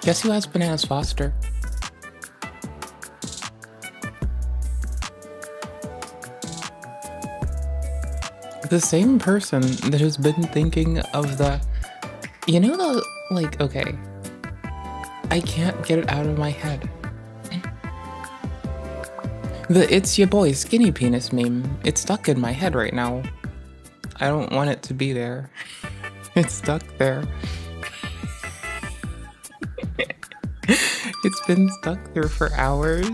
Guess who has Bananas Foster? The same person that has been thinking of the, you know, the, like, okay, I can't get it out of my head. The "it's your boy skinny penis" meme, it's stuck in my head right now. I don't want it to be there. It's stuck there. It's been stuck there for hours.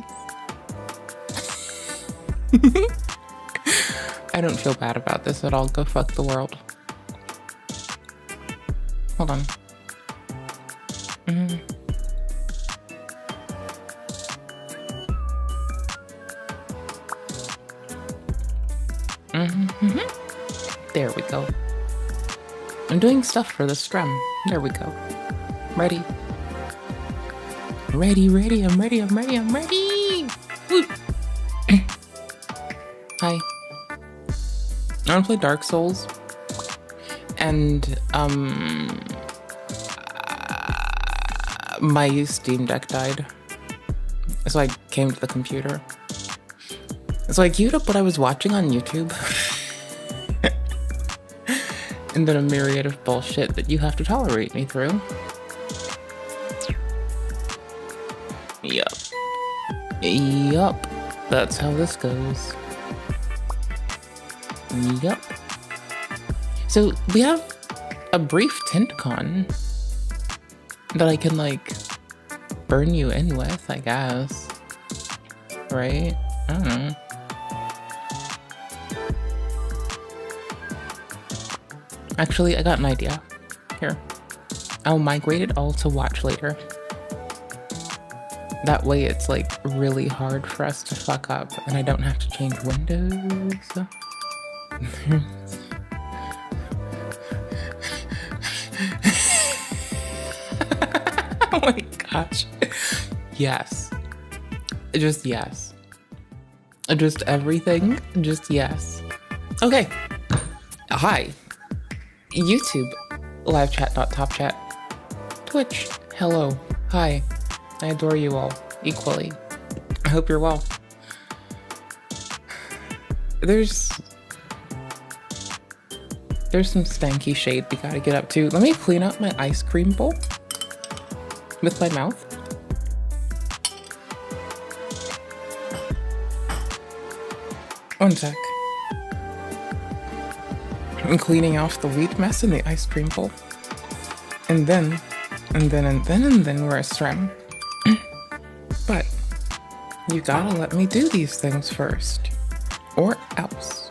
I don't feel bad about this at all. Go fuck the world. Hold on. There we go. I'm doing stuff for the stream. There we go. Ready. Ready, ready, I'm ready, I'm ready, I'm ready! Woo. Hi. I wanna play Dark Souls. And, my Steam Deck died. So I came to the computer. So I queued up what I was watching on YouTube. And then a myriad of bullshit that you have to tolerate me through. Yup. Yup. That's how this goes. Yup. So we have a brief TintCon that I can, like, burn you in with, I guess. Right? I don't know. Actually, I got an idea. Here. I'll migrate it all to watch later. That way it's, like, really hard for us to fuck up and I don't have to change windows. Oh my gosh. Yes. Just yes. Just everything. Just yes. Okay. Hi. YouTube. Live chat, not top chat. Twitch. Hello. Hi. I adore you all equally. I hope you're well. There's some stanky shade we gotta get up to. Let me clean up my ice cream bowl with my mouth. One sec. I'm cleaning off the weed mess in the ice cream bowl. And then we're a stream. But you gotta let me do these things first. Or else.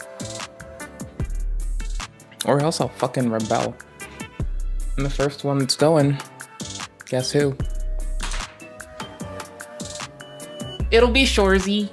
Or else I'll fucking rebel. And the first one that's going, guess who? It'll be Shorzy.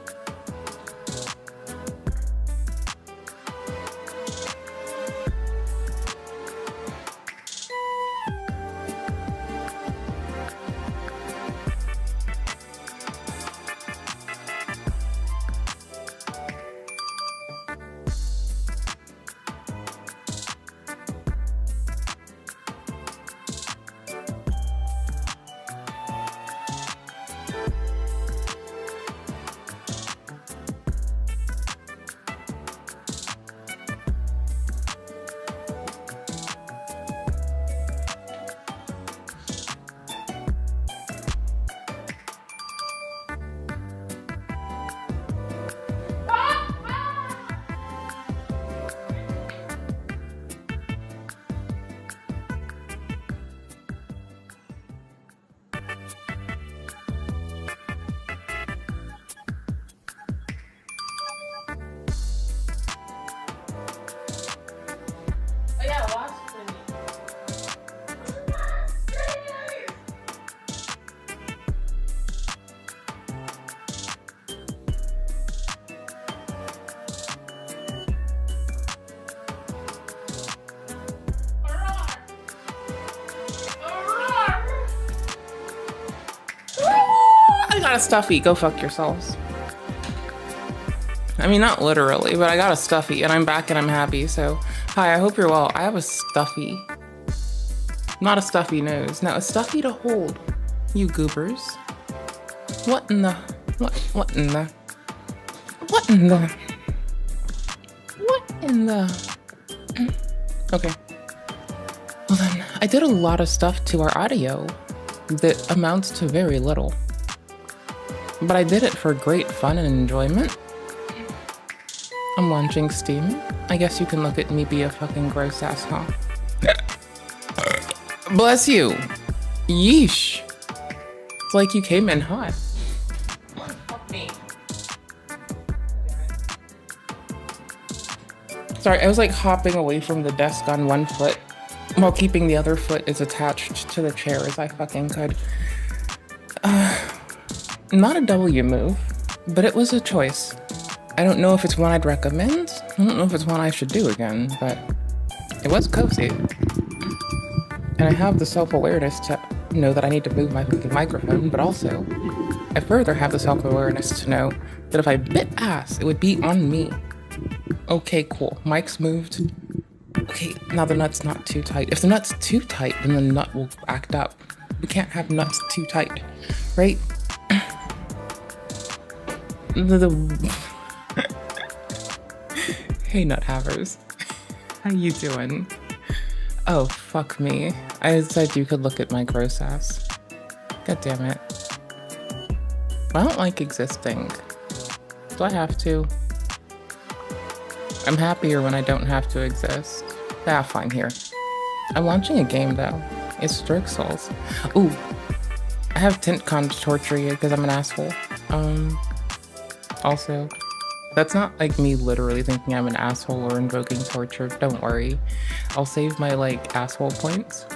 got a stuffy. Go fuck yourselves. I mean, not literally, but I got a stuffy and I'm back and I'm happy. So, hi, I hope you're well. I have a stuffy. Not a stuffy nose. No, a stuffy to hold. you goobers. What in the... What in the... What in the... What in the... Okay. Well then, I did a lot of stuff to our audio that amounts to very little. But I did it for great fun and enjoyment. I'm launching Steam. I guess you can look at me be a fucking gross ass, huh? Bless you! Yeesh! It's like you came in hot. Sorry, I was like hopping away from the desk on one foot while keeping the other foot as attached to the chair as I fucking could. Not a W move, but it was a choice. I don't know if it's one I'd recommend. I don't know if it's one I should do again, but it was cozy. And I have the self-awareness to know that I need to move my fucking microphone, but also I further have the self-awareness to know that if I bit ass, it would be on me. Okay, cool. Mic's moved. Okay, now the nut's not too tight. If the nut's too tight, then the nut will act up. We can't have nuts too tight, right? Hey, nut havers. How you doing? Oh, fuck me. I said you could look at my gross ass. God damn it. I don't like existing. Do I have to? I'm happier when I don't have to exist. Ah, fine, here. I'm launching a game, though. It's Dark Souls. Ooh. I have tint torture you because I'm an asshole. Also, that's not like me literally thinking I'm an asshole or invoking torture. Don't worry. I'll save my, like, asshole points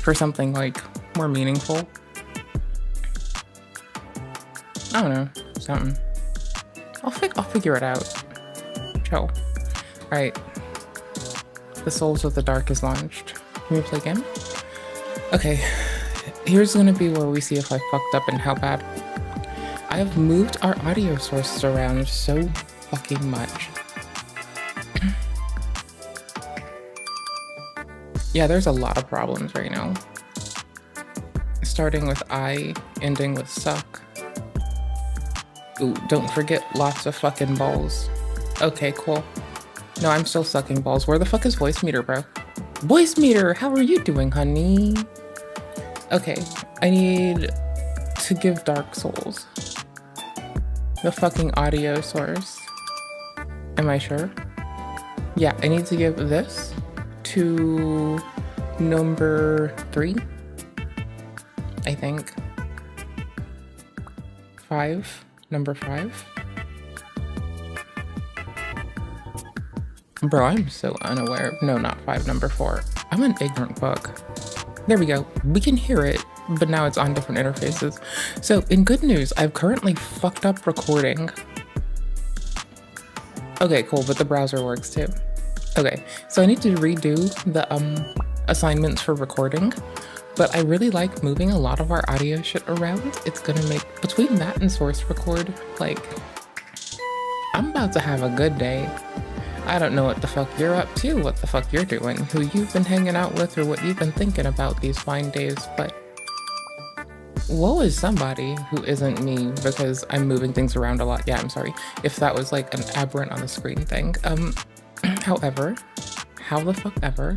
for something, like, more meaningful. I don't know. Something. I'll figure it out. Chill. Alright. The Souls of the Dark is launched. Can we play again? Okay. Here's gonna be where we see if I fucked up and how bad. I have moved our audio sources around so fucking much. Yeah, there's a lot of problems right now. Starting with I, ending with suck. Ooh, don't forget lots of fucking balls. Okay, cool. No, I'm still sucking balls. Where the fuck is voice meter, bro? Voice meter, how are you doing, honey? Okay, I need to give Dark Souls the fucking audio source. Am I sure? Yeah, I need to give this to number 3, I think. 5, number 5. Bro, I'm so unaware. No, not 5, number 4. I'm an ignorant book. There we go. We can hear it, but now it's on different interfaces. So in good news, I've currently fucked up recording. Okay, cool, but the browser works too. Okay, so I need to redo the assignments for recording, but I really like moving a lot of our audio shit around. It's gonna make, between that and source record, like, I'm about to have a good day. I don't know what the fuck you're up to, what the fuck you're doing, who you've been hanging out with, or what you've been thinking about these fine days, but woe is somebody who isn't me because I'm moving things around a lot. Yeah, I'm sorry if that was like an aberrant on the screen thing. However, how the fuck ever?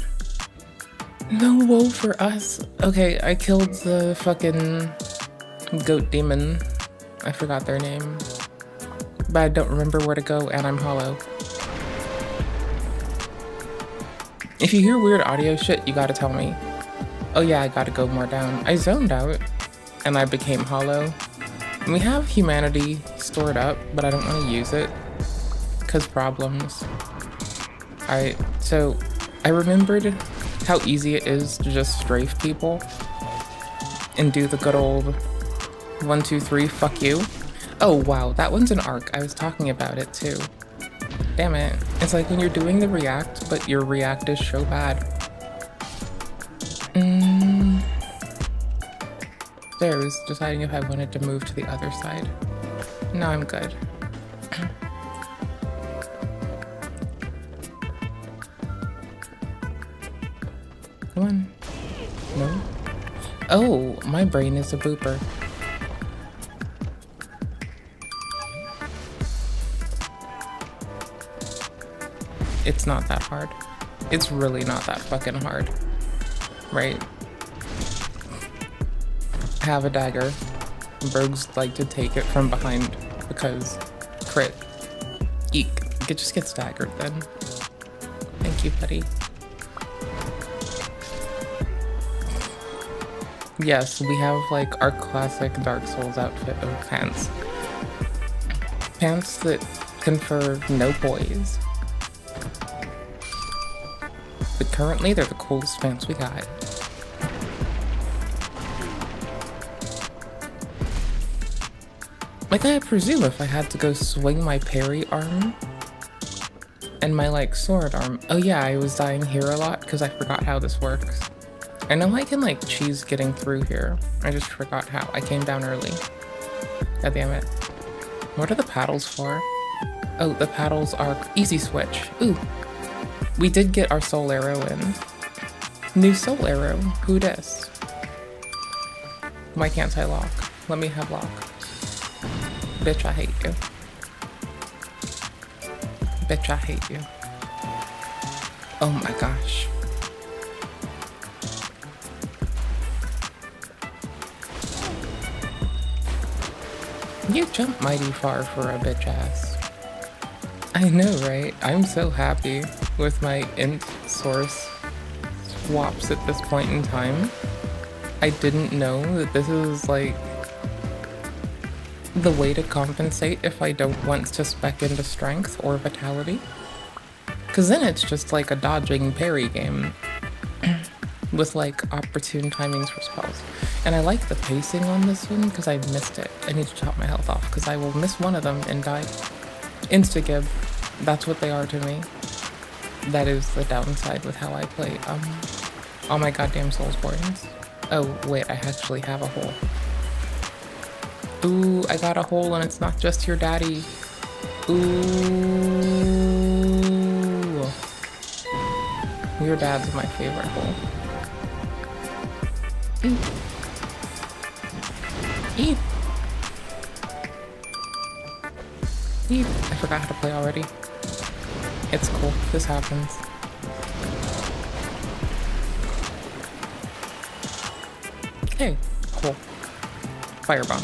No woe for us. Okay, I killed the fucking goat demon. I forgot their name, but I don't remember where to go, and I'm hollow. If you hear weird audio shit, you gotta tell me. Oh yeah, I gotta go more down. I zoned out, and I became hollow. And we have humanity stored up, but I don't want to use it, cause problems. Alright, so I remembered how easy it is to just strafe people and do the good old 1, 2, 3, fuck you. Oh wow, that one's an arc. I was talking about it too. Damn it. It's like when you're doing the react, but your react is so bad. There, I was deciding if I wanted to move to the other side. No, I'm good. Come on. No? Oh, my brain is a booper. It's not that hard. It's really not that fucking hard. Right? Have a dagger. Rogues like to take it from behind because crit. Eek. It just gets staggered then. Thank you, buddy. Yes, we have like our classic Dark Souls outfit of pants. Pants that confer no poise. But currently they're the coolest pants we got. Like, I presume if I had to go swing my parry arm and my, like, sword arm. Oh yeah, I was dying here a lot because I forgot how this works. I know I can, like, cheese getting through here. I just forgot how. I came down early. God damn it. What are the paddles for? Oh, the paddles are easy switch. Ooh. We did get our soul arrow in. New soul arrow. Who dis? Why can't I lock? Let me have lock. Bitch, I hate you. Bitch, I hate you. Oh my gosh. You jump mighty far for a bitch ass. I know, right? I'm so happy with my int source swaps at this point in time. I didn't know that this is like the way to compensate if I don't want to spec into strength or vitality. Cause then it's just like a dodging parry game with like opportune timings for spells. And I like the pacing on this one because I missed it. I need to top my health off because I will miss one of them and die. Insta-give, that's what they are to me. That is the downside with how I play all my goddamn Soulsborns. Oh wait, I actually have a hole. Ooh, I got a hole and it's not just your daddy. Ooh. Your dad's my favorite hole. Eat. Eat. Eat. I forgot how to play already. It's cool. This happens. Hey, cool. Firebomb.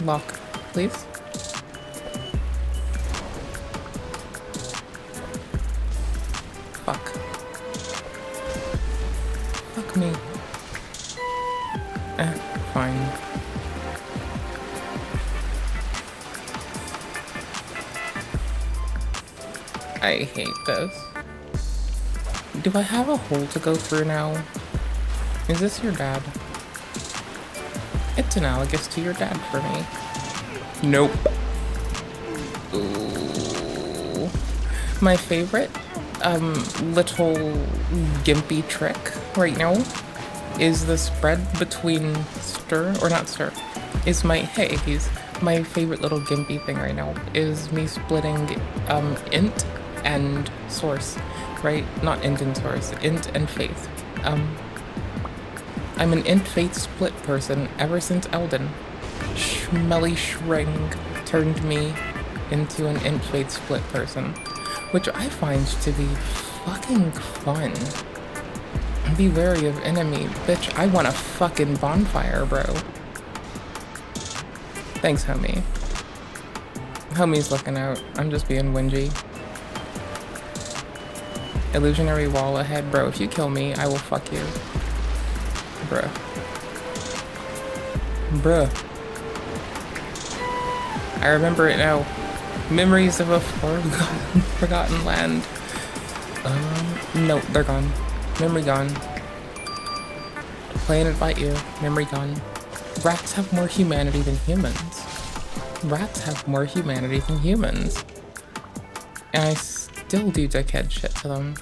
Lock, please. Fuck. Fuck me. Fine. I hate this. Do I have a hole to go through now? Is this your dad? It's analogous to your dad for me. Nope. Ooh. My favorite little gimpy trick right now is the spread between stir, or not stir, is my, hey, my favorite little gimpy thing right now is me splitting int and source, right? Not int and source, int and faith. I'm an int faith split person ever since Elden. Schmelly Shring turned me into an int faith split person, which I find to be fucking fun. Be wary of enemy. Bitch, I want a fucking bonfire, bro. Thanks, homie. Homie's looking out. I'm just being whingy. Illusionary wall ahead. Bro, if you kill me, I will fuck you. Bruh. Bruh. I remember it now. Memories of a forgotten land. No, they're gone. Memory gone. Playing it by ear. Memory gone. Rats have more humanity than humans. Rats have more humanity than humans. And I still do dickhead shit to them.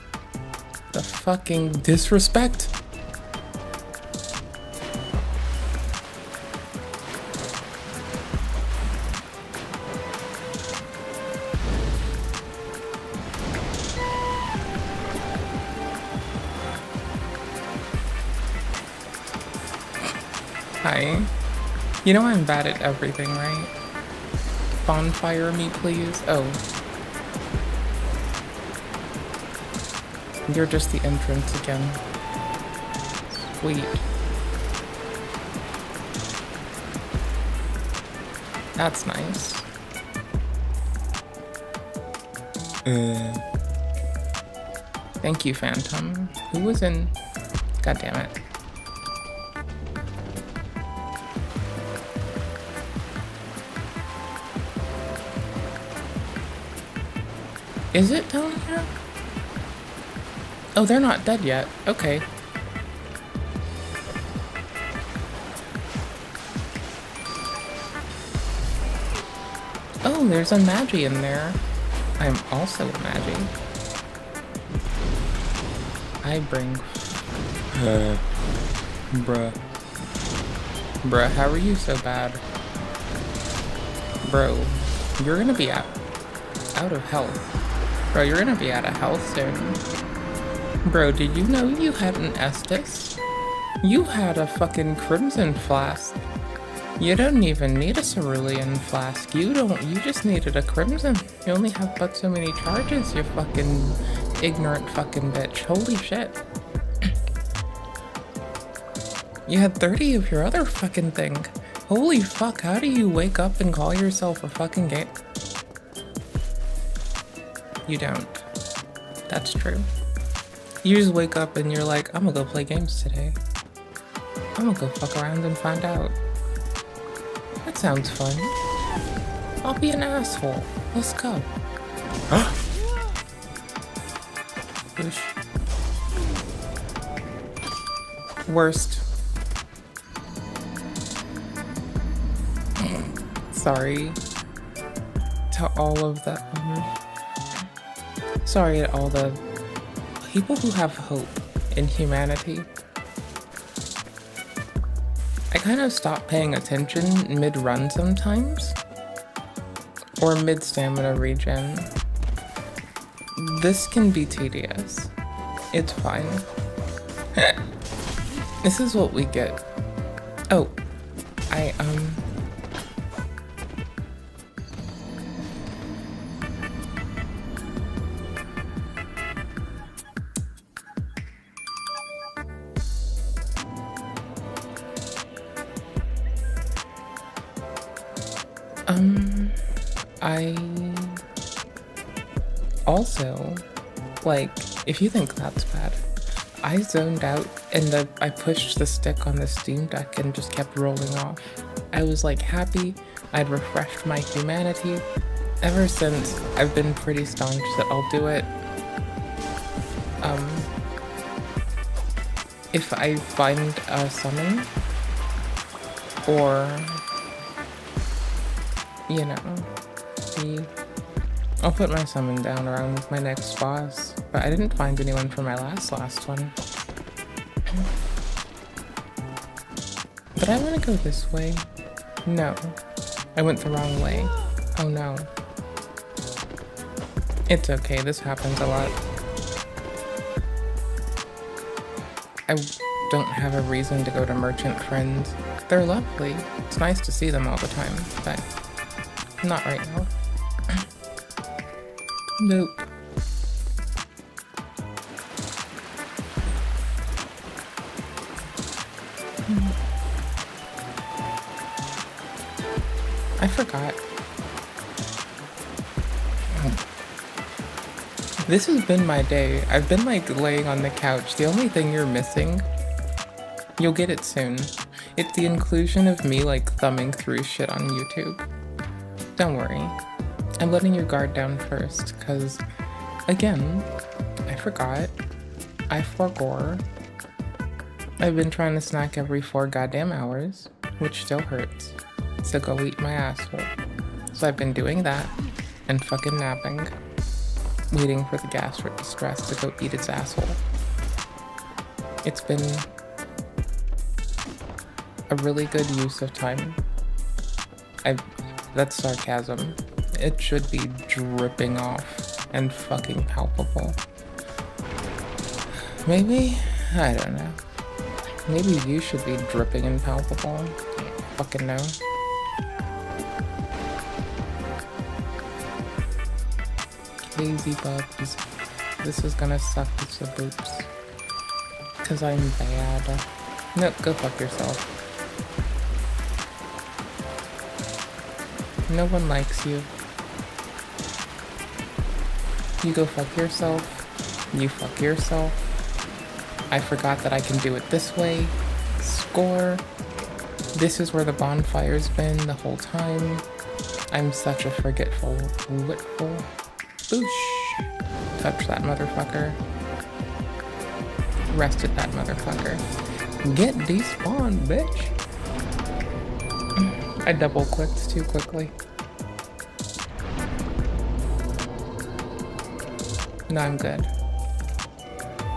The fucking disrespect. Hi. You know I'm bad at everything, right? Bonfire me, please. Oh. You're just the entrance again. Sweet. That's nice. Thank you, Phantom. Who was in... God damn it. Is it down here? Oh, they're not dead yet. Okay. Oh, there's a Magi in there. I'm also a Magi. I bring... Bruh. Bruh, how are you so bad? Bro, you're gonna be out of health. Bro, you're gonna be out of health soon. Bro, did you know you had an Estus? You had a fucking Crimson Flask. You don't even need a Cerulean Flask. You just needed a Crimson. You only have but so many charges, you fucking ignorant fucking bitch. Holy shit. You had 30 of your other fucking thing. Holy fuck, how do you wake up and call yourself a fucking game? You don't. That's true. You just wake up and you're like, I'm gonna go play games today. I'm gonna go fuck around and find out. That sounds fun. I'll be an asshole. Let's go. Whoosh. Worst. Sorry to all of the sorry to all the people who have hope in humanity. I kind of stop paying attention mid-run sometimes, or mid-stamina regen. This can be tedious. It's fine. This is what we get. Oh, I also, like, if you think that's bad, I zoned out and I pushed the stick on the Steam Deck and just kept rolling off. I was like happy, I'd refreshed my humanity. Ever since, I've been pretty staunch that I'll do it. If I find a summon, or, you know, I'll put my summon down around my next boss, but I didn't find anyone for my last one. But I want to go this way. No, I went the wrong way. Oh no. It's okay, this happens a lot. I don't have a reason to go to merchant friends. They're lovely. It's nice to see them all the time, but not right now. Nope. I forgot. This has been my day. I've been like laying on the couch. The only thing you're missing, you'll get it soon. It's the inclusion of me like thumbing through shit on YouTube. Don't worry. I'm letting your guard down first, cause again, I forgot. I forgore. I've been trying to snack every 4 goddamn hours, which still hurts. So go eat my asshole. So I've been doing that and fucking napping. Waiting for the gastric distress to go eat its asshole. It's been a really good use of time. That's sarcasm. It should be dripping off and fucking palpable. Maybe? I don't know. Maybe you should be dripping and palpable. I don't fucking know. Lazy bubs. This is gonna suck as the boops. Cause I'm bad. Nope, go fuck yourself. No one likes you. You go fuck yourself. You fuck yourself. I forgot that I can do it this way. Score. This is where the bonfire's been the whole time. I'm such a forgetful, witful. Boosh. Touch that motherfucker. Rested that motherfucker. Get despawned, bitch. I double clicked too quickly. No, I'm good.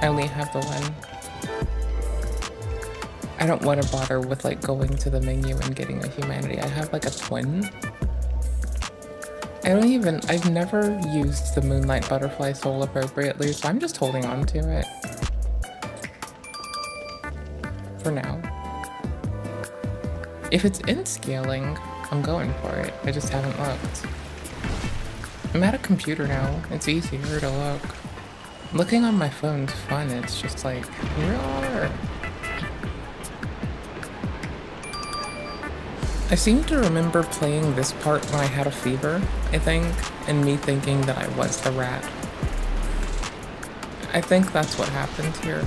I only have the one. I don't want to bother with like going to the menu and getting a humanity. I have like a twin. I've never used the Moonlight Butterfly Soul appropriately, so I'm just holding on to it. For now. If it's in scaling, I'm going for it. I just haven't looked. I'm at a computer now. It's easier to look. Looking on my phone's fun. It's just like, roar. I seem to remember playing this part when I had a fever, I think, and me thinking that I was the rat. I think that's what happened here.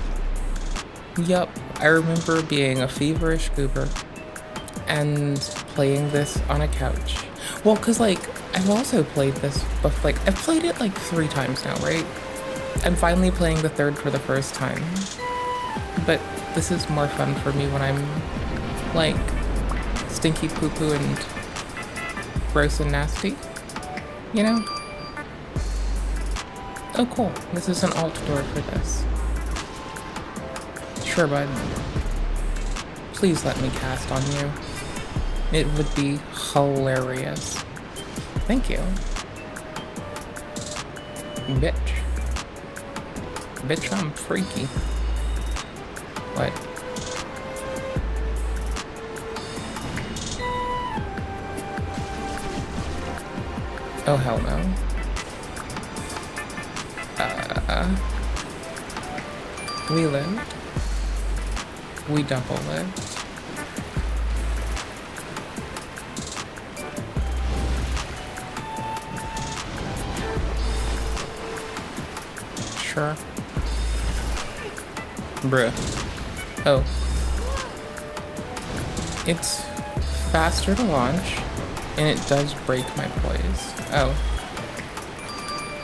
Yup, I remember being a feverish goober and playing this on a couch. Well, cause like, I've also played this, but like, I've played it like 3 times now, right? I'm finally playing the 3rd for the first time. But this is more fun for me when I'm like, stinky poo-poo and gross and nasty, you know? Oh cool, this is an alt door for this. Sure, bud. Please let me cast on you. It would be hilarious. Thank you. Bitch. Bitch, I'm freaky. What? Oh, hell no. We lived. We double lived. Sure. Bruh. Oh. It's faster to launch, and it does break my poise. Oh.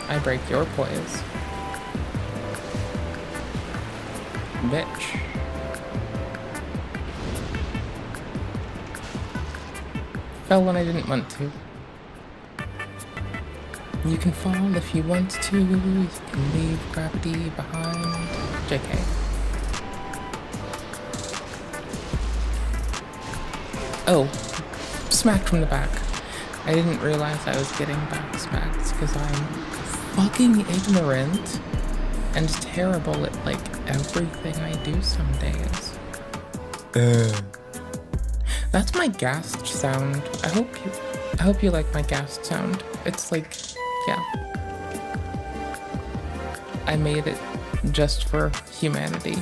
I break your poise. Bitch. Fell when I didn't want to. You can fall if you want to. You can leave gravity behind. JK. Oh. Smacked from the back. I didn't realize I was getting back smacked because I'm fucking ignorant and terrible at like everything I do some days. That's my gasped sound. I hope you like my gasped sound. It's like, yeah. I made it just for humanity.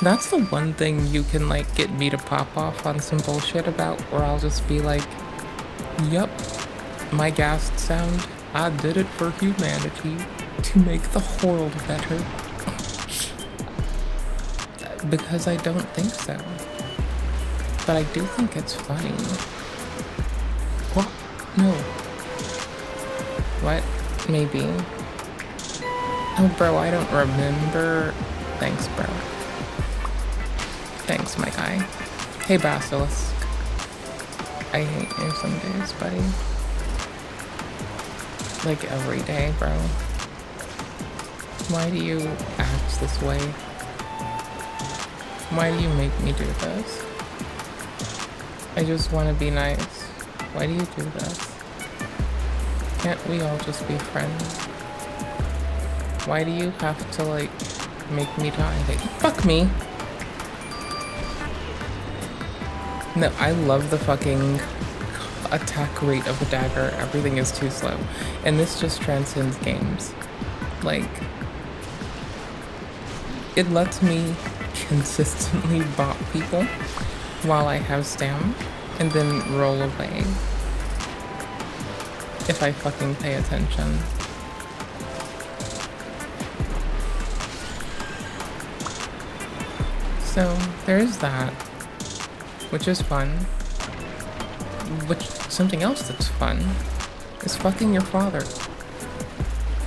That's the one thing you can like get me to pop off on some bullshit about, where I'll just be like, yup, my gasped sound, I did it for humanity, to make the world better. Because I don't think so. But I do think it's funny. What? No. What? Maybe. Oh, bro, I don't remember. Thanks, bro. Thanks, my guy. Hey, Basilisk. I hate you some days, buddy. Like every day, bro. Why do you act this way? Why do you make me do this? I just want to be nice. Why do you do this? Can't we all just be friends? Why do you have to, like, make me die. Fuck me. No, I love the fucking attack rate of a dagger. Everything is too slow. And this just transcends games. Like, it lets me consistently bop people while I have stam and then roll away if I fucking pay attention. So there's that, which is fun. Which, something else that's fun is fucking your father.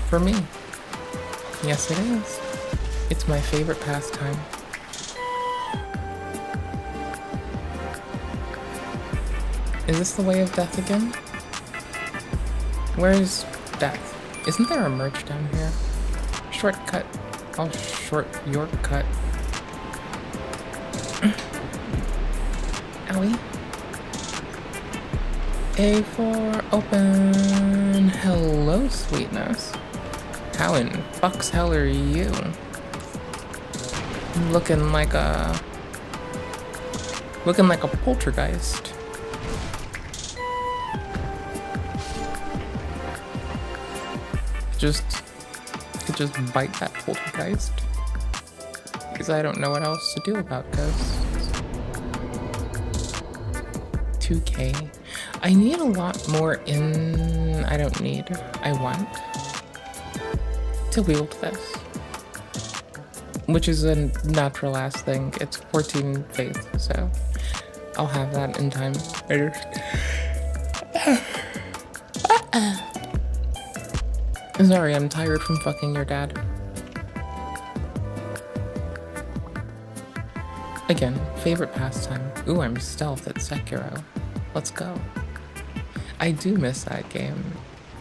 For me. Yes, it is. It's my favorite pastime. Is this the way of death again? Where's death? Isn't there a merch down here? Shortcut. I'll short your cut. Owie. A for open. Hello, sweetness. How in fuck's hell are you? Looking like a poltergeist. Could just bite that poltergeist. Because I don't know what else to do about ghosts. 2K. I need a lot more in... I don't need. I want to wield this. Which is a natural ass thing. It's 14 faith, so I'll have that in time. Sorry, I'm tired from fucking your dad. Again, favorite pastime. Ooh, I'm stealth at Sekiro. Let's go. I do miss that game.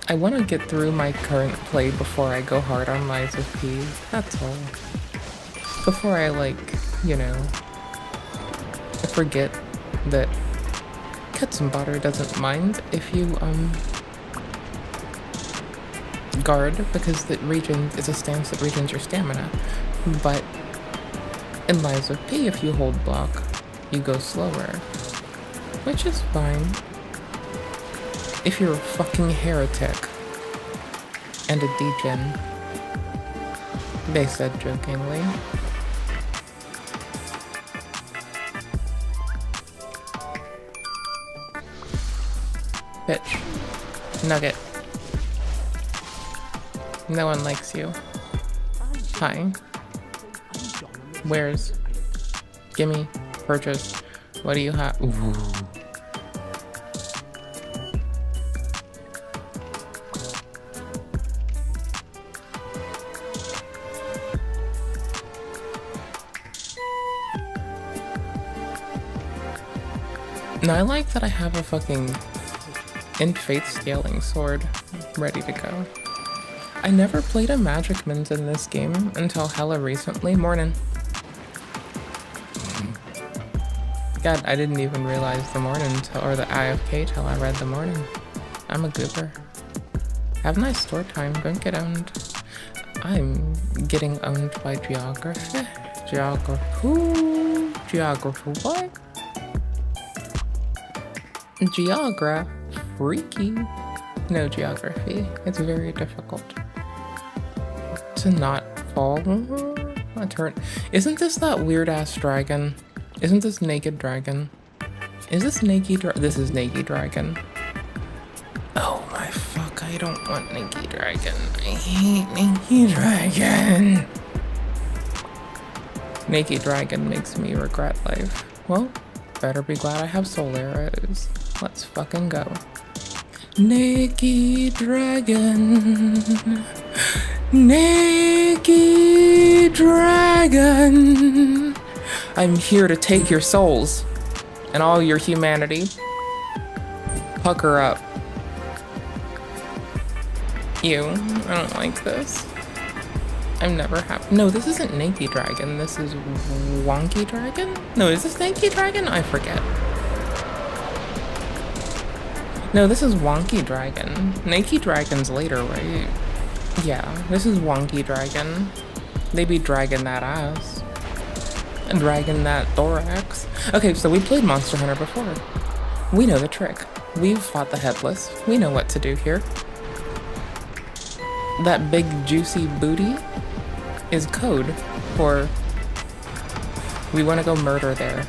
I want to get through my current play before I go hard on Lies of P. That's all. Before I, like, you know, forget that Katzenbader doesn't mind if you, guard, because that regen is a stance that regens your stamina. But in Lies of P, if you hold block, you go slower. Which is fine. If you're a fucking heretic and a degen. They said jokingly. Bitch. Nugget. No one likes you. Hi. Where's? Gimme. Purchase. What do you have? Ooh. Now I like that I have a fucking Int Faith scaling sword ready to go. I never played a Magic Mint in this game until hella recently. Morning. God, I didn't even realize the morning or the IFK till I read the morning. I'm a goober. Have a nice store time. Don't get owned. I'm getting owned by geography. Geography. Geography what? Geography. Freaky. No geography. It's very difficult to not fall. My turn. Isn't this that weird ass dragon? Isn't this Naked Dragon? Is this Naked Dragon? This is Naked Dragon. Oh my fuck, I don't want Naked Dragon. I hate Naked Dragon. Naked Dragon makes me regret life. Well, better be glad I have soul arrows. Let's fucking go. Naked Dragon. Naked Dragon. I'm here to take your souls and all your humanity. Pucker up. You. I don't like this. I'm never happy. No, this isn't Naked Dragon. This is Wonky Dragon? No, is this Naked Dragon? I forget. No, this is Wonky Dragon. Naked Dragon's later, right? Yeah, this is Wonky Dragon. They be dragging that ass. And dragging that thorax. Okay, so we played Monster Hunter before. We know the trick. We've fought the headless. We know what to do here. That big juicy booty is code for we want to go murder there.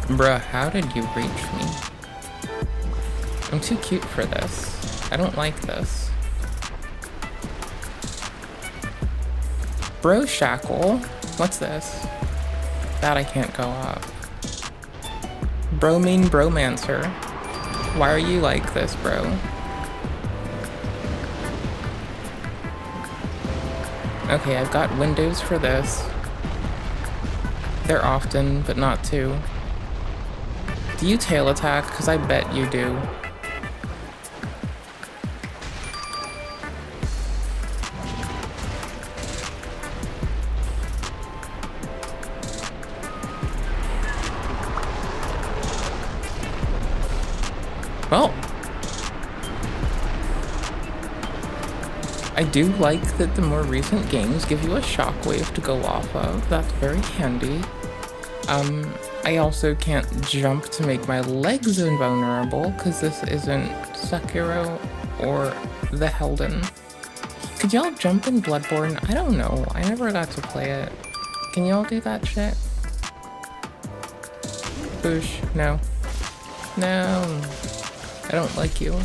Bruh, how did you reach me? I'm too cute for this. I don't like this. Bro shackle? What's this? That I can't go up. Bro mean bromancer. Why are you like this, bro? Okay, I've got windows for this. They're often, but not too. Do you tail attack? Because I bet you do. Well, I do like that the more recent games give you a shockwave to go off of. That's very handy. I also can't jump to make my legs invulnerable because this isn't Sekiro or the Helden. Could y'all jump in Bloodborne? I don't know. I never got to play it. Can y'all do that shit? Boosh. No. No. I don't like you.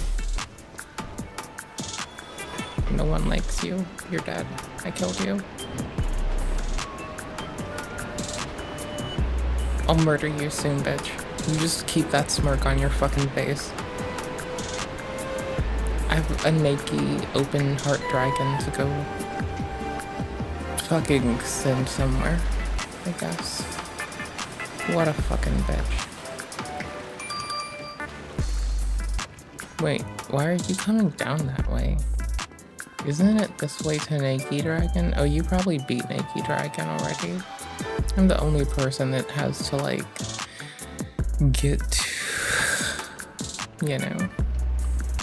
No one likes you. You're dead. I killed you. I'll murder you soon, bitch. You just keep that smirk on your fucking face. I have a naked open heart dragon to go fucking send somewhere, I guess. What a fucking bitch. Wait, why are you coming down that way? Isn't it this way to Naked Dragon? Oh, you probably beat Naked Dragon already. I'm the only person that has to, like, get to, you know.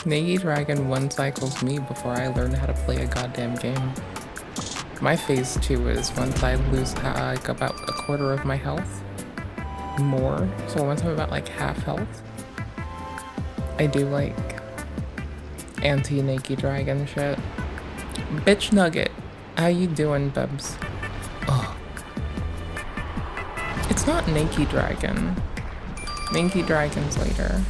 Naked Dragon one cycles me before I learn how to play a goddamn game. My phase 2 is once I lose, like, about a quarter of my health. More. So once I'm about, like, half health, I do, like, anti-Naked Dragon shit. Bitch Nugget, how you doing, Bubs? Oh. It's not Naked Dragon. Naked Dragon's later.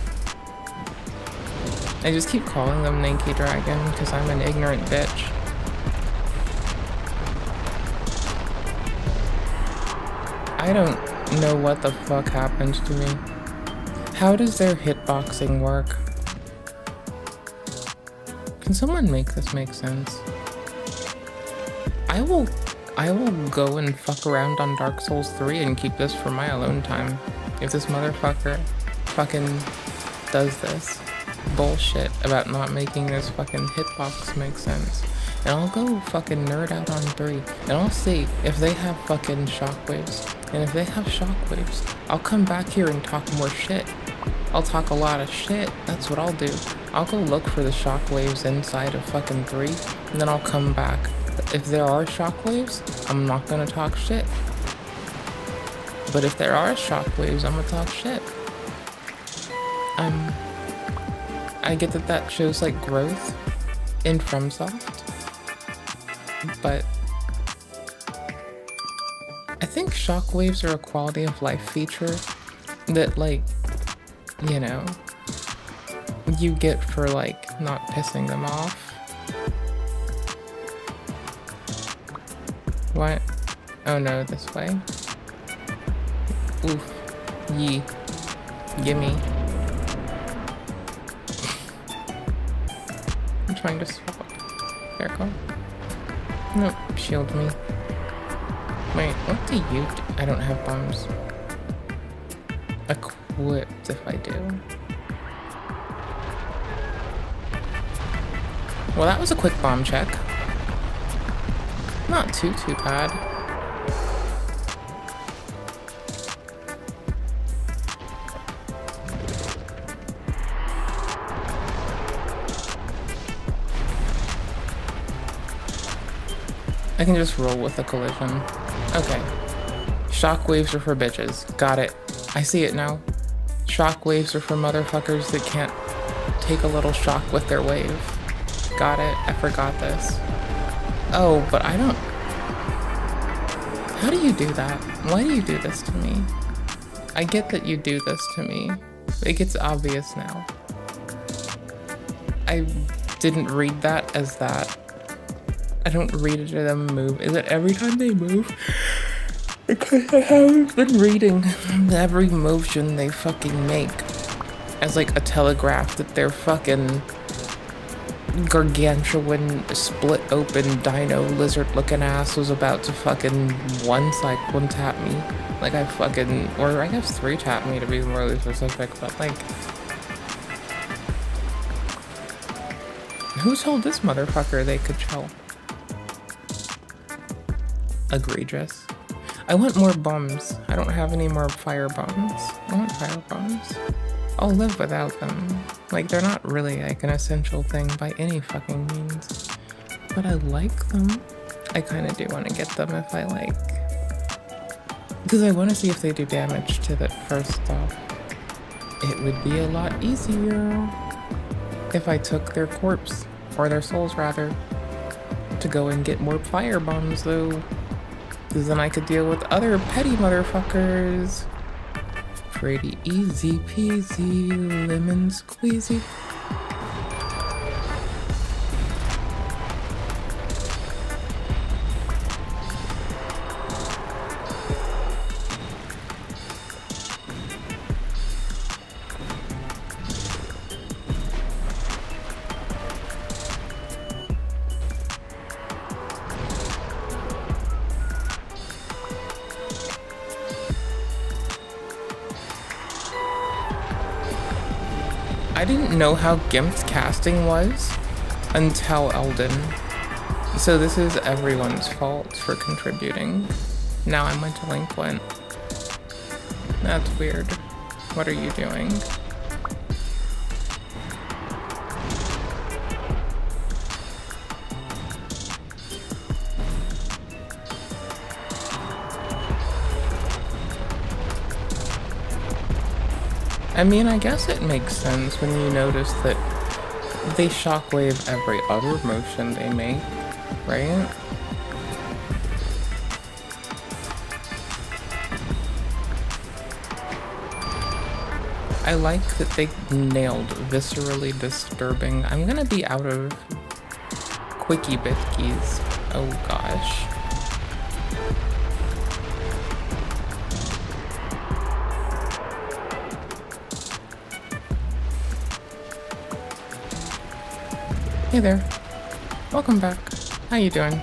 I just keep calling them Naked Dragon because I'm an ignorant bitch. I don't know what the fuck happened to me. How does their hitboxing work? Can someone make this make sense? I will go and fuck around on Dark Souls 3 and keep this for my alone time. If this motherfucker fucking does this bullshit about not making this fucking hitbox make sense. And I'll go fucking nerd out on 3 and I'll see if they have fucking shockwaves. And if they have shockwaves, I'll come back here and talk more shit. I'll talk a lot of shit. That's what I'll do. I'll go look for the shockwaves inside of fucking 3 and then I'll come back. If there are shockwaves, I'm not gonna talk shit. But if there are shockwaves, I'm gonna talk shit. I get that shows like growth in FromSoft, but I think shockwaves are a quality of life feature that, like, you know, you get for, like, not pissing them off. What? Oh no, this way. Oof. Yee. Gimme. I'm trying to swap. There you go. Nope, shield me. Wait, what do you do? I don't have bombs. Equipped if I do. Well, that was a quick bomb check. Not too bad. I can just roll with a collision. Okay. Shockwaves are for bitches. Got it. I see it now. Shockwaves are for motherfuckers that can't take a little shock with their wave. Got it. I forgot this. Oh, but I don't... How do you do that? Why do you do this to me? I get that you do this to me. It gets obvious now. I didn't read that as that. I don't read it as them move. Is it every time they move? Because I haven't been reading every motion they fucking make as like a telegraph that their fucking gargantuan split open dino lizard looking ass was about to fucking one tap me. Like I fucking, or I guess 3 tap me to be more specific, but like, who told this motherfucker they could chill? Egregious. I want more bombs. I don't have any more fire bombs. I want fire bombs. I'll live without them. Like, they're not really like an essential thing by any fucking means. But I like them. I kind of do want to get them if I like. Because I want to see if they do damage to that first off. It would be a lot easier if I took their corpse, or their souls rather, to go and get more fire bombs though. Because then I could deal with other petty motherfuckers. Pretty easy peasy, lemon squeezy. I didn't know how gimped casting was until Elden. So this is everyone's fault for contributing. Now I'm a delinquent. That's weird. What are you doing? I mean, I guess it makes sense when you notice that they shockwave every other motion they make, right? I like that they nailed viscerally disturbing. I'm gonna be out of quickie bitkies. Oh gosh. Hey there. Welcome back. How you doing?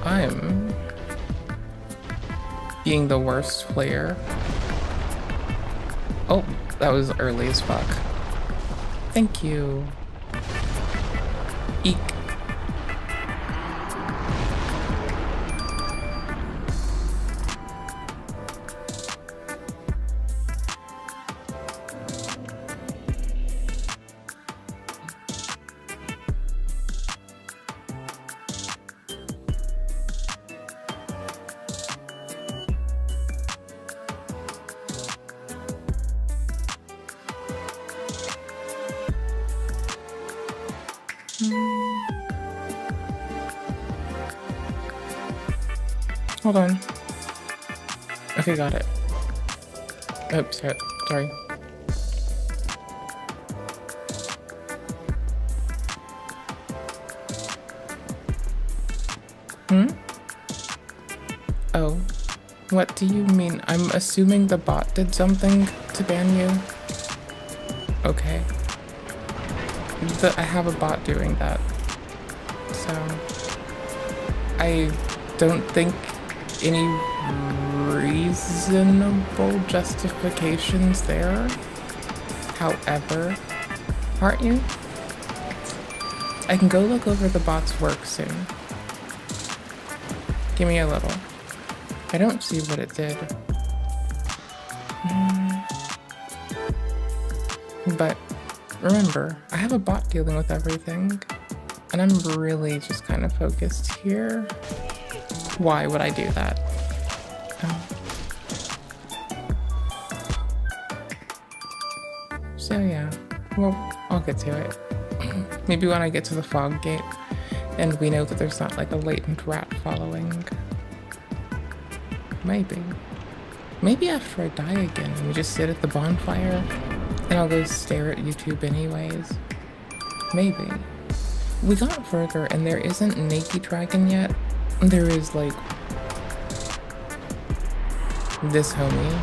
I'm being the worst player. Oh, that was early as fuck. Thank you. Eek. Hold on. Okay, got it. Oops, sorry. Oh. What do you mean? I'm assuming the bot did something to ban you? Okay. I have a bot doing that. So... I don't think any reasonable justifications there. However, aren't you? I can go look over the bot's work soon. Give me a little. I don't see what it did. But Remember, I have a bot dealing with everything, and I'm really just kind of focused here. Why would I do that? So yeah, well, I'll get to it. Maybe when I get to the fog gate, and we know that there's not like a latent rat following. Maybe. Maybe after I die again, and we just sit at the bonfire, and I'll go stare at YouTube anyways. Maybe. We got further, and there isn't Naked Dragon yet. There is, like, this homie.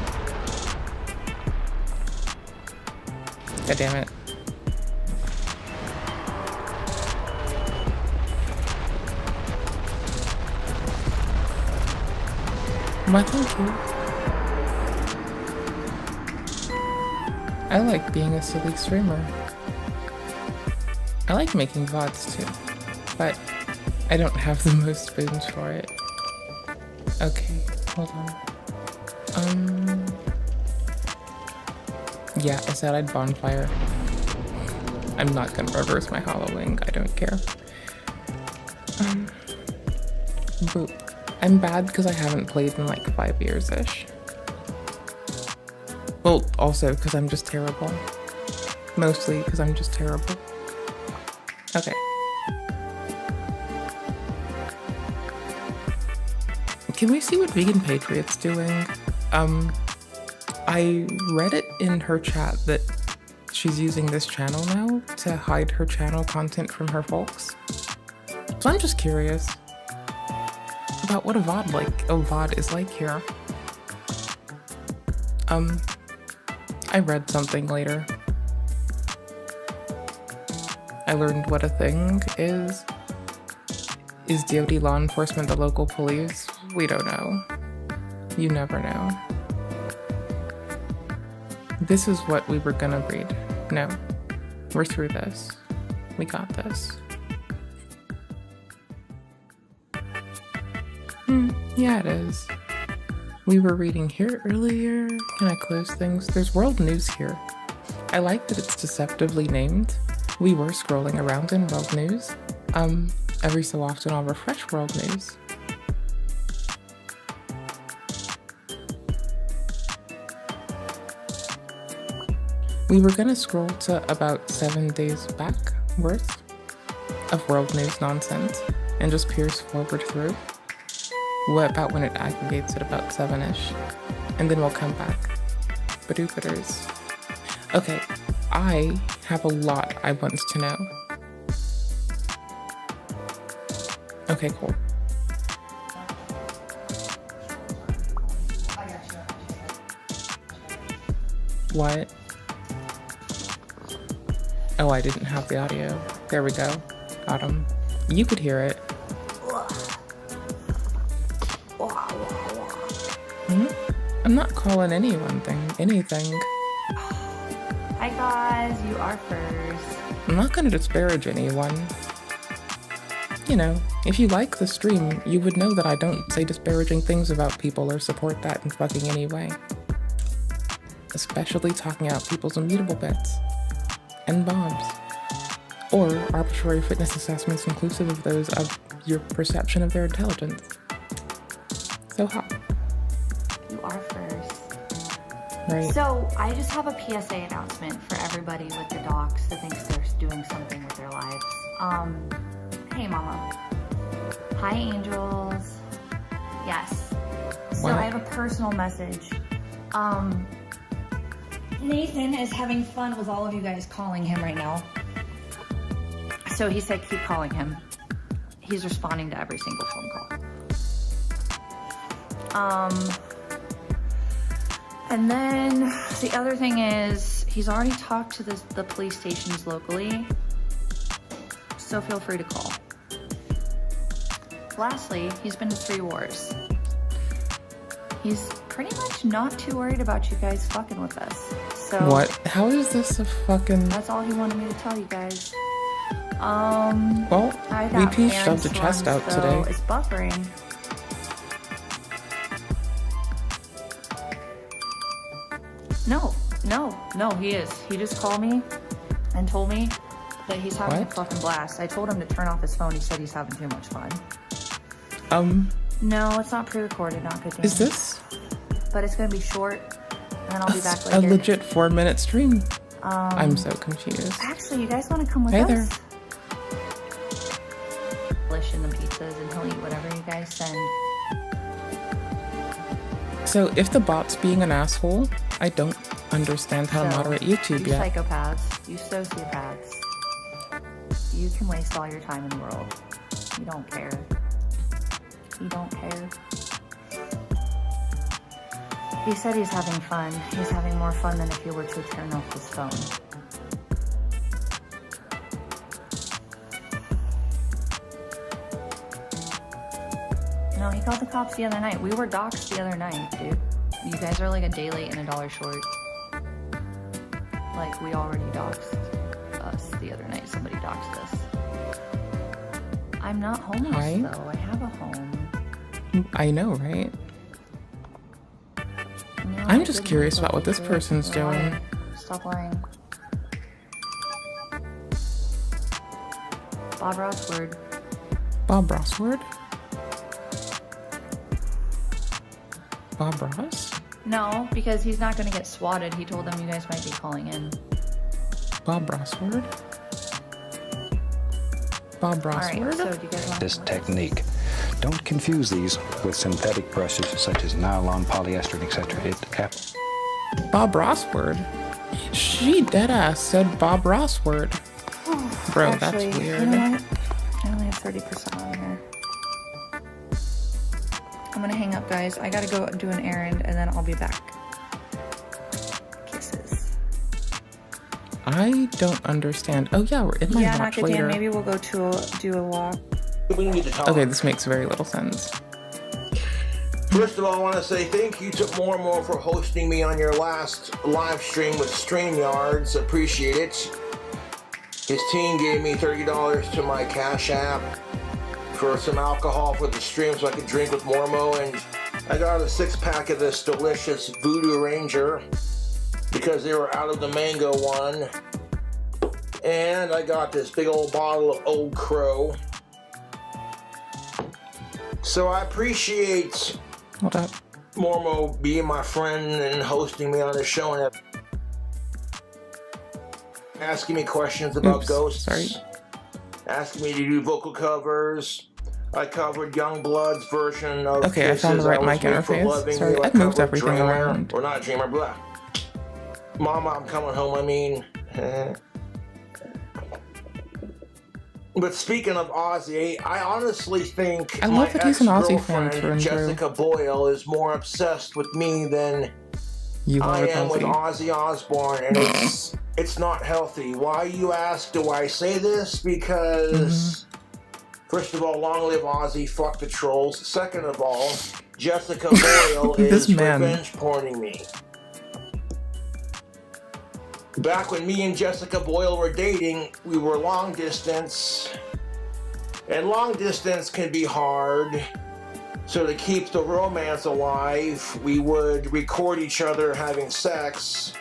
God damn it. Why, thank you. I like being a silly streamer. I like making VODs too, but I don't have the most spoons for it. Okay, hold on. Yeah, I said I'd bonfire. I'm not gonna reverse my hollowing, I don't care. Boop. I'm bad because I haven't played in like 5 years-ish. Well, also because I'm just terrible. Mostly because I'm just terrible. Okay. Can we see what Vegan Patriot's doing? I read it in her chat that she's using this channel now to hide her channel content from her folks. So I'm just curious about what a VOD is like here. I read something later. I learned what a thing is. Is DoD law enforcement the local police? We don't know. You never know. This is what we were gonna read. No, we're through this. We got this. Yeah, it is. We were reading here earlier. Can I close things? There's world news here. I like that it's deceptively named. We were scrolling around in world news. Every so often I'll refresh world news. We were gonna scroll to about 7 days back worth of world news nonsense and just pierce forward through. What about when it aggregates at about 7-ish? And then we'll come back. Badoopiters. Okay, I have a lot I want to know. Okay, cool. What? Oh, I didn't have the audio. There we go. Got him. You could hear it. I'm not calling anything. Hi guys, you are first. I'm not gonna disparage anyone. You know, if you like the stream, you would know that I don't say disparaging things about people or support that in fucking any way. Especially talking out people's immutable bets. And bombs. Or arbitrary fitness assessments inclusive of those of your perception of their intelligence. So hot. You are first. Right. So, I just have a PSA announcement for everybody with the docs that thinks they're doing something with their lives. Hey mama. Hi angels. Yes. So What? I have a personal message. Nathan is having fun with all of you guys calling him right now. So he said keep calling him. He's responding to every single phone call. And then the other thing is he's already talked to the police stations locally. So feel free to call. Lastly, he's been to 3 wars. He's pretty much not too worried about you guys fucking with us. So What? How is this a fucking... that's all he wanted me to tell you guys. Well, we shoved the chest out today. It's buffering. No, he is. He just called me and told me that he's having What? a fucking blast. I told him to turn off his phone. He said he's having too much fun. No, it's not pre-recorded, not good. Is this But it's gonna be short, and then I'll be back a later. legit 4-minute stream? I'm so confused. Actually, you guys want to come with Hey us? there. Lish in the pizzas, and he'll eat whatever you guys send. So if the bot's being an asshole, I don't understand how to So, moderate YouTube you yet. psychopaths, you sociopaths, you can waste all your time in the world. You don't care. You don't care. He said he's having fun. He's having more fun than if he were to turn off his phone. No, he called the cops the other night. We were doxxed the other night, dude. You guys are like a day late and $1 short. Like, we already doxed us the other night. Somebody doxed us. I'm not homeless, Right? though. I have a home. I know, right? No, I'm I just didn't curious go about what this through it. person's You're doing. lying. Stop lying. Bob Rossword. Bob Rossword? Bob Ross? No, because he's not going to get swatted. He told them you guys might be calling in. Bob Rossword? Bob Alright, Rossword? so do you guys want This to technique. Don't confuse these with synthetic brushes such as nylon, polyester, etc. Bob Rossword? She deadass said Bob Rossword. Bro, Actually, that's weird. You know what? I only have 30% on here. I'm gonna hang up, guys. I gotta go do an errand, and then I'll be back. Kisses. I don't understand. Oh yeah, we're in my Yeah, watch Nakadan, later. maybe we'll go do a walk. We need to talk. Okay, this makes very little sense. First of all, I want to say thank you to Mormo for hosting me on your last live stream with StreamYards. Appreciate it. His team gave me $30 to my Cash App for some alcohol for the stream so I could drink with Mormo, and I got a 6-pack of this delicious Voodoo Ranger because they were out of the mango one, and I got this big old bottle of Old Crow. So I appreciate Hold up. Mormo being my friend and hosting me on the show and asking me questions about Oops, ghosts. sorry. Asking me to do vocal covers. I covered Youngblood's version of Okay, I found the Kisses, right Was mic Made for interface. Loving Sorry, You. I I've moved covered everything Dreamer, around. or not Dreamer, blah. Mama, I'm coming home, I mean. But speaking of Ozzy, I honestly think I my love that he's an Ozzy fan ex-girlfriend, through and through. Jessica Boyle, is more obsessed with me than You are I with am with Ozzy. Ozzy Osbourne, and it's not healthy. Why, you ask, do I say this? Because, first of all, long live Ozzy, fuck the trolls. Second of all, Jessica Boyle This is man. revenge porning me. Back when me and Jessica Boyle were dating, we were long distance, and long distance can be hard. So to keep the romance alive, we would record each other having sex,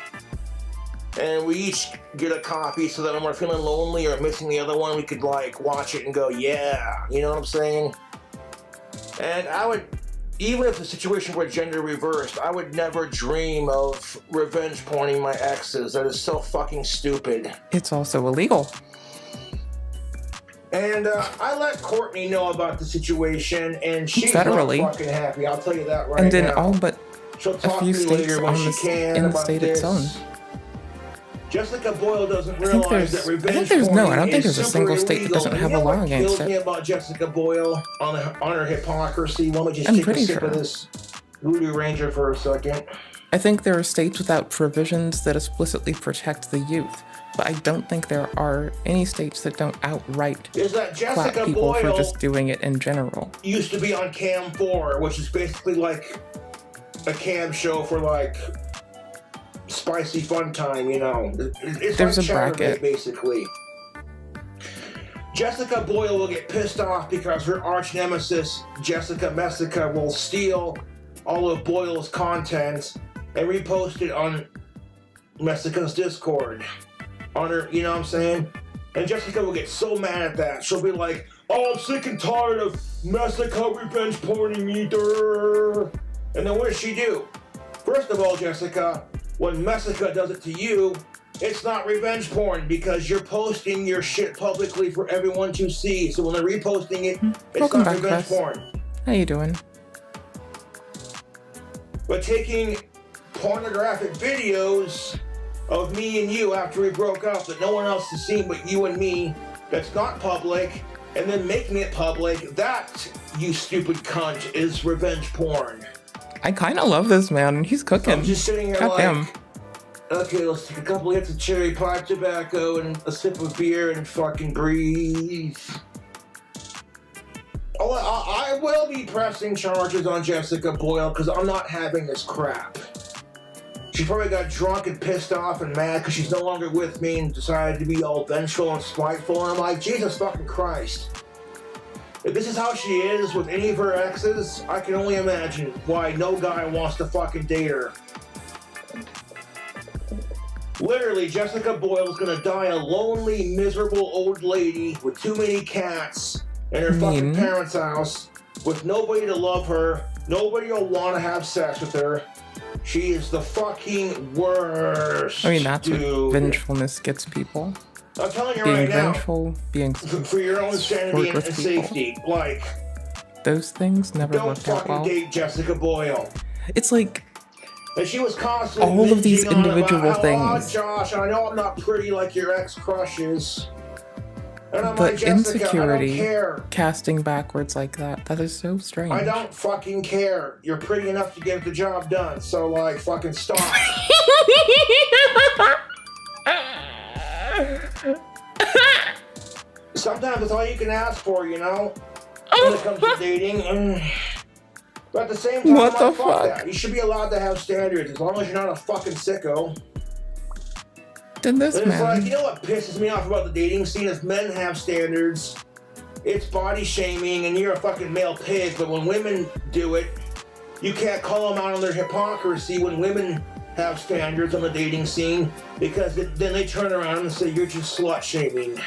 and we each get a copy so that when we're feeling lonely or missing the other one, we could like watch it and go, yeah, you know what I'm saying? And I would, even if the situation were gender reversed, I would never dream of revenge porning my exes. That is so fucking stupid. It's also illegal. And I let Courtney know about the situation, and she's not Federally. fucking happy. I'll tell you that right And in now. all but She'll a talk few to me states later when on she this, can in the about state this. its own. Jessica Boyle doesn't I think realize there's- that I think revenge there's- no, I porning don't think is there's a super single state that illegal. doesn't And have you a know law what against kills it. me about Jessica Boyle on her hypocrisy? Let me just I'm take a pretty sip of sure. this Voodoo Ranger for a second. I think there are states without provisions that explicitly protect the youth, but I don't think there are any states that don't outright Is that clap Jessica people for Boyle just doing it in general. used to be on Cam 4, which is basically like a cam show for like spicy fun time, you know. It's There's like a bracket. Chatterbait, basically. Jessica Boyle will get pissed off because her arch nemesis, Jessica Messica, will steal all of Boyle's content and repost it on Messica's Discord. on her, you know what I'm saying? And Jessica will get so mad at that. She'll be like, oh, I'm sick and tired of Messica revenge porning me. And then what does she do? First of all, Jessica, when Messica does it to you, it's not revenge porn because you're posting your shit publicly for everyone to see. So when they're reposting it, it's Welcome not back, revenge Chris. porn. How you doing? But taking pornographic videos of me and you after we broke up that no one else has seen but you and me, that's not public, and then making it public, that, you stupid cunt, is revenge porn. I kind of love this man. He's cooking. I'm just sitting here Goddamn. like, okay, let's take a couple hits of cherry pipe tobacco and a sip of beer and fucking breathe. Oh, I will be pressing charges on Jessica Boyle because I'm not having this crap. She probably got drunk and pissed off and mad because she's no longer with me and decided to be all vengeful and spiteful. And I'm like, Jesus fucking Christ. If this is how she is with any of her exes, I can only imagine why no guy wants to fucking date her. Literally, Jessica Boyle is gonna die a lonely, miserable old lady with too many cats in her fucking parents' house with nobody to love her. Nobody will want to have sex with her. She is the fucking worst. I mean, that's dude. what vengefulness gets people. I'm telling you Being right now, vengeful, being for your own sanity and safety, like, those things never don't work out fucking well. date Jessica Boyle. It's like And she was constantly all of these whinging on individual about, things. Oh, Josh, I know I'm not pretty like your ex-crushes. And I'm the like, Jessica, insecurity, I don't care. casting backwards like that. That is so strange. I don't fucking care. You're pretty enough to get the job done. So, like, fucking stop. Sometimes that's all you can ask for, you know? When it comes to dating. But at the same time, What I'm the like, fuck? that. You should be allowed to have standards as long as you're not a fucking sicko. Did this And it's like, man? you know what pisses me off about the dating scene is men have standards. It's body shaming and you're a fucking male pig, but when women do it, you can't call them out on their hypocrisy when women have standards on the dating scene because then they turn around and say you're just slut shaming.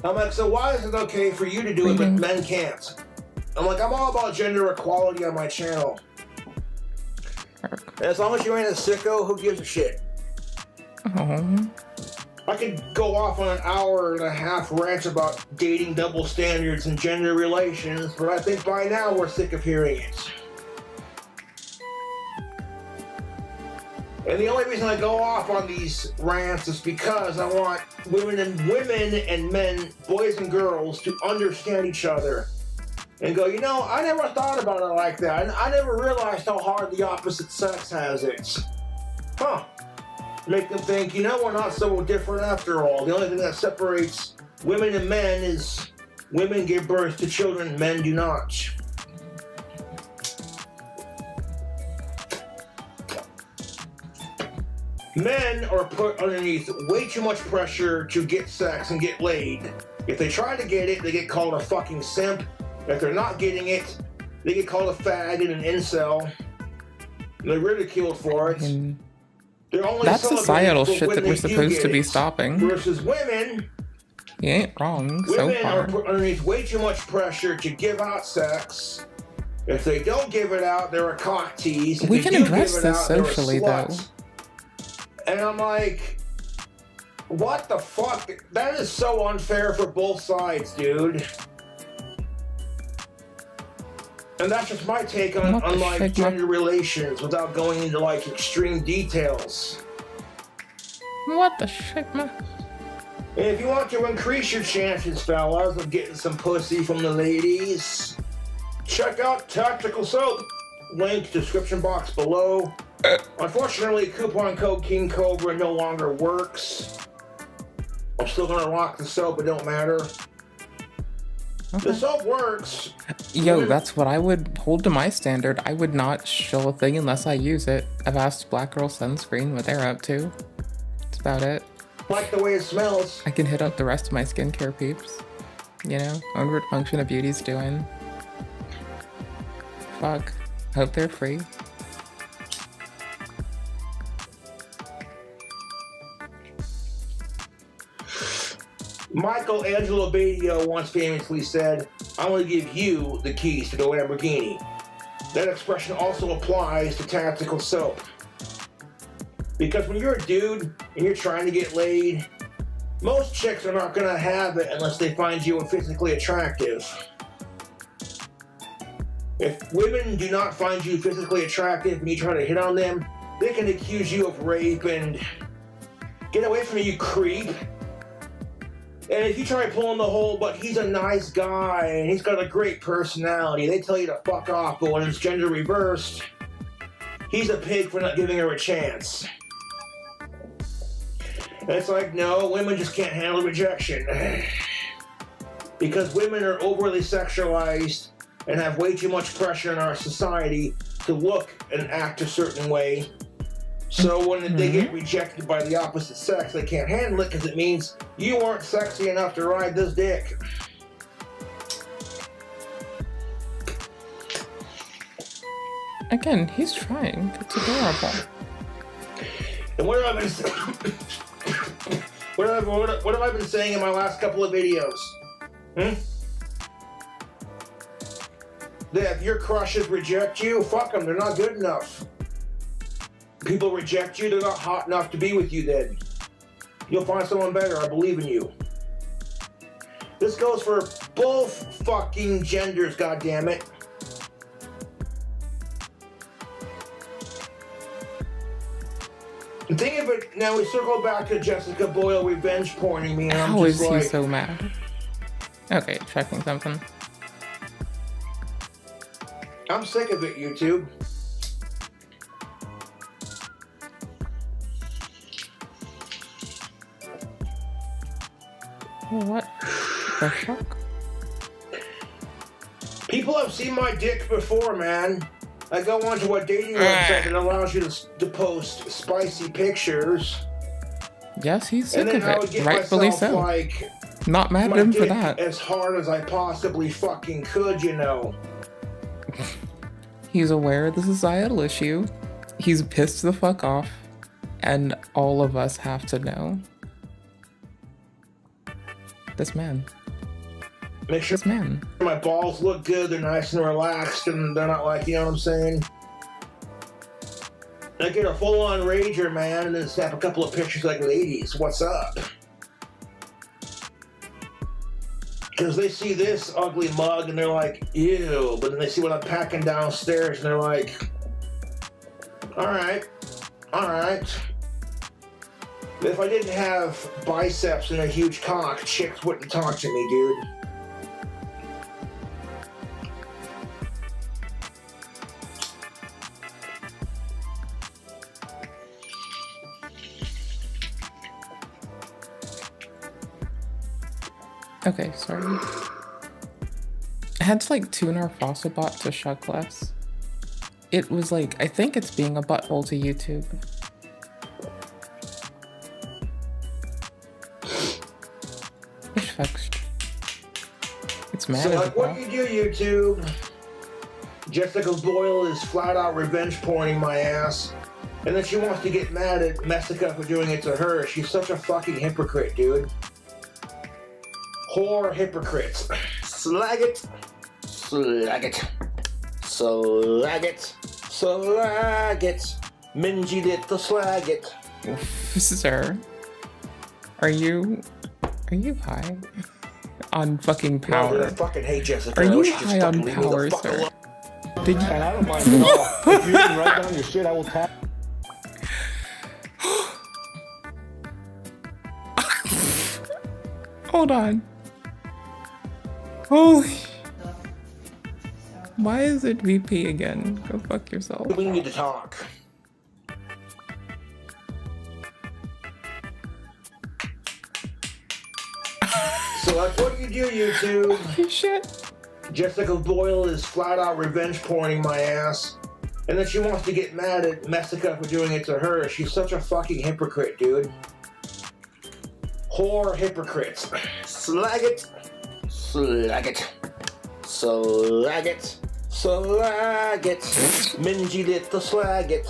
I'm like, so why is it okay for you to do it but men can't? I'm like, I'm all about gender equality on my channel. And as long as you ain't a sicko, who gives a shit? Oh, I could go off on an hour and a half rant about dating double standards and gender relations, but I think by now we're sick of hearing it. And the only reason I go off on these rants is because I want women and men, boys and girls, to understand each other. And go, you know, I never thought about it like that. And I never realized how hard the opposite sex has it. Huh. Make them think, you know, we're not so different after all. The only thing that separates women and men is women give birth to children, men do not. Men are put underneath way too much pressure to get sex and get laid. If they try to get it, they get called a fucking simp. If they're not getting it, they get called a fag and an incel. And they're ridiculed for it. They're only that's societal celebrated for shit when that they we're do supposed get to be it. stopping. Versus women, You ain't wrong so women are far. put underneath way too much pressure to give out sex. If they don't give it out, they're a cock tease. If We they can do address give it this out, they're a socially, slut. though. And I'm like, what the fuck? That is so unfair for both sides, dude. And that's just my take on What the like shit, gender relations without going into like extreme details. What the shit, man? And if you want to increase your chances, fellas, of getting some pussy from the ladies, check out Tactical Soap. Link description box below. Unfortunately, coupon code King Cobra no longer works. I'm still gonna rock the soap, it don't matter. Okay. The soap works. Yo, that's what I would hold to my standard. I would not show a thing unless I use it. I've asked Black Girl Sunscreen what they're up to. That's about it. Like the way it smells. I can hit up the rest of my skincare peeps. You know, I wonder what Function of Beauty's doing. Fuck. Hope they're free. Michelangelo Badio once famously said, "I'm going to give you the keys to the Lamborghini." That expression also applies to tactical soap. Because when you're a dude and you're trying to get laid, most chicks are not going to have it unless they find you physically attractive. If women do not find you physically attractive and you try to hit on them, they can accuse you of rape and get away from me, you creep. And if you try pulling the whole, but he's a nice guy and he's got a great personality, they tell you to fuck off, but when it's gender reversed, he's a pig for not giving her a chance. And it's like, no, women just can't handle rejection. Because women are overly sexualized and have way too much pressure in our society to look and act a certain way. So when they get rejected by the opposite sex, they can't handle it because it means you weren't sexy enough to ride this dick. Again, he's trying. It's adorable. And what have I been what have I been saying in my last couple of videos? That if your crushes reject you, fuck them, they're not good enough. People reject you, they're not hot enough to be with you then. You'll find someone better, I believe in you. This goes for both fucking genders, goddammit. Think of it, now we circle back to Jessica Boyle revenge porning me, and I'm How just is like, he so mad? Okay, checking something. I'm sick of it, YouTube. What the fuck? People have seen my dick before, man. I go onto a dating website that allows you to post spicy pictures. Yes, he's sick And then of I would it. get Rightfully myself, so. like, Not mad my at him for dick that. as hard as I possibly fucking could, you know. He's aware of the societal issue. He's pissed the fuck off. And all of us have to know. This man. Make sure This man. my balls look good, they're nice and relaxed, and they're not like, you know what I'm saying? I get a full-on rager, man, and then snap a couple of pictures like, ladies, what's up? Because they see this ugly mug and they're like, ew, but then they see what I'm packing downstairs and they're like, alright. But if I didn't have biceps and a huge cock, chicks wouldn't talk to me, dude. Okay, sorry. I had to like tune our fossil bot to shuck less. It was like, I think it's being a butthole to YouTube. It's fucked. It's mad So, at like, the what bot. you do, YouTube? Jessica Boyle is flat out revenge porning my ass. And then she wants to get mad at Messica for doing it to her. She's such a fucking hypocrite, dude. Whore hypocrites. Slag it. Slag it. Slag it. Slag it. Mingy lit the slag it. Sir, are you high on fucking No, power? I fucking hate Jessica. Are I you wish she'd just high on fucking leave me the power, fuck sir? alone. Did you? And I don't mind at all. If you can write down your shit, I will tap. Hold on. Holy. Why is it VP again? Go fuck yourself. We need to talk. So that's what you do, YouTube. Holy shit. Jessica Boyle is flat out revenge porning my ass. And then she wants to get mad at Messica for doing it to her. She's such a fucking hypocrite, dude. Whore hypocrites. Slag it. Slag it. Slag it. Slag it. Mingy lit the slag it.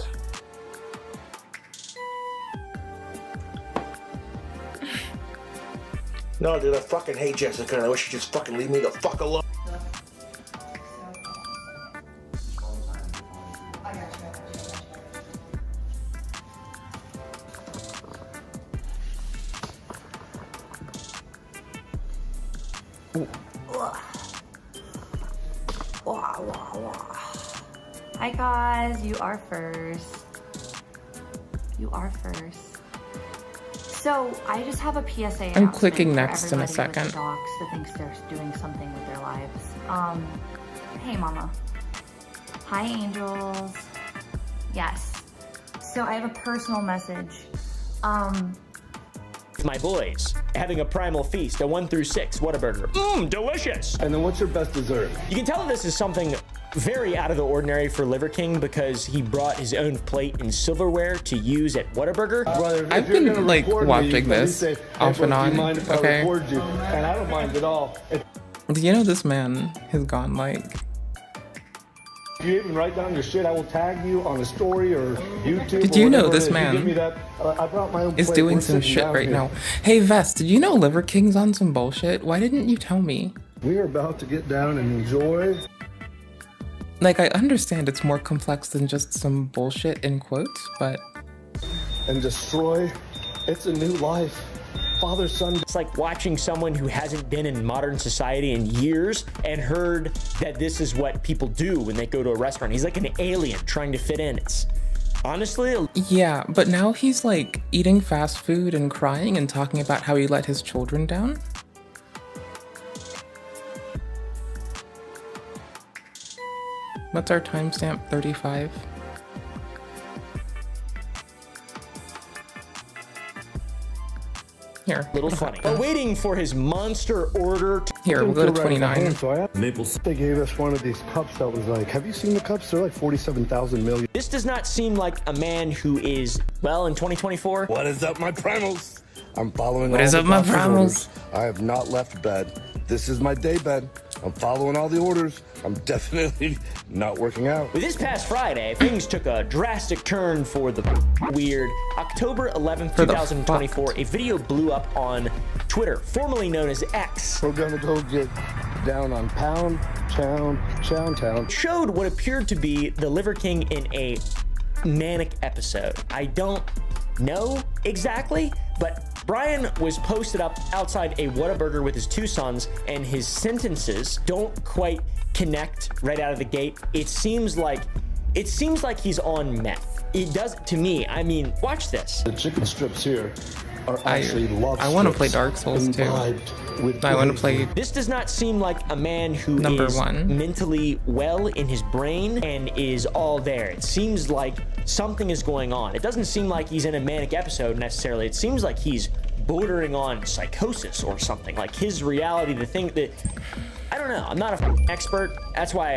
No, dude, I fucking hate Jessica, and I wish she'd just fucking leave me the fuck alone. Hi guys, you are first. You are first. So I just have a PSA. I'm clicking for next in a everybody with second. the docs that thinks they're doing something with their lives. Hey mama. Hi angels. Yes. So I have a personal message. My boys, having a primal feast, a 1 through 6 Whataburger. Mmm, delicious! And then what's your best dessert? You can tell this is something very out of the ordinary for Liver King because he brought his own plate and silverware to use at Whataburger. Brother, if I've you're been, gonna like, record watching me, this say, hey, off bro, and do on, you mind if okay? I record you? And I don't mind at all. If Do you know this man has gone like... you even write down your shit, I will tag you on a story or YouTube. Did or you know whatever it this is. You man give me that, I brought my own is plate. doing We're some sitting shit down right here. now. Hey Vest, did you know Liver King's on some bullshit? Why didn't you tell me? We are about to get down and enjoy. Like, I understand it's more complex than just some bullshit in quotes, but... And destroy. It's a new life. Father, son. It's like watching someone who hasn't been in modern society in years and heard that this is what people do when they go to a restaurant. He's like an alien trying to fit in. It's honestly... Yeah, but now he's like eating fast food and crying and talking about how he let his children down. What's our timestamp? 35. Here. little funny. But waiting for his monster order to... Here, we'll go to 29. So I Naples. They gave us one of these cups that was like, have you seen the cups? They're like 47,000 million. This does not seem like a man who is, well, in 2024. What is up, my primals? I'm following What all is the up, my doctor's primals? orders. I have not left bed. This is my day bed. I'm following all the orders. I'm definitely not working out. With this past Friday, things took a drastic turn for the weird. October 11th, For the 2024, a video blew up on Twitter, formerly known as X. We're gonna go get down on Pound Town. Showed what appeared to be the Liver King in a manic episode. I don't know exactly, but Brian was posted up outside a Whataburger with his 2 sons, and his sentences don't quite connect right out of the gate. It seems like he's on meth. It does to me. I mean, watch this. The chicken strips here are actually love I wanna strips play Dark Souls too. imbibed with I want to glazing. play... This does not seem like a man who Number is 1. mentally well in his brain and is all there. It seems like something is going on. It doesn't seem like he's in a manic episode necessarily. It seems like he's bordering on psychosis or something. Like his reality, the thing that... I don't know. I'm not an expert. That's why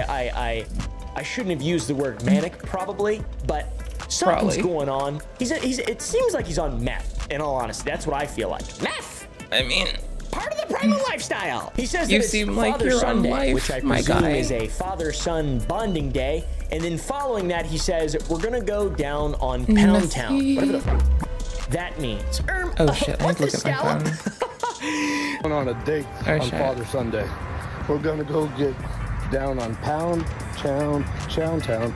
I shouldn't have used the word manic probably, but something's Probably. going on. It seems like he's on meth, in all honesty. That's what I feel like. Meth! I mean... Part of the primal lifestyle. He says that You it's seem like Father you're on Sunday, life, which I my presume guy. is a father-son bonding day. And then following that, he says, we're gonna go down on Pound Town. Messy. Whatever the f that means. Oh shit, I what need to the look at my scallop? phone. Going on a date Oh, on shit. Father Sunday. We're gonna go get down on Pound Town.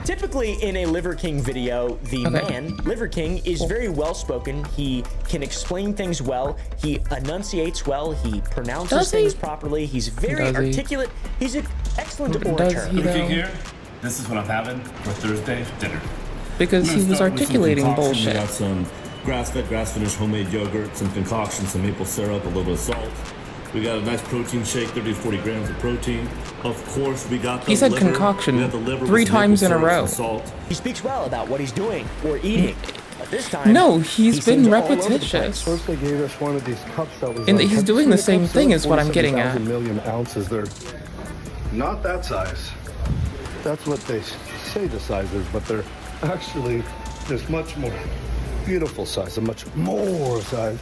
Typically in a Liver King video, the Okay. man, Liver King, is very well-spoken. He can explain things well. He enunciates well. He pronounces Does he? things properly. He's very Does he? articulate. He's an excellent Does orator. he? Looking here, this is what I'm having for Thursday dinner. Because he was articulating We bullshit. got some grass-fed, grass-finished homemade yogurt, some concoction, some maple syrup, a little bit of salt. We got a nice protein shake, 30 to 40 grams of protein. Of course, we got the He said liver. concoction We got the liver with 3 some times maple in a syrup, row. some salt. He speaks well about what he's doing or eating. But this time, No, he he's been seems all over the place. repetitious. First they gave us one of these cups that was And like, he's have you doing seen the the same cups? thing They're is what I'm getting at. 47,000 million ounces. They're not that size. That's what they say the size is, but they're actually this much more beautiful size, a much more size.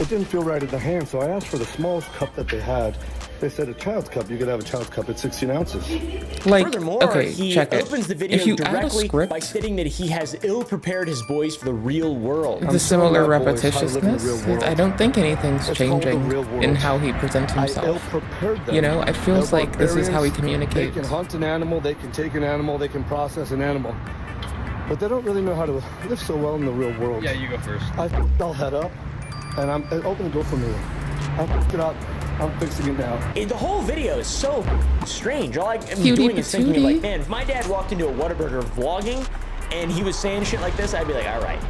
it didn't feel right in the hand, so I asked for the smallest cup that they had. They said a child's cup. You could have a child's cup at 16 ounces. Like, Furthermore, okay, he check it. opens the video If you add a directly script, by stating that he has ill-prepared his boys for the real world. the similar showing my boys how to live in the real repetitiousness, world. I don't think anything's It's called the changing real world. in how he presents I himself. ill-prepared them. You know, it feels They're like this is how he barbarians. communicates. They can hunt an animal, they can take an animal, they can process an animal. But they don't really know how to live so well in the real world. Yeah, you go first. I'll head up, and open the door for me. I f***ed it up. I'm fixing it now. The whole video is so strange. All I'm Cutie doing is thinking, patootie. like, man, if my dad walked into a Whataburger vlogging and he was saying shit like this, I'd be like, all right,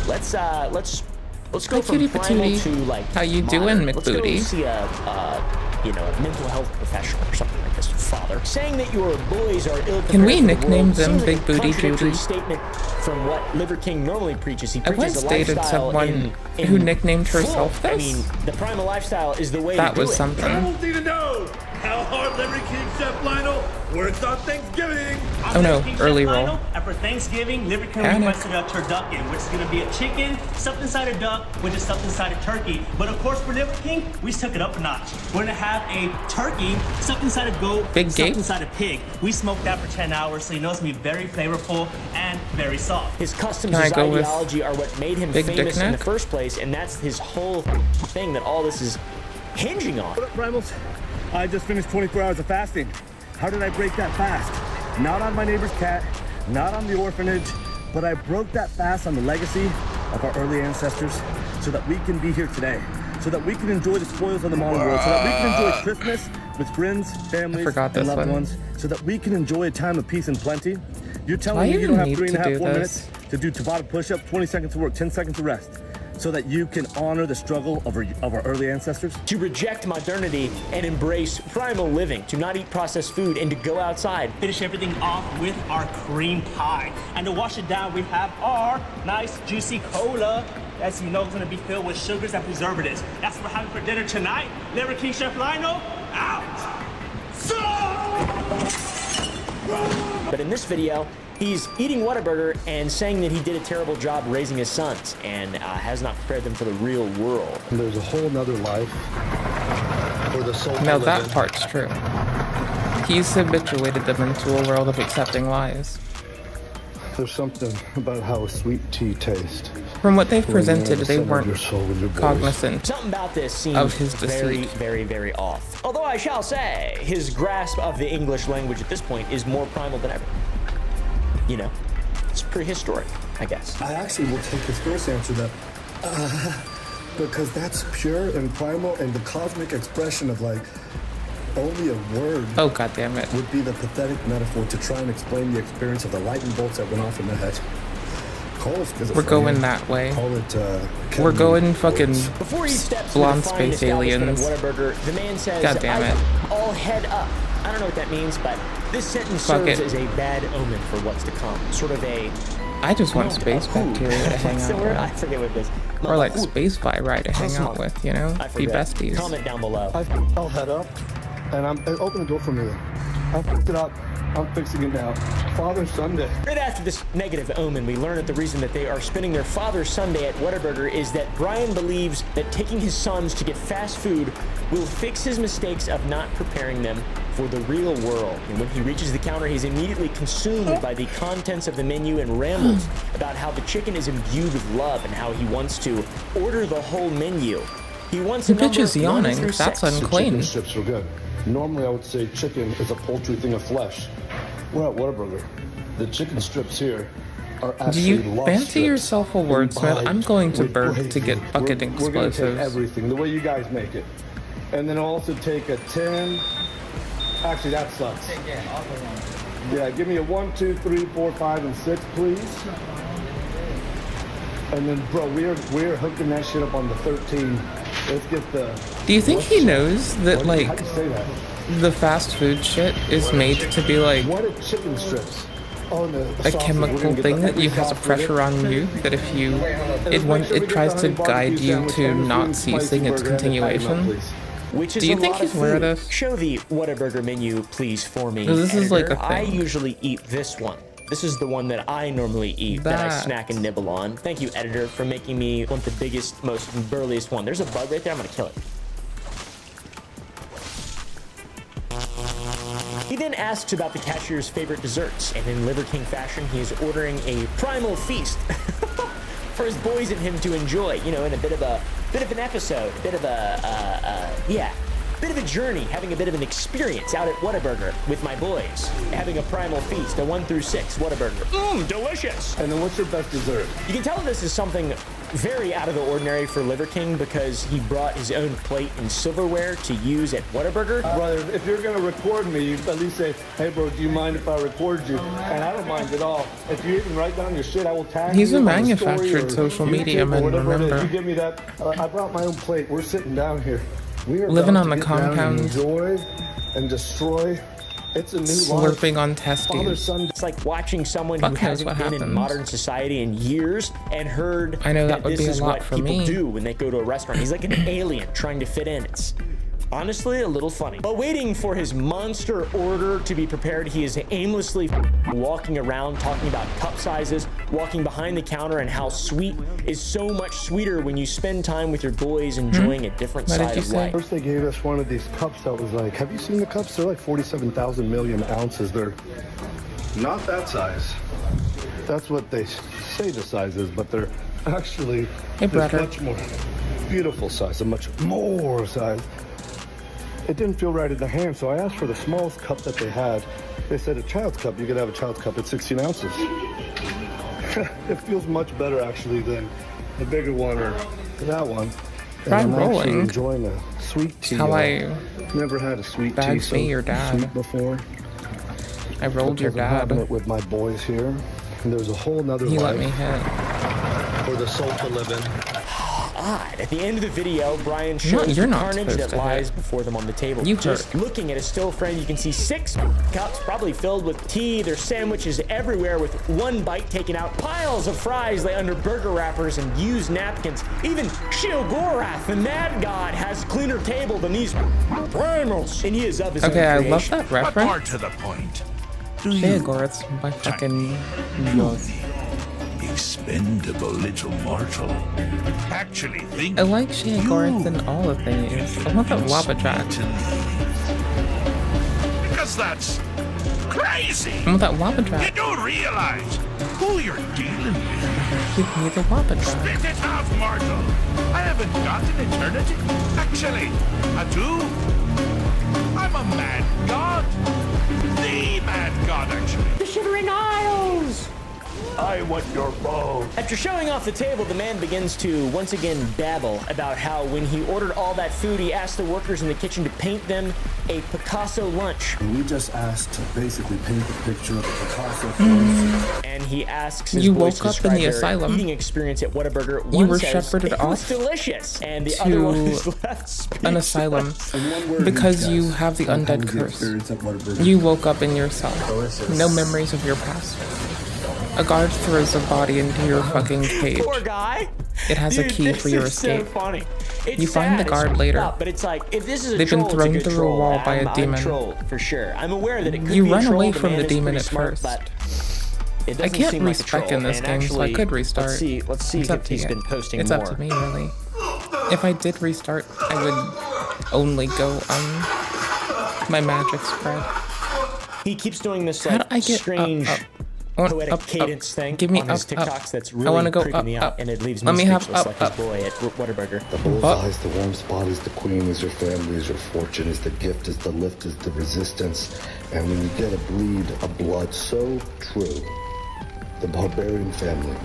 let's go Hi, from cutie primal patootie. to like How you modern. doing, Let's go McBooty? see a mental health professional or something like this. Father saying that your boys are ill. Can we prepared for the nickname world them seems like Big a Booty contradictory Judy? statement from what Liver King normally preaches. He I preaches once a dated lifestyle someone in who nicknamed full. herself I this. mean, the primal lifestyle is the way That to do was it. something. don't even know how hard Liver King Chef Lionel works on Thanksgiving. Oh no, early roll. And for Thanksgiving, Liver King Panic. requested a turducken, which is going to be a chicken stuffed inside a duck, which is stuffed inside a turkey. But of course, for Liver King, we took it up a notch. We're going to have a turkey stuffed inside a goat, Big stuffed gape? inside a pig. We smoked that for 10 hours, so you know it's going to be very flavorful and very soft. His customs, Can I his go with ideology are what made him Big Dick famous in the Neck? first place, and that's his whole thing that all this is hinging on. What up, Primals? I just finished 24 hours of fasting. How did I break that fast? Not on my neighbor's cat, not on the orphanage, but I broke that fast on the legacy of our early ancestors so that we can be here today, so that we can enjoy the spoils of the modern world, so that we can enjoy Christmas with friends, families, forgot and this loved one. ones, so that we can enjoy a time of peace and plenty. You're Why telling me you you don't have need 3.5, to do 4 this? minutes to do Tabata push-ups, 20 seconds to work, 10 seconds to rest, so that you can honor the struggle of our early ancestors? To reject modernity and embrace primal living, to not eat processed food, and to go outside. Finish everything off with our cream pie. And to wash it down, we have our nice juicy cola. As you know, it's going to be filled with sugars and preservatives. That's what we're having for dinner tonight. Liver King Chef Lionel, out! But in this video, he's eating Whataburger and saying that he did a terrible job raising his sons and has not prepared them for the real world. And there's a whole nother life for the soul. No, to that live in. part's true. He's habituated them into a world of accepting lies. There's something about how sweet tea tastes. From what they've when you're in presented, the they center of weren't your soul with your voice. cognizant. Something about this seems Of his very, deceit. very, very off. Although I shall say, his grasp of the English language at this point is more primal than ever. You know, it's prehistoric, I guess. I actually will take his first answer that, because that's pure and primal and the cosmic expression of like, only a word Oh, god damn it. would be the pathetic metaphor to try and explain the experience of the lightning bolts that went off in the head. Call it schizophrenia. We're going that way. Call it, We're going fucking Before he steps blonde into the fine space establishment of aliens. Whataburger, the man says, God damn it. All head up. I don't know what that means, but this sentence Fuck serves it. as a bad omen for what's to come. Sort of a... I just want space bacteria to hang What's the word? I out forget what it is. with. Or like space viri to hang out with, you know? I Be forget. besties. Comment down below. I'll head up, and open the door for me. I f***ed it up. I'm fixing it now. Father Sunday. Right after this negative omen, we learn that the reason that they are spending their Father's Sunday at Whataburger is that Brian believes that taking his sons to get fast food will fix his mistakes of not preparing them for the real world. And when he reaches the counter, he's immediately consumed by the contents of the menu and rambles about how the chicken is imbued with love and how he wants to order the whole menu. He wants a The bitch number is 1 yawning. through That's 6. unclean. Chicken strips were good. Normally, I would say chicken is a poultry thing of flesh. We're at Whataburger. The chicken strips here are Do actually you love fancy strips yourself a wordsmith? imbibed I'm going to with Berg gravy. to get bucket We're gonna take explosives. everything the way you guys make it, and then also take a 10. Actually, that sucks. Yeah, give me a 1, 2, 3, 4, 5, and 6, please. And then, bro, we're hooking that shit up on the 13. Let's get the. Do you think he knows that, How like, do you say that? the fast food shit is made to be, like, What are chicken strips? Oh, no, a chemical thing that you has a pressure on you that if you it tries to guide you to not ceasing its continuation. Which is Do you a think lot he's of aware of food. this? Show the Whataburger menu, please, for me. Because this is like editor. a thing. I usually eat this one. This is the one that I normally eat, that I snack and nibble on. Thank you, editor, for making me want the biggest, most burliest one. There's a bug right there. I'm gonna kill it. He then asks about the cashier's favorite desserts, and in Liver King fashion, he is ordering a primal feast for his boys and him to enjoy. You know, in a bit of an episode, a bit of a journey, having a bit of an experience out at Whataburger with my boys, having a primal feast, a 1 through 6 Whataburger. Delicious. And then what's your best dessert? You can tell this is something very out of the ordinary for Liver King because he brought his own plate and silverware to use at Whataburger. Brother, if you're gonna record me, you at least say, hey bro, do you mind if I record you? And I don't mind at all. If you even write down your shit, I will tag you. He's a on the manufactured story or social YouTube media or man, whatever it is. remember. You give me that, I brought my own plate. We're sitting down here. We are Living about on to the get down and compound. enjoy and destroy. It's a new Slurping life. on testes. It's like watching someone who Fuck knows hasn't what been in happens. modern society in years and heard I know that would this be a is lot what for people me. do when they go to a restaurant. He's like an alien trying to fit in. It's honestly a little funny. But waiting for his monster order to be prepared, he is aimlessly walking around talking about cup sizes, walking behind the counter, and how sweet is so much sweeter when you spend time with your boys enjoying a different What did side you of say? life. First they gave us one of these cups that was like, have you seen the cups? They're like 47,000 million ounces. They're not that size. That's what they say the size is, but they're actually Hey, this brother. much more beautiful size, a much more size. It didn't feel right in the hand, so I asked for the smallest cup that they had. They said a child's cup, you could have a child's cup at 16 ounces. It feels much better actually than the bigger one or that one. Try And I'm actually rolling. enjoying a sweet tea. How I Never had a sweet tea bagged so me your dad. sweet before. I rolled your Because I'm having dad. it with my boys here. And there's a whole nother He let life me hit. for the soul to live in. Odd. At the end of the video, Brian shows you're the not carnage supposed that to lies hit. before them on the table. You Just hurt. looking at a still frame, you can see 6 cups probably filled with tea. There's sandwiches everywhere with one bite taken out. Piles of fries lay under burger wrappers and used napkins. Even Shilgorath, the mad god, has cleaner table than these primals. And he is of his Okay, I own love creation. that But reference. more to the point. Do Hey, you, Goretz, my fucking nose. expendable little mortal, actually think I like Shea Goretz in all of these. I want that Wabba Jack. Because that's crazy. I want that Wabba You Jack. don't realize who you're dealing with. Give me the Wabba Jack. Spit it out, mortal. I haven't got an eternity. Actually, I do. I'm a mad god. The mad god, actually. The Shivering Isles! I want your bow. After showing off the table, the man begins to once again babble about how when he ordered all that food, he asked the workers in the kitchen to paint them a Picasso lunch. We just asked to basically paint the picture of Picasso for us. And he asks his You boys to woke up in describe the their asylum. eating experience at Whataburger. You One were says shepherded it was off delicious, and the to other one is left speechless. An asylum In one word, because each, you guys. have the How undead was the curse. experience at Whataburger? You woke up in your cell. Delicious. No memories of your past. A guard throws a body into your fucking cage. Poor guy. It has a Dude, key this for your is escape. So funny. It's You find the sad, guard it's later. up, but it's like if this is a They've been troll, thrown it's a good through a troll. wall by a I'm demon. trolled for sure. I'm aware that it could You be a run troll. away The from man the is demon pretty at smart, first. but it I doesn't can't seem like a respec troll. in this And game, so I actually, could restart. Let's see It's up if to he's you. been posting It's more. up to me, really. If I did restart, I would only go on my magic spread. He keeps doing this How like do I get strange up? I want poetic up, cadence up. thing Give me on his up, TikToks up. that's I really wanna go creeping me up, out, up. and it leaves me Let me have speechless up, like up. his boy at Whataburger. The bullseye is the warm spot, is the queen, is your family, is your fortune, is the gift, is the lift, is the resistance. And when you get a bleed of blood so true, the barbarian family,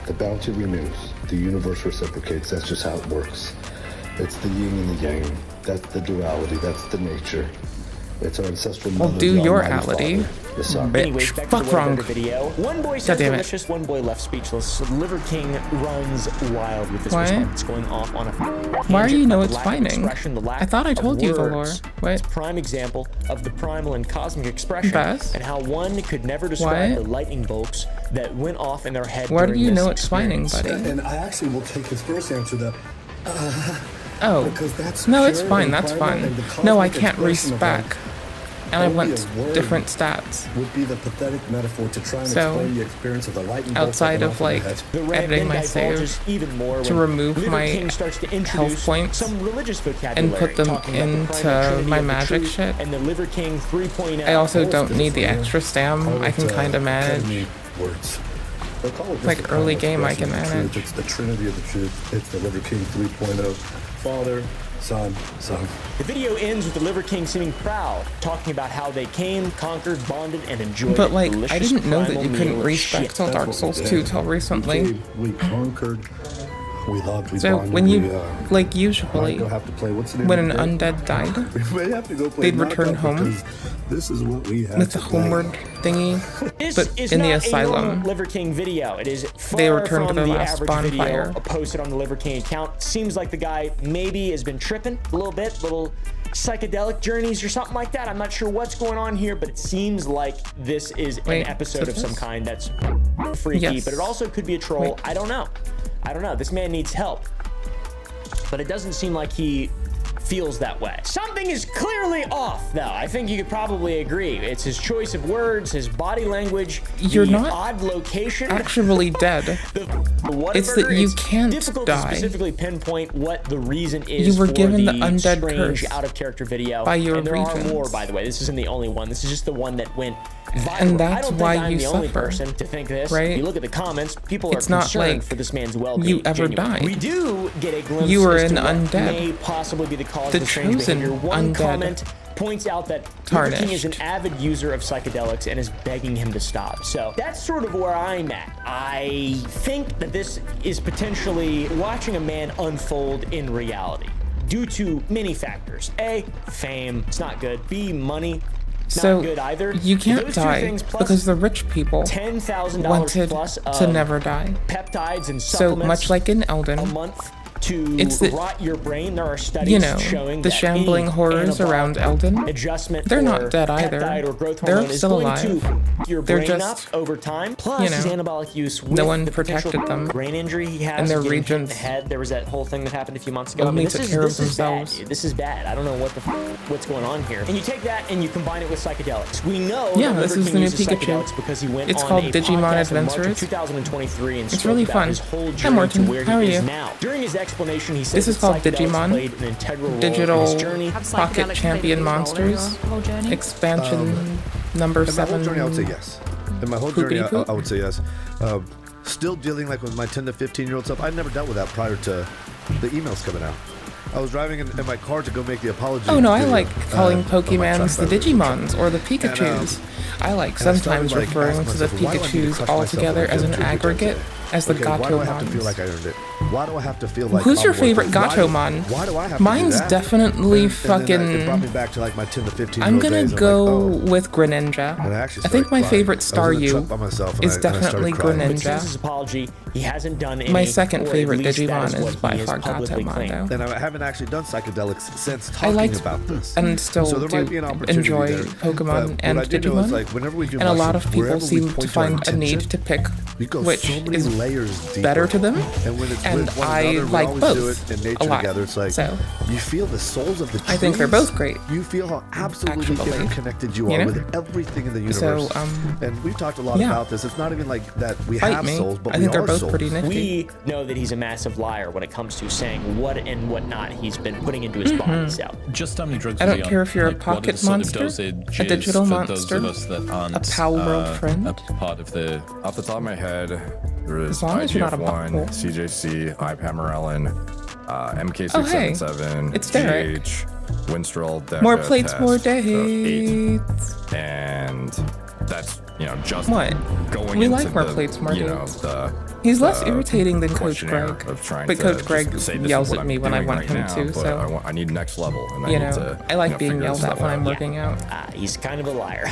the bounty renews, the universe reciprocates. That's just how it works. It's the yin and the yang. That's the duality. That's the nature. It's our ancestral I'll mother, do the your Almighty ality. Father, the sun. Anyways, back Fuck to the wrong. Whataburger video. One boy says damn it. delicious, one boy left speechless. Liver King runs wild with this What? response, going off on a Why are you no the lack of explaining? expression, the lack I thought I of told you the lore. words. What? It's a prime example of the primal and cosmic expression, Bess? and how one could never describe What? the lightning bolts that went off in their head. Why do during you this know explaining, experience. buddy? And I actually will take his first answer that Oh, because that's no, it's pure fine. and That's primal fine. and the No, I cosmic can't expression of respec. and I only want a word different stats. would be the pathetic metaphor to try and So, explain the experience of the lightning bolt outside that of went like off in the head. editing my save even more to when remove Liver my King starts to health introduce points some religious vocabulary, and put them talking about the into primal trinity my of the magic truth shit. and the Liver King 3.0. I also Almost don't need the different, extra stam. Call I it, can kind of manage. academy words. They call it Like just the early primal game I expression can of the manage. truth. It's the trinity of the truth. It's the Liver King 3.0. Father, Son. The video ends with the Liver King seeming proud, talking about how they came, conquered, bonded, and enjoyed But like, delicious I didn't know that primal you couldn't meal of respec shit. till Dark That's what we Souls did. 2 till recently. We conquered. We loved. We So bonded. when you, we, like might usually, go have to play. What's the name when of an the game? undead died, We may have to go play they'd return knockout home because this is what we have with the to play. homeward thingy, This but is in the not a normal asylum, Liver King video. It is far they returned to from their the last average bonfire. video posted on the Liver King account. Seems like the guy maybe has been tripping a little bit, little psychedelic journeys or something like that. I'm not sure what's going on here, but it seems like this is Wait, an episode so of some this- kind that's freaky, Yes. but it also could be a troll. Wait. I don't know. This man needs help, but it doesn't seem like he feels that way. Something is clearly off, though. I think you could probably agree. It's his choice of words, his body language, You're the not odd location. actually dead. It's that you can't difficult die. to specifically pinpoint what the reason is. You were for given the the undead strange curse out of character video, by your and there are regents. more, by the way. This isn't the only one. This is just the one that went viral. And I that's don't why think I'm you the only suffer, person to think this. right? You look at the comments, people It's are not concerned like for this man's well-being. you ever genuinely. died. We do get a glimpse You were as to an what undead. may possibly be the cause The of the strange chosen behavior. One undead. comment points out that Liver King is an Tarnished. avid user of psychedelics and is begging him to stop. So that's sort of where I'm at. I think that this is potentially watching a man unfold in reality due to many factors. A, fame, it's not good. B, money, So not good either. you can't Those two die things plus because the rich people $10,000 wanted plus to of never die. peptides and So supplements much like in a Elden, month to It's the- rot your brain. There are studies you know, showing the that shambling any horrors anabolic around Elden, adjustment they're not for dead either. peptide or growth They're hormone is still going alive. to your They're brain just, up over time. Plus, you know, his anabolic use with no one the potential protected them. brain injury he has And their getting hit in regents the head. There was that whole thing that happened a few months ago. only this took is, care of this is bad, themselves. dude. This is bad. I don't know what's going on here. And you take that and you combine it with psychedelics. We know Yeah, that this Liver is King the new uses Pikachu. psychedelics because he went It's on called a Digimon podcast in March of Adventures. 2023 and It's spoke really about fun. his whole Hi, journey Morton. to where How are he is you? now. During his explanation, he said This is that called psychedelics Digimon. played an integral role in Digital his journey. Pocket Champion Monsters, expansion number In my whole 7. journey, I would say yes. In my whole journey, I would say yes. Still dealing like with my 10 to 15-year-old stuff. I never dealt with that prior to the emails coming out. I was driving in my car to go make the apology. Oh no, I video, like calling on my Pokemons truck, the by the way. Digimons or the Pikachus. I like and I started, sometimes like, referring asking to the myself, why do I need to Pikachus crush all myself together when I as get an 2 or 3 times aggregate a as the day? Okay, why do I have to feel Gatomons. like I earned it? Why do I have to feel like Who's your I'm worth favorite it? Why do- Gatomon? Why do I have to Mine's do that? definitely And then fucking. it brought me back to like my 10 to 15 I'm gonna days, and go I'm like, oh. with Greninja. And I actually I think started my crying. favorite I was Star in the U truck by myself, and is I started definitely crying. But since Greninja. his apology, he hasn't done any. My second or at favorite least that Digimon what is by he has far publicly Gatomon, claimed. though. And I haven't actually done psychedelics since I talking liked about this. and still so there do might be an opportunity enjoy there. Pokemon But and what I do know is, Digimon, like, whenever we do and a lot of mushrooms, people wherever we seem to point our find a need intention, to pick we go which so many is layers deeper. better to them, And when it's and with one I another, we like always both do it in nature a lot. together. It's like So you feel the souls of the trees. I think they're both great. You feel how absolutely Actually, interconnected you you are know? with everything in the universe. So, and we've talked a lot yeah. about this. It's not even like that we Fight have me. souls, but I we think they're are both souls. pretty nifty. We know that he's a massive liar when it comes to saying what and what not he's been putting into his body. So Just how many drugs I is don't he on? care if you're a Like, what pocket the sort of monster, dosage a digital is for monster, those of us that aren't, a pal world friend. a part of the. Off the top of my head, there is As long as you're not a IGF-1, butthole. CJC, ipamerelin, Oh, hey, MK677, it's Derek. GH, Winstrol, Deca, More plates, test, more so 8. dates. And that's, just What? going We into like more the, plates, more dates. He's less the irritating than Coach questionnaire Greg, of trying but to Coach just Greg say, "This is yells what at I'm me when I doing want right him now," to, but so I need next level, and I you need know, to, I like being figure yelled stuff at when out. I'm working out. he's kind of a liar.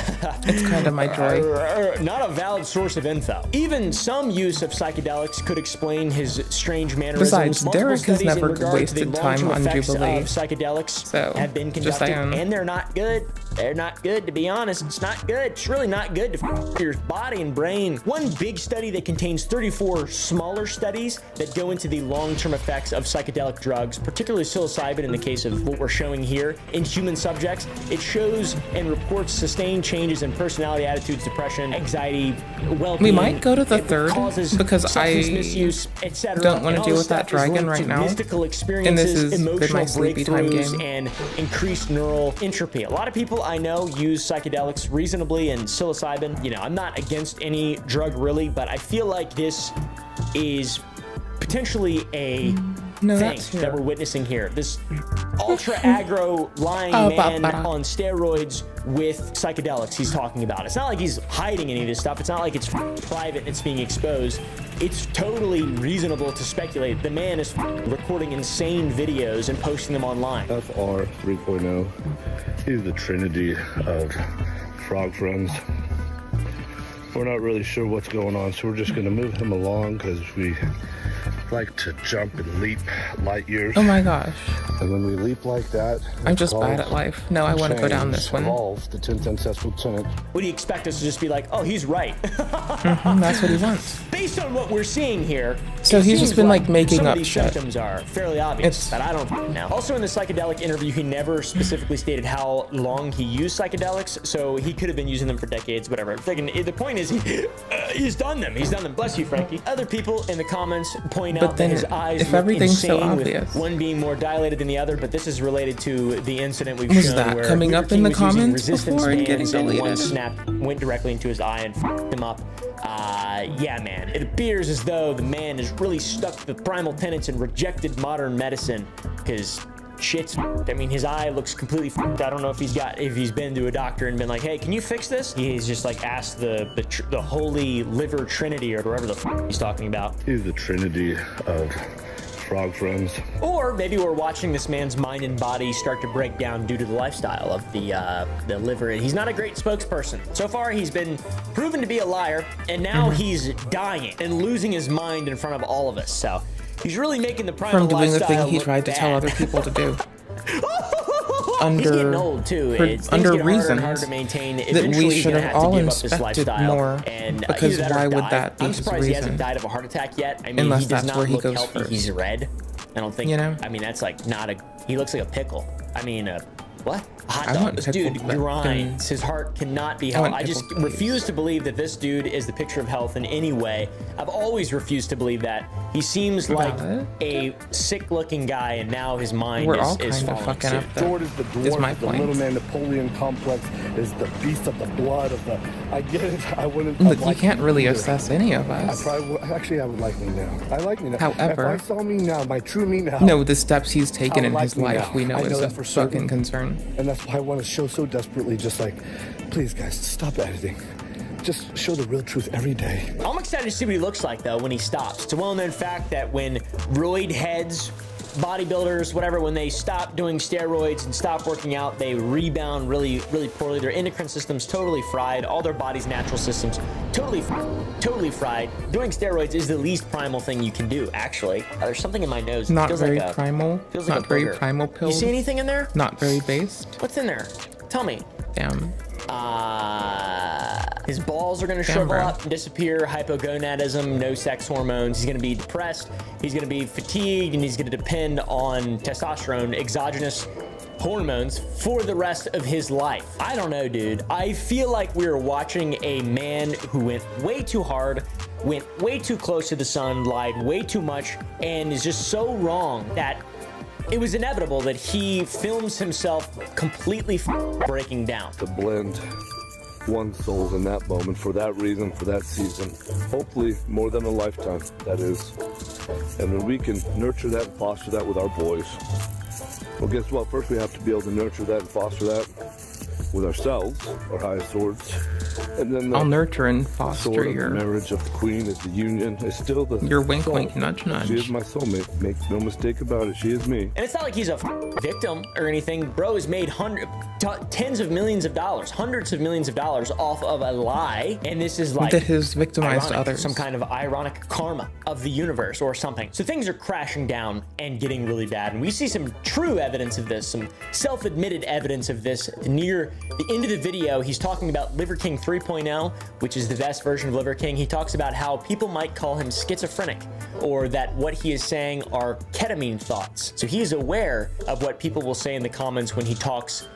It's kind of my joy. Not a valid source of info. Even some use of psychedelics could explain his strange mannerisms. Besides, Multiple Derek has studies in never regard to the wasted time long-term on effects Jubilee. of psychedelics So, have been just conducted, saying. and they're not good. They're not good, to be honest. It's not good. It's really not. not good for your body and brain. One big study that contains 34 smaller studies that go into the long-term effects of psychedelic drugs, particularly psilocybin in the case of what we're showing here in human subjects. It shows and reports sustained changes in personality, attitudes, depression, anxiety, well-being. We might go to the It third causes because substance I misuse, etc. don't want to And all deal this with that stuff is dragon linked right to now. mystical And this experiences, is good emotional night sleepy time breakthroughs, game. and increased neural entropy. A lot of people I know use psychedelics reasonably, and psilocybin, you know, I'm not against any drug really, but I feel like this is potentially a thing that we're witnessing here. This ultra aggro lying man on steroids with psychedelics he's talking about. It's not like he's hiding any of this stuff. It's not like it's private and it's being exposed. It's totally reasonable to speculate the man is recording insane videos and posting them online. FR 3.0. He's the trinity of frog friends. We're not really sure what's going on, so we're just going to move him along because we like to jump and leap light years. Oh my gosh. And when we leap like that, I'm just bad at life. No, I want to go down this one. Evolve the 10th ancestral tenet. What do you expect us to just be like, oh, he's right? That's what he wants. Based on what we're seeing here, So he's just been like making some up of these shit. symptoms are fairly obvious, but I don't know. Also in the psychedelic interview, he never specifically stated how long he used psychedelics, so he could have been using them for decades, whatever. The point is, he's done them. He's done them. Bless you, Frankie. Other people in the comments point out that his eyes if look everything's so insane, obvious. with one being more dilated than the other, but this is related to the incident we've Was shown that where coming Liver up in King the was using comments resistance before and getting bands, and one deleted? snap went directly into his eye and fucked him up. Yeah, man. It appears as though the man is really stuck to the primal tenets and rejected modern medicine, because shit's I mean, his eye looks completely fucked. I don't know if he's been to a doctor and been like, hey, can you fix this? He's just like asked the holy liver trinity or whatever the fuck he's talking about. He's the trinity of frog friends. Or maybe we're watching this man's mind and body start to break down due to the lifestyle of the liver. He's not a great spokesperson. So far, he's been proven to be a liar, and now he's dying and losing his mind in front of all of us. So he's really making the primal From doing the lifestyle thing he look tried to tell bad. other people to do. He's getting old too. It's under getting harder and reasons harder to maintain. that Eventually, we he's should gonna have have to all give up this inspected lifestyle. more, And because either that or why would die. that be I'm his surprised he hasn't reason? died of a heart attack yet. I mean, Unless he does that's not where he look goes healthy. first. He's red. I don't think. You know? I mean, that's like not a. He looks like a pickle. I mean, what? A hot I dog. want This pickle dude back grinds. His heart cannot be I want healthy. I just pickle refuse to believe that this dude is the picture of health in any way. I've always refused to believe that. He seems like a sick-looking guy, and now his mind We're all is kind of falling fucking suit. up though. Sword is the Is dwarf, my the point. little man Napoleon complex is the beast of the blood of the. I get it. I wouldn't. Look, you like can't me really either. assess any of I us. probably would, actually I would like me now. I like me now. However- if I saw me now, my true me now. No, the steps he's I taken would in like his me life, now. we know I is that a for certain. fucking concern. And that's why I want to show so desperately, just like, please guys, stop editing. Just show the real truth every day. I'm excited to see what he looks like, though, when he stops. It's a well-known fact that when roid heads, bodybuilders, whatever, when they stop doing steroids and stop working out, they rebound really, really poorly. Their endocrine system's totally fried. All their body's natural systems totally fried. Doing steroids is the least primal thing you can do, actually. There's something in my nose. It Not feels very like a, primal. feels like Not a very booger. primal You pills. see anything in there? Not very based. What's in there? Tell me. Damn. His balls are gonna Damn, shrivel bro. up and disappear, hypogonadism, no sex hormones. He's gonna be depressed, he's gonna be fatigued, and he's gonna depend on testosterone, exogenous hormones for the rest of his life. I don't know, dude. I feel like we're watching a man who went way too hard, went way too close to the sun, lied way too much, and is just so wrong that it was inevitable that he films himself completely breaking down. To blend one soul in that moment, for that reason, for that season. Hopefully more than a lifetime, that is. And then we can nurture that and foster that with our boys. Well, guess what? First we have to be able to nurture that and foster that with ourselves, our highest swords. And then the I'll nurture and foster sword of your the marriage of the queen is the union. It's still the your wink soul. wink nudge nudge. She is my soulmate. Make no mistake about it. She is me. And it's not like he's a victim or anything. Bro has made tens of millions of dollars, hundreds of millions of dollars off of a lie. And this is like that has victimized ironic, others. some kind of ironic karma of the universe or something. So things are crashing down and getting really bad. And we see some true evidence of this, some self-admitted evidence of this near the end of the video, he's talking about Liver King 3.0, which is the best version of Liver King. He talks about how people might call him schizophrenic, or that what he is saying are ketamine thoughts. So he is aware of what people will say in the comments when he talks.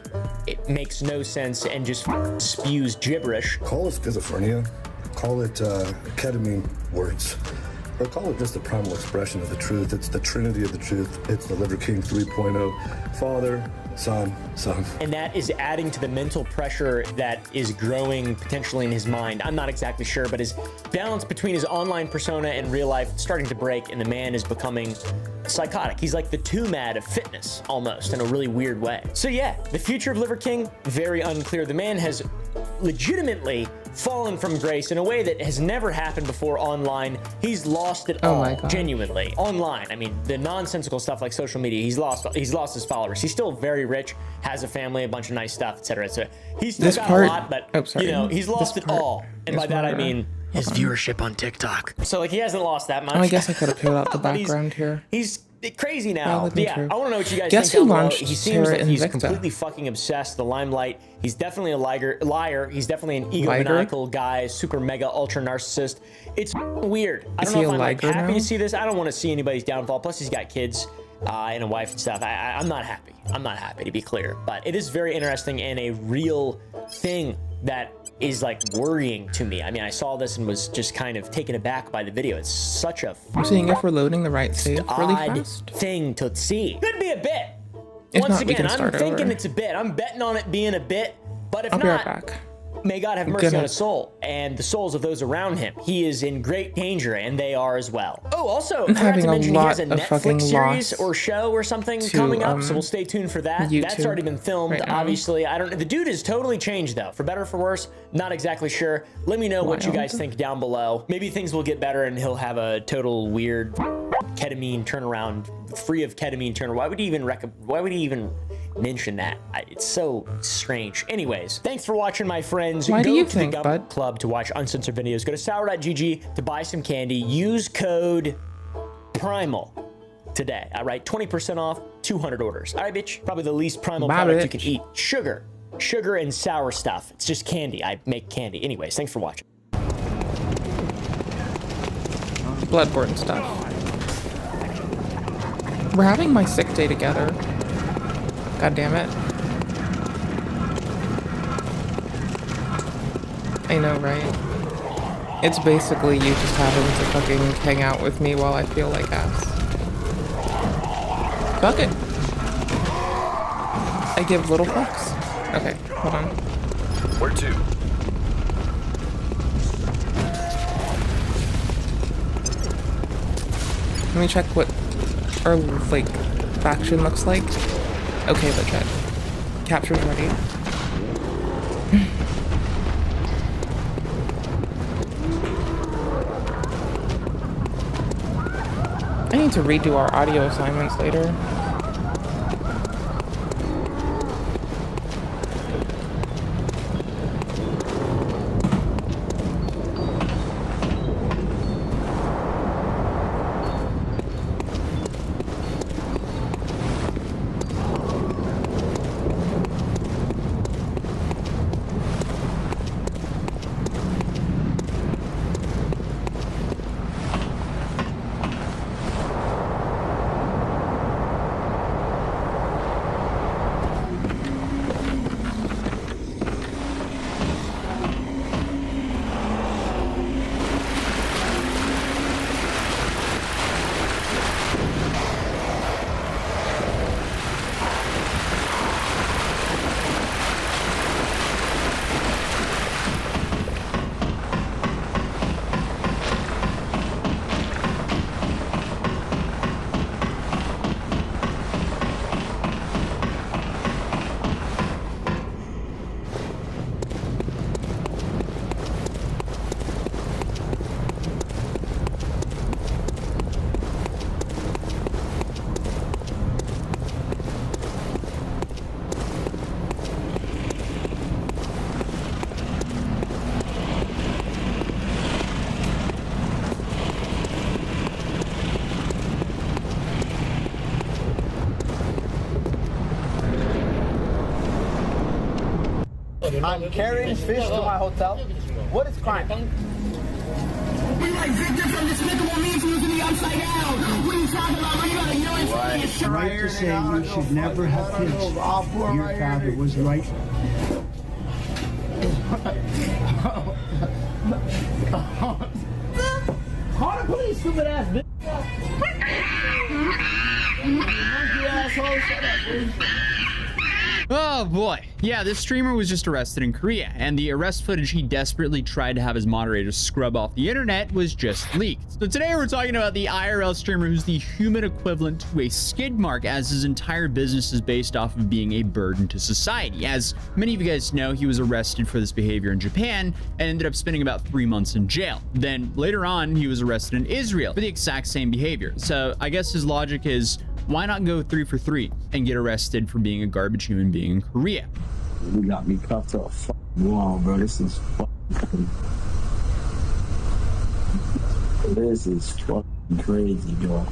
It makes no sense and just spews gibberish. Call it schizophrenia, call it ketamine words, or call it just the primal expression of the truth. It's the trinity of the truth. It's the Liver King 3.0. Father, Son. And that is adding to the mental pressure that is growing potentially in his mind. I'm not exactly sure, but his balance between his online persona and real life is starting to break, and the man is becoming psychotic. He's like the Two-Mad of fitness, almost, in a really weird way. So yeah, the future of Liver King, very unclear. The man has legitimately fallen from grace in a way that has never happened before online. He's lost it all, genuinely. Online, I mean, the nonsensical stuff like social media, he's lost his followers. He's still very rich, has a family, a bunch of nice stuff, etc. etc. He's still got a lot, but you know, he's lost it all. And by that I mean his viewership on TikTok. So like, he hasn't lost that much. Oh, I guess I could have put out the background here. He's crazy now. Valid and Yeah, true. I want to know what you guys Guess think who down below. launched He seems Terra like he's Invicta? completely fucking obsessed. The limelight. He's definitely a liar. He's definitely an egomaniacal guy, super mega ultra narcissist. It's weird. I don't know if I'm like happy to see this. I don't want to see anybody's downfall. Plus, he's got kids and a wife and stuff. I'm not happy. I'm not happy, to be clear. But it is very interesting and a real thing that is like worrying to me. I mean, I saw this and was just kind of taken aback by the video. It's such a I'm seeing if we're loading the right save really odd fast. thing to see. Could be a bit. If Once not, we again, can I'm start thinking over. it's a bit. I'm betting on it being a bit. But if I'll be not, right back. may God have I'm mercy gonna- on his soul and the souls of those around him. He is in great danger, and they are as well. Oh, also, I I'm forgot having to a mention he has a lot of fucking Netflix series loss or show or something to, coming up, so we'll stay tuned for that. That's YouTube already been filmed, right now. obviously. I don't. The dude has totally changed, though, for better or for worse. Not exactly sure. Let me know what you guys think down below. Maybe things will get better, and he'll have a total weird ketamine turnaround, free of ketamine turnaround. Why would he even mention that? It's so strange. Anyways, thanks for watching, my friends. Why do Go you to think, the Gump bud? Club to watch uncensored videos. Go to sour.gg to buy some candy. Use code PRIMAL today. All right, 20% off 200 orders. All right, bitch. Probably the least primal Bye, product you bitch. can eat. Sugar and sour stuff. It's just candy. I make candy. Anyways, thanks for watching. Bloodborne stuff. We're having my sick day together. God damn it. I know, right? It's basically you just having to fucking hang out with me while I feel like ass. Fuck it. I give little fucks. Okay, hold on. Where to? Let me check what our, like, faction looks like. Okay, legit. Capture's ready. I need to redo our audio assignments later. I'm carrying fish to my hotel. What is crime? We like Victor from Despicable Me using the upside down. What are you talking about? You got a urine Right to say you should never have kids. Your father was right. Call the police, stupid ass bitch. Monkey asshole, shut up, dude. Oh boy. Yeah, this streamer was just arrested in Korea, and the arrest footage he desperately tried to have his moderators scrub off the internet was just leaked. So today we're talking about the IRL streamer who's the human equivalent to a skid mark, as his entire business is based off of being a burden to society. As many of you guys know, he was arrested for this behavior in Japan and ended up spending about 3 months in jail. Then later on, he was arrested in Israel for the exact same behavior. So I guess his logic is, why not go 3 for 3 and get arrested for being a garbage human being in Korea? You got me cuffed to a fucking wall, bro. This is fucking crazy, bro.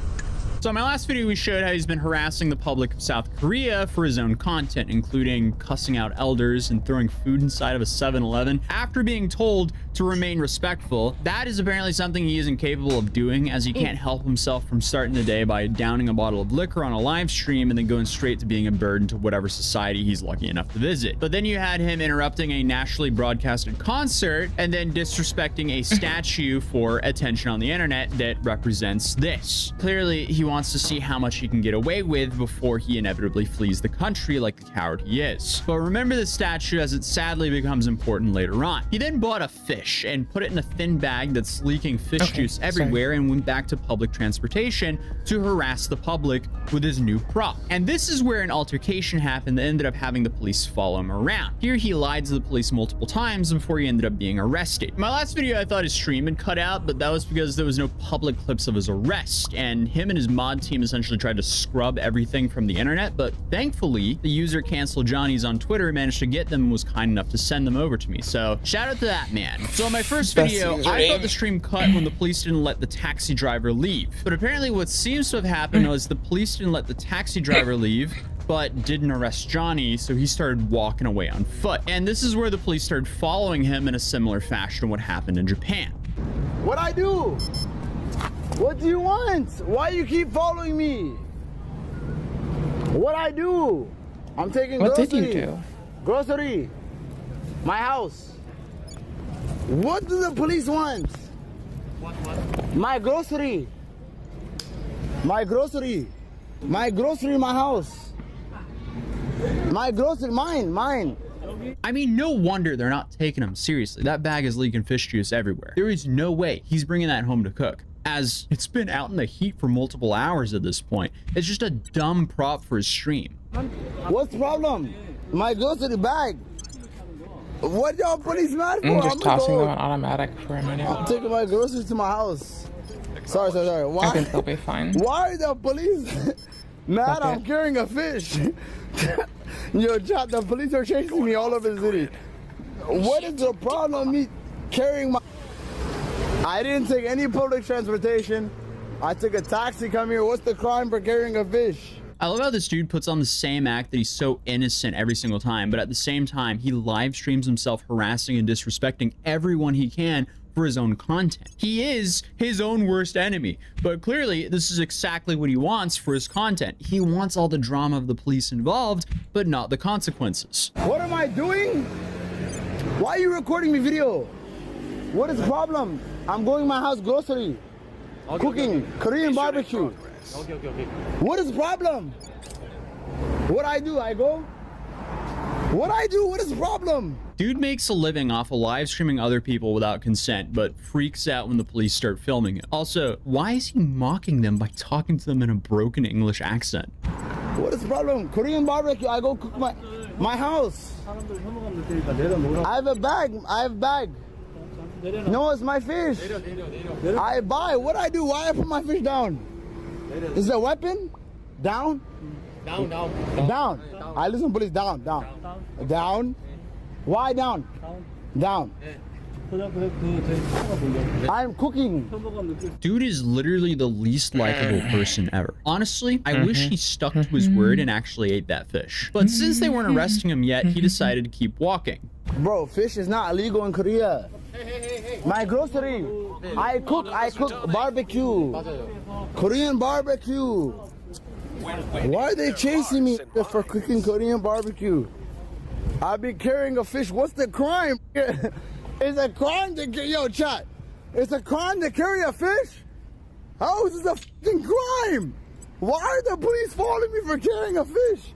So in my last video, we showed how he's been harassing the public of South Korea for his own content, including cussing out elders and throwing food inside of a 7-Eleven after being told to remain respectful. That is apparently something he isn't capable of doing, as he can't help himself from starting the day by downing a bottle of liquor on a live stream and then going straight to being a burden to whatever society he's lucky enough to visit. But then you had him interrupting a nationally broadcasted concert and then disrespecting a statue for attention on the internet that represents this. Clearly, he wants to see how much he can get away with before he inevitably flees the country like the coward he is. But remember the statue, as it sadly becomes important later on. He then bought a fish and put it in a thin bag that's leaking fish juice everywhere and went back to public transportation to harass the public with his new prop. And this is where an altercation happened that ended up having the police follow him around. Here he lied to the police multiple times before he ended up being arrested. In my last video, I thought his stream had cut out, but that was because there was no public clips of his arrest, and him and his mod team essentially tried to scrub everything from the internet. But thankfully, the user Cancel Johnny's on Twitter managed to get them and was kind enough to send them over to me. So shout out to that man. So in my first video, I thought the stream cut when the police didn't let the taxi driver leave. But apparently what seems to have happened was the police didn't let the taxi driver leave, but didn't arrest Johnny, so he started walking away on foot. And this is where the police started following him in a similar fashion to what happened in Japan. What I do? What do you want? Why you keep following me? What I do? I'm taking What grocery. did you do? Grocery. My house. What do the police want? What? My grocery. My grocery. My grocery, my house. My grocery, mine. I mean, no wonder they're not taking him seriously. That bag is leaking fish juice everywhere. There is no way he's bringing that home to cook, as it's been out in the heat for multiple hours at this point. It's just a dumb prop for his stream. What's the problem? My grocery bag. What y'all police mad for? I'm just tossing them on automatic for a minute. I'm taking my groceries to my house. Sorry. Why? I think they'll be fine. Why are the police mad? I'm carrying a fish. Yo, chat, the police are chasing me all over the city. What is the problem me carrying my... I didn't take any public transportation. I took a taxi come here. What's the crime for carrying a fish? I love how this dude puts on the same act that he's so innocent every single time, but at the same time, he live streams himself harassing and disrespecting everyone he can for his own content. He is his own worst enemy, but clearly this is exactly what he wants for his content. He wants all the drama of the police involved, but not the consequences. What am I doing? Why are you recording me video? What is the problem? I'm going to my house grocery. Cooking Korean barbecue. Okay. What is the problem? What I do? I go? What I do? What is the problem? Dude makes a living off of live streaming other people without consent, but freaks out when the police start filming it. Also, why is he mocking them by talking to them in a broken English accent? What is the problem? Korean barbecue. I go cook my house. I have a bag. No, it's my fish. I buy. What I do? Why I put my fish down? Is it a weapon? Down. I listen, police. Down. Why down? Down. I'm cooking. Dude is literally the least likable person ever. Honestly, I wish he stuck to his word and actually ate that fish. But since they weren't arresting him yet, he decided to keep walking. Bro, fish is not illegal in Korea. My grocery. I cook barbecue. Korean barbecue. Why are they chasing me for cooking Korean barbecue? I've been carrying a fish. What's the crime? It's a crime to yo chat. It's a crime to carry a fish? How is this a fucking crime? Why are the police following me for carrying a fish?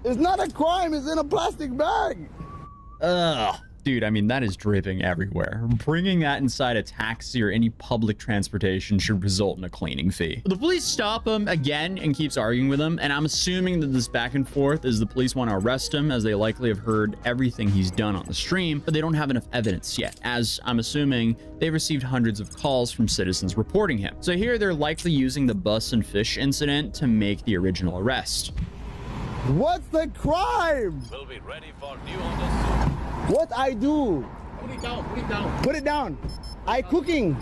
It's not a crime, it's in a plastic bag. Ugh. Dude, I mean, that is dripping everywhere. Bringing that inside a taxi or any public transportation should result in a cleaning fee. The police stop him again and keeps arguing with him, and I'm assuming that this back and forth is the police want to arrest him, as they likely have heard everything he's done on the stream, but they don't have enough evidence yet, as I'm assuming they've received hundreds of calls from citizens reporting him. So here they're likely using the bus and fish incident to make the original arrest. What's the crime? We'll be ready for new on the What I do? Put it down, put it down. Put it down. I cooking.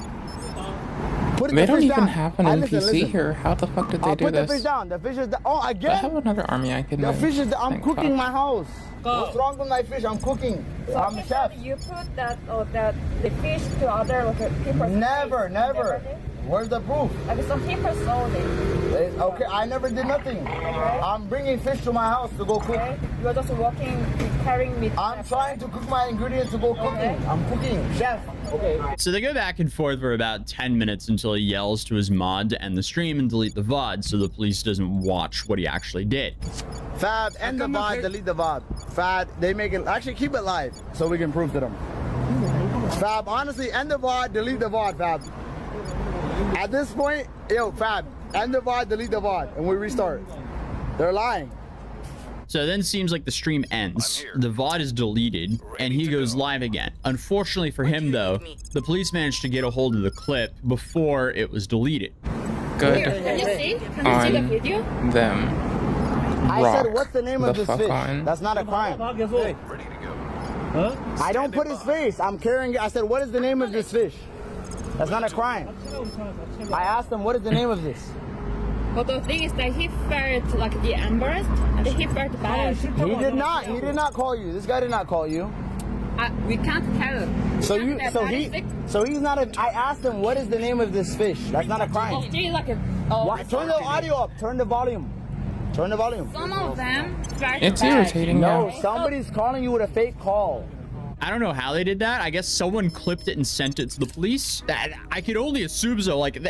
Put They don't fish even down. have an NPC listen. here. How the fuck did they do put this? the fish down. The fish is down. Oh, again? I have another army I can The fish is I'm thank cooking fuck. my house. What's wrong with my fish? I'm cooking. I'm chef. You put that the fish to other people. Never. Where's the proof? Like some people sold it. Okay, I never did nothing. I'm bringing fish to my house to go cook. Okay. You're just walking, carrying meat. I'm trying to cook my ingredients to go cooking. I'm cooking, chef. Okay. So they go back and forth for about 10 minutes until he yells to his mod to end the stream and delete the VOD so the police doesn't watch what he actually did. Fab, end the VOD, delete the VOD. Fab, they make it, actually keep it live so we can prove to them. Fab, honestly, end the VOD, delete the VOD, Fab. At this point, yo, Fab, end the VOD, delete the VOD, and we restart. They're lying. So then it seems like the stream ends, the VOD is deleted, and he goes live again. Unfortunately for him though, the police managed to get a hold of the clip before it was deleted. Good Can you see? Can you see the on video? them. I Rock said, what's the name of the this fuck fish? on. That's not a crime. Ready to go. Huh? I don't put his face. I'm carrying it. I said, what is the name of this fish? That's not a crime. I asked him, what is the name of this? But the thing is that he felt like the embarrassed and he felt bad. He did not. He did not call you. This guy did not call you. We can't tell. So he's not a. I asked him, what is the name of this fish? That's not a crime. Still like a. Why? Turn the audio up. Turn the volume. Turn the volume. Some of them felt It's bad. irritating No, now. somebody's calling you with a fake call. I don't know how they did that. I guess someone clipped it and sent it to the police. I could only assume so. Like,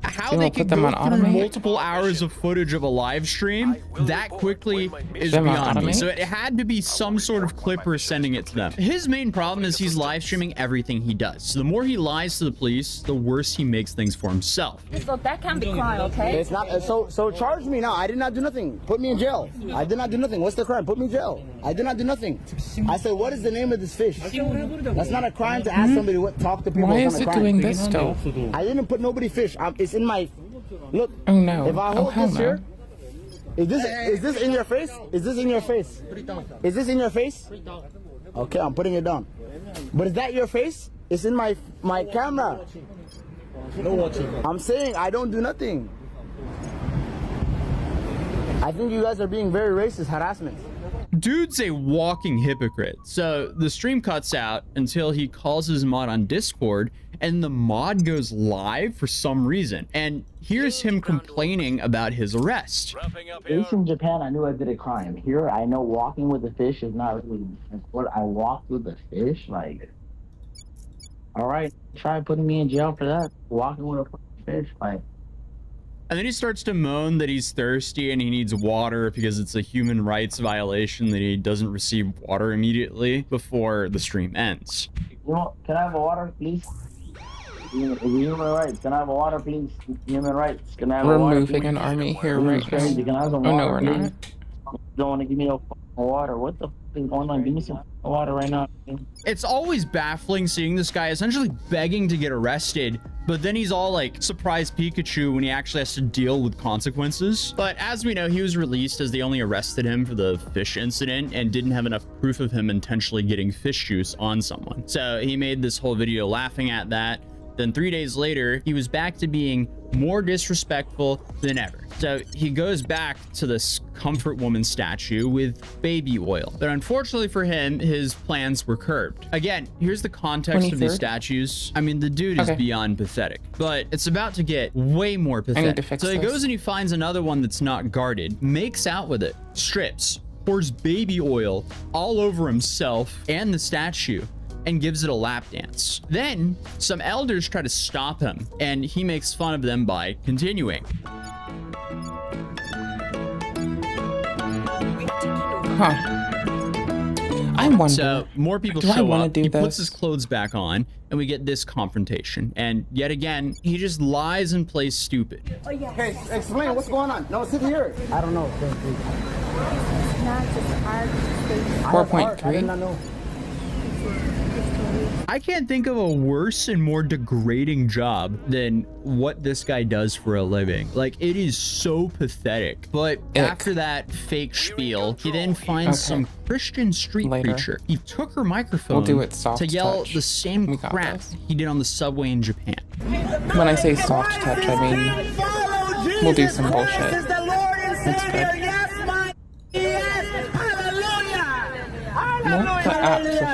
how They they will could put them go on through automate? multiple hours of footage of a live stream that quickly is Them on beyond me. automate? So it had to be some sort of clipper sending it to them. His main problem is he's live streaming everything he does. So the more he lies to the police, the worse he makes things for himself. So that can be crime, okay? It's not. So charge me now. I did not do nothing. Put me in jail. I did not do nothing. What's the crime? Put me in jail. I did not do nothing. I said, what is the name of this fish? That's not a crime to ask somebody what. Talk to people. Why It's is not a it crime. doing this though? I didn't put nobody fish. It's in my. Look. Oh no. If I Oh hold hell this no. here, is this in your face? Is this in your face? Is this in your face? Okay, I'm putting it down. But is that your face? It's in my camera. No watching. I'm saying I don't do nothing. I think you guys are being very racist. Harassment. Dude's a walking hypocrite. So the stream cuts out until he calls his mod on Discord and the mod goes live for some reason. And here's him complaining about his arrest. At least in Japan, I knew I did a crime. Here, I know walking with a fish is not really what I walked with a fish. Like, all right, try putting me in jail for that. Walking with a fish, like. And then he starts to moan that he's thirsty and he needs water because it's a human rights violation that he doesn't receive water immediately before the stream ends. You know, can I have a water, please? Human rights. Can I have a water, please? Human rights. Can I have We're a water, moving please? an army here This right is crazy. Can I have now. some Oh water, no, we're please? not. Don't want to give me no water. What the f is going on? Give me some water right now. It's always baffling seeing this guy essentially begging to get arrested, but then he's all like surprise Pikachu when he actually has to deal with consequences. But as we know, he was released as they only arrested him for the fish incident and didn't have enough proof of him intentionally getting fish juice on someone. So he made this whole video laughing at that. Then 3 days later, he was back to being more disrespectful than ever. So he goes back to this comfort woman statue with baby oil. But unfortunately for him, his plans were curbed. Again, here's the context of these statues. I mean, the dude is beyond pathetic, but it's about to get way more pathetic. So he goes and he finds another one that's not guarded, makes out with it, strips, pours baby oil all over himself and the statue, and gives it a lap dance. Then some elders try to stop him, and he makes fun of them by continuing. Huh. I wonder. So more people show up. He puts his clothes back on, and we get this confrontation. And yet again, he just lies and plays stupid. Oh, yeah. Okay, explain what's going on. No, sit here. I don't know. It's not just hard to 4.3. I did not know. I can't think of a worse and more degrading job than what this guy does for a living. Like, it is so pathetic. But after that fake spiel, he then finds some Christian street preacher. He took her microphone to yell the same crap he did on the subway in Japan. When I say soft touch, I mean we'll do some bullshit. That's good.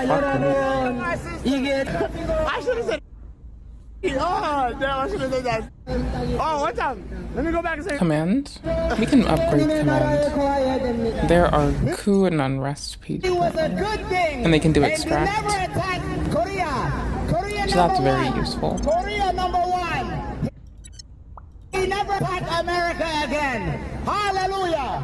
What the I should have said. Oh, damn, I should have said that. Oh, what's up? Let me go back and say. Command? We can upgrade command. There are coup and unrest people. And they can do extract. So that's very useful. Korea #1. He never attacked America again. Hallelujah.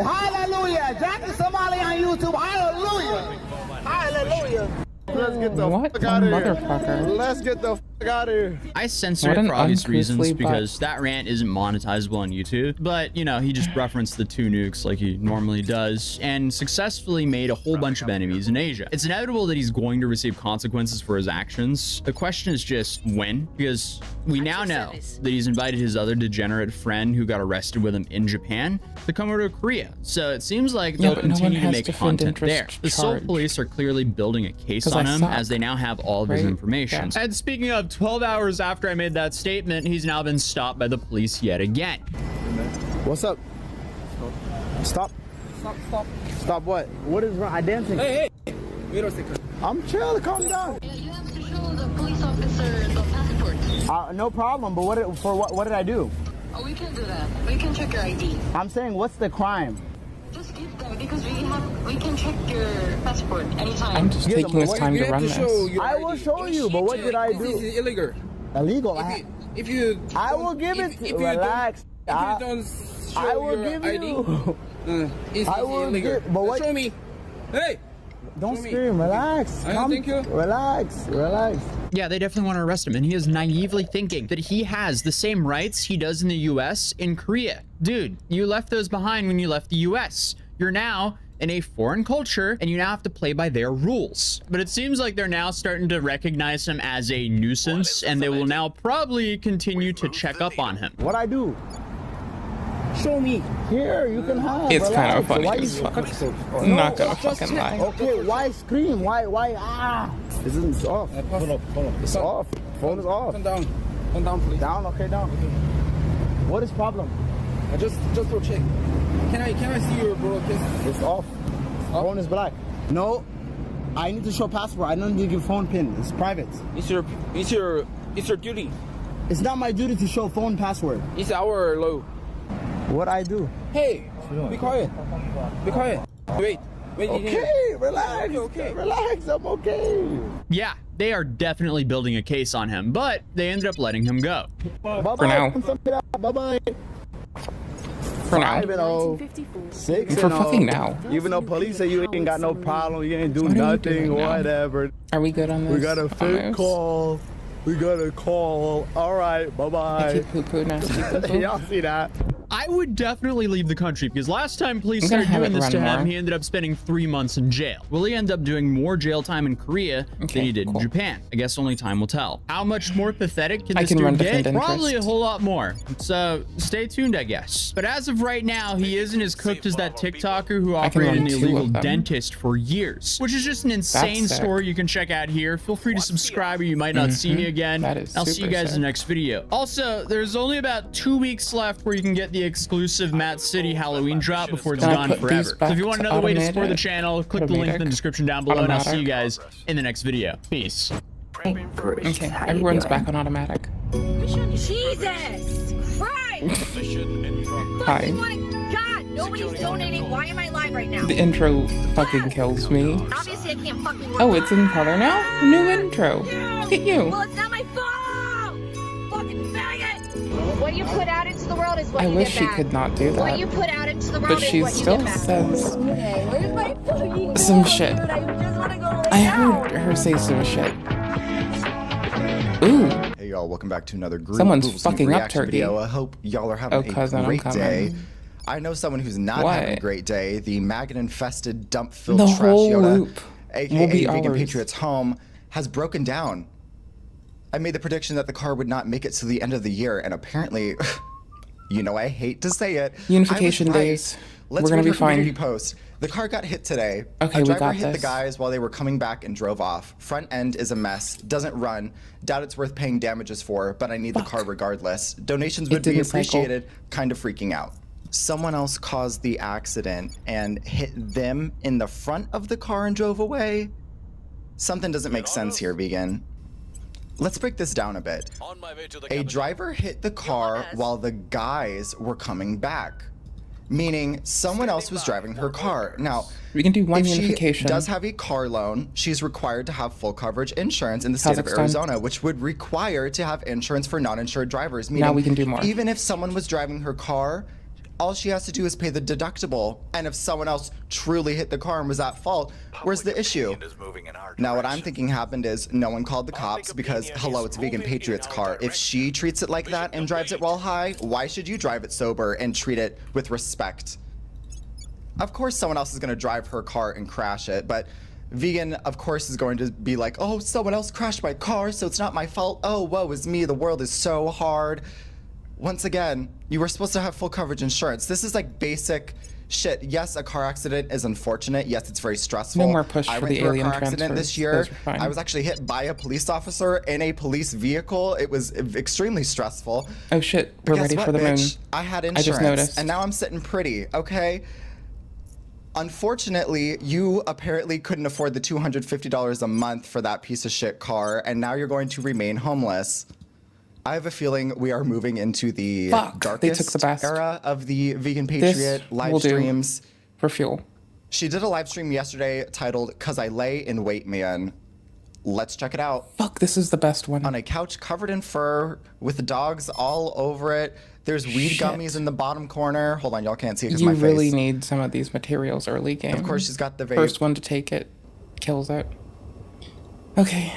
Hallelujah. Jack the Somali on YouTube. Hallelujah. Hallelujah. Let's get the fuck out of here. Motherfucker. Let's get the fuck out of here. I censored it for obvious reasons because that rant isn't monetizable on YouTube. But, you know, he just referenced the 2 nukes like he normally does and successfully made a whole bunch of enemies in Asia. It's inevitable that he's going to receive consequences for his actions. The question is just when, because we now know that he's invited his other degenerate friend who got arrested with him in Japan to come over to Korea. So it seems like they'll continue to make content there. The Seoul police are clearly building a case on him as they now have all of his information. And speaking of 12 hours after I made that statement, he's now been stopped by the police yet again. What's up? Stop. Stop, stop. Stop what? What is wrong? I dancing. Hey, hey. Wait a second. I'm chill. Calm down. Yeah, you have to show the police officer the passport. No problem, but what did I do? Oh, we can do that. We can check your ID. I'm saying, what's the crime? Just give them because we can check your passport anytime. I'm just taking this time to run this. I will show you, but what did I do? This is illegal. Illegal? If you I will give it. Relax. If you don't show I will your give ID, you. it's I will illegal. But what? Show me. Hey. Don't scream. Relax. Thank you. Relax. Relax. Yeah, they definitely want to arrest him, and he is naively thinking that he has the same rights he does in the US in Korea. Dude, you left those behind when you left the US. You're now in a foreign culture, and you now have to play by their rules. But it seems like they're now starting to recognize him as a nuisance, and they will now probably continue to check up on him. What I do? Show me. Here, you can have. It's kind of funny Why as you fuck. I'm not gonna fucking lie. Okay, why scream? Why? This isn't off. Hold up. It's off. Phone is off. Come down. Come down, please. Down. Okay, down. What is problem? Just to check. Can I see your bro, please? It's off. Phone is black. No, I need to show passport. I don't need to give phone pin. It's private. It's your duty. It's not my duty to show phone password. It's our law. What I do? Hey, be quiet. Be quiet. Wait. Okay, relax. Okay. Relax. I'm okay. Yeah, they are definitely building a case on him, but they ended up letting him go. Bye-bye. For now. Bye-bye. For now. 6 For fucking now. Even though police say you ain't got no problem, you ain't do nothing, whatever. Are we good on this? We got a fake call. We got a call. All right, bye-bye. Poo-poo, nasty poo-poo. Y'all see that? I I would definitely leave the country, because last time police I'm gonna started have doing it this to run him, more. he ended up spending 3 months in jail. Will he end up doing more jail time in Korea than he did in Japan? I guess only time will tell. How much more pathetic can I this can run dude different get? Probably a interest. whole lot more. So stay tuned, I guess. But as of right now, he isn't as cooked as that TikToker who I can operated run an 2 illegal of them. dentist for years, which is just an insane sick. story you can check out here. Feel free to subscribe or you might not see me again. That is I'll see you super guys in sick. the next video. Also, there's only about 2 weeks left where you can get the exclusive Matt City Halloween drop before it's Can I gone put forever. these So back if you want to another way to support the automatic? channel, click the link in the Automatic? description down below, and I'll see you Automatic? guys in the next video. Peace. Okay, everyone's back on automatic. Jesus Christ! Hi. God, nobody's donating. Why am I live right now? The intro fucking kills me. Obviously, I can't fucking work. Oh, it's in color now? New intro. Look at you. Well, it's not my fault! Fucking faggot! What you put out into the world is what I you wish get she back. could not do What that. you put out into the world But is she what you still get back. says Okay, where's my fucking some shit. I just want to go lay I down. heard her say some shit. Ooh. Hey y'all, welcome back to another Group Someone's Rules fucking up reaction turkey. video. I hope y'all are having Oh, cousin, a I'm great coming. day. I know someone who's not having a What? great day. The maggot-infested, dump-filled The trash whole Yoda, loop aka will be Vegan ours. Patriots Home, has broken down. I made the prediction that the car would not make it to the end of the year, and apparently, you know, I hate to say it, Unification I was right. days. Let's We're gonna read be her community fine. post. The car got hit today. Okay, a we driver got hit the this. guys while they were coming back and drove off. Front end is a mess. Doesn't run. Doubt it's worth paying damages for, but I need the car regardless. Donations would be didn't cycle. appreciated. Kind of freaking out. Someone else caused the accident and hit them in the front of the car and drove away. Something doesn't make sense here, Vegan. Let's break this down a bit. A driver hit the car while the guys were coming back, meaning someone else was driving her car. Now, We can do one if unification. she does have a car loan, she's required to have full coverage insurance in the state of Kazakhstan. Arizona, which would require to have insurance for non-insured drivers. Now Meaning, we can do more. even if someone was driving her car, all she has to do is pay the deductible. And if someone else truly hit the car and was at fault, where's the issue? Now, what I'm thinking happened is no one called the cops because, hello, it's Vegan Patriot's car. If she treats it like that and drives it while high, why should you drive it sober and treat it with respect? Of course, someone else is going to drive her car and crash it, but Vegan, of course, is going to be like, oh, someone else crashed my car, so it's not my fault. Oh, woe is me. The world is so hard. Once again, you were supposed to have full coverage insurance. This is like basic shit. Yes, a car accident is unfortunate. Yes, it's very stressful. No more push I for went the through alien a car accident this transfers. year. Those are fine. I was actually hit by a police officer in a police vehicle. It was extremely stressful. Oh shit, But we're guess ready what, for the moon. bitch? I had I insurance, just noticed. and now I'm sitting pretty, okay? Unfortunately, you apparently couldn't afford the $250 a month for that piece of shit car, and now you're going to remain homeless. I have a feeling we are moving into the Fuck, they darkest took the best. era of the Vegan This Patriot live will do streams. for fuel. She did a live stream yesterday titled "'Cause I Lay in Wait, Man." Let's check it out. Fuck, this is the best one. On a couch covered in fur with dogs all over it. There's weed Shit. gummies in the bottom corner. Hold on, y'all can't see it because You my really face. need some of these materials early game. Of course, she's got the vape. First one to take it kills it. Okay,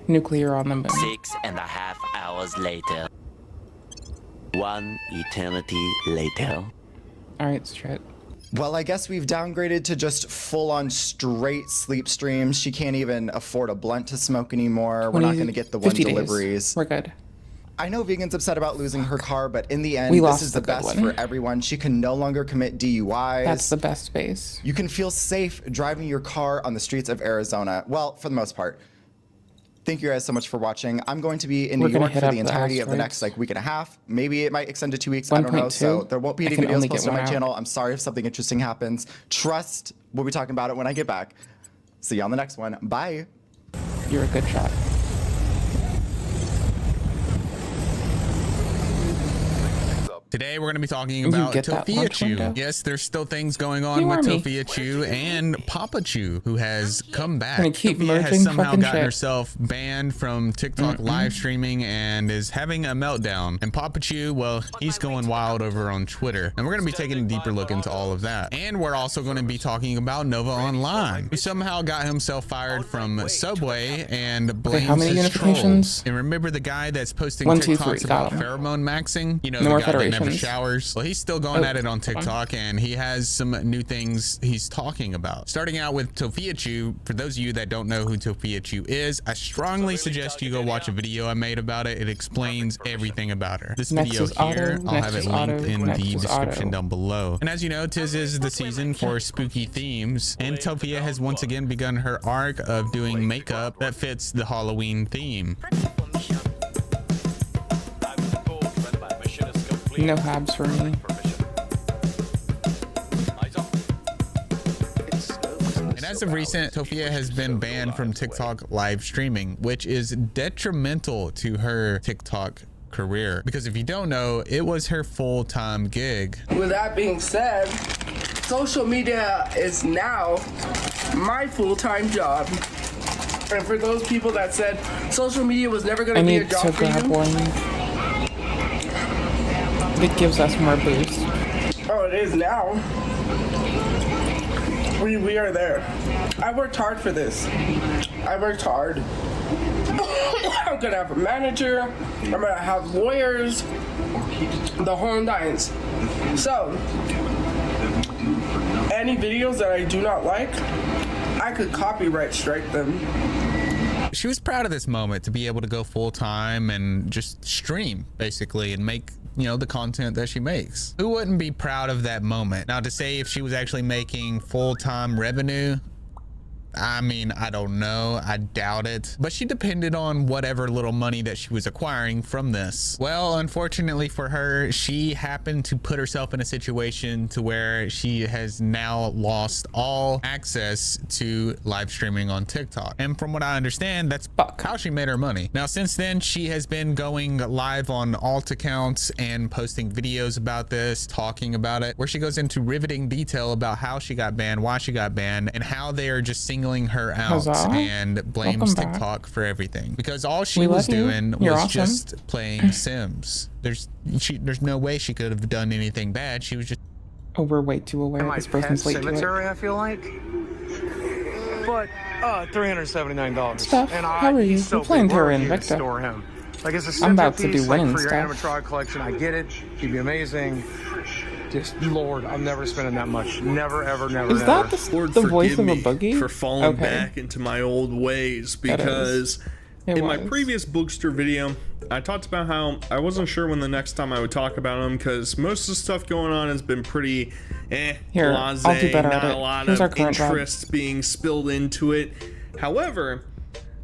nuclear on the moon. 6.5 hours later. 1 eternity later. All right, shit. Well, I guess we've downgraded to just full-on straight sleep streams. She can't even afford a blunt to smoke anymore. We're not going to get the one 50 days. deliveries. We're good. I know Vegan's upset about losing her car, but in the end, We this lost is the the good best one. for everyone. She can no longer commit DUIs. That's the best base. You can feel safe driving your car on the streets of Arizona. Well, for the most part. Thank you guys so much for watching. I'm going to be in We're New gonna York hit for up the the entirety of the next asteroids. week and a half. Maybe it might extend to 2 weeks. I don't know. 1.2. So there won't be any I can videos only get posted on my one out. channel. I'm sorry if something interesting happens. Trust, we'll be talking about it when I get back. See you on the next one. Bye. You're a good shot. Today we're going to be talking You about get that lunch Tofiachu. window? Yes, there's still things going on You with are me. Tofiachu and Papachu, who has come back. Gonna keep Tofia has merging somehow fucking gotten shit. herself banned from TikTok live streaming and is having a meltdown. And Papachu, well, he's going wild over on Twitter. And we're going to be taking a deeper look into all of that. And we're also going to be talking about Nova Online, who somehow got himself fired from Subway and blames how many his unifications? trolls. And remember the guy that's posting 1, 2, TikToks 3, got about 'em. pheromone maxing? You know, No the more guy that never Congratulations. showers. Well, he's still going at it on hold on. TikTok, and he has some new things he's talking about. Starting out with Tofia Chu. For those of you that don't know who Tofia Chu is, I strongly suggest you go watch a video I made about it. It explains everything about her. This video Nexus here, Auto, I'll have Nexus it linked Auto, in the Nexus description Auto. down below. And as you know, tis is the season for spooky themes, and Tofia has once again begun her arc of doing makeup that fits the Halloween theme. No habs for me. And as of recent, Tofia has been banned from TikTok live streaming, which is detrimental to her TikTok career. Because if you don't know, it was her full-time gig. With that being said, social media is now my full-time job. And for those people that said social media was never going I to be a need job to for grab you, one. It gives us more boost. oh, it is now. We are there. I worked hard for this. I worked hard. I'm gonna have a manager. I'm gonna have lawyers. The whole nines. So, any videos that I do not like, I could copyright strike them. She was proud of this moment to be able to go full-time and just stream basically and make, you know, the content that she makes. Who wouldn't be proud of that moment? Now, to say if she was actually making full-time revenue, I mean, I don't know. I doubt it. But she depended on whatever little money that she was acquiring from this. Well, unfortunately for her, she happened to put herself in a situation to where she has now lost all access to live streaming on TikTok. And from what I understand, that's how she made her money. Now, since then, she has been going live on alt accounts and posting videos about this, talking about it, where she goes into riveting detail about how she got banned, why she got banned, and how they are just singling her out and blames TikTok for everything, because all she was doing was just playing Sims. There's no way she could have done anything bad. She was just We're too aware this person's late to it. I feel like. But $379. Stuff, how are you? We're playing Terra Invicta. Store him. Like, it's a I'm about to do winning for your stuff. animatronic collection. I get it. He'd be amazing. Just Lord, I'm never spending that much. Never, ever, never. Is that the voice of a me boogie? for falling back into my old ways, because in my previous Bookster video, I talked about how I wasn't sure when the next time I would talk about them, because most of the stuff going on has been pretty Here, blasé, I'll do better not at a it. lot Here's our of current job. interest being spilled into it. However,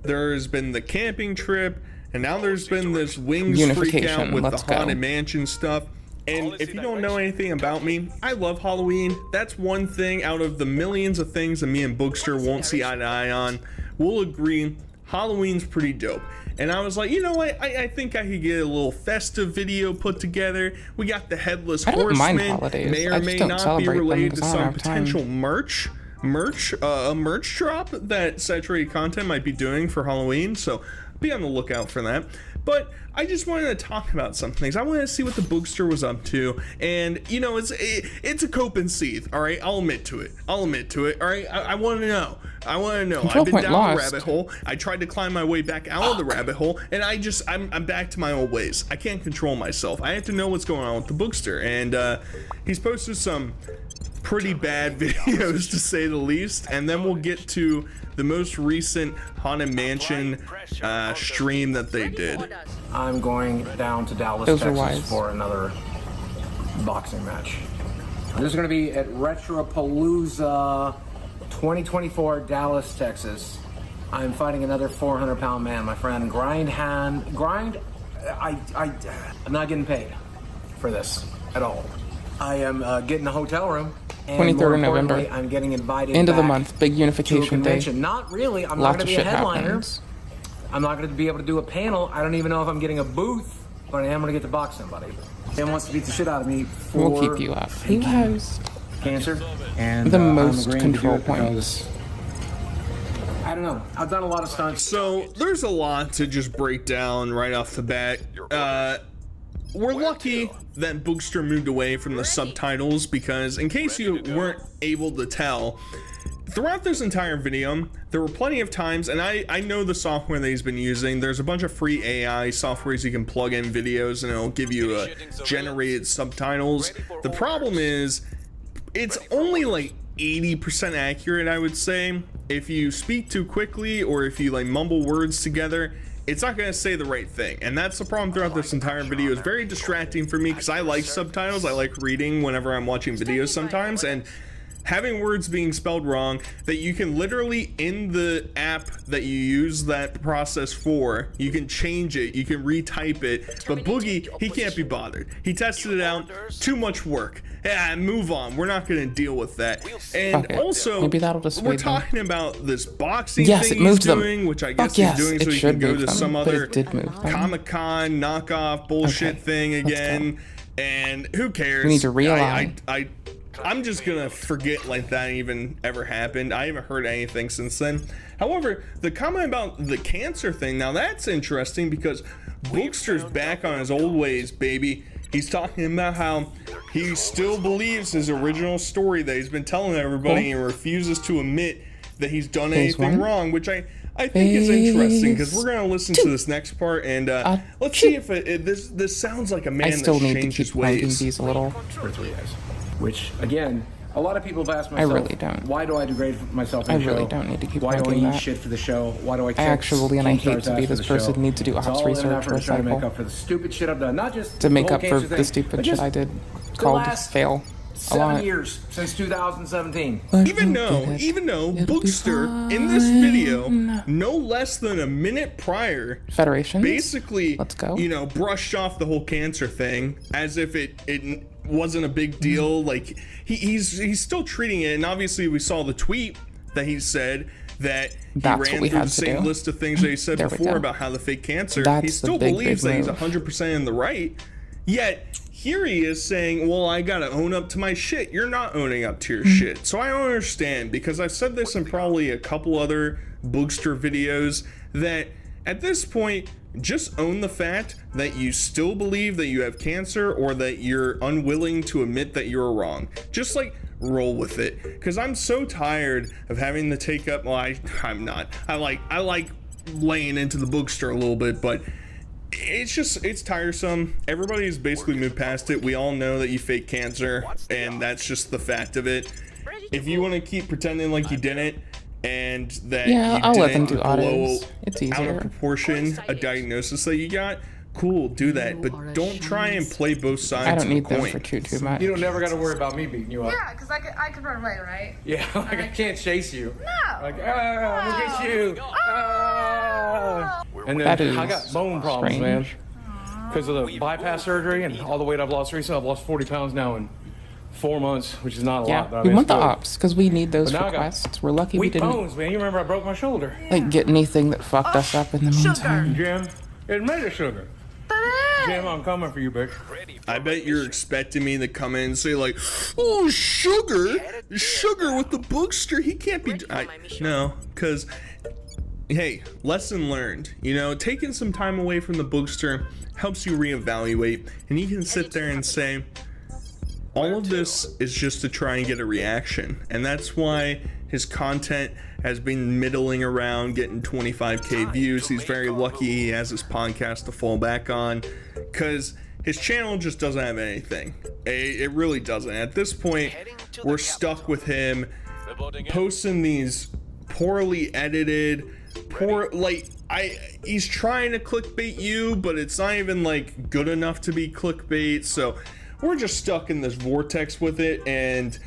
there's been the camping trip, and now there's been this wings freak out with the Haunted Mansion stuff. And if you don't know anything about me, I love Halloween. That's one thing out of the millions of things that me and Bookster won't see eye to eye on. We'll agree, Halloween's pretty dope. And I was like, you know what? I think I could get a little festive video put together. We got the Headless Horseman. May or may not be related to some potential merch drop that Saturated Content might be doing for Halloween. So be on the lookout for that. But I just wanted to talk about some things. I wanted to see what the Bookster was up to, and you know, it's a cope and seethe. All right, I'll admit to it. All right, I want to know. I've been down the rabbit hole. I tried to climb my way back out of the rabbit hole, and I'm back to my old ways. I can't control myself. I have to know what's going on with the Bookster, and he's posted some pretty bad videos, to say the least. And then we'll get to the most recent Haunted Mansion stream that they did. I'm going down to Dallas, Texas for another boxing match. This is going to be at Retropalooza 2024, Dallas, Texas. I'm fighting another 400-pound man, my friend. I'm not getting paid for this at all. I am getting a hotel room. And 23rd of November. I'm getting invited End of the back month, big unification day. Not really. I'm Lots not of going to be a shit headliner. happens. I'm not going to be able to do a panel. I don't even know if I'm getting a booth, but I am going to get to box somebody. Dan wants to beat the shit out of me for We'll keep you up. Who has cancer and the most control points? I don't know. I've done a lot of stunts. So there's a lot to just break down right off the bat. We're lucky that Bookster moved away from the subtitles, because in case you weren't able to tell, throughout this entire video, there were plenty of times, and I know the software that he's been using. There's a bunch of free AI softwares you can plug in videos and it'll give you generated subtitles. The problem is it's only like 80% accurate, I would say. If you speak too quickly or if you like mumble words together, it's not going to say the right thing. And that's the problem throughout this entire video. It's very distracting for me because I like subtitles. I like reading whenever I'm watching videos sometimes, and having words being spelled wrong that you can literally, in the app that you use that process for, you can change it, you can retype it. But Boogie, he can't be bothered. He tested it out. Too much work. Yeah, move on. We're not going to deal with that. And also, maybe that'll just we're talking about this boxing yes, thing it moved he's doing, which I guess he's doing so he can go to some other Comic-Con knockoff bullshit thing again. And who cares? We need to realign. I'm just gonna forget like that even ever happened. I haven't heard anything since then. However, the comment about the cancer thing, now that's interesting because Bookster's back on his old ways, baby. He's talking about how he still believes his original story that he's been telling everybody and refuses to admit that he's done anything wrong, which I think is interesting because we're gonna listen to this next part and let's see if this sounds like a man that's changed his ways. These a little. For 3 days. Which, again, a lot of people have asked myself, I really don't. Why do I degrade myself in the show? I really don't need to keep Why do I plugging eat that. shit for the show? Why do I actually, and I hate to be this person, need to do It's ops all in an research effort for a to try to make cycle. up for the stupid shit I've done. Not just To make the whole up for cancer the thing, stupid but shit just I did the called last fail. 7 years since 2017. Even though Bookster in this video, no less than a minute prior, Federation basically, you know, brushed off the whole cancer thing as if it wasn't a big deal. Like he's still treating it, and obviously we saw the tweet that he said that he ran through the same list of things that he said before about how the fake cancer. He still believes that he's 100% in the right, yet here he is saying, well, I gotta own up to my shit. You're not owning up to your shit. So I don't understand, because I've said this in probably a couple other Bookster videos, that at this point, just own the fact that you still believe that you have cancer or that you're unwilling to admit that you're wrong. Just like roll with it, because I'm so tired of having to take up, well, I'm not. I like laying into the Bookster a little bit, but it's tiresome. Everybody's basically moved past it. We all know that you fake cancer, and that's just the fact of it. If you want to keep pretending like you didn't, and that I'll you let them didn't do blow audits. It's out easier. of proportion a diagnosis that you got, cool, do that, but don't try and play both sides I don't of the need them coin. for too much. You don't never got to worry about me beating you up. Yeah, because I could run away, right? Yeah, like I can't chase you. No. Like, look at you. And That then is I got bone problems, strange. man. Because of the bypass surgery and all the weight I've lost recently. I've lost 40 pounds now in 4 months, which is not a lot. But I We mean, want it's the good. ops because we need those But now I got requests. We're lucky we Weak didn't bones, man. You remember I broke my shoulder. like get anything that fucked us up in the meantime. Jim, admit it, sugar. Jim, I'm coming for you, bitch. I bet you're expecting me to come in and say like, oh, sugar with the Bookster, he can't be. No, because hey, lesson learned. You know, taking some time away from the Bookster helps you reevaluate, and you can sit there and say, all of this is just to try and get a reaction, and that's why his content has been middling around, getting 25k views. He's very lucky he has his podcast to fall back on, because his channel just doesn't have anything. It really doesn't. At this point, we're stuck with him posting these poorly edited, he's trying to clickbait you, but it's not even like good enough to be clickbait. So we're just stuck in this vortex with it, and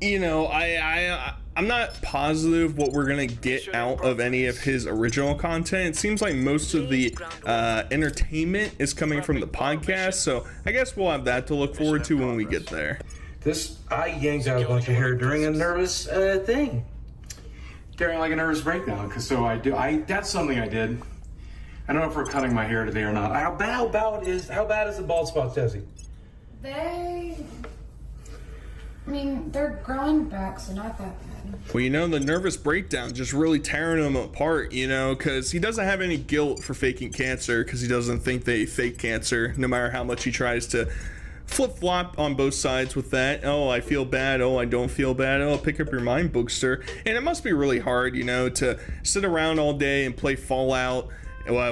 you know, I'm not positive what we're gonna get out of any of his original content. It seems like most of the entertainment is coming from the podcast, so I guess we'll have that to look forward to when we get there. I yanked out a bunch of hair during a nervous thing. During like a nervous breakdown, because that's something I did. I don't know if we're cutting my hair today or not. How bad is the bald spot, Tessie? They're growing back, so not that bad. Well, you know, the nervous breakdown just really tearing him apart, you know, because he doesn't have any guilt for faking cancer, because he doesn't think they fake cancer, no matter how much he tries to flip-flop on both sides with that. Oh, I feel bad. Oh, I don't feel bad. Oh, pick up your mind, Bookster. And it must be really hard, you know, to sit around all day and play Fallout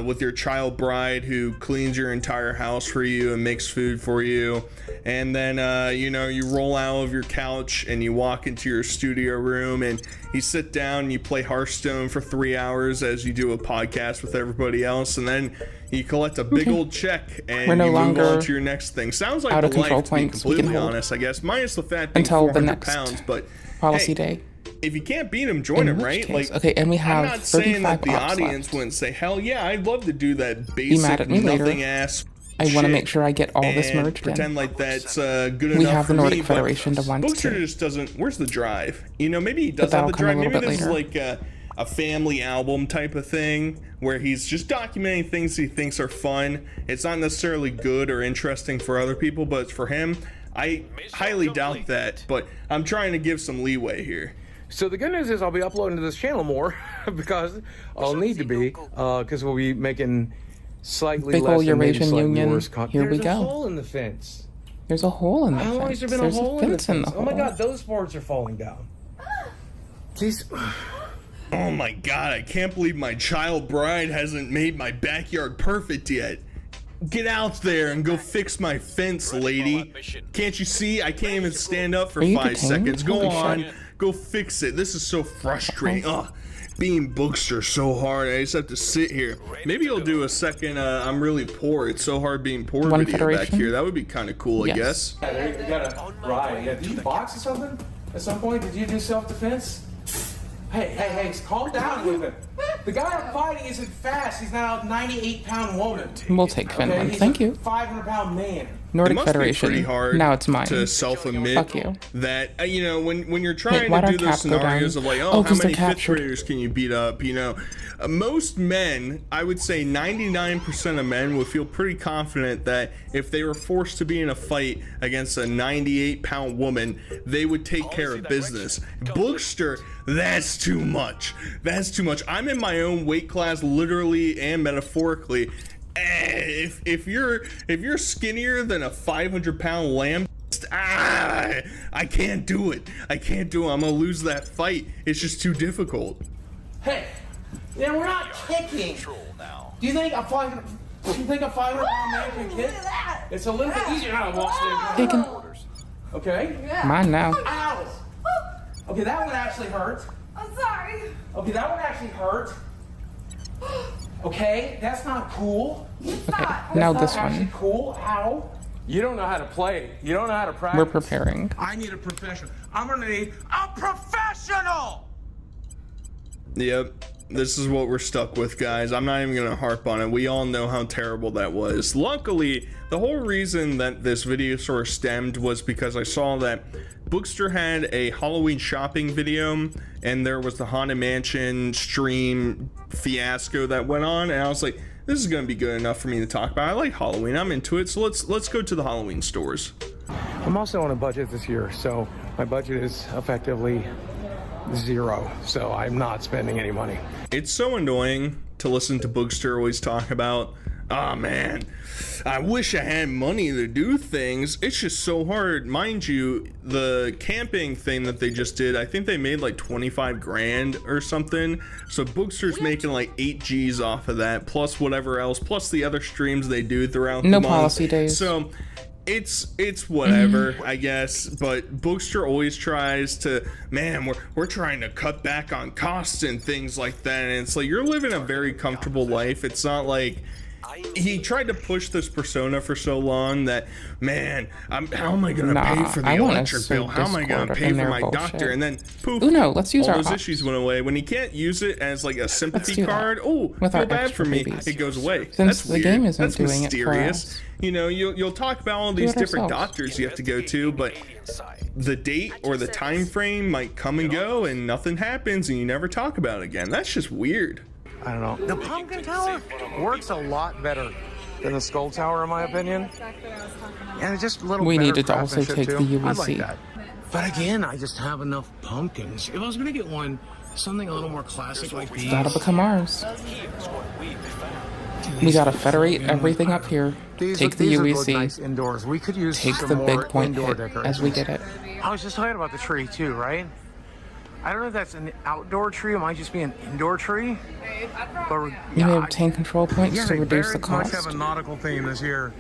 with your child bride who cleans your entire house for you and makes food for you. And then, you know, you roll out of your couch and you walk into your studio room and you sit down and you play Hearthstone for 3 hours as you do a podcast with everybody else. And then you collect a big old check and We're no you move longer on to your next thing. Sounds like out of the control life, to be points we can completely hold honest, I guess. Minus the fact being until the 400 next pounds, but policy hey, day. if you can't beat him, join him, which right? case- Like, okay, and we have I'm not saying that 35 the ops audience left. wouldn't say, hell yeah, I'd love to do that Be mad basic at me later. nothing ass. I want to shit make sure I get all this and merged pretend in. like that's good enough. We have the for Nordic me, but Federation to want Bookster to. just doesn't. Where's the drive? You know, maybe he does But have that'll the come a drive. little Maybe bit this later. is like a family album type of thing where he's just documenting things he thinks are fun. It's not necessarily good or interesting for other people, but it's for him. I highly doubt that, but I'm trying to give some leeway here. So the good news is I'll be uploading to this channel more because I'll need to be because we'll be making slightly Big less ol' and maybe Eurasian slightly Union. worse content. Here we There's go. a hole in the fence. There's a hole in the How long fence. has there been There's a hole in the fence in fence? the Oh my hole. god, those boards are falling down. Please. Oh my god, I can't believe my child bride hasn't made my backyard perfect yet. Get out there and go fix my fence, lady. Can't you see? I can't even stand up for Are you 5 detained? seconds. Go Holy on, shit. go fix it. This is so frustrating. Ugh, being Bookster so hard. I just have to sit here. Maybe you'll do a second I'm really poor. It's so hard being poor One video back Federation? here. That would be kind of cool, I Yes. guess. Yeah, you gotta ride. Yeah, did you box or something at some point? Did you do self-defense? Hey, calm down with it. The guy I'm fighting isn't fast. He's not a 98-pound woman. We'll take Finland. He's Thank a you. 500-pound man. Nordic It must Federation. be pretty hard Now it's mine. to self-admit Fuck you. that you know when you're trying why'd to our do those cap go scenarios down? of like, Oh, how 'cause they're many fifth captured. graders can you beat up? You know, most men, I would say 99% of men would feel pretty confident that if they were forced to be in a fight against a 98-pound woman, they would take care of business. Bookster, that's too much. That's too much. I'm in my own weight class, literally and metaphorically. If you're skinnier than a 500-pound lamb, I can't do it. I can't do it. I'm gonna lose that fight. It's just too difficult. Hey, yeah, we're not kicking. Do you think a 500-pound man can kick? It's a little bit easier now to walk He can. Okay? Mine now. Ow! Okay, that one actually hurt. I'm sorry. Okay, that one actually hurt. Okay, that's not cool. Okay, now That's this not actually one. cool. How? You don't know how to play. You don't know how to practice. We're preparing. I need a professional. I'm gonna need a professional! Yep. This is what we're stuck with, guys. I'm not even gonna harp on it. We all know how terrible that was. Luckily, the whole reason that this video sort of stemmed was because I saw that Bookster had a Halloween shopping video and there was the Haunted Mansion stream fiasco that went on, and I was like, this is gonna be good enough for me to talk about. I like Halloween, I'm into it, so let's go to the Halloween stores. I'm also on a budget this year, so my budget is effectively zero, so I'm not spending any money. It's so annoying to listen to Bookster always talk about, oh man, I wish I had money to do things. It's just so hard. Mind you, the camping thing that they just did, I think they made like 25 grand or something. So Bookster's making like 8 G's off of that, plus whatever else, plus the other streams they do throughout the No month. policy days. So it's whatever, I guess, but Bookster always tries to, man, we're trying to cut back on costs and things like that, and it's like, you're living a very comfortable life. It's not like he tried to push this persona for so long that, man, how am I gonna pay for the electric bill? How am I gonna pay for my doctor? And then poof, Uno, let's use all our those hops. issues went away. When he can't use it as like a sympathy do that. card, oh, With feel our bad extra for me, babies. it goes away. Since That's the weird. game isn't That's doing it for mysterious. us. You know, you'll talk about all Do these it different ourselves. doctors you have to go to, but the date or the time frame might come and go and nothing happens and you never talk about it again. That's just weird. I don't know. The pumpkin tower works a lot better than the skull tower, in my opinion. And it's just a little We better needed to also craftsmanship, take too. the I like UEC. that. But again, I just have enough pumpkins. If I was gonna get one, something a little more classic like these. That'll become ours. We gotta federate everything up here. Take the UEC. Nice indoors. We could use Take some the more big point indoor hit decorations. as we get it. I was just talking about the tree too, right? I don't know if that's an outdoor tree. It might just be an indoor tree. But You may obtain control points to they reduce the very much cost. have a nautical theme this year.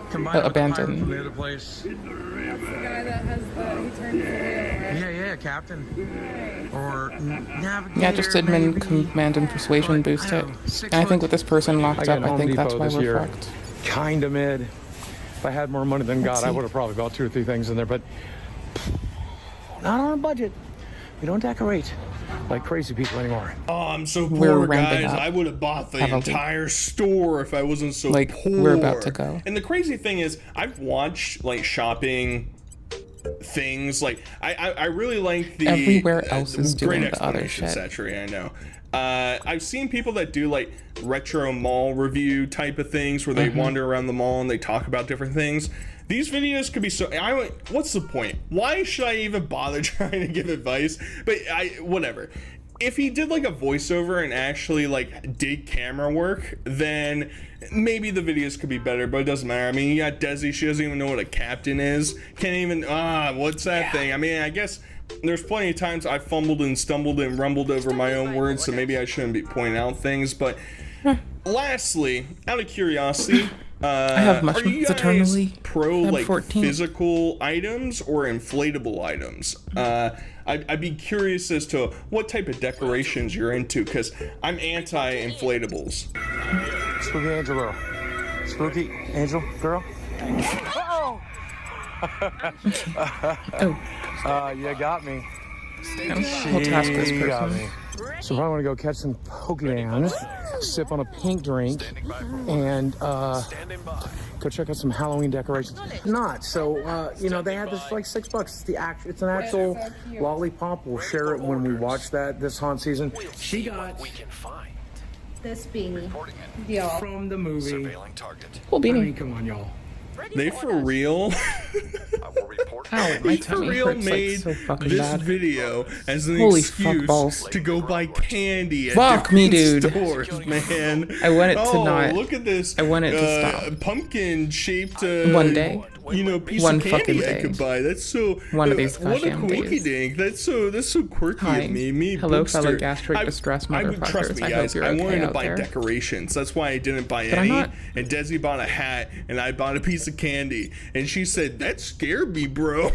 Combined with the pirate from Abandoned. the other place. The guy that has the, he turns the Yeah, captain. Or navigator. Yeah, just admin, command, and persuasion boost it. And I think with this person locked up, I think that's why we're fucked. Kind of mid. If I had more money than God, I would have probably bought 2 or 3 things in there, but not on a budget. We don't decorate like crazy people anymore. Oh, I'm so We're poor, ramping guys. up I would have bought the heavily. entire store if I wasn't so Like, poor. we're about to go. And the crazy thing is, I've watched like shopping things. Like, I really like the Everywhere else is great doing the other explanation, shit. Satchery, I know. I've seen people that do like retro mall review type of things where they wander around the mall and they talk about different things. These videos could be so. What's the point? Why should I even bother trying to give advice? But whatever. If he did like a voiceover and actually like did camera work, then maybe the videos could be better. But it doesn't matter. I mean, you got Desi. She doesn't even know what a captain is. Can't even. What's that thing? I mean, I guess. There's plenty of times I fumbled and stumbled and rumbled over my own words, so maybe I shouldn't be pointing out things. But lastly, out of curiosity, I have are you mushrooms guys eternally. pro I'm like 14. physical items or inflatable items? I'd be curious as to what type of decorations you're into, because I'm anti-inflatables. Spooky angel girl. Spooky angel girl. You got me. We'll task this She got person. me. So if I want to go catch some Pokemons, sip on a pink drink, and go check out some Halloween decorations. Not so. They had this for like $6. It's an actual lollipop. We'll share it when we watch this haunt season. She got this beanie. Deal. from the movie. Cool beanie. I mean, come on, y'all. They for real? Ow, my They for tummy real hurts, like, made so fucking this bad. video as an Holy fuck excuse balls. to go buy candy at Fuck me, different dude. stores, man. I want it to not. Look at this. I want it to stop. Pumpkin-shaped. One day. Piece One of candy fucking I day. could buy. That's so. One of these what a goddamn quickie days. dink. That's so quirky Hi. of me. Hello, Bookster. fellow gastric distress I would trust motherfuckers. me, I guys. hope you're I okay wanted to out buy there. decorations. That's why I didn't buy But I'm any. not- And Desi bought a hat, and I bought a piece of candy. And she said, "That scared me, bro."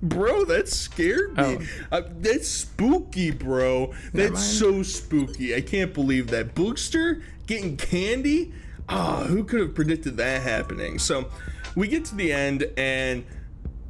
Bro, that scared me. That's spooky, bro. That's so spooky. I can't believe that. Bookster getting candy? Who could have predicted that happening? So we get to the end, and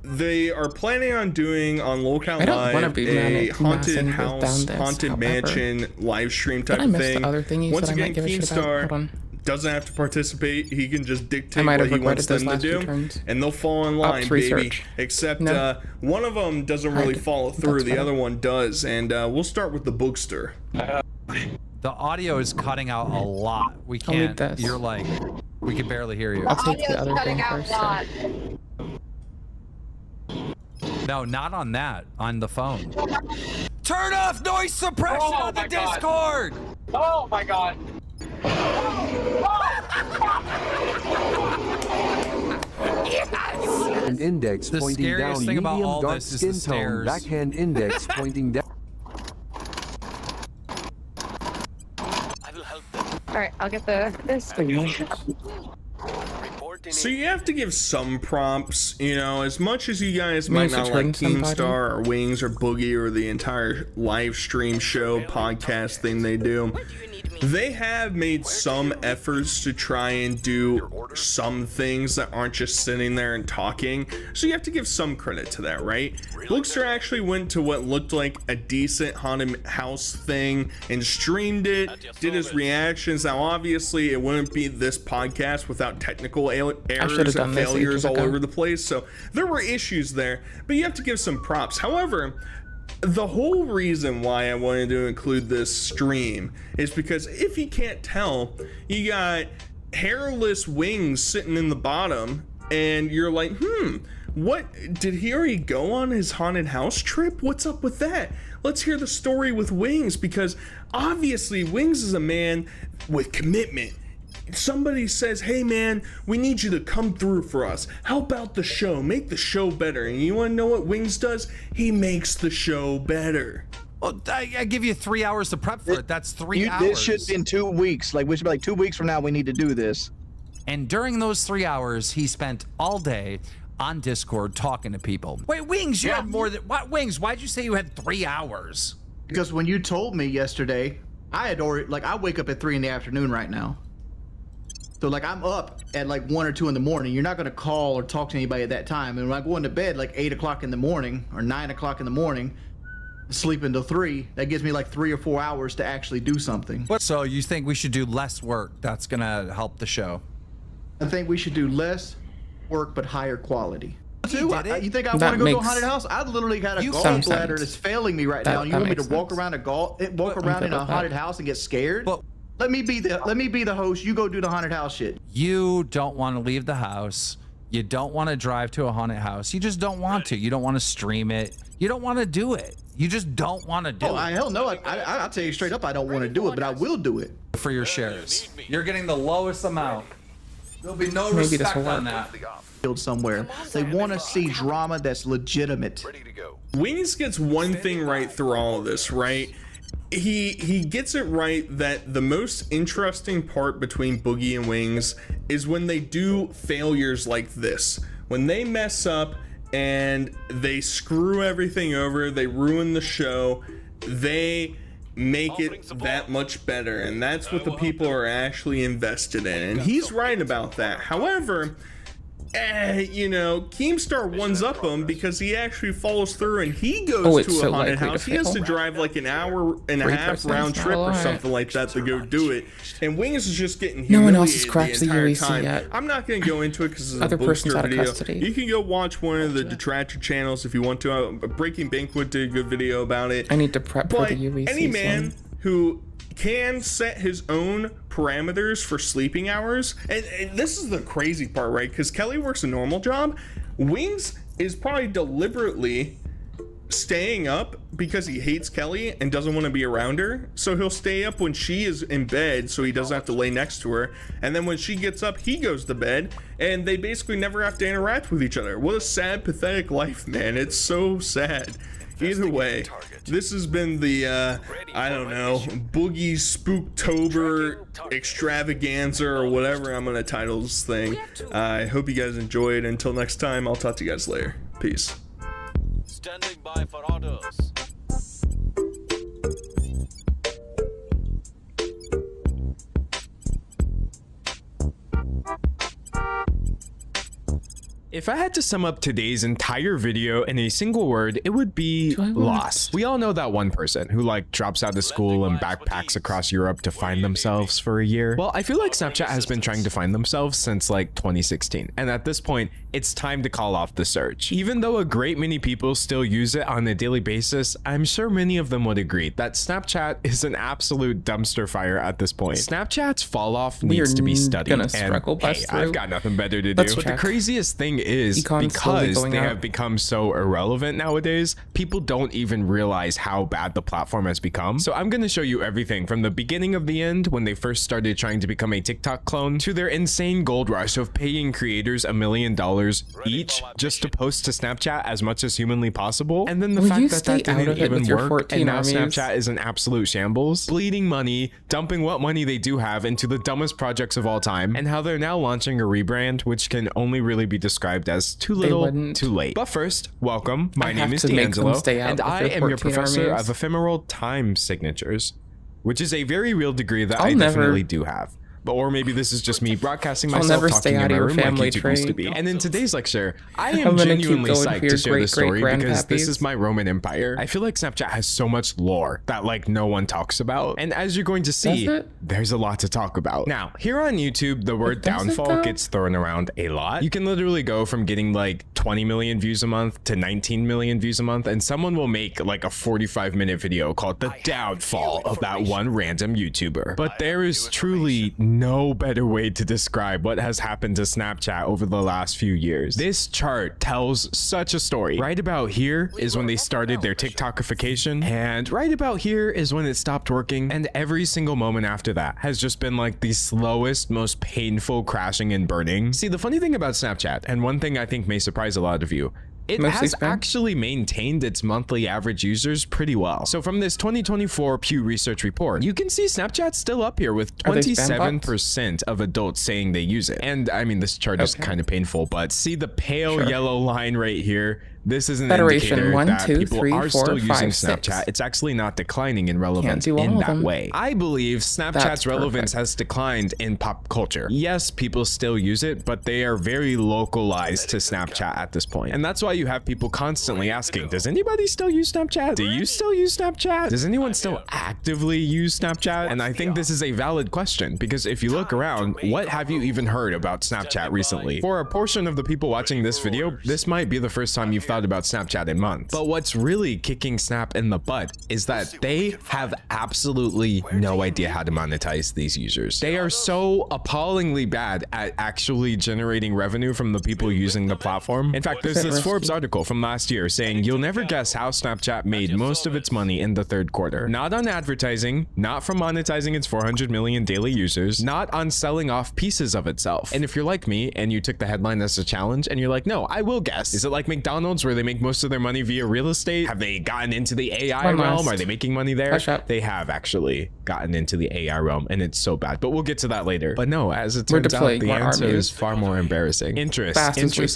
they are planning on doing on Lockout I don't wanna Live be a haunted massing with house, down this, haunted however. mansion live stream type But I of missed thing. the other thingies Once that I again, might give a shit about. Hold Keemstar on. doesn't have to participate. He can just I dictate might what have he wants regretted them those to last few do, turns. and they'll fall in line, Ops baby. research. Except No. one of them doesn't really follow through. That's The fine. other one does, and we'll start with the bookster. The audio is cutting out a lot. We I'll need can't. this. You're like, we can barely hear you. I'll take the other thing first. No, not on that. On the phone. Turn off noise suppression on the Discord. Oh my god. And index The pointing scariest down, thing about medium all dark this is the skin tone, stairs. backhand index pointing down. Alright, I'll get this. So you have to give some prompts, as much as you guys Maybe might not to like turn somebody. Keemstar or Wings or Boogie or the entire live stream show podcast thing they do. They have made some efforts to try and do some things that aren't just sitting there and talking. So you have to give some credit to that, right? Bookster actually went to what looked like a decent haunted house thing and streamed it, did his reactions. Now, obviously, it wouldn't be this podcast without technical errors done and this failures ages all ago. over the place. So there were issues there, but you have to give some props. However, the whole reason why I wanted to include this stream is because if you can't tell, you got hairless Wings sitting in the bottom, and you're like, what? Did he already go on his haunted house trip? What's up with that? Let's hear the story with Wings, because obviously Wings is a man with commitment. somebody says, hey man, we need you to come through for us, help out the show, make the show better, and you want to know what Wings does? He makes the show better. Well, I give you 3 hours to prep for it. That's 3 hours. This should be in 2 weeks. Like, we should be like 2 weeks from now, we need to do this. And during those 3 hours, he spent all day on Discord talking to people. Wait, Wings, you had more than what? Wings, why'd you say you had 3 hours? Because when you told me yesterday, I had already, like, I wake up at 3 in the afternoon right now. So, like, I'm up at like 1 or 2 in the morning. You're not going to call or talk to anybody at that time. And when I go into bed like 8 o'clock in the morning or 9 o'clock in the morning, sleep until 3, that gives me like 3 or 4 hours to actually do something. So you think we should do less work? That's going to help the show. I think we should do less work but higher quality. You think I That want to go to a makes- haunted house? I literally got a Some gallbladder sense. that's failing me right That- now. And you that want me to makes walk sense. around walk I'm around good in a with that. haunted house and get scared? Let me be the host. You go do the haunted house shit. You don't want to leave the house. You don't want to drive to a haunted house. You just don't want to. You don't want to stream it. You don't want to do it. You just don't want to do it. Hell no. I'll tell you straight up, I don't want to do it, but I will do it. For your shares. You're getting the lowest amount. There'll be no Maybe this respect will on work. that. Field somewhere. They want to see drama that's legitimate. Wings gets one thing right through all of this, right? He gets it right that the most interesting part between Boogie and Wings is when they do failures like this. When they mess up and they screw everything over, they ruin the show, they make it that much better, and that's what the people are actually invested in, and he's right about that. However, you know, Keemstar ones up him because he actually follows through and he goes to a haunted house. He has to drive like an hour and a half round trip or something like that to go do it. And Wings is just getting No one humiliated else has cracked the entire UEC time. yet. I'm not going to go into it because it's Other a person's Bookster out of video. custody. You can go watch one of the detractor channels if you want to. Breaking Banquet did a good video about it. I need to prep for the UEC. Any man soon. who can set his own parameters for sleeping hours, and this is the crazy part, right? Because Kelly works a normal job. Wings is probably deliberately staying up because he hates Kelly and doesn't want to be around her, so he'll stay up when she is in bed so he doesn't have to lay next to her, and then when she gets up he goes to bed, and they basically never have to interact with each other. What a sad, pathetic life, man. It's so sad. Either way, this has been the, I don't know, Boogie Spooktober extravaganza or whatever I'm going to title this thing. I hope you guys enjoyed. Until next time, I'll talk to you guys later. Peace. Standing by for orders. If I had to sum up today's entire video in a single word, it would be lost. We all know that one person who like drops out of school and backpacks across Europe to find themselves for a year. Well, I feel like Snapchat has been trying to find themselves since like 2016. And at this point, it's time to call off the search. Even though a great many people still use it on a daily basis, I'm sure many of them would agree that Snapchat is an absolute dumpster fire at this point. Snapchat's fall off needs to be studied. Gonna And struggle hey, I've got nothing better to do. But the craziest thing is Econ's slowly because going they out. have become so irrelevant nowadays, people don't even realize how bad the platform has become. So I'm going to show you everything from the beginning of the end when they first started trying to become a TikTok clone to their insane gold rush of paying creators $1 million each just to post to Snapchat as much as humanly possible. And then the Will fact you that stay that out didn't of it even with your work 14 and now armies? Snapchat is an absolute shambles, bleeding money, dumping what money they do have into the dumbest projects of all time, and how they're now launching a rebrand which can only really be described as too little, too late. But first, welcome. My name is D'Angelo, and I am your professor of ephemeral time signatures, which is a very real degree that I definitely do have. But or maybe this is just me broadcasting myself talking in my room like YouTube used to be. And in today's lecture, I am genuinely psyched to share this story because this is my Roman Empire. I feel like Snapchat has so much lore that like no one talks about. And as you're going to see, there's a lot to talk about. Now, here on YouTube, the word downfall gets thrown around a lot. You can literally go from getting like 20 million views a month to 19 million views a month, and someone will make like a 45-minute video called the downfall of that one random YouTuber. But there is truly no better way to describe what has happened to Snapchat over the last few years. This chart tells such a story. Right about here is when they started their TikTokification, and right about here is when it stopped working, and every single moment after that has just been like the slowest, most painful crashing and burning. See, the funny thing about Snapchat, and one thing I think may surprise a lot of you, it has actually maintained its monthly average users pretty well. So from this 2024 Pew Research report, you can see Snapchat's still up here with 27% of adults saying they use it. And I mean, this chart is kind of painful, but see the pale yellow line right here? This is an indicator that people are still using Snapchat. It's actually not declining in relevance in that way. I believe Snapchat's relevance has declined in pop culture. Yes, people still use it, but they are very localized to Snapchat at this point. And that's why you have people constantly asking, does anybody still use Snapchat? Do you still use Snapchat? Does anyone still actively use Snapchat? And I think this is a valid question, because if you look around, what have you even heard about Snapchat recently? For a portion of the people watching this video, this might be the first time you've thought about Snapchat in months. But what's really kicking Snap in the butt is that they have absolutely no idea how to monetize these users. They are so appallingly bad at actually generating revenue from the people using the platform. In fact, there's this Forbes article from last year saying you'll never guess how Snapchat made most of its money in the third quarter. Not on advertising, not from monetizing its 400 million daily users, not on selling off pieces of itself. And if you're like me and you took the headline as a challenge and you're like, no, I will guess. Is it like McDonald's where they make most of their money via real estate? Have they gotten into the AI realm? Are they making money there? They have actually gotten into the AI realm, and it's so bad, but we'll get to that later. But no, as it turns out, the answer is far more embarrassing. Interest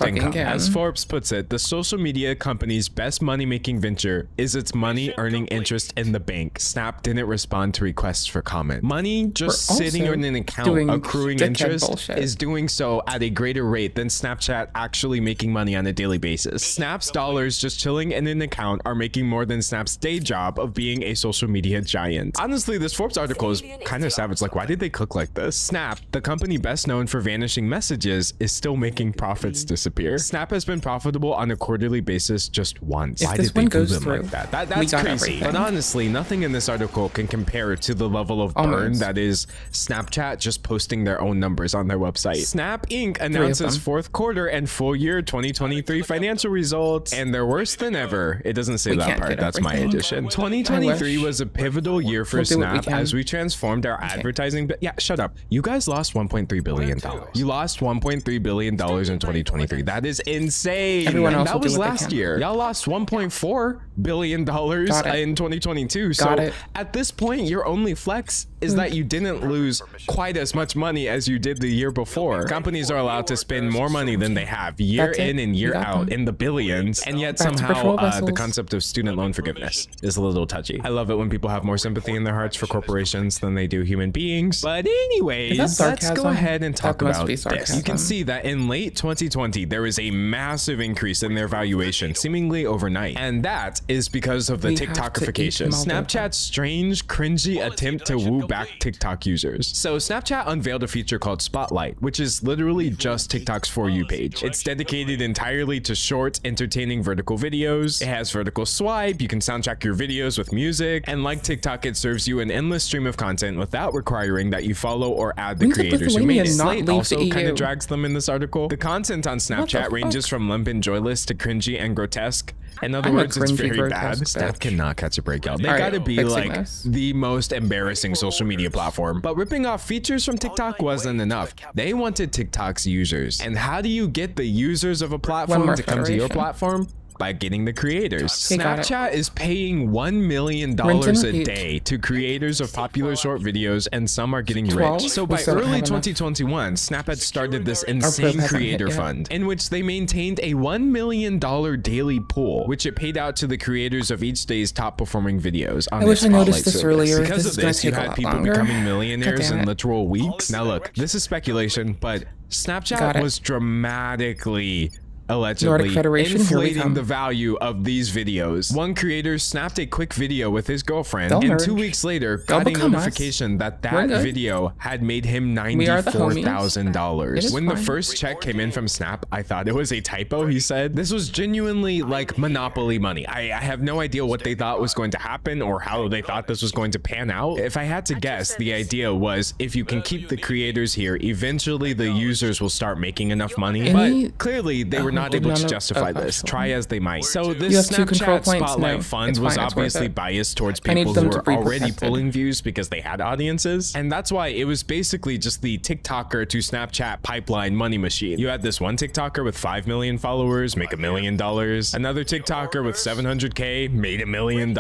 income. As Forbes puts it, the social media company's best money-making venture is its money-earning interest in the bank. Snap didn't respond to requests for comment. Money just sitting in an account accruing interest is doing so at a greater rate than Snapchat actually making money on a daily basis. Snap's dollars just chilling in an account are making more than Snap's day job of being a social media giant. Honestly, this Forbes article is kind of savage. Like, why did they cook like this? Snap, the company best known for vanishing messages, is still making profits disappear. Snap has been profitable on a quarterly basis just once. Why did they do them like that? That's crazy. But honestly, nothing in this article can compare to the level of burn that is Snapchat just posting their own numbers on their website. Snap Inc. announces fourth quarter and full year 2023 financial results, and they're worse than ever. It doesn't say that part. That's my addition. 2023 was a pivotal year for Snap as we transformed our advertising. But yeah, shut up. You guys lost $1.3 billion. You lost $1.3 billion in 2023. That is insane. That was last year. Y'all lost $1.4 billion in 2022. So at this point, your only flex is that you didn't lose quite as much money as you did the year before. Companies are allowed to spend more money than they have year in and year out in the billions, and yet somehow the concept of student loan forgiveness is a little touchy. I love it when people have more sympathy in their hearts for corporations than they do human beings. But anyways, let's go ahead and talk about this. You can see that in late 2020, there is a massive increase in their valuation, seemingly overnight. And that is because of the TikTokification. Snapchat's strange, cringy attempt to woo back TikTok users. So Snapchat unveiled a feature called Spotlight, which is literally just TikTok's For You page. It's dedicated entirely to short, entertaining vertical videos. It has vertical swipe, you can soundtrack your videos with music, and like TikTok, it serves you an endless stream of content without requiring that you follow or add the creators who made it. Slate also kind of drags them in this article. The content on Snapchat ranges from limp and joyless to cringy and grotesque. In other words, it's very bad. Snap cannot catch a breakout. They gotta be like the most embarrassing social media platform. But ripping off features from TikTok wasn't enough. They wanted TikTok's users. And how do you get the users of a platform to come to your platform? By getting the creators. Snapchat is paying $1 million a day to creators of popular short videos, and some are getting rich. So by early 2021, Snap had started this insane creator fund in which they maintained a $1 million daily pool, which it paid out to the creators of each day's top performing videos on their Spotlight service. Because of this, you had people becoming millionaires in literal weeks. Now look, this is speculation, but Snapchat was dramatically allegedly Federation, inflating the value of these videos. One creator snapped a quick video with his girlfriend, and 2 weeks later got a notification that video had made him $94,000. When the first check came in from Snap, I thought it was a typo, he said. This was genuinely like monopoly money. I have no idea what they thought was going to happen or how they thought this was going to pan out. If I had to guess, the idea was if you can keep the creators here, eventually the users will start making enough money. But clearly they were not able to justify this, try as they might. So this Snapchat Spotlight Fund was obviously biased towards people who were already pulling views because they had audiences. And that's why it was basically just the TikToker to Snapchat pipeline money machine. You had this one TikToker with 5 million followers, make $1 million. Another TikToker with 700K made $1 million.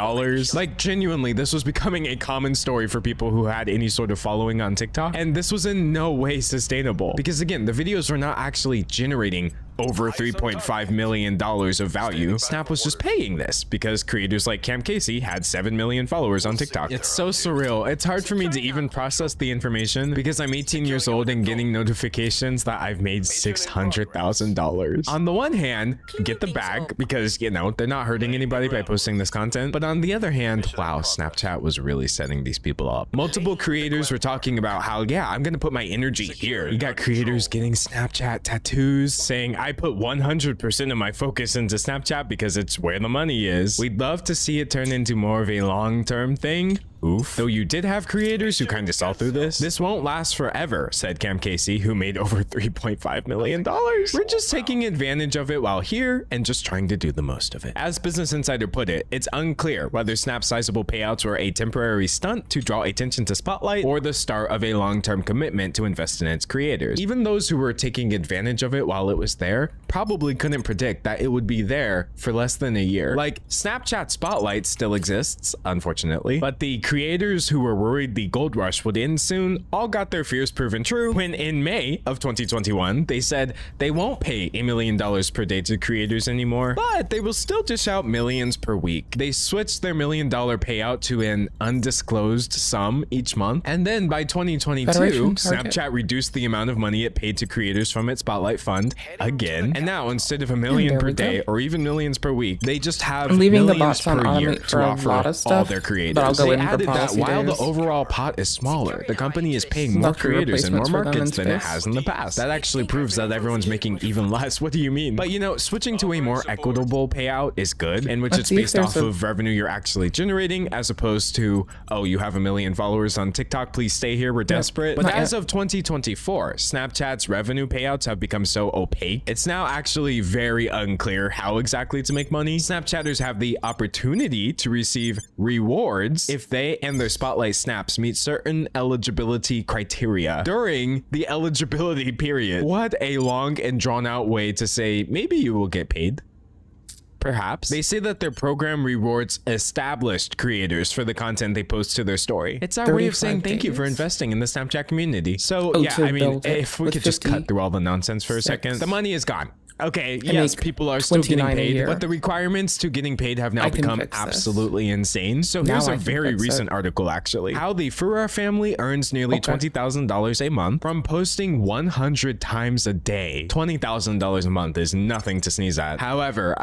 Like genuinely, this was becoming a common story for people who had any sort of following on TikTok. And this was in no way sustainable because again, the videos were not actually generating over $3.5 million of value. Snap was just paying this because creators like Cam Casey had 7 million followers on TikTok. It's so surreal. It's hard for me to even process the information because I'm 18 years old and getting notifications that I've made $600,000. On the one hand, get the bag because, you know, they're not hurting anybody by posting this content. But on the other hand, wow, Snapchat was really setting these people up. Multiple creators were talking about how, yeah, I'm gonna put my energy here. You got creators getting Snapchat tattoos saying, I put 100% of my focus into Snapchat because it's where the money is. We'd love to see it turn into more of a long-term thing. Oof. Though you did have creators who kind of saw through this. This won't last forever, said Cam Casey, who made over $3.5 million. We're just taking advantage of it while here and just trying to do the most of it. As Business Insider put it, it's unclear whether Snap's sizable payouts were a temporary stunt to draw attention to Spotlight or the start of a long-term commitment to invest in its creators. Even those who were taking advantage of it while it was there probably couldn't predict that it would be there for less than a year. Like, Snapchat Spotlight still exists, unfortunately, but the creators who were worried the gold rush would end soon all got their fears proven true when in May of 2021 they said they won't pay $1 million per day to creators anymore, but they will still dish out millions per week. They switched their $1 million payout to an undisclosed sum each month, and then by 2022 Snapchat reduced the amount of money it paid to creators from its Spotlight Fund again, and now instead of $1 million per day or even millions per week, they just have millions per year to offer all their creators. They added that while the overall pot is smaller, the company is paying more creators in more markets than it has in the past. That actually proves that everyone's making even less. What do you mean? But you know, switching to a more equitable payout is good, in which it's based off of revenue you're actually generating as opposed to, oh, you have 1 million followers on TikTok, please stay here, we're desperate. But as of 2024, Snapchat's revenue payouts have become so opaque, it's now actually very unclear how exactly to make money. Snapchatters have the opportunity to receive rewards if they and their Spotlight snaps meet certain eligibility criteria during the eligibility period. What a long and drawn out way to say maybe you will get paid. Perhaps. They say that their program rewards established creators for the content they post to their story. It's our way of saying thank you for investing in the Snapchat community. So yeah, I mean, if we could just cut through all the nonsense for a second. The money is gone. Okay, yes, people are still getting paid, but the requirements to getting paid have now become absolutely insane. So here's a very recent article, actually. How the Furrer family earns nearly $20,000 a month from posting 100 times a day. $20,000 a month is nothing to sneeze at. However,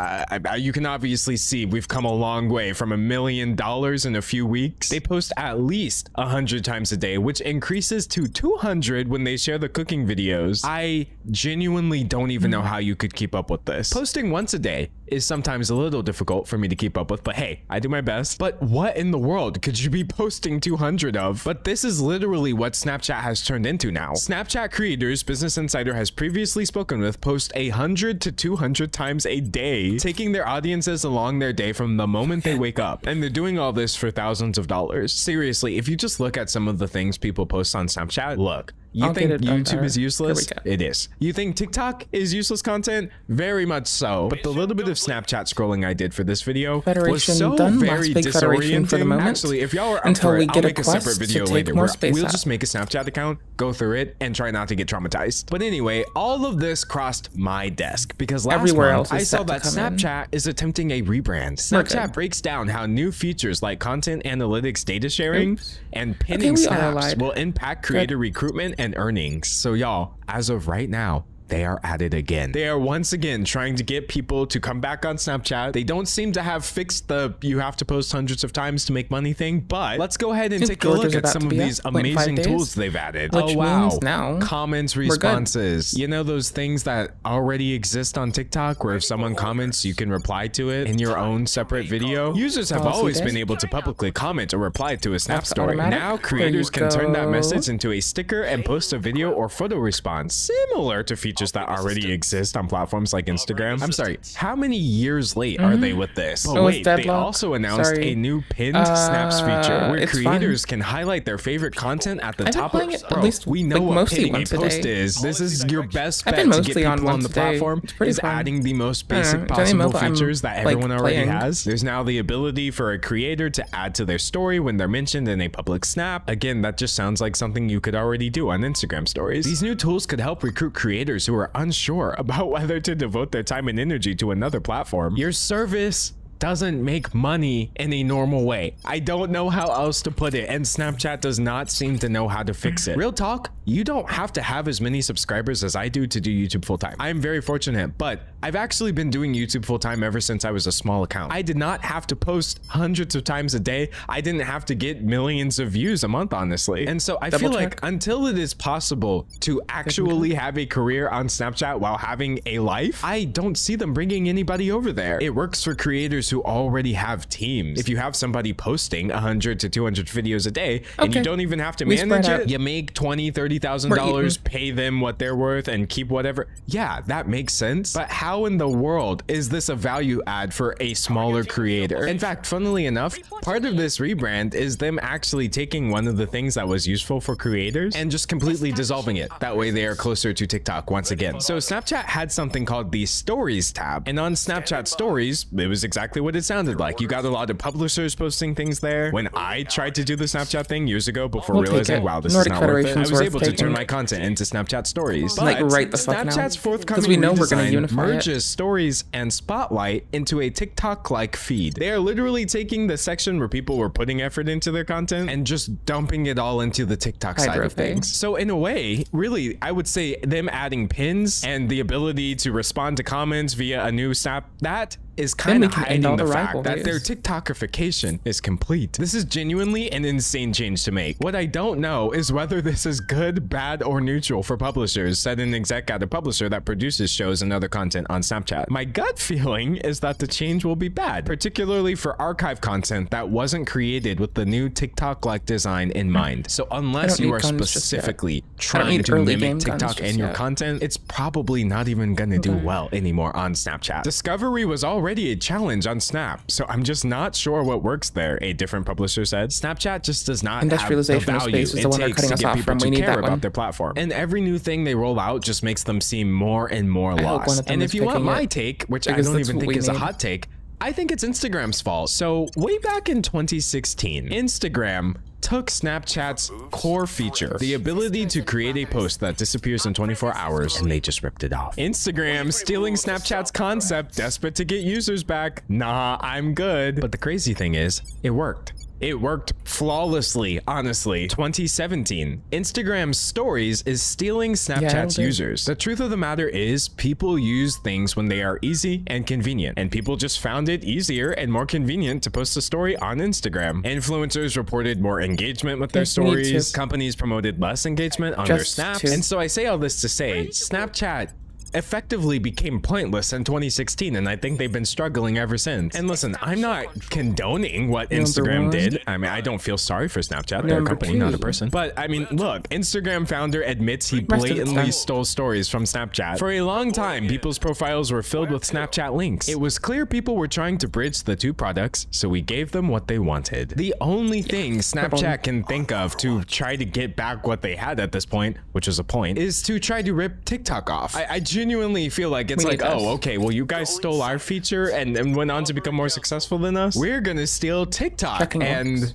you can obviously see we've come a long way from $1 million in a few weeks. They post at least 100 times a day, which increases to 200 when they share the cooking videos. I genuinely don't even know how you could keep up with this. Posting once a day is sometimes a little difficult for me to keep up with, but hey, I do my best. But what in the world could you be posting 200 of? But this is literally what Snapchat has turned into now. Snapchat creators Business Insider has previously spoken with post 100 to 200 times a day, taking their audiences along their day from the moment they wake up. And they're doing all this for thousands of dollars. Seriously, if you just look at some of the things people post on Snapchat, look. You think YouTube is useless? It is. You think TikTok is useless content? Very much so. But the little bit of Snapchat scrolling I did for this video was so very disorienting. For the moment, actually, if y'all are up for it, I'll make a separate video later where we'll just make a Snapchat account, go through it, and try not to get traumatized. But anyway, all of this crossed my desk because last month I saw that Snapchat is attempting a rebrand. Snapchat breaks down how new features like content analytics, data sharing, and pinning snaps will impact creator recruitment and earnings. So y'all, as of right now, they are at it again. They are once again trying to get people to come back on Snapchat. They don't seem to have fixed the you have to post hundreds of times to make money thing, but let's go ahead and take a look at some of these amazing tools they've added. Which oh wow, means now comments responses. You know those things that already exist on TikTok where if someone comments, you can reply to it in your own separate video? Users have always been able to publicly comment or reply to a Snap story. Now creators can turn that message into a sticker and post a video or photo response, similar to features that already exist on platforms like Instagram. I'm sorry, how many years late are they with this? But wait, they also announced a new pinned snaps feature where creators can highlight their favorite content at the top of it. Bro, we know what pinning a post is. This is your best bet to get people on the platform, is adding the most basic possible features that everyone already has. There's now the ability for a creator to add to their story when they're mentioned in a public snap. Again, that just sounds like something you could already do on Instagram stories. These new tools could help recruit creators who are unsure about whether to devote their time and energy to another platform. Your service doesn't make money in a normal way. I don't know how else to put it, and Snapchat does not seem to know how to fix it. Real talk, you don't have to have as many subscribers as I do to do YouTube full-time. I'm very fortunate, but I've actually been doing YouTube full-time ever since I was a small account. I did not have to post hundreds of times a day. I didn't have to get millions of views a month, honestly. And so I feel like until it is possible to actually have a career on Snapchat while having a life, I don't see them bringing anybody over there. It works for creators who already have teams. If you have somebody posting 100 to 200 videos a day and you don't even have to manage it, you make $20,000-$30,000, pay them what they're worth and keep whatever. Yeah, that makes sense. But how in the world is this a value add for a smaller creator? In fact, funnily enough, part of this rebrand is them actually taking one of the things that was useful for creators and just completely dissolving it. That way they are closer to TikTok once again. So Snapchat had something called the Stories tab, and on Snapchat Stories, it was exactly what it sounded like. You got a lot of publishers posting things there. When I tried to do the Snapchat thing years ago before realizing, wow, this is not worth it, I was able to turn my content into Snapchat Stories. But Snapchat's forthcoming redesign merges Stories and Spotlight into a TikTok-like feed. They are literally taking the section where people were putting effort into their content and just dumping it all into the TikTok side of things. So in a way, really, I would say them adding pins and the ability to respond to comments via a new snap, that is kind of hiding the fact that their TikTokification is complete. This is genuinely an insane change to make. What I don't know is whether this is good, bad, or neutral for publishers, said an exec at a publisher that produces shows and other content on Snapchat. My gut feeling is that the change will be bad, particularly for archive content that wasn't created with the new TikTok-like design in mind. So unless you are specifically trying to mimic TikTok and your content, it's probably not even gonna do well anymore on Snapchat. Discovery was already a challenge on Snap, so I'm just not sure what works there, a different publisher said. Snapchat just does not have the value it takes to get people to care about their platform. And every new thing they roll out just makes them seem more and more lost. And if you want my take, which I don't even think is a hot take, I think it's Instagram's fault. So way back in 2016, Instagram took Snapchat's core feature, the ability to create a post that disappears in 24 hours, and they just ripped it off. Instagram stealing Snapchat's concept, desperate to get users back. Nah, I'm good. But the crazy thing is, it worked. It worked flawlessly, honestly. 2017, Instagram Stories is stealing Snapchat's users. The truth of the matter is, people use things when they are easy and convenient, and people just found it easier and more convenient to post a story on Instagram. Influencers reported more engagement with their stories. Companies promoted less engagement on their snaps. And so I say all this to say, Snapchat effectively became pointless in 2016, and I think they've been struggling ever since. And listen, I'm not condoning what Instagram did. I mean, I don't feel sorry for Snapchat. They're a company, not a person. But I mean, look, Instagram founder admits he blatantly stole stories from Snapchat. For a long time, people's profiles were filled with Snapchat links. It was clear people were trying to bridge the two products, so we gave them what they wanted. The only thing Snapchat can think of to try to get back what they had at this point, which was a point, is to try to rip TikTok off. I genuinely feel like it's like, oh, okay, well, you guys stole our feature and went on to become more successful than us. We're gonna steal TikTok. And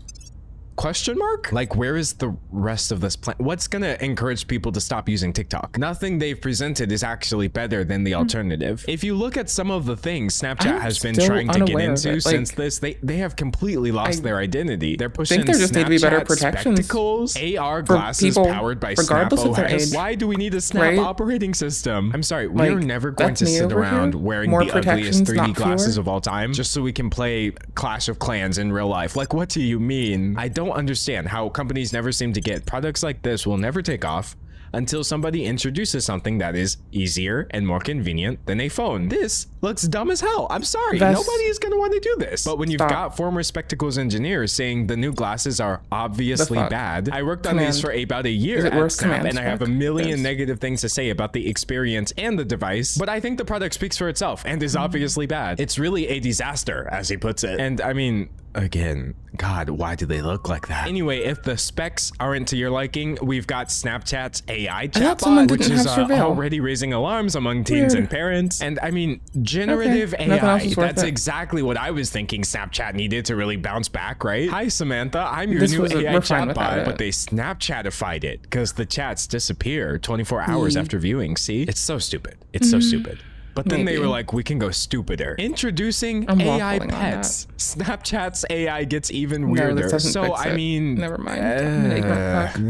Question mark? Like, where is the rest of this plan? What's gonna encourage people to stop using TikTok? Nothing they've presented is actually better than the alternative. If you look at some of the things Snapchat has been trying to get into since this, they have completely lost their identity. They're pushing there just need to be better protections spectacles, AR glasses powered by Snap OS. Why do we need a Snap operating system? I'm sorry, we are never going to sit around wearing the ugliest 3D glasses of all time just so we can play Clash of Clans in real life. Like, what do you mean? I don't understand how companies never seem to get products like this will never take off until somebody introduces something that is easier and more convenient than a phone. This looks dumb as hell. I'm sorry. Nobody is going to want to do this. But when you've got former spectacles engineers saying the new glasses are obviously bad, I worked on these for about a year at Snap, and I have a million negative things to say about the experience and the device, but I think the product speaks for itself and is obviously bad. It's really a disaster, as he puts it. And I mean, again, God, why do they look like that? Anyway, if the specs aren't to your liking, we've got Snapchat's AI chatbot, which is already raising alarms among teens and parents. And I mean, generative AI, that's exactly what I was thinking Snapchat needed to really bounce back, right? Hi, Samantha, I'm your new AI chatbot, but they Snapchatified it because the chats disappear 24 hours after viewing. See, it's so stupid. It's so stupid. But then they were like, we can go stupider. Introducing AI pets. Snapchat's AI gets even weirder. So, I mean, never mind.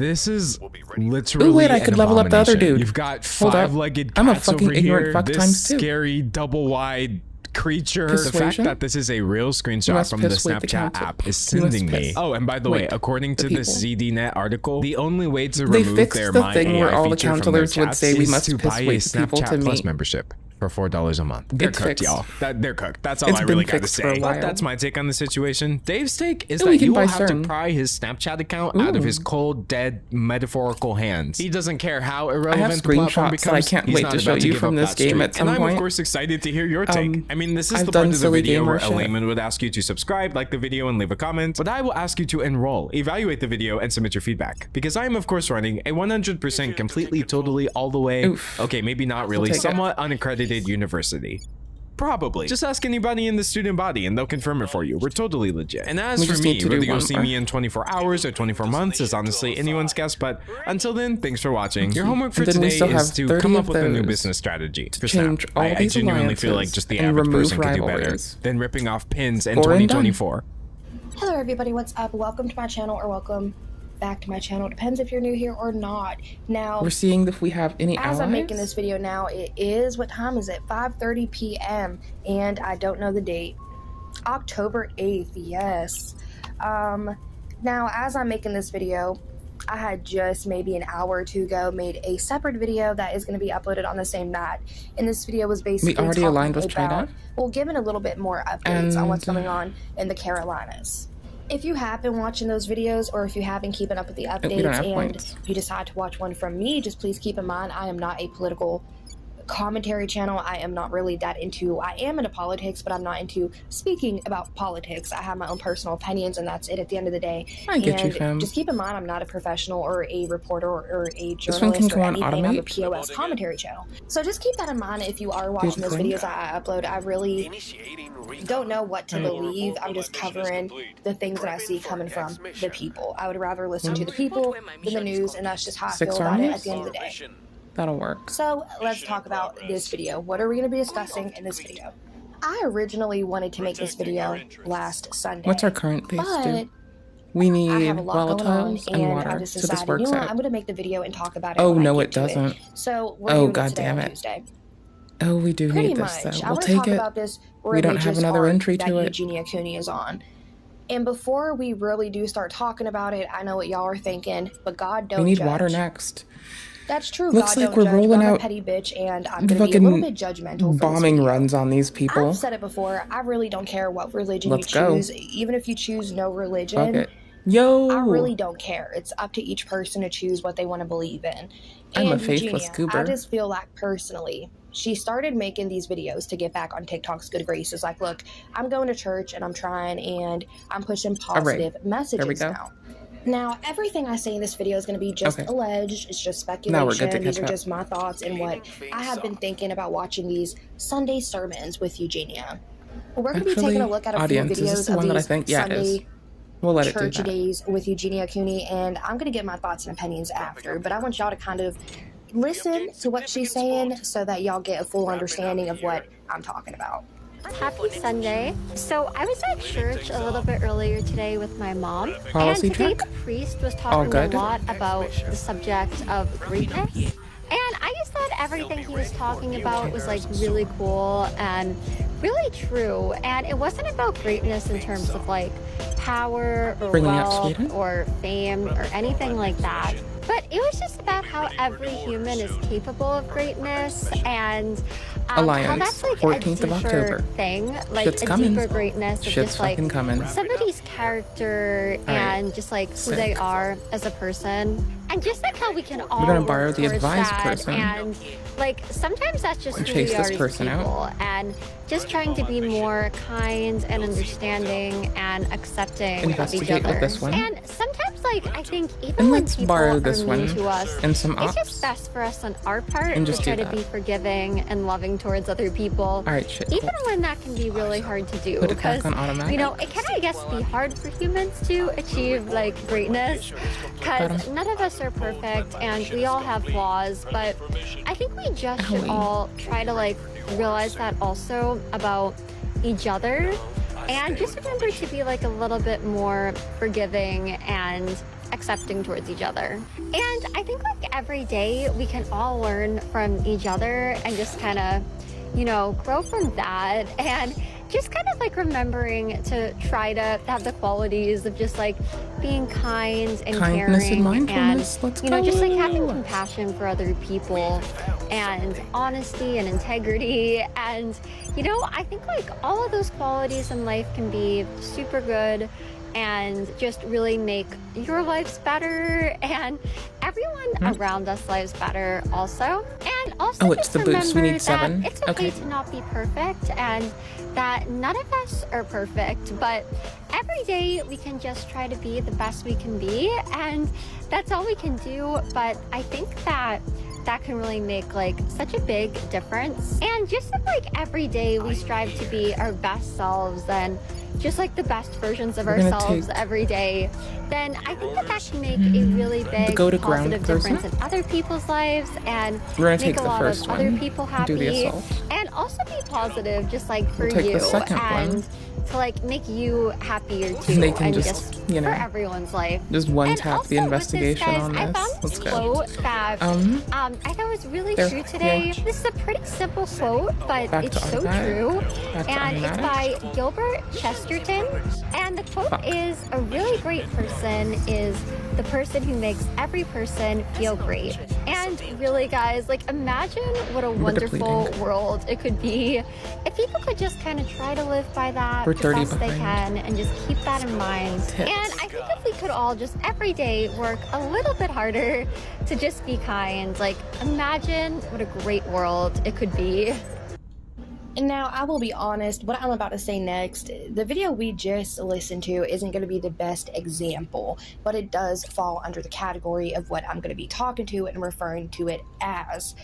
This is literally wait, I could level up the other dude. You've got 5-legged cats over here. This scary double-wide creature. The fact that this is a real screenshot from the Snapchat app is sending me. Oh, and by the way, according to this ZDNet article, the only way to remove their My AI feature from their chats is to buy a Snapchat Plus membership for $4 a month. They're cooked, y'all. They're cooked. That's all I really got to say. But that's my take on the situation. Dave's take is that you will have to pry his Snapchat account out of his cold, dead, metaphorical hands. He doesn't care how irrelevant the platform becomes. I can't wait to show you from this game at some point. And I'm of course excited to hear your take. I mean, this is the part of the video where a layman would ask you to subscribe, like the video, and leave a comment. But I will ask you to enroll, evaluate the video, and submit your feedback. Because I am of course running a 100% completely, totally, all the way, okay, maybe not really, somewhat unaccredited university. Probably. Just ask anybody in the student body and they'll confirm it for you. We're totally legit. And as for me, whether you'll see me in 24 hours or 24 months is honestly anyone's guess, but until then, thanks for watching. Your homework for today is to come up with a new business strategy for Snap. I genuinely feel like just the average person could do better than ripping off pins in 2024. Hello everybody, what's up? Welcome to my channel, or welcome back to my channel. Depends if you're new here or not. Now we're seeing if we have any allies. As I'm making this video now, it is, what time is it? 5:30 p.m. and I don't know the date. October 8th, yes. Now as I'm making this video, I had just maybe an hour or two ago made a separate video that is going to be uploaded on the same night. And this video was basically we already aligned with China. Well, giving a little bit more updates on what's going on in the Carolinas. If you have been watching those videos, or if you have been keeping up with the updates and you decide to watch one from me, just please keep in mind I am not a political commentary channel. I am not really that into, I am into politics, but I'm not into speaking about politics. I have my own personal opinions, and that's it at the end of the day. I get you, fam. Just keep in mind I'm not a professional or a reporter or a journalist or anything. I'm a POS commentary channel. So just keep that in mind if you are watching those videos I upload. I really don't know what to believe. I'm just covering the things that I see coming from the people. I would rather listen to the people than the news, and that's just how I feel about it at the end of the day. That'll work. So let's talk about this video. What are we going to be discussing in this video? I originally wanted to make this video last Sunday. What's our current pace, dude? We need volatiles and water. I just decided, so this works out. I'm going to make the video and talk about it. Oh, no, it doesn't. So we're doing God it today damn on it. Tuesday. Oh, we do need this, though. We'll take it. We don't have another entry to it. Eugenia Cooney is on. And before we really do start talking about it, I know what y'all are thinking, but God don't judge. We need water next. That's true. Looks God like we're rolling out a petty bitch, and I'm gonna be a little bit judgmental. Bombing runs on these people. I've said it before. I really don't care what religion you choose. Even if you choose no religion, I really don't care. It's up to each person to choose what they want to believe in. I'm a faithless goober. I just feel like personally, she started making these videos to get back on TikTok's good graces. Like, look, I'm going to church and I'm trying and I'm pushing positive messages now. Now, everything I say in this video is going to be just alleged. It's just speculation. These are just my thoughts and what I have been thinking about watching these Sunday sermons with Eugenia. We're going to be taking a look at a few videos of these Sunday church days with Eugenia Cooney, and I'm going to get my thoughts and opinions after, but I want y'all to kind of listen to what she's saying so that y'all get a full understanding of what I'm talking about. Happy Sunday. So I was at church a little bit earlier today with my mom, Policy and today check? the priest was talking a lot about the subject of greatness. And I just thought everything he was talking about was like really cool and really true. And it wasn't about greatness in terms of like power or wealth or fame or anything like that. But it was just about how every human is capable of greatness, and how that's like 14th a of deeper October. thing, like Shit's a coming. deeper greatness of Shit's just like fucking coming. somebody's character and just like who they are as a person, and just like how we can all We're gonna work borrow the towards advised that, person. and like sometimes that's just And who chase we this are as person out. people, and just trying to be more kind and understanding and accepting of each Investigate other. with this one. And sometimes like I think even And when let's people borrow are this mean one to us, and some it's ops. just best for us on our part And to just try do to that. be forgiving and loving towards other people. All right, shit. Even when that can be really hard to do, Put it back because on automatic. you know it can, I guess, be hard for humans to achieve like greatness, because none of us are perfect and we all have flaws. But I think we just should all try to like realize that also about each other, and just remember to be like a little bit more forgiving and accepting towards each other. And I think like every day we can all learn from each other and just kind of, you know, grow from that, and just kind of like remembering to try to have the qualities of just like being kind and Kindness and caring, mindfulness. and Let's you know, go. just like having compassion for other people, and honesty and integrity. And you know, I think like all of those qualities in life can be super good and just really make your lives better and everyone around us lives better also. And also it's just the boots. We remember need 7. that it's okay to not be perfect, and that none of us are perfect, but every day we can just try to be the best we can be, and that's all we can do. But I think that that can really make like such a big difference. And just if like every day we strive to be our best selves and just like the best versions of ourselves every day, then I think that that can make a really big positive difference in other people's lives, and make a lot of other people happy, and also be positive just like for you, and to like make you happier too, And they can and just, you know, for everyone's life. Just one And tap the also with this, investigation guys, on I this. found Let's this go. quote that I thought was really true today. This is a pretty simple quote, but Back it's to so automatic. true. Back to And it's automatic. by Gilbert Chesterton. And the quote is, "A really great person is the person who makes every person feel great." And really, guys, like imagine what a wonderful world it could be if people could just kind of try to live by that We're the 30 best they behind. can, and just keep that in mind. And I think if we could all just every day work a little bit harder to just be kind, like imagine what a great world it could be. And now I will be honest, what I'm about to say next, the video we just listened to isn't going to be the best example, but it does fall under the category of what I'm going to be talking to and referring to it as.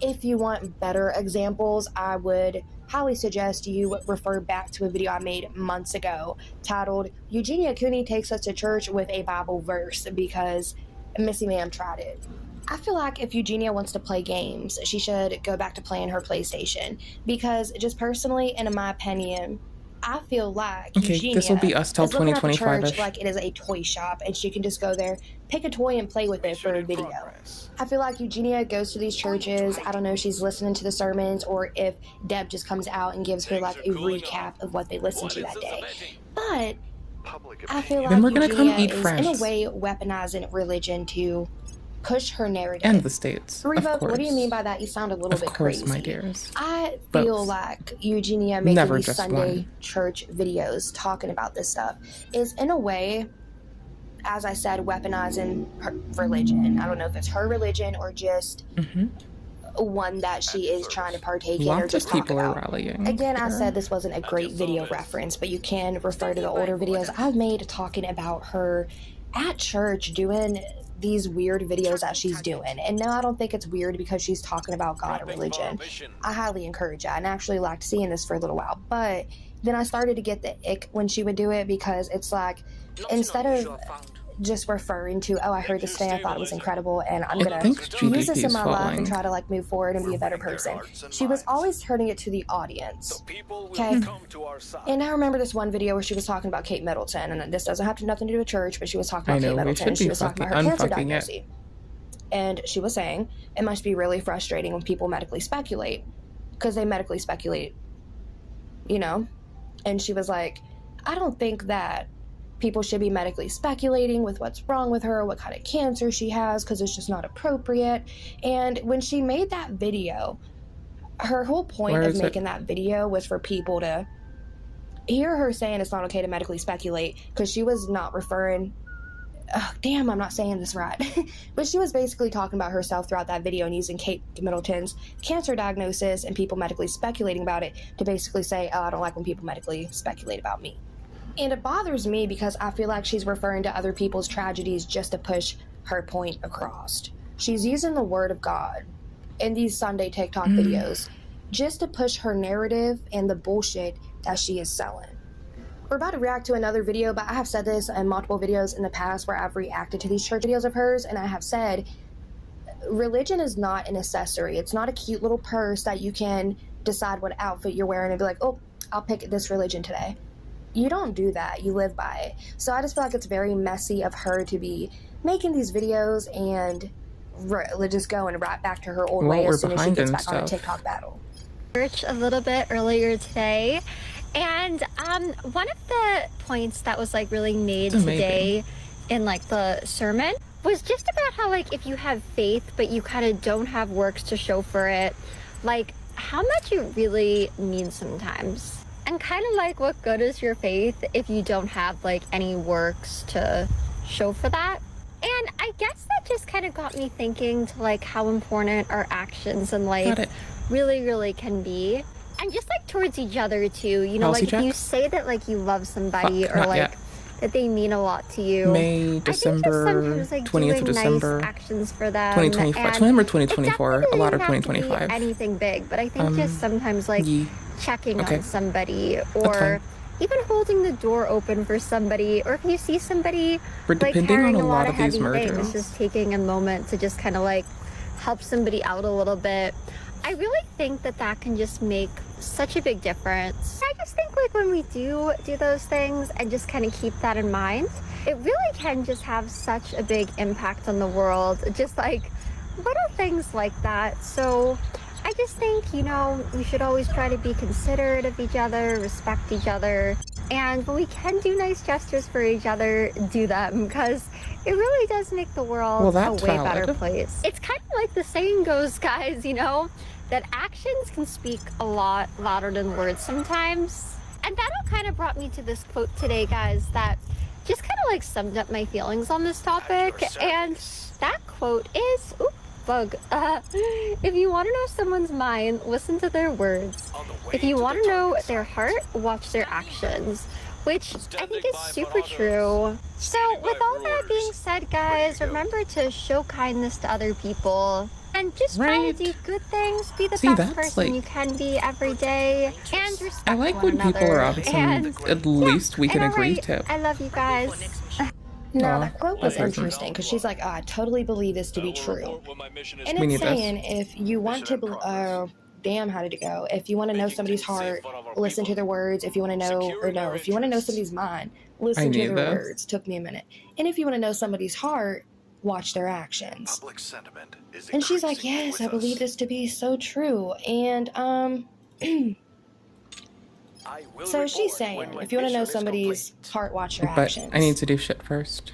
If you want better examples, I would highly suggest you refer back to a video I made months ago titled "Eugenia Cooney Takes Us to Church with a Bible Verse," because Missy Ma'am tried it. I feel like if Eugenia wants to play games, she should go back to playing her PlayStation, because just personally, and in my opinion, I feel like Eugenia this will be us till is looking at the 2025-ish. church like it is a toy shop, and she can just go there, pick a toy, and play with it for a video. I feel like Eugenia goes to these churches, I don't know if she's listening to the sermons, or if Deb just comes out and gives her like a recap of what they listened to that day. But I feel like Then we're gonna come Eugenia eat is French. in a way weaponizing religion to push her narrative. And the States, Reva, of course. what do you mean by that? You sound a little Of bit course, crazy. my dears. I Both. feel like Eugenia making Never these just Sunday one. church videos talking about this stuff is, in a way, as I said, weaponizing her religion. I don't know if it's her religion or just one that she is trying to partake in or Lots just of talk people are about. rallying. Again, I for said her. this wasn't a great video reference, but you can refer to the older videos I've made talking about her at church doing these weird videos that she's doing. And now I don't think it's weird because she's talking about God and religion. I highly encourage that, and I actually liked seeing this for a little while. But then I started to get the ick when she would do it, because it's like, instead of just referring to, oh, I heard this today, I thought it was incredible, and I'm gonna use this in my life and try to like move forward and be a better person. She was always turning it to the audience. Okay. And I remember this one video where she was talking about Kate Middleton, and this doesn't have nothing to do with church, but she was talking about Kate Middleton, and she was talking about her cancer diagnosis. And she was saying it must be really frustrating when people medically speculate, because they medically speculate, you know. And she was like, I don't think that people should be medically speculating with what's wrong with her, what kind of cancer she has, because it's just not appropriate. And when she made that video, her whole point of making that video was for people to hear her saying it's not okay to medically speculate, because she was not referring, oh, damn, I'm not saying this right. But she was basically talking about herself throughout that video and using Kate Middleton's cancer diagnosis and people medically speculating about it to basically say, oh, I don't like when people medically speculate about me. And it bothers me because I feel like she's referring to other people's tragedies just to push her point across. She's using the word of God in these Sunday TikTok videos just to push her narrative and the bullshit that she is selling. We're about to react to another video, but I have said this in multiple videos in the past where I've reacted to these church videos of hers, and I have said religion is not an accessory. It's not a cute little purse that you can decide what outfit you're wearing and be like, oh, I'll pick this religion today. You don't do that. You live by it. So I just feel like it's very messy of her to be making these videos and just going right back to her old way as soon as she gets back on a TikTok battle. Church a little bit earlier today, and one of the points that was like really made today in like the sermon was just about how, like, if you have faith but you kind of don't have works to show for it, like how much it really means sometimes. And kind of like, what good is your faith if you don't have like any works to show for that? And I guess that just kind of got me thinking to like how important our actions in life really can be. And just like towards each other too, you know, like if you say that like you love somebody or like that they mean a lot to you. May, December, like 20th of December, nice actions for them. 2025, December 2024, a lot of 2025. Anything big, but I think just sometimes like checking on somebody, or even holding the door open for somebody, or if you see somebody like carrying a lot of heavy things, just taking a moment to just kind of like help somebody out a little bit. I really think that that can just make such a big difference. I just think like when we do those things and just kind of keep that in mind, it really can just have such a big impact on the world, just like little things like that. So I just think, you know, we should always try to be considerate of each other, respect each other, and when we can do nice gestures for each other, do them, because it really does make the world a way better place. It's kind of like the saying goes, guys, you know, that actions can speak a lot louder than words sometimes. And that all kind of brought me to this quote today, guys, that just kind of like summed up my feelings on this topic. And that quote is, if you want to know someone's mind, listen to their words. If you want to know their heart, watch their actions. Which I think is super true. So with all that being said, guys, remember to show kindness to other people. And just try to do good things, be the best person you can be every day, and respect I like when people are on some, at least we can agree to. I love you guys. No, that quote was interesting, because she's like, oh, I totally believe this to be true. And it's saying, if you want to, damn, how did it go? If you want to know somebody's heart, listen to their words. If you want to know, if you want to know somebody's mind, listen to their words. Took me a minute. And if you want to know somebody's heart, watch their actions. Public sentiment is and she's like, yes, I believe this to be so true. And so she's saying, if you want to know somebody's heart, watch your actions. I need to do shit first.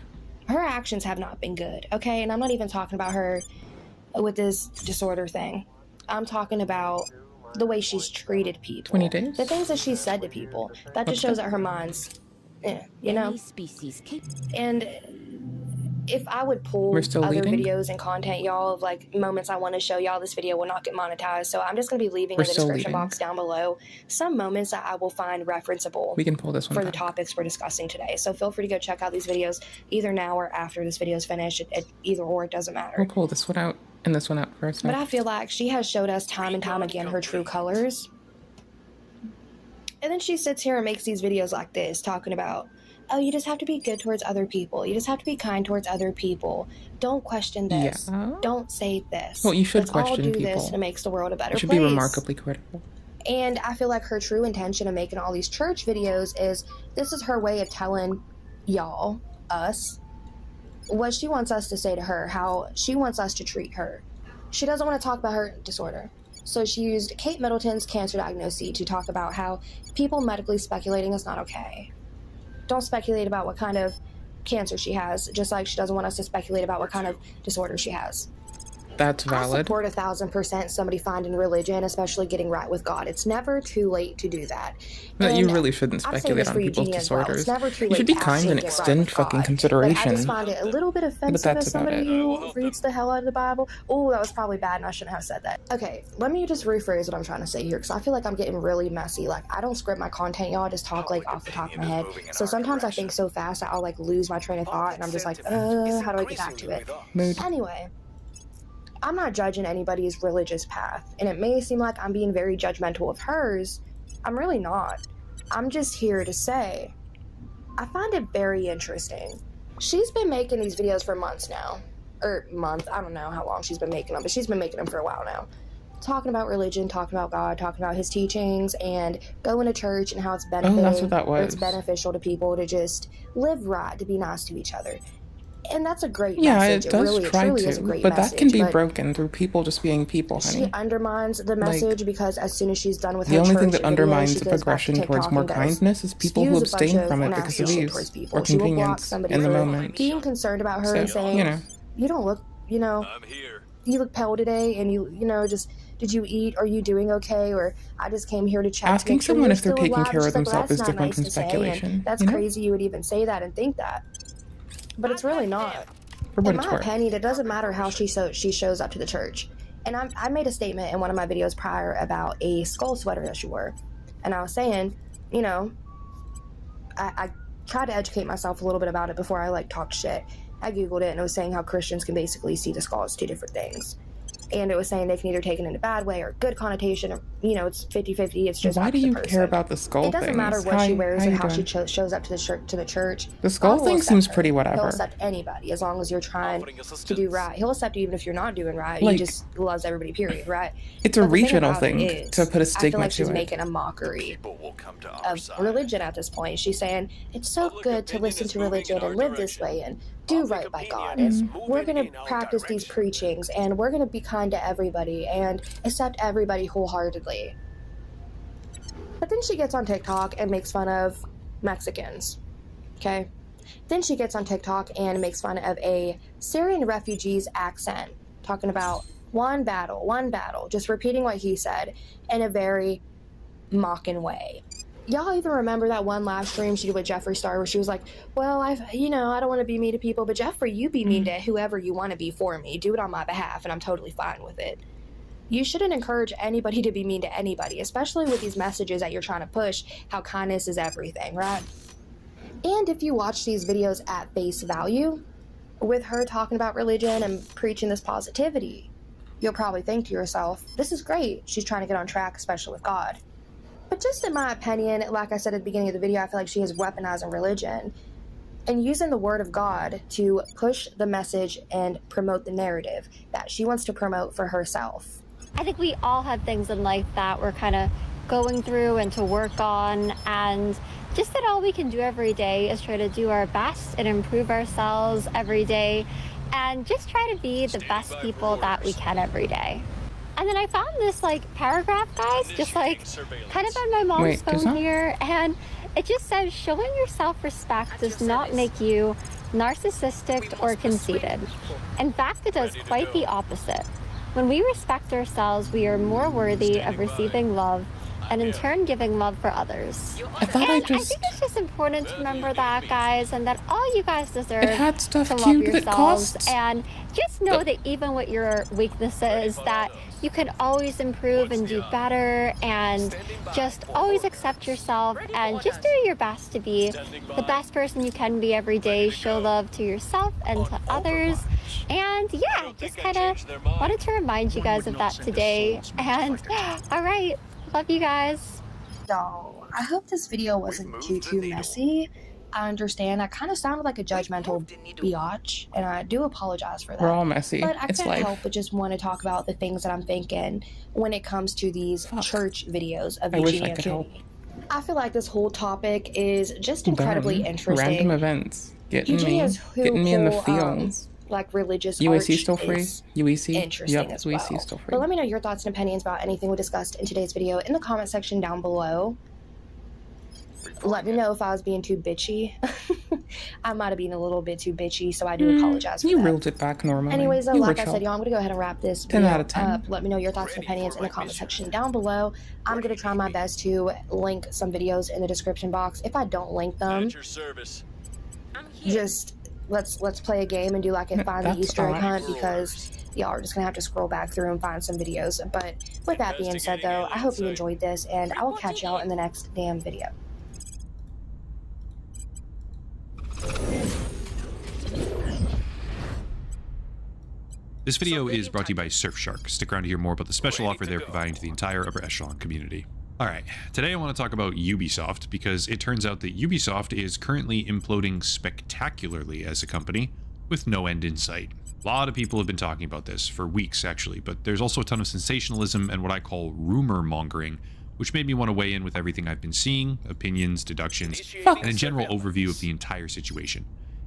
Her actions have not been good, okay? And I'm not even talking about her with this disorder thing. I'm talking about the way she's treated people. 20 days? The things that she's said to people. That just shows that her mind's, you know? And if I would pull other videos and content, y'all, of like moments I want to show y'all, this video will not get monetized. So I'm just going to be leaving in the description box down below some moments that I will find referenceable. We can pull this one for back. the topics we're discussing today. So feel free to go check out these videos either now or after this video is finished. Either or, it doesn't matter. We'll pull this one out and this one out first. But I feel like she has showed us time and time again her true colors. And then she sits here and makes these videos like this, talking about, oh, you just have to be good towards other people. You just have to be kind towards other people. Don't question this. Yeah. Don't say this. Well, you should Let's question all do people. this and it makes the world a better place. You place. should be remarkably critical. And I feel like her true intention of making all these church videos is this is her way of telling y'all, us, what she wants us to say to her, how she wants us to treat her. She doesn't want to talk about her disorder. So she used Kate Middleton's cancer diagnosis to talk about how people medically speculating is not okay. Don't speculate about what kind of cancer she has, just like she doesn't want us to speculate about what kind of disorder she has. That's valid. I support 1,000% somebody finding religion, especially getting right with God. It's never too late to do that. But you really shouldn't speculate on people's disorders. You should be kind and extend fucking consideration. But I just find it a little bit offensive as somebody who reads the hell out of the Bible. Oh, that was probably bad and I shouldn't have said that. Okay, let me just rephrase what I'm trying to say here, because I feel like I'm getting really messy. Like, I don't script my content, y'all. I just talk like off the top of my head. So sometimes I think so fast that I'll like lose my train of thought and I'm just like, how do I get back to it? Anyway. I'm not judging anybody's religious path, and it may seem like I'm being very judgmental of hers. I'm really not. I'm just here to say, I find it very interesting. She's been making these videos for months now. I don't know how long she's been making them, but she's been making them for a while now. Talking about religion, talking about God, talking about his teachings, and going to church and how it's benefiting. That's what that was. It's beneficial to people to just live right, to be nice to each other. And that's a great message. Yeah, it does really, try truly to, is a great but message, that can be broken through people just being people, honey. She undermines the message because as soon as she's done with her the only thing church that undermines video, the progression towards more kindness is people who abstain from it because of ease or convenience in the moment. Being concerned about her and saying, you don't look, you look pale today, and you just, did you eat? Are you doing okay? Or I just came here to check. Asking someone if they're taking care of themselves is different from speculation. That's crazy you would even say that and think that. But it's really not. In my opinion, it doesn't matter how she shows up to the church. And I made a statement in one of my videos prior about a skull sweater that she wore. And I was saying, I tried to educate myself a little bit about it before I talked shit. I Googled it and it was saying how Christians can basically see the skull as two different things. And it was saying they can either take it in a bad way or good connotation, or, it's 50-50. It's just why do you care about the skull thing? It doesn't matter what she wears and how she shows up to the church. The skull thing seems pretty whatever. He'll accept anybody as long as you're trying to do right. He'll accept you even if you're not doing right. He just loves everybody, period, right? It's a regional thing to put a stigma to it. I feel like she's making a mockery of religion at this point. She's saying, it's so good to listen to religion and live this way and do right by God, and we're going to practice these preachings, and we're going to be kind to everybody and accept everybody wholeheartedly. But then she gets on TikTok and makes fun of Mexicans, okay? Then she gets on TikTok and makes fun of a Syrian refugee's accent, talking about one battle, just repeating what he said in a very mocking way. Y'all even remember that one live stream she did with Jeffree Star where she was like, well, I don't want to be mean to people, but Jeffree, you be mean to whoever you want to be for me. Do it on my behalf, and I'm totally fine with it. You shouldn't encourage anybody to be mean to anybody, especially with these messages that you're trying to push, how kindness is everything, right? And if you watch these videos at face value, with her talking about religion and preaching this positivity, you'll probably think to yourself, this is great. She's trying to get on track, especially with God. But just in my opinion, like I said at the beginning of the video, I feel like she is weaponizing religion and using the word of God to push the message and promote the narrative that she wants to promote for herself. I think we all have things in life that we're kind of going through and to work on, and just that all we can do every day is try to do our best and improve ourselves every day and just try to be the best people that we can every day. And then I found this paragraph, guys, just kind of on my mom's phone here, and it just says, showing your self-respect does not make you narcissistic or conceited. In fact, it does quite the opposite. When we respect ourselves, we are more worthy of receiving love and in turn giving love for others. I thought I think it's just important to remember that, guys, and that all you guys deserve stuff to love cute that yourselves, costs. and just know that even with your weaknesses, that you can always improve and do better, and just always accept yourself and just do your best to be the best person you can be every day. Show love to yourself and to others. And yeah, just kind of wanted to remind you guys of that today. And all right, love you guys. So I hope this video wasn't too messy. I understand I kind of sounded like a judgmental biatch, and I do apologize for that. We're all messy. But I It's can't life. help but just want to talk about the things that I'm thinking when it comes to these church videos of I wish I could help. VGMT. I feel like this whole topic is just incredibly Done. interesting. Random events. Getting Eugenia's me in the whole, fields. like religious UAC arch still free? is UEC? interesting Yep, as UEC well. still free. But let me know your thoughts and opinions about anything we discussed in today's video in the comment section down below. Let me know if I was being too bitchy. I might have been a little bit too bitchy, so I do apologize for You that. reeled it back normally. Anyways, though, You like were I said, chill. y'all, I'm gonna go ahead and wrap this 10 video out of 10. up. Let me know your thoughts and opinions in the comment section down below. I'm gonna try my best to link some videos in the description box. If I don't link them, just let's play a game and do like a find the That's Easter egg odd. hunt, because y'all are just gonna have to scroll back through and find some videos. But with that being said, though, I hope you enjoyed this, and I will catch y'all in the next damn video. This video is brought to you by Surfshark. Stick around to hear more about the special offer they're providing to the entire upper echelon community. Alright, today I want to talk about Ubisoft, because it turns out that Ubisoft is currently imploding spectacularly as a company, with no end in sight. A lot of people have been talking about this, for weeks actually, but there's also a ton of sensationalism and what I call rumor mongering, which made me want to weigh in with everything I've been seeing, opinions, deductions, and a general overview of the entire situation.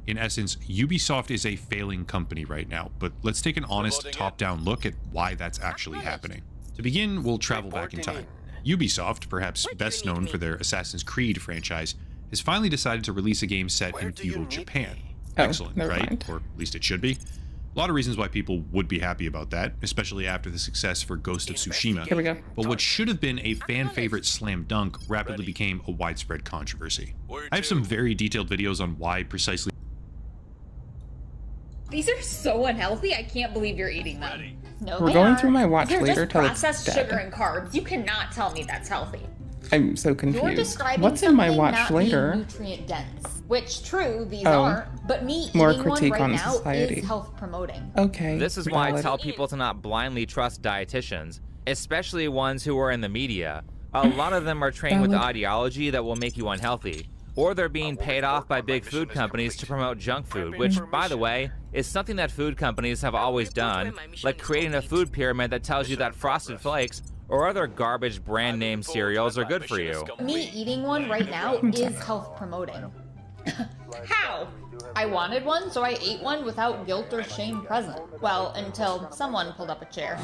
In essence, Ubisoft is a failing company right now, but let's take an honest top-down look at why that's actually happening. To begin, we'll travel back in time. Ubisoft, perhaps best known for their Assassin's Creed franchise, has finally decided to release a game set in feudal Japan. Excellent, right? Or at least it should be. A lot of reasons why people would be happy about that, especially after the success for Ghost of Tsushima. Here we go. But what should have been a fan favorite slam dunk rapidly became a widespread controversy. I have some very detailed videos on why precisely. These are so unhealthy, I can't believe you're eating them. No, We're going through my watch They're later just till it's processed dead. sugar and carbs. You cannot tell me that's healthy. I'm so You're confused. describing What's in my something watch not later? being nutrient dense, which true these Oh. aren't, but me More eating one critique right on now society. is health promoting. Okay. This is why I valid. tell people to not blindly trust dietitians, especially ones who are in the media. A lot of them are trained with Valid. ideology that will make you unhealthy. Or they're being paid off by big food companies to promote junk food, which, by the way, is something that food companies have always done, like creating a food pyramid that tells you that Frosted Flakes or other garbage brand name cereals are good for you. Me eating one right now is health promoting. How? I wanted one, so I ate one without guilt or shame present. Well, until someone pulled up a chair.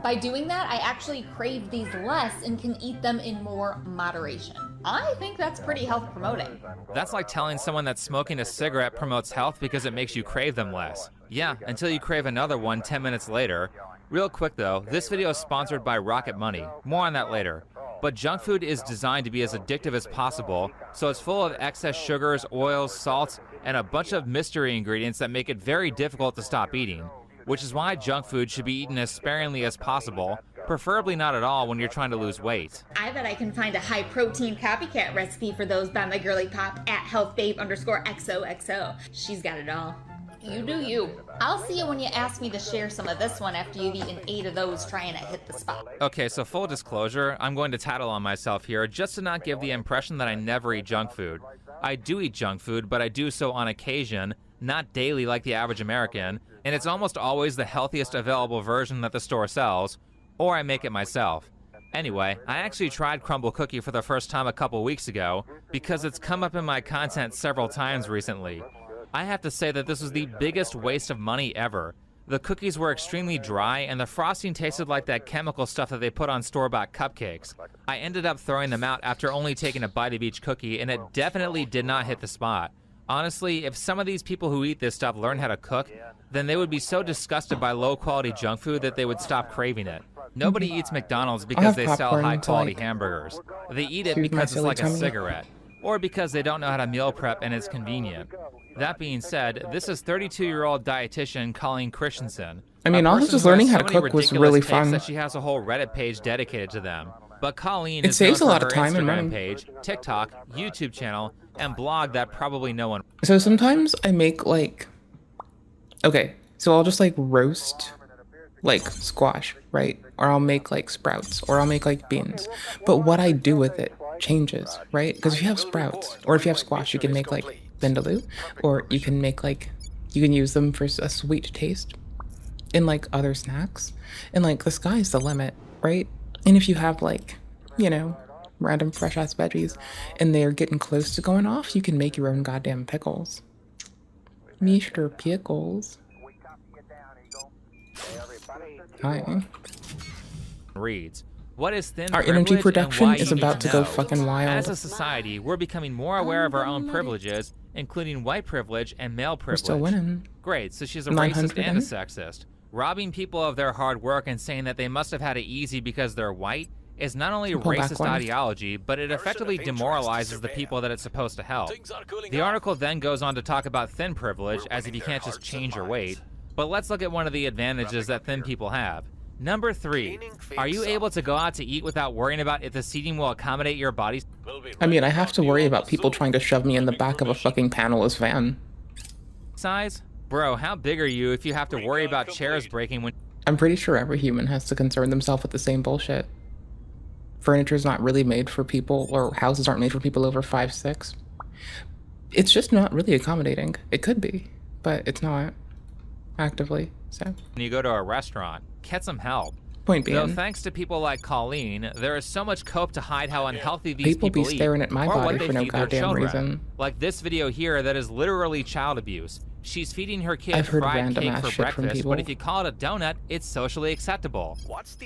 By doing that, I actually crave these less and can eat them in more moderation. I think that's pretty health promoting. That's like telling someone that smoking a cigarette promotes health because it makes you crave them less. Yeah, until you crave another one 10 minutes later. Real quick though, this video is sponsored by Rocket Money. More on that later. But junk food is designed to be as addictive as possible, so it's full of excess sugars, oils, salts, and a bunch of mystery ingredients that make it very difficult to stop eating. Which is why junk food should be eaten as sparingly as possible, preferably not at all when you're trying to lose weight. I bet I can find a high protein copycat recipe for those by my girly pop at healthbabe_XOXO. She's got it all. You do you. I'll see you when you ask me to share some of this one after you've eaten 8 of those trying to hit the spot. Okay, so full disclosure, I'm going to tattle on myself here just to not give the impression that I never eat junk food. I do eat junk food, but I do so on occasion, not daily like the average American, and it's almost always the healthiest available version that the store sells, or I make it myself. Anyway, I actually tried crumble cookie for the first time a couple weeks ago because it's come up in my content several times recently. I have to say that this was the biggest waste of money ever. The cookies were extremely dry and the frosting tasted like that chemical stuff that they put on store-bought cupcakes. I ended up throwing them out after only taking a bite of each cookie, and it definitely did not hit the spot. Honestly, if some of these people who eat this stuff learn how to cook, then they would be so disgusted by low-quality junk food that they would stop craving it. Nobody eats McDonald's because they sell popcorn to, high-quality like, hamburgers. They eat it soothe my because it's silly like a tummy. cigarette, or because they don't know how to meal prep and it's convenient. That being said, this is 32-year-old dietitian Colleen Christensen. I mean, a also person just who has learning so how to many cook was ridiculous really takes fun. that she has a whole Reddit page dedicated to them. But Colleen It is saves known a for lot of her time and Instagram money. page, TikTok, YouTube channel, and blog that probably no one. So sometimes I make like, okay, so I'll just like roast like squash, right? Or I'll make like sprouts, or I'll make like beans. But what I do with it changes, right? Because if you have sprouts, or if you have squash, you can make like vindaloo, or you can make like, you can use them for a sweet taste in like other snacks. And like the sky's the limit, right? And if you have like, you know, random fresh ass veggies and they're getting close to going off, you can make your own goddamn pickles. Mr. Pickles. Hi. Reads. What is thin Our energy privilege production and why is you about need to go know? fucking wild. As a society, we're becoming more aware of our own privileges, including white privilege and male We're privilege. still winning. Great, so she's a 900 racist and a in? sexist. Robbing people of their hard work and saying that they must have had it easy because they're white is not only a Pull back racist one. ideology, but it effectively demoralizes the people that it's supposed to help. The article then goes on to talk about thin privilege, as if you can't just change your weight. But let's look at one of the advantages that thin people have. Number 3, are you able to go out to eat without worrying about if the seating will accommodate your body I mean, I have to worry about people trying to shove me in the back of a fucking panelist van. size? Bro, how big are you if you have to worry about chairs breaking when... I'm pretty sure every human has to concern themselves with the same bullshit. Furniture's not really made for people, or houses aren't made for people over 5'6". It's just not really accommodating. It could be, but it's not actively, so. When you go to a restaurant, get some help. Point being, Though thanks to people like Colleen, there is so much cope to hide how unhealthy these people be eat, staring at my or what body they for no feed their goddamn children. reason. Like this video here that is literally child abuse. She's feeding her kid I've heard fried random cake ass for shit from breakfast, people. but if you call it a donut, it's socially acceptable.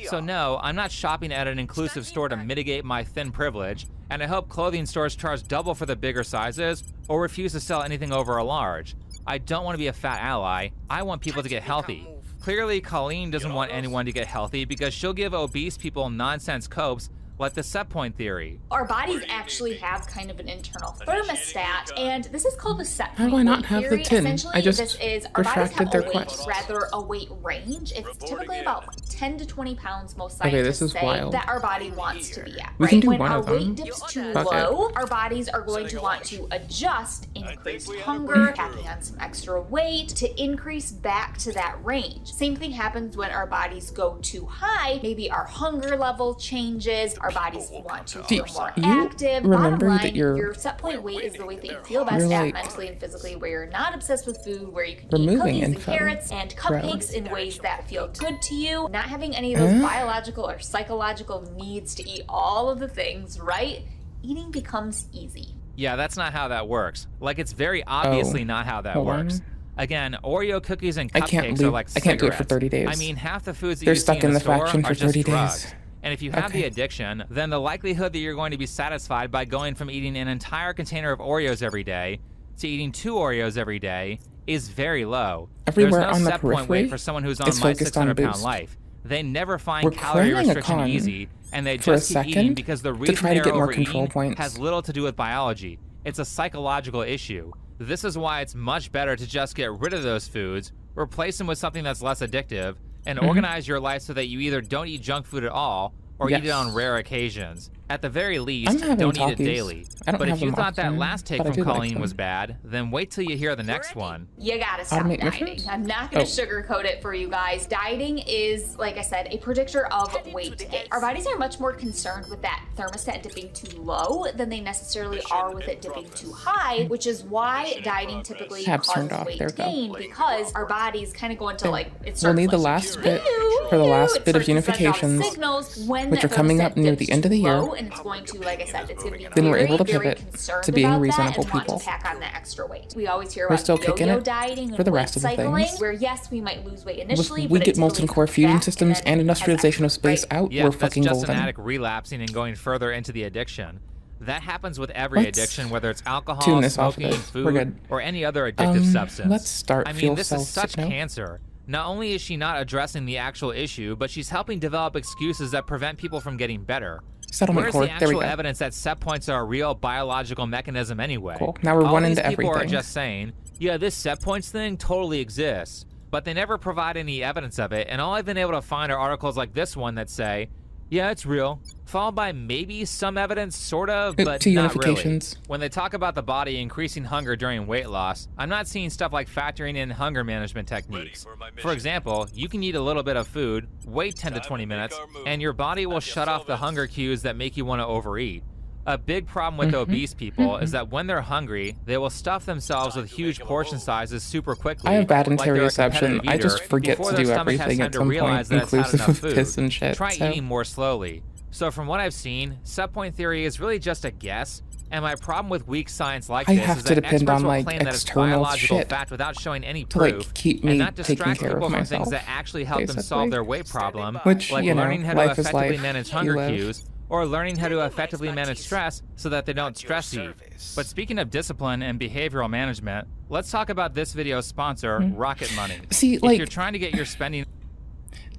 So no, I'm not shopping at an inclusive store to mitigate my thin privilege, and I hope clothing stores charge double for the bigger sizes, or refuse to sell anything over a large. I don't want to be a fat ally. I want people to get healthy. Clearly, Colleen doesn't want anyone to get healthy because she'll give obese people nonsense copes like the set point theory. Our bodies actually have kind of an internal thermostat, and this is called the set How point do I not weight have the theory. tin? Essentially, I just this is our bodies retracted have their a weight, quest. rather a weight range. It's typically about 10 to 20 pounds. Most Okay, scientists this is say wild. that our body wants to be at. We can do when one our of them. weight dips too Fuck low, our bodies are going to want to adjust, increase hunger, packing on some extra weight to increase back to that range. Same thing happens when our bodies go too high. Maybe our hunger level changes. Our bodies want to feel more active. remember Bottom that line, your- your set point weight is the weight that you feel best you're at like mentally and physically, where you're not obsessed with food, where you can eat removing cookies and info. carrots and Bro. cupcakes in ways that feel good to you, not having any of those biological or psychological needs to eat all of the things, right? Eating becomes easy. Yeah, that's not how that works. Like, it's very obviously not how that hold on. works. Again, Oreo cookies and I can't cupcakes leave- are like I can't do it for cigarettes. 30 days. I mean, half the foods that They're you stuck see in the the store fraction for are just 30 days. drugs. And if you have the Okay. addiction, then the likelihood that you're going to be satisfied by going from eating an entire container of Oreos every day to eating 2 Oreos every day is very low. Everywhere There's no on the set point weight periphery for someone who's on is my focused on 600-pound boost. life. They never find We're calorie planning a restriction con easy, and they for a just keep eating second because the to reason try to they're get more overeating control points. has little to do with biology. It's a psychological issue. This is why it's much better to just get rid of those foods, replace them with something that's less addictive, and organize your life so that you either don't eat junk food at all or eat it on rare occasions. At the very least, I'm having don't eat it Takis. daily. I don't But have if you them thought that often, last take but I from do like Colleen them. was bad, then wait till you hear the next one. You gotta stop Automate dieting. missions? I'm not gonna Oh. sugarcoat it for you guys. Dieting is, like I said, a predictor of weight gain. Our bodies are much more concerned with that thermostat dipping too low than they necessarily are with it dipping too high, which is why dieting typically Tabs causes turned off. weight There we go. gain, because our bodies kind of go into like, it's We'll need the last bit for the last bit of unifications, which are coming up near the end of the year. And it's going to, like I said, it's going to be Then we're very, able to very pivot concerned to being about that reasonable and want people. to pack on that extra weight. We always hear We're about still kicking yo-yo it dieting for and the weight rest of the cycling, things. where yes, we might lose weight If initially, we but get it's molten really core feeding back systems and industrialization of space out, Yeah, we're that's fucking just golden. an addict relapsing and going further into the addiction. That happens with every Let's addiction, whether it's alcohol, tune this off of smoking, it. We're food, good. or any other addictive substance. Let's start I fuel mean, this cell is such signal. cancer. Not only is she not addressing the actual issue, but she's helping develop excuses that prevent people from getting better. Settlement Where's court. the There we actual go. evidence that set points are a real biological mechanism anyway? Cool. Now we're All one these into people everything. are just saying, yeah, this set points thing totally exists, but they never provide any evidence of it, and all I've been able to find are articles like this one that say, yeah, it's real, followed by maybe some evidence, sort of, but Two not really. unifications. When they talk about the body increasing hunger during weight loss, I'm not seeing stuff like factoring in hunger management techniques. For example, you can eat a little bit of food, wait 10 to 20 minutes, and your body will shut off the hunger cues that make you want to overeat. A big problem with obese people is that when they're hungry, they will stuff themselves with huge portion sizes super quickly. I have bad like they're a interoception. competitive I just eater, forget before to their do stomach has everything time at to some realize point, that it's had inclusive enough of food. piss and shit. Try so. eating more slowly. So from what I've seen, set point theory is really just a guess, and my problem with weak science like I this have is to that depend experts on, will like, claim that it's external biological shit fact without showing any to, like, proof, keep me and that taking distracts care of people from things myself, that actually help them basically. solve their weight problem, Which, like you know, learning how to life is effectively life. manage You hunger live. cues, or learning how to effectively manage stress so that they don't stress eat. But speaking of discipline and behavioral management, let's talk about this video's sponsor, Rocket Money. See, if like- you're trying to get your spending...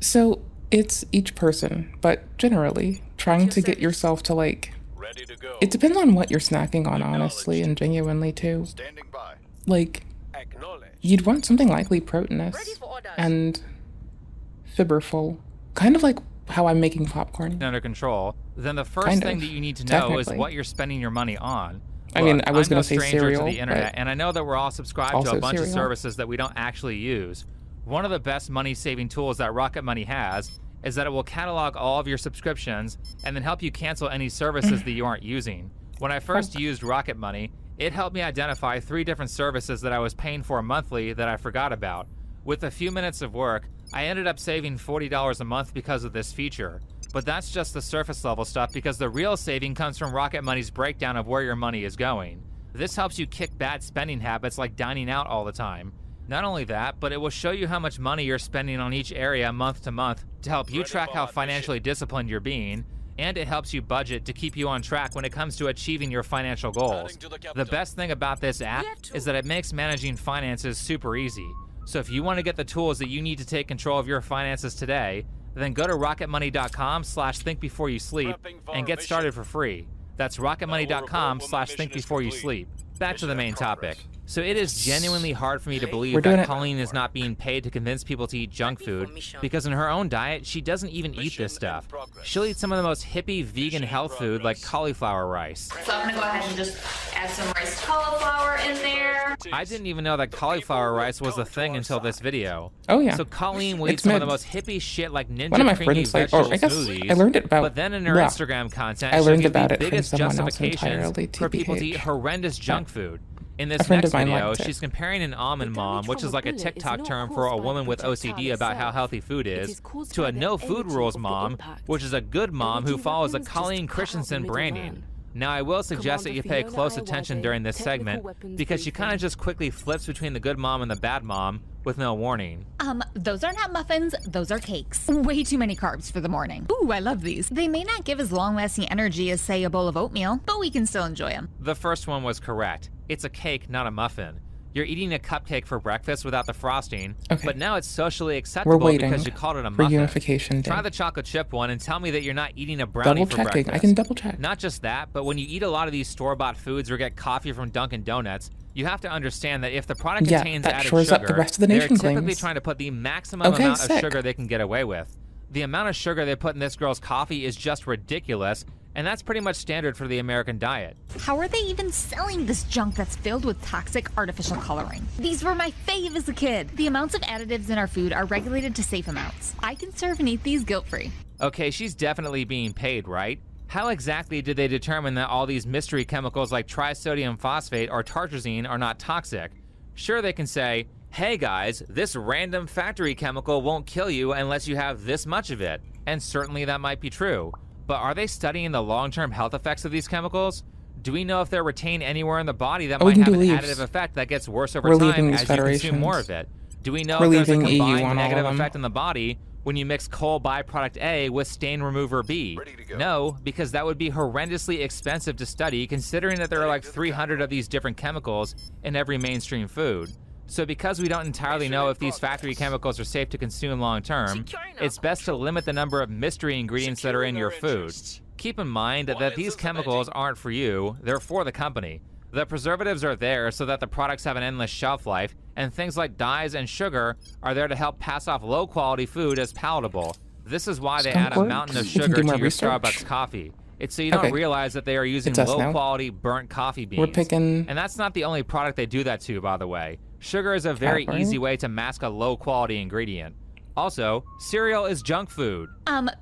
So it's each person, but generally trying to get yourself to like. It depends on what you're snacking on, honestly, and genuinely too. Like, you'd want something likely proteinous and fiberful, kind of like how I'm making popcorn. under control, then the first Kind thing of, that you need to know is technically. what you're spending your money on. I mean, Look, I was I'm no gonna say stranger cereal, to the internet, but and I know that we're all subscribed to also a bunch of cereal. services that we don't actually use. One of the best money-saving tools that Rocket Money has is that it will catalog all of your subscriptions and then help you cancel any services that you aren't using. When I first used Rocket Money, it helped me identify 3 different services that I was paying for monthly that I forgot about. With a few minutes of work, I ended up saving $40 a month because of this feature. But that's just the surface level stuff, because the real saving comes from Rocket Money's breakdown of where your money is going. This helps you kick bad spending habits like dining out all the time. Not only that, but it will show you how much money you're spending on each area month to month to help you track how financially disciplined you're being, and it helps you budget to keep you on track when it comes to achieving your financial goals. The best thing about this app is that it makes managing finances super easy. So if you want to get the tools that you need to take control of your finances today, then go to rocketmoney.com/thinkbeforeyousleep and get started for free. That's rocketmoney.com/thinkbeforeyousleep. Back to the main topic. So it is genuinely hard for me to We're believe doing that it. Colleen is not being paid to convince people to eat junk food, because in her own diet, she doesn't even eat this stuff. She'll eat some of the most hippie vegan health food like cauliflower rice. So I'm gonna go ahead and just add some riced cauliflower in there. I didn't even know that cauliflower rice was a thing until this video. Oh, yeah. So Colleen will eat It's some of the meant- most hippie shit like ninja One of my creamy friends, like, vegetable or I guess smoothies. I learned it about. But then in her yeah. Instagram content, I she'll learned give about the it from biggest someone else justifications entirely. for people to eat TBH. horrendous junk food. In this A friend next of mine video, liked it. she's comparing an almond mom, which is like a TikTok term for a woman with OCD about how healthy food is, to a no food rules mom, which is a good mom who follows a Colleen Christensen branding. Now, I will suggest that you pay close attention during this segment, because she kind of just quickly flips between the good mom and the bad mom with no warning. Those are not muffins, those are cakes. Way too many carbs for the morning. Ooh, I love these. They may not give as long-lasting energy as, say, a bowl of oatmeal, but we can still enjoy them. The first one was correct. It's a cake, not a muffin. You're eating a cupcake for breakfast without the frosting, but now it's socially acceptable waiting because you called it a for muffin. unification day. Try the chocolate chip one and tell me that you're not eating a brownie Double for checking. breakfast. I can double check. Not just that, but when you eat a lot of these store-bought foods or get coffee from Dunkin' Donuts, you have to understand that if the product Yeah, contains that added shores up sugar, the rest of the they're nation typically claims. trying to put the maximum Okay, amount sick. of sugar they can get away with. The amount of sugar they put in this girl's coffee is just ridiculous, and that's pretty much standard for the American diet. How are they even selling this junk that's filled with toxic artificial coloring? These were my fave as a kid. The amounts of additives in our food are regulated to safe amounts. I can serve and eat these guilt-free. Okay, she's definitely being paid, right? How exactly did they determine that all these mystery chemicals like trisodium phosphate or tartrazine are not toxic? Sure, they can say, hey guys, this random factory chemical won't kill you unless you have this much of it. And certainly that might be true. But are they studying the long-term health effects of these chemicals? Do we know if they're retained anywhere in the body that Oh, we might can have do an leaves. additive effect that gets worse over We're time leaving as these you consume more federations. of it? Do we know We're if there's a leaving EU combined on all negative of them. effect in the body when you mix coal byproduct A with stain remover B? No, because that would be horrendously expensive to study, considering that there are like 300 of these different chemicals in every mainstream food. So because we don't entirely know if these factory chemicals are safe to consume long term, it's best to limit the number of mystery ingredients that are in your food. Keep in mind that these chemicals aren't for you, they're for the company. The preservatives are there so that the products have an endless shelf life, and things like dyes and sugar are there to help pass off low-quality food as palatable. This is why they add a mountain of sugar to your Starbucks coffee. It's so you don't realize that they are using low-quality burnt coffee beans. And that's not the only product they do that to, by the way. Sugar is a very easy way to mask a low-quality ingredient. Also, cereal is junk food.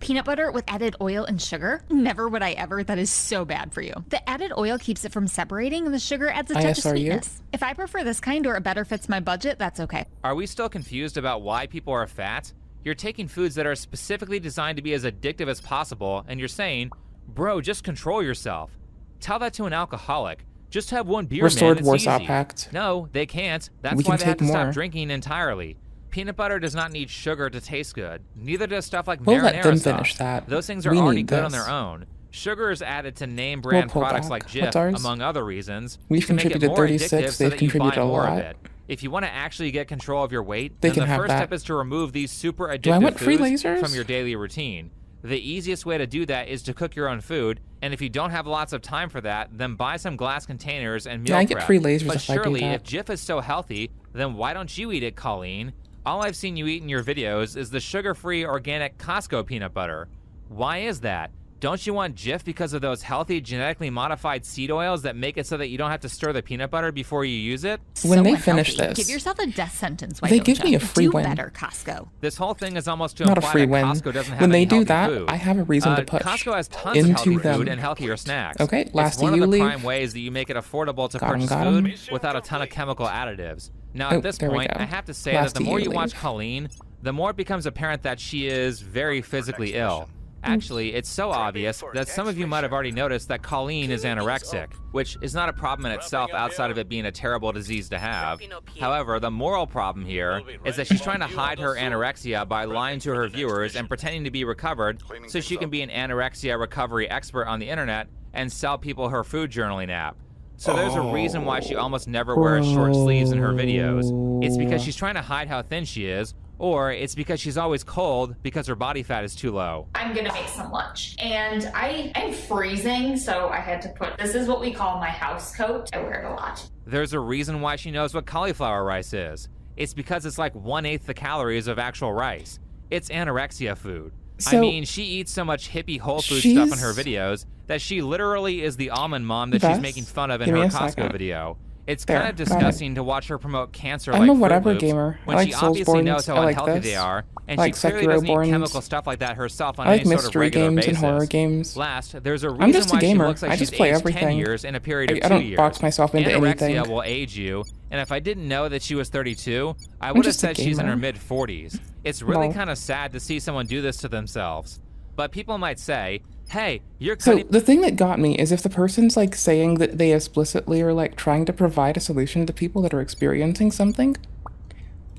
Peanut butter with added oil and sugar? Never would I ever. That is so bad for you. The added oil keeps it from separating, and the sugar adds a touch of sweetness. If I prefer this kind or it better fits my budget, that's okay. Are we still confused about why people are fat? You're taking foods that are specifically designed to be as addictive as possible, and you're saying, bro, just control yourself. Tell that to an alcoholic. Just have one beer, Restored man, Warsaw easy. Pact. No, they can't. That's why they have to stop drinking entirely. Peanut butter does not need sugar to taste good. Neither does stuff like marinara let them sauce. finish that. Those things are We already need good this. on their own. Sugar is added to name brand products like Jif, among other reasons, We've to make it contributed more 36, addictive so they've that you buy contributed a more of lot. it. If you want to actually get control of your weight, They then can the have first that. step is to remove these super Do I addictive want free foods lasers? from your daily routine. The easiest way to do that is to cook your own food, and if you don't have lots of time for that, then buy some glass containers and meal Yeah, I get prep. free lasers But if I do surely, that. if Jif is so healthy, then why don't you eat it, Colleen? All I've seen you eat in your videos is the sugar-free organic Costco peanut butter. Why is that? Don't you want Jif because of those healthy, genetically modified seed oils that make it so that you don't have to stir the peanut butter before you use it? When they finish this, Give yourself a death sentence. they give me a free do win. better, Costco. This whole thing is almost to Not a imply free that win. Costco doesn't have When any they do healthy that, food. I have a reason to push Costco has tons of into healthy them. food and healthier snacks. Okay, last it's one do of you the leave? prime ways that you make it affordable to Got 'em, purchase got 'em. food without a ton of chemical additives. Now, Oh, at this there we point, go. I have to say Last that the do more you you watch leave? Colleen, the more it becomes apparent that she is very physically ill. Actually, it's so obvious that some of you might have already noticed that Colleen is anorexic, which is not a problem in itself outside of it being a terrible disease to have. However, the moral problem here is that she's trying to hide her anorexia by lying to her viewers and pretending to be recovered so she can be an anorexia recovery expert on the internet and sell people her food journaling app. So there's a reason why she almost never wears short sleeves in her videos. It's because she's trying to hide how thin she is, or it's because she's always cold because her body fat is too low. I'm gonna make some lunch, and I'm freezing, so I had to put, this is what we call my house coat. I wear it a lot. There's a reason why she knows what cauliflower rice is. It's because it's like 1/8 the calories of actual rice. It's anorexia food. So, I mean, she eats so much hippie whole food stuff in her videos that she literally is the almond mom that she's Bess, making fun of in give me her a Costco second. video. It's There, kind of got it. disgusting to watch her promote cancer I'm like a Fruit whatever Loops gamer. when I like she obviously knows Soulsborns. how I like unhealthy this. they are, and I like she clearly doesn't eat Sekiro-borns. chemical stuff like that herself on I like any sort of mystery regular games basis. and horror games. Last, there's a I'm reason just a why she gamer. looks like I she's just play aged everything. 10 years in a period of I 2 don't years. box myself into Anorexia anything. will age you, and if I didn't know that she was 32, I I'm would have just a said she's in her gamer. mid-40s. It's really No. kind of sad to see someone do this to themselves. But people might say, hey, you're So cutting... the thing that got me is if the person's like saying that they explicitly are like trying to provide a solution to people that are experiencing something,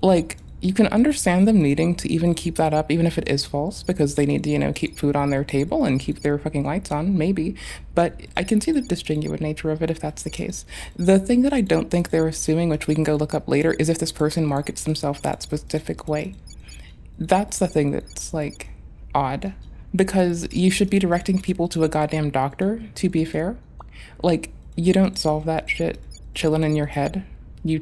like you can understand them needing to even keep that up, even if it is false, because they need to, you know, keep food on their table and keep their fucking lights on, maybe. But I can see the disgenuine nature of it if that's the case. The thing that I don't think they're assuming, which we can go look up later, is if this person markets themselves that specific way. That's the thing that's like odd. Because you should be directing people to a goddamn doctor, to be fair. Like, you don't solve that shit chilling in your head. You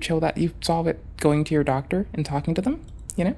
solve it going to your doctor and talking to them, you know?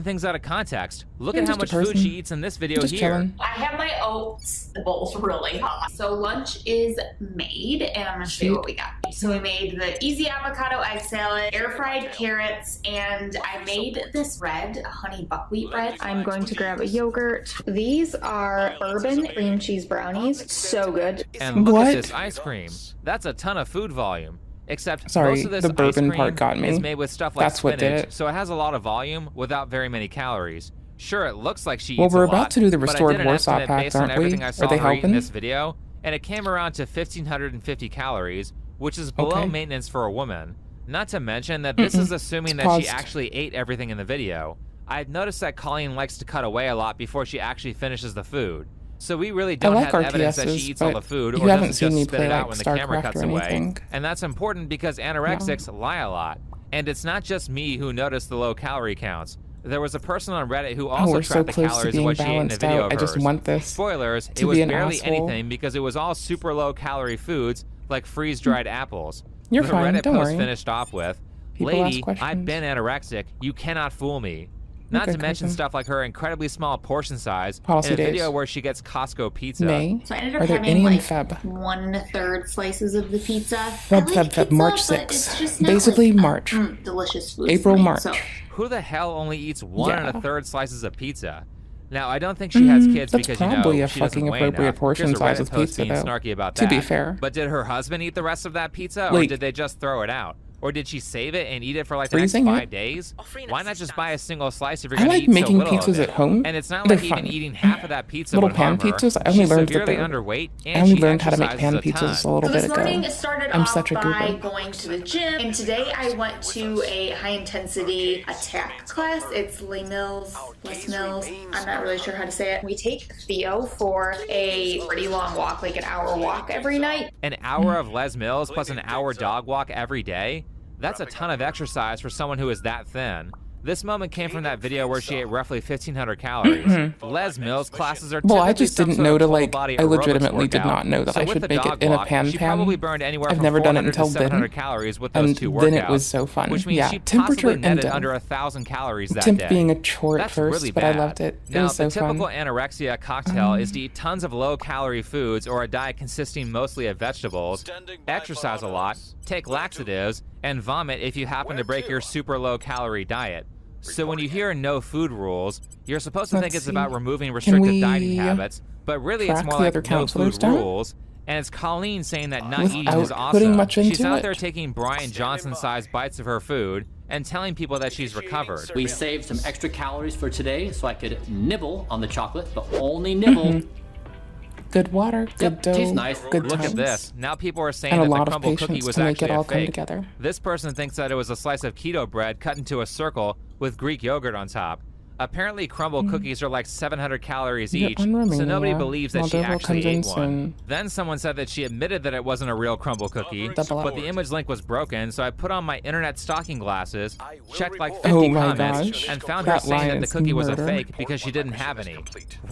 things out of context. Look I'm at how just much a food person. she eats in this video Just here. chilling. I have my oats. The bowl's really hot. So lunch is made, and I'm gonna show you what we got. So we made the easy avocado egg salad, air fried carrots, and I made this red honey buckwheat bread. I'm going to grab a yogurt. These are bourbon cream cheese brownies. So good. And look What? at this ice cream. That's a ton of food volume. Except Sorry, most of this the bourbon ice cream part got me. is made with stuff like That's what spinach, did it. so it has a lot of volume without very many calories. Sure, it looks like she Well, eats we're a about lot, to do the but I restored did an Warsaw estimate Pact, based on aren't we? everything I saw Are they her eat in helping? this video, and it came around to 1,550 calories, which is below Okay. maintenance for a woman. Not to mention that this is assuming It's that she paused. actually ate everything in the video. I've noticed that Colleen likes to cut away a lot before she actually finishes the food. So we really don't like have evidence that RTSs, she eats all the but food you or haven't doesn't seen just me spit play, it out like, when the camera StarCraft cuts or away. anything. And that's important because anorexics lie a lot. And it's not just me who noticed the low calorie counts. There was a person on Reddit who also we're so tracked the close to calories of being what she ate in a balanced video out. of I just hers. want this Spoilers, to it was be an barely asshole. anything because it was all super low calorie foods like freeze-dried apples. You're the fine, Reddit don't post worry. finished off with, People ask "Lady, questions. I've been anorexic. You cannot fool me." Not Okay, to mention cousin. stuff like her incredibly small portion size Policy in a days. video where she gets Costco pizza. May. So I ended up Are there having any in like Feb? 1 1/3 slices of the pizza. Feb, March 6th. Basically March. Delicious food. April, for me, March. So. Who the hell only eats 1 Yeah.1/3 slices of pizza? Now, I don't think she has kids that's because, probably a she doesn't fucking weigh appropriate enough. portion Here's a size Reddit of post pizza, being though. snarky about To that. be fair. But did her husband eat the rest of that pizza, or Like- did they just throw it out? Or did she save it and eat it for like the Freezing next it? 5 days? Why not just buy a single slice if you're I going to like eat making so little pizzas of it? at home. And it's not They're like even fun. eating half of that pizza Little would pan harm her. pizzas. I only She's learned that severely they're. underweight, I and only she learned how to make exercises pan a ton. pizzas a little So bit this morning ago. it started I'm off such a by goober. going to the gym, and today I went to a high intensity attack class. It's Les Mills. I'm not really sure how to say it. We take Theo for a pretty long walk, like an hour walk every night. An hour of Les Mills plus an hour dog walk every day? That's a ton of exercise for someone who is that thin. This moment came from that video where she ate roughly 1,500 calories. Les Mills classes are Well, I typically just some didn't sort know of to total like. body I aerobics legitimately did workout. not know that So I with should the make it dog in a walk, pan she pan. probably burned anywhere I've from never done it 400 to until 700 then. calories with those And two workouts. then it was so fun. Which means Yeah, she temperature possibly and netted dough. under 1,000 calories that Temp day. being a chore at That's first, really but I bad. loved it. It Now, was so the typical fun. anorexia cocktail is to eat tons of low-calorie foods or a diet consisting mostly of vegetables, exercise a lot, take laxatives, and vomit if you happen to break your super low-calorie diet. So when you hear no food rules, you're supposed to think Let's it's see. about removing Can restrictive we dieting habits, but really it's track more the like other no counselors food down? rules. And it's Colleen saying that not eating is Without putting awesome. much She's into out it. there taking Brian Johnson-sized bites of her food and telling people that she's recovered. We saved some extra calories for today so I could nibble on the chocolate, but only nibble. Good water, good dough, tastes nice. good Look times. at this. Now people are saying And a that the lot of crumble cookie patience was to make actually it all a come fake. together. This person thinks that it was a slice of keto bread cut into a circle with Greek yogurt on top. Apparently, crumble cookies are like 700 calories You're each, on so Romania. nobody believes that she Moldova actually comes in ate one. soon. Then someone said that she admitted that it wasn't a real crumble cookie, Double up. but the image link was broken, so I put on my internet stalking glasses, checked like 50 Oh my comments, gosh. and found her That saying that line the is cookie was a murder. fake because she didn't have any.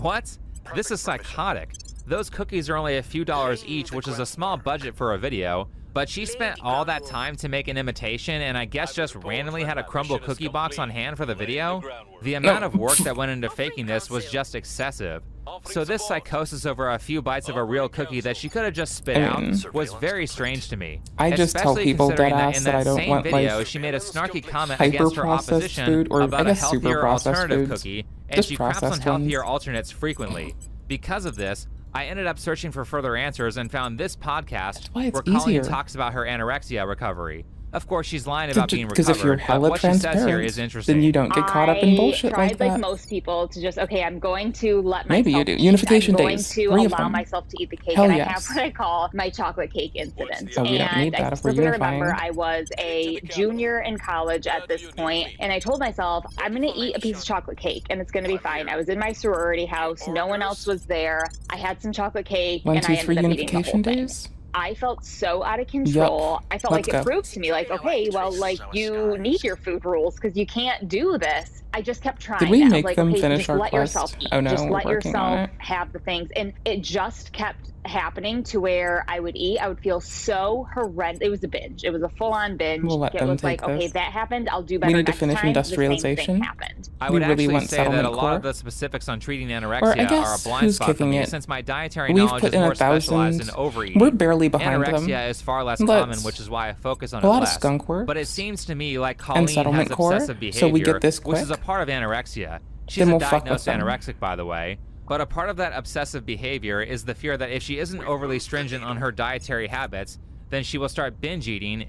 What? This is psychotic. Those cookies are only a few dollars each, which is a small budget for a video, but she spent all that time to make an imitation and I guess just randomly had a crumble cookie box on hand for the video? The amount of work that went into faking this was just excessive. So this psychosis over a few bites of a real cookie that she could have just spit out was very strange to me. I just tell Especially people considering dead that ass in that I don't same want, video, like, she made a snarky comment against her hyper-processed opposition food, or about I a guess super healthier processed alternative foods. cookie, and Just she craps on processed healthier ones. alternates frequently. Because of this, I ended up searching for further answers and found this podcast why it's where Colleen easier. talks about her anorexia recovery. Of course, she's lying about being Because recovered, if you're but hella what she says here transparent, is interesting. then you don't get caught up in bullshit I tried like that. most people to just, okay, I'm going to let myself Maybe you do. eat. Unification I'm going days. to 3 of allow them. myself to eat the cake, Hell and I yes. have what I call my chocolate cake incident. Oh, we don't and need that I if we're still unifying. remember I was a junior in college at this point, and I told myself, I'm going to eat a piece of chocolate cake, and it's going to be fine. I was in my sorority house. No one else was there. I had some chocolate cake, 1, and 2, I 3 ended up eating the unification whole thing. days. I felt so out of control. I felt Let's like it go. proved to me, like, okay, well, like, you need your food rules because you can't do this. I just kept trying. Did we I was make like, them okay, finish just our let quest? yourself eat. Oh, no, just we're let working on yourself it. have the things. And it just kept happening to where I would eat. I would feel so horrendous. It was a binge. It was a full-on binge. We'll let it them was take like, okay, this. that happened. I'll do better We need to next finish time. The same thing industrialization. happened. I We would really actually want say that a settlement lot core. of the specifics on treating Or I anorexia are a guess blind who's spot for kicking me it? since my dietary We've knowledge put is in more specialized in 1,000. overeating. We're barely behind Anorexia them. is far less Let's- common, which is why I focus on a it lot of less. skunk works. But it seems to me like Colleen And settlement has core, obsessive behavior, so we get this which is a quick. part of anorexia. She's Then a we'll fuck with diagnosed them. anorexic, by the way. But a part of that obsessive behavior is the fear that if she isn't overly stringent on her dietary habits, then she will start binge eating.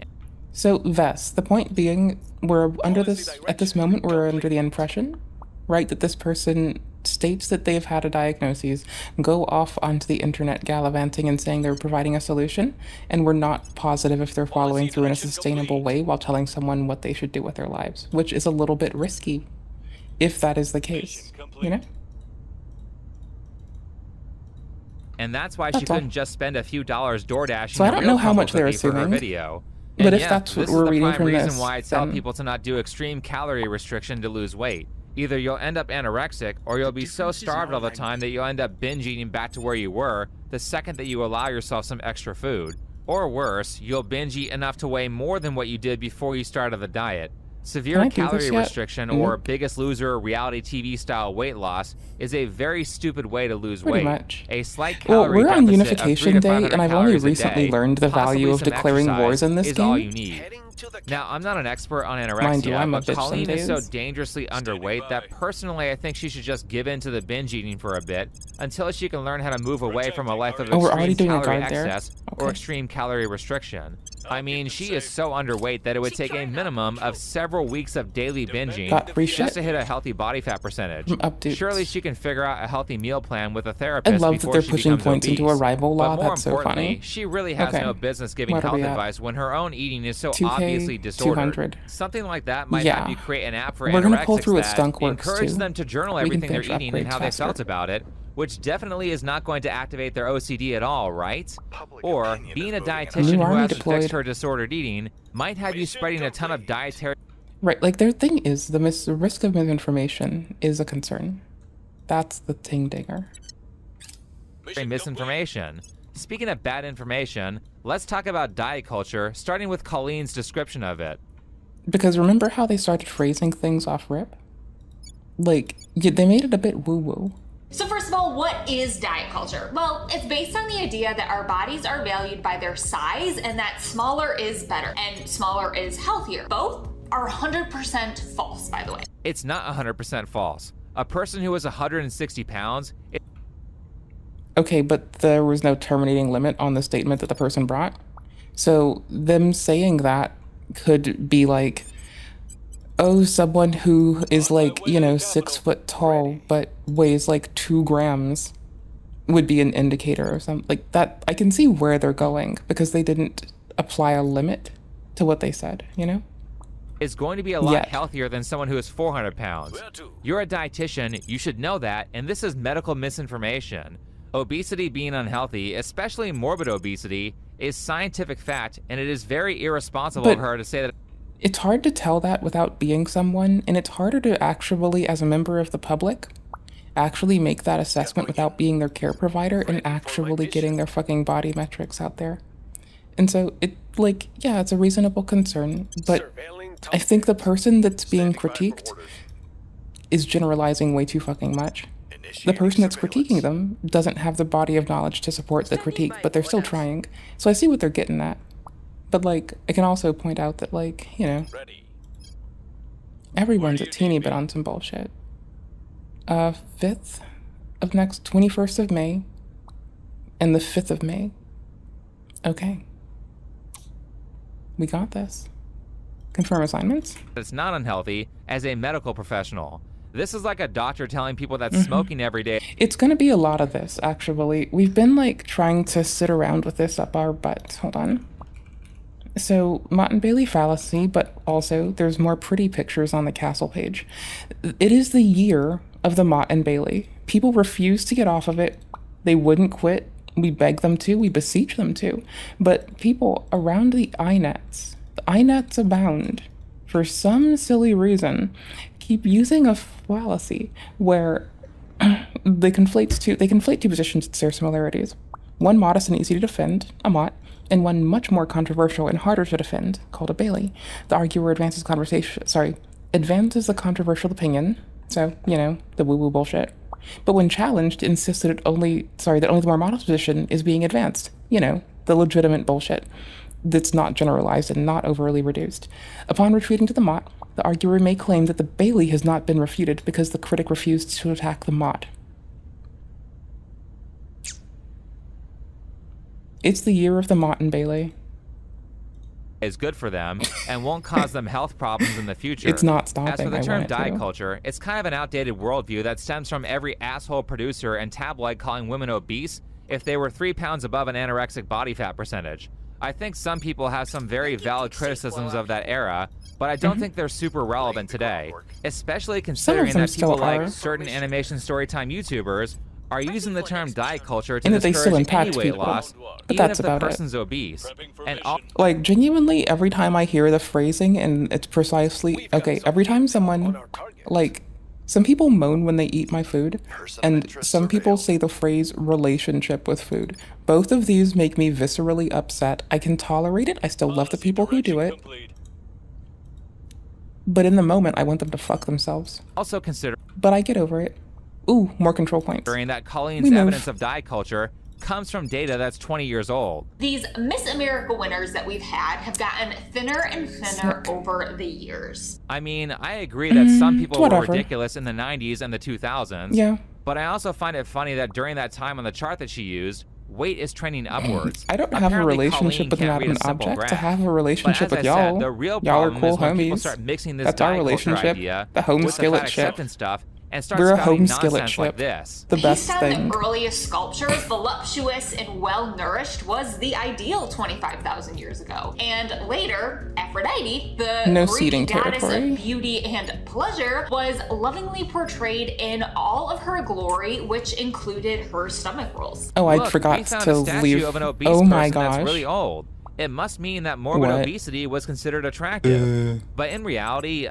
So, Vess, the point being, we're under this, at this moment, we're under the impression, right, that this person states that they've had a diagnosis, go off onto the internet gallivanting and saying they're providing a solution, and we're not positive if they're following through in a sustainable way while telling someone what they should do with their lives, which is a little bit risky, if that is the case, you know? And that's why That's she all. couldn't just spend a few dollars door dashing So I a don't real know how crumble much they're cookie for her assuming. video. But if that's what we're reading from this, this is the prime reason why I tell people to not do extreme calorie restriction to lose weight. Either you'll end up anorexic, or you'll be so starved all the time that you'll end up binge eating back to where you were the second that you allow yourself some extra food. Or worse, you'll binge eat enough to weigh more than what you did before you started the diet. Severe calorie restriction, or Biggest Loser reality TV style weight loss, is a very stupid way to lose weight. Much. A slight calorie we're on deficit Unification of 300 to Day, 500 and I've only calories a recently day, learned the value of possibly some declaring exercise, wars in this is all game. you need. Now, I'm not an expert on anorexia, Mind you, I'm a but bitch Colleen some is so days. dangerously underweight that personally I think she should just give in to the binge eating for a bit until she can learn how to move away from a life of we're already extreme doing a calorie guard there? excess or extreme calorie restriction. I mean, she is so underweight that it would take a minimum of several weeks of daily binging Got free shit just to hit a healthy body fat percentage. Surely she can figure out a healthy meal plan with a I therapist love that before they're she pushing becomes points obese. into a rival law. But more That's so importantly, funny. she really has Okay. no business giving What are health we at? advice when her own eating is so 2K, obviously disordered. 200. Something like that might Yeah. have you create an app for We're gonna pull anorexics through its that skunk works, encourages too. them to journal We can everything they're finish eating and upgrades how they faster. felt about it, which definitely is not going to activate their OCD at all, right? Or being a dietitian who army has to deployed. fix her disordered eating might have you spreading a ton of dietary Right, like their thing is the risk of misinformation is a concern. That's the thing dinger. misinformation. Speaking of bad information, let's talk about diet culture, starting with Colleen's description of it. Because remember how they started phrasing things off rip? Like, they made it a bit woo-woo. So first of all, what is diet culture? Well, it's based on the idea that our bodies are valued by their size and that smaller is better and smaller is healthier. Both are 100% false, by the way. It's not 100% false. A person who is 160 pounds... Okay, but there was no terminating limit on the statement that the person brought. So them saying that could be like, oh, someone who is like, 6 foot tall but weighs like 2 grams would be an indicator or something like that. I can see where they're going because they didn't apply a limit to what they said, is going to be a lot healthier than someone who is 400 pounds. You're a dietitian, you should know that, and this is medical misinformation. Obesity being unhealthy, especially morbid obesity, is scientific fact, and it is very irresponsible of her to say that. It's hard to tell that without being someone, and it's harder to actually, as a member of the public, actually make that assessment without being their care provider and actually getting their fucking body metrics out there. And so it's a reasonable concern, but I think the person that's being critiqued is generalizing way too fucking much. The person that's critiquing them doesn't have the body of knowledge to support the critique, but they're still trying. So I see what they're getting at. But I can also point out that everyone's a teeny bit on some bullshit. 21st of May, and the 5th of May. Okay. We got this. Confirm assignments? It's not unhealthy as a medical professional. This is like a doctor telling people that smoking every day. It's going to be a lot of this, actually. We've been trying to sit around with this up our butts. Hold on. So, Mott and Bailey fallacy, but also there's more pretty pictures on the castle page. It is the year of the Mott and Bailey. People refuse to get off of it. They wouldn't quit. We beg them to. We beseech them to. But people around the inets abound, for some silly reason, keep using a fallacy where they conflate two positions to share similarities. One modest and easy to defend, a Mott, and one much more controversial and harder to defend, called a Bailey. The arguer advances the controversial opinion, so, the woo-woo bullshit. But when challenged, insists that only the more modest position is being advanced, the legitimate bullshit that's not generalized and not overly reduced. Upon retreating to the Mott, the arguer may claim that the Bailey has not been refuted because the critic refused to attack the Mott. It's the year of the Mott and Bailey. Is good for them and won't cause them health problems in the future. It's not stopping. As for the term diet culture, it's kind of an outdated worldview that stems from every asshole producer and tabloid calling women obese if they were 3 pounds above an anorexic body fat percentage. I think some people have some very valid criticisms of that era, but I don't think they're super relevant today, especially considering that people like certain animation storytime YouTubers are using the term diet culture to And that they still discourage any impact weight people. loss, But even that's if the about it. person's obese. And Like, genuinely, every time I hear the phrasing, and it's precisely, okay, every time someone, like, some people moan when they eat my food, and some people say the phrase relationship with food. Both of these make me viscerally upset. I can tolerate it. I still love the people who do it. But in the moment, I want them to fuck themselves. also consider But I get over it. Ooh, more control points. that Colleen's We move. evidence of diet culture comes from data that's 20 years old. These Miss America winners that we've had have gotten thinner and thinner over the years. I mean, I agree that some people were whatever. ridiculous in the 90s and the 2000s. Yeah. But I also find it funny that during that time on the chart that she used, weight is trending upwards. I don't have a Apparently, relationship Colleen with an can't read a inanimate simple object graph. to have a relationship But with as I said, y'all. the real Y'all are problem cool is when people homies. start mixing this That's our diet culture relationship. idea The home with skillet fat ship. acceptance stuff and start We're a spouting home skillet nonsense like ship. this. The best Based on thing. the earliest sculptures, voluptuous and well-nourished was the ideal 25,000 years ago. And later, Aphrodite, the No Greek seating goddess territory. of beauty and pleasure, was lovingly portrayed in all of her glory, which included her stomach rolls. Oh, I Look, we forgot found to a statue leave. of an obese Oh my person that's gosh. really old. It must mean that morbid What? obesity was considered attractive. But in reality,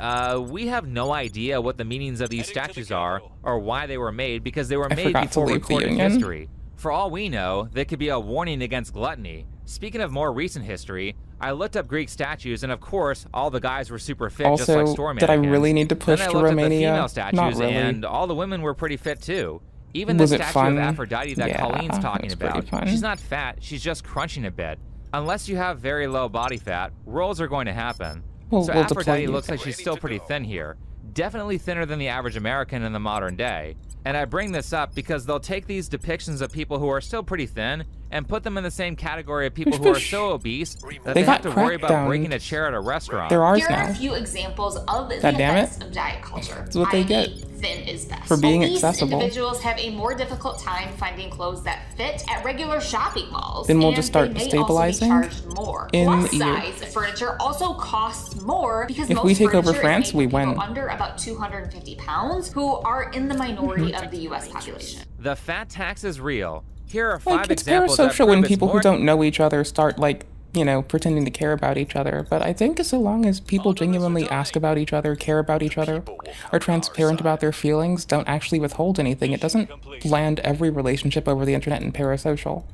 we have no idea what the meanings of these statues are or why they were made because they were I made forgot to before leave the recorded union. history. For all we know, they could be a warning against gluttony. Speaking of more recent history, I looked up Greek statues, and of course, all the guys were super fit, just like Also, store did I mannequins. really need to push Then I to looked at the Romania? female statues, Not really. and all the women were pretty fit too. Even Was the it statue fun? of Aphrodite that Yeah, Colleen's talking it's pretty about, fun. she's not fat, she's just crunching a bit. Unless you have very low body fat, rolls are going to happen. Well, So we'll deploy Aphrodite you. looks like she's still pretty thin here. Definitely thinner than the average American in the modern day. And I bring this up because they'll take these depictions of people who are still pretty thin and put them in the same category of people who are so obese that they have got to worry about crackdown. breaking a chair at a restaurant. They're ours Here are now. a few examples of the God damn it. effects of diet culture. That's what they get. Thin is best. for being Obese accessible. individuals have a more difficult time finding clothes that fit at regular shopping malls. Then we'll and just start they may stabilizing also be charged more. in Plus EU. size furniture also costs more because If most we take over furniture is France, made for we people win. under about 250 pounds who are in the minority Mm-hmm. of the U.S. population. The fat tax is real. Here are 5 Like, it's examples that parasocial when prove it's people more who don't know each other start, like, you know, pretending to care about each other. But I think so long as people genuinely ask about each other, care about each other, are transparent about their feelings, don't actually withhold anything, it doesn't land every relationship over the internet and parasocial.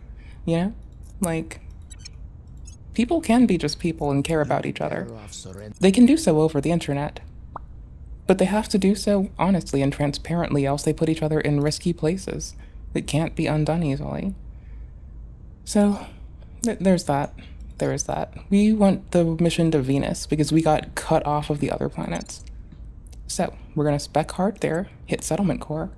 You know? Like, people can be just people and care about each other. They can do so over the internet. But they have to do so honestly and transparently, else they put each other in risky places that can't be undone easily. So, there's that. There is that. We want the mission to Venus because we got cut off of the other planets. So, we're gonna spec hard there, hit settlement core,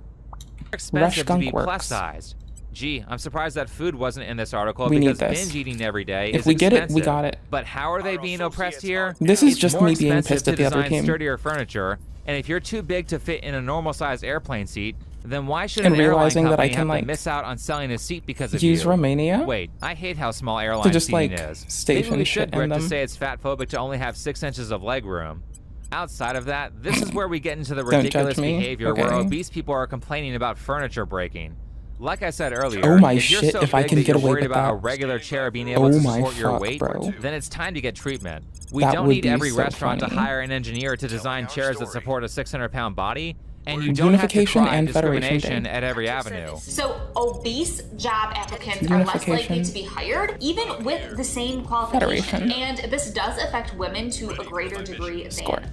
rush expensive to be skunk works. plus sized. Gee, I'm surprised that food wasn't in this article We need because this. binge eating every day If is we get it, we expensive. got it. But how are they being oppressed here? This is It's just more me being expensive pissed at to the other design team. sturdier furniture, and if you're too big to fit in a normal sized airplane seat, then why should And an airline realizing that I company can, have like, to miss out on selling a seat because of use you? Romania Wait, I hate how small airline just, seating like, is. station Maybe we shit should in Brit to them. say it's fat phobic to only have 6 inches of leg room. Outside of that, this is where we get into the Don't judge ridiculous me, behavior where okay? obese people are complaining about furniture breaking. Like I said earlier, Oh my if you're shit, so if I big can that get you're away worried with about a that. regular chair being able Oh to my support your fuck, weight, bro. then it's time to get treatment. We That don't would need be every so restaurant to funny. hire an engineer to design chairs that support a 600-pound body, and you don't have to Unification cry and Federation discrimination Day. at every avenue. So obese job applicants are less likely Unification. to be hired, even with the same qualification. Federation. And this does affect women to a greater degree than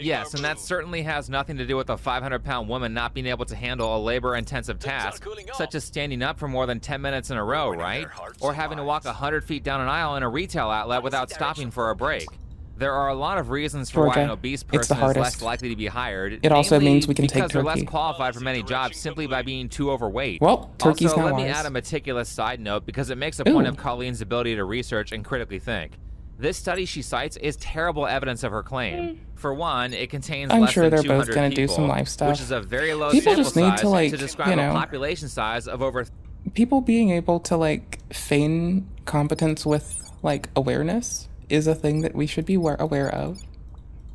Yes, and that certainly has nothing to do with a 500-pound woman not being able to handle a labor-intensive task, such as standing up for more than 10 minutes in a row, right? Or having to walk 100 feet down an aisle in a retail outlet without stopping for a break. There are a lot of reasons for why Georgia, an obese it's the person is less hardest. likely to be hired. It also namely means we can take because they're less Turkey. qualified for many jobs simply by being too overweight. Well, Turkey's also, now let me ours. add a meticulous side note because it makes a point Ooh. of Colleen's ability to research and critically think. This study she cites is terrible evidence of her claim. For one, it contains I'm less sure than they're 200 both gonna people, do some life stuff. which is a very low People sample just need size to, like, describe you a know, population size of over people being able to, like, feign competence with, like, awareness is a thing that we should be aware of.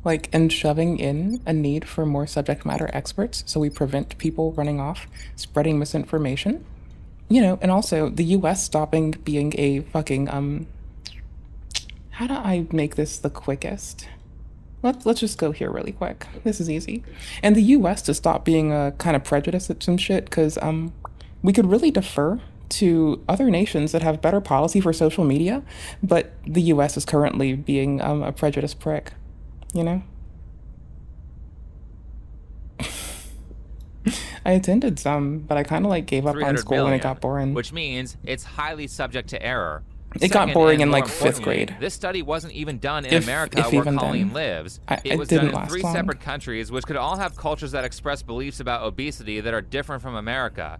Like, and shoving in a need for more subject matter experts so we prevent people running off, spreading misinformation. You know, and also the US stopping being a fucking, how do I make this the quickest? Let's just go here really quick. This is easy. And the US to stop being a kind of prejudiced at some shit, because we could really defer to other nations that have better policy for social media, but the US is currently being a prejudiced prick, you know? I attended some, but I kind of like gave up on school when it got boring. Which means it's highly subject to error. It got boring in like 5th grade. This study wasn't even done in America where Colleen lives. It was done in 3 separate countries, which could all have cultures that express beliefs about obesity that are different from America.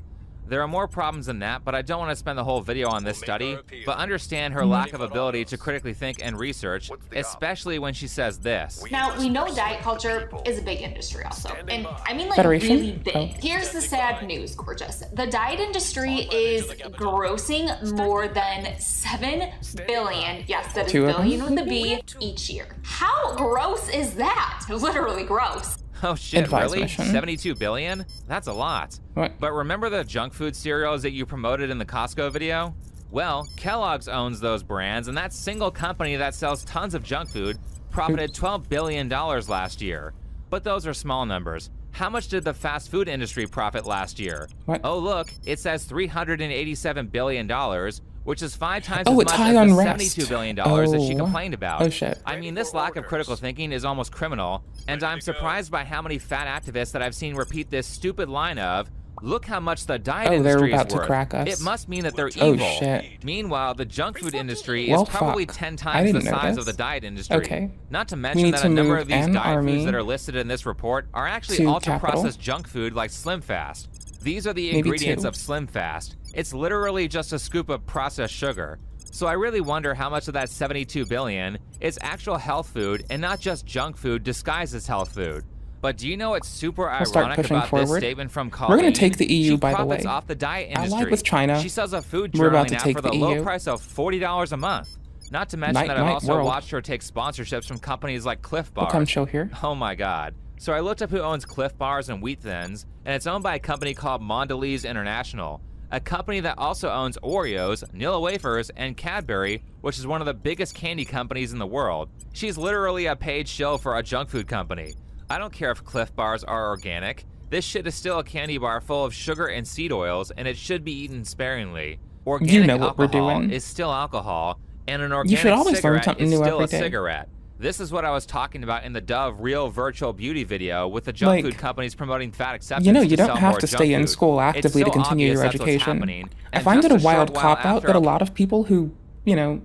There are more problems than that, but I don't want to spend the whole video on this study, but understand her lack of ability to critically think and research, especially when she says this. Now, we know diet culture is a big industry also, and I mean like Federation? really big. Here's the sad news, gorgeous. The diet industry is grossing more than 7 billion, yes, that is billion with a B, each year. How gross is that? Literally gross. Oh shit, Advice really? mission. 72 billion? That's a lot. What? But remember the junk food cereals that you promoted in the Costco video? Well, Kellogg's owns those brands, and that single company that sells tons of junk food profited $12 billion last year. But those are small numbers. How much did the fast food industry profit last year? What? Oh look, it says $387 billion, which is 5 times as it's much high as on the rest. $72 billion that she complained about. Oh shit. I mean, this lack of critical thinking is almost criminal, and I'm surprised by how many fat activists that I've seen repeat this stupid line of, look how much the diet industry about is worth. to crack us. It must mean that they're evil. Oh shit. Meanwhile, the junk food industry Well, is probably fuck. 10 I times the didn't know size this. of the diet industry. Okay. Not to We mention need that to a number move of these an diet army foods that are listed in this report are actually to ultra-processed junk food like Slim Fast. These are the Maybe ingredients 2. of Slim Fast. It's literally just a scoop of processed sugar. So I really wonder how much of that 72 billion is actual health food and not just junk food disguised as health food. But do you know what's super ironic about this statement from Colleen? We're going to take the EU, she by the way. profits off the diet industry. Allied with China. She sells a food We're about journaling to app take for the the low EU. price of $40 a month. Not to mention Night, that I've night, also world. watched her take sponsorships from companies like Cliff Bars. Come show here. Oh my god. So I looked up who owns Cliff Bars and Wheat Thins, and it's owned by a company called Mondelez International, a company that also owns Oreos, Nilla Wafers, and Cadbury, which is one of the biggest candy companies in the world. She's literally a paid shill for a junk food company. I don't care if Cliff Bars are organic. This shit is still a candy bar full of sugar and seed oils, and it should be eaten sparingly. Organic You know what we're alcohol doing. is still alcohol, and an You should organic always learn cigarette something is new still every a day. cigarette. This is what I was talking about in the Dove Real Virtual Beauty video with the junk food companies promoting fat acceptance. You know, to you don't sell have more to junk stay in food. school actively It's to so continue your obvious that's what's education. happening. I And find it just a short wild while cop out after that a lot of people who, you know,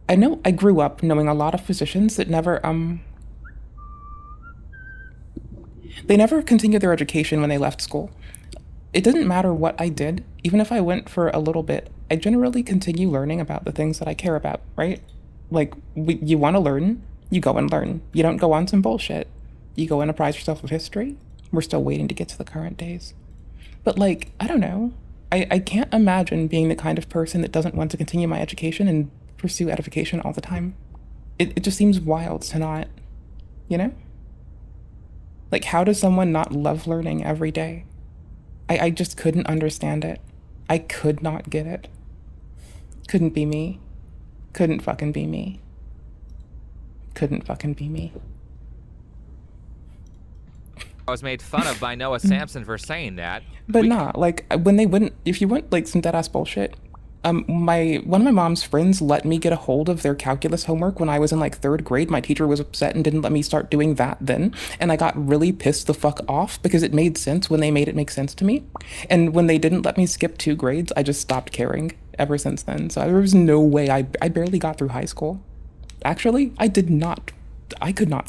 I grew up knowing a lot of physicians that never, they never continued their education when they left school. It didn't matter what I did, even if I went for a little bit, I generally continue learning about the things that I care about, right? Like, you want to learn, you go and learn. You don't go on some bullshit. You go and apprise yourself of history. We're still waiting to get to the current days. But like, I don't know. I can't imagine being the kind of person that doesn't want to continue my education and pursue edification all the time. It just seems wild to not, you know? Like, how does someone not love learning every day? I just couldn't understand it. I could not get it. Couldn't be me. Couldn't fucking be me. Couldn't fucking be me. I was made fun of by Noah Sampson for saying that. But not like when they wouldn't, if you went like some dead ass bullshit. One of my mom's friends let me get a hold of their calculus homework when I was in like 3rd grade. My teacher was upset and didn't let me start doing that then. And I got really pissed the fuck off because it made sense when they made it make sense to me. And when they didn't let me skip 2 grades, I just stopped caring ever since then. So there was no way I barely got through high school. Actually, I could not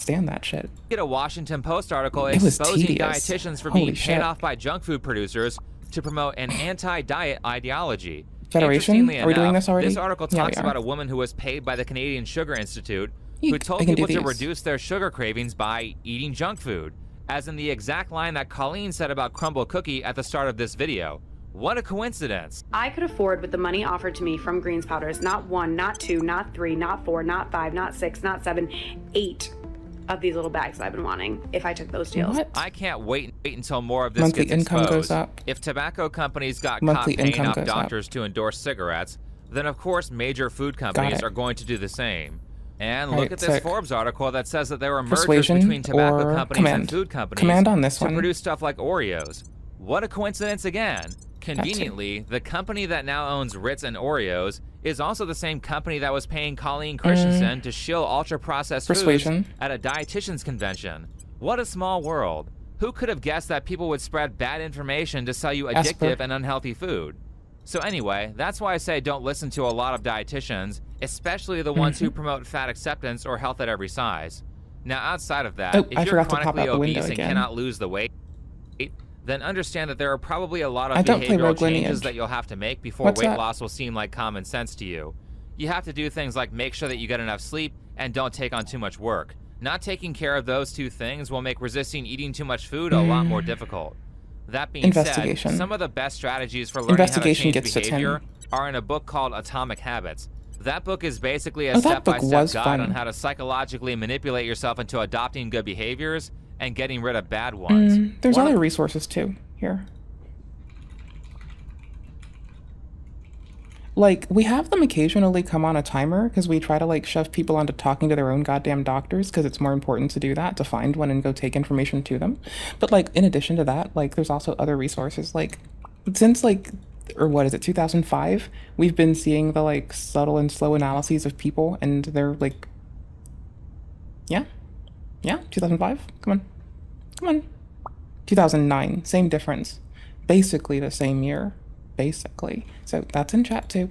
stand that shit. Get a Washington Post article It was exposing tedious. dietitians for Holy being shit. paid off by junk food producers to promote an anti-diet ideology. Federation? Interestingly Are we doing enough, this already? This article Yeah, we talks are. about a woman who was paid by the Canadian Sugar Institute I who told can do people to these. reduce their sugar cravings by eating junk food, as in the exact line that Colleen said about Crumble Cookie at the start of this video. What a coincidence. I could afford with the money offered to me from Greens Powders, not 1, not 2, not 3, not 4, not 5, not 6, not 7, 8 of these little bags that I've been wanting if I took those deals. What? I can't wait until more of this Monthly gets income exposed. goes up. If tobacco companies got Monthly caught paying income off goes doctors to endorse cigarettes, then of course major food companies are going to do the same. And look at this Forbes article that says that there were mergers between tobacco companies and food companies on this to produce stuff like Oreos. What a coincidence again. Conveniently, the company that now owns Ritz and Oreos is also the same company that was paying Colleen Christensen to shill ultra-processed foods at a dietitian's convention. What a small world. Who could have guessed that people would spread bad information to sell you addictive and unhealthy food? So anyway, that's why I say don't listen to a lot of dietitians, especially the ones who promote fat acceptance or health at every size. Now outside of that, if you're chronically obese and cannot lose the weight, then understand that there are probably a lot of behavioral changes that you'll have to make before weight loss will seem like common sense to you. You have to do things like make sure that you get enough sleep and don't take on too much work. Not taking care of those two things will make resisting eating too much food a lot more difficult. That being said, some of the best strategies for learning how to change behavior are in a book called Atomic Habits. That book is basically a step-by-step guide on how to psychologically manipulate yourself into adopting good behaviors and getting rid of bad ones. There's other resources too here. Like, we have them occasionally come on a timer because we try to like shove people onto talking to their own goddamn doctors because it's more important to do that, to find one and go take information to them. But like, in addition to that, like there's also other resources. Like, since like, or what is it, 2005, we've been seeing the like subtle and slow analyses of people, and they're like, yeah, 2005, come on, 2009, same difference, basically the same year. Basically. So that's in chat too.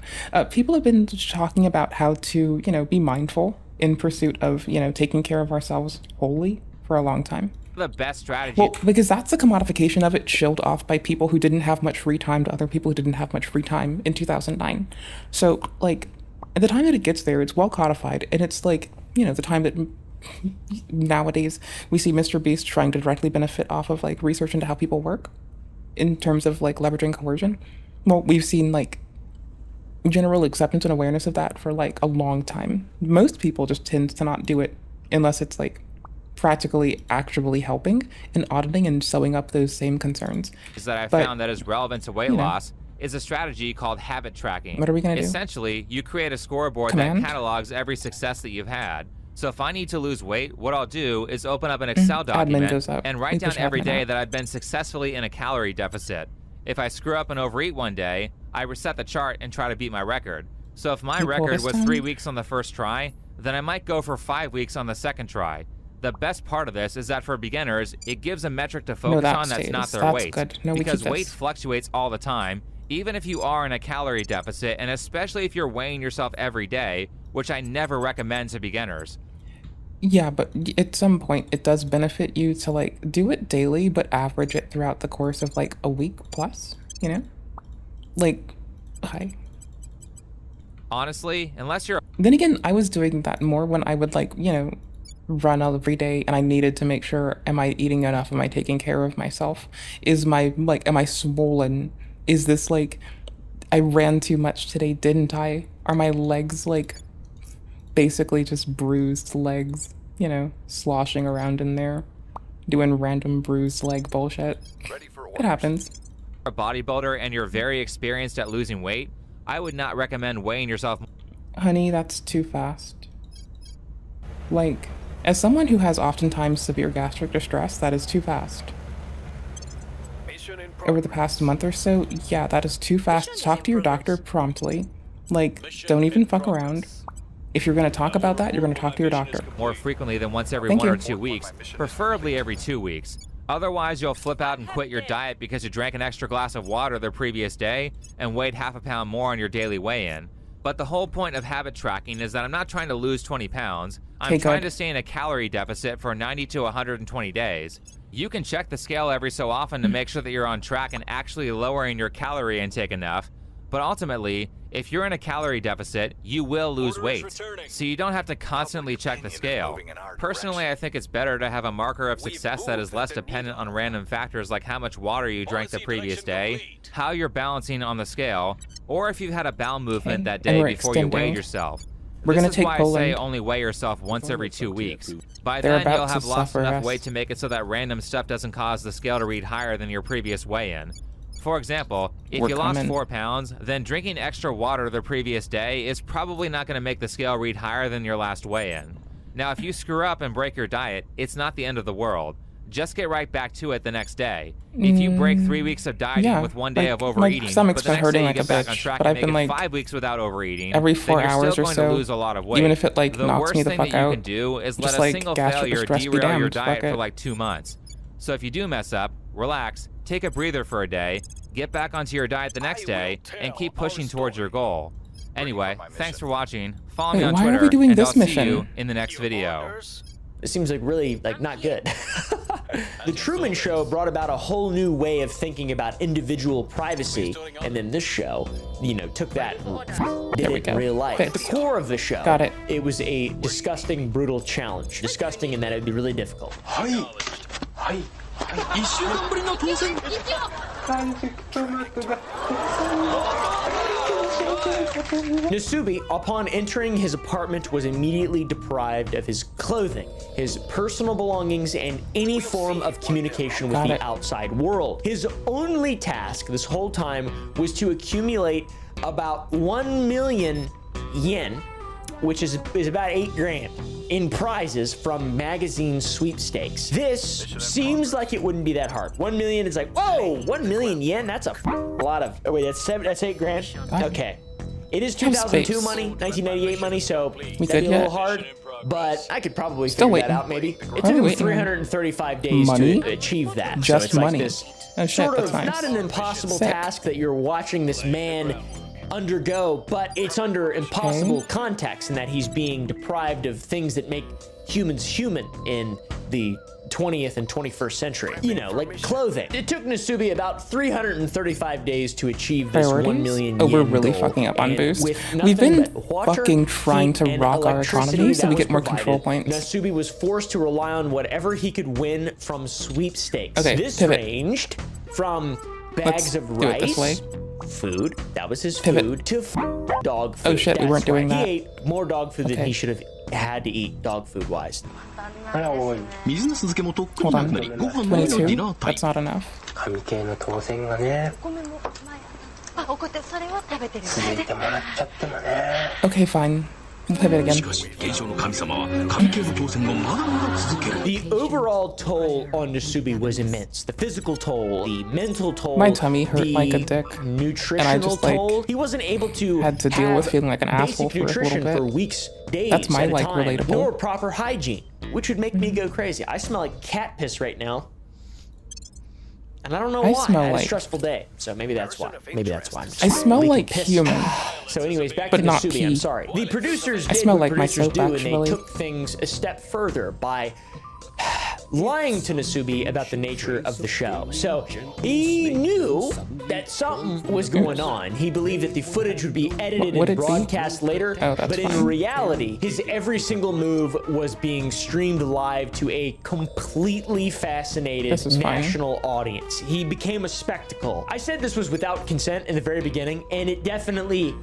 People have been talking about how to, be mindful in pursuit of, taking care of ourselves wholly for a long time. The best strategy. Well, because that's the commodification of it shilled off by people who didn't have much free time to other people who didn't have much free time in 2009. So, like, at the time that it gets there, it's well codified, and it's like, the time that nowadays we see Mr. Beast trying to directly benefit off of like research into how people work in terms of like leveraging coercion. Well, we've seen like general acceptance and awareness of that for like a long time. Most people just tend to not do it unless it's like practically actually helping and auditing and sewing up those same concerns. That I found that is relevant to weight loss is a strategy called habit tracking. What are we going to do? Essentially, you create a scoreboard that catalogs every success that you've had. So if I need to lose weight, what I'll do is open up an Excel document and write down every day that I've been successfully in a calorie deficit. If I screw up and overeat one day, I reset the chart and try to beat my record. So if my record was 3 weeks on the first try, then I might go for 5 weeks on the second try. The best part of this is that for beginners, it gives a metric to focus on that's not their weight. Because weight fluctuates all the time, even if you are in a calorie deficit, and especially if you're weighing yourself every day, which I never recommend to beginners. Yeah, but at some point it does benefit you to like do it daily, but average it throughout the course of like a week plus, Like, honestly, unless you're... Then again, I was doing that more when I would like, run every day and I needed to make sure, am I eating enough? Am I taking care of myself? Am I swollen? Is this like, I ran too much today, didn't I? Are my legs like basically just bruised legs, sloshing around in there, doing random bruised leg bullshit? It happens. A bodybuilder and you're very experienced at losing weight, I would not recommend weighing yourself. Honey, that's too fast. Like, as someone who has oftentimes severe gastric distress, that is too fast. Over the past month or so, yeah, that is too fast. Talk to your doctor promptly. Like, don't even fuck around. If you're going to talk about that, you're going to talk to your doctor. More frequently than once every 1 or 2 weeks, preferably every 2 weeks. Otherwise, you'll flip out and quit your diet because you drank an extra glass of water the previous day and weighed half a pound more on your daily weigh-in. But the whole point of habit tracking is that I'm not trying to lose 20 pounds. I'm trying to stay in a calorie deficit for 90 to 120 days. You can check the scale every so often to make sure that you're on track and actually lowering your calorie intake enough. But ultimately, if you're in a calorie deficit, you will lose weight. So you don't have to constantly check the scale. Personally, I think it's better to have a marker of success that is less dependent on random factors like how much water you drank the previous day, how you're balancing on the scale, or if you've had a bowel movement that day before you weighed yourself. We're this gonna is take why Poland. I say only weigh yourself once every 2 weeks. By They're then, you'll about have to lost suffer enough us. weight to make it so that random stuff doesn't cause the scale to read higher than your previous weigh-in. For example, if We're you lost coming. 4 pounds, then drinking extra water the previous day is probably not going to make the scale read higher than your last weigh-in. Now, if you screw up and break your diet, it's not the end of the world. Just get right back to it the next day. If you break 3 weeks of dieting yeah, with 1 day like, of overeating, my stomach's but the been next day hurting you like get a back on bitch, track but and I've make been, it like, 5 weeks without overeating, every then 4 you're hours still or going so, to lose a lot of weight. even if it, like, The knocks worst me the thing fuck that you out, can do is just, let like, a single gastric failure distress be derail your damned, diet fuck for it. like 2 months. So if you do mess up, relax, take a breather for a day, get back onto your diet the next day, and keep pushing towards your goal. Anyway, thanks for watching. Follow me Wait, on why are Twitter, we doing and this I'll see mission? you in the next video. It seems like really not good. The Truman Show brought about a whole new way of thinking about individual privacy, and then this show, took that and did it in real life. At the core of the show, Got it. It was a disgusting, brutal challenge. Disgusting in that it would be really difficult. Nasubi, upon entering his apartment, was immediately deprived of his clothing, his personal belongings, and any form of communication with the outside world. His only task this whole time was to accumulate about 1 million yen, which is about 8 grand, in prizes from magazine sweepstakes. This seems like it wouldn't be that hard. 1 million is like, whoa, 1 million yen? That's a lot of, oh wait, that's 8 grand? Okay. It is 2002 money, 1998 money, so that'd be a little hard, but I could probably figure that out maybe. It took him 335 days to achieve that. Just so it's money. Like this Oh, shit, sort of that's nice. not an impossible Sick. task that you're watching this man undergo, but it's under impossible context in that he's being deprived of things that make humans human in the 20th and 21st century. Like clothing. It took Nasubi about 335 days to achieve this 1 million Oh, we're yen really goal, fucking up on and boost. with We've nothing been but water, fucking trying heat, to and rock our electricity economy so that we was get more provided, control points. Nasubi was forced to rely on whatever he could win from sweepstakes. Okay, this pivot. ranged from Let's bags of do it this rice, way. food, that was his Pivot. food, to dog food. Oh shit, we That's weren't doing right. that. He ate more dog food than Okay. he should have had to eat dog food wise. Hold on. 22? That's not enough. 神系の当選がね怒ってそれを食べてる続いてもらっちゃってもね Okay, fine. We'll pivot again. The overall toll on Nasubi was immense. The physical toll, the mental toll, My tummy hurt the like a dick, nutritional and I just, like, toll. He wasn't able to had to deal with have feeling like an asshole basic for a little nutrition bit. for weeks, days That's my, at a like, time, relatable. nor proper hygiene, which would make me go crazy. I smell like cat piss right now. And I don't know I why. smell I had a like- stressful day, so maybe that's why. Maybe that's why. I smell Leaking like piss. human. So, anyways, back But to not Nasubi. I'm pee. sorry. The producers I did smell what like my producers soap, do, and actually. they took things a step further by lying to Nasubi about the nature of the show. So he knew that something was going on. He believed that the footage would be edited Would and it be? broadcast later, Oh, that's but in fine. reality, his every single move was being streamed live to a completely fascinated This is fine. national audience. He became a spectacle. I said this was without consent in the very beginning, and it definitely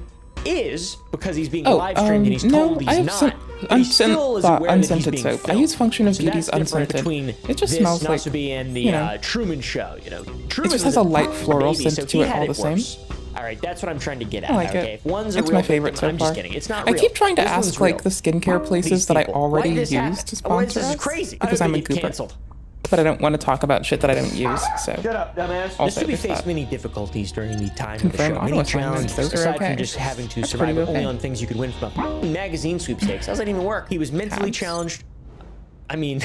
is because he's being live streamed and he's told no, I he's have some not. But he still is aware that he's unscented being soap. I filmed. use Function of So Beauty's that's different unscented. between It just this smells like, Nasubi and the you know, Truman Show. Truman it just has was a light floral baby, scent so to he it had all the same. worse. All right, that's what I'm trying to get at. I like Okay, it. if one's a It's real my favorite victim, so I'm far. just kidding. It's not I real. keep trying to This one's ask like real. the skincare places These that I people. already Why did this use happen? to Otherwise, sponsor this is us, crazy. I because hope I'm they a get goober. canceled. But I don't want to talk about shit that I don't use. So Shut up, dumbass. I'll Nasubi say faced that. many difficulties during the time Confirm of the show. auto Many assignments, challenges, those are aside okay. from just having to That's survive pretty only okay. on things you could win from a magazine sweepstakes. How does that even work? He was mentally challenged. I mean,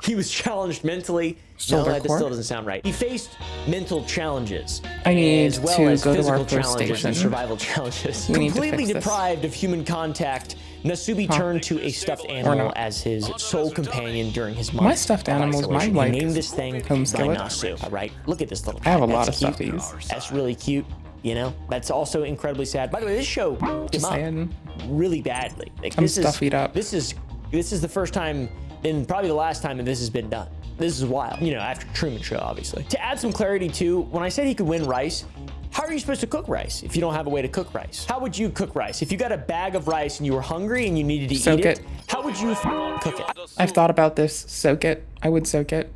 he was challenged mentally. Shoulder No, that core? still doesn't sound right. He faced mental challenges. I need as well to as go to physical our first challenges and station. survival challenges. We need to Completely fix this. deprived of human contact, Nasubi turned to a stuffed animal as his sole companion during his month My stuffed of animals, my, isolation. like, He named this thing home by skillet. Nasu. All right, look at this little. I have a cat. lot That's of cute. stuffies. That's really cute. That's also incredibly sad. By the way, this show Just came up saying. really badly. Like, I'm this is stuffied up. This is the first time and probably the last time that this has been done. This is wild. After Truman Show, obviously. To add some clarity too, when I said he could win rice, how How are you supposed to cook rice if you don't have a way to cook rice? How would you cook rice? If you got a bag of rice and you were hungry and you needed to eat it, how would you cook it? I've thought about this. Soak it. I would soak it.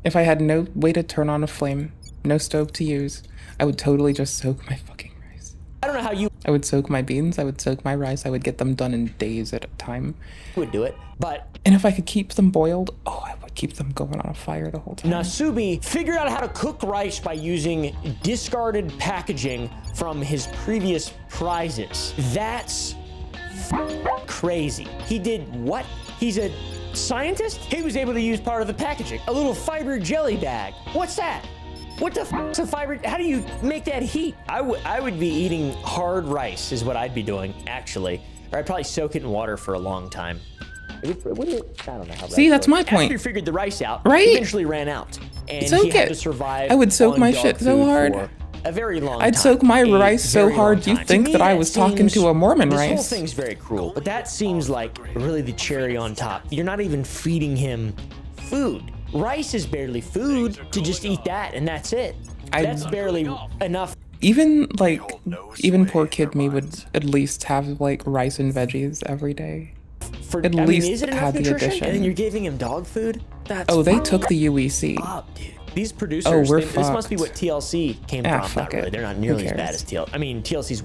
If I had no way to turn on a flame, no stove to use, I would totally just soak my fucking rice. I don't know how you I would soak my beans, I would soak my rice, I would get them done in days at a time. would do it, but... And if I could keep them boiled, oh, I would keep them going on a fire the whole time. Nasubi figured out how to cook rice by using discarded packaging from his previous prizes. That's crazy. He did what? He's a scientist? He was able to use part of the packaging. A little fiber jelly bag. What's that? What the f***'s a fiber? How do you make that heat? I would be eating hard rice is what I'd be doing, actually. Or I'd probably soak it in water for a long time. I don't know how. See, that's my point. After he figured the rice out, right? He eventually ran out, and soak he had it. to survive. I would soak on my dog shit so food hard. for a very long I'd time. soak my A rice so very hard long you'd time. think To that me, I was talking to a Mormon this rice. This whole thing's very cruel, but that seems like really the cherry on top. You're not even feeding him food. Rice is barely food to just eat that, and that's it. That's barely enough. Even poor kid me would at least have like rice and veggies every day. At least is it enough have the nutrition? addition. And then you're giving him dog food? That's Oh, they took the UEC. up, dude. These producers, we're this must be what TLC came from. fuck Not really. it. They're not Who nearly as cares? bad as TLC. I mean, TLC's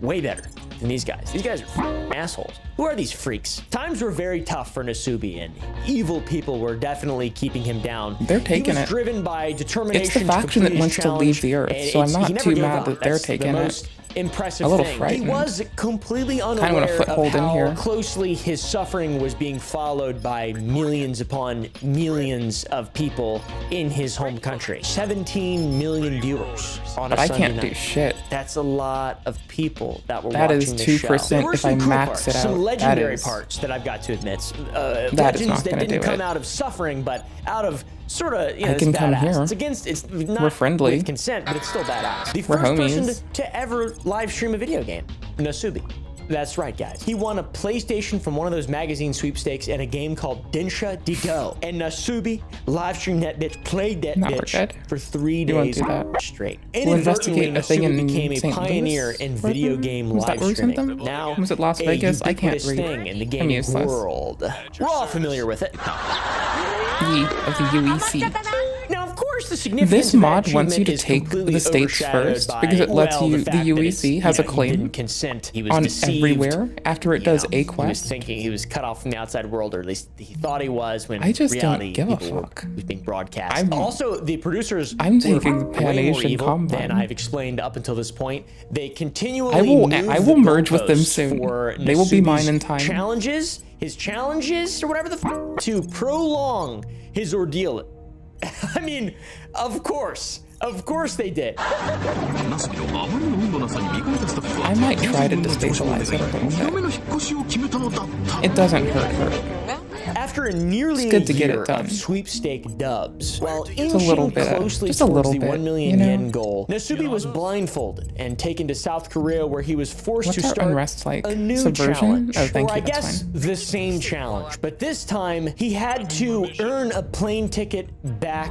way better than these guys. These guys are assholes. Who are these freaks? Times were very tough for Nasubi, and evil people were definitely keeping him down. They're taking he was it. driven by determination. It's the faction that complete wants his to leave challenge, the Earth, and so I'm he not never too gave mad up. that they're That's taking the it. most impressive A little thing. frightened. He was completely Kinda unaware want a of foothold in how here. closely his suffering was being followed by millions upon millions of people in his home country. 17 million viewers on But a I Sunday can't night. do shit. That's a lot of people that were That watching is this 2% show. There were if some I cool max parts, it out. some That legendary is- parts that I've got to admit. That is Legends not that gonna didn't do come it. out of suffering, but out of sort of, you know, I it's can come badass. here. It's against, it's not We're friendly. with consent, but it's still badass. The We're first person homies. to ever live stream a video game, Nasubi. That's right, guys. He won a PlayStation from one of those magazine sweepstakes and a game called Densha de Go. And Nasubi live streamed that bitch, played that No, we're bitch good. for 3 You won't days do that. straight. We'll investigate Inadvertently, a thing in Nasubi became a St. pioneer Louis, in wasn't video it? game Was that live where streaming. something? Now, Was it Las a Vegas? I can't ubiquitous read. thing in the I'm gaming useless. world. We're all familiar with it. Of the UEC. Now, of course, the significance This of mod that wants you to achievement is take completely the states overshadowed first by, because it lets well, you. the The fact that it's, UEC has you a know, he claim didn't consent. He was on deceived. everywhere after it does a He was quest. thinking he was cut off from the outside world, or at least he thought he was. When I just reality, don't give a people fuck. was being broadcast. Also, the producers I'm were taking way more Pan-Asian evil Combine. than I've explained up until this point. They continually I will move merge the with them goalposts soon. for They will be mine Nasubi's in time. Challenges, his challenges, or whatever the to prolong his ordeal. I mean, of course they did. I might try to destabilize it a little bit. It doesn't hurt. After a nearly It's good to get year it done. of sweepstake dubs, while a inching little bit, closely just a towards little the bit, 1 million you know? yen goal, Nasubi was blindfolded and taken to South Korea, where he was forced What's to our start unrest like? a new Subversion? challenge, Oh, thank or you, I that's guess fine. the same challenge, but this time he had to earn a plane ticket back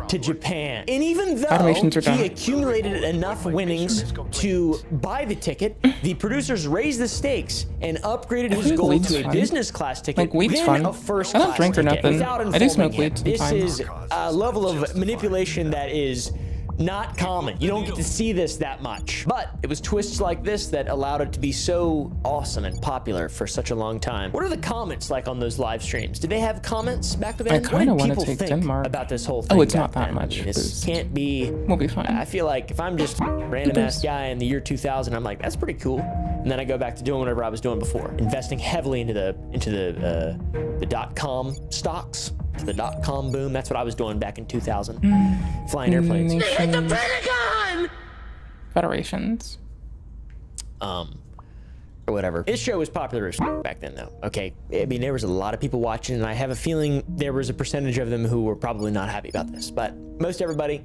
to Japan. And even though Automations are done. he accumulated enough winnings to buy the ticket, the producers raised the stakes and upgraded his think goal weed's to a fun. business class ticket, Like, weed's then fun. a first I don't class drink or ticket, nothing. without I do smoke unfolding weed it. This sometimes. is a level of manipulation that is not common. You don't get to see this that much. But it was twists like this that allowed it to be so awesome and popular for such a long time. What are the comments like on those live streams? Did they have comments back then? I kinda What did wanna people take think Denmark. about this whole thing? Oh, it's back not that then? much This boost. can't be. We'll be fine. I feel like if I'm just a random ass guy in the year 2000, I'm like, that's pretty cool. And then I go back to doing whatever I was doing before, investing heavily into the .com stocks, to the .com boom. That's what I was doing back in 2000, flying airplanes. Federations. Or whatever. This show was popular as back then, though. Okay, I mean, there was a lot of people watching, and I have a feeling there was a percentage of them who were probably not happy about this. But most everybody,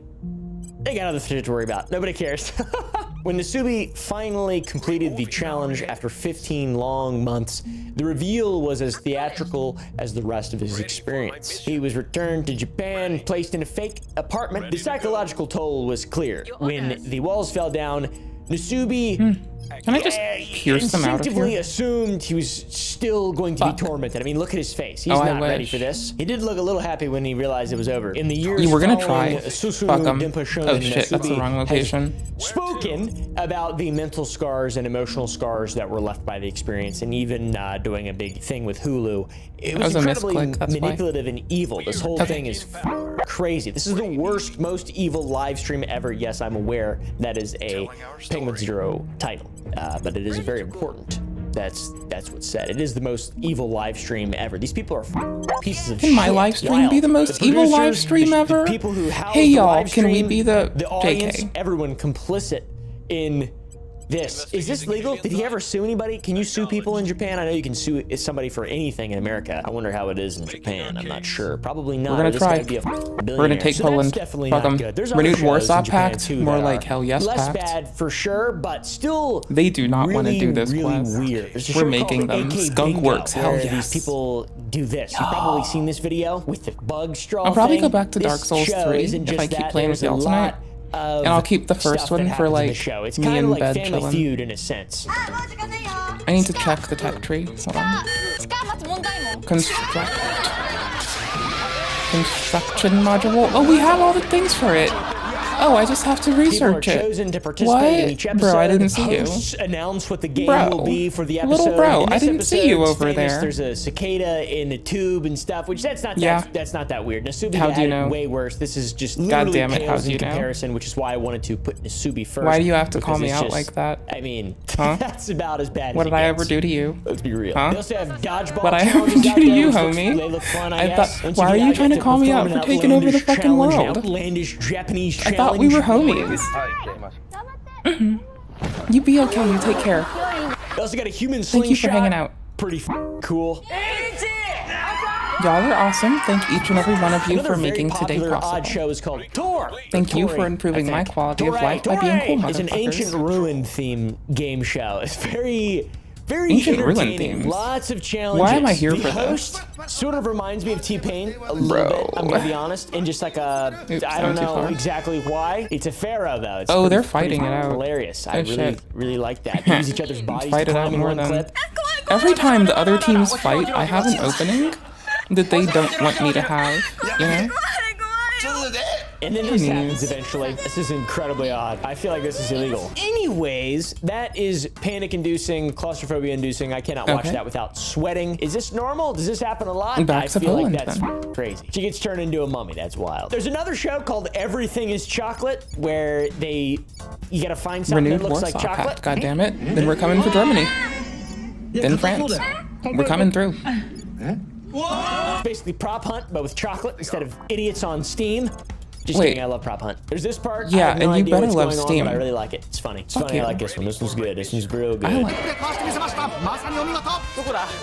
they got other shit to worry about. Nobody cares. When Nasubi finally completed the challenge after 15 long months, the reveal was as theatrical as the rest of his experience. He was returned to Japan, placed in a fake apartment. The psychological toll was clear. When the walls fell down, Nasubi Can I just pierce them out of instinctively here? assumed he was still going to be tormented. I mean, look at his face. He's not ready for this. He did look a little happy when he realized it was over. In the years You were gonna following, try. Susumu Fuck 'em. Denpa Shonen Oh shit, that's the Nasubi wrong has location. spoken about the mental scars and emotional scars that were left by the experience, and even doing a big thing with Hulu. It was That was a incredibly misclick, that's why. manipulative and evil. This whole thing is crazy. This is the worst, most evil live stream ever. Yes, I'm aware that is a Penguin Zero title, but it is very important. That's what's said. It is the most evil live stream ever. These people are pieces of shit. Can my live stream be the most evil live stream ever? The people who house Hey the y'all, live can we stream, be the audience, JK? everyone complicit in this. Is this legal? Did he ever sue anybody? Can you sue people in Japan? I know you can sue somebody for anything in America. I wonder how it is in Japan. I'm not sure. Probably not. We're gonna This guy'd try. be a We're billionaire. gonna take So that's Poland. definitely Fuck not 'em. good. There's Renewed other shows Warsaw in Japan, Pact, too, more that like are Hell Yes less Pact. bad for sure, but still They do not want to really, do this really quest. weird. There's a We're show making called them. AK Skunk Bingo, Works. Hell where yes. These people do this. You've probably seen this video with the bug straw I'll probably thing. go back to Dark This Souls show 3 isn't if just I keep that. playing with There's y'all a tonight. lot of And I'll keep the first stuff that one for happens in the like show. It's me kind in of like bed Family chilling. Feud in a sense. I need to check the tech tree. Hold on. Construction module. Oh, we have all the things for it. Oh, I just have to People are research it. chosen to participate in each episode. Bro, I didn't see you. Hosts announce what the game Bro. will be for the episode. Little bro, In I this didn't see you episode, it's over famous. there. There's a cicada in the tube and stuff, which that's not that weird. Nasubi How do had you it know? way worse. This is just God literally damn it, how pales do in you know? comparison, which is why I wanted to put Nasubi first. Why do you have to call because me it's out just- like that? I mean, Huh? that's about as bad What as did it I gets. ever do to you? Let's be real. Huh? They also have dodgeball What I ever challenges do out to there, you, which homie? They look fun, I guess. thought- Once why you are get you out, trying to get call me out perform for an taking over the outlandish fucking challenge, an world? Outlandish Japanese I challenge. thought we were homies. You be okay, you take care. They also got a human Thank you for slingshot. hanging out. Pretty cool. Y'all are awesome. Thank each and every one of you Another for very making today popular odd possible. show is called Tor. Thank you Tori, for improving I my think. quality of Tori, life by being cool, It's an motherfuckers. ancient ruin theme game show. It's very Ancient ruin entertaining. themes. Lots of challenges. Why am I here the for this? host sort of reminds me of T-Pain a little bit. I'm gonna be honest, and just like a Oops, I I don't went too know far. exactly why. It's a pharaoh though. It's Oh, pretty- they're fighting pretty it out. Hilarious. I Oh, really shit. really like that. They use each other's bodies Fight to it out climb in more one than clip. every time the other teams fight. I have an opening that they don't want me to have. You know? And then this happens eventually. This is incredibly odd. I feel like this is illegal. Anyways, that is panic-inducing, claustrophobia-inducing. I cannot watch Okay. that without sweating. Is this normal? Does this happen a lot? Back I to feel Poland, like that's then. crazy. She gets turned into a mummy. That's wild. There's another show called Everything is Chocolate, where you gotta find something Renewed that looks Warsaw like chocolate. Pact. God damn it! Then we're coming for Germany. Then France. We're coming through. It's basically Prop Hunt, but with chocolate instead of idiots on Steam. Just Wait. kidding, I love Prop Hunt. There's this part. I Yeah, have no and you idea better what's love going on, Steam. but I really like it. It's funny. It's Fuck funny. you. I like this one. This one's good. This one's real good. I like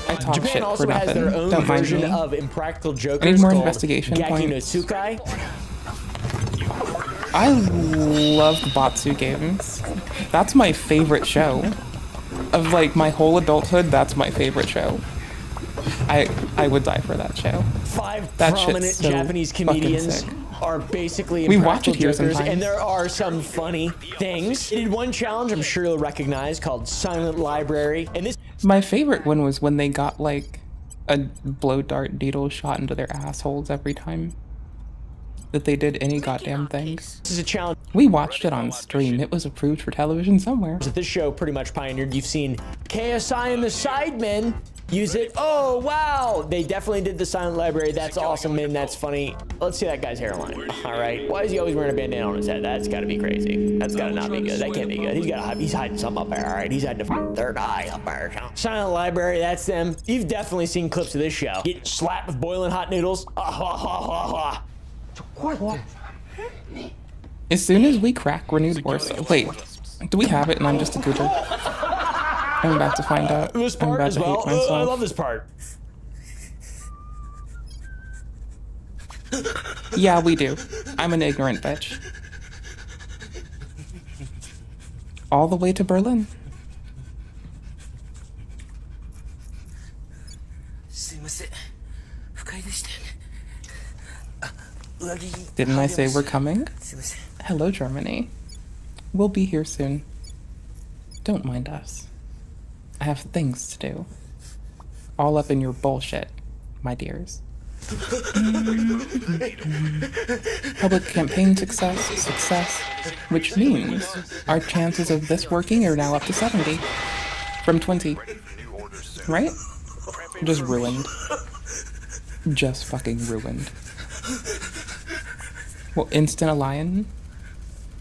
I talk Japan shit also for has nothing. their own Don't mind version me. of Impractical Jokers I need more called investigation Gaki no points. Tsukai. I love the Batsu games. That's my favorite show. Of like my whole adulthood, that's my favorite show. I would die for that show. Five That shit's prominent so Japanese fucking comedians sick. are basically We watch Impractical it here Jokers, sometimes. and there are some funny things. They did one challenge I'm sure you'll recognize called Silent Library, and this My favorite one was when they got like a blow dart needle shot into their assholes every time that they did any goddamn thing. This is a challenge We watched it on stream. It was approved for television somewhere. that this show pretty much pioneered. You've seen KSI and the Sidemen use it. Oh, wow. They definitely did the Silent Library. That's awesome, man. That's funny. Let's see that guy's hairline. All right. Why is he always wearing a bandana on his head? That's got to be crazy. That's got to not be good. That can't be good. He's hiding something up there. All right. He's hiding a third eye up there. Silent Library. That's them. You've definitely seen clips of this show. Get slapped with boiling hot noodles. Ah, ha, ha, ha, ha. As soon as we crack Renewed Warsaw. Wait, do we have it and I'm just a goober? I'm about to find out. This I'm part about as to well. hate myself. I love this part. Yeah, we do. I'm an ignorant bitch. all the way to Berlin. Didn't I say we're coming? Hello, Germany. We'll be here soon. Don't mind us. I have things to do. All up in your bullshit, my dears. Public campaign success, which means our chances of this working are now up to 70 from 20. Right? Just ruined. Just fucking ruined. Well, instant alliance.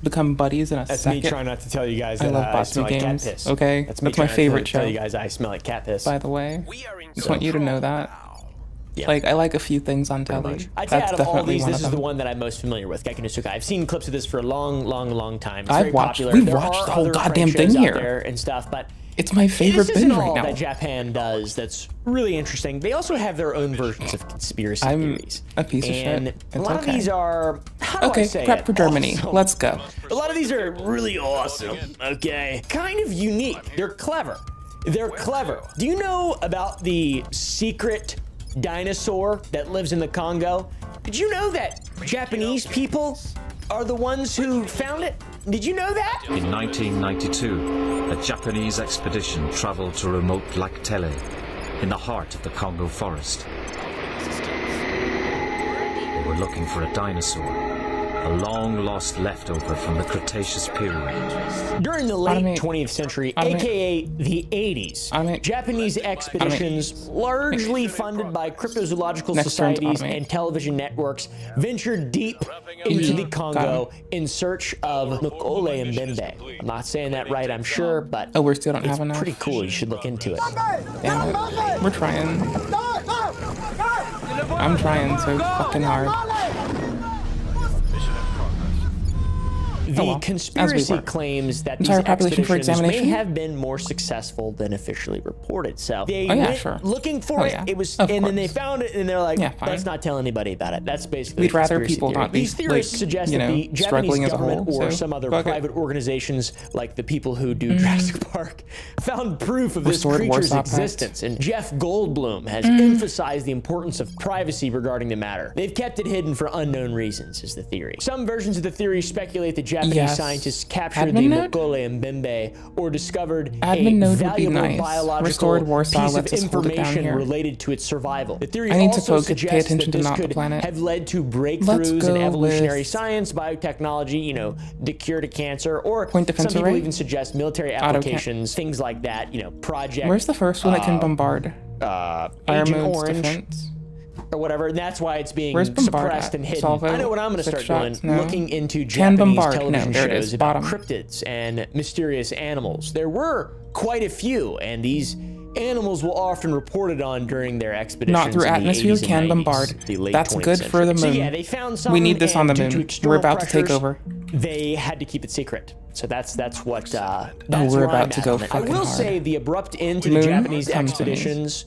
Become buddies in a second. That's me trying not to tell you guys that I love I smell Botsy like cat games. piss. Okay, that's my favorite show. Tell you guys I smell like cat piss. By the way, just want you to know that. Yeah. Like, I like a few things on telly. I'd say That's out of all definitely these, one this of is the them. one that I'm most familiar with, Gekken no Suka. I've seen clips of this for a long time. It's I've very watched- popular. we've There watched are the whole other goddamn French shows thing out here. there and stuff, but It's my favorite this isn't binge right all now. that Japan does that's really interesting. They also have their own versions of conspiracy theories. A piece of and shit. a It's lot of okay. these are, how do I Okay, say prep it? for Germany. Awesome. Let's go. A lot of these are really awesome, okay? Kind of unique. They're clever. They're clever. Do you know about the secret dinosaur that lives in the Congo? Did you know that Japanese people are the ones who found it? Did you know that? In 1992, a Japanese expedition traveled to remote Lac Tele, in the heart of the Congo forest. They were looking for a dinosaur, a long-lost leftover from the Cretaceous period. During the late 20th century, aka the 80s, Japanese expeditions, largely funded by cryptozoological societies and television networks, ventured deep into the Congo in search of Nkole and Mbembe. I'm not saying that right, I'm sure, but we still don't have enough. Pretty cool. You should look into it. Damn it. We're trying. I'm trying so fucking hard. The conspiracy claims that these Entire population for expeditions may examination? have been more successful than officially reported. So they Oh, yeah, went sure. looking for Oh, it. yeah. It was, Of and then they course. found it, and they're like, Yeah, fine. let's not tell anybody about it. That's basically We'd the rather conspiracy people theory. not be, These theories like, suggest you that know, the Japanese struggling as a government whole, or so some other fuck it. private organizations, like the people who do Jurassic Park, found proof of this Restored creature's Warsaw Pact. existence. And Jeff Goldblum has emphasized the importance of privacy regarding the matter. They've kept it hidden for unknown reasons, is the theory. Some versions of the theory speculate that Japanese Yes. scientists captured Admin the node? Nkole and Mbembe or discovered Admin a node would be valuable nice. biological Restored Warsaw piece of lets us hold it down information here. related to its survival. The theory I need to also pay suggests attention that to this not the could planet. have led to Let's breakthroughs go in evolutionary with science, biotechnology, you know, the cure to cancer, or Point defense some people array? even suggest military Auto applications, things like that, you know, project. Where's the first one that can bombard? Agent Mode's Orange defense. or whatever, and that's why it's being Where's bombard suppressed at? and hidden. Salvo? I know what I'm going to 6 start doing, shots? No. looking into Can Japanese bombard. television No, there it shows is. about Bottom. cryptids and mysterious animals. There were quite a few, and these animals were often reported on during their expeditions. Not through in the atmosphere, 80s and can 90s, bombard. the late That's 20th good century. for the So moon. yeah, they found some. We need this on the and due to moon. We're external about to take pressures, over. They had to keep it secret. So that's what. That's we're where about I'm to at go on it. I fucking will hard. say the abrupt end to the Moon, Japanese come to me. expeditions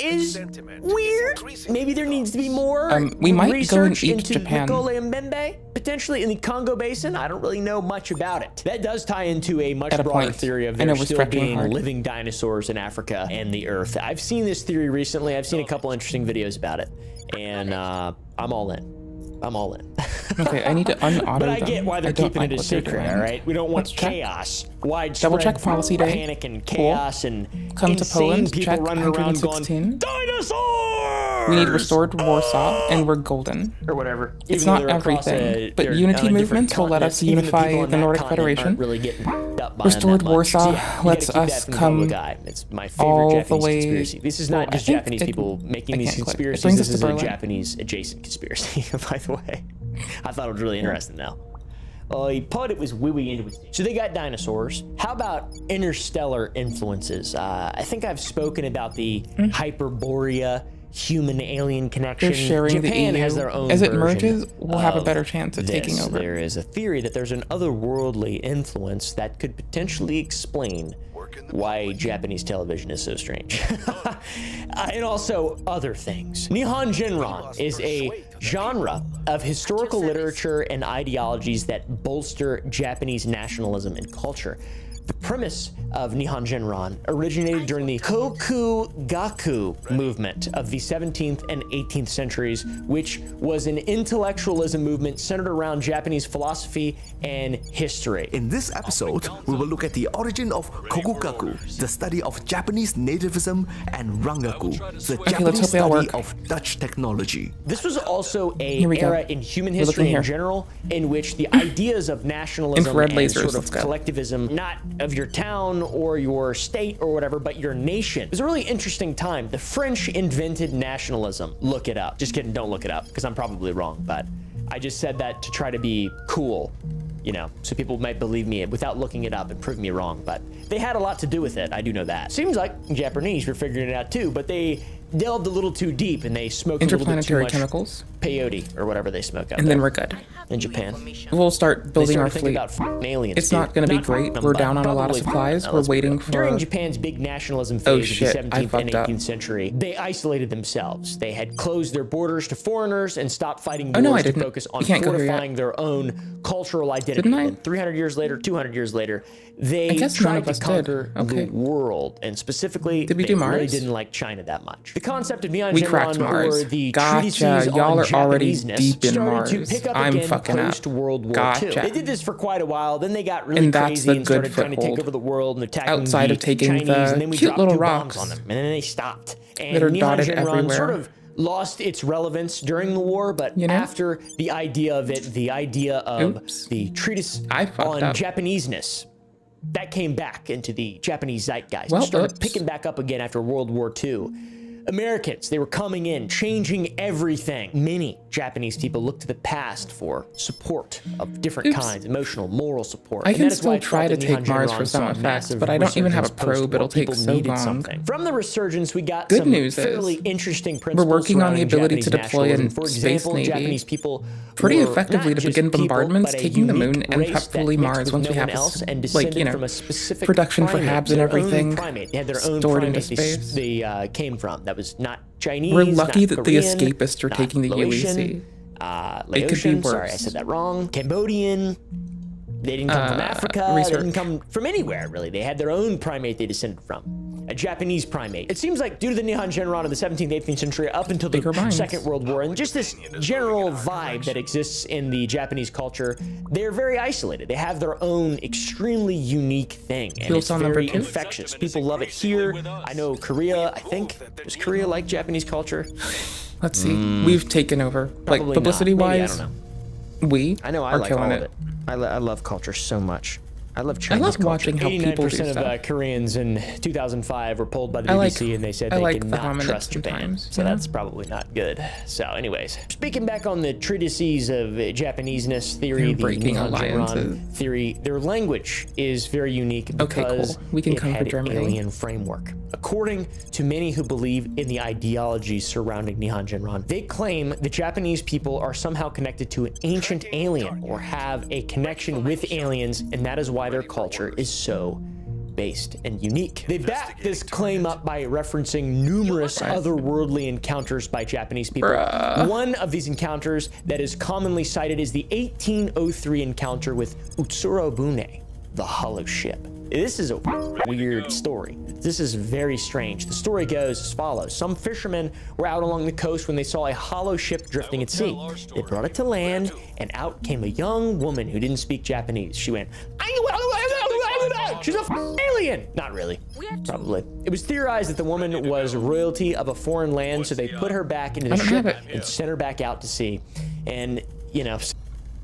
is weird. Maybe there needs to be more we might go and research eat into Japan. Nkole and Mbembe, potentially in the Congo Basin. I don't really know much about it. That does tie into a much At a broader point. theory of I know there we're still stretching being hard. living dinosaurs in Africa and the Earth. I've seen this theory recently. I've seen a couple interesting videos about it, and I'm all in. I'm all in. Okay, I need to unauto But I them. get why they're I don't keeping like it a what they're secret, doing. all right? We don't want Let's check. chaos, widespread Double check policy day. panic and Cool. chaos and Come to insane Poland, people check running around going, 116. dinosaurs! We need restored Warsaw, and we're golden. Or whatever. It's Even though not they're across everything, but they're unity on different movements will let us continents. Even unify people on the that Nordic continent Federation. aren't really getting up behind Restored that much. Warsaw So yeah, you lets gotta keep us that from the come public eye. It's my favorite all the Japanese way- conspiracy. This is not well, just I think Japanese it- people making I these can't click. It conspiracies. brings This us is to a Berlin. Japanese adjacent conspiracy, by the way. I thought it was really interesting though. He put it was wee into it. So they got dinosaurs. How about interstellar influences? I think I've spoken about the Hyperborea human-alien connection. They're sharing Japan the EU. has their own As it version merges, we'll have a of better chance at taking this. over. There is a theory that there's an otherworldly influence that could potentially explain why Japanese television is so strange. And also other things. Nihon Jinran is a genre of historical literature and ideologies that bolster Japanese nationalism and culture. The premise of Nihon Genran originated during the Kokugaku movement of the 17th and 18th centuries, which was an intellectualism movement centered around Japanese philosophy and history. In this episode, we will look at the origin of Kokugaku, the study of Japanese nativism, and Rangaku, the Japanese study of Dutch technology. This was also an era in human history in general in which the ideas of nationalism and sort of collectivism, not of your town or your state or whatever, but your nation. It was a really interesting time. The French invented nationalism. Look it up. Just kidding, don't look it up because I'm probably wrong, but I just said that to try to be cool, you know, so people might believe me without looking it up and prove me wrong, but they had a lot to do with it. I do know that. Seems like Japanese were figuring it out too, but they delved a little too deep and they smoked a little bit too much chemicals, peyote or whatever they smoke out and there. then we're good. In Japan, we'll start building our fleet. Aliens, it's not going to be great. We're down on a lot of supplies. We're waiting for. During Japan's big nationalism phase of the 17th and 18th century, they isolated themselves. They had closed their borders to foreigners and stopped fighting wars to focus on fortifying their own cultural identity. And 300 years later, 200 years later, they tried to conquer the world, and specifically, they really didn't like China that much. The concept of Nihon Genran, or the treatises on Japaneseness, started to pick up again post-World War II. They did this for quite a while, then they got really crazy and started trying to take over the world and attacking the Chinese, and then we dropped 2 bombs on them, and then they stopped. And Nihon Genran sort of lost its relevance during the war, but after the idea of it, the idea of the treatise on Japaneseness, that came back into the Japanese zeitgeist. It started picking back up again after World War II. Americans, they were coming in, changing everything. Many Japanese people look to the past for support of different kinds, emotional, moral support. I can still try to take Mars for some effects, but I don't even have a probe. It'll take so long. From the resurgence, we got some fairly interesting principles. We're working on the ability to deploy a space navy Japanese people pretty effectively to begin bombardments, taking the moon, and hopefully Mars once we have production for HABs and everything stored into space. They came from. That was not Chinese. We're lucky that Korean, the escapists are taking the UEC. It could be worse. Sorry, I said that wrong. Cambodian. They didn't come from Africa. They didn't come from anywhere, really. They had their own primate they descended from. A Japanese primate. It seems like due to the Nihon Genran of the 17th, 18th century up until the Second World War, and just this general vibe that exists in the Japanese culture, they're very isolated. They have their own extremely unique thing, and it's very infectious. People love it here. I know Korea, I think. Does Korea like Japanese culture? Let's see. We've taken over. Like, publicity-wise, I know I like all of it. I love culture so much. I love Chinese culture. Watching how people do stuff. 89% of Koreans in 2005 were polled by the BBC, and they said they cannot trust Japan. So that's probably not good. So anyways, speaking back on the treatises of Japaneseness theory, the Nihon Genran theory, their language is very unique because it had an alien framework. According to many who believe in the ideologies surrounding Nihon Genran, they claim the Japanese people are somehow connected to an ancient alien or have a connection with aliens, and that is why their culture is so based and unique. They back this claim up by referencing numerous otherworldly encounters by Japanese people. One of these encounters that is commonly cited is the 1803 encounter with Utsuro Bune, the hollow ship. This is a weird story. This is very strange. The story goes as follows. Some fishermen were out along the coast when they saw a hollow ship drifting at sea. They brought it to land, and out came a young woman who didn't speak Japanese. She went, she's a alien. Not really, probably. It was theorized that the woman was royalty of a foreign land, so they put her back into the ship and sent her back out to sea. And, you know...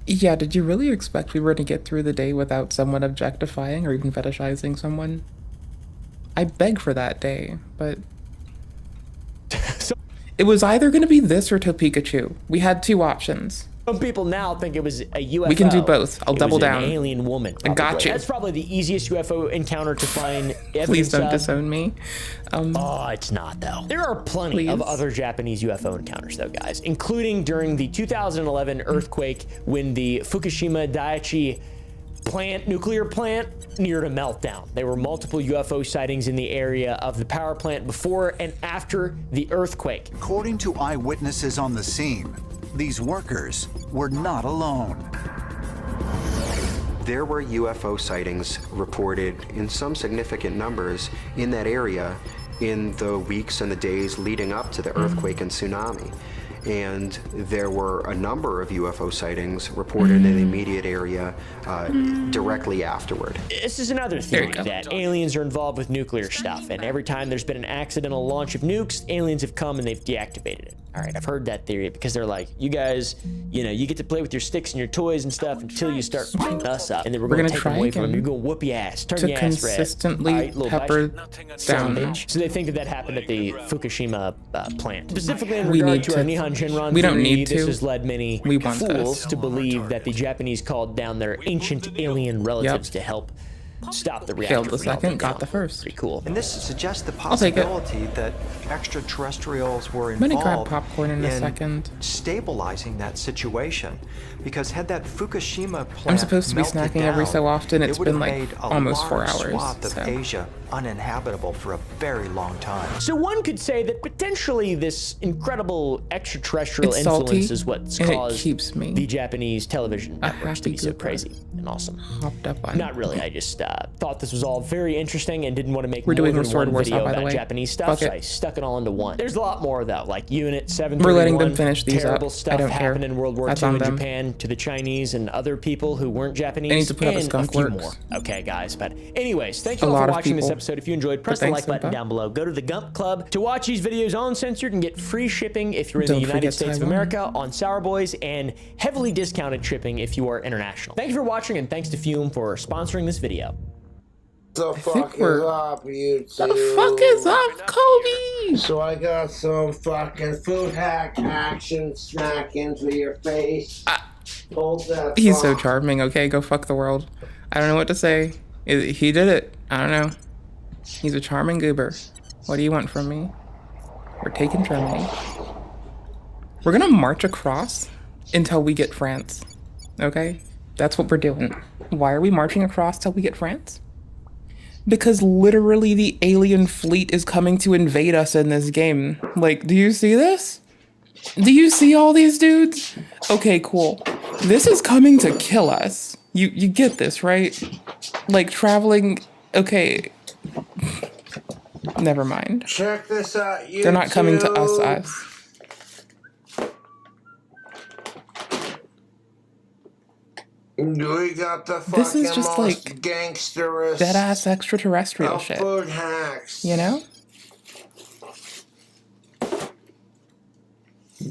Yeah, did you really expect we were to get through the day without someone objectifying or even fetishizing someone? I beg for that day, but... It was either going to be this or Pikachu. We had 2 options. Some people now think it was a UFO. We can do both. I'll double down. An alien woman. I got you. That's probably the easiest UFO encounter to find evidence Please don't of. disown me. It's not, though. There are plenty of other Japanese UFO encounters, though, guys, including during the 2011 earthquake when the Fukushima Daiichi nuclear plant neared a meltdown. There were multiple UFO sightings in the area of the power plant before and after the earthquake. According to eyewitnesses on the scene, these workers were not alone. There were UFO sightings reported in some significant numbers in that area in the weeks and the days leading up to the earthquake and tsunami. And there were a number of UFO sightings reported in the immediate area directly afterward. This is another theory that aliens are involved with nuclear stuff, and every time there's been an accidental launch of nukes, aliens have come and they've deactivated it. All right, I've heard that theory because they're like, you guys, you know, you get to play with your sticks and your toys and stuff until you start fucking us up, and then we're going to take them away from you. We're going to whoop your ass, turn your ass red. Consistently pepper down. So they think that happened at the Fukushima plant. Specifically in regard to our Nihon Shinran we don't need this to. has led many fools to believe that the Japanese called down their ancient alien relatives to help stop the reactor. Failed the second, got the first. Pretty cool. And this suggests the possibility that extraterrestrials were I'm gonna grab involved popcorn in a second. stabilizing that situation. Because had that Fukushima plant I'm supposed to be melted snacking every down, so often. It's it would been have like made a almost 4 large hours. swath of So. Asia uninhabitable for a very long time. So one could say that potentially this incredible extraterrestrial It's salty, influence is what's and it caused keeps me the Japanese television networks to be so crazy and awesome. Hopped up on. Not really. I just thought this was all very interesting and didn't want to make We're more doing than Sword one Warsaw, video by the about way. Japanese stuff, Fuck so it. I stuck it all into one. There's a lot more though, like Unit 731. We're letting them finish these terrible up. stuff I don't care. happened in World War That's II on in them. Japan to the Chinese and other people who weren't Japanese. They need to put up a and skunk few works. more. Okay, guys. But anyways, thank A you all lot for of watching this people. episode. If you enjoyed, press the But like thanks, button Simpa. down below. Go to the Gump Club to watch these videos uncensored and get free shipping if you're in Don't the United forget States of Taiwan. America on Sour Boys, and heavily discounted shipping if you are international. Thank you for watching, and thanks to Fume for sponsoring this video. The fuck is up, you two? The fuck is up, Kobe? So I got some fucking food hack action smack into your face. Hold that. He's so fuck. charming. Okay, go fuck the world. I don't know what to say. He did it. I don't know. He's a charming goober. What do you want from me? We're taking Germany. We're gonna march across until we get France. Okay? That's what we're doing. Why are we marching across till we get France? Because literally the alien fleet is coming to invade us in this game. Like, do you see this? Do you see all these dudes? Okay, cool. This is coming to kill us. You get this, right? Like traveling, okay. Never mind. Check this out, you They're not coming to two. us. We got the fucking This is just most like gangsterous dead ass extraterrestrial of shit. food hacks. You know?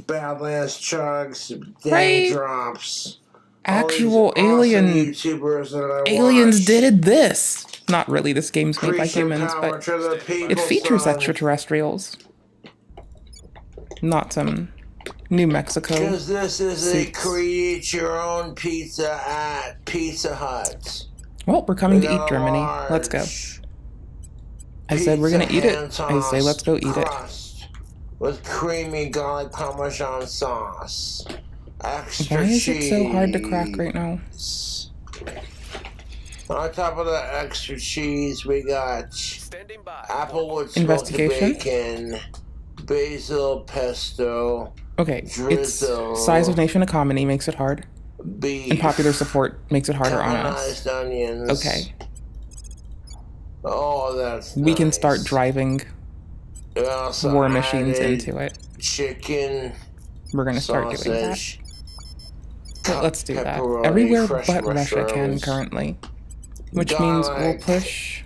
Badlands chugs, Right. drops. Actual All these awesome alien YouTubers that I aliens watch. did this. Not really. This game's made by Preaching humans, power but to the people, it features son. extraterrestrials. Not some New Mexico. Because this is a suits. create your own pizza at Pizza Hut. Well, we're coming to With eat a Germany. Let's go. I said we're gonna eat it. I say let's go eat it. crust with creamy garlic parmesan sauce. Extra Why is cheese. it so hard to crack right now? On top of the extra cheese, we got applewood smoked Investigation. bacon, basil pesto, Okay, it's drizzle, size of nation economy makes it hard, beef, and popular support makes it harder on us. caramelized onions. Okay, Oh, that's we can nice. start driving We also war machines added into it. chicken, We're gonna start doing that. sausage, Let's do that. pepperoni, Everywhere fresh but Russia can mushrooms, currently. Which means we'll garlic, push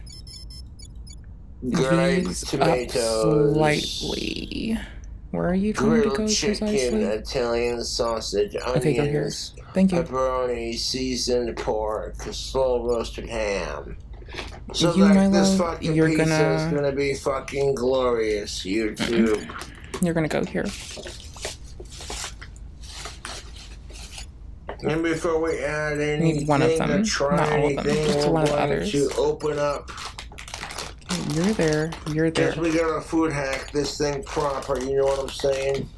grilled these up tomatoes, slightly. Where are you trying to go grilled chicken, precisely? Italian sausage, Okay, go here. onions, Thank you. pepperoni, seasoned pork, slow roasted ham. So You, my this love, fucking you're pizza is gonna- gonna be fucking glorious, YouTube. You're gonna go here. And before we add anything Need one of them, to try not all of them, anything, just we're one of the going others. to open up. You're there. You're there. Guess we gotta food hack this thing proper, you know what I'm saying?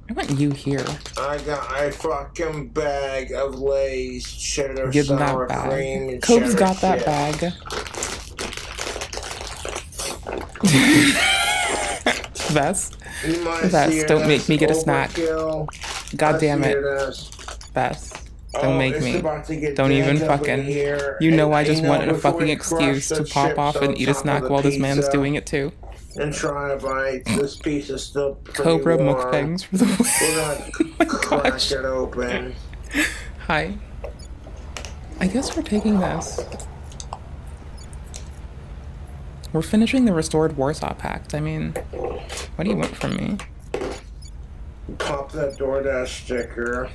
I want you here. I got a fucking bag of Lay's cheddar Give them sour that cream bag. and Cope's cheddar got that chip. bag. Vess. Vess, don't make me get a snack. God damn it. Vess. Don't make me. Don't even fucking. You know I just wanted a fucking excuse to pop off and eat a snack while this man's doing it too. And try to bite. This piece is still pretty Cobra warm. mukbangs for the win. We're gonna crack it open. Hi. I guess we're taking this. We're finishing the Restored Warsaw Pact. I mean, what do you want from me? Pop that DoorDash sticker.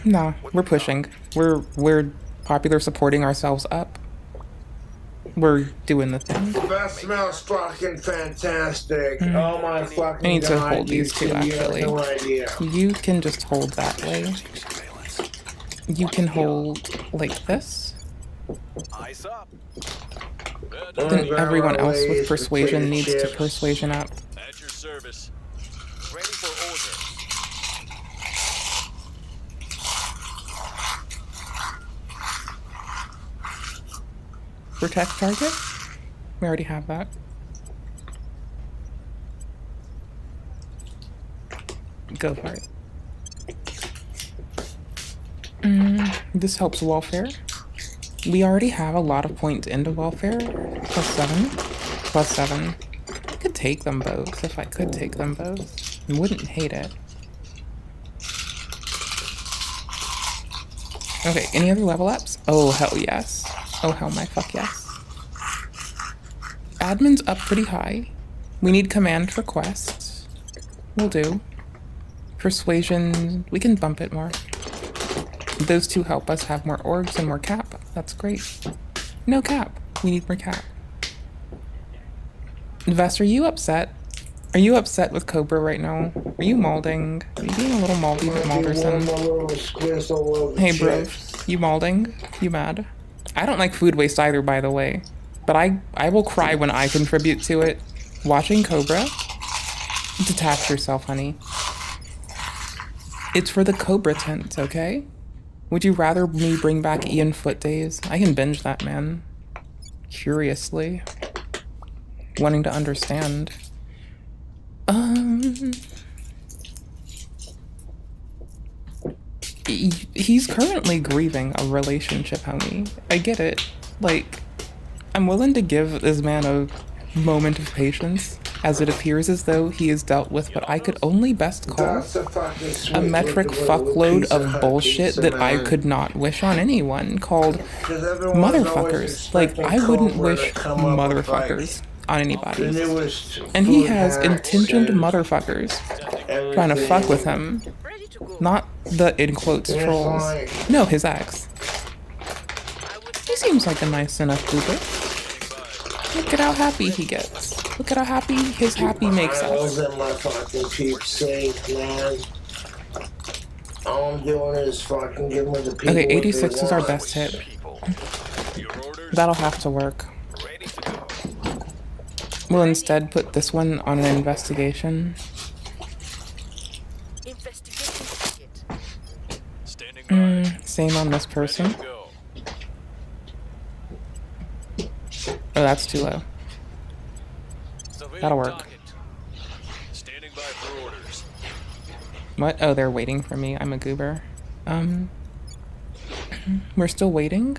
No, we're pushing. We're popular supporting ourselves up. We're doing the thing. That smells fucking fantastic. Oh my fucking god. I need to hold these two actually. No idea. You can just hold that way. You can hold like this. Then everyone else with persuasion needs to persuasion up. At your service. Ready for order. Protect target? We already have that. Go for it. This helps welfare. We already have a lot of points into welfare. +7. +7. I could take them both if I could take them both. I wouldn't hate it. Okay, any other level ups? Oh, hell yes. Oh, hell my fuck yes. Admin's up pretty high. We need command for quests. We'll do. Persuasion, we can bump it more. Those two help us have more orgs and more cap. That's great. No cap. We need more cap. Vess, are you upset? Are you upset with Cobra right now? Are you molding? Are you being a little moldy with Malderson? Hey bro, you molding? You mad? I don't like food waste either, by the way. But I will cry when I contribute to it. Watching Cobra? Detach yourself, honey. It's for the Cobra tent, okay? Would you rather me bring back Ian Foot Days? I can binge that, man. Curiously. Wanting to understand. He's currently grieving a relationship, homie. I get it. Like, I'm willing to give this man a moment of patience, as it appears as though he has dealt with what I could only best call a metric fuckload of bullshit that I could not wish on anyone, called motherfuckers. Like, I wouldn't wish motherfuckers on anybody. And he has intentioned motherfuckers trying to fuck with him. Not the, in quotes, trolls. No, his ex. He seems like a nice enough goober. Look at how happy he gets. Look at how happy his happy makes us. My fucking keepsake, man. All I'm doing is fucking giving the people. Okay, 86 is our best hit. That'll have to work. We'll instead put this one on an investigation. Same on this person. Oh, that's too low. That'll work. What? Oh, they're waiting for me. I'm a goober. We're still waiting.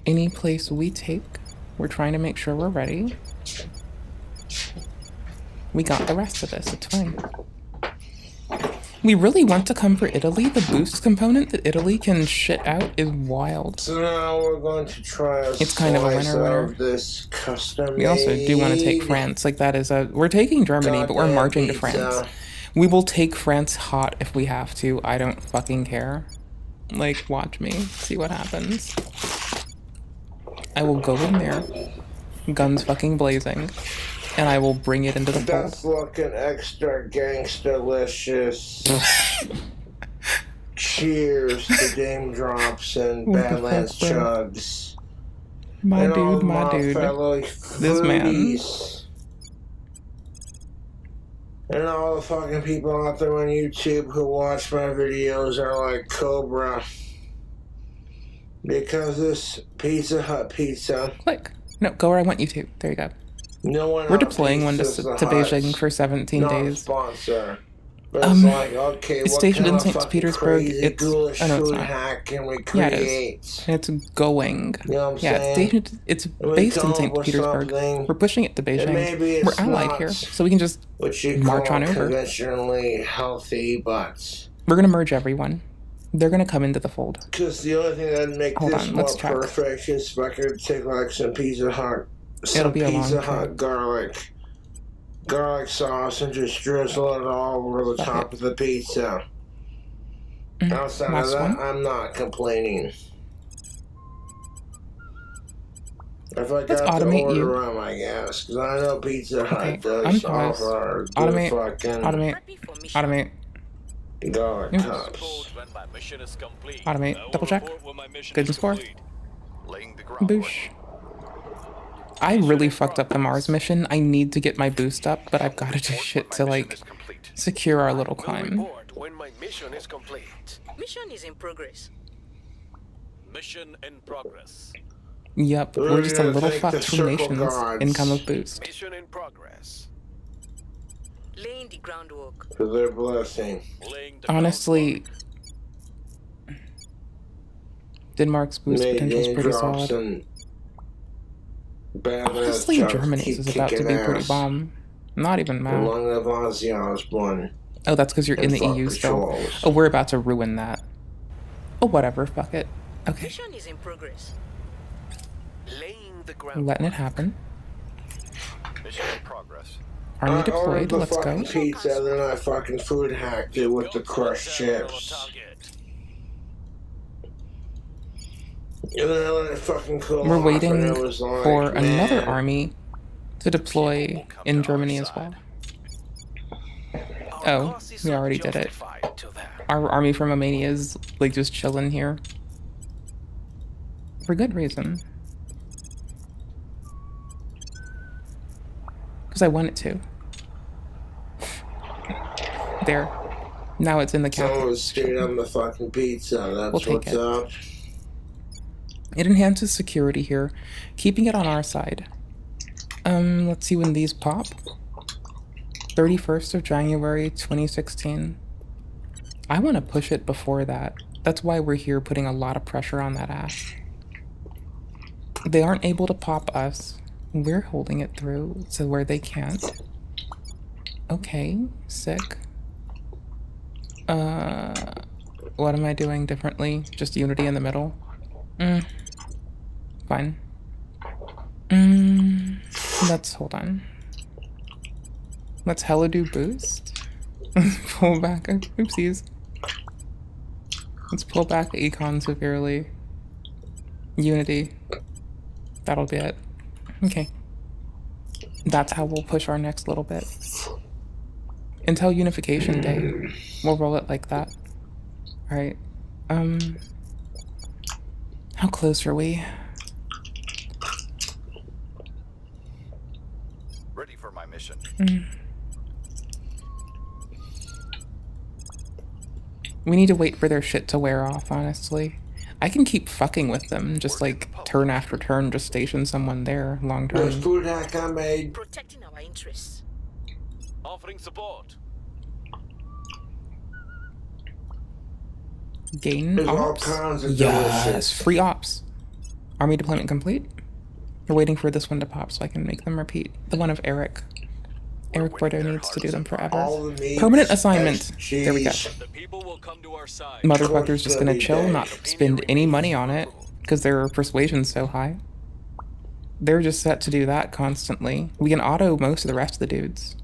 Any place we take, we're trying to make sure we're ready. We got the rest of this. It's fine. We really want to come for Italy. The boost component that Italy can shit out is wild. So now we're going to try a it's kind of a winner. This custom we also do want to take France. Like that is a. We're taking Germany, but we're marching to France. We will take France hot if we have to. I don't fucking care. Like, watch me. See what happens. I will go in there, guns fucking blazing, and I will bring it into the fold. That's looking extra gangsta-licious. Cheers to Dame Drops and Badlands Chugs. My dude, my dude. This man. And all the fucking people out there on YouTube who watch my videos are like, Cobra, Because this Pizza Hut pizza. Click. No, go where I want you to. There you go. No one. We're deploying one to Beijing for 17 not days. A sponsor. But it's like, okay, it's what stationed kind in St. of Petersburg. it's Oh no, it's food not. hack can we create? Yeah, it is. It's going. You know what I'm yeah, saying? it's based in St. Petersburg. We're pushing it to Beijing. We're allied here, so we can just march on over. Conventionally healthy, but we're gonna merge everyone. They're gonna come into the fold. Because the only thing that'd make this more perfect is if I could take like some Pizza Hut, garlic sauce, and just drizzle it all over the top of the pizza. Outside of that, I'm not complaining. If I got to order them, I guess, because I know Pizza Hut does offer automate. Garlic cups. Automate. Double check. Good and score. Boosh. I really fucked up the Mars mission. I need to get my boost up, but I've got to do shit to, like, secure our little climb. When my mission is complete. Mission is in progress. Mission in progress. Yep, we're just a little fucked from nations. Income of boost. Mission in progress. Laying the groundwork. For their blessing. Honestly, Denmark's boost potential is pretty solid. Honestly, Germany's is about to be pretty bomb. I'm not even mad. Oh, that's because you're in the EU still. Oh, we're about to ruin that. Oh, whatever. Fuck it. Okay. Mission is in progress. Laying the Letting it happen. Mission in progress. Army deployed. Let's go. Pizza, then I fucking food hacked it with the crushed chips. And then I let it fucking cool We're off, waiting and it was like, for another army to deploy in Germany as well. Oh, we already did it. Our army from Romania is like just chilling here. For good reason. Because I want it to. There. Now it's in the capital. So straight on the fucking pizza. That's what's up. It enhances security here, keeping it on our side. Let's see when these pop. 31st of January, 2016. I want to push it before that. That's why we're here putting a lot of pressure on that ass. They aren't able to pop us. We're holding it through to where they can't. Okay, sick. What am I doing differently? Just unity in the middle? Fine. Let's hold on. Let's hella do boost. Pull back. Oopsies. Let's pull back econ severely. Unity. That'll be it. Okay. That's how we'll push our next little bit. Until Unification Day. We'll roll it like that. Alright. How close are we? Ready for my mission. We need to wait for their shit to wear off, honestly. I can keep fucking with them, just like turn after turn, just station someone there long term. There's food hack I made. Protecting our interests. Offering support. Gain There's ops? all kinds of Yes, delicious. free ops. Army deployment complete. We're waiting for this one to pop so I can make them repeat. The one of Eric. Eric Bordeaux needs to do them forever. Permanent assignment. There we go. Motherfucker's just gonna chill, not spend any money on it, because their persuasion's so high. They're just set to do that constantly. We can auto most of the rest of the dudes.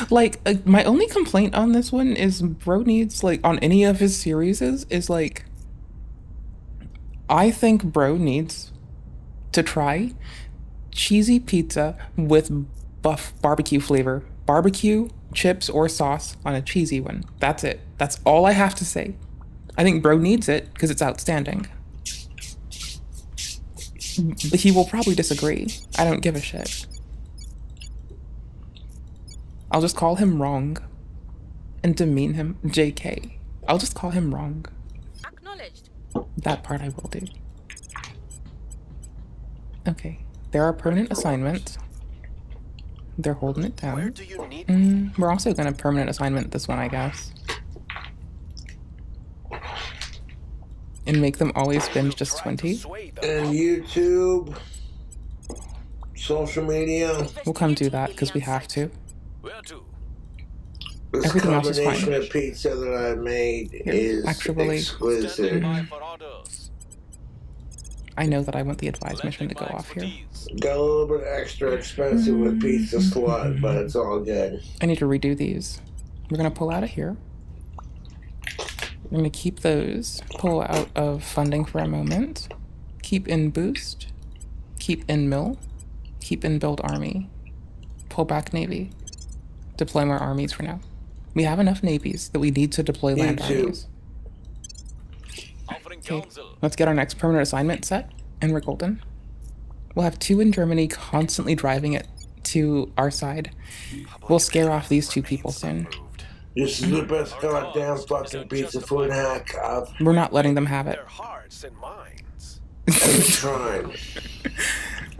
Like, my only complaint on this one is bro needs, like, on any of his series is like, I think bro needs to try cheesy pizza with buff barbecue flavor. Barbecue, chips, or sauce on a cheesy one. That's it. That's all I have to say. I think bro needs it because it's outstanding. He will probably disagree. I don't give a shit. I'll just call him wrong and demean him. JK. I'll just call him wrong. Acknowledged. That part I will do. Okay. There are permanent assignments. They're holding it down. We're also going to permanent assignment this one, I guess. And make them always binge just 20. And YouTube, social media. We'll come do that because we have to. This Everything else is combination fine. of pizza that I made is exquisite. I know that I want the advised mission to go off here. Got a little bit extra expensive with Pizza Slut, but it's all good. I need to redo these. We're going to pull out of here. We're going to keep those. Pull out of funding for a moment. Keep in boost. Keep in mill. Keep in build army. Pull back navy. Deploy more armies for now. We have enough navies that we need to deploy land armies. Okay, let's get our next permanent assignment set, and we're golden. We'll have 2 in Germany constantly driving it to our side. We'll scare off these 2 people soon. This is the best goddamn fucking pizza food hack I've... We're not letting them have it. Trying.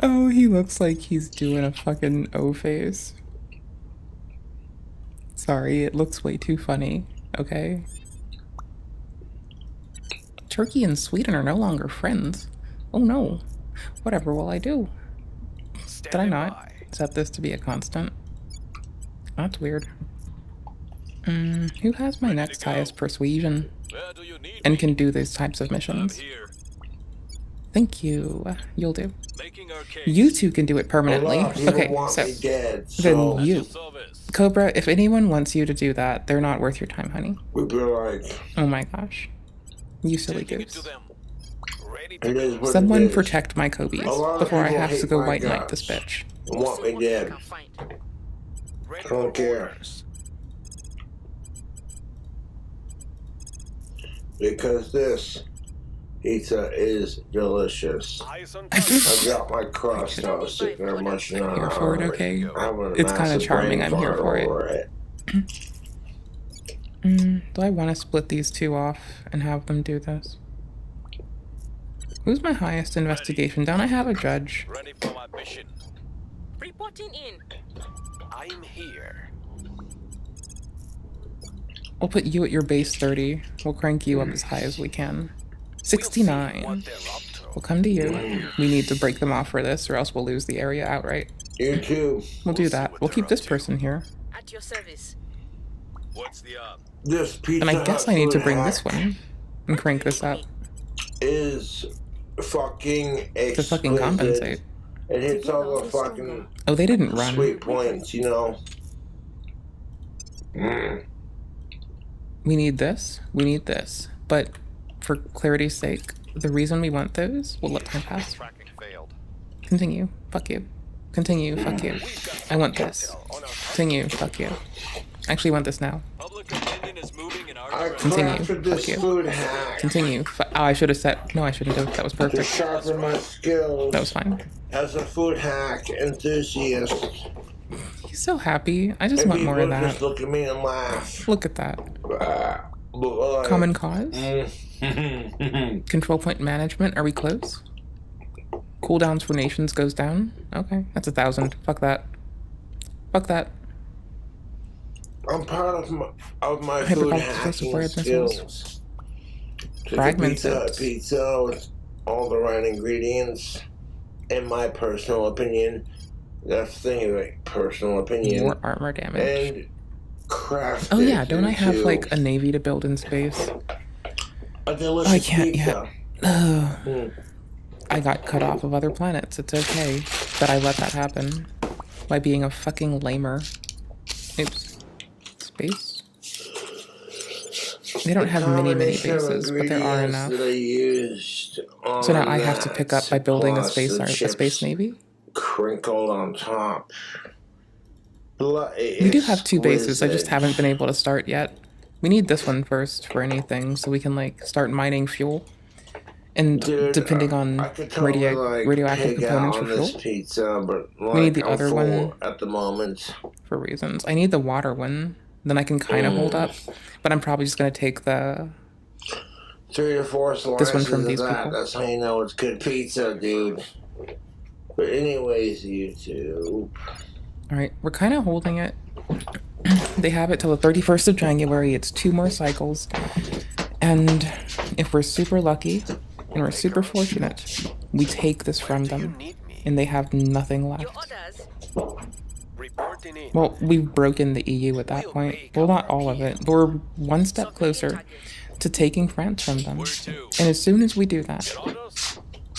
Oh, he looks like he's doing a fucking O face. Sorry, it looks way too funny, okay? Turkey and Sweden are no longer friends. Oh no. Whatever will I do? Did I not set this to be a constant? That's weird. Who has my next highest persuasion and can do these types of missions? Thank you. You'll do. You 2 can do it permanently. Okay, so then you. Cobra, if anyone wants you to do that, they're not worth your time, honey. We'd be like... Oh my goose. You silly goose. Someone protect my Kobe's before I have to go white knight this bitch. Want me dead. I don't care. Because this pizza is delicious. I've got my crust toasted very much now. Here for it, okay? It's kind of charming. I'm here for it. Do I want to split these 2 off and have them do this? Who's my highest investigation? Don't I have a judge? Ready for my mission. Reporting in. I'm here. We'll put you at your base 30. We'll crank you up as high as we can. 69. We'll come to you. We need to break them off for this or else we'll lose the area outright. You too. We'll do that. We'll keep this person here. At your service. What's the This pizza and I guess I need to bring this one and crank this up. Is fucking exquisite. To fucking compensate. It hits all the fucking oh, they didn't run. Sweet points, you know. We need this. We need this. But for clarity's sake, the reason we want those, we'll let time pass. Continue. Fuck you. Continue. Fuck you. I want this. Continue. Fuck you. Actually want this now. Continue. Fuck you. Continue. Oh, I should have said. No, I shouldn't have. That was perfect. To sharpen my skills. That was fine. As a food hack enthusiast. He's so happy. I just want more of that. Just look at me and laugh. Look at that. Common cause? Control point management. Are we close? Cooldowns for nations goes down. Okay, that's 1,000. Fuck that. Fuck that. I'm proud of my food hacking skills. Fragments. Pizza with all the right ingredients. In my personal opinion, that's the thing, like personal opinion. More armor damage. And craft. Oh yeah, don't I have like a navy to build in space? A delicious I can't pizza. yet. I got cut off of other planets. It's okay that I let that happen by being a fucking lamer. Oops. Space. They don't have many bases, but there are enough. So now I have to pick up by building a space navy. Crinkled on top. We do have 2 bases. I just haven't been able to start yet. We need this one first for anything, so we can like start mining fuel. And depending on radioactive components for fuel, pizza, but we need the other one at the moment for reasons. I need the water one. Then I can kind of hold up, but I'm probably just gonna take the 3 to 4 slices this one from these of that. people. That's how you know it's good pizza, dude. But anyways, YouTube. Alright, we're kind of holding it. They have it till the 31st of January. It's 2 more cycles. And if we're super lucky and we're super fortunate, we take this from them and they have nothing left. Well, we've broken the EU at that point. Well, not all of it, but we're one step closer to taking France from them. And as soon as we do that,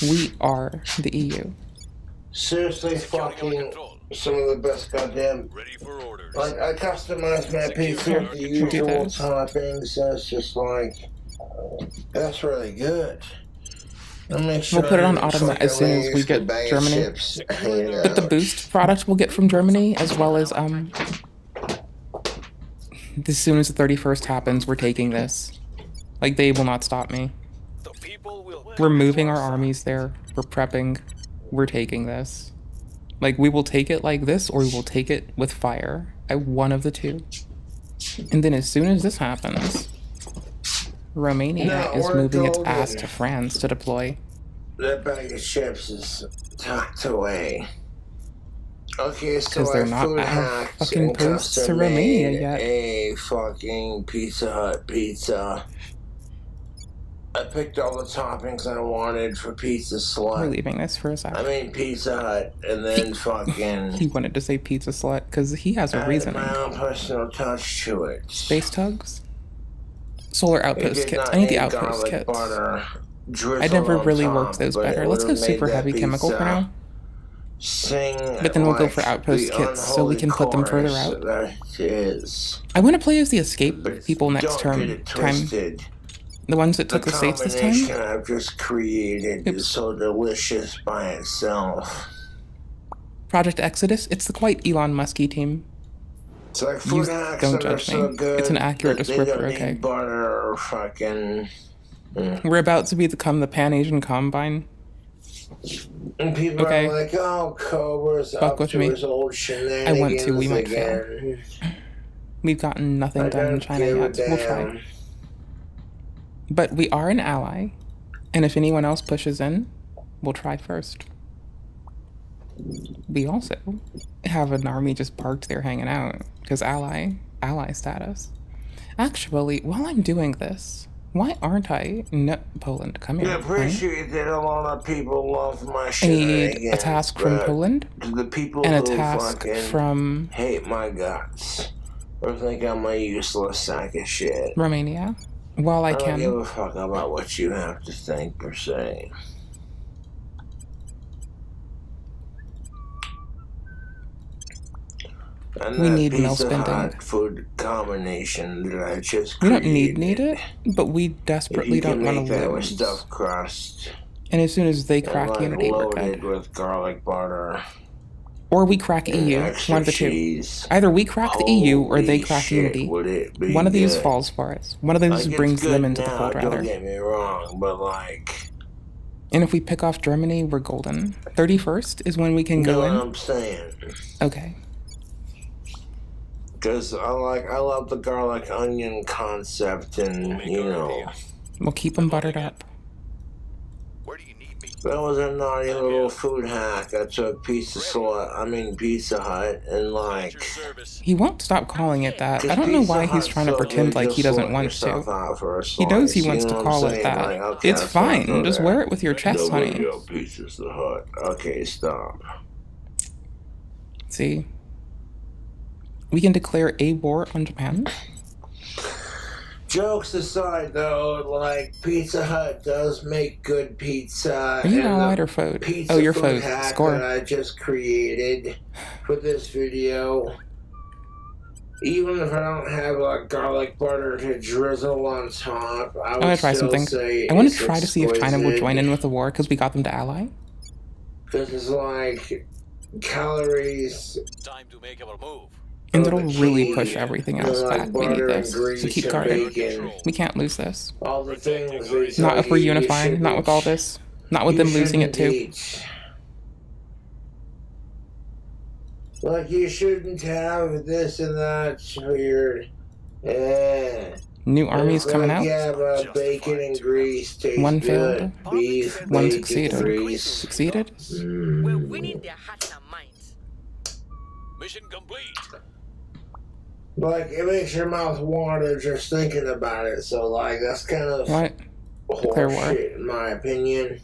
we are the EU. Seriously, fucking some of the best goddamn. Like, I customized my pizza with the usual toppings. That's just like, that's really good. We'll put it on automatic as soon as we get Germany. But the boost product we'll get from Germany, as well as as soon as the 31st happens, we're taking this. Like, they will not stop me. We're moving our armies there. We're prepping. We're taking this. Like, we will take it like this, or we will take it with fire. One of the two. And then as soon as this happens, Romania is moving its ass to France to deploy. That bag of chips is tucked away. Okay, so because they're not out of fucking posts to Romania yet. A fucking Pizza Hut pizza. I picked all the toppings I wanted for Pizza Slut. We're leaving this for a second. I mean Pizza Hut, and then fucking... He wanted to say Pizza Slut because he has a reason. My own personal touch to it. Space Tugs? Solar Outpost kits. I need the Outpost kits. I never really worked those better. Let's go super heavy chemical for now. But then we'll go for Outpost kits so we can put them further out. I want to play as the Escape people next time. The ones that took the states this time? The combination I've just created is so delicious by itself. Project Exodus? It's the quite Elon Musky team. It's like food hacks don't judge me. So good it's an accurate descriptor, okay? Butter or fucking... We're about to become the Pan-Asian Combine. And people are like, oh, Cobra's up to his old shenanigans. I want to, we might fail. We've gotten nothing done in China yet. We'll try. But we are an ally, and if anyone else pushes in, we'll try first. We also have an army just parked there hanging out, because ally status. Actually, while I'm doing this, why aren't I... No, Poland, come here. I appreciate that a lot of people love my shit. I need a task from Poland, the people and a task from... hate my guts, or think I'm a useless sack of shit. Romania. While I can... I don't give a fuck about what you have to think or say. And we need mill spending. Food combination that I just we don't need it, but we desperately don't want to lose. With stuffed crust. And as soon as they crack unity, we're good. With garlic butter. Or we crack EU, one of the two. Either we crack the EU or they crack unity. One of these falls for us. One of these brings them into the fold, rather. Don't get me wrong, but like... And if we pick off Germany, we're golden. 31st is when we can go in. I'm saying. Okay. Because I love the garlic onion concept, and you know. We'll keep them buttered up. That was a naughty little food hack. I took Pizza Hut, and like... He won't stop calling it that. I don't know why he's trying to pretend like he doesn't want to. He knows he wants to call it that. Like, okay, it's fine. Just wear it with your chest, honey. Pizza Hut. Okay, stop. See? We can declare a war on Japan. Jokes aside, though, like, Pizza Hut does make good pizza. Are you allied or food? Oh, you're food. Score. That I just created for this video. Even if I don't have, like, garlic butter to drizzle on top, I would try something. I want to try to see if China will join in with the war because we got them to ally. This is like calories. Time to make our move. And it'll really push everything else back. We need this. So keep guarding. We can't lose this. All the things not if we're unifying. Not with all this. Not with them losing it too. Like, you shouldn't have this and that weird. New armies coming out. Yeah, but bacon and grease taste One good. failed. Beef, One bacon, succeeded. grease. Succeeded? We're winning their hearts and minds. Mission complete. Like, it makes your mouth water just thinking about it. So, like, that's kind of horseshit, in my opinion.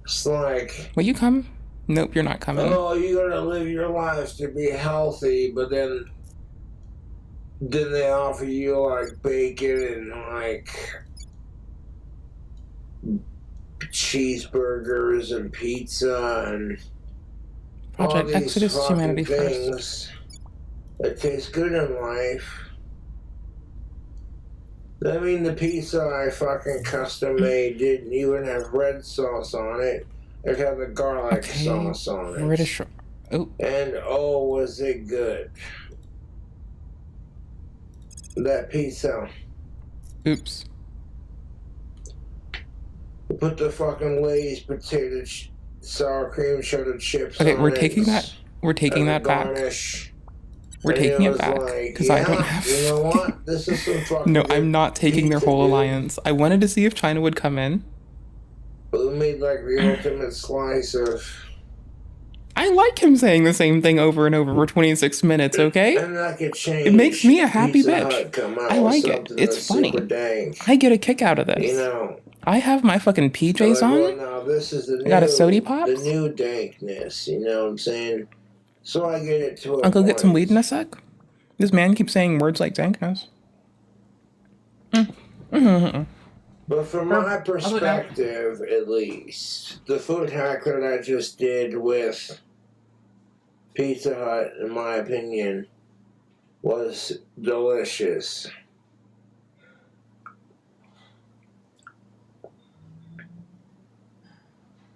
It's like, will you come? Nope, you're not coming. oh, you gotta live your lives to be healthy, but then they offer you like bacon and like cheeseburgers and pizza and Project all these Exodus fucking Humanity things that taste good in life. I mean, the pizza I fucking custom made didn't even have red sauce on it. It had the garlic sauce on it. British. Oh. And oh, was it good. That pizza. Oops. Put the fucking Lay's potato sour cream cheddar chips Okay, on we're it. taking that. We're taking that back. Garnish. We're And taking it was back like, because I don't have. You know what? This is some fucking. No, good I'm not taking their pizza, whole dude. alliance. I wanted to see if China would come in. We made like the ultimate slice of. I like him saying the same thing over and over for 26 minutes, okay? And that could change. It makes me a happy Pizza bitch. Hut come out I with like it. something It's that's funny. super dank. I get a kick out of this. You know. I have my fucking PJs Like, well, on. now this is the new, I got a sody pops. the new dankness. You know what I'm saying? So I get it to a I'll go get some point. weed in a sec. This man keeps saying words like dankness. But from my perspective, at least, the food hack that I just did with Pizza Hut, in my opinion, was delicious.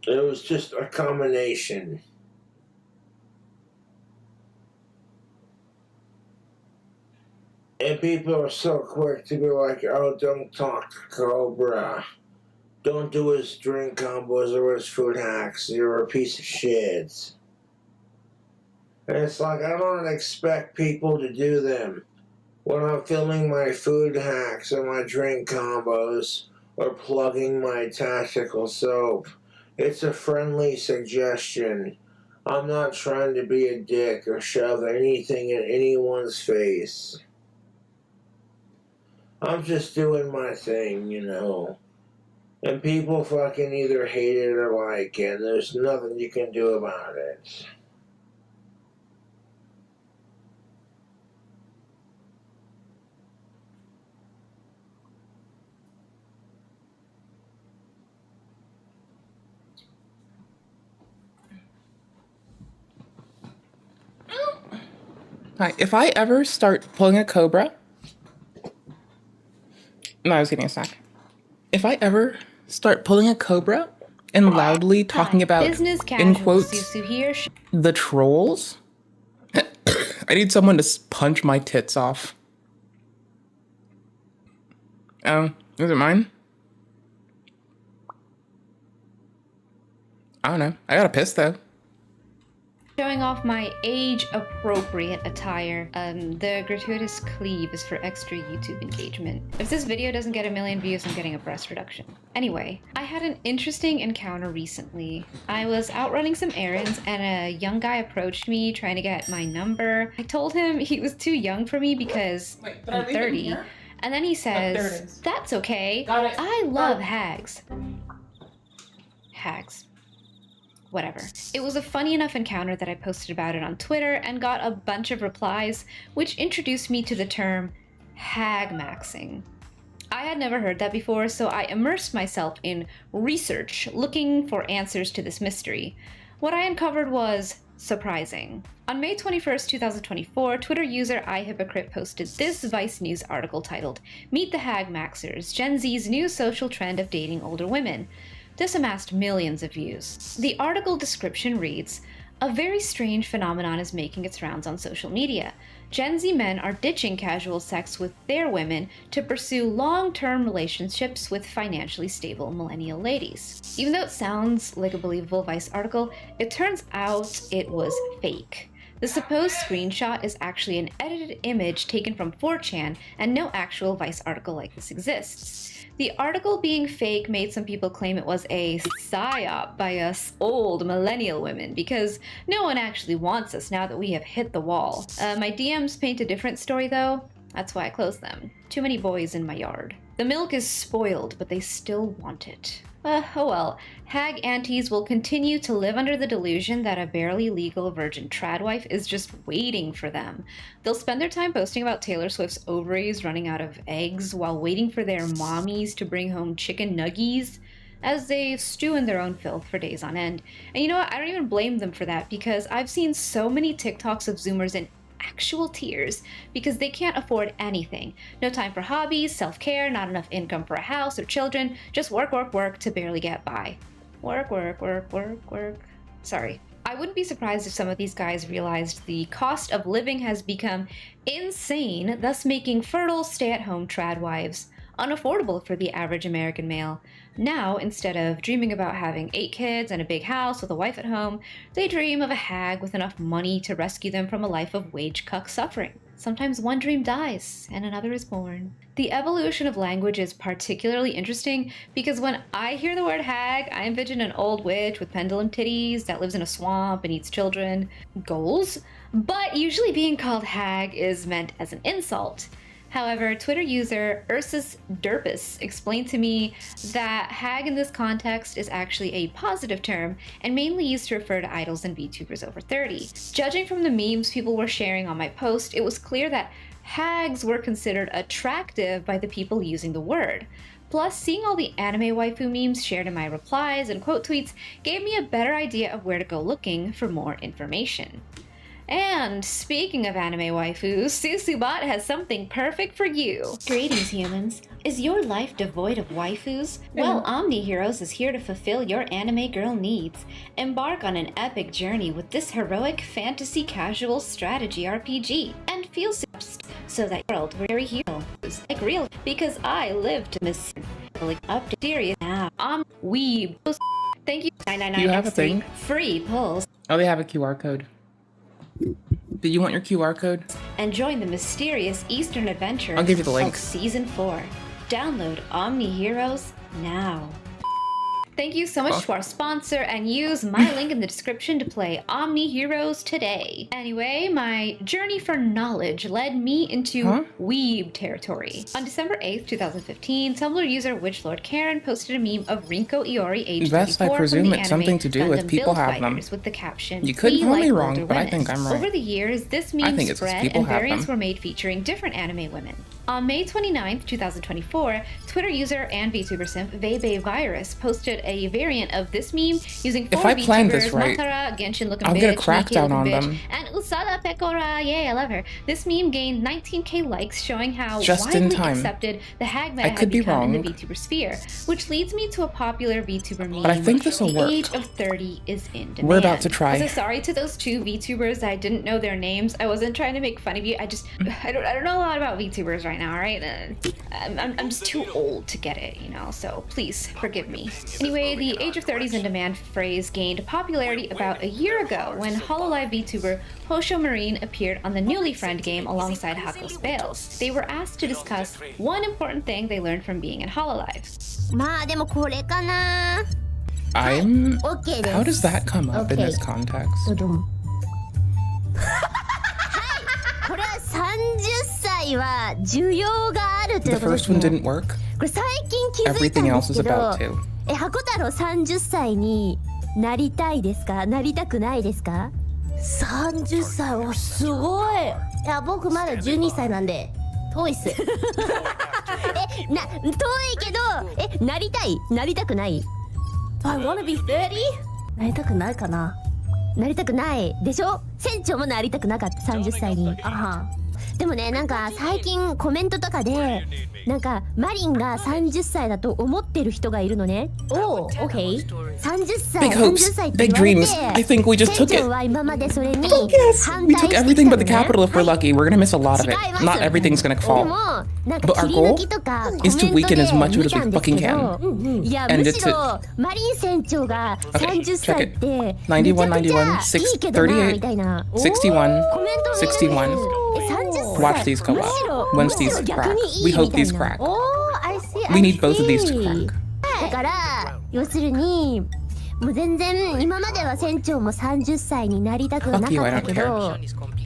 It was just a combination. And people are so quick to be like, oh, don't talk to Cobra. Don't do his drink combos or his food hacks. You're a piece of shit. And it's like, I don't expect people to do them when I'm filming my food hacks and my drink combos or plugging my tactical soap. It's a friendly suggestion. I'm not trying to be a dick or shove anything in anyone's face. I'm just doing my thing, you know. And people fucking either hate it or like it. And there's nothing you can do about it. Alright, if I ever start pulling a Cobra. No, I was getting a snack. If I ever start pulling a Cobra and loudly talking about, in quotes, the trolls, I need someone to punch my tits off. Is it mine? I don't know. I got a piss though. Showing off my age-appropriate attire. The gratuitous cleave is for extra YouTube engagement. If this video doesn't get 1 million views, I'm getting a breast reduction. Anyway, I had an interesting encounter recently. I was out running some errands and a young guy approached me trying to get my number. I told him he was too young for me because I'm 30. And then he says, "That's okay. I love hags." Hags. Whatever. It was a funny enough encounter that I posted about it on Twitter and got a bunch of replies, which introduced me to the term hag maxing. I had never heard that before, so I immersed myself in research, looking for answers to this mystery. What I uncovered was surprising. On May 21st, 2024, Twitter user iHypocrite posted this Vice News article titled, "Meet the Hag Maxers, Gen Z's new social trend of dating older women." This amassed millions of views. The article description reads, "A very strange phenomenon is making its rounds on social media. Gen Z men are ditching casual sex with their women to pursue long-term relationships with financially stable millennial ladies." Even though it sounds like a believable Vice article, it turns out it was fake. The supposed screenshot is actually an edited image taken from 4chan, and no actual Vice article like this exists. The article being fake made some people claim it was a psyop by us old millennial women, because no one actually wants us now that we have hit the wall. My DMs paint a different story though. That's why I closed them. Too many boys in my yard. The milk is spoiled, but they still want it. Oh well, hag aunties will continue to live under the delusion that a barely legal virgin trad wife is just waiting for them. They'll spend their time posting about Taylor Swift's ovaries running out of eggs while waiting for their mommies to bring home chicken nuggies as they stew in their own filth for days on end. And you know what? I don't even blame them for that, because I've seen so many TikToks of Zoomers in actual tears because they can't afford anything. No time for hobbies, self-care, not enough income for a house or children, just work, work, work to barely get by. Work, work, work, work, work. Sorry. I wouldn't be surprised if some of these guys realized the cost of living has become insane, thus making fertile stay-at-home trad wives unaffordable for the average American male. Now, instead of dreaming about having 8 kids and a big house with a wife at home, they dream of a hag with enough money to rescue them from a life of wage cuck suffering. Sometimes one dream dies and another is born. The evolution of language is particularly interesting because when I hear the word hag, I envision an old witch with pendulum titties that lives in a swamp and eats children. Goals? But usually being called hag is meant as an insult. However, Twitter user Ursus Derpus explained to me that hag in this context is actually a positive term and mainly used to refer to idols and VTubers over 30. Judging from the memes people were sharing on my post, it was clear that hags were considered attractive by the people using the word. Plus, seeing all the anime waifu memes shared in my replies and quote tweets gave me a better idea of where to go looking for more information. And speaking of anime waifus, SusuBot has something perfect for you. Greetings, humans. Is your life devoid of waifus? Well, Omni Heroes is here to fulfill your anime girl needs. Embark on an epic journey with this heroic fantasy casual strategy RPG, and feel so that your world very heroes like real, because I live to miss up to serious now. Weeb. Thank you. 999 You have a thing? Free pulls. Oh, they have a QR code. Do you want your QR code? And join the mysterious Eastern adventure I'll give you the link. of Season 4. Download Omni Heroes now. Thank you so much to our sponsor, and use my link in the description to play Omni Heroes today. Anyway, my journey for knowledge led me into weeb territory. On December 8th, 2015, Tumblr user Witchlord Karen posted a meme of Rinko Iori age 34 I presume from the it's anime something to do with Gundam people Build have them. Fighters with the caption, You could "We call me like wrong, older but I women." think I'm right. Over the years, this I meme think it's 'cause spread people and have variants them. were made featuring different anime women. On May 29th, 2024, Twitter user and VTuber simp Vebe Virus posted a variant of this meme using 4 If I planned VTubers, this right, Matara, Genshin looking I'll bitch, get a Nikki crackdown looking on bitch, them. and Usada Pekora, yay, I love her. This meme gained 19k likes, showing how Just in widely time. accepted the hag meta I could had be become in the wrong. VTuber sphere, which leads me to a popular VTuber meme. But I think this'll the work. age of 30 is in demand. We're about to try. So sorry to those 2 VTubers. I didn't know their names. I wasn't trying to make fun of you. I don't know a lot about VTubers right now, all right? I'm just too old to get it, you know, so please forgive me. Anyway, the age of 30 is in demand phrase gained popularity about a year ago when HoloLive VTuber Hosho Marine appeared on the Newly Friend game alongside Hakos Bales. They were asked to discuss one important thing they learned from being in HoloLive. まあでもこれかな。 I'm... OK です。 How does that come up in this context? これは30歳は需要があるとい The うことで first す one ね。 didn't work. これ最近気づいたん Everything で else す is けど、 about to. 箱太郎30歳になりたいですか？なりたくないですか？30歳はすごい。いや僕まだ12歳なんで遠いっす。遠いけどなりたい？なりたくない？ I wanna be 30? なりたくないかな。なりたくないでしょ。船長もなりたくなかった30歳に。あは。でもね、なんか最近コメントとかでなんかマリンが30歳だと思ってる人がいるのね。おお、OK。Big hopes, big dreams. I think we just took it. Oh, yes! We took everything but the capital if we're lucky. We're gonna miss a lot of it. Not everything's gonna fall. But our goal is to weaken as much of it as we fucking can. And it's to... Okay, check it. 91, 91, 38, 61, 61. Watch these go up. Once these crack. We hope these crack. We need both of these to crack. 要するにもう全然今までは船長も30歳になりたくなかったけど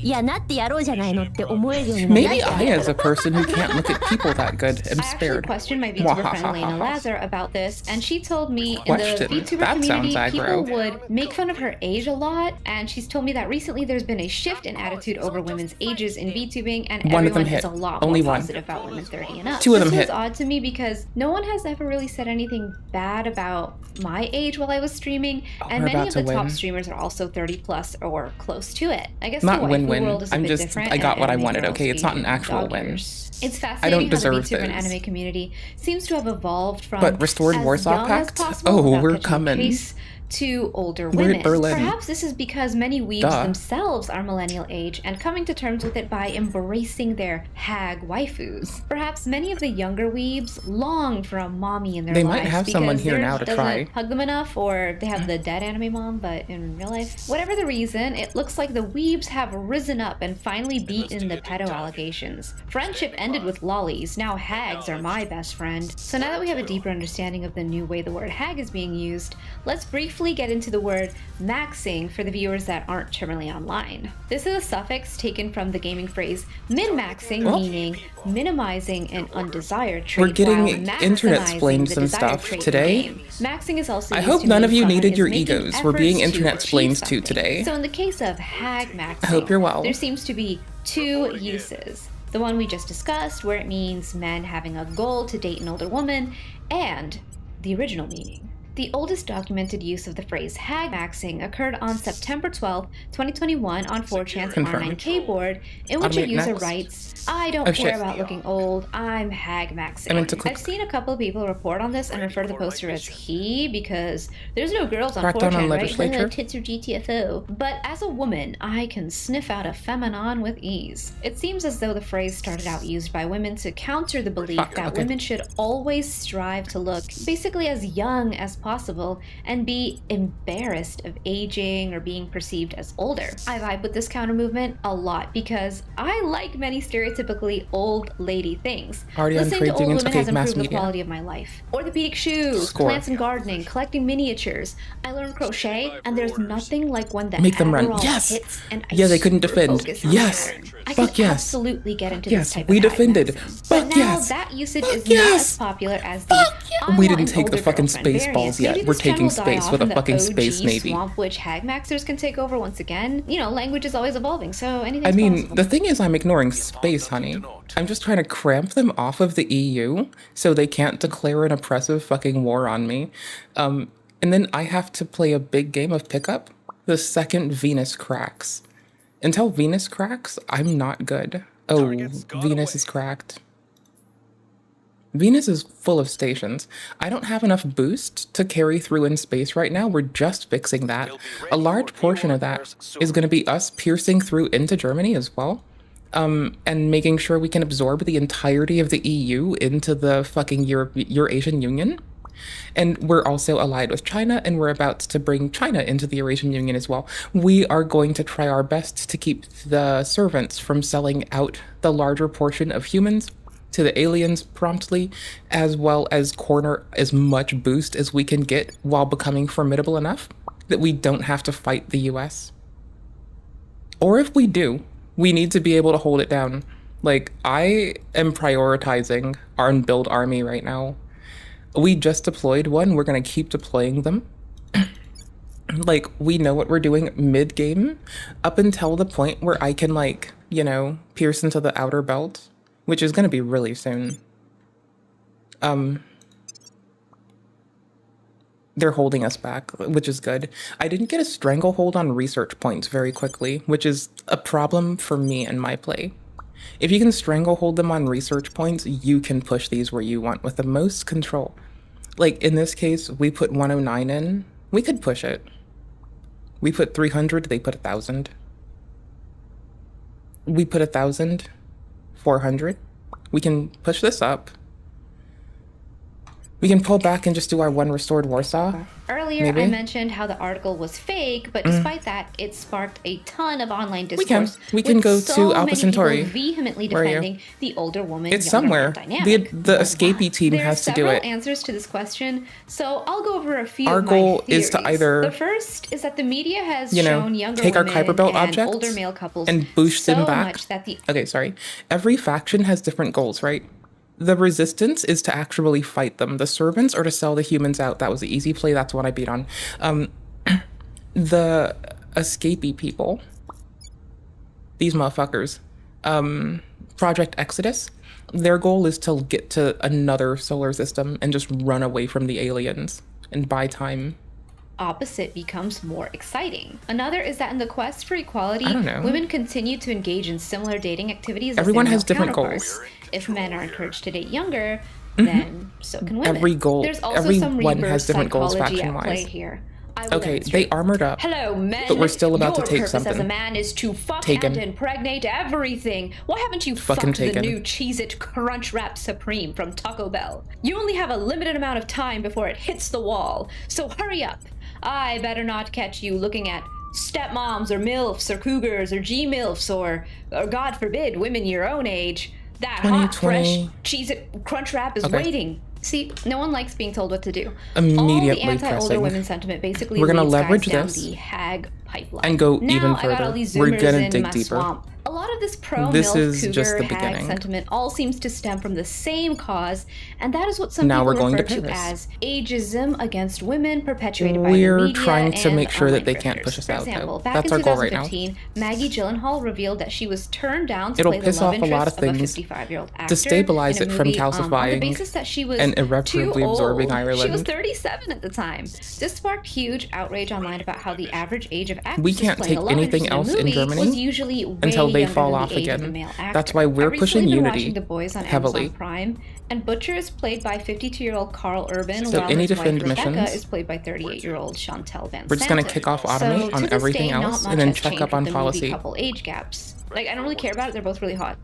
いやなってやろうじゃないのって思えるようになった Maybe I, as a person who can't look at people that good, am spared. I actually questioned my VTuber friend Lena Lazar about this, and she told me in the VTuber community people would make fun of her age a lot, and she's told me that recently there's been a shift in attitude over women's ages in VTubing, and everyone is a lot more positive about women 30 and up. Two of them hit. This was odd to me because no one has ever really said anything bad about my age while I was streaming, and many of the top streamers are also 30 plus or close to it. I guess not the win-win. world is a bit different. I got what I wanted, okay? It's not an actual win. It's fascinating how the VTuber and anime community seems to have evolved from but restored Warsaw Pact? Oh, we're coming. To older We're women. at Berlin. Perhaps this is because many weebs themselves are millennial age and coming to terms with it by embracing their hag waifus. Perhaps many of the younger weebs long for a mommy in their lives. They might have someone here now to try. Hug them enough, or they have the dead anime mom, but in real life. Whatever the reason, it looks like the weebs have risen up and finally beaten the pedo allegations. Friendship ended with lollies, now hags are my best friend. So now that we have a deeper understanding of the new way the word hag is being used, let's briefly get into the word maxing for the viewers that aren't terminally online. This is a suffix taken from the gaming phrase min-maxing, meaning minimizing an undesired trait. We're getting internet-splained some stuff today. Maxing is also I hope none of you needed your egos. We're being internet-splained to today. So in the case of hag maxing, I hope you're well. There seems to be two uses. The one we just discussed, where it means men having a goal to date an older woman, and the original meaning. The oldest documented use of the phrase hag maxing occurred on September 12, 2021 on 4chan's R9K board, in which a user writes, I don't care about looking old, I'm hag maxing. I've seen a couple of people report on this and refer to the poster as he because there's no girls on 4chan, right? Tits or GTFO. But as a woman, I can sniff out a feminine with ease. It seems as though the phrase started out used by women to counter the belief that women should always strive to look basically as young as possible and be embarrassed of aging or being perceived as older. I vibe with this counter movement a lot because I like many stereotypically old lady things. Listening to old women has improved the quality of my life. Orthopedic shoes, plants and gardening, collecting miniatures. I learned crochet, and there's nothing like when the Adderall hits and I they couldn't defend. Yes. I can absolutely get into this type of we defended. But now that usage is not as popular as the we didn't take the fucking space balls yet. We're taking space with a fucking space navy. Swamp which hag maxers can take over once again. You know, language is always evolving, so anything's I mean, possible. the thing is I'm ignoring space, honey. I'm just trying to cramp them off of the EU so they can't declare an oppressive fucking war on me. And then I have to play a big game of pickup the second Venus cracks. Until Venus cracks, I'm not good. Oh, Venus is cracked. Venus is full of stations. I don't have enough boost to carry through in space right now. We're just fixing that. A large portion of that is going to be us piercing through into Germany as well. And making sure we can absorb the entirety of the EU into the fucking Eurasian Union. And we're also allied with China, and we're about to bring China into the Eurasian Union as well. We are going to try our best to keep the servants from selling out the larger portion of humans to the aliens promptly, as well as corner as much boost as we can get while becoming formidable enough that we don't have to fight the US. Or if we do, we need to be able to hold it down. Like, I am prioritizing our unbuilt army right now. We just deployed one. We're going to keep deploying them. Like, we know what we're doing mid-game up until the point where I can, like, you know, pierce into the outer belt, which is going to be really soon. They're holding us back, which is good. I didn't get a stranglehold on research points very quickly, which is a problem for me and my play. If you can stranglehold them on research points, you can push these where you want with the most control. Like, in this case, we put 109 in We could push it. We put 300, they put 1,000. We put 1,000, 400. We can push this up. We can pull back and just do our one restored Warsaw. Earlier, maybe? I mentioned how the article was fake, but despite that, it sparked a ton of online discourse. We can go so to Alpha many Centauri. people vehemently Where are you? defending the older woman. It's younger man somewhere. dynamic. The escapee team There are has to do several it. answers to this question, so I'll go over a few Our of my goal is to theories. either, The first is that the media has you know, shown younger take our women Kuiper Belt and objects older male couples and boost so them back. much that the Okay, sorry. Every faction has different goals, right? The resistance is to actually fight them. The servants are to sell the humans out. That was the easy play. That's what I beat on. The escapee people, these motherfuckers, Project Exodus, their goal is to get to another solar system and just run away from the aliens and buy time. opposite becomes more exciting. Another is that in the quest for equality, I don't know. women continue to engage in similar dating activities Everyone as their has male different counterparts. goals. If men are encouraged to date younger, then so can women. Every goal, There's also some everyone reverse has different goals psychology at faction-wise. play here. I will Okay, demonstrate. they armored up. Hello, men. But we're still about to Your take purpose as a something. man is to fuck Taken. and impregnate everything. Why haven't you Fucking fucked taken. the new Cheez-It Crunch Wrap Supreme from Taco Bell? You only have a limited amount of time before it hits the wall, so hurry up. I better not catch you looking at stepmoms or MILFs or cougars or G-MILFs or God forbid, women your own age. That hot, fresh 2020. Cheez-It Crunch Wrap is Okay. waiting. See, no one likes being told what to do. Immediately All the anti-older pressing. women sentiment basically We're gonna leads leverage guys down this the hag pipeline. and go now even I got all further. these We're zoomers gonna in dig my deeper. swamp. A lot of this pro-MILF, This is cougar, just the hag beginning. sentiment all seems to stem from the same cause, and that is what some Now people we're going to refer to Paris. as ageism against women perpetuated by the We're media trying to and make sure that online they can't grifters. push us For out, though. example, back That's in our goal right now. 2015, Maggie Gyllenhaal revealed that she was turned down to It'll play the piss love off a lot interest of of a things 55-year-old actor to stabilize in a it from movie, on calcifying the basis that she was and irreparably too absorbing old. She was Ireland. 37 at the time. This sparked huge outrage online about how the average age of actors We can't playing take a love anything interest else in a movie Germany was usually way until they younger fall than off the age of the again. male actor. That's why we're I've recently pushing been unity watching The Boys on heavily. Amazon Prime, and Butcher is played by 52-year-old Carl Urban, So while any his wife defend Rebecca missions? is played by 38-year-old Chantel Van We're just gonna Santen. kick off So, automate to on this everything day, else not and then much has check changed up on with the movie policy. couple age gaps. Like, I don't really care about it. They're both really hot.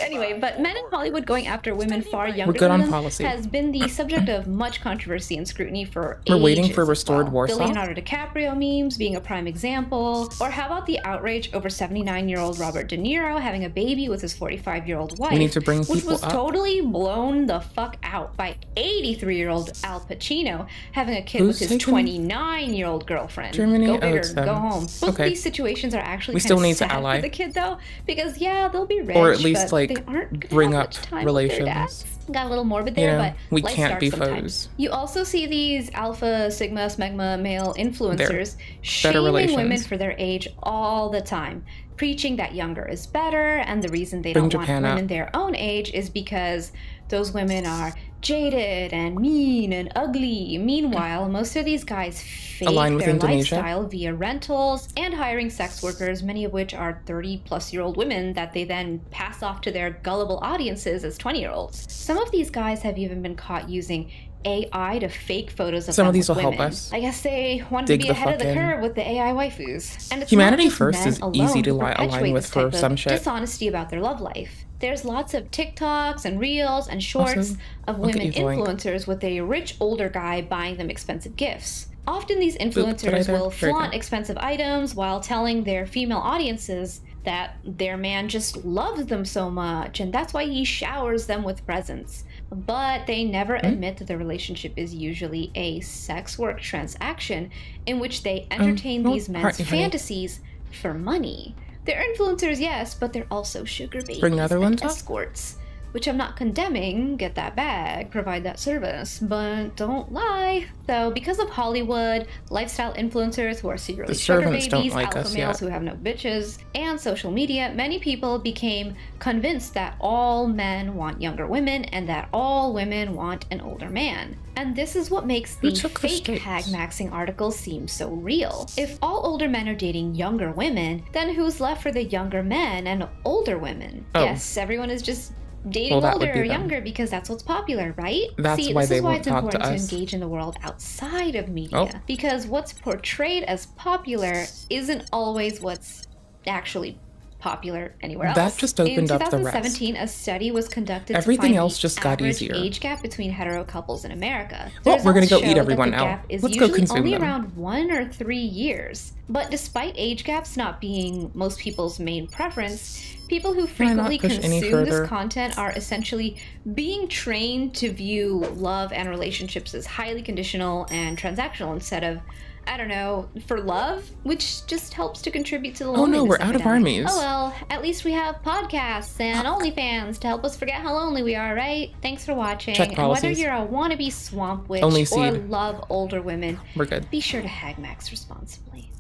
Anyway, but men in Hollywood going after women far younger good on than them policy. has been the subject of much controversy and scrutiny for We're waiting ages for as restored well. Warsaw. The Leonardo DiCaprio memes being a prime example. Or how about the outrage over 79-year-old Robert De Niro having a baby with his 45-year-old wife? We need to bring which people was up. totally blown the fuck out by 83-year-old Al Pacino having a kid Who's with his taking 29-year-old girlfriend. Germany? Go Oh, bigger, it's them. go home. Both Okay. of these situations are actually We kind still of need to sad ally. for the kid though, because yeah, they'll be rich, Or at least, but like, they aren't gonna bring have up much time with their relations. dads. Got a little morbid You there, know, but we life can't starts be sometimes. foes. You also see these alpha, sigma, smegma male influencers Better shaming relations. women for their age all the time, preaching that younger is better, and the reason they Bring don't Japan want up. women their own age is because those women are jaded and mean and ugly. Meanwhile, most of these guys fake Align with their Indonesia. lifestyle via rentals and hiring sex workers, many of which are 30-plus-year-old women that they then pass off to their gullible audiences as 20-year-olds. Some of these guys have even been caught using AI to fake photos of Some them of these with will help women. us I guess they wanted dig to be the ahead of the fuck in. curve with the AI waifus. And it's Humanity not just First men is alone easy to who align perpetuate with this for type of some shit. dishonesty about their love life. There's lots of TikToks and Reels and Shorts Also, of look at women you, Zoink. influencers with a rich older guy buying them expensive gifts. Often these did I influencers there? will There you go. flaunt expensive items while telling their female audiences that their man just loves them so much and that's why he showers them with presents. But they never admit that the relationship is usually a sex work transaction in which they entertain well, these men's hearty, honey. fantasies for money. They're influencers, yes, but they're also sugar babies Bring Netherlands and up? escorts. Which I'm not condemning, get that bag, provide that service, but don't lie. So because of Hollywood, lifestyle influencers who are secretly The sugar servants don't babies, like alpha us males yet. who have no bitches, and social media, many people became convinced that all men want younger women and that all women want an older man. And this is what makes Who the took the fake States? hag maxing articles seem so real. If all older men are dating younger women, then who's left for the younger men and older women? Oh. Yes, everyone is just dating older or younger because that's what's popular, right? That's See, why this they is why won't it's talk important to to us. engage in the world outside of media. Because what's portrayed as popular isn't always what's actually popular anywhere else. That just opened up the rest. In 2017, a study was conducted Everything to find else the just got average easier. age gap between hetero couples in America. Well, we're gonna go Results eat show everyone that the now. gap is Let's go usually consume only them. around 1 or 3 years. But despite age gaps not being most people's main preference, people who Can I not frequently push any consume this further? content are essentially being trained to view love and relationships as highly conditional and transactional instead of, I don't know, for love, which just helps to contribute to the Oh loneliness no, we're out of epidemic. armies. Oh well, at least we have podcasts and OnlyFans to help us forget how lonely we are, right? Thanks for watching. Check And whether policies. you're a wannabe swamp witch Only or seed. love older women, We're good. be sure to hag Max responsibly.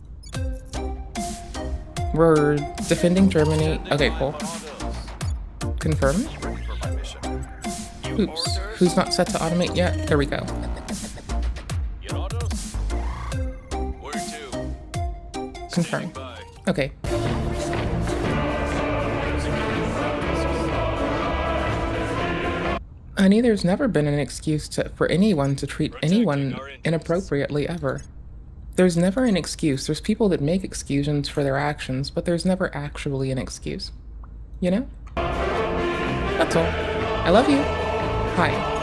We're defending Germany. Okay, cool. Confirm. Oops. Who's not set to automate yet? There we go. Confirm. Okay. Honey, there's never been an excuse for anyone to treat anyone inappropriately ever. There's never an excuse. There's people that make excuses for their actions, but there's never actually an excuse. You know? That's all. I love you. Hi.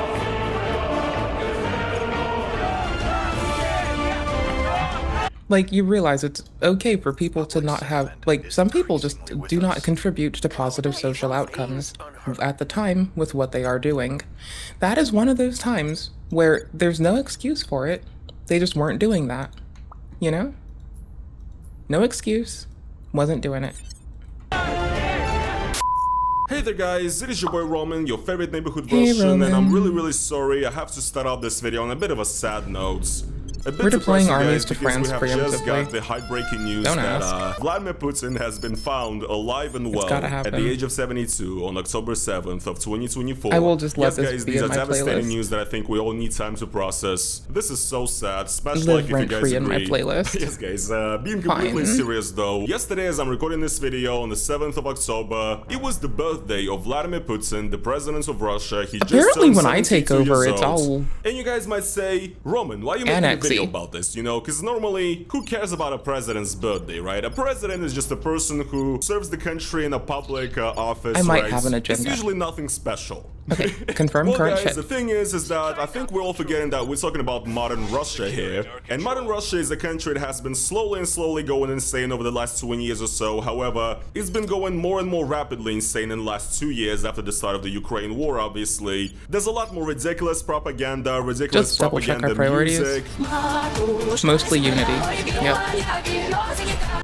Like, you realize it's okay for people to not have, like, some people just do not contribute to positive social outcomes at the time with what they are doing. That is one of those times where there's no excuse for it. They just weren't doing that. You know? No excuse. Wasn't doing it. Hey there guys, it is your boy Roman, your favorite neighborhood Hey, Russian, and I'm Roman. really sorry I have to start off this video on a bit of a sad note. A bit We're deploying depressing, armies guys, to because France we have just preemptively. got the heartbreaking news Don't that ask. Vladimir Putin has been found alive and well gotta at happen. the age of 72 on October 7th of 2024. I will just let yes, this guys, be these in are my devastating playlist. news that I think we all need time to process. This is so sad, smash Live like if you guys rent-free in my agree. playlist. Yes, guys, being completely Fine. serious though, yesterday as I'm recording this video on the 7th of October, it was the birthday of Vladimir Putin, the president of Russia. He just Apparently turned when I take 72 over, years it's old. all And you guys might say, Roman, why are you making a video annexy. about this? You know, because normally, who cares about a president's birthday, right? A president is just a person who serves the country in a public office, I might right? have an It's agenda. usually nothing special. Okay, confirm Well, current guys, shit. the thing is that I think we're all forgetting that we're talking about modern Russia here. And modern Russia is a country that has been slowly going insane over the last 20 years or so. However, it's been going more and more rapidly insane in the last 2 years after the start of the Ukraine war, obviously. There's a lot more ridiculous propaganda, ridiculous Just double check propaganda our priorities. music. Mostly unity. Yep.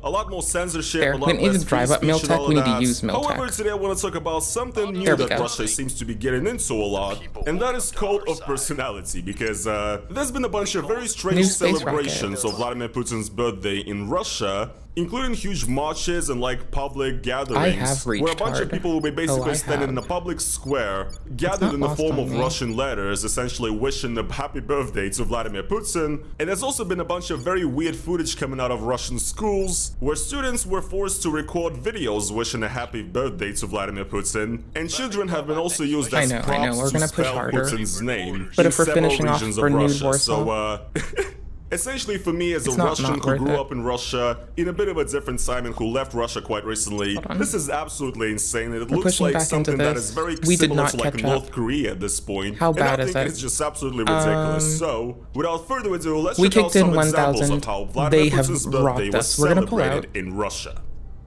A lot more censorship, There, a lot we need less to drive free up speech Mil and Tech, all we of need to that. use Mil However, Tech. today I want to talk about something new There we that go. Russia seems to be getting into a lot, and that is cult of personality, because there's been a bunch of very strange New space celebrations of Vladimir Putin's birthday in Russia, including huge marches and like public gatherings, have reached where a bunch of hard. people will be basically I standing have. in a public square, gathered not in the lost form on of me. Russian letters, essentially wishing a happy birthday to Vladimir Putin. And there's also been a bunch of very weird footage coming out of Russian schools, where students were forced to record videos wishing a happy birthday to Vladimir Putin, and children have been also used as I know, props we're to gonna push spell harder. Putin's name But in if we're several finishing off regions for of Nude Russia. Warsaw- So, essentially for me as a It's not Russian who worth grew it. up in Russia in a bit of a different time and who left Russia quite recently, this is absolutely insane. And it We're looks pushing like back into something that this. is very We did similar not to like catch North up. Korea at this point. How and bad I is think it? it's just absolutely ridiculous. So, without further ado, let's We check out kicked in some examples 1,000. of how Vladimir They have Putin's rocked birthday was us. We're gonna pull celebrated out. in Russia.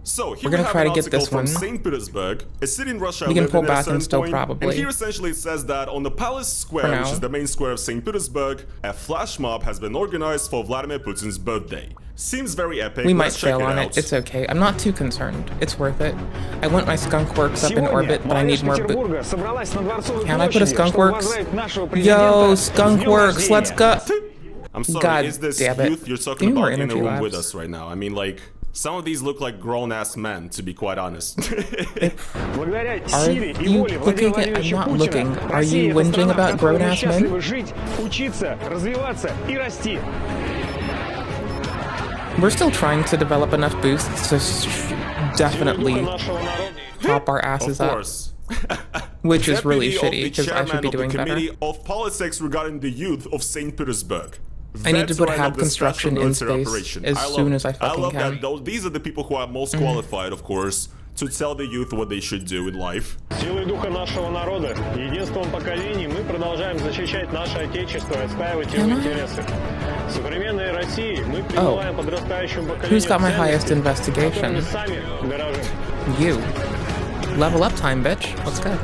So here We're we gonna have try an to get article this from one. St. Petersburg, a city in Russia I We can lived pull in at a back and certain still point. probably. And here essentially it says that on the Palace For Square, now. which is the main square of St. Petersburg, a flash mob has been organized for Vladimir Putin's birthday. Seems very epic. We might Let's check fail on out. it. It's okay. I'm not too concerned. It's worth it. I want my skunk works up in orbit, but I need more Can I put a skunk works? Yo, skunk works, let's go. I'm sorry, God is this damn it. youth you're talking Give me more about in the energy room with labs. us right now? I mean, like, some of these look like grown-ass men, to be quite honest. Are you looking at, I'm not looking. Are you whinging about grown-ass men? We're still trying to develop enough boosts to definitely top our asses Of up. course. Which is really Deputy shitty, because I should be doing of the better. Committee of Politics regarding the youth of St. Petersburg. I need to put Veteran hab of the special construction in military space operation. as soon as I fucking love can. that these are the people who are most qualified, of course, to tell the youth what they should do in life. Силой духа нашего народа, единством поколений мы продолжаем защищать наше Отечество и отстаивать его интересы. В современной России мы прививаем подрастающему поколению Who's got my highest investigation? сами дорожим. You. Level up time, bitch. Let's go.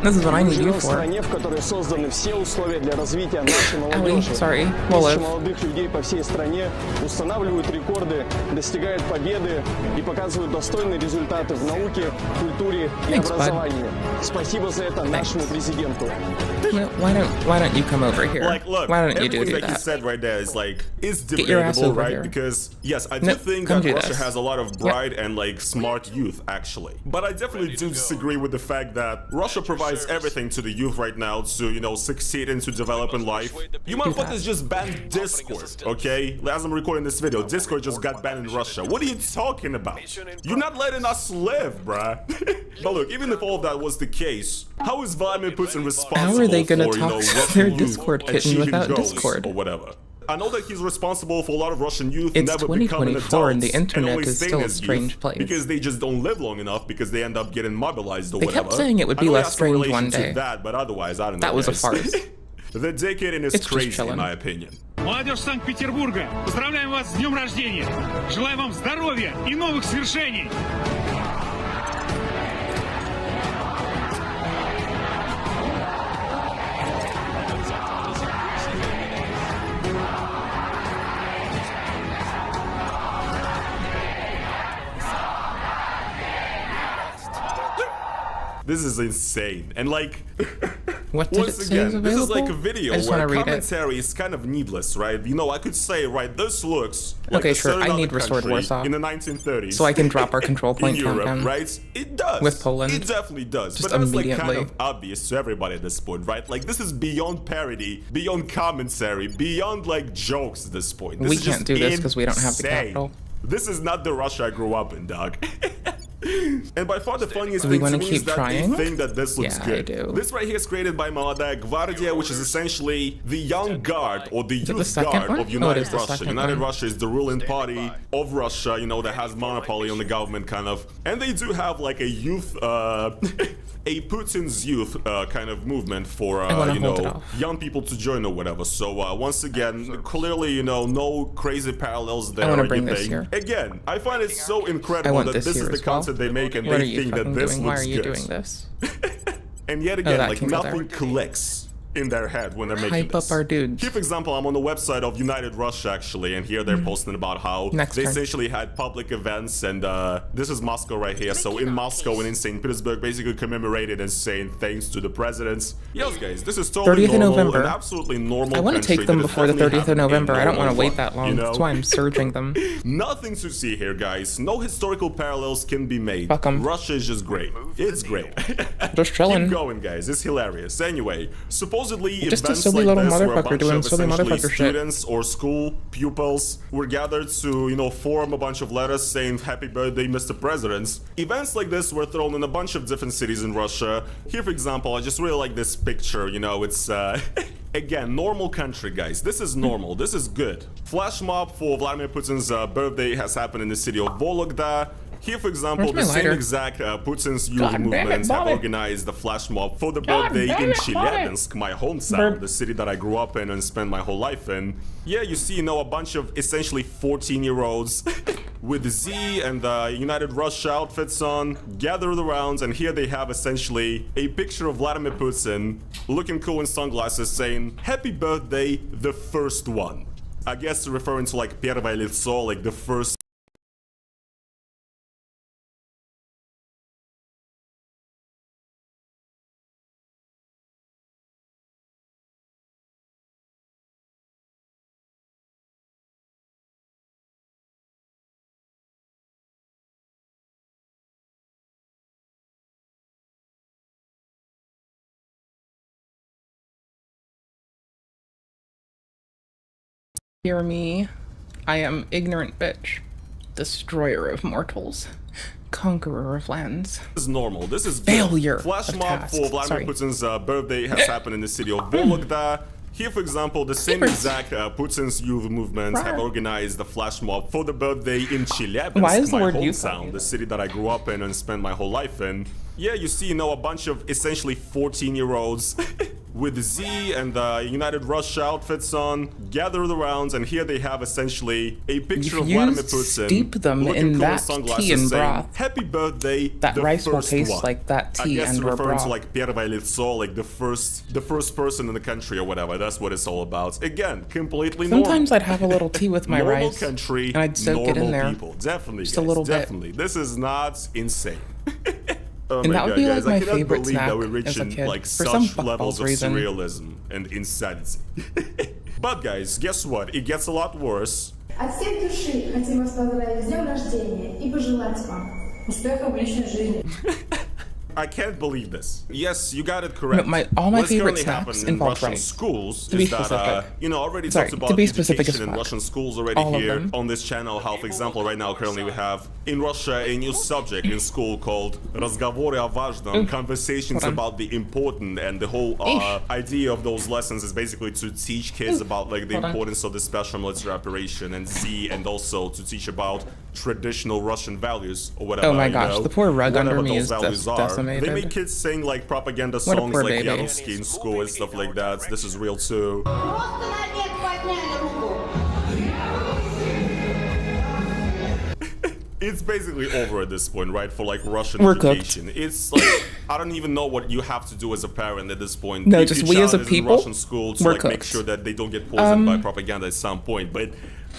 This is what I need you for. стране, в которой созданы все условия для развития нашей молодежи. Sorry. Тысячи молодых людей по всей стране устанавливают рекорды, достигают победы и показывают достойные результаты в науке, культуре и образовании. Спасибо за это нашему президенту. Why don't you come over here? Like, look, why don't you do everything that he that? said right there is like, it's Get your ass debatable, over right? here. Because yes, I do No, think come that do Russia this. has a lot of bright and like smart youth, actually. But I definitely do disagree with the fact that Russia provides everything to the youth right now to, you know, succeed and to develop in life. You motherfuckers just banned Discord, okay? As I'm recording this video, Discord just got banned in Russia. What are you talking about? You're not letting us live, bruh. But look, even if all of that was the case, how is Vladimir Putin responsible How are they gonna for, you know, talk to Russian their youth Discord kitten achieving without goals Discord? or whatever? I know that he's responsible for a lot of Russian youth It's never becoming 2024 and the adults internet only is staying still a as strange youth place. because they just don't live long enough because they end up getting mobilized or They whatever. kept saying it would be I know less has some strange relation one to day. That, but otherwise, I don't know. That was a guys. farce. The decade is It's just crazy, chilling. in my opinion. Молодежь Санкт-Петербурга, поздравляем вас с днем рождения! Желаем вам здоровья и новых свершений! This is insane. And like, What did once it say is again, this is like a available? video I just where wanna read it. commentary is kind of needless, right? You know, I could say, right, this looks like Okay, a sure, certain I other need restored country Warsaw. in the 1930s. So I can drop our control point in Europe, countdown. right? It does. With Poland. It definitely does. Just But that's like kind immediately. of obvious to everybody at this point, right? Like, this is beyond parody, beyond commentary, beyond like jokes at this point. This We is can't just do this 'cause we don't have the insane. capital. This is not the Russia I grew up in, dog. And by far the funniest Do we thing to wanna me is keep that trying? they think that this looks Yeah, I good. do. This right here is created by Молодая Гвардия, which is essentially the young guard or the it the youth second guard one? of Oh, it United is the Russia. second United one. Russia is the ruling party of Russia, you know, that has monopoly on the government, kind of. And they do have like a youth, a Putin's youth kind of movement for, wanna you hold it know, off. young people to join or whatever. So once again, clearly, you know, no crazy parallels there. I wanna or bring this anything. here. Again, I find it so I incredible want that this this is here the as well. content they make and What are they you think that fucking this doing? looks Why are you good. doing this? And yet again, that like can go there. nothing clicks in their head when they're making Hype this. up our dudes. Here, for example, I'm on the website of United Russia actually, and here they're posting about how Next they turn. essentially had public events, and this is Moscow right here. So in Moscow and in St. Petersburg, basically commemorated and saying thanks to the presidents. Yes, guys, this is totally 30th of normal, November. an absolutely normal. I want to country take them that is before the definitely 30th of having a November. I don't want to normal wait that fun, long. you know? That's why I'm surging them. Nothing to see here, guys. No historical parallels can be made. Fuck 'em. Russia is just great. It's great. Just chilling. Keep going, guys. It's hilarious. Anyway, supposedly Just a events silly like little this where a motherfucker bunch doing of silly essentially motherfucker shit. students or school pupils were gathered to, you know, form a bunch of letters saying "Happy Birthday, Mr. President." Events like this were thrown in a bunch of different cities in Russia. Here, for example, I just really like this picture. You know, it's again normal country, guys. This is normal. This is good. Flash mob for Vladimir Putin's birthday has happened in the city of Vologda. Here, for example, Where's the my same lighter? exact Putin's youth God damn it, movements have Bobby. organized the flash mob for the God birthday damn in it, Bobby. Chelyabinsk, my hometown, Burp. the city that I grew up in and spent my whole life in. Yeah, you see, you know, a bunch of essentially 14-year-olds with Z and United Russia outfits on, gathered around, and here they have essentially a picture of Vladimir Putin looking cool in sunglasses saying, "Happy birthday, the first one." I guess referring to like первое лицо, like the first. Hear me. I am ignorant bitch. Destroyer of mortals. conqueror of lands. This is normal. This is failure. Flash of mob tasks. for Vladimir Putin's birthday has happened in the city of Vologda. Here, for example, the same exact Putin's youth movements have organized the flash mob for the birthday in Chelyabinsk, Why is the my word hometown, the city that I grew up in and spent my whole life in. Yeah, you see, a bunch of essentially 14-year-olds with Z and United Russia outfits on, gathered around, and here they have essentially a picture of Vladimir Putin. Steep them in that tea and broth. Happy birthday, that the rice will first taste one. like that tea I guess and referring broth. to like первое лицо, like the first person in the country or whatever. That's what it's all about. Again, completely normal. Sometimes I'd have a little tea with my normal rice. Country, and I'd soak it in there. People. Definitely, just guys, a little definitely. bit. This is not insane. Oh and my that would God, be guys, like I my cannot favorite believe snack that we're as a reaching kid. like For some such levels of reason. surrealism and insanity. But guys, guess what? It gets a lot worse. От всей души хотим вас поздравить с днем рождения и пожелать вам успехов в личной жизни. I can't believe this. Yes, you got it correct. No, all my What's favorite currently snacks happening in involve Russian rice. schools To be is that, specific. already Sorry, talked about to be specific education as in fuck. Russian schools already All of here them. on this channel. How, for example, right now currently we have in Russia a new subject in school called разговоры о важном, conversations about the important, and the whole idea of those lessons is basically to teach kids about like the importance of the special military operation and Z, and also to teach about traditional Russian values or whatever. Oh my gosh, the poor rug under whatever me those is values are. decimated. They make kids sing like propaganda What a songs poor like baby. Yarovsky in school and stuff like that. This is real too. It's basically over at this point, right? For like Russian education. It's like I don't even know what you have to do as a parent at this point. No, if just your we as child a is in people, Russian school to we're like make cooked. sure that they don't get poisoned by propaganda at some point. But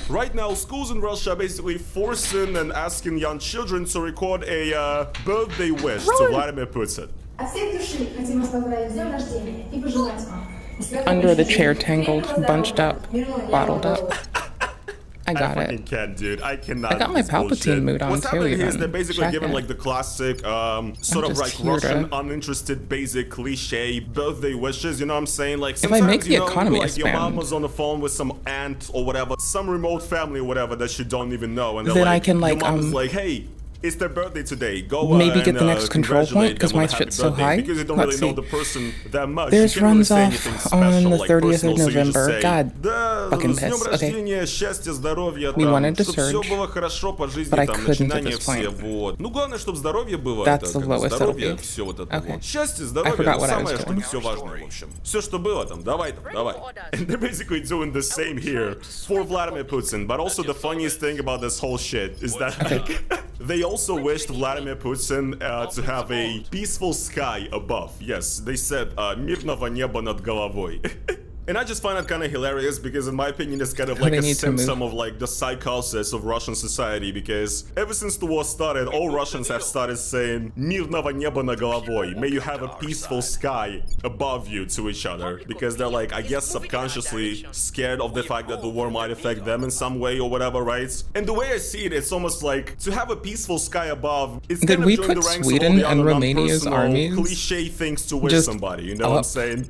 right now, schools in Russia are basically forcing and asking young children to record a birthday wish to Vladimir Putin. От всей души хотим вас поздравить с днем рождения и пожелать вам успехов в Under the личной chair, жизни. tangled, bunched up, bottled up. I got I it. fucking can't, dude. I cannot. I got my do this bullshit. Palpatine mood on What's too, happening here is even. they're basically Check giving it. like the classic, sort of just like here Russian to- uninterested, basic cliche birthday wishes. You know what I'm saying? Like If I sometimes make the economy like your expand- mom was on the phone with some aunt or whatever, some remote family or whatever that you don't even know, and they're Then like, I can, like, your mom is like, hey. It's their birthday today. Go Maybe and, get the next control point, congratulate them 'cause on my a happy shit's so birthday. high. Because you don't Let's really know see. the person that much. Theirs you can't really runs say off anything on special, the like 30th personal, of so you just November. say, God, да, fucking с днем pissed. Okay. рождения, счастья, здоровья, We там, wanted to чтоб все surge, было хорошо по жизни, but I там, couldn't at начинания this point. все, вот. Ну, главное, чтобы здоровье было, That's это, the как бы, lowest it'll здоровье, be. все вот это Okay. вот. Счастье, I здоровье, forgot ну, what I was самое, чтобы doing. все важное, в общем. Все, что было там, давай там, давай. And they're basically doing the same here for Vladimir Putin, but also the funniest thing about this whole shit is that like, they also wished Vladimir Putin to have a peaceful sky above. Yes, they said мирного неба над головой. And I just find that kind of hilarious because in my opinion it's kind of like They a need to symptom move. of like the psychosis of Russian society, because ever since the war started, all Russians have started saying мирного неба над головой. May you have a peaceful sky above you to each other, because they're like, I guess subconsciously scared of the fact that the war might affect them in some way or whatever, right? And the way I see it, it's almost like to have a peaceful sky above, it's Did kind of we join put the ranks Sweden of all and the other Romania's non-personal, armies cliche things to wish just somebody, you know what I'm up? saying?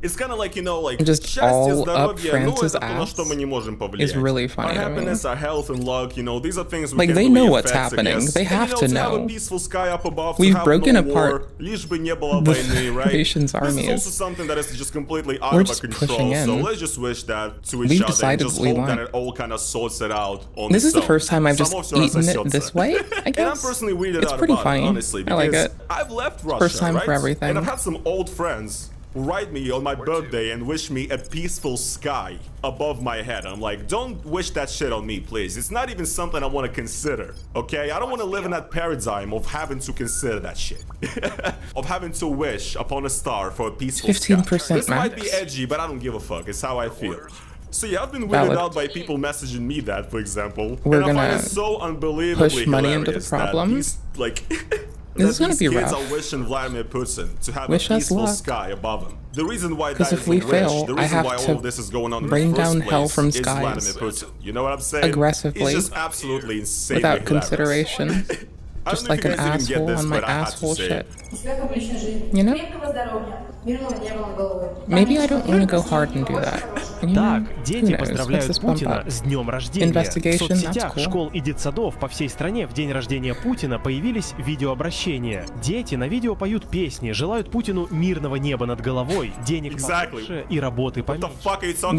It's kind of like, you know, like Just счастье, all up здоровье, ну, France's это то, на ass что мы не можем повлиять. is really funny Our to me. happiness, our health and luck, you know, these are things we Like, can't they really know what's affect, I happening. guess. They And, have you know, to to have know. a peaceful sky up above, We've to have broken no apart war, лишь бы не было the войны, right? nation's This is armies. also something that is just completely out We're of our just control. pushing in. So let's just wish that to each We've other and decided just what we hope that want. it all kind of sorts it out on This is its the own. first time I've just Само всё eaten it рассосётся. this way, I guess. And I'm personally weirded It's out pretty about funny. it, honestly, I like because it. I've left Russia, First time right? for everything. And I've had some old friends write me on my birthday and wish me a peaceful sky above my head. I'm like, don't wish that shit on me, please. It's not even something I want to consider, okay? I don't want to live in that paradigm of having to consider that shit. Of having to wish upon a star for a peaceful 15% sky. This might max. be edgy, but I don't give a fuck. It's how I feel. So yeah, I've been weirded Valid. out by people messaging me that, for example. We're and I find gonna it so unbelievably push money into the hilarious that problem. these, like, This is that gonna these be kids rough. are wishing Vladimir Putin to have Wish a us peaceful luck. sky above him. The reason why Because that if is we a wish, fail, the I reason have why all to of this is going on in rain the first down hell place from is skies. Vladimir Putin. You know what I'm saying? Aggressively. It's just absolutely insane. Without consideration. I Just don't know if like you an guys even get asshole this, on my but I had to asshole say shit. it. Успехов в личной жизни. You know? Крепкого здоровья. Maybe I don't want to go hard and do that. Так, дети поздравляют Путина с днем рождения. В соцсетях cool. школ и детсадов по всей стране в день рождения Путина появились видеообращения. Дети на видео поют песни, желают Путину мирного неба над головой, денег побольше и работы поменьше.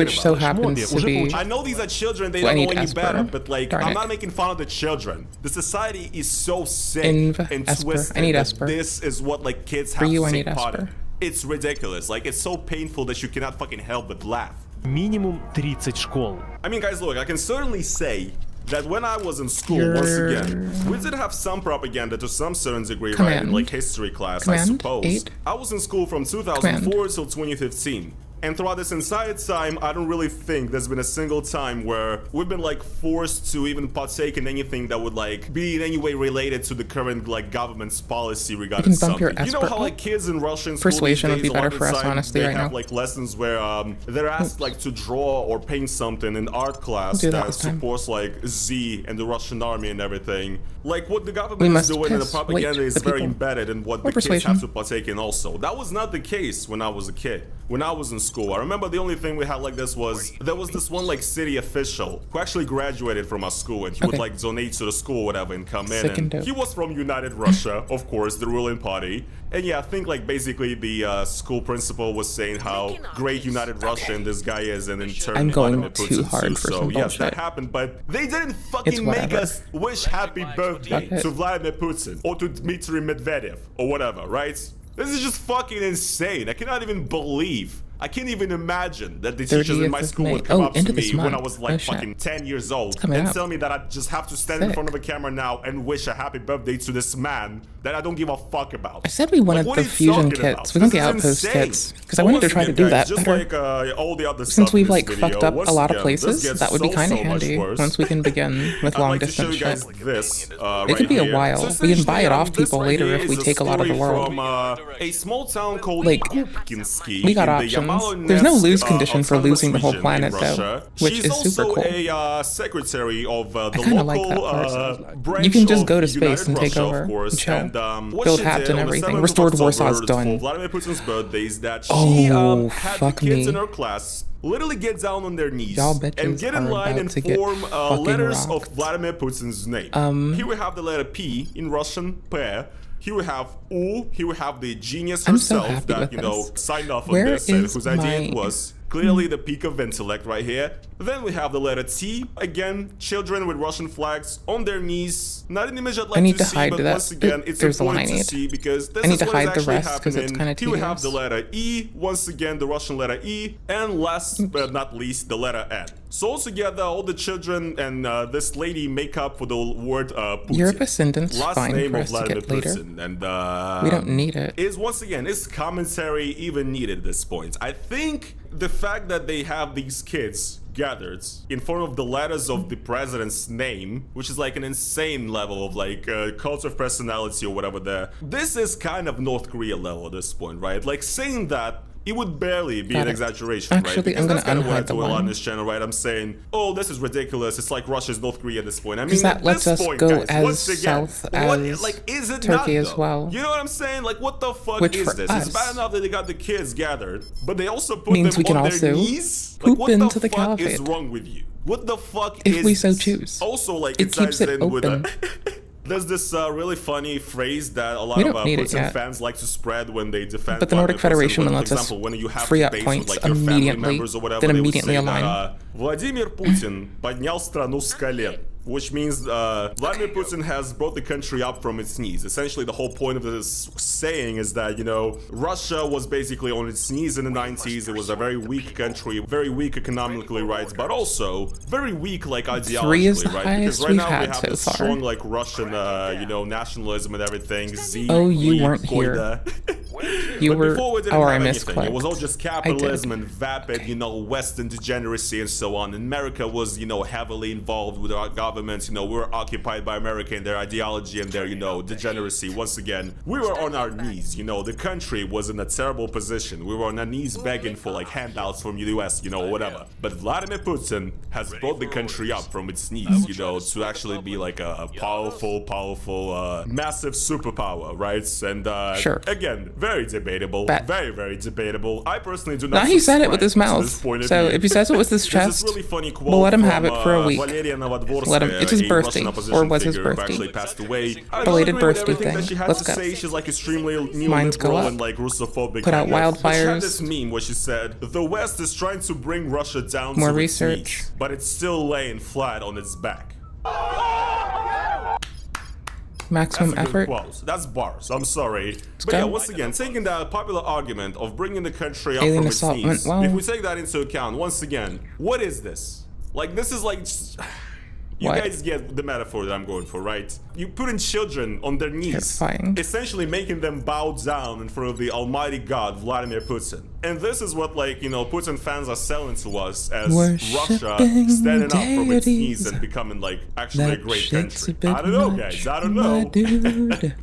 Which so happens to be I know these are children, they don't know any better, but like, I'm not making fun of the children. The society is so sick and twisted that this is what like kids have to take part in. It's ridiculous. Like, it's so painful that you cannot fucking help but laugh. Минимум 30 школ. I mean, guys, look, I can certainly say that when I was in school, once again, we did have some propaganda to some certain degree, right, in like history class, I suppose. I was in school from 2004 till 2015. And throughout this entire time, I don't really think there's been a single time where we've been like forced to even partake in anything that would like be in any way related to the current like government's policy regarding something. You know how like kids in Russian school Persuasion these days, would be better for us, honestly, they right have now. like lessons where they're asked like to draw or paint something in art class that supports like Z and the Russian army and everything. Like what the government is doing in the propaganda is very embedded in what the kids have to partake in also. That was not the case when I was a kid. When I was in school, I remember the only thing we had like this was there was this one like city official who actually graduated from our school, and he would like donate to the school or whatever and come in. And he was from United Russia, of course, the ruling party. And yeah, I think like basically the school principal was saying how great United Russia and this guy is, and in turn I'm going Vladimir too Putin hard for so some yes, bullshit. that happened, but they didn't fucking make us wish happy birthday to Vladimir Putin or to Dmitry Medvedev or whatever, right? This is just fucking insane. I cannot even believe. I can't even imagine that the teachers in my school would come up to me when I was like fucking 10 years old and tell me that I just have to stand in front of a camera now and wish a happy birthday to this man that I don't give a fuck about. I said we wanted the fusion kits. We want the outpost kits because I wanted to try to do that just better. like all the other Since stuff we've in like this fucked video, up a lot of once again, places, that would be kind of handy once we can begin with long distance shit. It could be a while. We can buy it off people later if we take a lot of the world. From a small town called Like, Kupkinski we got in the options. There's no lose condition for losing the whole region planet in though, Russia. which She's is super also cool. a secretary of the kinda like local that part. branch You can just of go to space United and take Russia, over of course. and chill. And what Build she hats did and on the everything. 7th of Restored Warsaw's October done. For Vladimir Putin's birthday is that she Oh, had fuck the kids me. in her class literally get down on their knees Y'all and bitches get in are line about and to get form fucking letters rocked. of Vladimir Putin's name. Here we have the letter P in Russian, P. Here we have U. Here we have the genius I'm so herself happy that, with you know, this. signed off on Where this and is whose idea it my- was. Clearly the peak of intellect right here. Then we have the letter T. Again, children with Russian flags on their knees. Not an image I'd like I need to to see, hide but that. once again, it's There's the one important I to need. see because this I need is to what is hide the actually rest 'cause it's happening. kinda Here we have tedious. the letter E. Once again, the Russian letter E. And last but not least, the letter N. So altogether, all the children and this lady make up for the word Putin. Your ascendant's Last fine name for of us to Vladimir get later. Putin. And We don't need it. Is once again, is commentary even needed at this point? I think the fact that they have these kids gathered in front of the letters of the president's name, which is like an insane level of like cult of personality or whatever there. This is kind of North Korea level at this point, right? Like saying that it would barely be Got an it. exaggeration, Actually, right? Because I'm that's gonna kind of what I unhide the do a lot on one. this channel, right? I'm saying, oh, this is ridiculous. It's like Russia's North Korea at this point. I mean, Because that at lets this us point, go guys, as once again, south what, as like, is it Turkey not, as though? well. You know what I'm saying? Like, what the fuck Which is for this? It's us bad enough that they got the kids gathered, but they also put means them we can on also their knees? poop Like, what into the the fuck is caliphate. wrong with you? What the fuck If is we so this? choose. Also, like, It keeps ties it in with open. there's this really funny phrase that a lot We of don't need it Putin yet. fans like to spread when they defend But the Nordic Vladimir Putin, Federation when, lets for us example, when you have free up debates points with, like, your family immediately, members or whatever, then they would immediately say align. that, Vladimir Putin поднял страну с колен. Which means Vladimir Putin has brought the country up from its knees. Essentially, the whole point of this saying is that, you know, Russia was basically on its knees in the 90s. It was a very weak country, very weak economically, right? But also very weak, like, ideologically, 3 is the right? highest Because right we've now we had have so this far. strong, like, Russian, you know, nationalism and everything. Oh, you weren't here. You But were. before we didn't Oh, have I anything. It was all misclicked. just capitalism and vapid, you know, Western degeneracy and so on. And America was, you know, heavily involved with our governments. You know, we were occupied by America and their ideology and their, you know, degeneracy. Once again, we were on our knees. You know, the country was in a terrible position. We were on our knees begging for like handouts from the US, you know, whatever. But Vladimir Putin has brought the country up from its knees, you know, to actually be like a powerful, massive superpower, right? And Sure. again, very very debatable. Bet. Very, very debatable. I personally do not. Now he said it with his subscribe to mouth. this point of So view. if he says it with his There's this chest, really funny quote we'll let him from, have it for a week. Valeria Novodvorskaya, Let him. It's his a birthday, Russian opposition or was his figure who birthday. actually passed away. I don't Belated agree with birthday everything that thing. she had Let's to go. say. She's like extremely Mines go neoliberal up. and like Russophobic. Put out kind of. But she had wildfires. this meme where she said, "The West is trying to bring Russia down More to research. its knees, but it's still laying flat on its back." Maximum That's a effort. good quote. That's bars. I'm sorry. But go. yeah, once again, taking that popular argument of bringing the country up Alien from its assault. knees, Well- if we take that into account, once again, what is this? Like, this is like... You What? guys get the metaphor that I'm going for, right? You putting children on their knees, Terrifying. essentially making them bow down in front of the almighty god, Vladimir Putin. And this is what, like, you know, Putin fans are selling to us as Russia standing up from its knees and becoming, like, actually a great country. I don't know, guys. I don't know.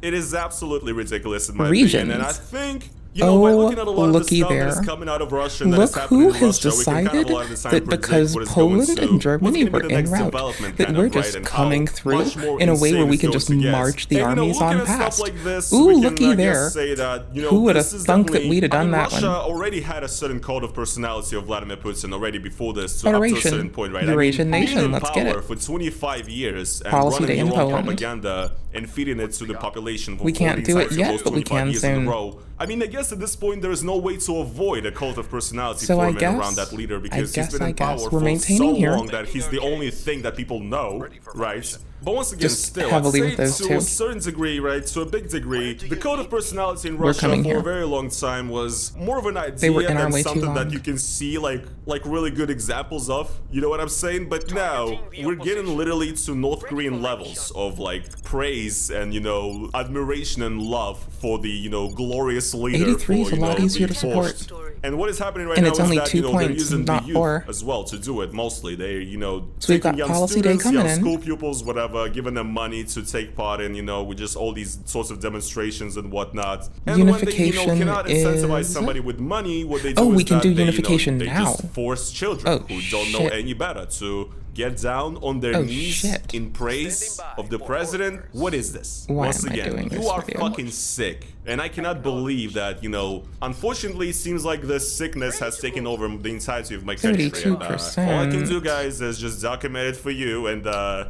It is absolutely ridiculous in my opinion. And I think... You know, by looking at a lot of the stuff that is coming out of Russia and that is Look happening who in has Russia, we can kind of decided a lot of the time that predict because what is going Poland to, and Germany what's were gonna be the en next route, development that kind we're of, right, just and coming how through much more in a way insane where we it's can going just to get. march the And, you know, armies looking on at stuff past. like this, Ooh, we can, looky I there. guess, say that, you know, Who would have this is thunk that definitely- we'd have done I mean, that Russia one? already had a certain code of personality of Vladimir Putin already before this, to up to a Federation. certain point, right? Eurasian I mean, nation, being in let's get power it. for 25 years and Policy running day in your own Poland. propaganda and feeding it to the population for We can't 40 do it times yet, almost but we 25 can years in a soon. row. I mean, I guess at this point there is no way to avoid a cult of personality So I forming guess- around that leader because I he's been in guess power we're for maintaining so here. long that he's the only thing that people know, right? But once again, Just still, I'd heavily say with those to two. a certain degree, right, to a big degree, the code of personality in We're Russia coming for here. a very long time was more of an They were idea in our than way too something that long. you can see like really good examples of. You know what I'm saying? But now we're getting literally to North Korean levels of like praise and, you know, admiration and love for the, you know, glorious leader. 83 is for, a you lot know, easier the to support. forced. And what is happening right And now it's is only that, 2 you know, they're points, using the not youth 4. as well to do it mostly. They're, you know, So we've taking got young policy day students, coming young in. school pupils, whatever, giving them money to take part in, you know, with just all these sorts of demunifications and whatnot. And when they, you know, Unification cannot incentivize is- somebody with money, what they do Oh, is we can that do they, unification you know, they now. just force children Oh, who don't know shit. any better to get down on their Oh, knees shit. in praise of the president. What is this? Why Once am I again, doing you this are video? fucking sick. And I cannot believe that, you know, unfortunately, it seems like this sickness has taken over the entirety of my country. And, 32%. all I can do, guys, is just document it for you and Oh,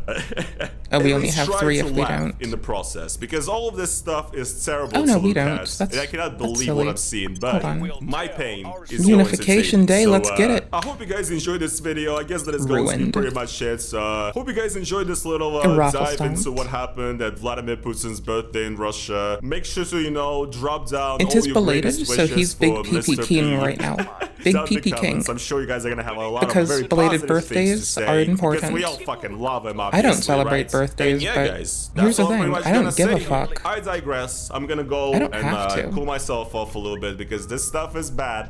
at we only least have try 3 to if we laugh don't. in the process, because all of this stuff is terrible Oh, no, to we look don't. at, That's- and I cannot that's believe silly. what I'm seeing. But Hold on. my pain is Unification Day, let's get it. I hope you guys enjoyed this video. I guess that is going to be Ruined. pretty much it. Hope you guys enjoyed this little Raffle dive stomp. into what happened at Vladimir Putin's birthday in Russia. Make sure to, you know, drop down It all is your belated, greatest so wishes he's big for PP Mr. King P. right now. Big Down in the PP King. comments. I'm sure you guys are gonna have a lot Because of very belated positive things to birthdays say, are because important. we all fucking love him, I obviously, don't celebrate right? birthdays, And yeah, but guys, here's that's the all I'm thing, pretty much I don't gonna give a say. fuck. I digress. I'm gonna go I don't and have to. cool myself off a little bit because this stuff is bad.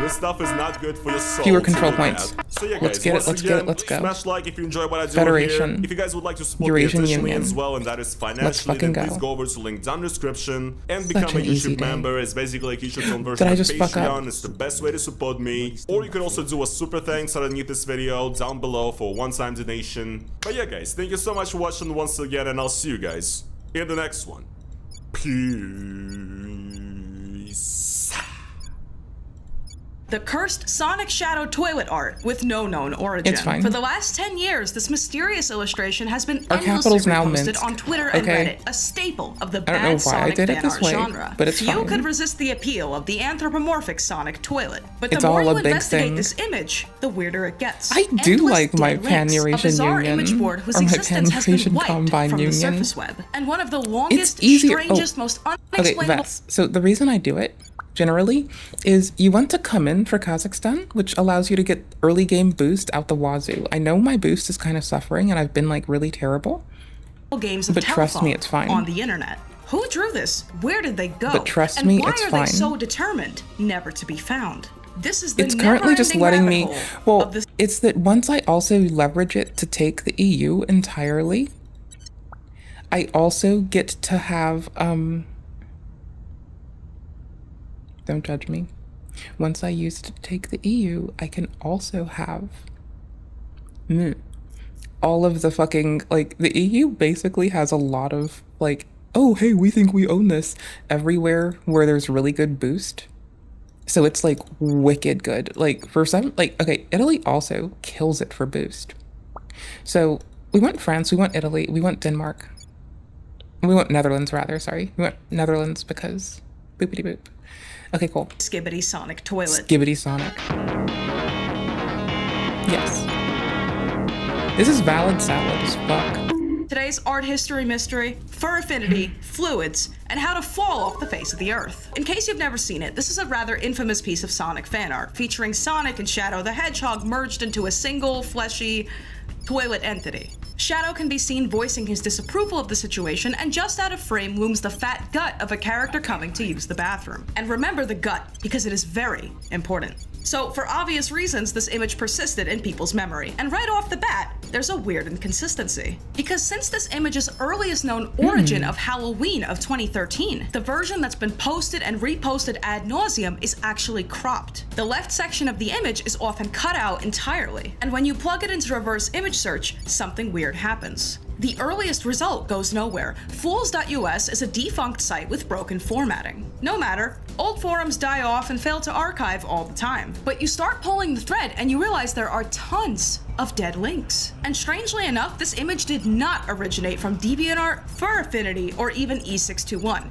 This stuff is not good for your soul. Fewer to control look points. at. So yeah, Let's guys, get it, once let's get it, again, let's go. Smash like if you enjoy what I do Federation. here. If you guys would like to support Eurasian me additionally Union. as well, and that is Let's financially, fucking then go. please go over to the link down in the description and Such become a an easy YouTube day. member. It's basically like YouTube's own Did version I of just fuck up? Patreon. It's the best way to support me. Or you can also do a super thanks underneath this video down below for a one-time donation. But yeah, guys, thank you so much for watching once again, and I'll see you guys in the next one. Peace. The cursed Sonic Shadow toilet art with no known origin. It's fine. For the last 10 years, this mysterious illustration has been Our endlessly capital's now reposted Minsk. on Twitter and Okay. Reddit, a staple of the I don't know bad why I Sonic did it fan this art way, genre. but it's Few fine. could resist the appeal of the anthropomorphic Sonic toilet. But It's the more all a you big investigate thing. this image, the weirder it gets. I do Endless like my dead links, pan-Eurasian a bizarre Union, image board whose or my existence has been pan-Eurasian wiped combine from the union. surface web, and one of the longest, It's easier. strangest, most Okay, unexplainable. Vets. So the reason I do it, generally, is you want to come in for Kazakhstan, which allows you to get early game boost out the wazoo. I know my boost is kind of suffering, and I've been like really terrible. Games of But trust me, telephone it's fine. on the internet. Who drew this? Where did they go? But trust and me, why it's are fine. they so determined never to be found? This is the It's currently just never-ending letting me. rabbit hole Well, of this- it's that once I also leverage it to take the EU entirely, I also get to have Don't judge me. Once I use it to take the EU, I can also have all of the fucking, like, the EU basically has a lot of, like, oh, hey, we think we own this everywhere where there's really good boost. So it's like wicked good. Like for some, like, okay, Italy also kills it for boost. So we went France, we went Italy, we went Denmark. We went Netherlands rather, sorry. We went Netherlands because boopity boop. Okay, cool. Skibbity Sonic toilet. Skibbity Sonic. Yes. This is valid salad as fuck. Today's art history mystery, fur affinity, fluids, and how to fall off the face of the earth. In case you've never seen it, this is a rather infamous piece of Sonic fan art featuring Sonic and Shadow the Hedgehog merged into a single, fleshy, toilet entity. Shadow can be seen voicing his disapproval of the situation, and just out of frame looms the fat gut of a character coming to use the bathroom. And remember the gut, because it is very important. So, for obvious reasons, this image persisted in people's memory. And right off the bat, there's a weird inconsistency. Because since this image's earliest known origin of Halloween of 2013, the version that's been posted and reposted ad nauseum is actually cropped. The left section of the image is often cut out entirely. And when you plug it into reverse image search, something weird happens. The earliest result goes nowhere. Fools.us is a defunct site with broken formatting. No matter, old forums die off and fail to archive all the time. But you start pulling the thread and you realize there are tons of dead links. And strangely enough, this image did not originate from DeviantArt, Fur Affinity, or even E621.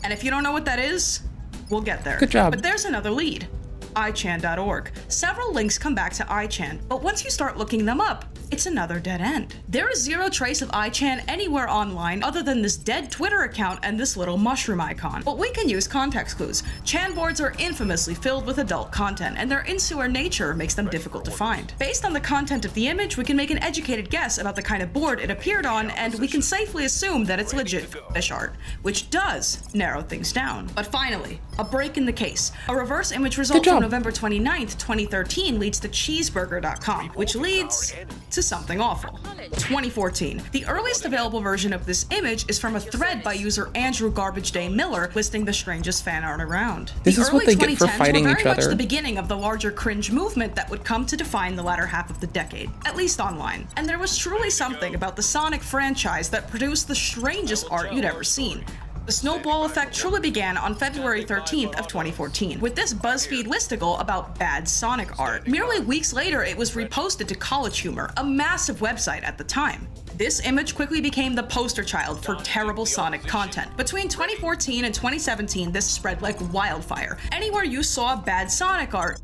And if you don't know what that is, we'll get there. Good job. But there's another lead. iChan.org. Several links come back to iChan, but once you start looking them up, it's another dead end. There is zero trace of iChan anywhere online other than this dead Twitter account and this little mushroom icon. But we can use context clues. Chan boards are infamously filled with adult content, and their insular nature makes them difficult to find. Based on the content of the image, we can make an educated guess about the kind of board it appeared on, and we can safely assume that it's legit fish art, which does narrow things down. But finally, a break in the case. A reverse image result from November 29th, 2013 leads to cheeseburger.com, which leads to something awful. 2014. The earliest available version of this image is from a thread by user Andrew Garbage Day Miller listing the strangest fan art around. This is what they get for fighting each other. Were very much the beginning of the larger cringe movement that would come to define the latter half of the decade, at least online. And there was truly something about the Sonic franchise that produced the strangest art you'd ever seen. The snowball effect truly began on February 13th of 2014 with this BuzzFeed listicle about bad Sonic art. Merely weeks later, it was reposted to College Humor, a massive website at the time. This image quickly became the poster child for terrible Sonic content. Between 2014 and 2017, this spread like wildfire. Anywhere you saw bad Sonic art.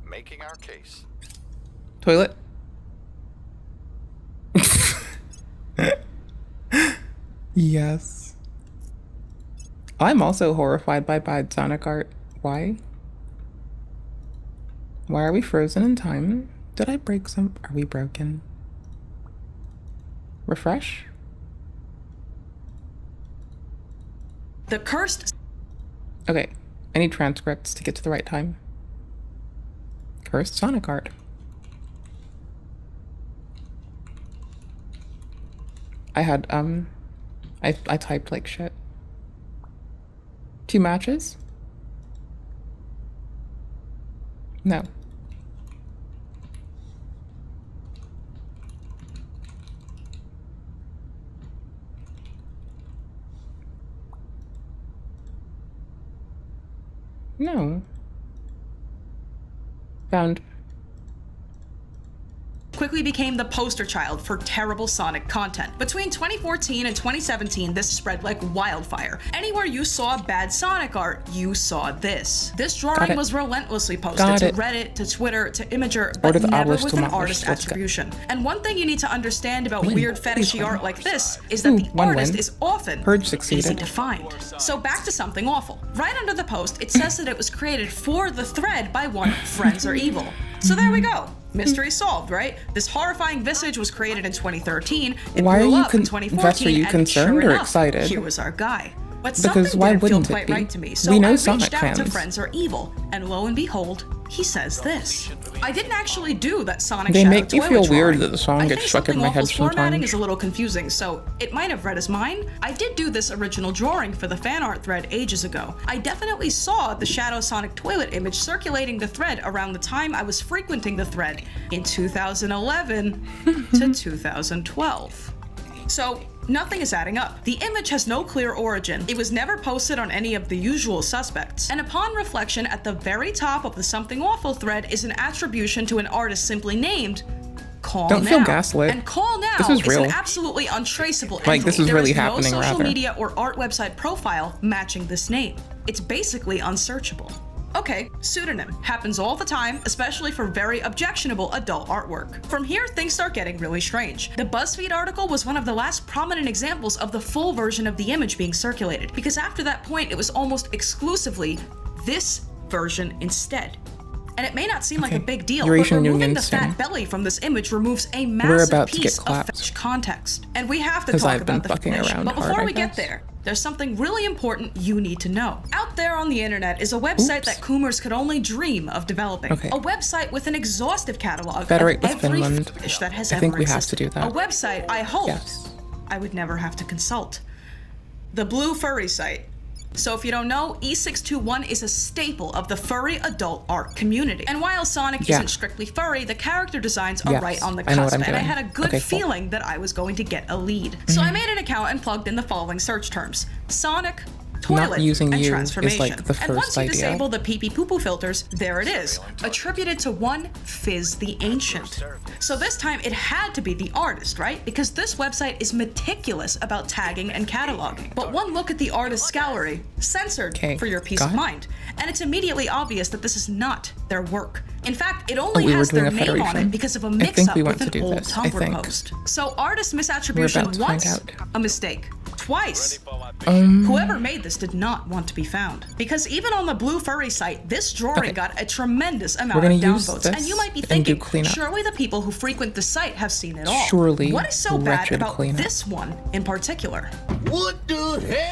Making our case. Toilet. Yes. I'm also horrified by bad Sonic art. Why? Why are we frozen in time? Did I break some? Are we broken? Refresh? The cursed. Okay, I need transcripts to get to the right time. Cursed Sonic art. I had, I typed like shit. 2 matches? No. No. Found. Quickly became the poster child for terrible Sonic content. Between 2014 and 2017, this spread like wildfire. Anywhere you saw bad Sonic art, you saw this. This drawing was relentlessly posted to Reddit, to Twitter, to Imager, but never with an artist attribution. And one thing you need to understand about weird fetishy art like this is that the artist is often easy to find. So back to something awful. Right under the post, it says that it was created for the thread by one Friends Are Evil. So there we go. Mystery solved, right? This horrifying visage was created in 2013. It blew up in 2014, are you concerned or excited? Here was our guy. But because something why didn't feel wouldn't quite it be? right to me, so We know I Sonic reached out to fans. Friends Are Evil, and lo and behold, he says this. I didn't actually do that Sonic They Shadow make me toilet feel weird drawing. that the song I gets think stuck in Something my head Awful's formatting sometimes. is a little confusing, so it might have read as mine. I did do this original drawing for the fan art thread ages ago. I definitely saw the Shadow Sonic toilet image circulating the thread around the time I was frequenting the thread in 2011 to 2012. So Nothing is adding up. The image has no clear origin. It was never posted on any of the usual suspects. And upon reflection, at the very top of the Something Awful thread is an attribution to an artist simply named Call Don't Now. feel gaslit. And Call Now This is real. an absolutely untraceable Like, entry. this is There really is no happening, social rather. media or art website profile matching this name. It's basically unsearchable. Okay, pseudonym. Happens all the time, especially for very objectionable adult artwork. From here, things start getting really strange. The BuzzFeed article was one of the last prominent examples of the full version of the image being circulated, because after that point, it was almost exclusively this version instead. And it may not seem like a big deal, but Eurasian removing Union the soon. fat belly from this image removes a We're massive about to get piece of clapped. fetch context. And we have to 'Cause talk I've been about the fucking finish. around But before hard, we I get guess. there, there's something really important you need to know. Out there on the internet is a website that Coomers could only dream of developing. Okay. A website with an exhaustive catalog Federate of with every Finland. fetish that has I ever think we have existed. to do that. A website I hope Yes. I would never have to consult. The Blue Furry site. So if you don't know, E621 is a staple of the furry adult art community. And while Sonic Yeah. isn't strictly furry, the character designs are Yes, right on the I know cusp, what I'm and I doing. had a good Okay, cool. feeling that I was going to get a lead. So I made an account and plugged in the following search terms: Sonic, toilet, using and you is, transformation. like, the and once first you idea. disable the pee-pee-poo-poo filters, there it is, attributed to one Fizz the Ancient. So this time it had to be the artist, right? Because this website is meticulous about tagging and cataloging. But one look at the artist's gallery, censored for your peace of got it. mind, and it's immediately obvious that this is not their work. In fact, it only we were has doing their a name on federation. it because of a I think mix-up we want with to an do old this, I Tumblr think. post. So artist We're misattribution about to find once, out. a mistake. Twice. Um, Whoever made this did not want to be found. Because even on the Blue Furry site, this drawing got a tremendous amount We're of gonna use downvotes. this And you might be and thinking, do cleanup. surely the people who frequent the site have seen it all. Surely What is so bad wretched about cleanup. this one in particular? What the hell?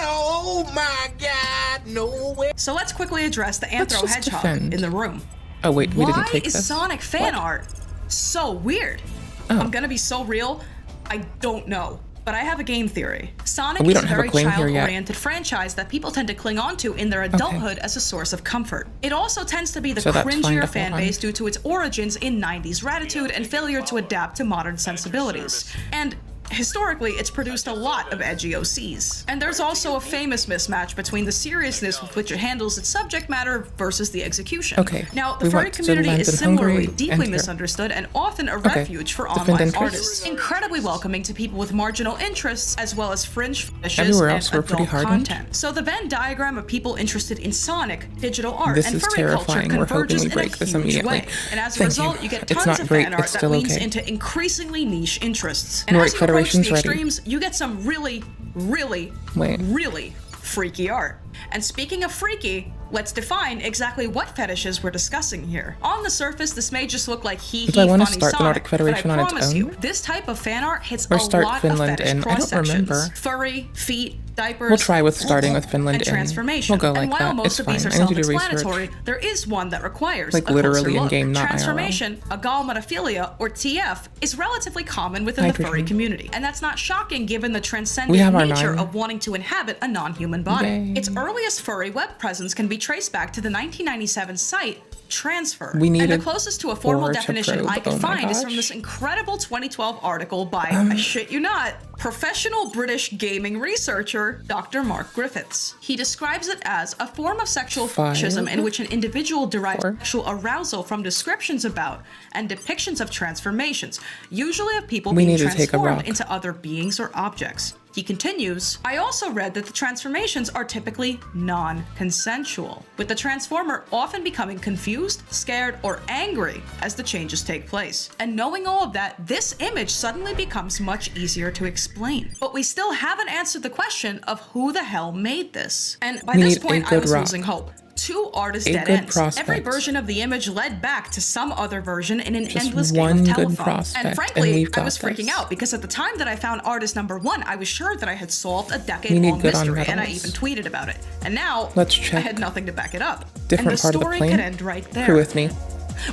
Oh my god, no way. So let's quickly address the Let's Anthro just Hedgehog defend. in the room. Oh wait, we didn't Why take is this. Sonic fan art so weird? Oh. I'm gonna be so real, I don't know. But I have a game theory. Sonic We is don't a have a very claim here yet. child-oriented franchise that people tend to cling on to in their adulthood as a source of comfort. It also tends to be the So that's fine cringier to fan hold on. base due to its origins in 90s ratitude and failure to adapt to modern sensibilities. And historically, it's produced a lot of edgy OCs. And there's also a famous mismatch between the seriousness with which it handles its subject matter versus the execution. Okay, Now, the we furry want to community land is in similarly Hungary deeply and here. misunderstood and often a Okay, refuge for defend online interests. artists. Incredibly welcoming to people with marginal interests as well as fringe fetishes Everywhere and else we're pretty adult hardened. content. So the Venn diagram of people interested in Sonic, digital art, This and is furry terrifying. culture We're hoping converges we in a break this huge immediately. way. And as a Thank result, you. you get It's tons not of great, fan art it's that still leans okay. into increasingly niche interests. And Nordic as you approach the Federation's ready. extremes, you get some really, really freaky art. And speaking of freaky, let's define exactly what fetishes we're discussing here. On the surface, this may just look like hee-hee Do I wanna funny start the Sonic, Nordic Federation but I on its promise own? you, this type of fan art hits Or a start lot Finland of fetish in? I don't cross-sections. remember. Furry, feet, diapers. We'll try with starting with Finland and in. transformation. We'll go like and while that. most It's of these fine. are I need to do self-explanatory, research. there is one that requires Like a literally closer look. in-game, not IRL. Transformation, agalmatophilia, or TF, is relatively common within the furry Hydrogen. community, and that's not shocking given the We transcendent have our nature 9. of wanting to inhabit a non-human body. Yay. Its earliest furry web presence can be traced back to the 1997 site Transfer. We and the needed closest to a formal 4 to definition probe. I could Oh my find is gosh. from this incredible 2012 article by, I shit you not, professional British gaming researcher Dr. Mark Griffiths. He describes it as a form of sexual 5. fetishism in which an individual derives 4. sexual arousal from descriptions about and depictions of transformations, usually of people We being need to take a transformed rock. into other beings or objects. He continues, I also read that the transformations are typically non-consensual, with the transformer often becoming confused, scared, or angry as the changes take place. And knowing all of that, this image suddenly becomes much easier to explain. But we still haven't answered the question of who the hell made this. And by We this need a point, I good was rock. losing hope. 2 artist A dead good ends. prospect. Every version of the image led back to some other version in an Just endless one game of good telephone. prospect, And and frankly, we've I got was freaking this. out because at the time that I found artist number 1, I was sure that I had solved a We need decade-long good on mystery, and I metals. even tweeted about it. And now, Let's I check had nothing to back it up. different and the part of the story plane. could end right there. Crew with me.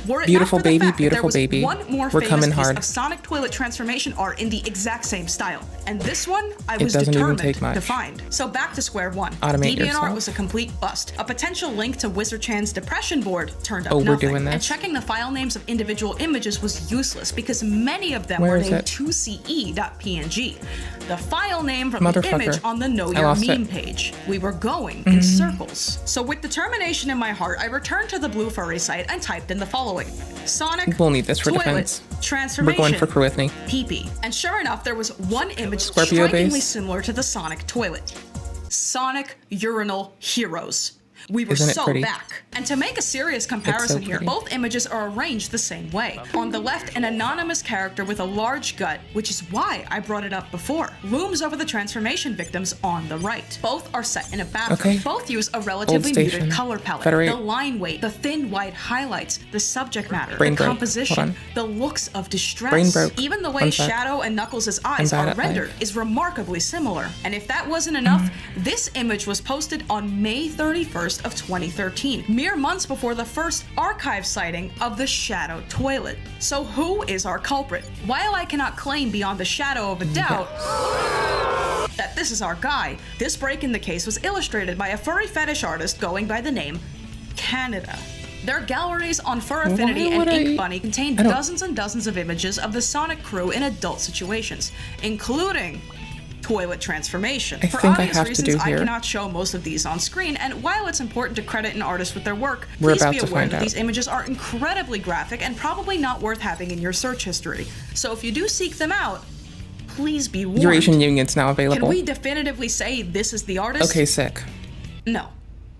Were it Beautiful not for the baby, fact that beautiful there was baby. one more We're famous coming piece hard. of Sonic toilet transformation art in the exact same style. And this one, I It was doesn't even determined take much. to find. So back to square one. Automate DeviantArt yourself. was a complete bust. A potential link to Wizard Chan's depression board turned up Oh, we're nothing. doing this? And checking the file names of individual images was useless because many of them Where were is named it? 2ce.png. The file name from the Motherfucker. image on the Know I Your lost Meme it. page. We were going in circles. So with determination in my heart, I returned to the Blue Furry site and typed in the following. Sonic We'll need this for toilet defense. transformation. We're going for crew with me. Pee-pee. And sure enough, there was one image Scorpio strikingly base. similar to the Sonic toilet. Sonic Urinal Heroes. We were Isn't it so pretty? back. And to make a serious comparison here, pretty. both images are arranged the same way. On the left, an anonymous character with a large gut, which is why I brought it up before, looms over the transformation victims on the right. Both are set in a bathroom. Okay. Both use a relatively Old station. muted color palette. Federate. The line weight, the thin white highlights, the subject matter, Brain the break. composition, Hold on. the looks of distress. Brain broke. Even the way One sec. Shadow and Knuckles' eyes bad are at rendered life. is remarkably similar. And if that wasn't enough, this image was posted on May 31st of 2013, mere months before the first archive sighting of the Shadow toilet. So who is our culprit? While I cannot claim beyond the shadow of a doubt that this is our guy, this break in the case was illustrated by a furry fetish artist going by the name Canada. Their galleries on Fur Affinity Why and would Ink I- Bunny contain I don't- dozens and dozens of images of the Sonic crew in adult situations, including toilet transformation. I For think I obvious have to reasons, do I here. cannot show most of these on screen, and while it's important to credit an artist with their work, We're please about be to aware find that out. these images are incredibly graphic and probably not worth having in your search history. So if you do seek them out, please be warned. Eurasian Union's now available. Can we definitively say this is the artist? Okay, sick. No.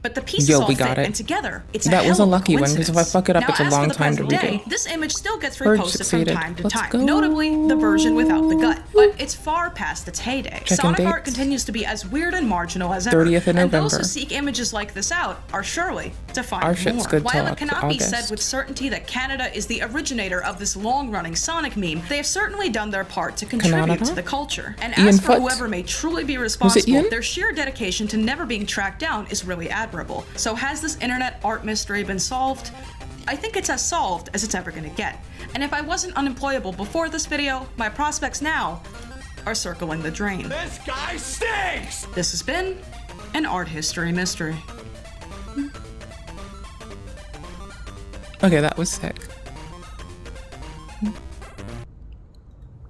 But the pieces Yo, all we fit, got it. and together, it's That a was hell a of lucky one, 'cause if I fuck it up, now, it's a as long for the time to present redo. day, this image still gets Purge reposted from succeeded. time to Let's time, go. notably the version without the gut. But it's far past its heyday. Checking Sonic art dates. continues to be as weird and marginal as ever. 30th of and those who November. seek images like this out are surely to find Our shit's more. good While till it cannot be said August. with certainty that Canada is the originator of this long-running Sonic meme, they have certainly done their part to contribute Canada? to the culture. And Ian as for Foot? whoever may truly be Ian? responsible, their sheer dedication to never being tracked down is really admirable. So has this internet art mystery been solved? I think it's as solved as it's ever gonna get. And if I wasn't unemployable before this video, my prospects now are circling the drain. This guy stinks! This has been an art history mystery. Okay, that was sick.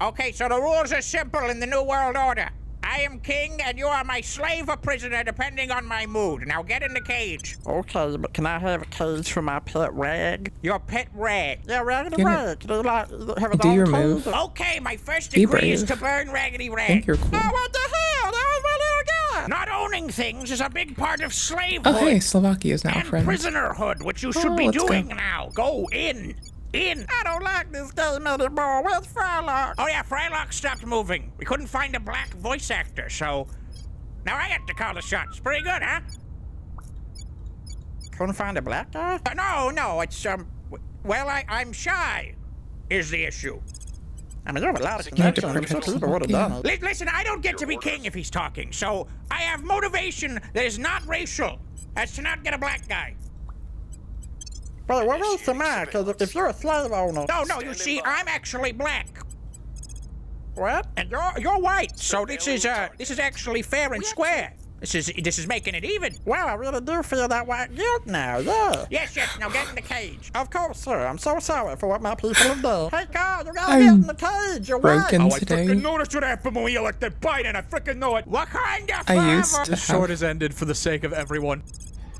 Okay, so the rules are simple in the New World Order. I am king, and you are my slave or prisoner, depending on my mood. Now get in the cage. Okay, but can I have a cage for my pet rag? Your pet Rag. Yeah, Raggedy Get it. Rag. Can you like have a Do dog your cage? move. Okay, my first Be degree is brave. to burn Raggedy I Rag. think you're cool. Oh, what the hell? That was my little guy. Not owning things is a big part of slavehood. Oh, hey, Slovakia is now and friends. prisonerhood, which you should Oh, be let's go. doing now. Go in. In. I don't like this game anymore. Where's Frylock? Oh yeah, Frylock stopped moving. We couldn't find a black voice actor, so now I get to call the shots. Pretty good, huh? Couldn't find a black guy? No, it's well, I'm shy, is the issue. I mean, you have a lot of You need to connections. I'm sure protect people would have done it. Listen, I don't get to be king if he's talking, so I have motivation that is not racial, as to not get a black guy. Wait, what race am I? Because if you're a slave owner... No, you see, I'm actually black. What? And you're white, so this is actually fair and square. This is making it even. Wow, I really do feel that white guilt now, yeah. Yes, now get in the cage. Of course, sir. I'm so sorry for what my people have done. Hey, Carl, you gotta I'm get in the cage. You're broken white. today. I know that's what happened when we elected Biden. I freaking know it. Wakanda I used forever. to The short have... has ended for the sake of everyone.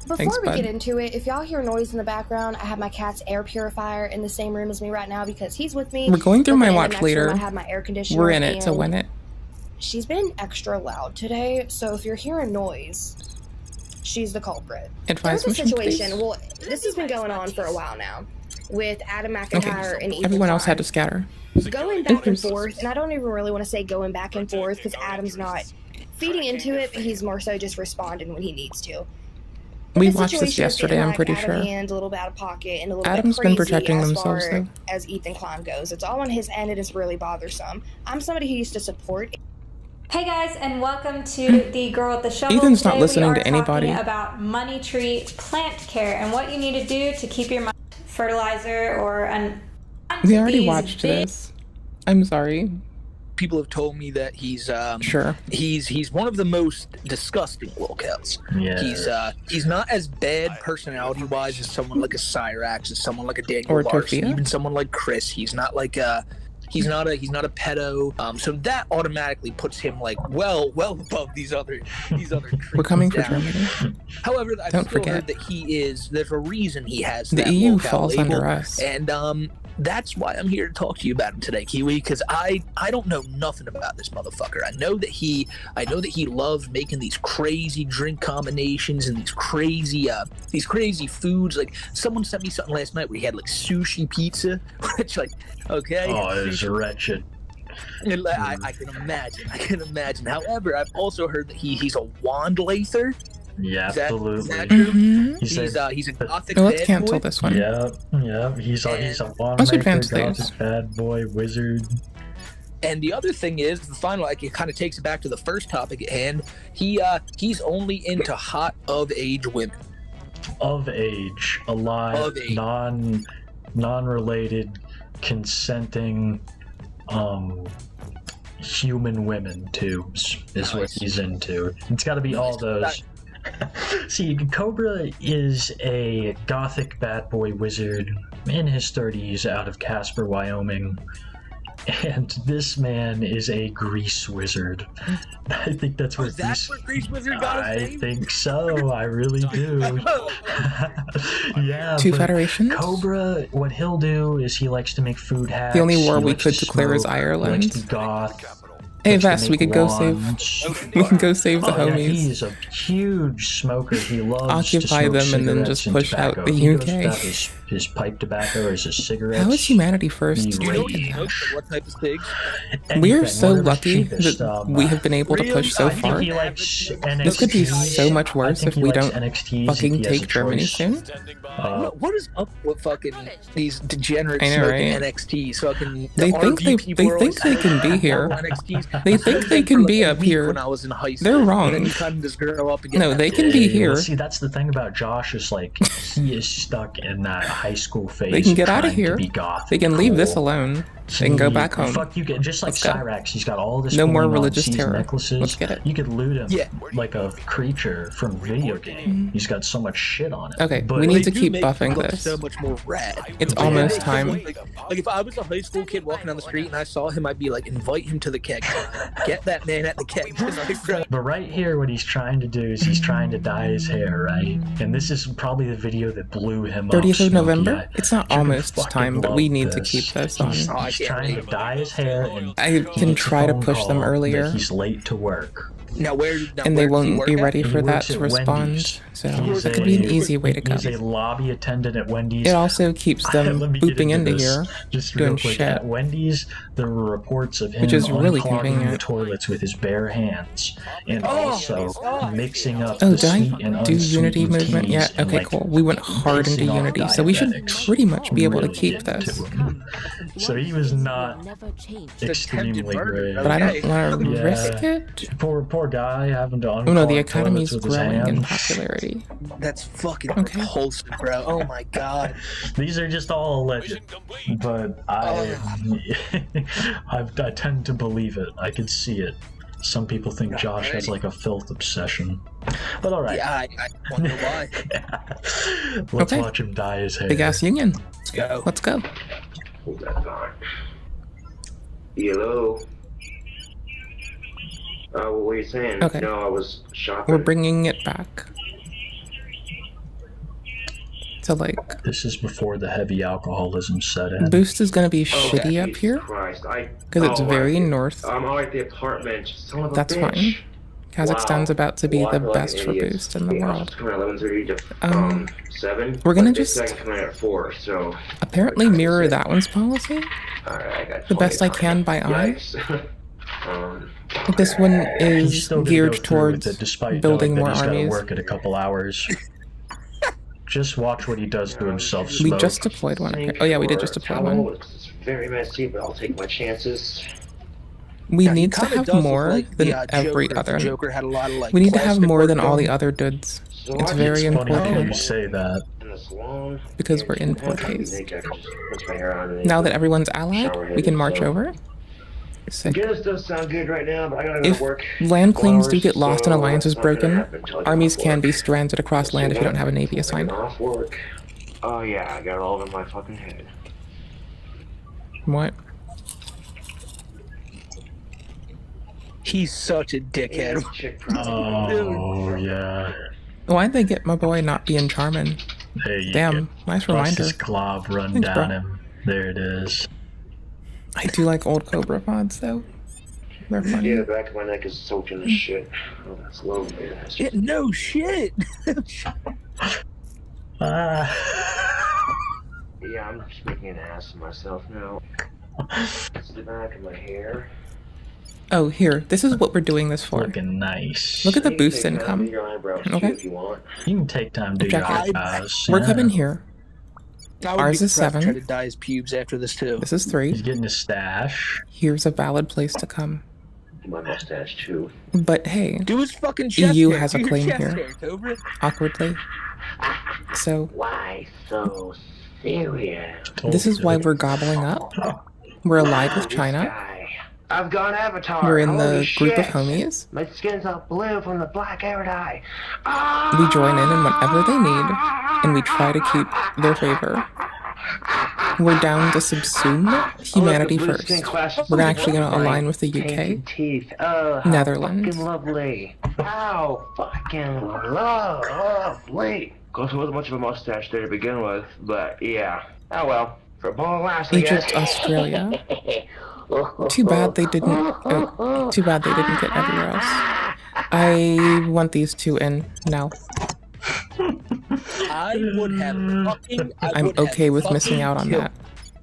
Before Thanks, we bud. get into it, if y'all hear noise in the background, I have my cat's air purifier in the same room as me right now because he's with me. We're going through But my then in the watch next later. room, I have my air conditioner. We're in it to and win it. She's been extra loud today, so if you're hearing noise, she's the culprit. Advice There's a mission, situation. please. Well, this has been going on for a while now with Adam McIntyre and Ethan Everyone else Klein. had to scatter. Going back and forth, and I don't even really want to say going back and forth because Adam's not feeding into it, but he's more so just responding when he needs to. We The watched this situation is yesterday, getting, I'm like, pretty out of sure. hand, a little bit out of pocket, and a little Adam's bit been crazy protecting as themselves, far though. as Ethan Klein goes. It's all on his end, and it's really bothersome. I'm somebody who used to support. Hey guys, and welcome to the Girl with the Shovel. Ethan's not Today listening we are to anybody. talking about money tree plant care and what you need to do to keep your money fertilizer or an. We already watched this. I'm sorry. People have told me that he's sure he's one of the most disgusting locales. Yeah. He's not as bad personality wise as someone like a Cyrax, as someone like a Daniel Or Larson, Tortilla. even someone like Chris. He's not like he's not a pedo. So that automatically puts him like well above these other We're coming for down. Germany. However, I've Don't still forget. heard that there's a reason he has The that EU locale falls label, under us. and that's why I'm here to talk to you about him today, Kiwi, because I don't know nothing about this motherfucker. I know that he loves making these crazy drink combinations and these crazy foods. Like someone sent me something last night where he had like sushi pizza, which like okay. Oh, it was wretched. I can imagine. However, I've also heard that he's a wand lather. Yeah, Is that absolutely. true? He's He's a gothic Let's bad cancel boy. this one. Yeah. He's a Let's advance wanamaker, these. gothic bad boy, wizard. And the other thing is, the final, like, it kind of takes it back to the first topic at hand. He's only into hot of age women. Of age, alive, Of age. non-related, consenting, human women too is what he's into. It's got to be all those. See, Cobra is a gothic bad boy wizard in his 30s out of Casper, Wyoming. And this man is a grease wizard. I think that's what That's where Grease Wizard got his I name? think so. I really do. Yeah. Two but federations. Cobra, what he'll do is he likes to make food hacks. The only war he we likes could to declare is smoke, he Ireland. likes to goth. Hey likes to Vest, we make could go wands. save. We can go save the Oh, yeah, homies. he's a huge smoker. He loves Occupy to smoke them and then cigarettes just and push out tobacco. the He goes UK. without his pipe tobacco or his cigarettes. How is humanity first? He Do you know what really- he smokes? Like, what type of cigs? We are anything, so whatever's lucky cheapest, that we have been able to really? push so I think far. he likes This could be NXTs. so much I worse think if he we likes don't NXTs if fucking he has take a Germany choice. soon. What is up with fucking these degenerates I know, smoking right? NXTs? Fucking They the think RV they people are think they always can be having here. NXTs. They I think was they in can for, be like, a up week here. when I was in high school. They're And wrong. then you kind of just grow up and get No, they can be here. Well, see, that's the thing about Josh is like he is stuck in that high school phase. They can get out of trying to here. be goth They can and leave this cool. alone. They can go back home. Fuck, you get just like Let's go. Cyrax. He's got all this. No more going on. religious These terror. necklaces. Let's get it. You could loot him Yeah. like a creature from video game. He's got so much shit on it. Okay, but we need to They do keep make buffing him look this. so much more rad. It's Like, almost they- time. Like if I was a high school kid walking down the street and I saw him, I'd be like, invite him to the keg. Get that man at the keg. But right here, what he's trying to do is he's trying to dye his hair, right? And this is probably the video that blew him up. 30th of Smokey. November? It's not You're gonna almost fucking time, but we love need to keep this on. He's trying to dye his hair, and I he can gets a try to phone push them call earlier. that he's late to work. Now where? And they where does he won't work be at? ready He for that works to at respond. Wendy's. So He's that could be an a- easy way to go. He's a lobby attendant at Wendy's. It also keeps them Let me get booping into this here, just doing real quick. shit. At Wendy's, there were reports of him Which is really unclogging the convenient. toilets with his bare hands, and also mixing up Oh, the did I sweet and do Unity unsweetened movement teas yet? and, Okay, like, cool. We went hard into pissing off Unity, so we should diabetics. pretty much be able to Really keep getting this. to him. So he was not extremely great. But I don't want to Yeah. risk it. Poor guy having to Oh no, the unclog Academy's toilets with his growing in hands. popularity. That's fucking Okay. repulsive, bro. Oh my god. These are just all alleged, but I tend to believe it. I can see it. Some people think Josh has like a filth obsession, but all right. Yeah, I wonder why. Let's Okay. watch him dye his hair. Big ass union. Let's go. Let's go. Hello. What were you saying? Okay. No, I was shopping. We're bringing it back. So like, This is before the heavy alcoholism set in. Boost is gonna be Oh, shitty up Jesus here Christ. because it's very north. I'm out at the apartment. Son of a That's bitch. fine. Kazakhstan's Wow. about to be Well, I the feel like best an for idiot. Boost in the Yeah, world. it's coming at 11:30 to 7. We're gonna but they just said I can come in at 4, so apparently mirror that one's policy alright, I got the best I 20 can by eye. Yikes. This one He's is still gonna geared go through with towards it despite building knowing more that he's gotta armies. work at a couple hours. Just watch what he does to himself. We Smoke. just deployed one. Okay. Oh yeah, we did just deploy one. It's very messy, but I'll take my chances. We Yeah, he need to kinda have does look more like than the, every Joker. other. Joker had a lot of, like, We need to have plastic more work than all going. the other dudes. So It's I- very It's funny that important. you say that. because we're in poor taste. Now that everyone's allied, we can march over. Sick. Does sound good right now, but I gotta go If to work. land claims do get lost and alliances broken, armies can be stranded across land if you don't have a navy assigned. Off work. Oh yeah, I got it all in my fucking head. What? He's such a dickhead. Oh, yeah. Why'd they get my boy not being charming? There you Damn, go. nice Watch reminder. this glob run Thanks, down bro. him. There it is. I do like old Cobra pods though. They're funny. Yeah, the back of my neck is soaking in shit. Oh, that's low, man. That's Yeah, no shit. Yeah, I'm just making an ass of myself now. It's the back of my hair. Oh, here. This is what we're doing this for. Looking nice. Look at the boost income. Okay. You can take time to do your eyebrows. We're coming here. I would Ours be is proud to 7. Try to dye his pubes after this too. This is 3. He's getting a stash. Here's a valid place to come. My mustache too. But hey, Do his fucking chest EU hair. has a Do your claim chest here. hair, Cobra. Awkwardly. So Why so serious? this is why we're gobbling up. We're allied with China. I've gone Avatar. We're in the Holy group of shit. homies. My skin's all blue from the black hair dye. We join in whatever they need, and we try to keep their favor. We're down to subsume humanity first. We're actually going to align with the UK, Teeth. Oh, how Netherlands. fucking lovely. How fucking lovely. Of course, it wasn't much of a mustache there to begin with, but yeah. Oh well. For a ball last, I Egypt, guess. Australia. Too bad they didn't. Too bad they didn't get everywhere else. I want these two in now. I would have fucking. I'm okay with missing out on that.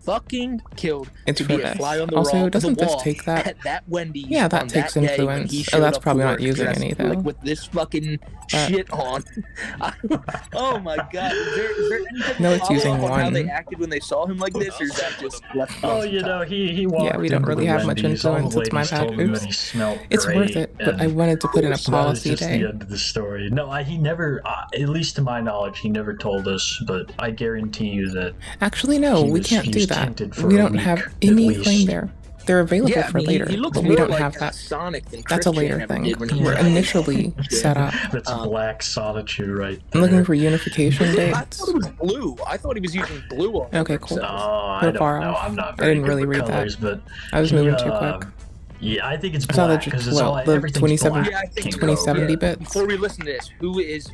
Fucking killed. It's to for be a this. fly on the Also, wall, doesn't the this wall take that? at that Wendy's. Yeah, that on takes that day when influence. he Oh, showed that's up probably to not work using dressed, any, though. Like with this fucking shit on. Oh my god! Is there anything No, it's follow using up on how one. they acted when they saw him like this, or is that just left? Oh, you know, he walked Yeah, we don't into really the have much Wendy's, all the influence. It's my ladies bad. told him Oops. that he smelled It's worth great, it, but I and wanted to put in a so that was policy just day. the end of the story. No, he never, at least to my knowledge, he never told us, but I guarantee you that Actually, no, he we was- can't he do was that. tinted for We a don't week, have at any least. claim there. They're available Yeah, I for mean, later, he looks but we more don't like have that. Sonic than That's a Christian later ever thing. did when he We're was- initially set up. That's black solitude right I'm there. looking for unification I dates. thought it was blue. I thought he was using blue on. Okay, cool. Oh, I We're don't far know. off. I'm not I very didn't good really with read colors, that. but I was he, moving too quick. Yeah, I think it's I saw the black because it's all the everything's 27 black. Yeah, I think in 2070 Cobra. bits. Before we listen to this,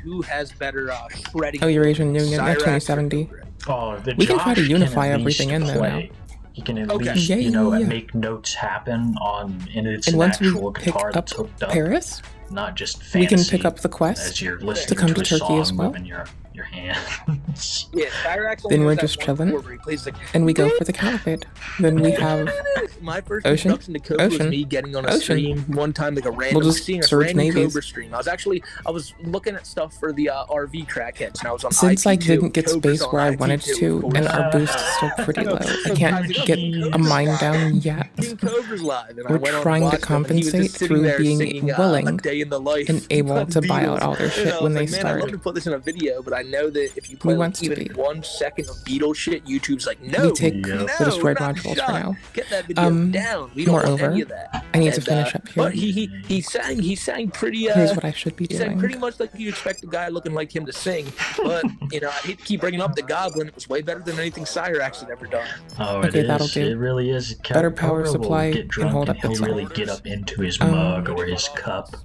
who has better shredding? Oh, Eurasian Union, yeah, Cyrax or 2070. Oh, the We can try to Josh unify at everything least in there now. play. He can at Okay. least, Yeah. make notes happen on, and it's And an once we actual pick guitar up that's hooked up, Paris, not just we can fancy pick up the as quest you're to listening come to to a Turkey song as well. moving your hands. Yeah, Cyrax only Then we're knows that just one chilling, chord where he plays like, and we go for the caliphate. Then we have my first Ocean, introduction to Cobra was Ocean, me getting on a Ocean. stream one time, like a random, just seeing a search random navies. Cobra stream. I was looking at stuff for the RV crackheads, and I was on Since I IP2. didn't get Cobra's space on where I IP2, wanted to, of course. and our boost is still pretty low. I can't get a mine down yet. King Cobra's live, and I We're went on trying to watched him, and he was just compensate sitting through there being singing, willing A Day in the Life and able by to the buy Beatles. out all their And shit I when was they like, man, start. I'd love to put this in a video, but I know that if you play We like, want to even be. 1 second of Beatles shit, YouTube's like, no, We take no, the destroyed not modules shot. for now. Get that video down. We don't want Moreover, any of that. I need to And, finish up here. But he sang pretty. Here's what I should be He sang doing. pretty much like you expect a guy looking like him to sing. But I hate to keep bringing up the Goblin. It was way better than anything Cyrax had ever done. Oh, Okay, it that'll is. do. It really is. Better power Cobra will supply get and drunk hold and up the he'll really song. get up into his mug or his cup,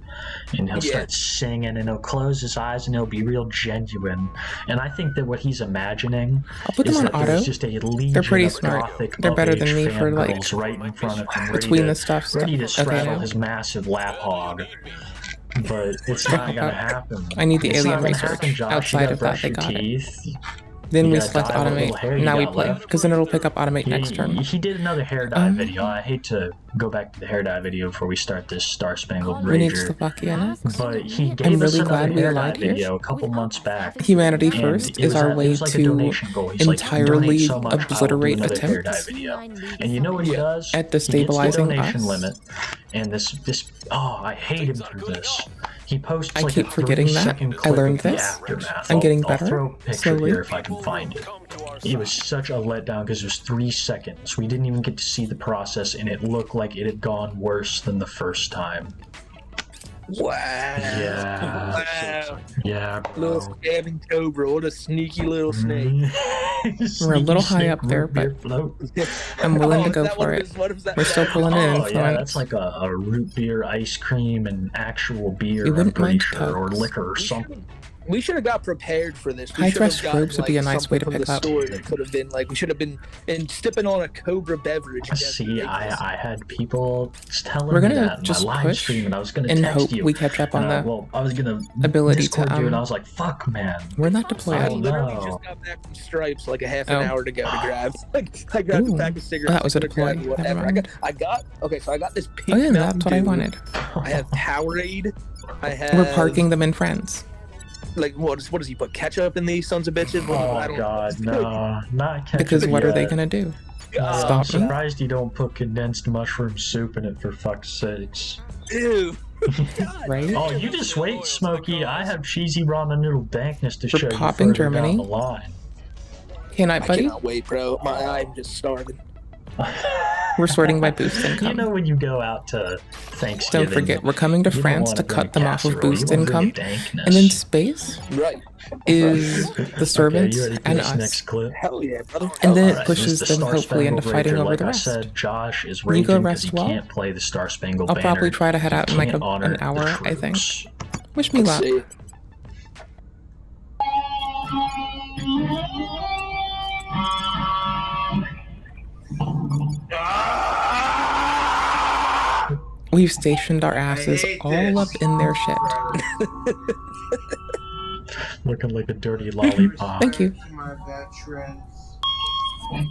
and he'll start singing, and he'll close his eyes, and he'll be real genuine. And I think that what he's imagining I'll put them is on that there's auto. just a legion They're pretty of smart. gothic They're better up-age than me for, like, fangirls right in front of him, ready between to, the stuff. ready to Okay, straddle now. his massive lap hog. But it's not gonna happen. I need the It's alien not gonna research. happen, Josh. Outside You gotta of that, brush they your got it. teeth. Then You we gotta select dye what little automate. hair you Now we got play, left. because then it'll pick up automate next turn. He did another hair dye video. I hate to go back to the hair dye video before we start this Star Spangled We need Rager. Slovakia next. But he I'm gave us really another glad we hair dye aligned here. video a couple months back. Humanity And First it is was our it way was like a to donation goal. He's like, entirely "Donate so much, I will do obliterate another hair dye attempts video." And you know what he does? at He gets the destabilizing donation us. limit, and this I hate him for this. He posts I like keep a forgetting that. 3-second I clip learned of the this. aftermath. I'm getting I'll better, throw a picture slowly. here if I can find it. It was such a letdown because it was 3 seconds. We didn't even get to see the process, and it looked like it had gone worse than the first time. Wow. Yeah. Wow. Yeah, bro. Little scabbing cobra. What a sneaky little snake. We're a little high up there, but I'm willing to go for it. We're still pulling in influence. Yeah, that's like a root beer, ice cream, and actual beer, You I'm wouldn't pretty mind sure, or Tugs. liquor or something. We should have got prepared for this. We High should have thrust gotten, robes would be a nice way to something pick from up. the store that could have been like, we should have been sipping on a cobra beverage. See, I had people telling We're me gonna that in just my live push stream, and I was gonna and text hope you. we catch up on the well, I was gonna ability Discord to you, and I was like, "Fuck, man." We're not I deployed. literally just got back from Stripes like a half an Oh. hour to go to grab. I grabbed Ooh. a pack of cigarettes. That was a to grab deploy. whatever. Never I got okay. So I got this Oh pink yeah, Mountain that's what I Dew. wanted. I have Powerade. I have. We're parking them in France. Like what does he put ketchup in these sons of bitches? I Oh don't God, no, not ketchup. Because what are they yet. gonna do? I'm Stop me? surprised you don't put condensed mushroom soup in it, for fuck's sakes. Ew. Right? Oh, you just wait, Smokey. I have cheesy ramen noodle dankness to We're show you popping further down Germany. the line. Okay, night, I buddy. cannot wait, bro. I'm just starving. We're sorting by boost income. You know when you go out to Thanksgiving. Don't forget, we're coming to you don't France wanna to bring cut them off of casserole, you boost wanna bring income. dankness. And then space Right. is the servants Okay, you ready for and this us. next clip? Hell yeah, brother. And then it Alright, pushes this is the them hopefully into Star-Spangled fighting Ranger. over Like the I rest. said, Josh is You raging go because he rest well. can't play the Star Spangled I'll Banner. probably try to head He out in like can't honor an the hour, I think. troops. Wish me luck. See. We've stationed our asses all up in their shit. Looking like a dirty lollipop. Thank you. My veterans. Night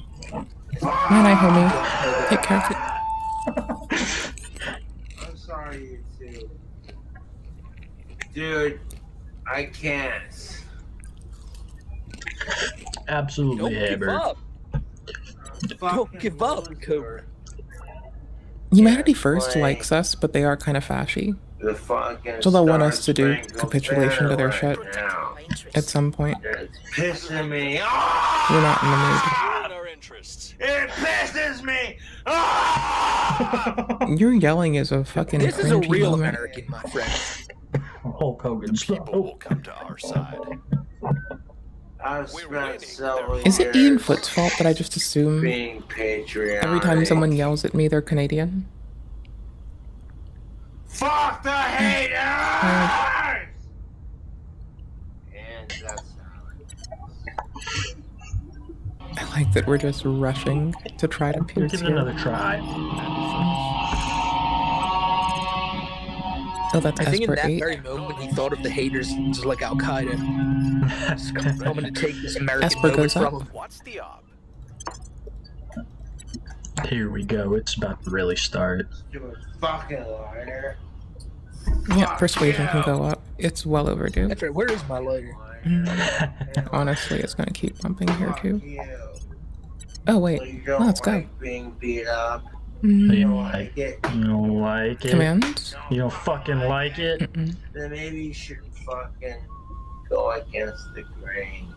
night, homie. Take care. I'm sorry, you too. Dude, I can't. Absolutely, Don't give Hammer. up. Don't give up, Cobra. Humanity First likes us, but they are kind of fashy. The fucking So they'll want us to Star do Spangled capitulation to their Banner shit right now. at some point. It's pissing me off. We're not in the mood. It pisses me. Your yelling is a fucking This is a cringy real moment. American, my friend. Hulk Hogan's People will come to our side. I've spent several Is it Ian years Foot's fault that I just assume being patriotic. every time someone yells at me they're Canadian? Fuck the haters! And that's I like that we're just rushing to try to pierce Give it here. another try. Oh, that's I think in Esper that 8. very moment he thought of the haters as like Al Qaeda. Coming to take this American Esper moment goes from up. him. What's the op? Here we go. It's about to really start. you fucking liar. Yeah, persuasion can go up. It's well overdue. That's right. Where is my lighter? Honestly, it's gonna keep bumping here too. You. Oh wait, You no, don't let's go. like being beat up. Mm, You don't like it. You don't like it? Commands? You don't fucking like it? Mm-mm. Then maybe you shouldn't fucking go against the grain.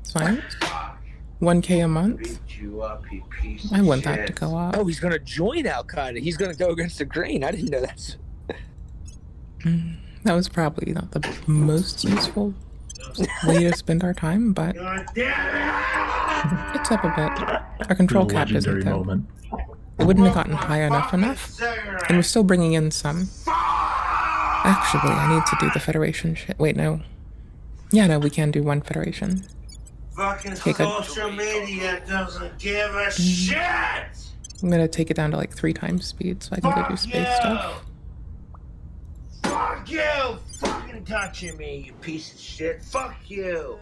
It's fine. 1K a month? Beat you up, you piece I of want shit. that to go up. Oh, he's gonna join Al Qaeda. He's gonna go against the grain. I didn't know that. That was probably not the most useful way to spend our time, but God damn it's up a bit. Our control cap isn't Legendary though. moment. It wouldn't have gotten high enough, and we're still bringing in some. Actually, I need to do the Federation shit. Wait, no. Yeah, no, we can do one Federation. Fucking Okay, good. social media doesn't give a shit! I'm gonna take it down to like 3 times speed so I can go do space stuff. Fuck you! Fucking touching me, you piece of shit. Fuck you!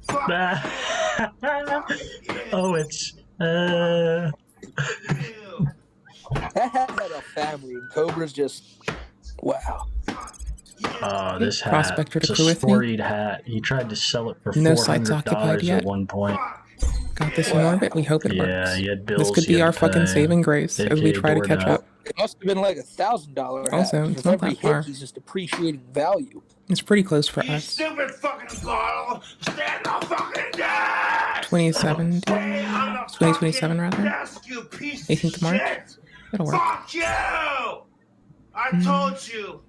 Fuck Oh, it's you! That had a family, and Cobra's just wow. this hat. Prospector to It's a crew with me. storied hat. He tried to sell it for No sites occupied $400 yet. at one point. Got this in orbit. We hope it Yeah, works. he had bills. This could he be had our to fucking pay, saving grace as we aka try to catch DoorDash. up. It must have been like $1,000 hat. Also, it's With not every that far. hit, he's just appreciating value. It's pretty close for us. Stupid fucking bottle! Stand the fucking desk! 2027, 2027 rather. 18th of March. It'll work. Fuck you! I told you.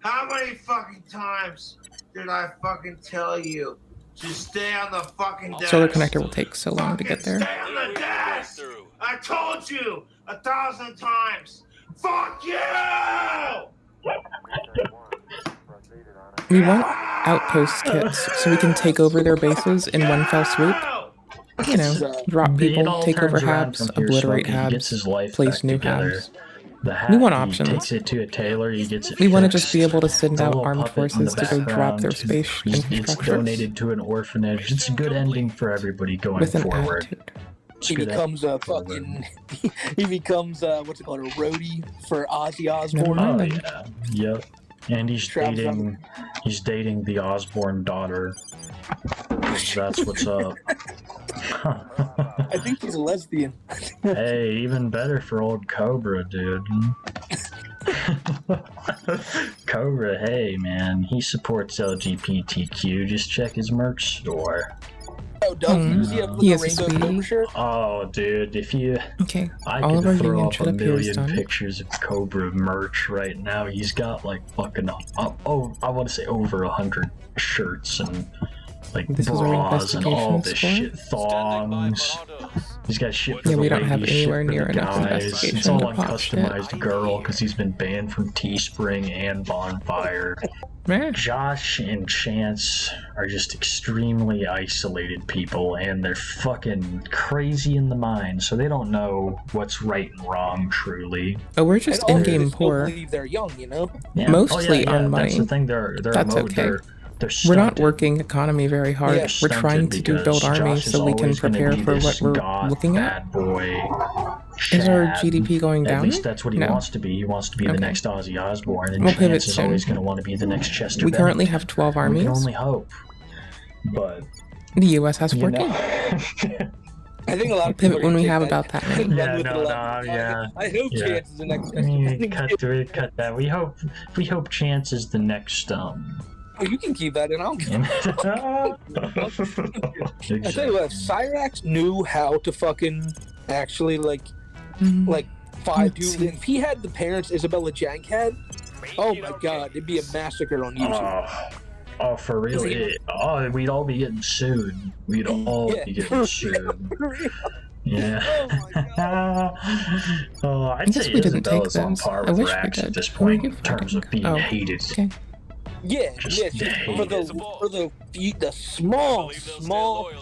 How many fucking times did I fucking tell you to stay on the fucking desk? Solar connector will take so long to get there. Stay on the desk! I told you 1,000 times. Fuck you! We want outpost kits so we can take over their bases in one fell swoop. You know, drop people, take over habs, obliterate habs, place new habs. We want options. He takes it to a tailor, he gets it We want to fixed. just be able to send It's a out little armed puppet in the forces to go drop their background. space It's infrastructure. donated to an orphanage. It's a good ending for everybody going With an forward. attitude. It's He good becomes a fucking. He becomes what's it called, a roadie for Ozzy Osbourne. Oh yeah, yep. And he's Traps dating. He's dating the Osborne daughter. That's what's up. I think he's a lesbian. Hey, even better for old Cobra, dude. Cobra, hey man, he supports LGBTQ. Just check his merch store. Oh, does he? Does he have like, He a has a rainbow sweetie. Cobra shirt? Oh, dude, if you... Okay, I all of our could throw union up shit a up here is million done. pictures of Cobra merch right now. He's got like fucking, I want to say over 100 shirts and like This is our bras and all investigation this score? shit, thongs. He's got shit for Yeah, the we don't have ladies, shit anywhere for near the enough guys. investigation It's all to on pop shit. customized girl because he's been banned from Teespring and Bonfire. Man. Josh and Chance are just extremely isolated people, and they're fucking crazy in the mind, so they don't know what's right and wrong, truly. Oh, we're just And also, in-game they still poor. believe they're young, you know? Yeah. Mostly on That's money. the thing, they're That's emo- okay. they're We're stunted. not working economy very hard. Yeah, We're trying to do build because armies Josh so we is can always gonna prepare be for what this we're goth looking at. bad boy. Is our Chad. GDP going down? At least that's what he No. wants to be. He wants to be the Okay. next Ozzy Osbourne, and We'll pivot Chance is soon. always going to want to be the next Chester We Bennett. currently have 12 We armies. can only hope. But The US has you 14. know, I think a lot We'll of people pivot when we take have that about that many. and run yeah, with it a no, lot. yeah. I hope Yeah. Chance is the next Chester. Cut that. We hope Chance is the next Oh, you can keep that in. I don't care. I tell you what, if Cyrax knew how to fucking actually like fight dude, if he had the parents Isabella Jank had, oh my god, it'd be a massacre on YouTube. Oh, for real? We'd all be getting sued. We'd all be getting sued. Yeah. I'd guess say we didn't take Isabella's on those. par I with wish we Rax at did. this What were point you in terms of being Oh, hated. okay. Yeah, Just yeah. For hated. the small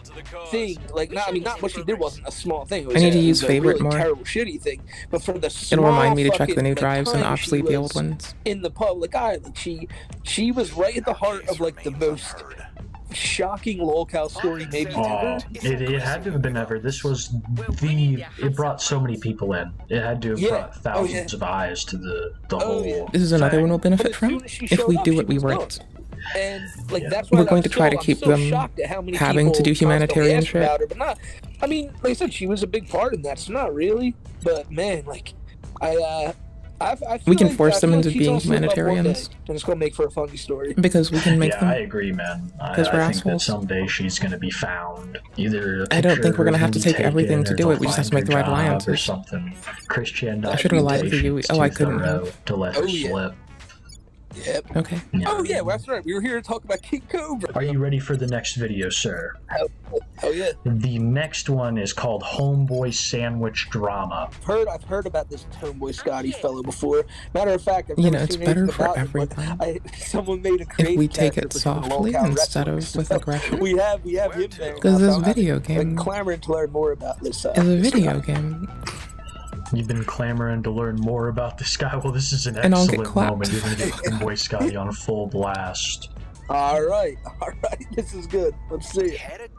thing, like not what she did wasn't a small thing. It was I need to it use was a favorite really more. terrible, shitty thing. But for the small It'll remind me to check fucking, the new like, drives and time she obsolete the old was ones. in the public eye, like she was right at the heart of like the most shocking lolcow story maybe ever. It had to have been ever. This was it brought so many people in. It had to have brought thousands of eyes to the whole. This is another thing. one we'll benefit from if we do what we write. And like that's why We're going to I'm try to I'm keep so them shocked at how many having to people do humanitarian constantly ask shit. about her, but not. I mean, like I said, she was a big part in that, so not really. But man, like I feel We can like, force I them feel into like she's being gonna slip up one day, humanitarians. and it's gonna make for a funny story. Because we can make Yeah, them. I agree, man. I Because we're think that assholes. someday she's going to be found. Either a I don't picture think we're of gonna her have to be take everything taken, to or do they'll it. We just have to find make the right her job or alliances. something. Christian I should've lied for you. Oh, I couldn't have. to let her Oh, yeah. slip. Yep. Okay. Oh yeah, well, that's right. We were here to talk about King Cobra. Are you ready for the next video, sir? Oh yeah. The next one is called Homeboy Sandwich Drama. I've heard about this Homeboy Scotty fellow before. Matter of fact, I've You never know, it's seen better anything for about him, but everything. someone made a If creative we take character it for him in softly lolcow instead of wrestling. with aggression. We have him there. Because now, this so video I'm game clamoring to learn more about this. is a this video guy. game. You've been clamoring to learn more about this guy. Well, this is an And I'll get excellent clapped. moment. You're going to get Homeboy Scotty on full blast. All right, this is good. Let's see it.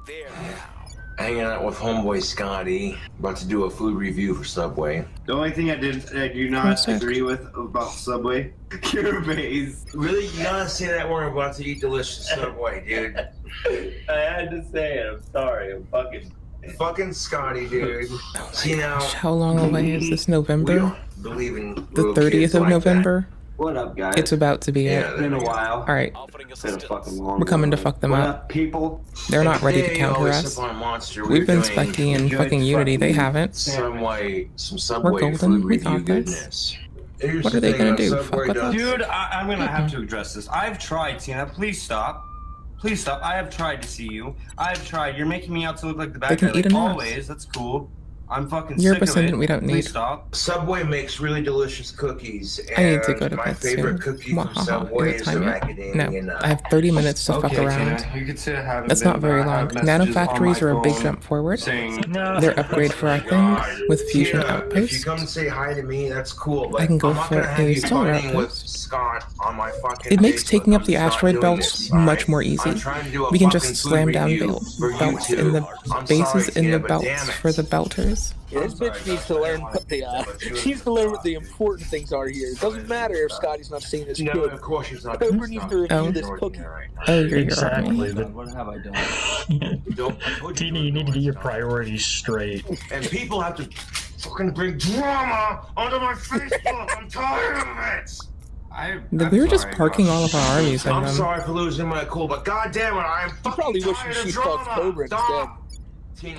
Hanging out with homeboy Scotty, about to do a food review for Subway. The only thing I do not agree with about Subway, your face. Really, you gotta say that we're about to eat delicious Subway, dude. I had to say it. I'm sorry. I'm fucking Fucking Scotty, dude. See now. How long away is this November? Believe in The 30th of November? What up, guys? It's about to be Yeah, it. Been a while. Alright. Been a fucking long We're coming to time. fuck them What up. People? They're not ready to They counter always us. sip on Monster. We've been doing Specky and good fucking Unity. They haven't. Some We're Subway golden. food We review got this. goodness. Here's What the are they thing gonna about do? Subway Fuck with us? Dude, I'm gonna have to address this. I've tried, Tina. Please stop. Please stop. I have tried to see you. I've tried. You're making me out to look like the They bad can guy. eat Like an ass. always. That's cool. I'm fucking You're a sick of descendant it. we don't need. Please stop. Subway makes really delicious cookies. I need to and go to my bed favorite soon. cookie from Wahaha. Subway Is is it the time yet? macadamia No. nut. I have 30 minutes to fuck Okay, around. Tina, you could say I haven't That's been, not very but I long. have Nano messages on factories my are a big phone jump forward. saying- They're upgrade for our things with fusion Tina, if you outposts. come and say hi to me, that's cool. But I can go I'm not for gonna have a you solar fighting with outpost. Scott on my fucking It makes Facebook. taking up I'm the just not asteroid doing belts this, alright? much more easy. I'm trying to do a We can fucking just food slam down review for you belts in two. the I'm bases sorry, in Tina, the but belts damn it. for the belters. Yeah, this bitch needs to learn what the needs to learn what the important things are here. It doesn't matter if Scotty's not seeing this No, kid. of course she's not. Cobra needs to review this cookie. Oh, you're Exactly. your army. What have I done? Tina, you need to get your priorities straight. And people have to fucking bring drama onto my Facebook. I'm tired of it. We were just parking all of our armies in I'm them. sorry for losing my cool, but goddamn it, I am fucking probably wishing tired she of fucked drama. Cobra instead. Stop.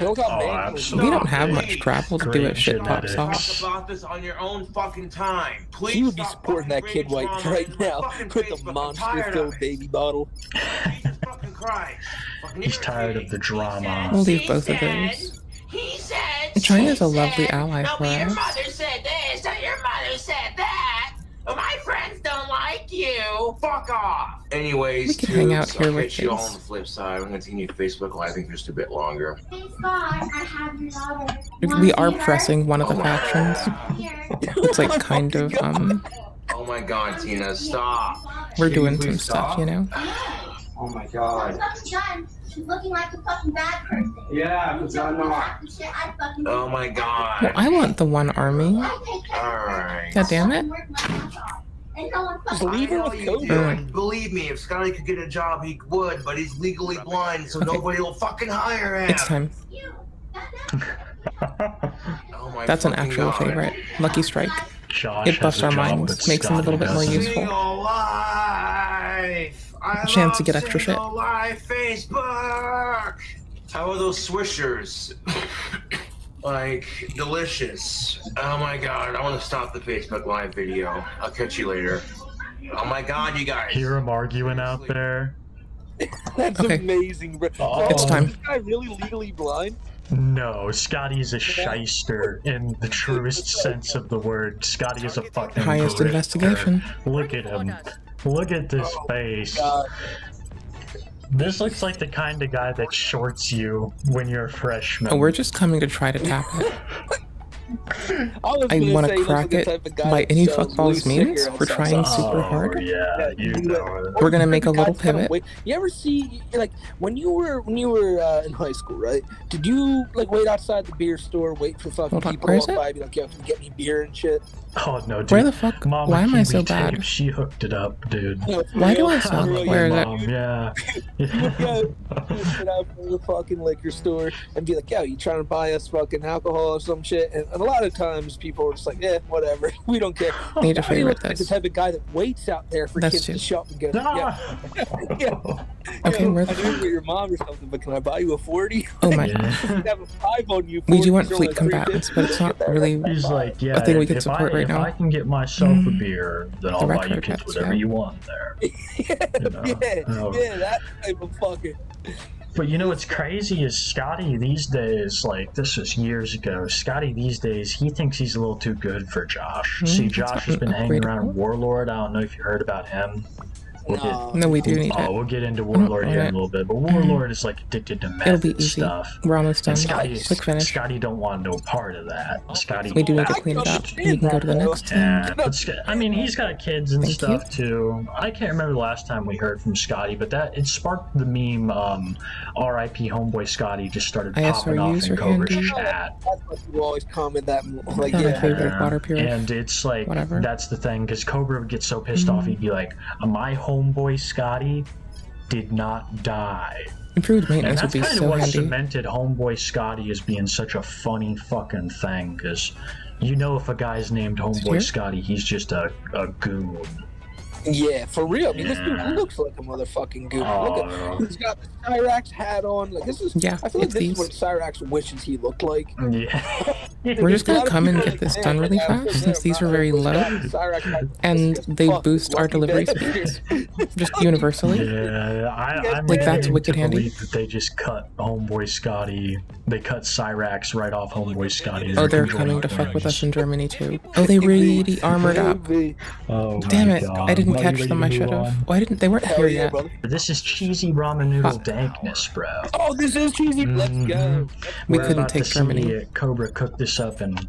Look how bad We don't have much travel to do if shit pops Talk off. about this on your own fucking time. Please He would be stop supporting that kid bringing white drama right into my now fucking with the Facebook. I'm tired of monster-filled it. baby bottle. Fucking Christ. Fucking He's tired of the drama. We'll leave both of those. China's a lovely ally for us. said this, or your mother said that. My friends don't like you. Fuck off. Anyways, We can hang out tubes, here I'll with catch you all on kids. the flip side. I'm gonna continue Facebook Live, I think just a bit longer. We are pressing one of the factions. It's like kind of, Oh my god, Tina, stop. we're Can doing you some please stuff, stop? you know? Oh my god. She's looking like a fucking bad person. Yeah, because I'm not. Oh my god. Well, I want the one army. Alright. God damn it. Just leave her with You Cobra. do. Believe me, if Scotty could get a job, he would, but he's legally blind, so Okay. nobody will fucking hire him. It's time. Oh my That's an fucking actual God. favorite. Lucky Strike. Josh It buffs has a our job, minds, but makes them a little bit more Scotty useful. Single life. I A chance to love get extra shit. Single life Facebook. How are those swishers? Like, delicious. Oh my god, I want to stop the Facebook Live video. I'll catch you later. Oh my god, you guys. Hear him arguing out there. That's Okay. amazing, bro. It's time. Is this guy really legally blind? No, Scotty's a shyster in the truest sense of the word. Scotty is a fucking Highest grifter. investigation. Look at him. Look at this face. God. This looks like the kind of guy that shorts you when you're a freshman. Oh, we're just coming to try to tap it. I want to crack it by any fuckball's means. We're trying super hard. Oh, yeah, you know it. We're gonna make a little pivot. You ever see, like, when you were in high school, right? Did you like wait outside the beer store, wait for fucking Hold on, people where to is walk it? by, be like, yo, can you get me beer and shit? Oh no, dude. Where the fuck? Mama Why am I Kiwi so tape, bad? She hooked it up, dude. No, for Why do real? I suck? For real, Where is your it? Mom, yeah. Yo, sit out in the fucking liquor store and be like, yo, you trying to buy us fucking alcohol or some shit? And a lot of times people are just like, yeah, whatever, we don't care. Need to He favorite looks like the this. type of guy that waits out there for That's kids two. to shop and go, Ah! yeah. Okay, Yo, where I the know you're your mom or something, but can I buy you a 40? Oh my Yeah. god. I have a 5 on you. We do 40s want are fleet only combatants, but it's not really He's like, yeah, a thing we can if support right if now. I can get myself a beer, then I'll The buy retro you kids cats, whatever yeah. you want there. You know? Yeah, that type of fucking. But you know what's crazy is Scotty these days, like this was years ago, Scotty these days, he thinks he's a little too good for Josh. See, that's Josh has been not hanging upgradable. around with Warlord. I don't know if you heard about him. No, we do need it. We'll get into Warlord want here in it. a little bit, but Warlord is like addicted to meth It'll be and easy. stuff. We're almost done. And Scotty, Quick finish. Scotty don't want no part of that. Scotty, We do need to clean it up. We can go to the next yeah, team. but I mean, he's got kids and Thank stuff too. I can't remember the last time we heard from Scotty, but that it sparked the meme. R.I.P. Homeboy Scotty just started popping off ISRUs in are Cobra's handy. chat. That's what you always comment that, like, Not my yeah. favorite water pure. And it's like Whatever. that's the thing because Cobra would get so pissed off, he'd be like, "My homeboy Scotty did not die. Improved And maintenance that's would be kind so of what handy. cemented Homeboy Scotty as being such a funny fucking thing, because you know if a guy's named Homeboy Scotty, he's just a goon. Yeah, for real. I mean, this Yeah. dude looks like a motherfucking goon. Oh, Look at, he's got the Cyrax hat on. Like this is. Yeah, I feel like it's this these. is what Cyrax wishes he looked like. Yeah. We're just gonna come and get this done really fast since these are very low, and they boost our delivery speeds just universally. Yeah, I'm like that's beginning wicked to handy. believe that they just cut Homeboy Scotty. They cut Cyrax right off Homeboy Scotty. Oh, they're coming to fuck with us in Germany too. Oh, they really armored up. Oh, Damn my it! God. I didn't What catch are them. you I should on? have. Why didn't they weren't here yet? This is cheesy ramen noodle dankness, bro. Oh, this is cheesy. Let's go. We We're couldn't about take to Germany. See Cobra cook this up, and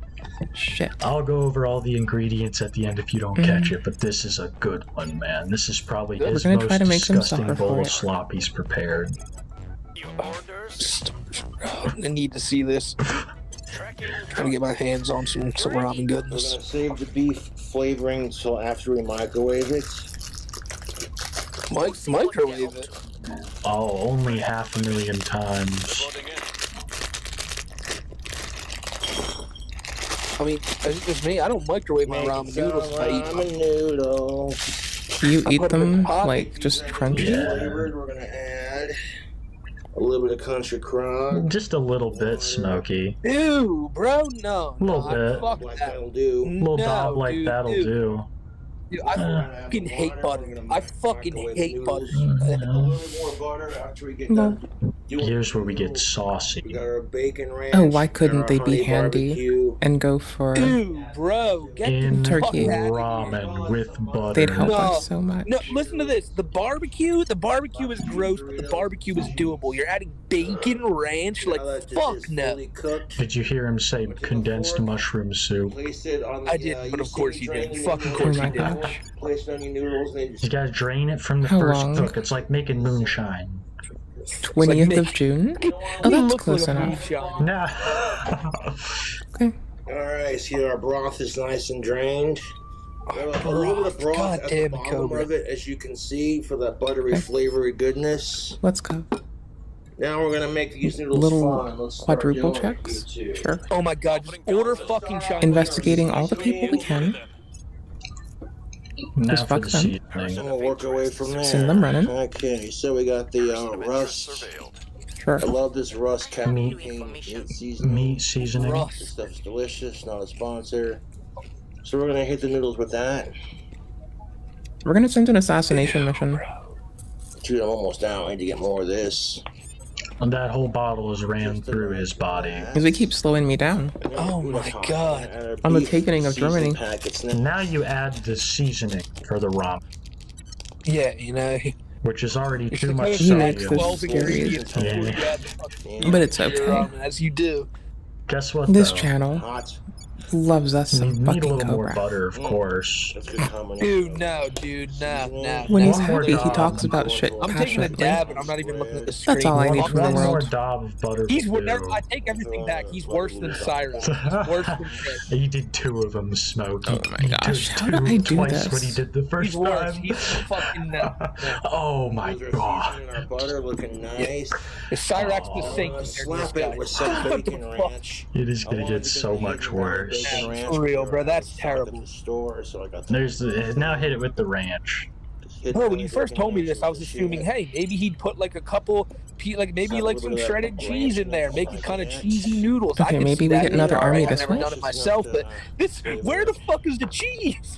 shit. I'll go over all the ingredients at the end if you don't catch it. But this is a good one, man. This is probably We're his gonna most try to make them disgusting suffer bowl for of it. slop he's prepared. I need to see this. Trying to get my hands on some ramen We're goodness. gonna save the beef flavoring until after we microwave it. Microwave it. Oh, only 500,000 times. I mean, it's just me. I don't microwave my ramen noodles. I eat Ramen noodle. You I eat put 'em in them the pot. like just crunchy. Flavored, we're gonna add a little bit of country crock. Just a little bit smoky. Ew, bro, no. A little no, bit. Fuck Like that. that'll do. A little No, daub like dude, that'll dude. do. Dude, I fucking hate butter. I fucking hate butter. A little more butter after we get done. Here's where we get saucy. We got our bacon ranch. Oh, why we got couldn't our they be honey handy barbecue. and go for Ew, bro, get In the fuck turkey. out of here. ramen with butter. They'd help No. us so much. No, listen to this. The barbecue is gross, but the barbecue is doable. You're adding bacon ranch? Like, fuck no. Did you hear him say condensed mushroom soup? Place it on the, I didn't, but of course you did. Fucking Oh course my you did. gosh. Place it on your noodles and then You gotta drain it from the How first long? cook. It's like making moonshine. 20th of June? Oh, that's Looks close like a enough. moonshine. Nah. Okay. Alright, see our broth is nice and drained. A little bit of broth God at damn the it, bottom Cobra. of it, as you can see, for that buttery, Okay. flavory goodness. Let's go. Now we're gonna make these noodles Little fun. Let's start quadruple doing it checks. here, too. Sure. Oh my god, just order fucking Chinese. Investigating all the people we can. Now Just for fuck the them. seasoning. So we'll work our way from there. Send them running. Okay, so we got the rust. Sure. I love this rust Captain Meat. King meat seasoning. Meat seasoning. This stuff's delicious, not a sponsor. So we're gonna hit the noodles with that. We're gonna send an assassination mission. Dude, I'm almost out. I need to get more of this. And that whole bottle is ran through his body. Because they keep slowing me down. Oh my god. I'm a takening of Germany. Now you add the seasoning for the ramen, Yeah, you know. which is already It's too the much kind of He shit makes that this 12 scary. ingredients before you Yeah. add the fucking But it's your okay. ramen, as you do. Guess what, This though? channel Hot. loves us You some need a fucking little more Cobra. butter, of course. That's good combination. Dude, no, dude, no. When he's One more happy, he dab. talks about shit I'm taking a passionately. dab and I'm not even looking at the screen. That's all I need from the One more world. dab of butter. He's will never. do. I take everything back. He's worse than Cyrus. He's worse than Chris. He did 2 of them, Smoke. Oh my gosh, how did I do twice this? what he did the first He's worse. time. He's fucking no. Oh my Those are god. seasoning our butter, looking nice. Is Cyrax the sink? Slap it with some bacon ranch. It is gonna get so much worse. Bacon ranch For real, bro. That's at terrible. the store, so I got the There's the, now hit it with the ranch. Bro, when you first told me this, I was assuming, hey, maybe he'd put like a couple, maybe like some shredded cheese in there, make it kind of cheesy noodles. I Okay, could maybe see we that get being another all right. army I've this never way. done it myself, but this, where the fuck is the cheese?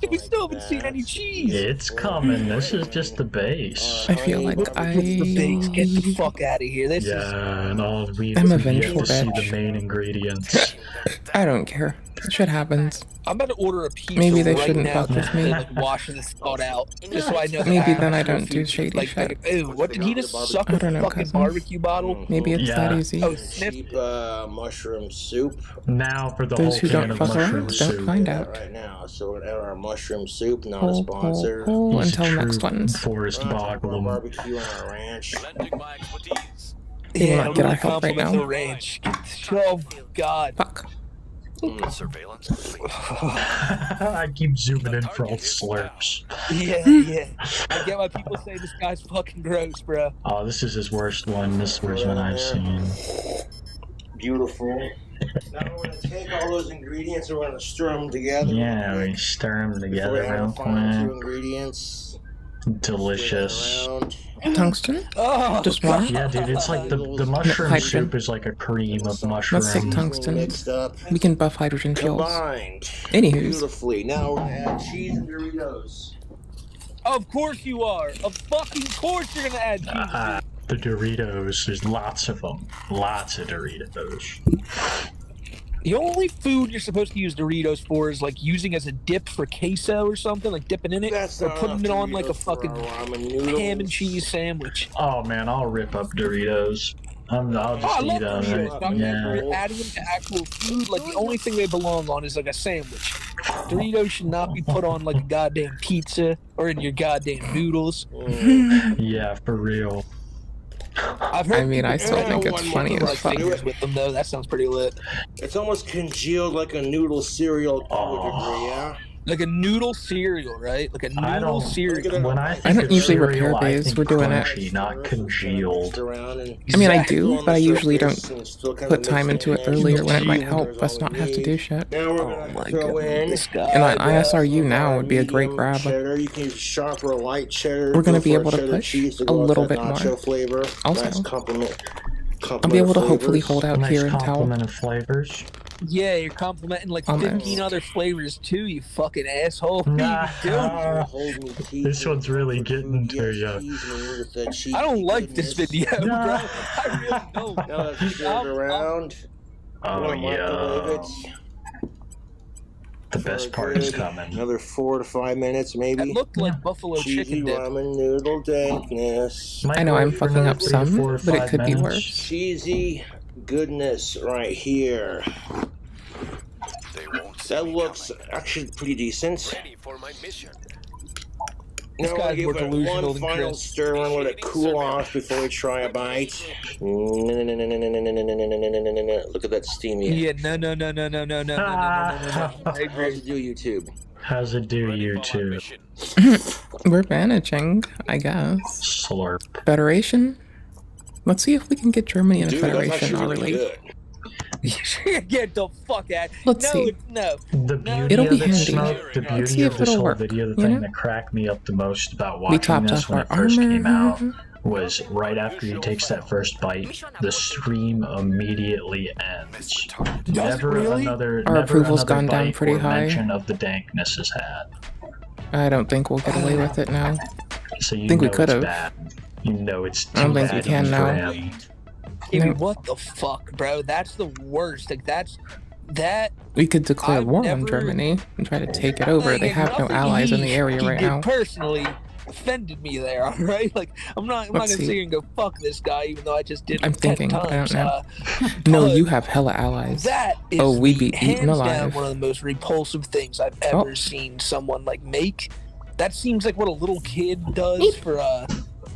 We still haven't seen any cheese. It's coming. This is just the base. I feel like What's the base? Get the I... fuck out of here. This is. Yeah, and all we I'm a have vengeful to see bitch. the main ingredients. I don't care. Shit happens. I'm about to order a pizza Maybe they right shouldn't now fuck with me. and like, wash this thought out, just so I know. Maybe that then I actual don't do food- shady like, shit. Ew, what did he just suck I a don't know, fucking cousin. barbecue bottle? Maybe it's that Yeah. easy. Oh, sniff. cheap mushroom soup. Now for the Those whole who can don't of fuck mushroom around don't soup. find That out. right now, so we're gonna add our mushroom soup, not a Pull, sponsor. pull, He's a until true next ones. Forest Our Boglum. barbecue on our ranch. Lending my expertise. They will Yeah, not get our really help right compliment now. the ranch. Oh god. Fuck. Surveillance complete. I keep zooming in for all slurps. Yeah. I get why people say this guy's fucking gross, bro. Oh, this is his worst one. This is the worst one I've seen. Beautiful. Now we're going to take all those ingredients and we're going to stir them together. Yeah, we stir them together real quick. Ingredients. Delicious. Tungsten? Oh, just one? Yeah, dude, it's like the mushroom soup is like a cream of mushroom. Let's take tungsten. Mixed up. We can buff hydrogen fuels. Combined. Anywho's. Beautifully. Now we're going to add cheese and Doritos. Of course you are. Of fucking course you're gonna add cheese. The Doritos, there's lots of them. Lots of Doritos. The only food you're supposed to use Doritos for is like using as a dip for queso or something, like dipping in it, or putting it on like a fucking ham and cheese sandwich. Oh man, I'll rip up Doritos. I'll just eat them. Doritos, but I'm never adding them to actual food. Like the only thing they belong on is like a sandwich. Doritos should not be put on like a goddamn pizza or in your goddamn noodles. Yeah, for real. I've heard I mean, I still think it's funny as fuck. With them though, that sounds pretty lit. It's almost congealed like a noodle cereal to a degree, yeah? Like a noodle cereal, right? Like a noodle cereal. When I don't usually repair bays. We're doing crunchy, not congealed. I mean, I do, but I usually don't put time into it earlier when it might help us not have to do shit. Oh my goodness, And an ISRU now would be a great grab. Cheddar, you can use sharp or light cheddar. We're going to be able to push a little bit more. Flavor. Also, nice compliment I'll be able to hopefully hold out nice here until... complement of flavors. Yeah, you're complimenting like Almost. 15 other flavors too, you fucking asshole. Nah. This one's really getting to you. I don't like this video, bro. I really don't. Now let's stir it around. Oh, yeah. The best part is coming. Another 4 to 5 minutes, maybe. It looked like buffalo chicken dip. Ramen noodle dankness. I know I'm fucking up some, but it could be worse. Cheesy goodness right here. That looks actually pretty decent. Now we'll give it one final stir and let it cool off before we try a bite. Look at that steamy. Yeah, no. How's it do, YouTube? How's it do, YouTube? We're managing, I guess. Slurp. Federation? Let's see if we can get Germany in a federation already. Get the fuck out. Let's see. No. The beauty It'll be of it, handy. Smoke, the Let's beauty see of if this it'll whole work, video, the you thing know? that cracked me up the most about We watching topped this off when our it first came out armor. was right after he takes that first bite, the stream immediately ends. Never another approval's another gone down bite pretty or high. mention of the dankness is had. I don't think we'll get away with it now. So you think we know could it's have. bad. You know it's too I don't think bad we can for now. him. Dude, what the fuck, bro? That's the worst. Like, that. We could declare war never- on Germany and try to take it over. They have no allies in the area right now. Personally offended me there, alright? Like, I'm not gonna sit here and go, fuck this guy, even though I just did it I'm 10 thinking, I times. don't know. No, you have hella allies. That is we'd be eaten hands down alive. one of the most repulsive things I've ever seen someone, like, make. That seems like what a little kid does for,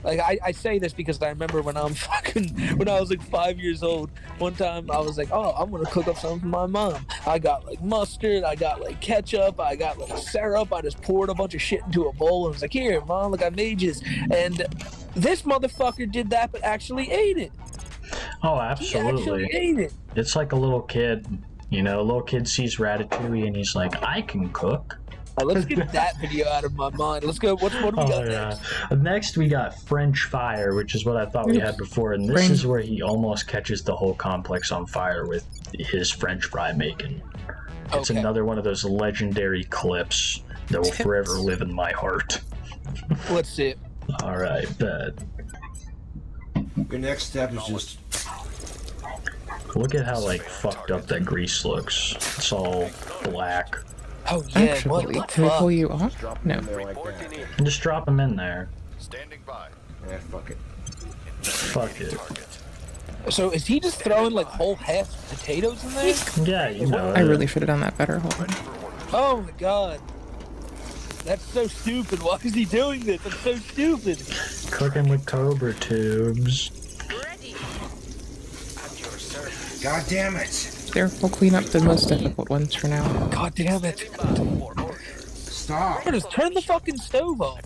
like, I say this because I remember when I was like 5 years old, one time I was like, oh, I'm gonna cook up something for my mom. I got like mustard, I got like ketchup, I got like syrup, I just poured a bunch of shit into a bowl and was like, here, mom, look, I made this. And this motherfucker did that but actually ate it. Oh, He absolutely. actually ate it. It's like a little kid. You know, a little kid sees Ratatouille and he's like, I can cook. Let's get that video out of my mind. Let's go. What do we got next? Next, we got French Fire, which is what I thought we had before, and this is where he almost catches the whole complex on fire with his French fry making. It's another one of those legendary clips that will forever live in my heart. Let's see it. All right, bet. Your next step is just... Look at how like fucked up that grease looks. It's all black. Oh yeah, Actually, can we pull you off? No. And just drop them in there. Yeah, fuck it. Fuck it. So is he just throwing like whole half potatoes in there? Yeah, you know. I really should have done that better. Hold on. Oh my god. That's so stupid. Why is he doing this? That's so stupid. Cooking with Cobra tubes. God damn it! there. We'll clean up the most difficult ones for now. God damn it. Stop. Just turn the fucking stove off.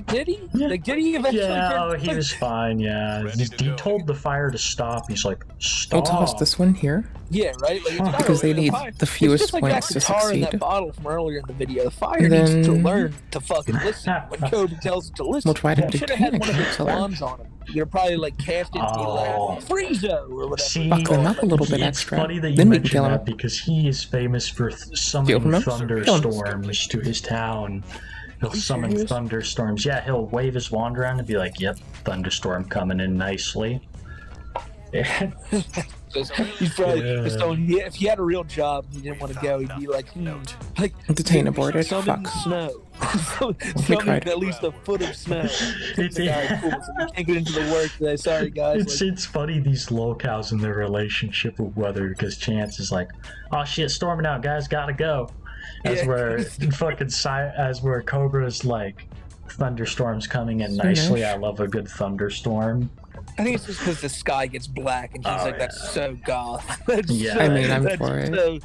Did he? Like, did he eventually turn he was fine, yeah. He told the fire to stop. He's like, We'll stop. toss this one here. Yeah, right? Like, it's not Because they really need a fire. the fewest It's just like points that to guitar in succeed. that bottle from earlier in the video. The fire And needs to then- learn to fucking listen when Kobe tells it to listen. We'll try to You should have detain had one of a his killer. bombs on him. You're probably like cast it and be like, Friezo or whatever. See, Buck them up a little bit it's extra. funny that you Then we can mention kill him. that because he is famous for summoning Kill him. thunderstorms to his town. He'll summon thunderstorms. Yeah, he'll wave his wand around and be like, "Yep, thunderstorm coming in nicely." He's probably so if he had a real job, he didn't want to go. He'd be like, like Detain aborted. summon Fuck. snow, We summon cried. at least a foot of snow. It's like, all right, cool. So we can't get into the work today. Sorry, guys. It's funny these locals and their relationship with weather because Chance is like, "Oh shit, storming out, guys, gotta go." As where Cobra's like, "Thunderstorm's coming in nicely. I love a good thunderstorm." I think it's just because the sky gets black, and he's like, "That's so goth." Yeah, I mean, I'm that's for it. so-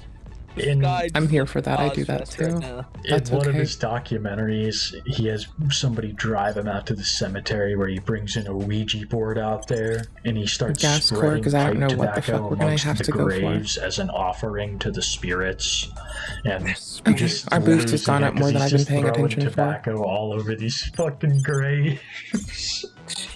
the sky I'm just here for that. I do Oz that fest too. right now. That's In one of okay. his documentaries, he has somebody drive him out to the cemetery where he brings in a Ouija board out there and he starts Gas core, spreading 'cause I don't pipe know what the tobacco fuck we're gonna amongst have the to go for. graves as an offering to the spirits. And Okay, just our boost has losing gone it up 'cause more than he's I've been just paying throwing attention for. tobacco all over these fucking graves.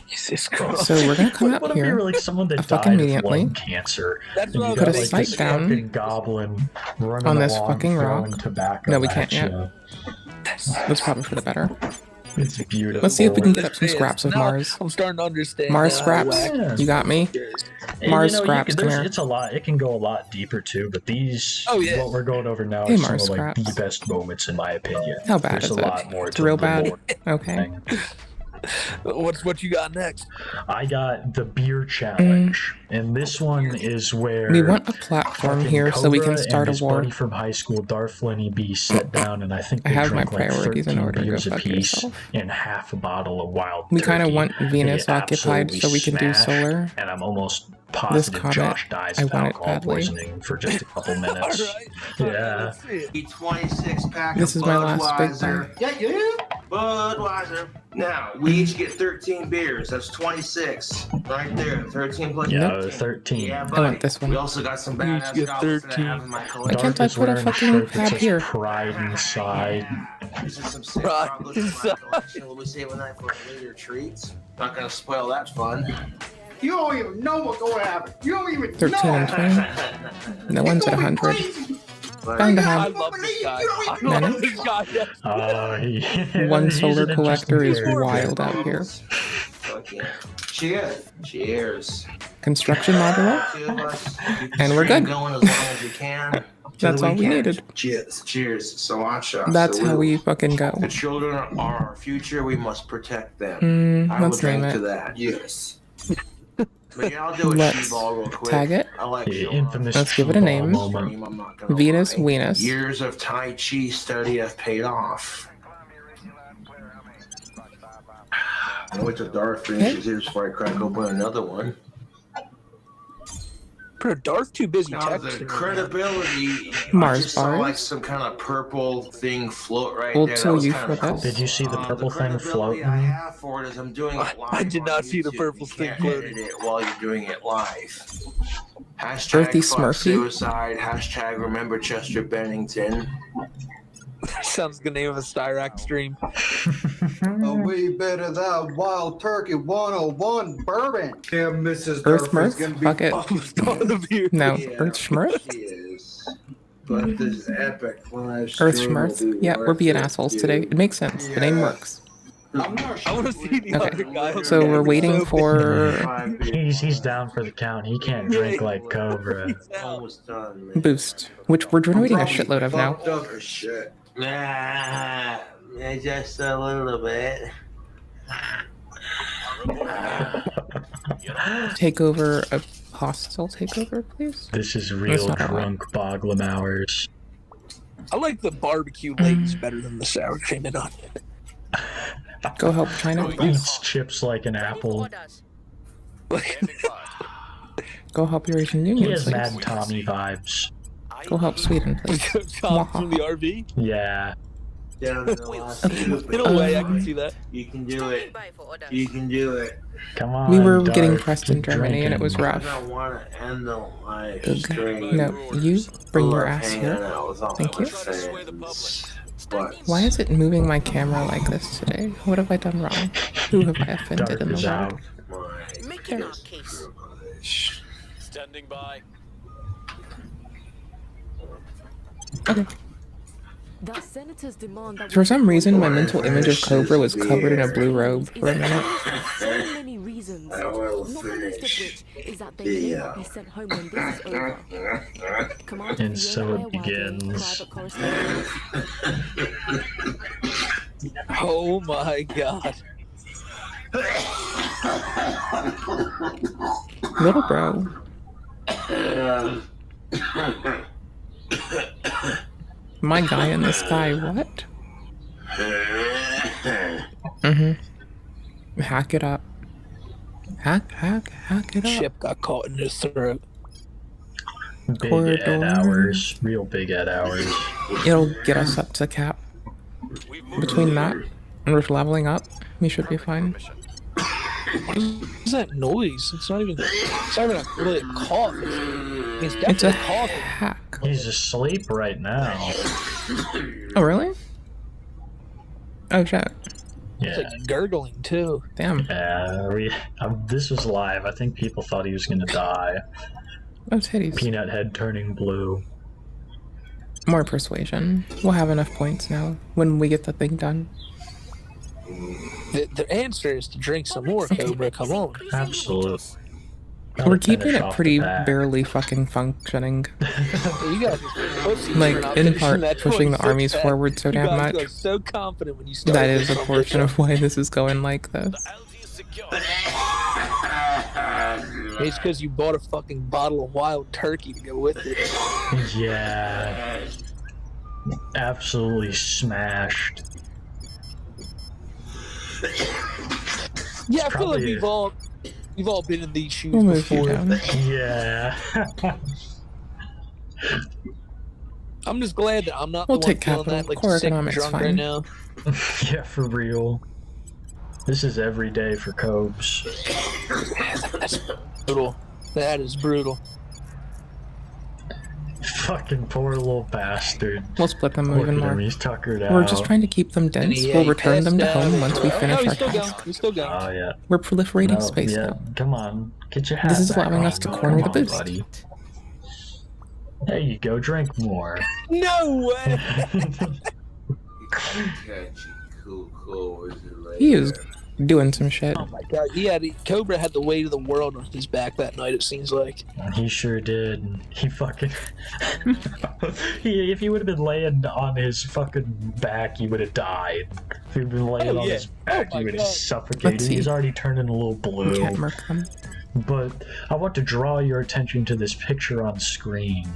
Jesus Christ. So we're gonna come What out if you here were like someone that fucking died of immediately. lung cancer? That's and what you I got was Put a like sight this down fucking goblin running on this along fucking throwing rock. tobacco No, we at can't yet. you. That's probably for the better. It's beautiful. Let's see if we can get up some scraps of Now Mars. I'm starting to understand. Mars now how scraps. whack- You got me. And, Mars you know, scraps. Come here. it's a lot. It can go a lot deeper too. But these, Oh, yeah. what we're going over now, Hey, is some Mars of like the scraps. best moments in my opinion. How bad There's is a it? lot more. It's to real the bad. lore Okay. thing. What you got next? I got the beer challenge, and this one is where We want a platform fucking here so we can Cobra start a and his war. buddy from high school, Darth Lenny B, sat down, and I think I they have my drank like priorities in 13 order. Go beers fuck apiece yourself. and half a bottle of wild We kind of turkey. want Venus They occupied so we can do absolutely solar. And I'm almost positive comet, Josh dies I of want it alcohol badly. poisoning for just a couple minutes. Yeah. 26 pack This of is my last big Budweiser. buy. Yeah. Budweiser. Now, we each get 13 beers. That's 26. Right there. 13 plus. Yeah, 13. Yeah, I buddy. want this one. We also got some badass get goblins that I 13. have in my Why collection. can't I Darth is put a wearing fucking shirt that pad says here? Pride inside. This is some sick Right. chocolates in my collection. We'll be saving that for later treats. Not gonna spoil that fun. You don't even know what's going to happen. You don't even 13 and 20. No one's at 100. Bound to I have love this guy. I None. love this guy. one he's solar an collector is interesting character. wild out here. Fuck yeah. Cheers. Cheers. Construction module, Two of us. Keep and the we're stream good. Going as long as you can. To That's the all we weekend. needed. Cheers. Cheers. Sriracha. That's how Salute. we fucking go. The children are our future. We must protect them. I will Let's name drink it. to that. Yes. But yeah, I'll do a Let's she-ball real quick. tag it. I like The showing infamous Let's give it a Shibal name. moment. I'm not gonna Venus, lie. Venus. Years of Tai Chi study have paid off. I'll wait till Darth finishes here before I crack open another one. Bro, Darth too busy Now the texting. credibility. Mars I just saw bars. like some kind of purple thing float right We'll there. tell That was you kinda for cool. this. Did you see the purple the thing credibility floating? I have for it is I'm doing it live. I did not on see the YouTube. purple You thing can't floating. edit it while you're doing it live. Hashtag Earthy fuck Smurfy. suicide. Hashtag remember Chester Bennington. Sounds like the name of a Styrac stream. A wee bit of that Wild Turkey 101 bourbon. Yeah, Mrs. Earth Darth is Smurf? gonna be Fuck it. No, Yeah, Earth Schmurf? She is. But this epic live Earth stream will Schmurf? be Yeah, we're worth being it, assholes dude. today. It makes sense. The name works. I'm not I sure. want to see the Okay, other guy. so we're waiting for He's down for the count. He can't drink like Cobra. Almost done, man. Boost, which we're generating a shitload of now. Fucked up as shit. Nah, just a little bit. Takeover, a hostile takeover, please? This is real not a lot. drunk Boglum hours. I like the barbecue legs better than the sour cream and onion. Go help China. Eats chips like an apple. Go help your Asian He Union, has please. Mad Tommy vibes. Go help Sweden, please. Tom from the RV? Yeah. Down in the last two, In a way, I can see that. You can do it. You can do it. Come on. We were Dark, getting pressed in keep Germany and it was drinking. rough. I don't want to end the live Ugh. stream. No, you bring your I love ass hanging here. out with all Thank my you. friends. But Why is it moving my camera like this today? What have I done wrong? Who have I offended Dark in the is world? out. Making our case. Standing by. Okay. For some reason, my mental image of Cobra was covered in a blue robe for a minute. I will finish the And so it begins. Oh my god. Little bro. My guy in the sky, what? Hack it up. Hack it up. Chip got caught in his throat. Big Corridor. Ed hours. Real big Ed hours. It'll get us up to cap. Between that and with leveling up, we should be fine. What is that noise? It's not even really a cough. It's definitely It's a cough. hack. He's asleep right now. Oh, really? Oh, shit. It's Yeah. like gurgling too. Damn. This was live. I think people thought he was gonna die. Oh, titties. Peanut head turning blue. More persuasion. We'll have enough points now when we get the thing done. The answer is to drink some more, Cobra. Come on. Absolutely. We're keeping it pretty barely fucking functioning. You guys are pussies Like, for not in finishing part, that pushing the 26 armies pack. forward so You damn guys much. got so confident when you started. That is a this portion of competition. why this is going like this. It's because you bought a fucking bottle of wild turkey to go with it. Yeah. Absolutely smashed. Yeah, I feel like probably we've all been in these shoes We'll move you before. down. Yeah. I'm just glad that I'm not We'll the one take feeling capital. that like Core sick and economics, drunk fine. right now. Yeah, for real. This is every day for Cobes. That's brutal. That is brutal. Fucking poor little bastard. We'll split them Look even at him, more. he's tuckered out. We're just trying to keep them dense. And We'll he return them to passed home out. once we finish he's our still task. going. He's still going. Oh, yeah. We're proliferating No, space yeah, now. come on. Get your hat This is back allowing on. us to corner the Come on, boost. buddy. There you go, drink more. No way! He is doing some shit. Oh my god, Cobra had the weight of the world on his back that night, it seems like. He sure did. He fucking... if he would have been laying on his fucking back, he would have died. If he'd been laying on his back, he would have suffocated. Let's see. He's already turning a little blue. Can't murk them. But I want to draw your attention to this picture on screen.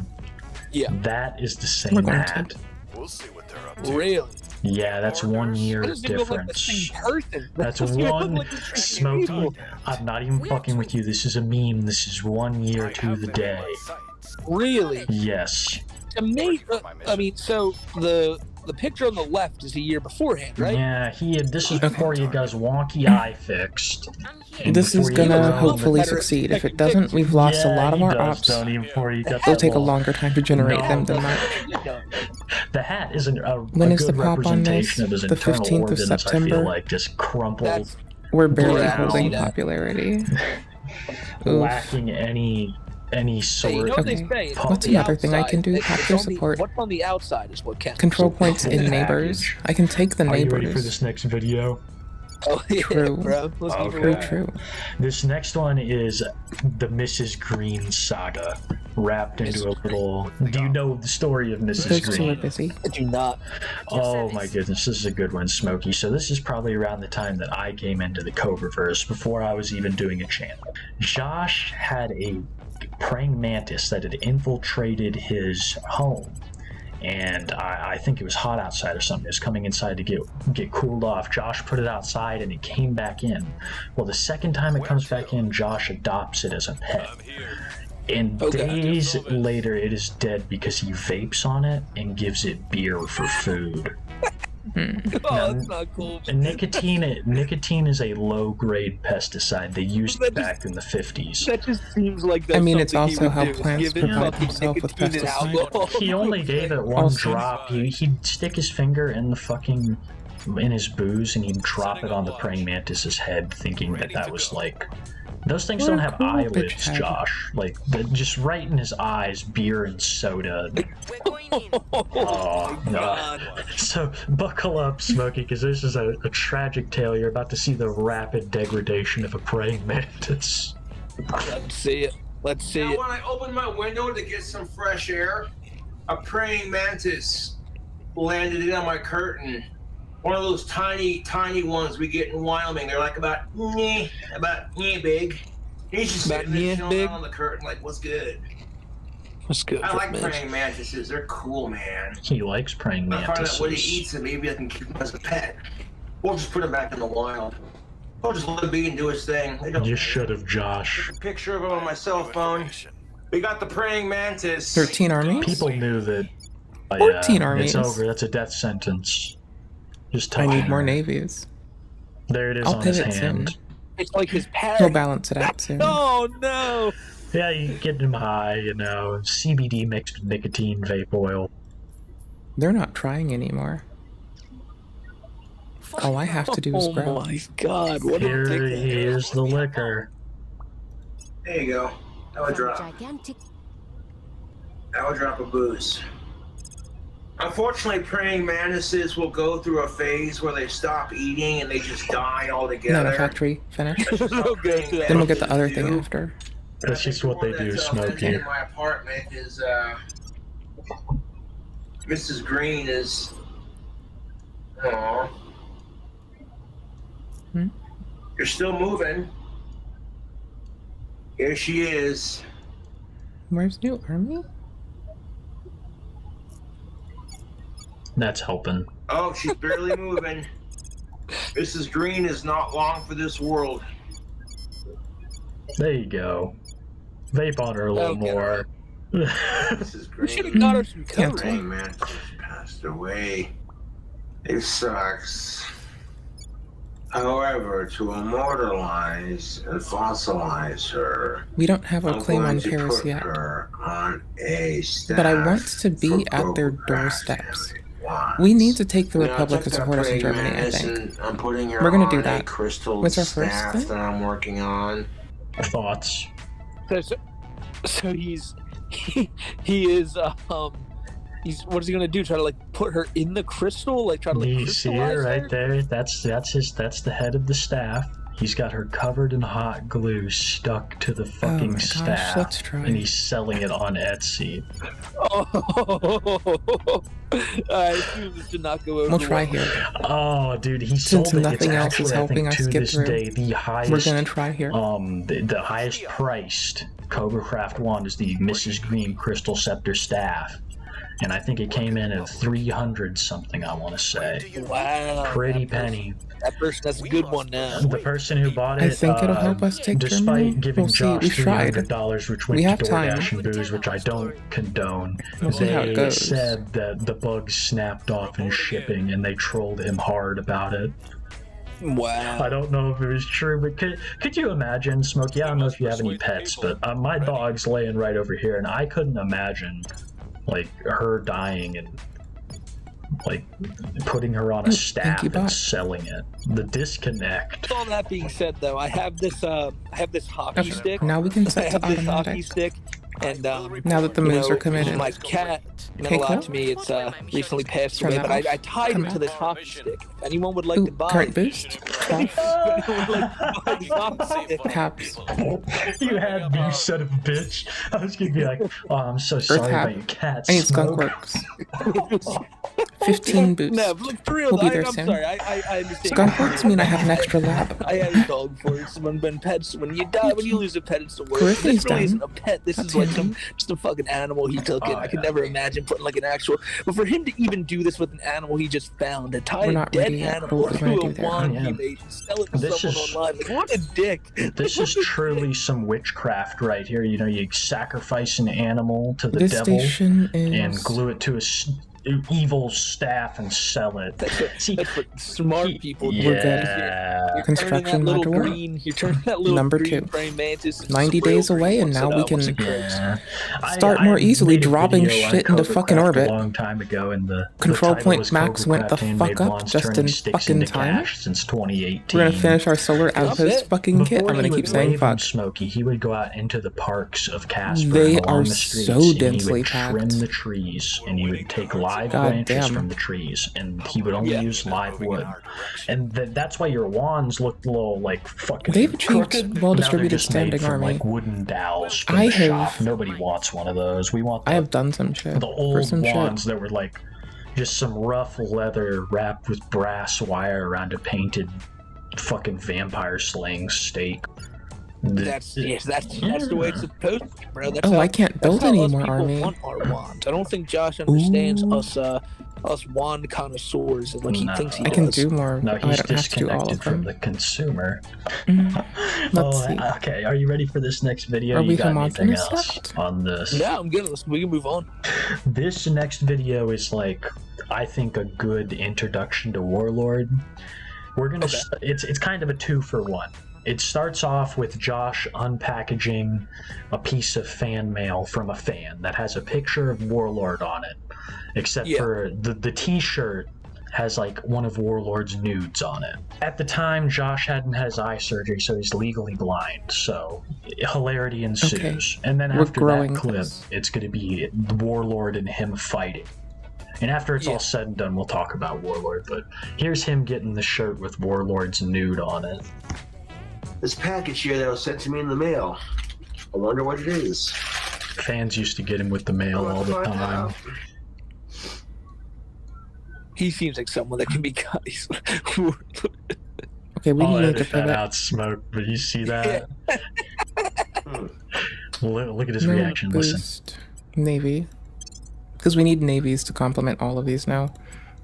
Yeah. That is the We're same going hat. We'll see what they're up to. Really? Yeah, that's 1 year That doesn't even look like the difference. same person. That's That doesn't even one look like the same Smokey. people. I'm not even fucking with you. This is a meme. This is 1 year to the day. Really? Yes. Amazing. I mean, so the picture on the left is a year beforehand, right? Yeah, this is before he got his wonky eye fixed. And This is before he gonna got hopefully all succeed. If it doesn't, we've lost a lot of our ops. Don't even before he got It'll take a the longer time to generate them than that. The hat isn't a When is good the pop on this? representation of his The internal 15th of organs, I September? feel like, just crumpled, We're barely brown, holding popularity. Oof. lacking any sort Hey, you know what they of say? It's What's on the another thing I can do? outside. Capture It's on the- support. What's on the outside is what counts. Control points in Package. neighbors. I can take the Are you ready for neighbors. this next video? Oh, yeah, True. bro. Let's keep it True, rolling. true. This next one is the Mrs. Green saga, wrapped into a little... Do you know the story of Mrs. Those two are Green? busy. I do not. Oh my goodness, this is a good one, Smokey. So this is probably around the time that I came into the Cobraverse, before I was even doing a channel. Josh had a praying mantis that had infiltrated his home. And I think it was hot outside or something. It was coming inside to get cooled off. Josh put it outside and it came back in. Well, the second time it comes back in, Josh adopts it as a pet. And days later, it is dead because he vapes on it and gives it beer for food. That's not cool. Nicotine is a low-grade pesticide. They used it back in the 50s. That just seems like I mean, it's also how plants provide themselves with pesticides. He only gave it one drop. He'd stick his finger in the fucking in his booze and he'd drop it on the praying mantis's head, thinking that was like. Those things don't have eyelids, Josh. Like, just right in his eyes, beer and soda. Oh, no. So, buckle up, Smokey, because this is a tragic tale. You're about to see the rapid degradation of a praying mantis. Let's see it. Let's see it. When I opened my window to get some fresh air, a praying mantis landed in on my curtain. One of those tiny ones we get in Wyoming. They're like about big. He's just sitting there chilling on the curtain like, what's good? What's good? I like praying mantises. They're cool, man. He likes praying mantises. I find out what he eats and maybe I can keep him as a pet. Or just put him back in the wild. Or just let him be and do his thing. You should have, Josh. There's a picture of him on my cell phone. We got the praying mantis. 13 armies? People knew that. 14 armies. It's over. That's a death sentence. Just I need more navies. There it is I'll on his pivot hand. soon. It's like his pad. He'll balance it out soon. Oh no! Yeah, you get him high, CBD mixed with nicotine vape oil. They're not trying anymore. All I have to do is grow. Oh my god, what Here's the liquor. There you go. That would drop. That would drop of booze. Unfortunately, praying mantises will go through a phase where they stop eating and they just die altogether. No, factory finish. No good. Then we'll get the other thing after. That's just what they do, Smokey. In my apartment is Mrs. Green is. Aww. You're still moving. Here she is. Where's New Army? That's helping. Oh, she's barely moving. Mrs. Green is not long for this world. There you go. Vape on her a little more. Mrs. Green. We should have got her some coke. Praying mantis passed away. It sucks. However, to immortalize and fossilize her, we don't have a claim on Paris yet. But I want to be at their doorsteps. We need to take the Republic to support us in Germany, I think. I'm putting her We're gonna do on that. a crystal What's our first staff thing? that I'm working on. Thoughts? So he's what is he gonna do? Try to like put her in the crystal? Like try to like You see it right her? there? That's the head of the staff. He's got her covered in hot glue, stuck to the fucking staff, let's try. and he's selling it on Etsy. Oh, I assume this did not go over. We'll try well. here. Oh, dude, he Since sold it. nothing It's else actually, is I helping think, us to get this through, day, the highest. we're gonna try here. The highest priced Cobra Craft wand is the Mrs. Green Crystal Scepter staff. And I think it came in at 300 something, I want to say. Wow. Pretty penny. That person, that's a good one now. The person who bought it, I think it'll help us take despite Germany. giving We'll see. Josh We've tried. $300, which went We to have time. DoorDash and booze, which I don't condone, We'll see how it they goes. said that the bugs snapped off in shipping, and they trolled him hard about it. Wow. I don't know if it was true, but could you imagine, Smokey? I don't know if you have any pets, but my dog's laying right over here, and I couldn't imagine like her dying and like putting her on a staff and selling it. The disconnect. All that being said, though, I have this hockey Okay, stick. now we can set I to have this hockey automatic. stick, and Now that the moves are committed. my cat meant Okay, a lot cool. to me. It's recently passed Turn away, that but off. I tied Come it to out. this hockey stick. If anyone would like Ooh, to buy current it, boost. if anyone would like to buy this hockey stick, Caps. You had me, you son of a bitch. I was gonna be like, oh, I'm so sorry Hab. about your cat. I need skunk Smoke. works. 15 boost. No, but for real, We'll be there I'm soon. sorry. I understand. Skunk works mean I have an extra lab. I had a dog for it. When pets, when you die, when you lose a pet, it's the worst. Corithi's This really done. isn't a pet. This That's is like just a fucking animal he took in. I could never imagine putting like an actual. But for him to even do this with an animal he just found, to tie a dead animal to a wand he made, and sell it to someone online, like what a dick. This is truly some witchcraft right here. You know, you sacrifice an animal to the devil and glue it to a evil staff and sell it. That's what smart people do. Yeah. Construction module. You turn that little Number green 2. praying mantis 90 days away, and now we can start I more easily made a dropping video on shit into fucking Cobra Craft orbit. a long time ago, and the Control title point was max Cobra went the Craft handmade fuck up wands just turning in sticks fucking into time. cash since 2018. We're gonna finish our solar outpost fucking kit. Before I'm gonna he keep would saying rave fuck. and Smokey, he would go out into the parks of Casper They and along are the streets, so and he densely would trim packed. the trees, and he would take live God branches damn. from the trees, and he would only use live wood. And that's why your wands looked a little like fucking They've achieved crooked. well-distributed Now they're just made standing from, army. like wooden dowels from I the have- shop. Nobody wants one of those. We want I have done some shit. the for old some wands shit. that were like just some rough leather wrapped with brass wire around a painted fucking vampire slaying stake. That's the way it's supposed to be, bro. That's Oh, how, I can't build that's how any us more people army. want our wands. I don't think Josh understands Ooh. us wand connoisseurs. Like he thinks he I can does. do more. No, I he's don't have to do all disconnected of from them. the consumer. Let's see. Okay, are you ready for this next video? Are You we got anything homogenous else yet? on this? Yeah, I'm good. We can move on. This next video is like, I think, a good introduction to Warlord. We're gonna. It's kind of a 2-for-1. It starts off with Josh unpackaging a piece of fan mail from a fan that has a picture of Warlord on it, except for the T-shirt has like one of Warlord's nudes on it. At the time, Josh hadn't had his eye surgery, so he's legally blind. So hilarity ensues, and then We're after growing that clip, this. it's going to be Warlord and him fighting. And after it's all said and done, we'll talk about Warlord. But here's him getting the shirt with Warlord's nude on it. This package here that was sent to me in the mail. I wonder what it is. Fans used to get him with the mail all the time. He seems like someone that can be guys. Okay, we I'll need to edit that pivot. out, Smoke, but you see that? Look at his No, reaction, listen. boost. Navy. Because we need navies to complement all of these now.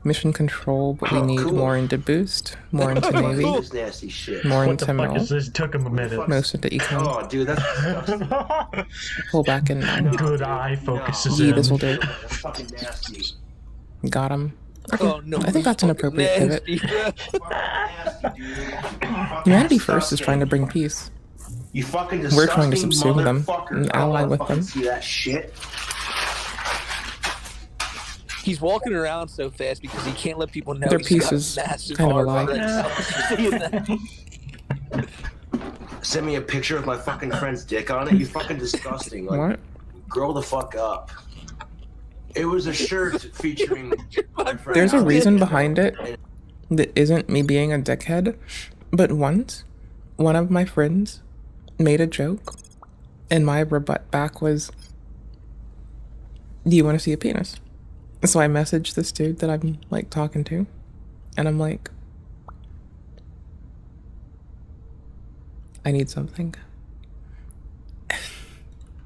Mission control, but we need more into boost, more into navy, This nasty shit. more What the into fuck mill, is this? Took him a minute. most into econ. Oh, dude, that's disgusting. Pull back in now. Good eye focuses Yee, in. this will do. That's fucking nasty. Got him. Okay, Oh no! I think that's an appropriate pivot. Nasty, dude. Humanity First is trying to bring peace. You fucking We're trying to disgusting subsume them motherfucker. and I don't ally wanna with fucking them. See that shit? He's walking around so fast because he can't let people know Their he's piece got is massive kind of a arms lie. right now. Send me a picture of my fucking friend's dick on it. You fucking disgusting. Like, What? grow the fuck up. It was a shirt featuring my friend. There's a Alex. reason behind it that isn't me being a dickhead, but once one of my friends made a joke and my rebut back was, do you want to see a penis? So I messaged this dude that I'm like talking to, and I'm like, I need something.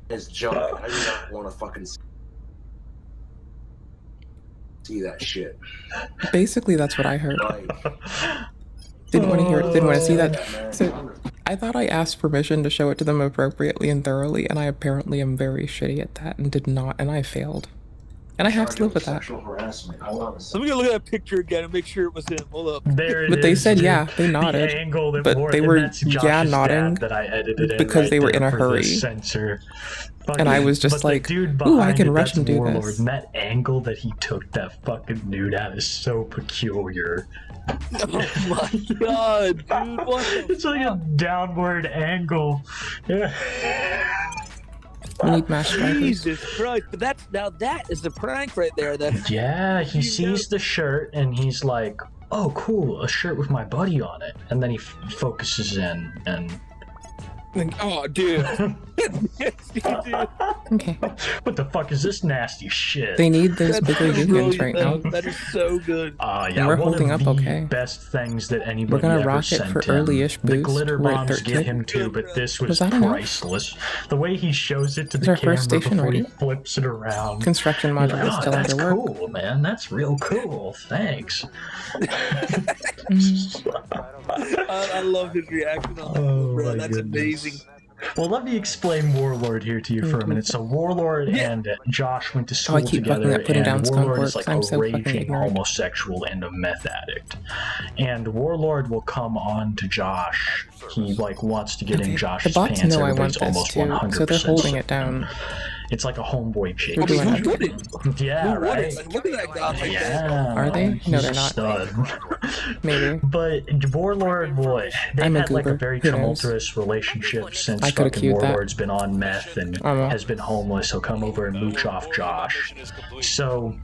It's junk. I do not want to fucking see that shit. Basically, that's what I heard. Like, Didn't want to hear it, didn't want to see that. So I thought I asked permission to show it to them appropriately and thoroughly, and I apparently am very shitty at that and did not, and I failed. And I have to live with that. sexual harassment. I want to Let me go look at that picture again and make sure it was him. Hold up. There it But they is, said dude. yeah, they The nodded. angle that But wore- they and were that's yeah Josh's nodding dad that I edited in because right they were there in a for the hurry. censor. And I was just but like, the dude ooh, I behind can it, rush that's and do Warlord, this. and that angle that he took that fucking nude at is so peculiar. Oh my god, dude! What the It's like a downward angle. Yeah. We need mash drivers. Jesus Christ! But that is the prank right there. That Yeah, he sees the shirt and he's like, "Oh, cool, a shirt with my buddy on it." And then he focuses in and oh, dude. Okay. What the fuck is this nasty shit? They need those bigger unions right now. That is so good. Yeah, And we're one holding of up the okay. best things that anybody We're gonna ever rock it sent for him. early-ish The boost. glitter We're at bombs get 13. him too, but this was that enough? priceless. The way he shows it to Is the our camera first station before ready? he flips it around. Construction You're module like, is "Oh, still that's under work. cool, man. That's real cool. Thanks." I love his reaction on Oh, bro. my That's goodness. amazing. Well, let me explain Warlord here to you for a minute. So Warlord and Josh went to school I keep fucking together, up putting down and skunk Warlord works. is like I'm a so fucking raging ignorant. homosexual and a meth addict. And Warlord will come on to Josh. He like wants to get in The Josh's bots pants. know I Everybody's want this almost too, 100%. so they're holding it down. It's like a homeboy chick. We're doing Who it. wouldn't? Yeah, Who right. wouldn't? Look at that guy like that. Yeah. Are they? He's No, they're a not. stud. Maybe. But Warlord, boy, they've I'm a had like a goober. very Who knows? tumultuous relationship since I coulda fucking queued that. Warlord's been on meth and has been homeless. He'll come over and mooch off Josh. So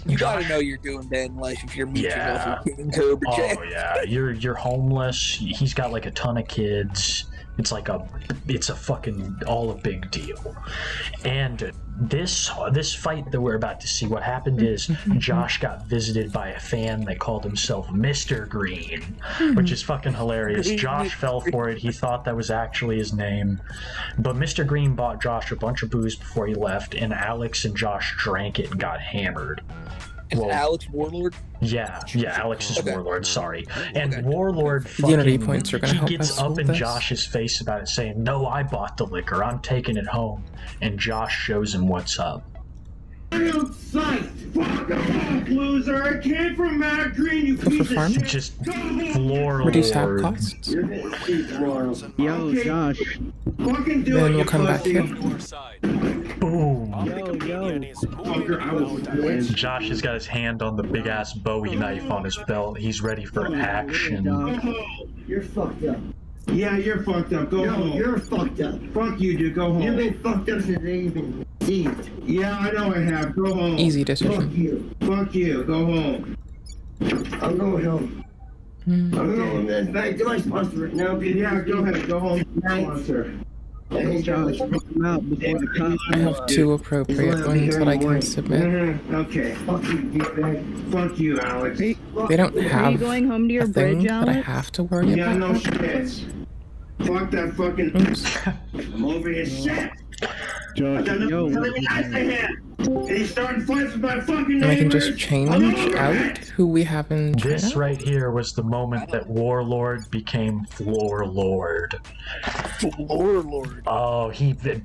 You gotta know you're doing bad in life if you're mooching off your King Cobra Jack. Oh yeah, you're homeless. He's got like a ton of kids. It's a fucking all a big deal. And this fight that we're about to see, what happened is Josh got visited by a fan that called himself Mr. Green, which is fucking hilarious. Josh fell for it. He thought that was actually his name. But Mr. Green bought Josh a bunch of booze before he left, and Alex and Josh drank it and got hammered. Is Alex Warlord? Yeah, Alex is Warlord, sorry. And Warlord Unity fucking, points are gonna he help gets us up with in this. Josh's face about it, saying, "No, I bought the liquor. I'm taking it home." And Josh shows him what's up. Outside! Fuck off, loser! I came from Mad Green, you piece of shit! Just floor Reduce tab lord. costs. Yo, Josh. Fucking do Then it, we'll you come back pussy. here. Boom. Fucker, I will win. Josh has got his hand on the big ass Bowie knife on his belt. He's ready for action. You're fucked up. Yeah, you're fucked up. Go home. You're fucked up. Fuck you, dude. Go home. You've been fucked up since you've been deceived. Yeah, I know I have. Go home. Easy decision. Fuck you. Fuck you. Go home. I'm going home. I'm going then back to my sponsor right now. Yeah, go ahead. Go home. Sponsor. Josh, put him out before the cops. I have 2 appropriate ones that I can submit. Okay. Fuck you, dickbag. Fuck you, Alex. They don't have Are you going home to your a thing bridge, that I Alex? have to worry Yeah, about. no shit. Fuck that fucking. I'm over his shit. Josh, yo. And he's starting fights with my fucking And I can neighbors. just change out who we have in This China. right here was the moment that Warlord became Floor Lord. Floor Lord. Oh,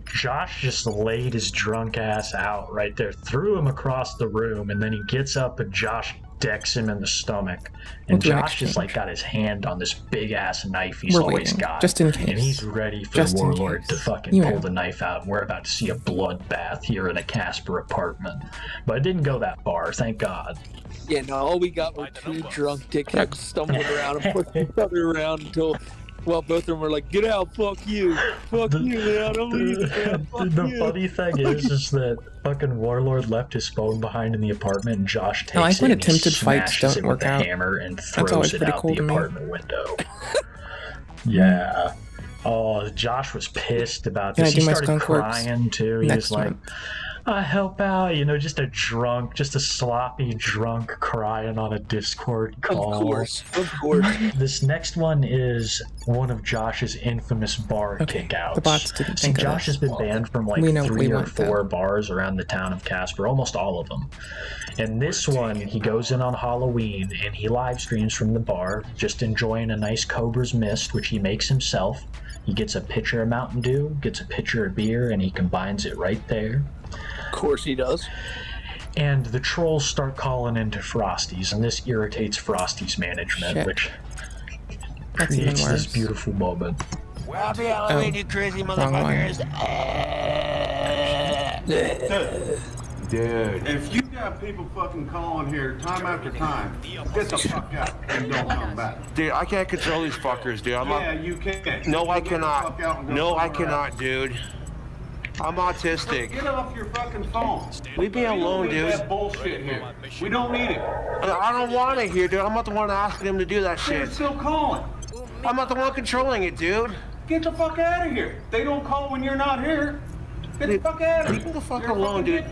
Josh just laid his drunk ass out right there, threw him across the room, and then he gets up and Josh decks him in the stomach. And We'll do an Josh just like got his hand on this big ass knife he's We're always waiting, got. just in case. And he's ready for Just in Warlord case. to fucking You pull know. the knife out. And we're about to see a bloodbath here in a Casper apartment. But it didn't go that far, thank God. Yeah, no, all we got were 2 drunk dickheads stumbling around and pushing each other around until, well, both of them were like, "Get out, fuck you, fuck you, man, I'm leaving, man, fuck The you." funny thing is that fucking Warlord left his phone behind in the apartment, and Josh takes I like when it and he attempted fights smashes don't it with work a out. hammer and That's throws always it pretty out cool the to me. apartment window. Yeah. Oh, Josh was pissed about Can I this. He do my started skunk works crying too. He next was like, month? "I help out," just a sloppy drunk crying on a Discord call. Of course. This next one is one of Josh's infamous bar kickouts. the bots didn't See, think of Josh this. has been banned from like We know 3 we or want 4 bars around the town of Casper, almost all of them. And this one, he goes in on Halloween and he live streams from the bar, just enjoying a nice Cobra's Mist, which he makes himself. He gets a pitcher of Mountain Dew, gets a pitcher of beer, and he combines it right there. Of course he does. And the trolls start calling into Frosty's, and this irritates Frosty's management, Shit. which That's even creates this worse. beautiful moment. Happy Halloween, you crazy motherfuckers. Dude, if you got people fucking calling here time after time, get the fuck out and don't come back. Dude, I can't control these fuckers, dude. Yeah, you can. No, I Get the fuck out and cannot. go No, I somewhere else. cannot, dude. I'm autistic. Get off your fucking phone. Leave me alone, We don't need dude. that bullshit here. We don't need it. I don't want to hear, dude. I'm not the one asking him to do that They're shit. still calling. I'm not the one controlling it, dude. Get the fuck out of here. They don't call when you're not here. Get the fuck out of here. Leave me the fuck alone, dude.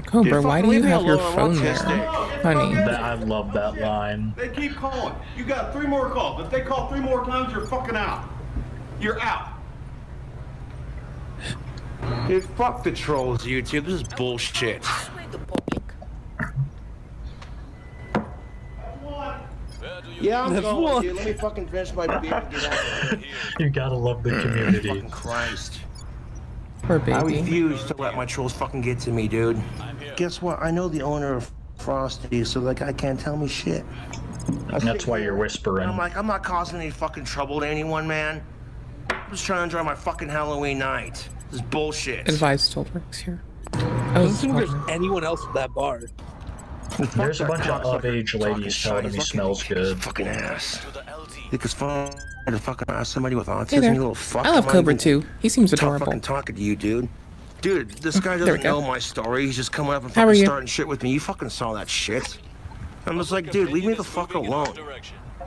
Cobra, why do you have your phone there, honey? I love that line. They keep calling. You got 3 more calls. If they call 3 more times, you're fucking out. You're out. Dude, fuck the trolls, YouTube. This is bullshit. Yeah, I'm going with you. Let me fucking finish my beer and get out of here. You gotta love the community. Fucking Christ. Poor baby. I refuse to let my trolls fucking get to me, dude. Guess what? I know the owner of Frosty, so that guy can't tell me shit. That's why you're whispering. I'm like, I'm not causing any fucking trouble to anyone, man. I'm just trying to enjoy my fucking Halloween night. This is bullshit. Advice still works here. I don't think there's anyone else at that bar. There's a bunch of age ladies telling him he smells good. Fucking ass. Think it's fun to fucking ask somebody with autism, Hey there. you little fuck. I love Cobra too. He seems adorable. Fucking talking to you, dude. Dude, this guy There we doesn't go. know my story. He's just coming up and How are fucking you? starting shit with me. You fucking saw that shit. I'm just like, dude, leave me the fuck alone.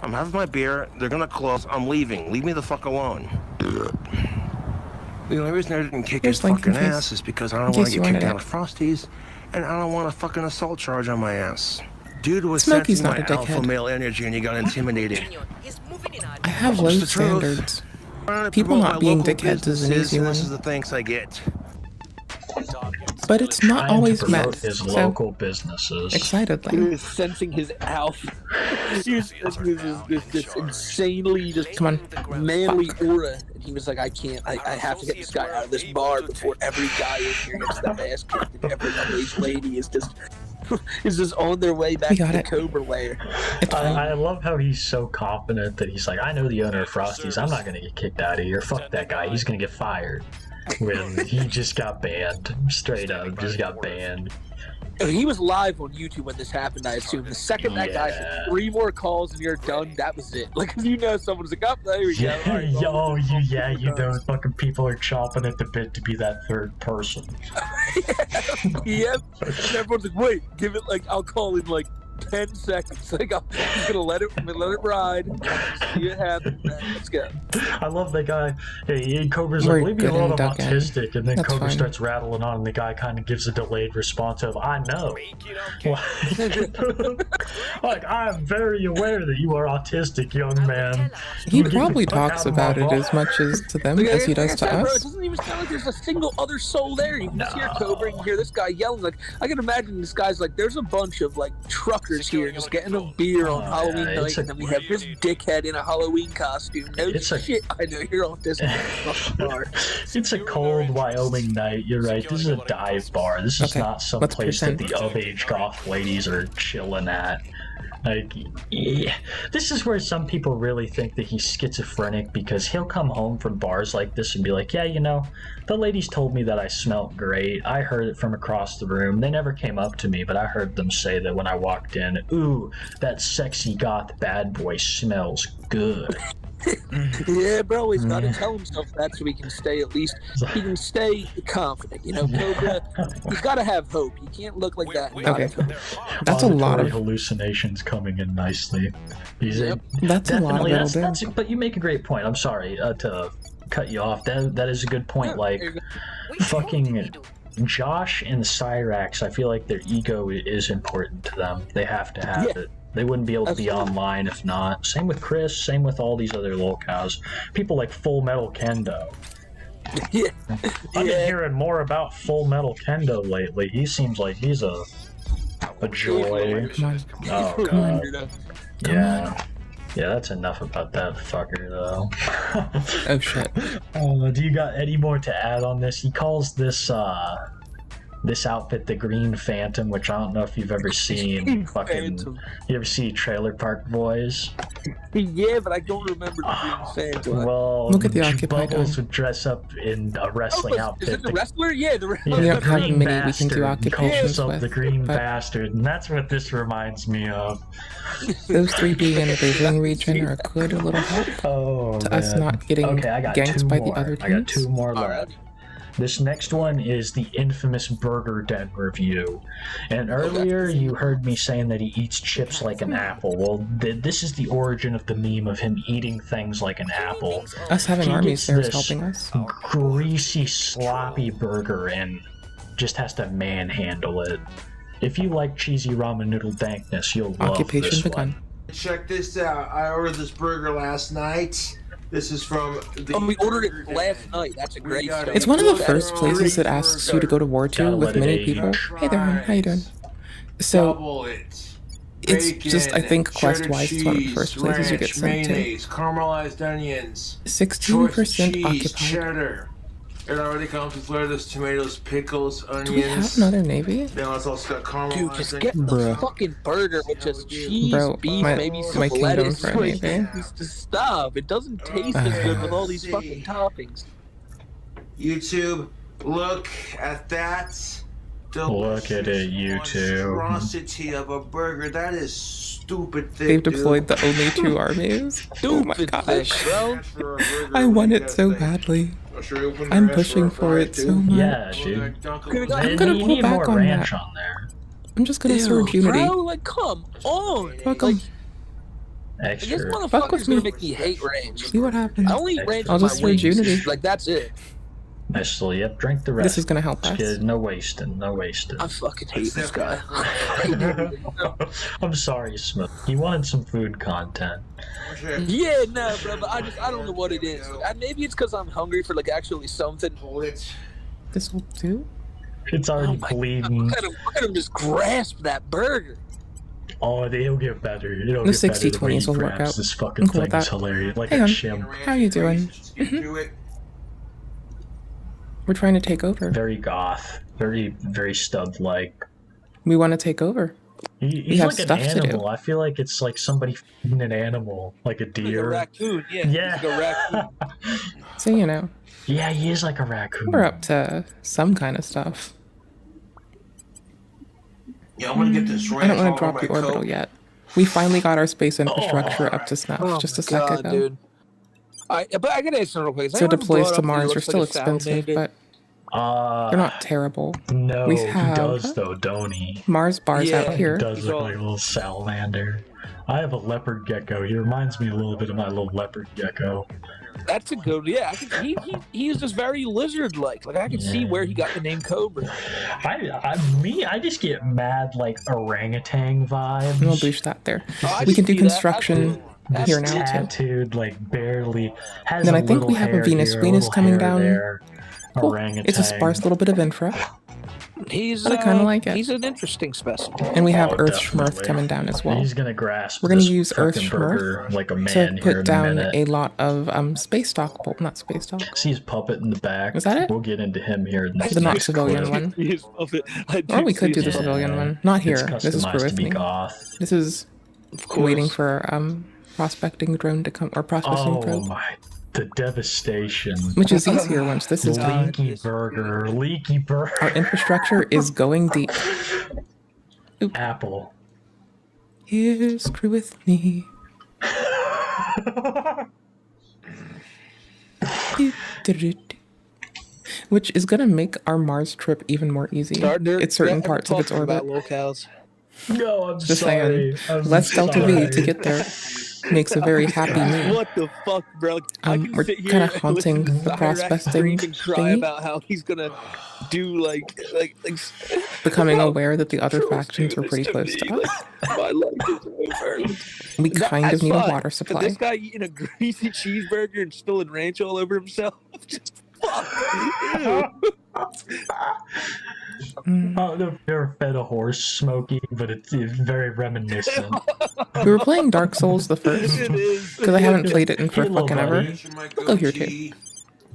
I'm having my beer. They're gonna close. I'm leaving. Leave me the fuck alone. The only reason I didn't kick his Here's fucking Lincoln, ass is because I don't In want case to you get wanted kicked out it. of Frosties, and I don't want a fucking assault charge on my ass. Dude was Smokey's sensing not my a alpha dickhead. male energy and he got intimidated. I have low It's the truth. standards. Trying to People promote not my being local dickheads is an businesses, easy and one. This is the thanks I get. But it's not Trying to always promote met. his So local businesses. He excitedly. was sensing his alpha. He was this insanely just Come on. manly aura, and he was like, I can't. I have to get this guy out of this bar before every guy in here gets that ass kicked, and every underage lady is just on their way back We to got the it. Cobra lair. I love how he's so confident that he's like, I know the owner of Frosty's. I'm not gonna get kicked out of here. Fuck that guy. He's gonna get fired. When he just got banned. Straight up, just got banned. He was live on YouTube when this happened, I assume. The second that guy said 3 more calls and you're done, that was it. Like, you know, someone's like, oh, there we go. All right, well, you know, fucking people are chomping at the bit to be that third person. Yep. And everyone's like, wait, give it, like, I'll call in, like, 10 seconds. Like, I'm just gonna let it ride. See it happen. Let's go. I love that guy. Hey, Cobra's We're like, leave me good alone, and I'm dug in. autistic. And then That's Cobra fine. starts rattling on, and the guy kind of gives a delayed response of, I know. Like, I'm very aware that you are autistic, young man. He Get the probably fuck talks out of my about it bar. as much as to them Like, as he does like to I said, bro, it us. doesn't even sound like there's a single other soul there. You can just hear Cobra, you can hear this guy yelling. Like, I can imagine this guy's like, there's a bunch of like truckers here just getting a beer on Halloween yeah, night, it's a- and then we have this dickhead in a Halloween costume. No shit, I know you're autistic. It's a cold Wyoming night. You're right. This is a dive bar. This is Okay, not some let's place that pretend. the of-age goth ladies are chilling at. Like, yeah. This is where some people really think that he's schizophrenic, because he'll come home from bars like this and be like, yeah, you know, the ladies told me that I smelled great. I heard it from across the room. They never came up to me, but I heard them say that when I walked in, ooh, that sexy goth bad boy smells good. Yeah, bro, he's got to tell himself that so he can stay he can stay confident. You know, Cobra, he's got to have hope. You can't look like that. and not Okay. have hope. That's a lot Auditory of hallucinations coming in nicely. He's That's a lot of definitely it'll do. but you make a great point. I'm sorry to cut you off. That is a good point. Like, fucking Josh and Cyrax, I feel like their ego is important to them. They have to have it. They wouldn't be able to be online if not. Same with Chris, same with all these other lolcows. People like Full Metal Kendo. Yeah. I've been hearing more about Full Metal Kendo lately. He seems like he's a joy. Oh, God. Yeah. Yeah, that's enough about that fucker, though. Oh, shit. Do you got any more to add on this? He calls this outfit the Green Phantom, which I don't know if you've ever seen. Fucking, you ever see Trailer Park Boys? Yeah, but I don't remember the Green Phantom. Well, Look at the Occupied Bubbles would dress up in a wrestling outfit. Is it the wrestler? Yeah, the wrestler. We Yeah, don't the have Green many we can Bastard. do He calls occupations himself with, the Green but- Bastard, and that's what this reminds me of. Those 3 being in the Beijing region are a good little help to us not getting okay, I got ganked 2 by more. the other I got teams. 2 more left. This next one is the infamous Burger Den review. And earlier you heard me saying that he eats chips like an apple. Well, this is the origin of the meme of him eating things like an apple. Us having He armies gets there is this helping us. greasy, sloppy burger and just has to manhandle it. If you like cheesy ramen noodle dankness, you'll love Occupation this begun. one. Check this out. I ordered this burger last night. This is from the. We ordered it last night. That's a great start. It's one of the first places that asks you to go to war to Gotta with let it many age. people. Hey there, hon. How you doing? So Double it. it's Bacon, just, I think, cheddar quest-wise, it's one of the cheese, first places you get ranch, sent to. mayonnaise, caramelized onions, 16% choice cheese, occupied. cheddar. It already comes with lettuce, tomatoes, pickles, onions. Do we have another navy? Then it's also got caramelized Dude, just get onions. the fucking burger with just cheese, Bro, beef, my- maybe some my kingdom lettuce. for a Like, maybe. just stop. It doesn't taste as good with all these fucking toppings. YouTube, look at that. Look at it, YouTube. Monstrosity of a burger. That is stupid thick. They've deployed the only 2 armies. Oh my gosh. I want it so badly. I'm pushing for it so much. Yeah, dude. I'm gonna You pull need back more on ranch that. on there. I'm just gonna Ew, surge unity. bro, like, come on. Welcome. Like, this Extra. Fuck with motherfucker's me. gonna make me hate ranch. See what happens. I only eat ranch I'll with my just surge wings. unity. Like, that's it. Actually, yep, drink the rest. This is gonna help us. Kid, no wasting, no wasting. I fucking hate this guy. I'm sorry, Smith. You wanted some food content. Yeah, no, bro, but I don't know what it is. Maybe it's because I'm hungry for, like, actually something. This will do? It's already bleeding. Look at him just grasp that burger. Oh, it'll get better. It'll The get better the way 60-20s he will work grabs out. This fucking I'm cool thing with is that. hilarious. Like Hey, a hon. shim. How you doing? We're trying to take over. Very goth. Very, very stud-like. We want to take over. He's have like an stuff to do. animal. I feel like it's like somebody feeding an animal, like a Like a deer. raccoon, yeah. Yeah. Like a raccoon. So, you know, Yeah, he is like a raccoon. we're up to some kind of stuff. Yeah, I'm gonna get this ranch I don't want all to drop over the my orbital coat. yet. We finally got our space infrastructure up to snuff Oh just a my second God, ago. dude. But I gotta ask something real quick. Is So anyone deploys brought to up that he Mars are looks still like a expensive, salamander? but they're not terrible. No, We he have does though, don't he? Mars bars Yeah, out He here. does look like a little salamander. I have a leopard gecko. He reminds me a little bit of my little leopard gecko. That's a good. Yeah, he is just very lizard-like. Like I can see where he got the name Cobra. I just get mad like orangutan vibes. We'll boost that there. Oh, I We can do see that. construction It's here now too. tattooed, like barely. Has Then a I think little we have a hair Venus here, Venus little coming hair down. there. Cool. Orangutan. It's a sparse little bit of infra, He's but I kind of like it. He's an interesting specimen. And we have Oh, Earth definitely. Schmurth coming down as well. He's gonna grasp. We're gonna this use Earth fucking burger like a Schmurth man to here put in down a minute. a lot of space stock, well, not space stock. See his puppet in the back. Is that it? We'll get into him here. In The not civilian one. Or we could do the civilian one. Not here. It's This is for customized to with be me. goth. This is waiting for prospecting drone to come, or processing Oh probe, my! The devastation. which is easier once this is done. Leaky burger. Leaky burger. Our infrastructure is going deep. Apple. Here, screw with me. Which is gonna make our Mars trip even more easy. It's certain parts of its orbit. Locales. No, I'm Just sorry. saying, less Delta V to get there makes a very happy me. What the fuck, bro? I can We're sit here kind of and haunting listen to the Cyrax prospecting scream and cry thingy, about how he's gonna do like becoming aware that the other factions were pretty close to us. my life is over. We kind That's of need a fine, water but supply. this guy eating a greasy cheeseburger and spilling ranch all over himself. Just fuck. Ew. Oh, they've never fed a horse smoky, but it's very reminiscent. We were playing Dark Souls the first, It is. because I haven't played it in Hey, little fucking ever. buddy. I'll go here too.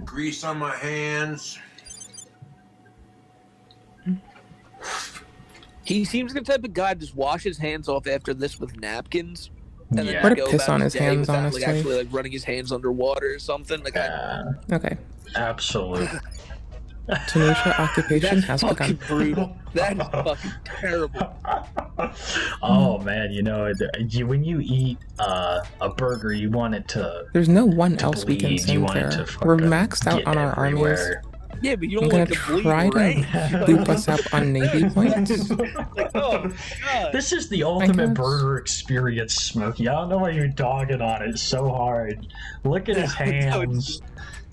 Grease on my hands. He seems like the type of guy to just wash his hands off after this with napkins. And Yeah. then Or to go piss about on his day hands, without, honestly. Like, actually, like running his hands underwater or something. Like, Okay. Absolute. Tunisia occupation has that's begun. fucking brutal. That is fucking terrible. Oh man, you know, when you eat a burger, you want it to. There's no one else we can bleed. You send want it there. to We're fucking maxed out get on our armies. everywhere. Yeah, but you I'm don't gonna like to bleed try range. to loop us up on Navy points. Like, oh, God. This is the ultimate burger experience, Smokey. I don't know why you're dogging on it so hard. Look at his hands.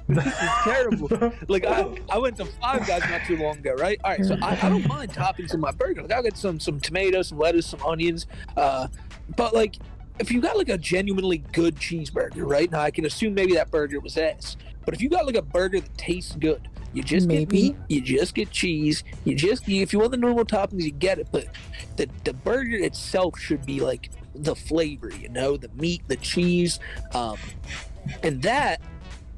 This is terrible. Like, I went to Five Guys not too long ago, right? All right, so I don't mind toppings in my burger. Like, I'll get some tomatoes, some lettuce, some onions. But, like, if you got, like, a genuinely good cheeseburger, right? Now, I can assume maybe that burger was ass. But if you got, like, a burger that tastes good, you just get meat, you just get cheese, if you want the normal toppings, you get it. But the burger itself should be, like, the flavor, you know? The meat, the cheese, and that...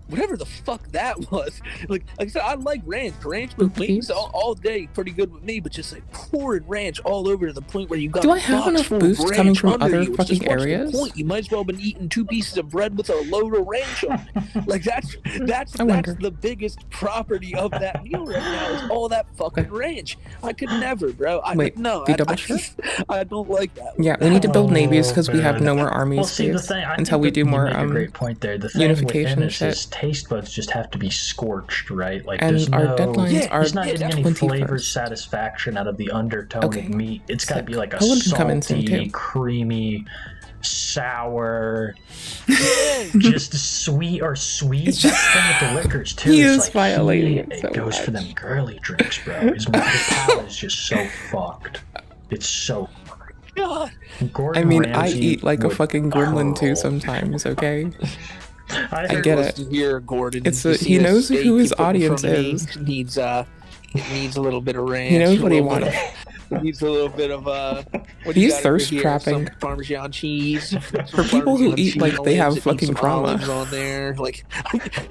whatever the fuck that was. Like I said, I like ranch with wings all day, pretty good with me, but just like pouring ranch all over to the point where you got. Do I have enough boost coming from other fucking areas? You might as well have been eating 2 pieces of bread with a load of ranch on it. Like that's the biggest property of that meal right now is all that fucking ranch. I could never, bro. I don't like that. Yeah, we need to build navies because we have no more army space until we do more great point there. The thing unification with shit. Taste buds just have to be scorched, right? Like and there's our no, deadlines are he's not getting any 21st. flavor satisfaction out of the undertone of meat. It's got to be like a Poland can come in soon, salty, too. creamy, sour, just sweet or sweet. It's just, That's the thing with the liquors too. He It's is violating it so goes much. for them girly drinks, bro. His palate is just so fucked. It's so. God. Gordon I mean, Ramsay I eat like a would fucking gremlin too curl. sometimes, okay? I It get was it. to hear Gordon. It's You a, see he the knows steak who you his put in audience front of me, is. It needs a little bit of ranch. He knows a what he little bit wants. It needs a little bit of what do you He's got over thirst here? trapping. Some Parmesan cheese. For people who eat like they have fucking trauma. On there, like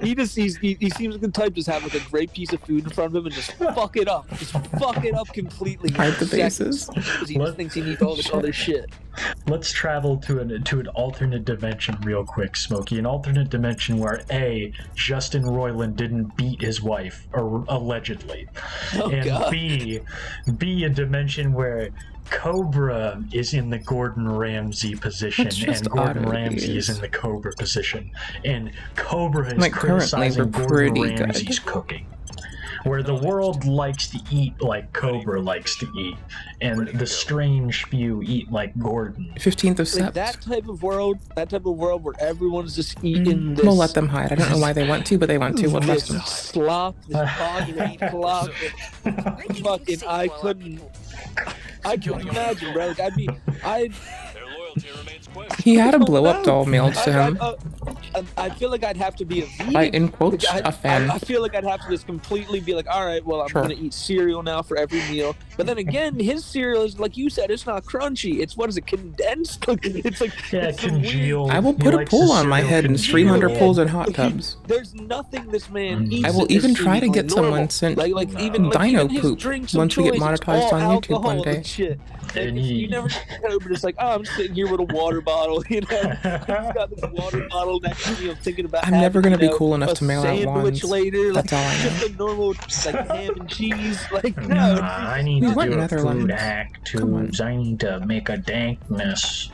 he seems like the type to just have like a great piece of food in front of him and just fuck it up completely. Hide the bases. Because he just thinks he needs all this other shit. Let's travel to an alternate dimension real quick, Smokey. An alternate dimension where A, Justin Roiland didn't beat his wife, or allegedly, and God. B, a dimension where Cobra is in the Gordon Ramsay position, That's just and Gordon oddities. Ramsay is in the Cobra position, and Cobra is Like, currently, criticizing we're Gordon pretty good. Ramsay's cooking. Where the world likes to eat like Cobra likes to eat, and the strange few eat like Gordon. 15th of Like Sept. that type of world where everyone's just eating this. We'll let them hide. I don't know why they want to, but they want to. We'll trust them. Slop, this bog-meat slop. Fucking, I couldn't imagine, bro. Like, He had a blow-up doll mailed to him. I feel like I'd have to be a vegan. By, in quotes, Like, a fan. I feel like I'd have to just completely be like, all right, well, I'm Sure. gonna eat cereal now for every meal. But then again, his cereal is like you said, it's not crunchy. It's what is it, condensed? It's like it's some weird- I will put a pool on my head and stream under pools and hot tubs. There's nothing this man eats. I will that is even try to seemingly get someone normal. sent like even dino his poop drinks of once we get choice, it's monetized all on YouTube one alcohol day. and shit. And you never but it's like, oh, I'm sitting here with a water bottle, you know. He's got this water bottle next to me. I'm thinking about. I'm never having, gonna you be know, cool enough a to mail out sandwich wands. later. That's like, all I know. Just a normal like ham and cheese. Like no, Nah, I need to want do a Netherlands. food hack tubes. I need to make a dankness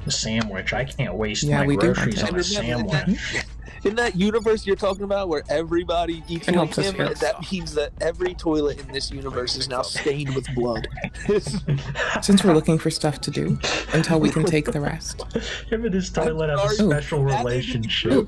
sandwich. I can't waste Yeah, my we do want groceries that. on a sandwich. In that universe you're talking about where everybody eats It like helps us him, here. that means that every toilet in this universe is now stained with blood. Since we're looking for stuff to do until we can take the rest. Him and his toilet have a sorry, special relationship.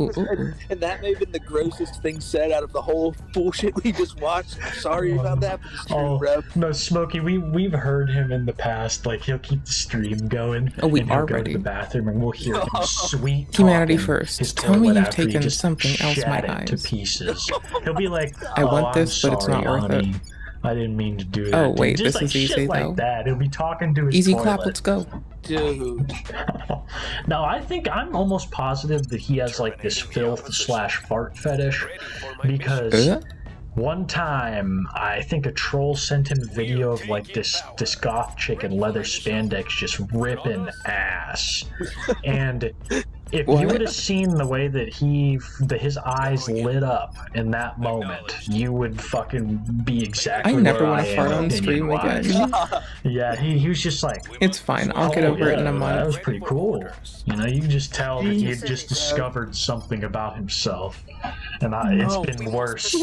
And that may have been the grossest thing said out of the whole bullshit we just watched. I'm sorry about that, but it's true, Oh bro. no, Smokey, we've heard him in the past. Like he'll keep the stream going. Oh, we and he'll are go ready. to the bathroom, and we'll hear him sweet Humanity talking first. his Tell me toilet you've after he taken just something else my shat it to eyes. pieces. He'll be like, I want "Oh, this, I'm but it's sorry, not worth it." honey. I didn't mean to do that. Oh, to wait, you." Just this like is easy, shit though. like that. He'll be talking to his Easy toilet. clap, let's go. Dude. No, I think I'm almost positive that he has like this filth/fart fetish because one time I think a troll sent him a video of like this goth chick in leather spandex just ripping ass, and If you would have seen the way that his eyes lit up in that moment, you would fucking be exactly I never where want I to fart am on stream opinion-wise. again. Yeah, he was just like, It's fine. I'll get over it in a month. That was pretty cool. You know, you can just tell that he had just discovered something about himself. And it's been worse.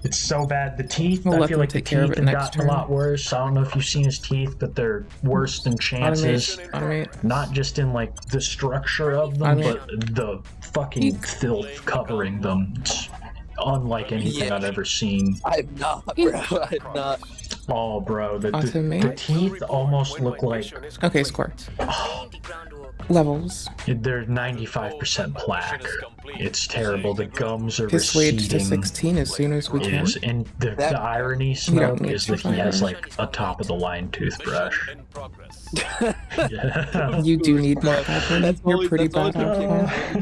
It's so bad. The teeth, I feel like the teeth have gotten a lot worse. I don't know if you've seen his teeth, but they're worse than chances. Not just in like the structure of them, but the fucking filth covering them. It's unlike anything I've ever seen. I'm not, bro. I'm not. Oh, bro, the teeth almost look like... Okay, score. Levels. They're 95% plaque. It's terrible. The gums are His wage to 16 as soon as we can. And the irony, Smoke, is that he has like a top-of-the-line toothbrush. Yeah. You do need more Godwin. You're pretty bad at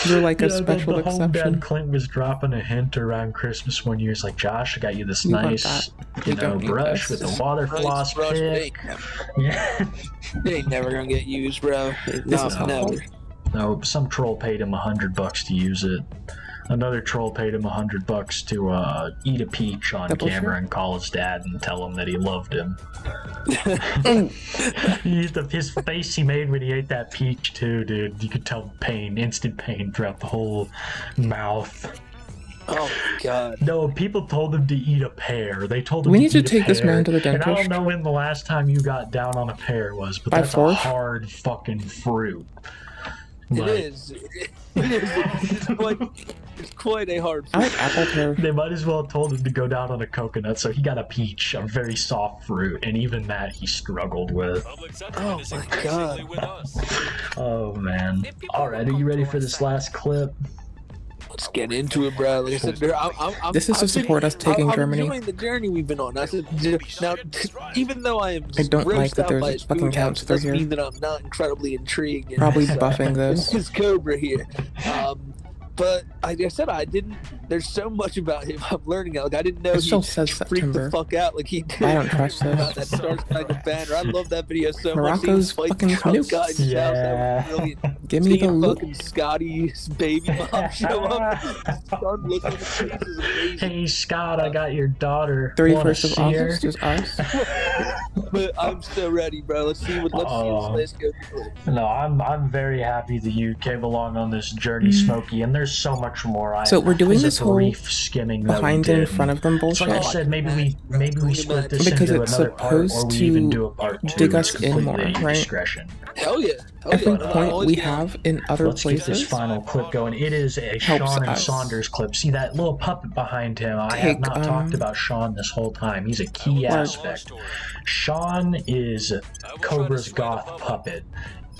You're like a special the exception. Home Dad Clint was dropping a hint around Christmas one year. He's like, Josh, I got you this nice, brush with a water floss pick. Yeah. It ain't never gonna get used, bro. Never. No, some troll paid him $100 to use it. Another troll paid him $100 to eat a peach on camera and call his dad and tell him that he loved him. His face he made when he ate that peach too, dude. You could tell pain, instant pain throughout the whole mouth. Oh my god. No, people told him to eat a pear. They told him we to need to eat a take this pear. man to the dentist. And I don't know when the last time you got down on a pear was, but that's a hard fucking fruit. It is. It's quite a hard fruit. I like apple pear. They might as well have told him to go down on a coconut, so he got a peach, a very soft fruit, and even that he struggled with. Oh my god. Oh man. Alright, are you ready for this last clip? Let's get into it, bro. Like I said, this is to support us taking Germany. I'm enjoying the journey we've been on. I said, now, even though I am I don't like that there's fucking counts through here. Doesn't mean that I'm not incredibly intrigued. Probably buffing this. This Cobra here. But like I said, there's so much about him I'm learning. Like I didn't know he freaked the fuck out like he did. I don't trust this. About that Star-Spangled Banner. I love that video so Morocco's much. fucking nuke. That was brilliant. Give me the look. Fucking Scotty's baby mom show up. Son look on his face is amazing. Hey Scott, I got your daughter. 31st of August is ours. But I'm so ready, bro. Let's see this list go through. No, I'm very happy that you came along on this journey, Smokey, and there's so much more. So we're doing this whole skimming behind and in front of them bullshit. So like I said, maybe we split this because into it's another part, or supposed we even do to a part 2. dig us in more, Completely right? Discretion. Hell yeah. Every point we have in other Let's places. get this final clip going. It is a Sean and Saunders clip. See that little puppet behind him? I have not talked about Sean this whole time. He's a key aspect. Sean is Cobra's goth puppet.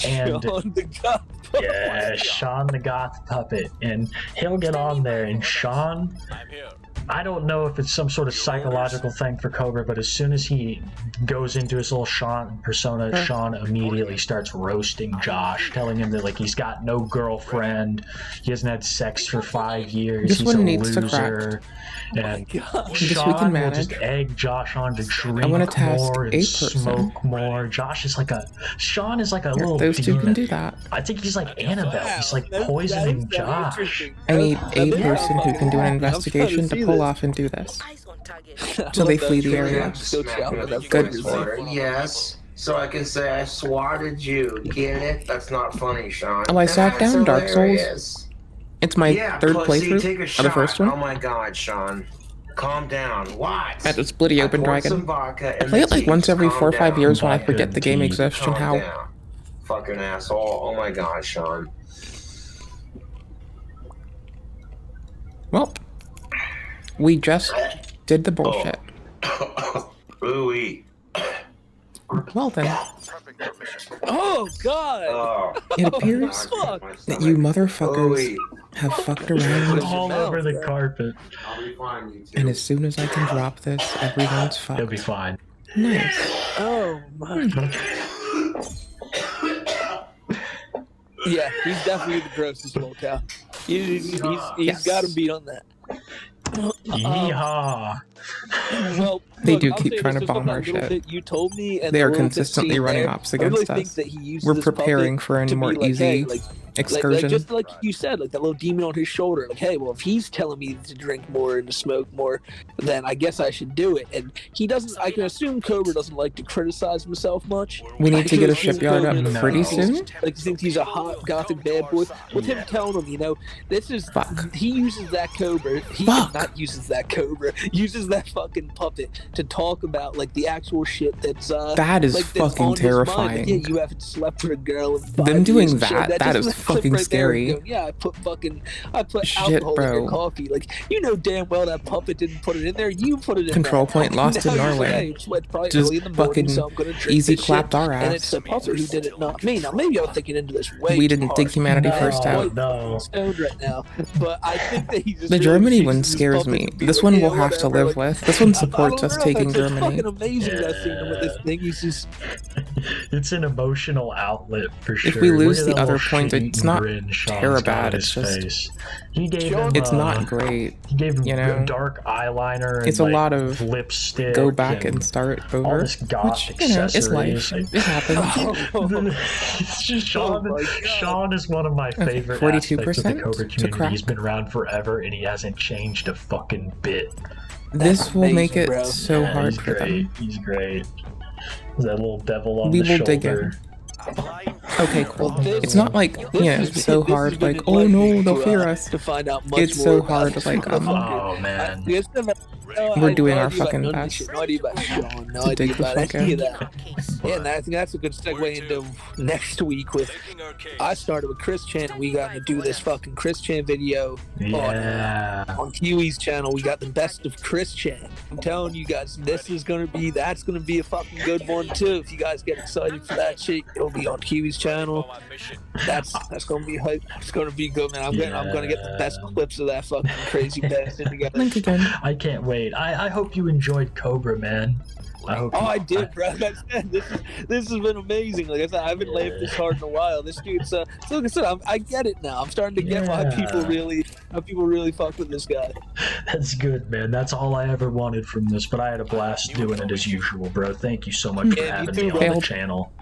And Sean the goth puppet. Yeah, Sean the goth puppet. And he'll get on there, and Sean, I don't know if it's some sort of psychological thing for Cobra, but as soon as he goes into his little Sean persona, Sean immediately starts roasting Josh, telling him that like he's got no girlfriend, he hasn't had sex for 5 years, he's a loser. And Sean will just egg Josh on to drink more and smoke more. Sean is like a little those two demon. can do that. I think he's like Annabelle. He's like poisoning Josh. I need a person who can do an investigation to pull off and do this. So they flee the area. Good. Yes. So I can say I swatted you. Get it? That's not funny, Sean. Oh, I sat down Dark Souls. It's my third playthrough of the first one. Oh my god, Sean. Calm down. What? At the Splitty Open Dragon. I play it like once every 4 or 5 years when I forget the game exists and how. Fucking asshole. Oh my god, Sean. Well, we just did the bullshit. Ooh-wee. Well then. Oh god! It appears that you motherfuckers have fucked around all over the carpet. And as soon as I can drop this, everyone's fucked. He'll be fine. Nice. Oh my. Yeah, he's definitely the grossest lolcow. He's got him beat on that. Yeehaw! Well, They look, do I'll keep say trying this, to just bomb from our that little shit. bit you told me, and They the are little bit consistently seen running there, ops I really against think us. that he uses We're this preparing puppet for a to more be like, easy hey, like excursion. just like you said, like that little demon on his shoulder. Like, hey, well, if he's telling me to drink more and to smoke more, then I guess I should do it. And he doesn't. I can assume Cobra doesn't like to criticize himself much. We need to get a assume shipyard up Cobra pretty thinks- soon. Like, thinks he's a hot gothic bad boy. With him telling him, you know, this is he uses that Cobra. He not uses that Cobra. Uses that fucking puppet to talk about like the actual shit that's That is like, that's fucking on his mind. Like, terrifying. yeah, you haven't slept with a girl in 5 Them years doing and shit like that Just is clip fucking right there and scary. go, yeah, I put Shit, alcohol in your bro. coffee. Like, you know damn well that puppet didn't put it in there. You put it in Control there. point lost Now in you're Norway. Like, hey, it's probably Just early in the morning, fucking so I'm gonna drink easy this clapped shit. our And it's ass. the puppet who did it, not me. Now maybe I'm thinking into this way We too didn't dig hard. humanity first I'm out. quite stoned right now, but I think that he just The really Germany uses one this scares puppet me. to be This like, one yeah, we'll have to whatever, live like, with. This one I supports don't us know, taking it's Germany. fucking amazing that I've seen him with this thing. He's just It's an emotional outlet for sure. If we lose Look at the that other little point, shit-eating it's not grin Sean's terrible. got on It's his just face. He gave him, it's not great. He gave him you know? dark eyeliner and It's a like, lot of lipstick. go back and start all over. this goth Which, you know, it's accessories. life. It happens. It's just Sean is one of my favorite 42% aspects of the Cobra to community. crack. He's been around forever and he hasn't changed a fucking bit. This will make amazing, it bro. so Yeah, hard he's for great. them. He's great. That little devil on We the will dig in. shoulder. Okay, cool. this- It's not like, you know, this so has hard, been like, oh no, enlightening they'll to, fear us. to find out much It's more so about hard, this like, Oh man. We're doing no our idea about fucking none of this best shit. No idea about Sean. No to idea dig the about fuck any in. of that. Yeah, and I think that's a good segue into next week with. I started with Chris Chan. We got to do this fucking Chris Chan video Yeah. on Kiwi's channel. We got the best of Chris Chan. I'm telling you guys, that's gonna be a fucking good one too. If you guys get excited for that shit, it'll be on Kiwi's channel. That's gonna be hype. It's gonna be good, man. I'm gonna get the best clips of that fucking crazy bastard together. Link again. I can't wait. I hope you enjoyed Cobra, man. I hope. Oh, I did, bro. This has been amazing. Like I said, I haven't laughed this hard in a while. This dude's so like I said, I get it now. I'm starting to get why people really fuck with this guy. That's good, man. That's all I ever wanted from this, but I had a blast doing it as usual, bro. Thank you so much for having me on the channel.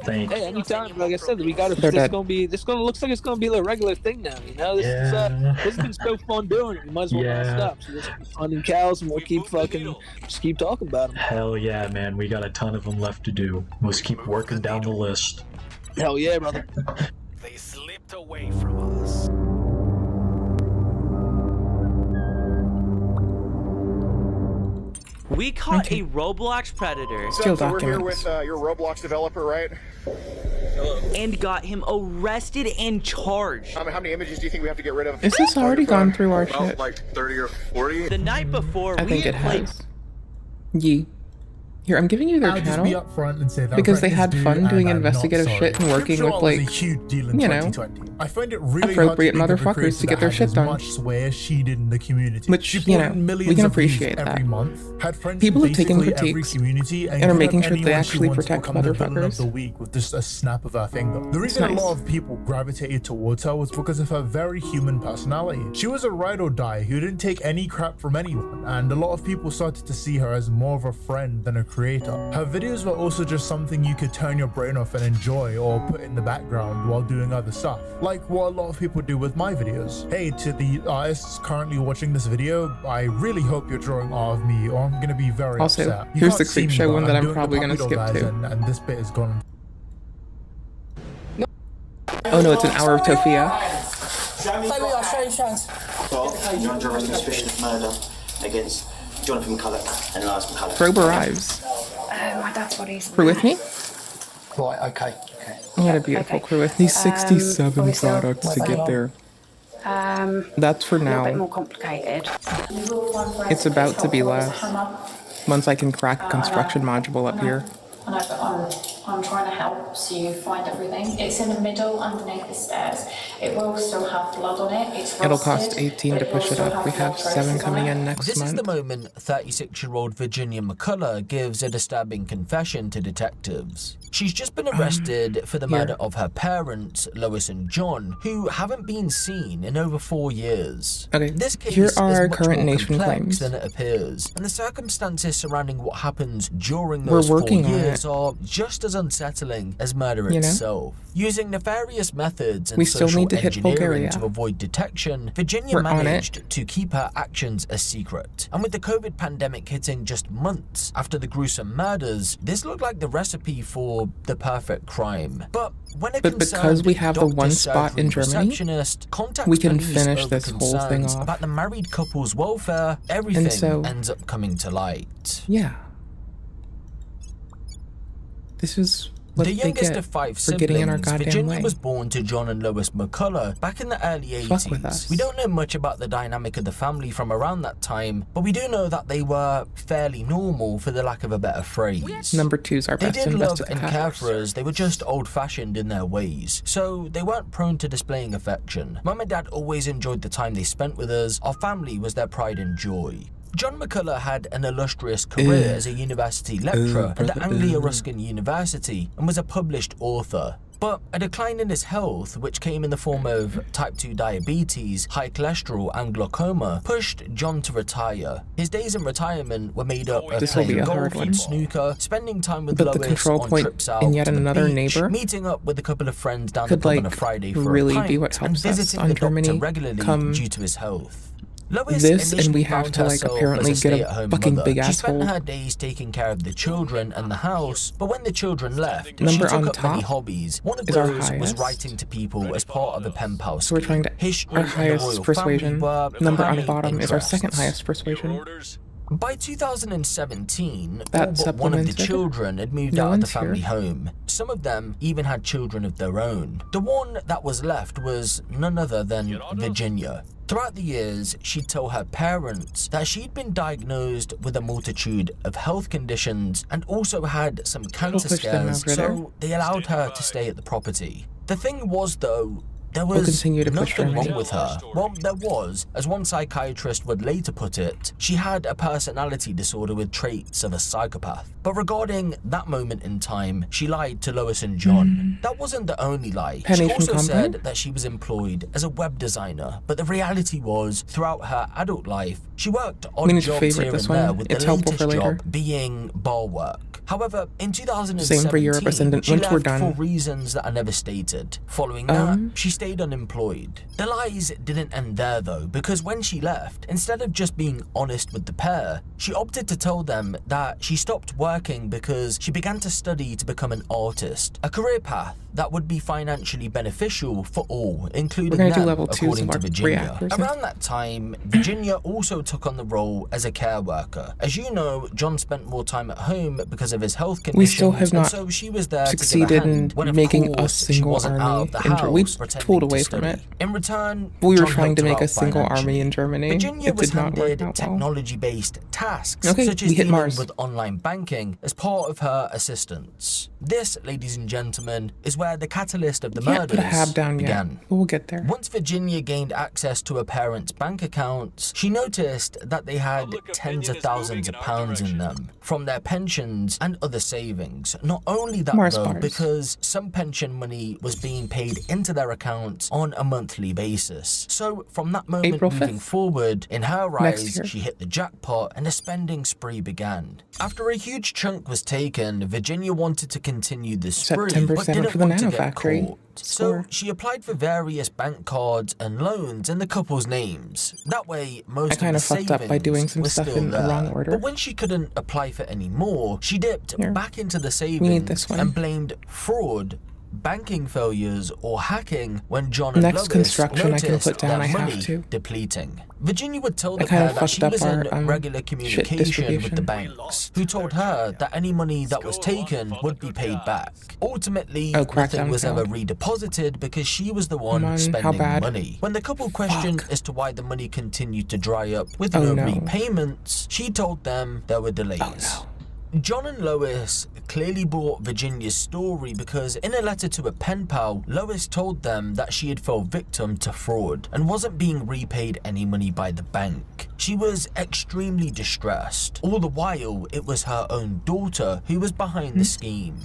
Thank you. Hey, anytime. Like I said, we got to. They're dead. Looks like it's gonna be a regular thing now. You know, this has been so fun doing it. We might as well not stop. So let's keep finding cows, and we'll keep just keep talking about them. Hell yeah, man. We got a ton of them left to do. Let's keep working down the list. Hell yeah, brother. They slipped away from us. We caught a Roblox predator. Still So we're here documents. with your Roblox developer, right? And got him arrested and charged. How many images do you think we have to get rid of? Is this already gone through our shit? Like 30 or 40? The night before, I we think it had played. has. Yee. Here, I'm giving you their I'll channel just be upfront and say that because they I'm had friends fun do, doing and I'm not investigative sorry. shit and working with, Crypto like, was a huge deal in you know, 2020. I find it really appropriate hard to think of a motherfuckers creator to get that their had shit as done. much sway as she did in the community. Which, she you brought know, in millions we can of views appreciate every that. month, had friends People in have taken basically every critiques community, and are could making have sure they anyone she actually wants to protect become the villain of motherfuckers. the week with just a snap of her finger. The reason nice. a lot of people gravitated towards her was because of her very human personality. She was a ride or die who didn't take any crap from anyone, and a lot of people started to see her as more of a friend than a creator. Her videos were also just something you could turn your brain off and enjoy or put in the background while doing other stuff, like what a lot of people do with my videos. Hey, to the artists currently watching this video, I really hope you're drawing art of me or I'm gonna be very Also, upset. You here's can't the see me, Creepshow but one that I'm doing the probably gonna puppy dog skip eyes to. and this bit is gone. Oh no, it's an hour of Tofia. Well, you're under arrest on suspicion of murder against Jonathan McCulloch and Lars McCulloch. Probe arrives. My dad's body's. Crew with me? Right, okay. I had a beautiful crew with me. 67 obviously, products to get there. A That's for little bit now. more complicated. It's about to be less. Once I can crack a construction module up here. I'm trying to help you find everything. It's in the middle underneath the stairs. It will still have blood on it. It's rusted, It'll cost 18 to push it up. We have 7 coming in next This month. is the moment 36-year-old Virginia McCullough gives a disturbing confession to detectives. She's just been arrested for the murder of her parents, Lois and John, who haven't been seen in over 4 years. Okay, this case here is are much current more nation complex claims. than it appears, and the circumstances surrounding what happens during We're those 4 working on years it. are just as unsettling as murder You know? itself. Using nefarious methods and We still social need to hit engineering Bulgaria. to avoid detection, Virginia We're on it. managed to keep her actions a secret. And with the COVID pandemic hitting just months after the gruesome murders, this looked like the recipe for the perfect crime. But when a But because concerned we have the doctor, one spot in surgery, Germany, receptionist contacts we can police finish over this whole thing concerns off. about the married couple's welfare, everything so- ends up coming to light. Yeah. This is what The they youngest get of 5 for getting in our siblings, goddamn Virginia way. was born to John and Lois McCullough back in the early 80s. Fuck with us. We don't know much about the dynamic of the family from around that time, but we do know that they were fairly normal, for the lack of a better phrase. Number 2's our They best did love investigator. and care for us, they were just old-fashioned in their ways, so they weren't prone to displaying affection. Mum and Dad always enjoyed the time they spent with us. Our family was their pride and joy. John McCullough had an illustrious career as a university lecturer at the Anglia-Ruskin University and was a published author. But a decline in his health, which came in the form of type 2 diabetes, high cholesterol and glaucoma, pushed John to retire. His days in retirement were made up of This will be playing a hard golf one. and snooker, spending time with But the Lois control on point trips out in yet to the another beach, neighbor meeting up with a couple of friends down could, the pub on a like, Friday for really a pint, be what and helps us visiting on the doctor Germany regularly come due to his health. Lois this, and we initially have found to, like, herself apparently as get a stay-at-home fucking mother. big She spent asshole. her days taking care of the children and the house, but when the children left, Number she on took up many top hobbies. One of is our those was highest. writing to people as part of a pen pal So we're trying to. History Our and the highest royal persuasion. family were Number her on the main bottom is our interests. second highest persuasion. By 2017, That all but one of the supplemented? children had moved No out of the one's here. family home. Some of them even had children of their own. The one that was left was none other than Virginia. Throughout the years, she'd tell her parents that she'd been diagnosed with a multitude of health conditions and also had some cancer push them scares, over so they allowed her to stay at the property. The thing was, though, there We'll was continue to push nothing Germany. wrong with her. Well, there was. As one psychiatrist would later put it, she had a personality disorder with traits of a psychopath. But regarding that moment in time, she lied to Lois and John. That wasn't the only lie. Penny She from also Compound? said that she was employed as a web designer, but the reality was, throughout her adult life, she worked odd We need to jobs favorite here this and there, one. with It's the helpful latest for later. job being bar work. However, in 2017, Same for Europe, and she once we're left done. for reasons that are never stated. Following that, she stayed unemployed. The lies didn't end there though, because when she left, instead of just being honest with the pair, she opted to tell them that she stopped working because she began to study to become an artist, a career path that would be financially beneficial for all, including gonna do them, level 2s according of to our Virginia. reactors. Around that time, Virginia also took on the role as a care worker. As you know, John spent more time at home because of his health conditions, We still have and not so she was there to give a succeeded in hand when, of making a course, she single wasn't out army of the in house Germany. We pretending pulled to away from study. it. In return, We were John trying helped to her make a out single army financially. in Germany. Virginia It was did not work handed out well. technology-based tasks, Okay, such as we hit dealing Mars. with online banking, as part of her assistance. This, ladies and gentlemen, is where the catalyst of the Can't murders put a hab down yet, began. but we'll get there. Once Virginia gained access to her parents' bank accounts, she noticed that they had tens of thousands of pounds in them from their pensions and other savings. Not only that, Mars though, bars. because some pension money was being paid into their accounts on a monthly basis. So from that moment April moving 5th. forward, in her Next eyes, year. she hit the jackpot and a spending spree began. After a huge chunk was taken, Virginia wanted to continue the spree, September but 7th didn't for the want to get Nanofactory. caught. So she applied for various bank cards and loans in the couple's names. That way, most I of kind the of fucked up by savings doing some was stuff still in the there. wrong order. But when she couldn't apply for any more, she dipped back into the savings this one. and blamed fraud, banking failures, or hacking when John and Next Lois construction I can noticed put down, their I have money to. depleting. Virginia would tell I the kinda pair that fucked she up was in our, regular shit communication with distribution. the banks, who told her that any money that was taken would be paid back. Ultimately, Oh, nothing Crackdown was failed. ever redeposited because she was the one Come on, how spending bad? money. When the couple questioned as to why the money continued to dry up with Oh, no no. repayments, she told them there were delays. John and Lois clearly bought Virginia's story because in a letter to a pen pal, Lois told them that she had fell victim to fraud and wasn't being repaid any money by the bank. She was extremely distressed. All the while, it was her own daughter who was behind the scheme.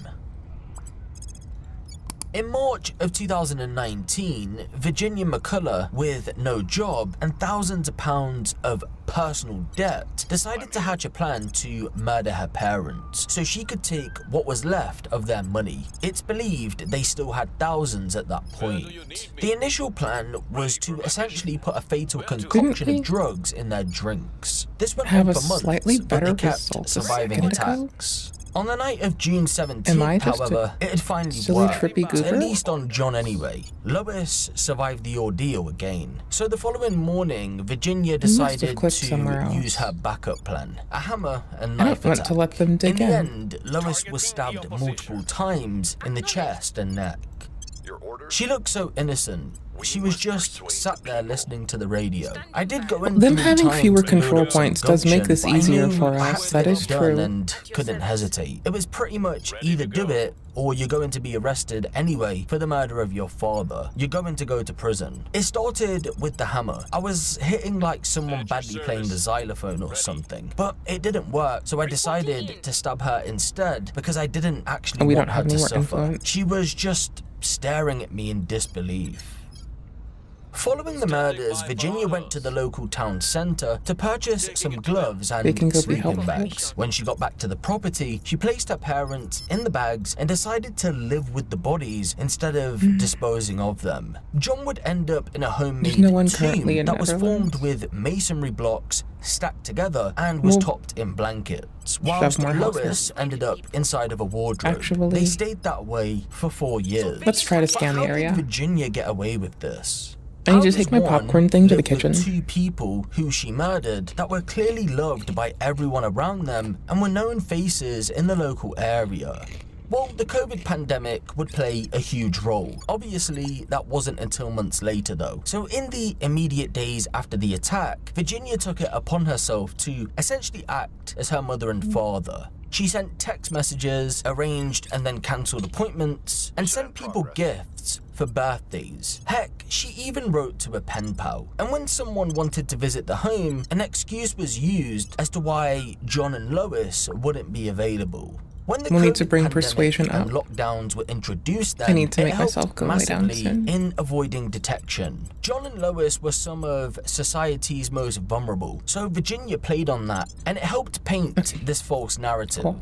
In March of 2019, Virginia McCullough, with no job and thousands of pounds of personal debt, decided to hatch a plan to murder her parents so she could take what was left of their money. It's believed they still had thousands at that point. The initial plan was to essentially put a fatal concoction of drugs in their drinks. This went on for months, but they kept surviving attacks. On the night of June 17th, however, it had finally worked, at least on John anyway. Lois survived the ordeal again. So the following morning, Virginia decided to use her backup plan, a hammer and knife attack. To let them dig in the end, Lois was stabbed multiple times in the chest and neck. She looked so innocent. She was just sat there listening to the radio. I did go in. Them having fewer control points does make this easier for us. That is true. And couldn't hesitate. It was pretty much either do it or you're going to be arrested anyway for the murder of your father. You're going to go to prison. It started with the hammer. I was hitting like someone badly playing the xylophone or something, but it didn't work, so I decided to stab her instead because I didn't actually want her to suffer. She was just staring at me in disbelief. Following the murders, Virginia went to the local town centre to purchase some gloves and sleeping bags. When she got back to the property, she placed her parents in the bags and decided to live with the bodies instead of disposing of them. John would end up in a homemade tomb that was formed with masonry blocks stacked together and was topped in blankets, whilst Lois ended up inside of a wardrobe. They stayed that way for 4 years. Let's try to scan the area. How did Virginia get away with this? I need to take my popcorn thing to the kitchen. Two people who she murdered that were clearly loved by everyone around them and were known faces in the local area. Well, the COVID pandemic would play a huge role. Obviously, that wasn't until months later though. So in the immediate days after the attack, Virginia took it upon herself to essentially act as her mother and father. She sent text messages, arranged and then cancelled appointments, and sent people gifts for birthdays. Heck, she even wrote to a pen pal. And when someone wanted to visit the home, an excuse was used as to why John and Lois wouldn't be available. When the we'll need to bring persuasion and up. Lockdowns were introduced, then I need to it make myself go lay down massively soon. in avoiding detection. John and Lois were some of society's most vulnerable, so Virginia played on that, and it helped paint this false narrative. Cool.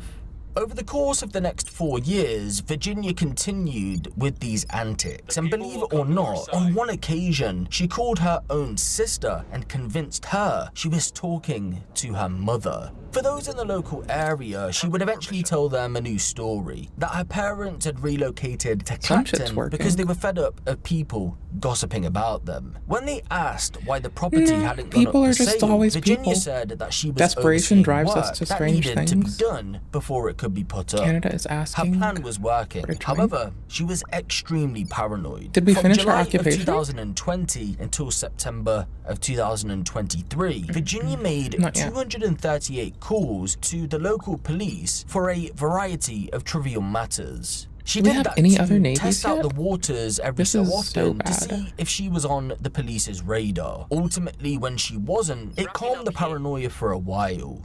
Over the course of the next 4 years, Virginia continued with these antics, and believe it or not, on one occasion, she called her own sister and convinced her she was talking to her mother. For those in the local area, she would eventually tell them a new story, that her parents had relocated to Clacton because they were fed up of people gossiping about them. When they asked why the property hadn't gone up for sale, Virginia said that she was Desperation drives work us to that strange needed to be things. done before it could be put up. Canada is asking her plan was working. However, she was extremely paranoid. Did we From finish July our of occupation? 2020 until September of 2023, Virginia made Not yet. 238 calls to the local police for a variety of trivial matters. She Do we did have that any to other navies test out yet? the waters every This so is often so to see if she was on the police's radar. Ultimately, when she wasn't, it calmed the paranoia for a while.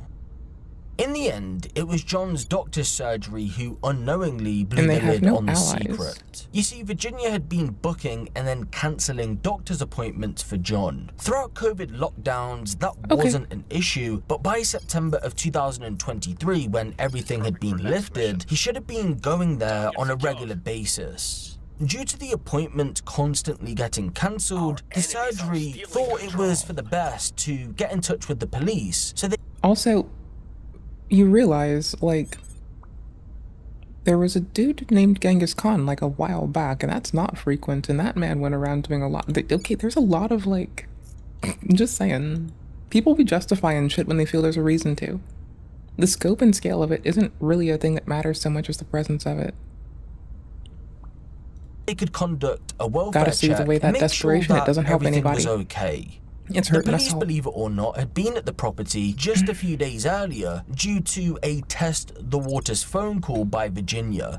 In the end, it was John's doctor's surgery who unknowingly blew And the they have lid no on the allies. secret. You see, Virginia had been booking and then cancelling doctor's appointments for John. Throughout COVID lockdowns, that wasn't an issue, but by September of 2023, when everything had been lifted, he should have been going there on a regular basis. Due to the appointment constantly getting cancelled, the surgery thought it was for the best to get in touch with the police, so they Also, you realize, like, there was a dude named Genghis Khan, like, a while back, and that's not frequent, and that man went around doing a lot. Okay, there's a lot of, like, I'm just saying, people be justifying shit when they feel there's a reason to. The scope and scale of it isn't really a thing that matters so much as the presence of it. could conduct a welfare Gotta see the check way that and make desperation, sure it doesn't help everything anybody. was okay. It's The hurting us police, all. believe it or not, had been at the property just a few days earlier due to a test the waters phone call by Virginia.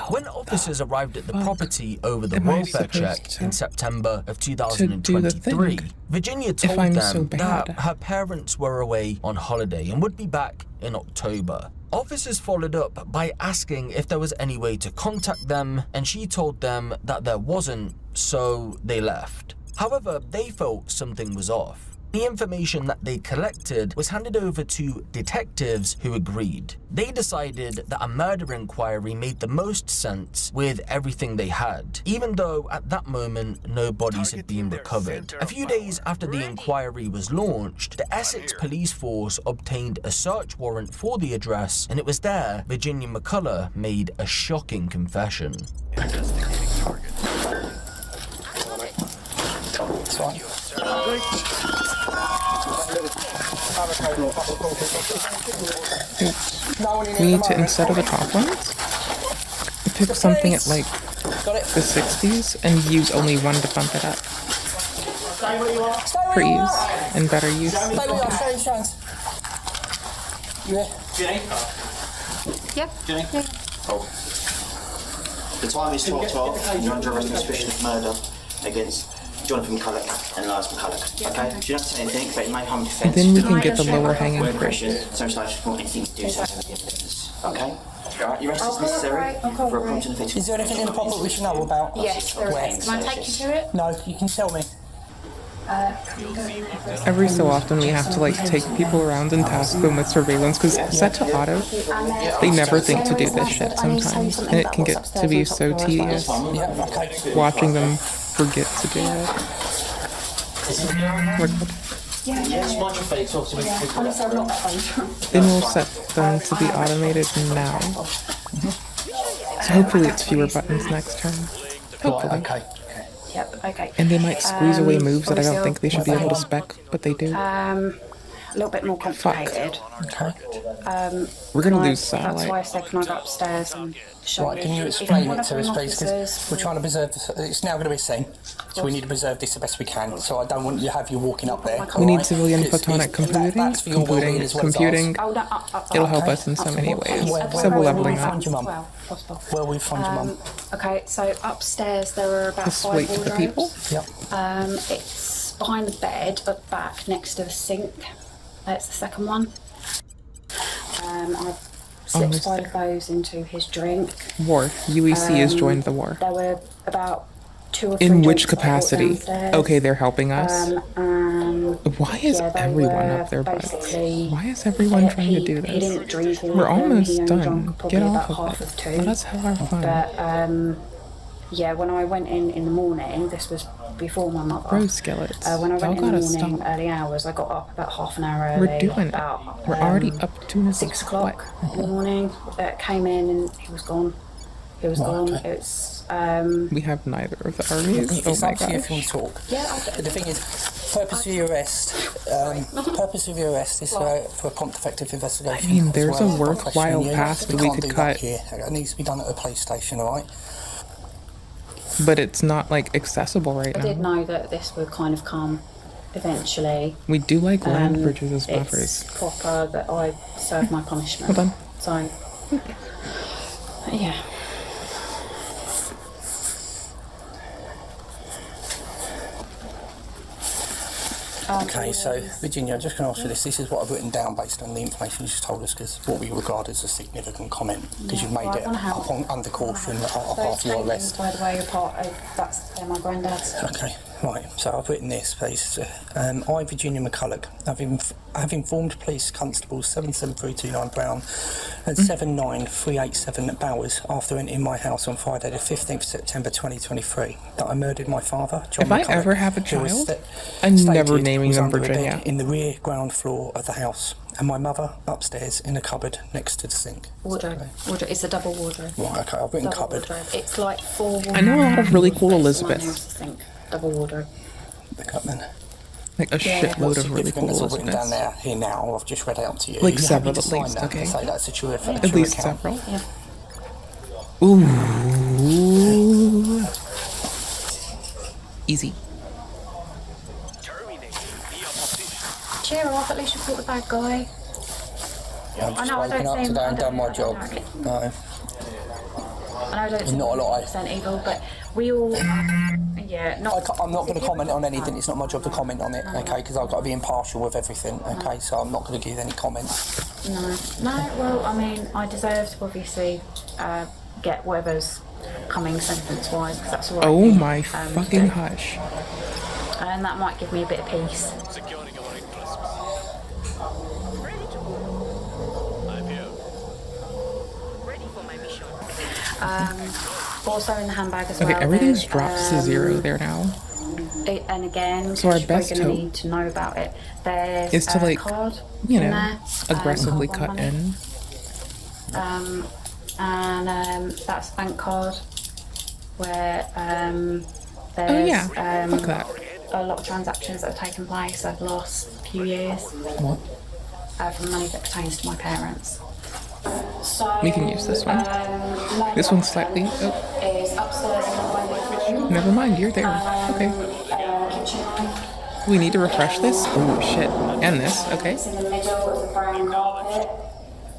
When officers arrived at the property over the welfare check in September of 2023, Virginia told them that her parents were away on holiday and would be back in October. Officers followed up by asking if there was any way to contact them, and she told them that there wasn't, so they left. However, they felt something was off. The information that they collected was handed over to detectives who agreed. They decided that a murder inquiry made the most sense with everything they had, even though at that moment no bodies had been recovered. A few days after the inquiry was launched, the Essex police force obtained a search warrant for the address, and it was there Virginia McCullough made a shocking confession. We need to, instead of the top ones, pick something at like the 60s and use only one to bump it up. For ease and better use. Stay where you are, show your hands. You here? Jenny? Yep. Jenny? Cool. The time is 12:12. You're under arrest on suspicion of murder against Jonathan McCulloch and Lars McCulloch. Okay? You don't have to say anything, but it may harm defence. Then we can get the lower hanging Where fruit. pressure, social life support, anything to do something with the evidence. Okay? Alright, your arrest is necessary for a prompt and effective. Is there anything in the property we should know about? Yes, there Where? is. Can I take you to it? No, you can tell me. Every so often we have to like take people around and task them with surveillance because set to auto, they never think to do this shit sometimes, and it can get to be so tedious watching them forget to do it. We're good. Yes, mind your face, obviously. Honestly, I'm not that phone. Then we'll set them to be automated now. So hopefully it's fewer buttons next turn. Hopefully. Okay. Yep, okay. And they might squeeze away moves that I don't think they should be able to spec, but they do. A little bit more complicated. Okay. We're gonna Can I- lose satellite. That's why I said, can I go upstairs and show Right, you? can you If explain one it of to the us, please? Because officers we're trying to preserve this. It's now going to be seen, so we need to preserve this the best we can. So I don't want you to have you walking up there. We need alright? civilian It's- photonic computing, that's for your well-being as well as computing. ours. It'll help Okay. us in so many ways. Where So we're will leveling we up. find your mum? Well, possible. Where will we find your mum? Okay, so upstairs there are about The 5 suite for the people? wardrobes. Yep. It's behind the bed, but back next to the sink. That's the second one. I've slipped Almost 5 of those into his drink. War. UEC has joined the war. There were about 2 or 3 In which drinks that I brought capacity? downstairs. Okay, they're helping us. Why is yeah, they everyone were up their butts? basically- Why is everyone trying to do He didn't this? drink all We're of them. almost He only done. drank probably Get about off half of of it. 2. Let us have our fun. But yeah, when I went in the morning, this was before my mother. Bro skillets. When I Y'all went in the gotta morning, stop. early hours, I got up about half an hour We're early. doing it. about, We're already up to 6 o'clock in the morning. Came in and he was gone. He was gone. okay. It's We have neither of the armies. It's Oh my up to you if you gosh. want to talk. Yeah, The thing is, purpose of your arrest, purpose of your arrest is for a prompt, effective investigation. I mean, as there's well a as worthwhile questioning you. path that You we can't could do that cut. here. It needs to be done at the police station, all right? But it's not like accessible right I did now. know that this would kind of come eventually. We do like land bridges as It's buffers. proper that I serve my punishment. Hold on. So, yeah. Okay, so Virginia, I'm just going to ask you this. This is what I've written down based on the information you just told us, because what we regard as a significant comment, because you've made Well, I it wanna help. upon under caution Those after your paintings, arrest. by the way, are part of, they're my granddad's. Okay, right. So I've written this, please. I, Virginia McCulloch, have informed Police Constables 77329 Brown and 79387 Bowers after entering my house on Friday the 15th September 2023 that I murdered my father, John If I McCulloch, ever have a who was child, sta- I'm stated never naming was them under a bed Virginia. in the rear ground floor of the house, and my mother upstairs in a cupboard next to the sink. Wardrobe. Wardrobe. It's a double wardrobe. Right, okay, I've written Double cupboard. wardrobe. It's like 4 wardrobes. I know a lot of really cool It's the one Elizabeths. nearest the sink. Double wardrobe. Pick up then. Like a shitload of really cool That's all written down Elizabeths. there, here now, I've just read it out to you. Like You several happy at to sign least, that okay. and say that's a true At least account? several. Yeah. Ooh. Easy. cheer her up. At least report the bad guy. I've I know I spoken don't up seem. today and done my I job. don't No. I know I don't seem Not a lot. 100% evil, but we all. Yeah, I'm not going to comment on anything. It's not my job to comment on it, okay? Because I've got to be impartial with everything, okay? So I'm not going to give any comments. No. Well, I mean, I deserve to obviously get whatever's coming sentence-wise, because that's all right. Oh my fucking hush. And that might give me a bit of peace. Also in the handbag as well. Okay, everything's dropped to 0 there now. And again, so our you're best going to hope need to know about it. There's is to a like, card you in know, there, aggressively card cut money. in. That's a bank card where there's Oh yeah, fuck that. a lot of transactions that have taken place over the last few years. What? From money that pertains to my parents. So, We can use this one. This one's slightly. Oh. Is upstairs in the room. Never mind, you're there. Okay. We need to refresh this? Oh shit. And this, okay. It's in the middle of the brown carpet.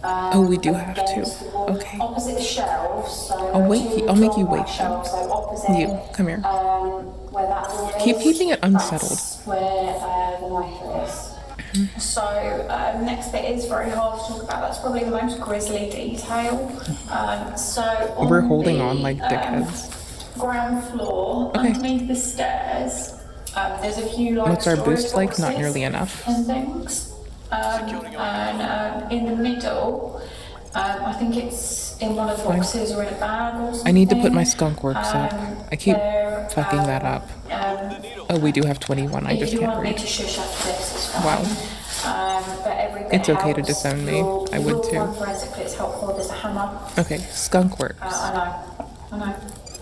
Oh, we do have to. Okay. Opposite the shelves. So I'll wait. I'll make you wait. Shelves, so opposite, You, come here. Where that room Keep is, keeping it unsettled. that's where the knife is. So next bit is very hard to talk about. That's probably the most grisly detail. So We're holding on like dickheads. Ground floor, Okay. underneath the stairs. There's a few like What's our storage boost like? Not boxes nearly enough. and things. And in the middle, I think it's in one of the boxes or in a bag or something. I need to put my skunk works up. I keep fucking that up. Oh, we do have 21. I just if you can't want me read. to shush after this, it's fine. Wow. But every bit It's okay to helps. disown me. I would Rule too. one forensically is helpful. There's a hammer. Okay, skunk works. I know.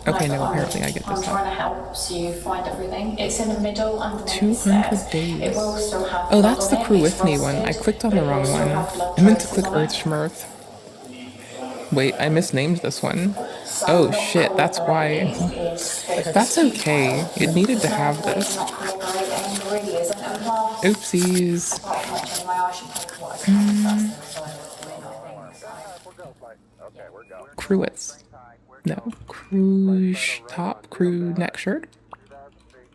Okay, Like, no, apparently I get I'm this trying up. to help so you find everything. It's in the middle underneath 200 the stairs. days. It will still have Oh, blood that's on the it. crew It's with me one. I rusted, clicked on but the it will wrong still one. have blood I meant to traces click on it. Earth Schmirth. Wait, I misnamed this one. Oh shit, that's why. That's okay. It needed to have this. Oopsies. Crewets. No. Crew top, crew neck shirt?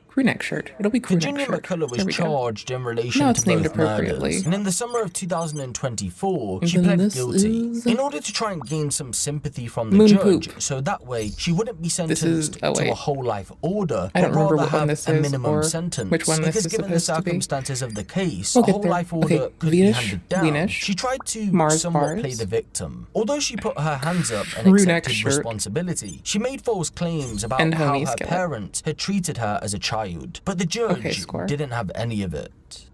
Crew neck shirt. It'll be crew Virginia neck shirt. McCullough There we was go. charged in relation Now to it's named both appropriately. murders, and in the summer of 2024, she Then pled this guilty is- in order to try and gain some sympathy from the Moon judge, poop. so that way she wouldn't be is- sentenced oh, to wait. a whole life order, I don't but remember rather what one have this a is minimum or sentence. which one this because is given the supposed to be. circumstances of the case, We'll a get whole there. life order Okay, could be Venus, handed down. Venus, She tried to Mars somewhat bars. play the victim. Although she put her hands up and Crew neck accepted shirt. responsibility, she made false claims about And how homies her get it. parents had treated her as a child, but the judge Okay, score. didn't have any of it.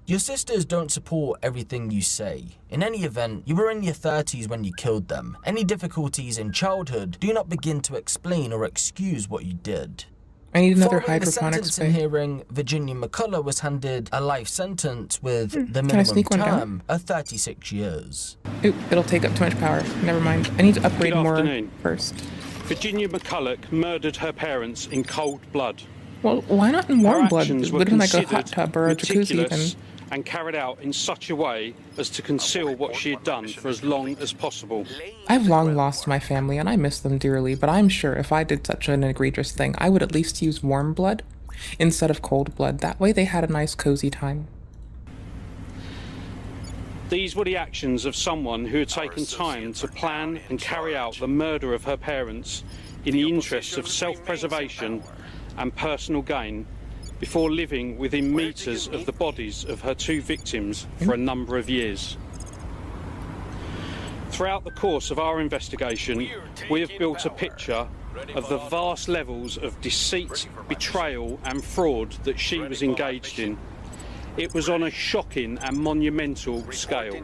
Your sisters don't support everything you say. In any event, you were in your 30s when you killed them. Any difficulties in childhood do not begin to explain or excuse what you did. I need another Following the hydroponics sentencing bay. hearing, Virginia McCullough was handed a life sentence with the Can I minimum sneak one down? term of 36 years. Oop, it'll take up too much power. Never mind. I need to upgrade Good more afternoon. first. Virginia McCulloch murdered her parents in cold blood. Well, why not in warm Her blood? actions were Wouldn't like a hot considered tub or a jacuzzi even? meticulous and carried out in such a way as to conceal what she had done for as long as possible. I've long lost my family and I miss them dearly, but I'm sure if I did such an egregious thing, I would at least use warm blood instead of cold blood. That way they had a nice cozy time. These were the actions of someone who had taken time to plan and carry out the murder of her parents in the interests of self-preservation and personal gain, before living within meters of the bodies of her two victims for a number of years. Throughout the course of our investigation, we have built a picture of the vast levels of deceit, betrayal and fraud that she was engaged in. It was on a shocking and monumental scale.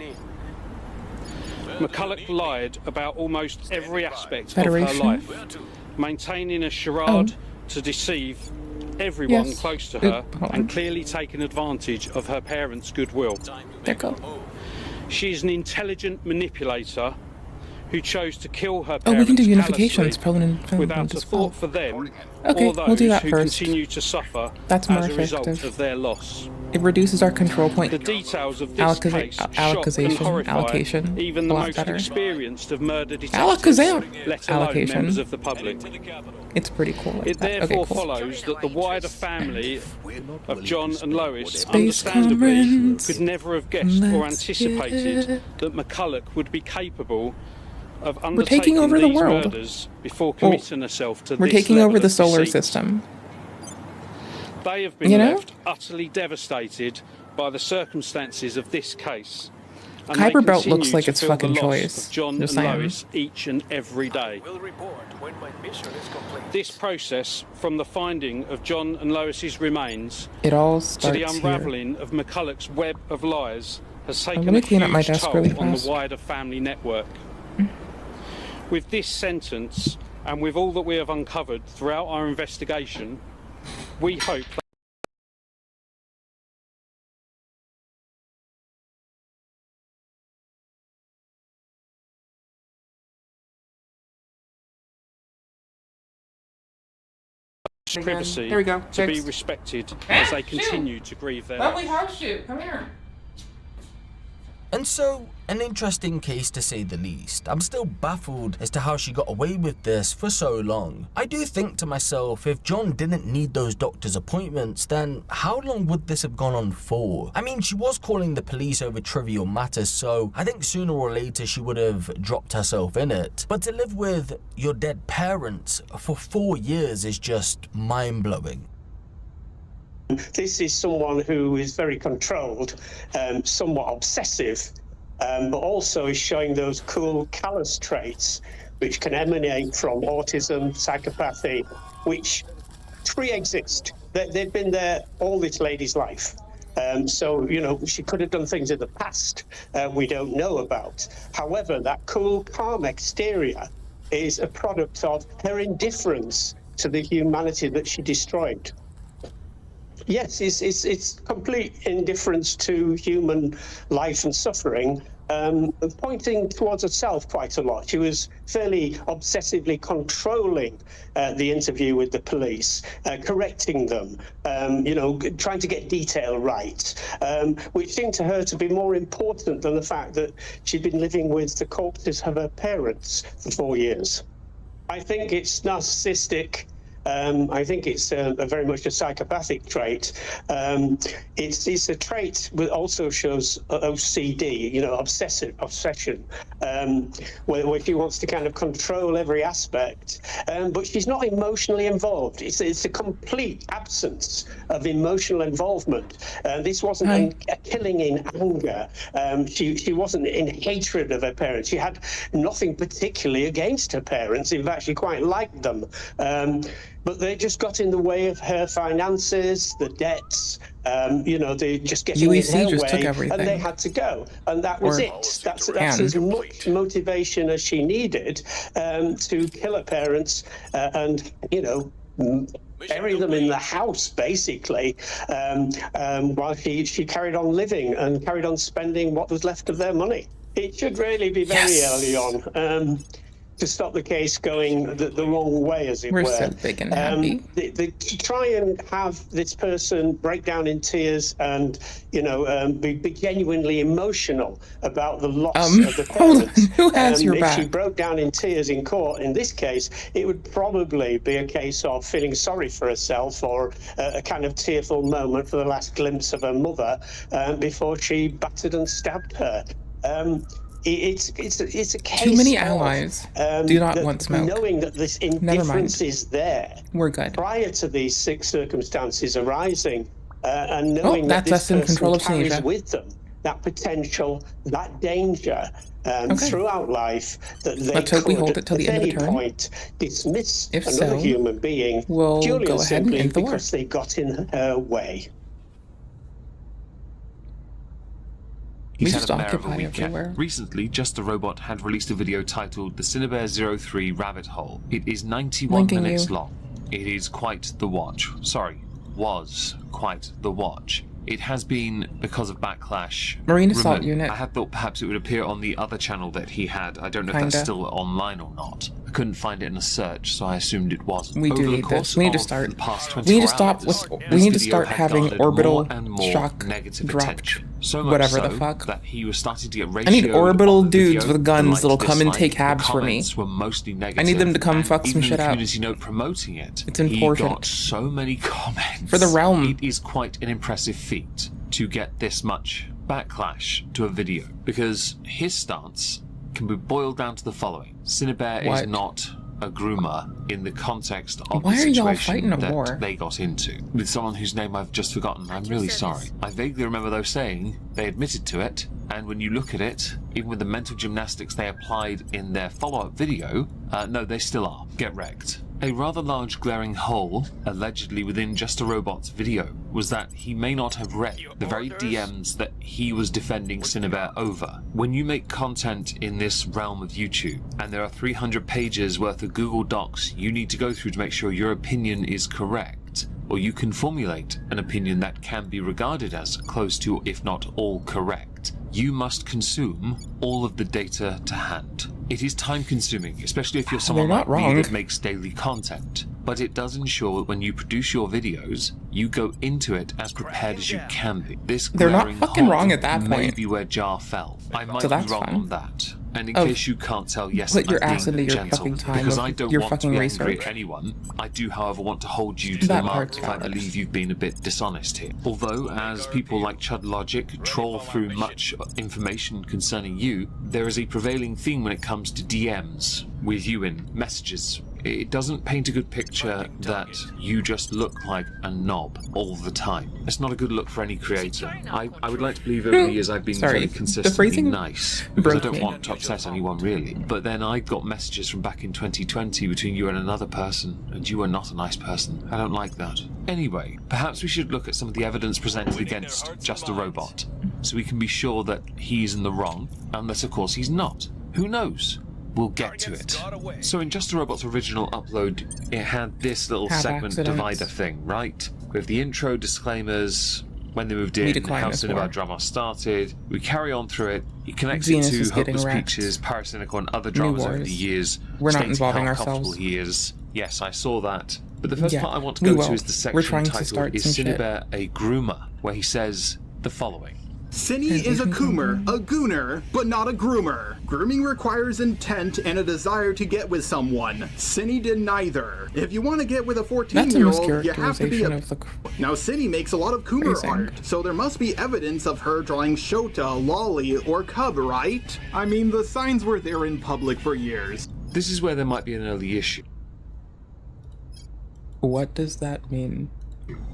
McCulloch lied about almost every aspect of her Federation? life, maintaining a charade to deceive everyone Yes. close to her Oop, hold on. and clearly taking advantage of her parents' goodwill. There go. She is an intelligent manipulator who chose to kill her parents. Oh, we can do unifications, permanent without a thought for them okay, or those we'll do that who first. continue to suffer That's more as a result effective. of their loss. It reduces our control point. The details of this case shock and horrify even the most experienced of murder detectives, let alone members of the public. It's pretty cool like It that. therefore Okay, cool. follows that the wider family of John and Lois Space understandably Comrades, could never have guessed or let's get anticipated it. that McCulloch would be capable of We're taking undertaking over the these world. murders before committing herself to We're this taking level over the of solar deceit. system. They have been You know? left utterly devastated by the circumstances of this case. And Kuiper they Belt continue looks like to it's feel the fucking loss choice. of John Just and saying. Lois each and every day. This process, from the finding of John and Lois's remains It all to starts the here. unravelling of McCulloch's web of lies, has taken gonna a clean up my huge desk toll really on the fast. wider family network. With this sentence, and with all that we have uncovered throughout our investigation, we hope that privacy There we go. to be Fixed. respected as they continue to grieve their loss. house shoot. Come here. And so, an interesting case to say the least. I'm still baffled as to how she got away with this for so long. I do think to myself, if John didn't need those doctor's appointments, then how long would this have gone on for? I mean, she was calling the police over trivial matters, so I think sooner or later she would have dropped herself in it. But to live with your dead parents for 4 years is just mind-blowing. This is someone who is very controlled, somewhat obsessive, but also is showing those cool callous traits which can emanate from autism, psychopathy, which pre-exist. They've been there all this lady's life. So, you know, she could have done things in the past we don't know about. However, that cool, calm exterior is a product of her indifference to the humanity that she destroyed. Yes, it's complete indifference to human life and suffering, pointing towards herself quite a lot. She was fairly obsessively controlling the interview with the police, correcting them, you know, trying to get detail right, which seemed to her to be more important than the fact that she'd been living with the corpses of her parents for 4 years. I think it's narcissistic. I think it's very much a psychopathic trait. It's a trait that also shows OCD, you know, obsession, where she wants to kind of control every aspect, but she's not emotionally involved. It's a complete absence of emotional involvement. This wasn't a killing in anger. She wasn't in hatred of her parents. She had nothing particularly against her parents. In fact, she quite liked them. But they just got in the way of her finances, the debts, you know, they just getting in her just way, took everything. and they had to go. And that was it. That's as much motivation as she needed to kill her parents and, you know, bury them in the house, basically, while she carried on living and carried on spending what was left of their money. It should really be very early on. To stop the case going the wrong way, as it were. We're so big and happy. To try and have this person break down in tears and, you know, be genuinely emotional about the loss of the parents. Who has your if back? she broke down in tears in court, in this case, it would probably be a case of feeling sorry for herself or a kind of tearful moment for the last glimpse of her mother before she battered and stabbed her. It's a case Too many of, allies do not want smoke. Knowing that this Never mind. indifference is there. We're good. Prior to these circumstances arising, and knowing that that's us this in person control of carries Tunisia. with them that potential, that danger throughout life, that they Let's hope we could hold it till the at end of the any turn. point dismiss If another so, human being we'll purely go and ahead and simply end the war. because they got in her way. He's We had just a mare of a occupy week yet. everywhere. Recently, Just a Robot had released a video titled The Cinebear 03 Rabbit Hole. It is 91 Linking minutes you. long. It is quite the watch. Sorry, was quite the watch. It has been because of backlash. Marine Assault Unit. I had thought perhaps it would appear on the other channel that he had. I don't know if Kinda. that's still online or not. I couldn't find it in a search, so I assumed it wasn't. We do Over the need course this. We need to of start. the past We need to 24 stop hours, with. We this need to video start had having garnered orbital more and more shock negative dropped. attention. So much Whatever so the fuck. that he was starting to get I need ratioed orbital on the dudes video, with guns the likes, that'll come and dislike, take the cabs for me. comments were mostly negative. I need them to come and fuck some even shit the up. community note promoting it. It's important. He got so many comments. For the realm. It is quite an impressive feat to get this much backlash to a video, because his stance can be boiled down to the following. Cinnabear What? is not a groomer in the context of Why the are y'all situation fighting a that war? they got into with someone whose name I've just forgotten. I'm really sorry. I vaguely remember though saying they admitted to it, and when you look at it, even with the mental gymnastics they applied in their follow-up video, no, they still are. Get wrecked. A rather large glaring hole, allegedly within Just a Robot's video, was that he may not have read the very DMs that he was defending Cinnabear over. When you make content in this realm of YouTube, and there are 300 pages worth of Google Docs you need to go through to make sure your opinion is correct, or you can formulate an opinion that can be regarded as close to, if not all, correct, you must consume all of the data to hand. It is time-consuming, especially if you're someone They're like not me wrong. that makes daily content. But it does ensure that when you produce your videos, you go into it as prepared as you can be. This They're not glaring fucking hole wrong at that may point. be where Jar fell. I might So be that's wrong fine. on that. And in Oh, case you can't tell, yes, put your I'm ass being into your gentle, fucking time because of I don't your want to fucking be angry research. at anyone. I do, however, want to hold you to That the mark part's if I valid. believe you've been a bit dishonest here. Although, as people like Chud Logic troll through much information concerning you, there is a prevailing theme when it comes to DMs with you in messages. It doesn't paint a good picture that you just look like a knob all the time. It's not a good look for any creator. I would like to believe over the years I've been Sorry, very the consistently phrasing nice, because I broke don't me. want to upset anyone really. But then I got messages from back in 2020 between you and another person, and you are not a nice person. I don't like that. Anyway, perhaps we should look at some of the evidence presented against Just a Robot, so we can be sure that he's in the wrong, unless of course he's not. Who knows? We'll get to it. So in Just a Robot's original upload, it had this little Have segment accidents. divider thing, right? With the intro, disclaimers, when they moved We in, decline how this Cinnabear war. drama started. We carry on through it. He connects Venus it is to getting Hopeless wrecked. Peaches, Paracynical, and other New dramas over wars. the years. We're not stating involving how comfortable ourselves. he is. Yes, I saw that. But the first Yeah, part I want to we go will. to is the We're section trying to titled start Is some shit. Cinnabear a Groomer? Where he says the following. Cinny is a coomer, a gooner, but not a groomer. Grooming requires intent and a desire to get with someone. Cinny did neither. If you want to get with a That's a 14-year-old, you have to be mischaracterization a... of the. Now, Cinny makes a lot of coomer Phrasing. art, so there must be evidence of her drawing Shota, Lolly, or Cub, right? I mean, the signs were there in public for years. This is where there might be an early issue. What does that mean?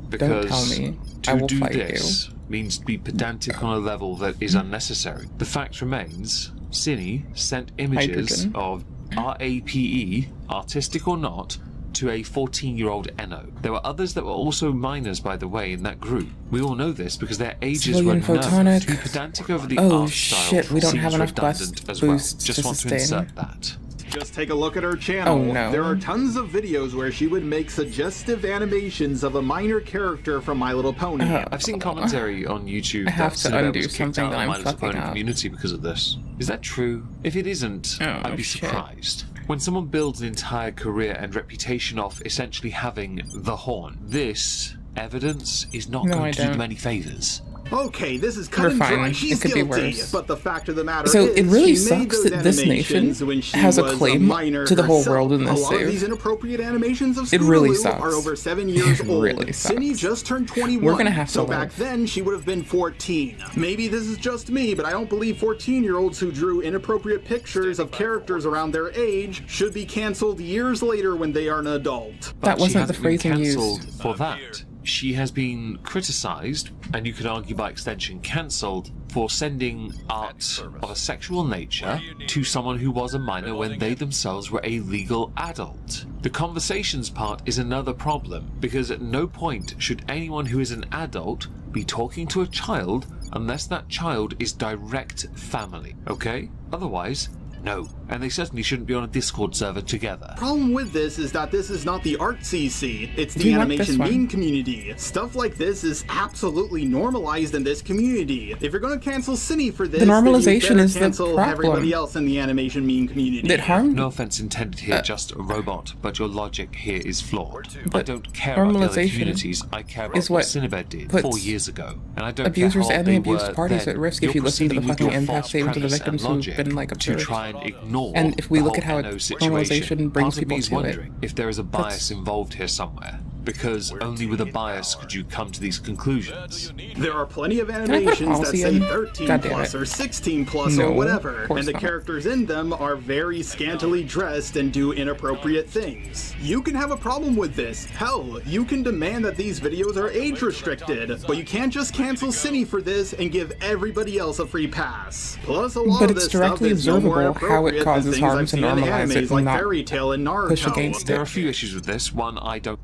Because Don't tell me. I to will do fight this means to be pedantic on a level that is unnecessary. The fact remains, Cinny sent images Hydrogen. of RAPE, artistic or not, to a 14-year-old Eno. There were others that were also minors, by the way, in that group. We all know this because their ages Civilian were known. photonic. To be pedantic over the Oh, art style shit, we don't seems have enough redundant bus as well. boosts Just to want to sustain. insert that. Just take a look at her channel. Oh, no. There are tons of videos where she would make suggestive animations of a minor character from My Little Pony. I've seen commentary on YouTube I have that to Cinnabear undo was kicked something out that of I'm the My Little fucking Pony up. community because of this. Is that true? If it isn't, Oh, I'd be shit. surprised. When someone builds an entire career and reputation off essentially having the horn, this evidence is not No, I going to do don't. them any favours. Okay, this is cut We're and dry. fine. She's It could be guilty. worse. But the fact of the matter So is, it really she made sucks those that this nation animations when she has a was claim minor to the whole herself. world in this A lot of save. these inappropriate animations of It really Scootaloo sucks. are over 7 years It old. really sucks. Cinny just turned 21. We're gonna have to So live. back then she would have been 14. Maybe this is just me, but I don't believe 14-year-olds who drew inappropriate pictures of characters around their age should be canceled years later when they are an adult. That But she wasn't the hasn't been phrasing cancelled used. for that. She has been criticised, and you could argue by extension cancelled, for sending art of a sexual nature to someone who was a minor when they themselves were a legal adult. The conversations part is another problem, because at no point should anyone who is an adult be talking to a child unless that child is direct family, okay? Otherwise, No, and they certainly shouldn't be on a Discord server together. Problem with this is that this is not the art CC, it's the animation meme community. Stuff like this is absolutely normalized in this community. If you're going to cancel Cine for this, the normalization then you is the cancel problem. everybody else in the animation meme community. That harmed. No offense intended here, just a robot, but your logic here is flawed. I don't care normalization about the other communities, I care about what Cinebed did 4 years ago. And I don't abusers care how and they abused were parties then. at risk You're if you listen to the proceeding with fucking your impact false statement to the premise victims and who've been like to observed. try and ignore And if we the look at whole how NO it, situation, normalization brings part of me people is to it. wondering if there is a bias involved here somewhere. Because only with a bias could you come to these conclusions. There are plenty of animations that say 13 plus or 16 plus or whatever, and the characters in them are very scantily dressed and do inappropriate things. You can have a problem with this. Hell, you can demand that these videos are age restricted, but you can't just cancel Cine for this and give everybody else a free pass. Plus, a lot But of it's this stuff directly is no more observable how it appropriate causes than things harm I've to seen in normalize it animes like and not Fairy Tail and Naruto. push against There it. are a few issues with this. One, I don't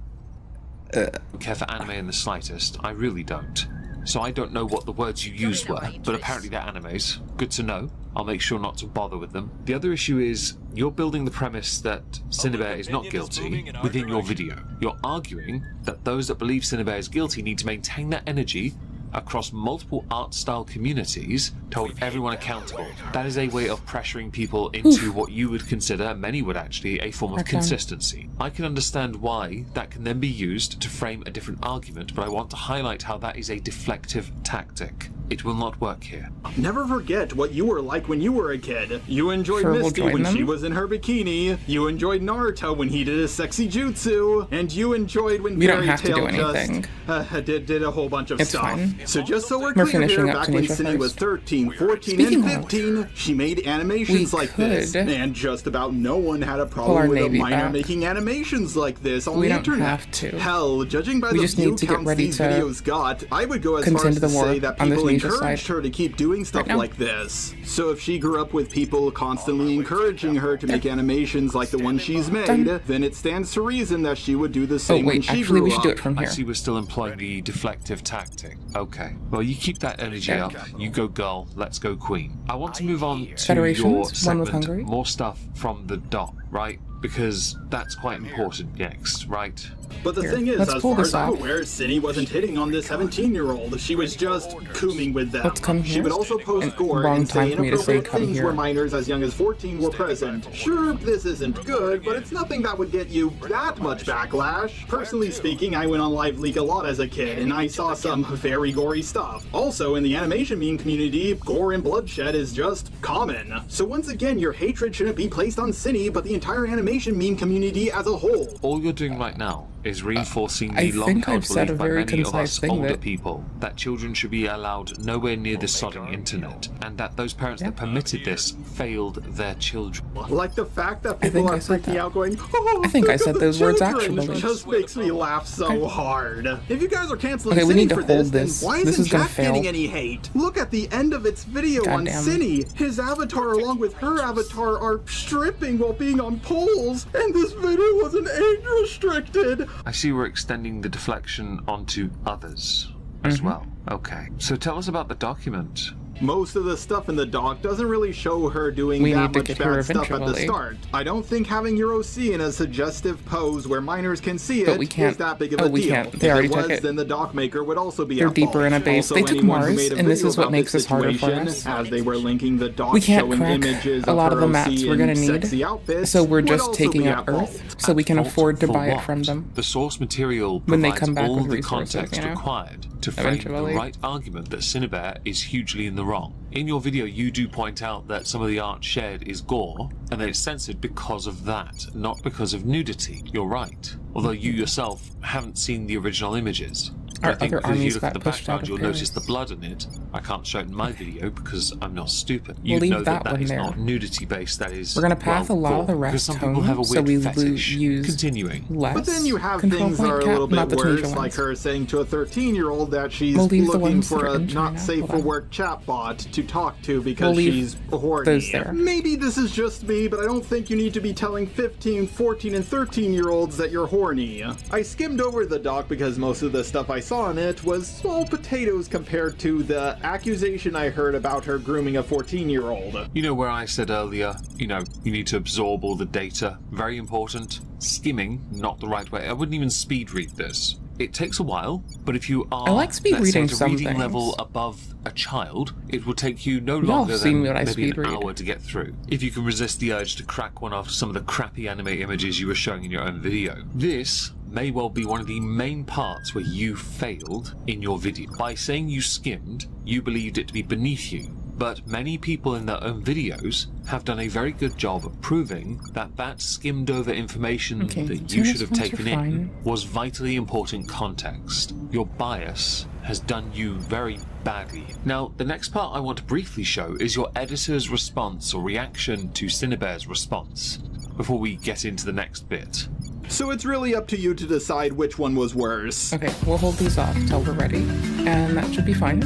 care for anime in the slightest. I really don't. So I don't know what the words you used were, but apparently they're animes. Good to know. I'll make sure not to bother with them. The other issue is, you're building the premise that Cinebear is not guilty within your video. You're arguing that those that believe Cinebear is guilty need to maintain that energy across multiple art style communities to hold everyone accountable. That is a way of pressuring people into what you would consider, many would actually, a form of consistency. I can understand why that can then be used to frame a different argument, but I want to highlight how that is a deflective tactic. It will not work here. Never forget what you were like when you were a kid. You enjoyed Misty when she was in her bikini. You enjoyed Naruto when he did his sexy jutsu. And you enjoyed when Fairy Tail just did a whole bunch of stuff. Fine. So just so we're clear here, back when Cine was 13, 14, and 15, she made animations like this. And just about no one had a problem with a minor making animations like this on the internet. Hell, judging by the view counts these videos got, I would go as far as to say that people encouraged her to keep doing stuff like this. So if she grew up with people constantly encouraging her to make animations like the one she's made, then it stands to reason that she would do the same when she grew up. I see we're still employing the deflective tactic. Okay. Well, you keep that energy up. You go girl, let's go queen. I want to move on to your segment, more stuff from the doc, right? Because that's quite important next, right? But the thing is, as far as I'm aware, Cine wasn't hitting on this 17-year-old. She was just cooming with them. She would also post gore and say inappropriate things where minors as young as 14 were present. Sure, this isn't good, but it's nothing that would get you that much backlash. Personally speaking, I went on Live Leak a lot as a kid, and I saw some very gory stuff. Also, in the animation meme community, gore and bloodshed is just common. So once again, your hatred shouldn't be placed on Cine, but the entire animation meme community as a whole. All you're doing right now is reinforcing the long-held belief by many of us older people that children should be allowed nowhere near the sodding internet, and that those parents that permitted this failed their children. Like the fact that people are freaking out going, oh, I think I said those words actually. It just makes me laugh so hard. If you guys are canceling we need Cine to for hold this, then why isn't Jack getting any hate? Look at the end of its video on Cine. His avatar along with her avatar are stripping while being on poles, and this video wasn't age restricted. I see we're extending the deflection onto others as well. Okay, so tell us about the document. Most of the stuff in the doc doesn't really show her doing that much bad stuff at the start. I don't think having Euro C in a suggestive pose where minors can see it is that big of a deal. They already if it took was, it. then the doc maker would also be They're deeper in a base. Also, they took Mars, and this is what makes this harder for us. As they were linking the doc we can't showing crack images a lot of the maps OC we're gonna sexy need, outfits, so we're would just also taking be up at Earth, fault. so we can afford to For buy it what? from them. The source material When they provides come back all with the resources, context required to frame the right argument that Cinebear is hugely in the wrong. In your video, you do point out that some of the art shared is gore, and that it's censored because of that, not because of nudity. You're right. Although you yourself haven't seen the original images. I think because you look at the background, you'll notice the blood in it. I can't show it in my video because I'm not stupid. You know that is not nudity based. That is. We're gonna path a lot of the rest home, so we use continuing. Less but then you have things that are a little bit worse, like her saying to a 13-year-old that she's looking for a not safe for work chatbot to talk to because she's horny. Maybe this is just me, but I don't think you need to be telling 15, 14, and 13-year-olds that you're horny. I skimmed over the doc because most of the stuff I saw in it was small potatoes compared to the accusation I heard about her grooming a 14-year-old. You know where I said earlier, you need to absorb all the data. Very important. Skimming, not the right way. I wouldn't even speed read this. It takes a while, but if you are, I like speed reading at a reading level above a child, it will take you no longer than maybe an hour to get through. If you can resist the urge to crack one after some of the crappy anime images you were showing in your own video. This may well be one of the main parts where you failed in your video. By saying you skimmed, you believed it to be beneath you. But many people in their own videos have done a very good job of proving that that skimmed over information that you should have taken in was vitally important context. Your bias has done you very badly. Now, the next part I want to briefly show is your editor's response or reaction to Cinebear's response, before we get into the next bit. So it's really up to you to decide which one was worse. Okay, we'll hold these off till we're ready, and that should be fine.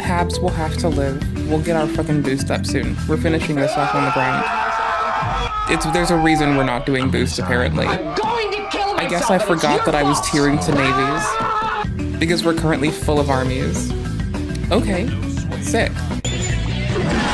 Habs will have to live. We'll get our fucking boost up soon. We're finishing this off on the ground. There's a reason we're not doing boost, apparently. I guess I forgot that I was tiering to navies. Because we're currently full of armies. Okay, sick.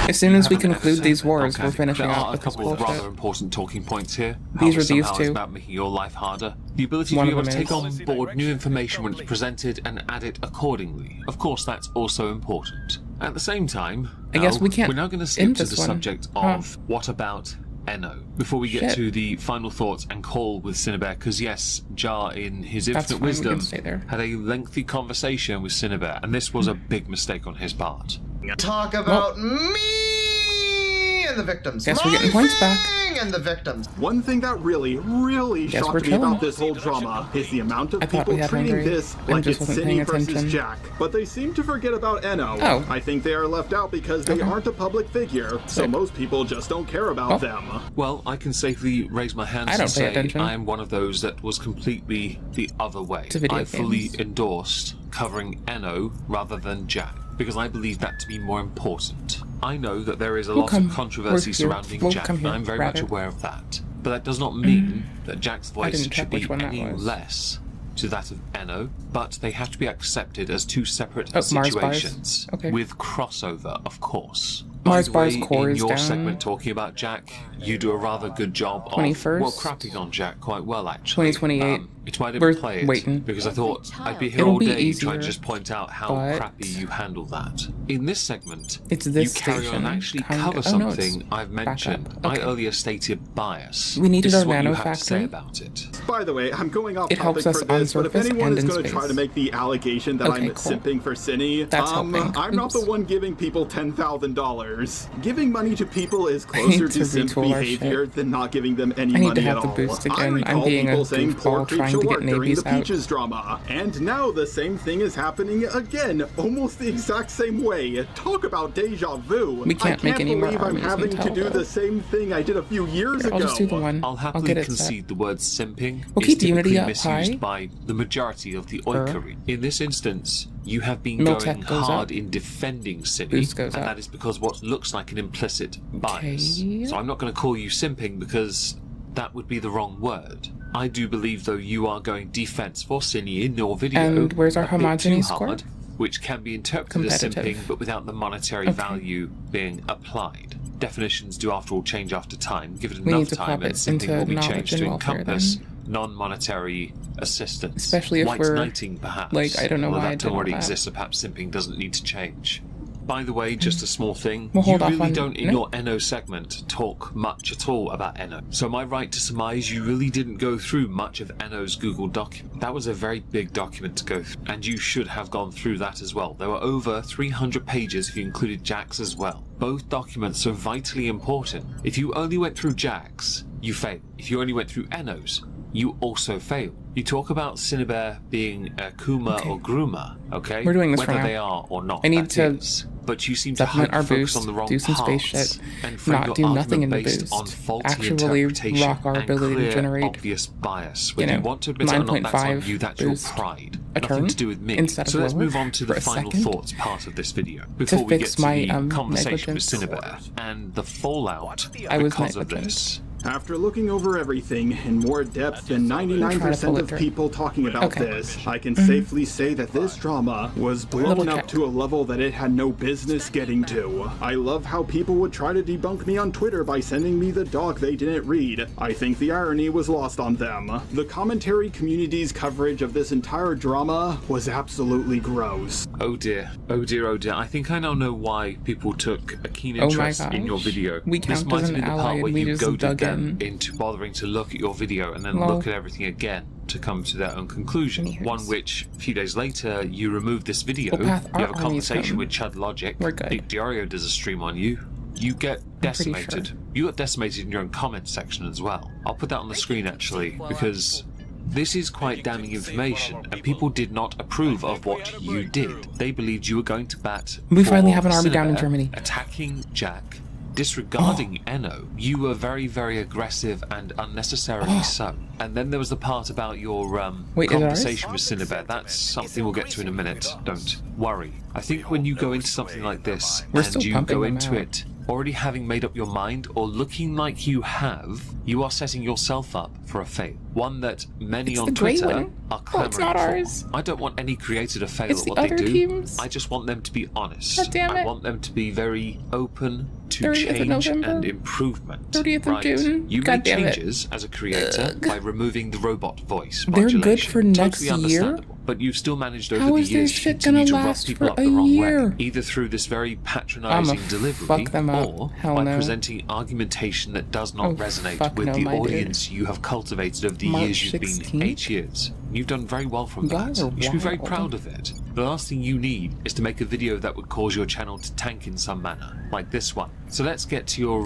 As soon as we conclude these wars, we're finishing off with this bullshit. There are a couple of rather important talking points here. These are these two. It's about making your life harder. The ability to be able to take on board new information when it's presented and add it accordingly. Of course, that's also important. At the same time, I guess we can't we're now going to skip to the subject of what about Enno, before we get to the final thoughts and call with Cinebear, because yes, Jar in his infinite wisdom had a lengthy conversation with Cinebear, and this was a big mistake on his part. Talk about me and the victims. Guess we're getting points back. And the victims. One thing that really shocked me about this whole drama is the amount of people treating this like it's Cindy versus Jack. But they seem to forget about Enno. Oh. I think they are left out because they aren't a public figure, so most people just don't care about them. Well, I can safely raise my hands and say I am one of those that was completely the other way. I fully endorsed covering Enno rather than Jack, because I believe that to be more important. I know that there is a lot of controversy surrounding Jack, and I'm very much aware of that. But that does not mean that Jack's voice should be any less to that of Enno, but they have to be accepted as two separate situations, with crossover, of course. Mars Bar's core in is your down. segment talking about Jack, you do a rather good job of crapping on Jack quite well, actually. 2028. It's why I didn't play it, because I thought I'd be here all day trying to just point out how crappy you handle that. In this segment, you carry on and actually cover something I've mentioned. I earlier stated bias. We needed this our nano you have factory. To say about it. By the way, I'm going off It topic helps us for this, on but if surface anyone and is in going to try space. to make the allegation that I'm simping for Cine, That's helping. I'm not the one giving people $10,000. Giving money to people is closer to simp behavior than not giving them any money at all. I need to have the boost again. I'm being a goofball trying to get navies out. Peaches drama, and now the same thing is happening again, almost the exact same way. Talk about deja vu. We can't make any more I can't believe I'm armies having to do the same thing I did a few years ago. I'll just do the one. I'll happily concede the word simping We'll is keep Unity typically up misused high. by the majority of the oikory. In this instance, you have been going hard in defending Cine, and that is because what looks like an implicit bias. So I'm not going to call you simping because that would be the wrong word. I do believe, though, you are going defense for Cine in your video. And where's our a bit too homogeny score? hard, which can be interpreted as simping, but without the monetary value being applied. Definitions do, after all, change after time. Give it enough time, and simping will be changed to encompass non-monetary assistance. Especially if White we're, knighting, perhaps. like, I don't know why I that did all already that. exists, so perhaps simping doesn't need to change. By the way, just a small thing, We'll you hold off really on- don't, in no? your Enno segment, talk much at all about Enno. So am I right to surmise you really didn't go through much of Enno's Google document? That was a very big document to go through, and you should have gone through that as well. There were over 300 pages if you included Jack's as well. Both documents are vitally important. If you only went through Jack's, you failed. If you only went through Enno's, you also fail. You talk about Cinebear being a Kuma or Gruma, okay? We're doing this whether for now. they are or not. I need that to is. But you seem to supplement our focus boost, on the wrong do some space parts shit, and frame not your do nothing in the argument based on boost, faulty actually interpretation rock our and ability clear, to generate, obvious bias. Whether you want to admit it or not, that's on 9.5 you. That's your boost pride. a Nothing turn to do with me. instead of So let's lower move on to the for a final second thoughts part of this video before we get fix to my the conversation with negligence. Cinebear and the fallout I was because of negligent. this. After looking over everything in more depth than 99% of people talking about this, I can safely say that this drama was blown up to a level that it had no business getting to. I love how people would try to debunk me on Twitter by sending me the doc they didn't read. I think the irony was lost on them. The commentary community's coverage of this entire drama was absolutely gross. Oh dear, oh dear, oh dear. I think I now know why people took a keen interest in your video. This might have been the part where you goaded them into bothering to look at your video and then look at everything again to come to their own conclusion. One which, a few days later, you remove this video, you have a conversation with Chud Logic, Big Diorio does a stream on you, you get decimated. Sure. You got decimated in your own comment section as well. I'll put that on the screen actually, because this is quite damning information, and people did not approve of what you did. They believed you were going to bat. We finally have an army down in Germany. Attacking Jack, disregarding Enno. You were very, very aggressive and unnecessarily so. And then there was the part about your conversation with Cinnabet. That's something we'll get to in a minute. Don't worry. I think when you go into something like this, and you go into it already having made up your mind or looking like you have, you are setting yourself up for a fail. One that many on Twitter are clamoring for. I don't want any creator to fail at what they do. I just want them to be honest. I want them to be very open to change and improvement. 30th of June. You made changes as a creator by removing the robot voice. They're good for next year. But you've still managed over the years to continue to rub people up the wrong way, either through this very patronizing delivery or by presenting argumentation that does not resonate with the audience you have cultivated over the years you've been 8 years. You've done very well from that. You should be very proud of it. The last thing you need is to make a video that would cause your channel to tank in some manner, like this one. So let's get to your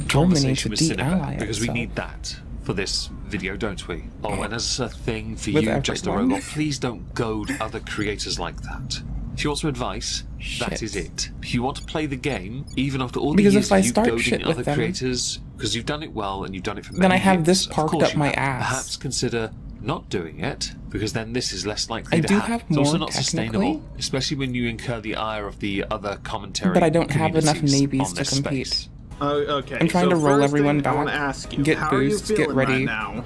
conversation with Cinnabet, because we need that for this video, don't we? Oh, and as a thing for you, Just a Robot, please don't goad other creators like that. If you want some advice, that is it. If you want to play the game, even after all the years of you goading other creators, because you've done it well and you've done it for many years, then I have this parked up my ass. Perhaps consider not doing it, because then this is less likely to happen. It's also not sustainable, especially when you incur the ire of the other commentary. But I don't have enough navies to compete. Okay. I'm trying to roll everyone back, I want to ask you, get boosts, get ready, now?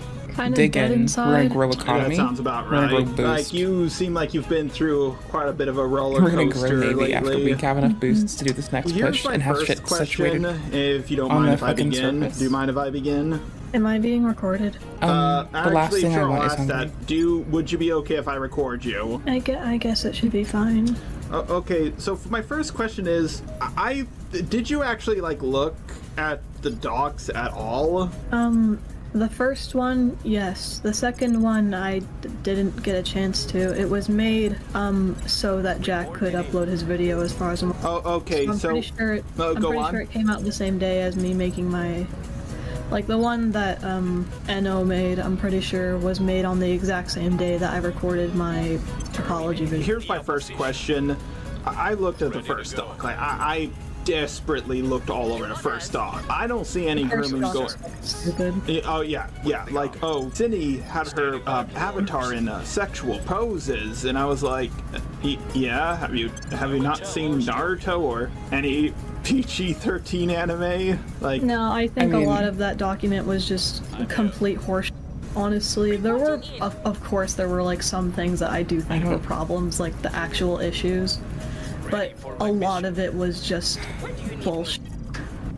dig in, we're gonna grow economy. Yeah, that sounds about right. We're gonna grow boost. Like, you seem like you've been through quite a bit of a roller coaster. We're gonna grow Navy after we have enough boosts to do this next push and have shit situated. If you don't mind if I begin. Do you mind if I begin? Am I being recorded? The last thing I want is hungry. Would you be okay if I record you? I guess it should be fine. Okay, so for my first question is, did you actually look at the docs at all? The first one, yes. The second one, I didn't get a chance to. It was made so that Jack could upload his video, as far as I'm. Oh, okay. I'm pretty sure it came out the same day as me making my. Like the one that Enno made, I'm pretty sure was made on the exact same day that I recorded my apology video. Here's my first question. I looked at the first doc. I desperately looked all over the first doc. I don't see any grooming going. Oh yeah. Cindy had her avatar in sexual poses, and I was like, yeah. Have you not seen Naruto or any PG-13 anime? No, I think a lot of that document was just complete horseshit. Honestly, there were, of course, there were some things that I do think were problems, like the actual issues, but a lot of it was just bullshit.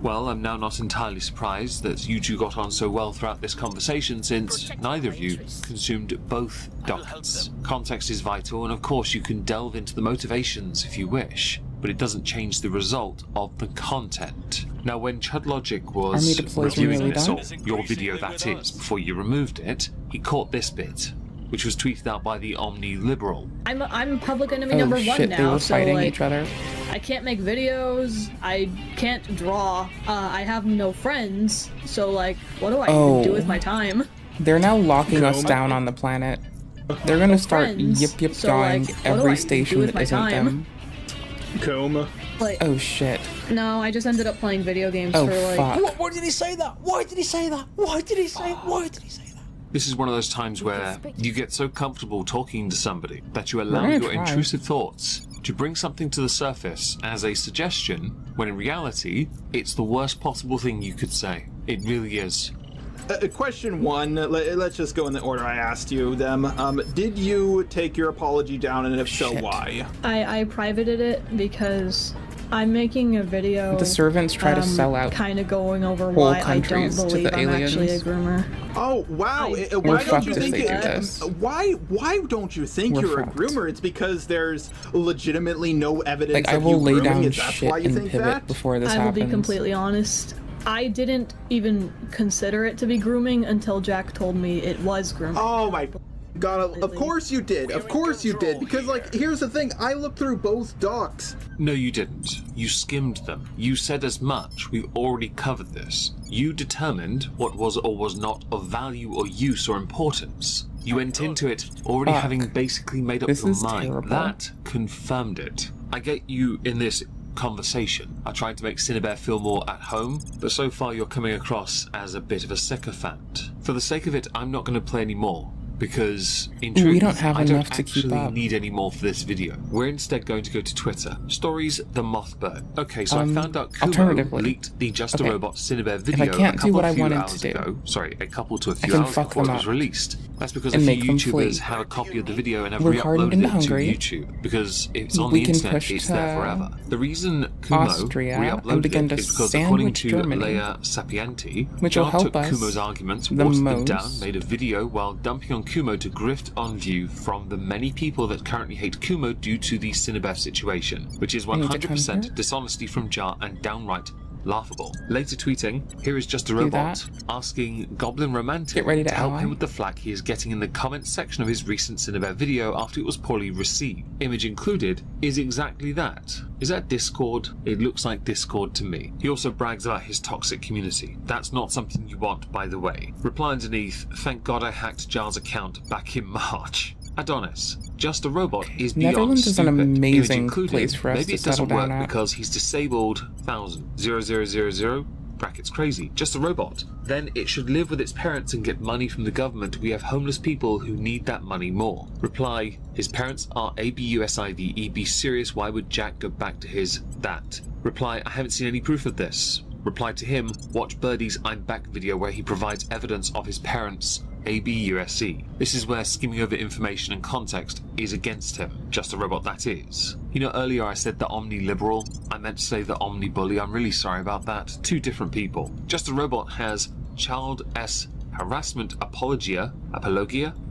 Well, I'm now not entirely surprised that you two got on so well throughout this conversation, since neither of you consumed both docs. Context is vital, and of course you can delve into the motivations if you wish, but it doesn't change the result of the content. Now, when Chud Logic was reviewing this, or your video that is, before you removed it, he caught this bit, which was tweeted out by the Omni-Liberal. I'm public enemy number one now, they were fighting each other. I can't make videos, I can't draw, I have no friends, so what do I even do with my time? They're now locking us down on the planet. They're gonna start yip-yip-yawing every station that isn't them. Oh shit. No, I just ended up playing video games for fuck. Why did he say that? Why did he say that? Why did he say that? This is one of those times where you get so comfortable talking to somebody that you allow your intrusive thoughts to bring something to the surface as a suggestion, when in reality, it's the worst possible thing you could say. It really is. Question one, let's just go in the order I asked you them. Did you take your apology down, and if so, why? I privated it because I'm making a video. The servants try to sell out kind of going over whole why I don't countries to believe the I'm aliens. actually a groomer. Oh wow! Why don't you think why don't you think you're a groomer? It's because there's legitimately no evidence. Like, I of will you lay grooming. down Is that shit why you and think pivot that? before this I will happens. be completely honest. I didn't even consider it to be grooming until Jack told me it was grooming. Oh my God, of course you did. Of course you did. Because, like, here's the thing. I looked through both docs. No, you didn't. You skimmed them. You said as much. We've already covered this. You determined what was or was not of value or use or importance. You went into it already having basically made up your mind. Terrible. That confirmed it. I get you in this conversation. I tried to make Cinebear feel more at home, but so far you're coming across as a bit of a sycophant. For the sake of it, I'm not going to play any more. Because, in truth, we don't have I enough don't to keep actually up. need any more for this video. We're instead going to go to Twitter. Stories the Mothbird. Okay, so I found out Kumo leaked the Just a Robot Cinebear video if I can't a do couple what I few wanted hours to do, ago. Sorry, a couple to a I few can hours fuck before them it was up released. That's because a and few make them YouTubers flee. have a copy of the video and have We're hardened re-uploaded into it Hungary. to YouTube. Because if it's on We the can internet, push it's there to forever. The reason Kumo Austria and re-uploaded begin it to is because, according sandwich to Germany, Leia Sapienti, which will Jar help took us Kumo's arguments, the watered them most. down, made a video while dumping on Kumo to grift on view from the many people that currently hate Kumo due to the Cinebear situation, which is I need to come 100% here. dishonesty from Jar and downright laughable. Later tweeting, here is Just a Do Robot, that. asking Goblin Romantic Get ready to help ally. him with the flack he is getting in the comments section of his recent Cinebear video after it was poorly received. Image included is exactly that. Is that Discord? It looks like Discord to me. He also brags about his toxic community. That's not something you want, by the way. Reply underneath, thank God I hacked Jar's account back in March. Adonis, Just a Robot is beyond Netherlands is an stupid. Image amazing included. place for us Maybe to it doesn't settle work down at. because he's disabled 1000 brackets crazy, just a robot. Then it should live with its parents and get money from the government. We have homeless people who need that money more. Reply, his parents are ABUSIVE. Be serious, why would Jack go back to his that? Reply, I haven't seen any proof of this. Reply to him, watch Birdie's I'm Back video where he provides evidence of his parents ABUSE. This is where skimming over information and context is against him. Just a robot, that is. You know, earlier I said the omni-liberal. I meant to say the omni-bully. I'm really sorry about that. Two different people. Just a Robot has child S harassment apologia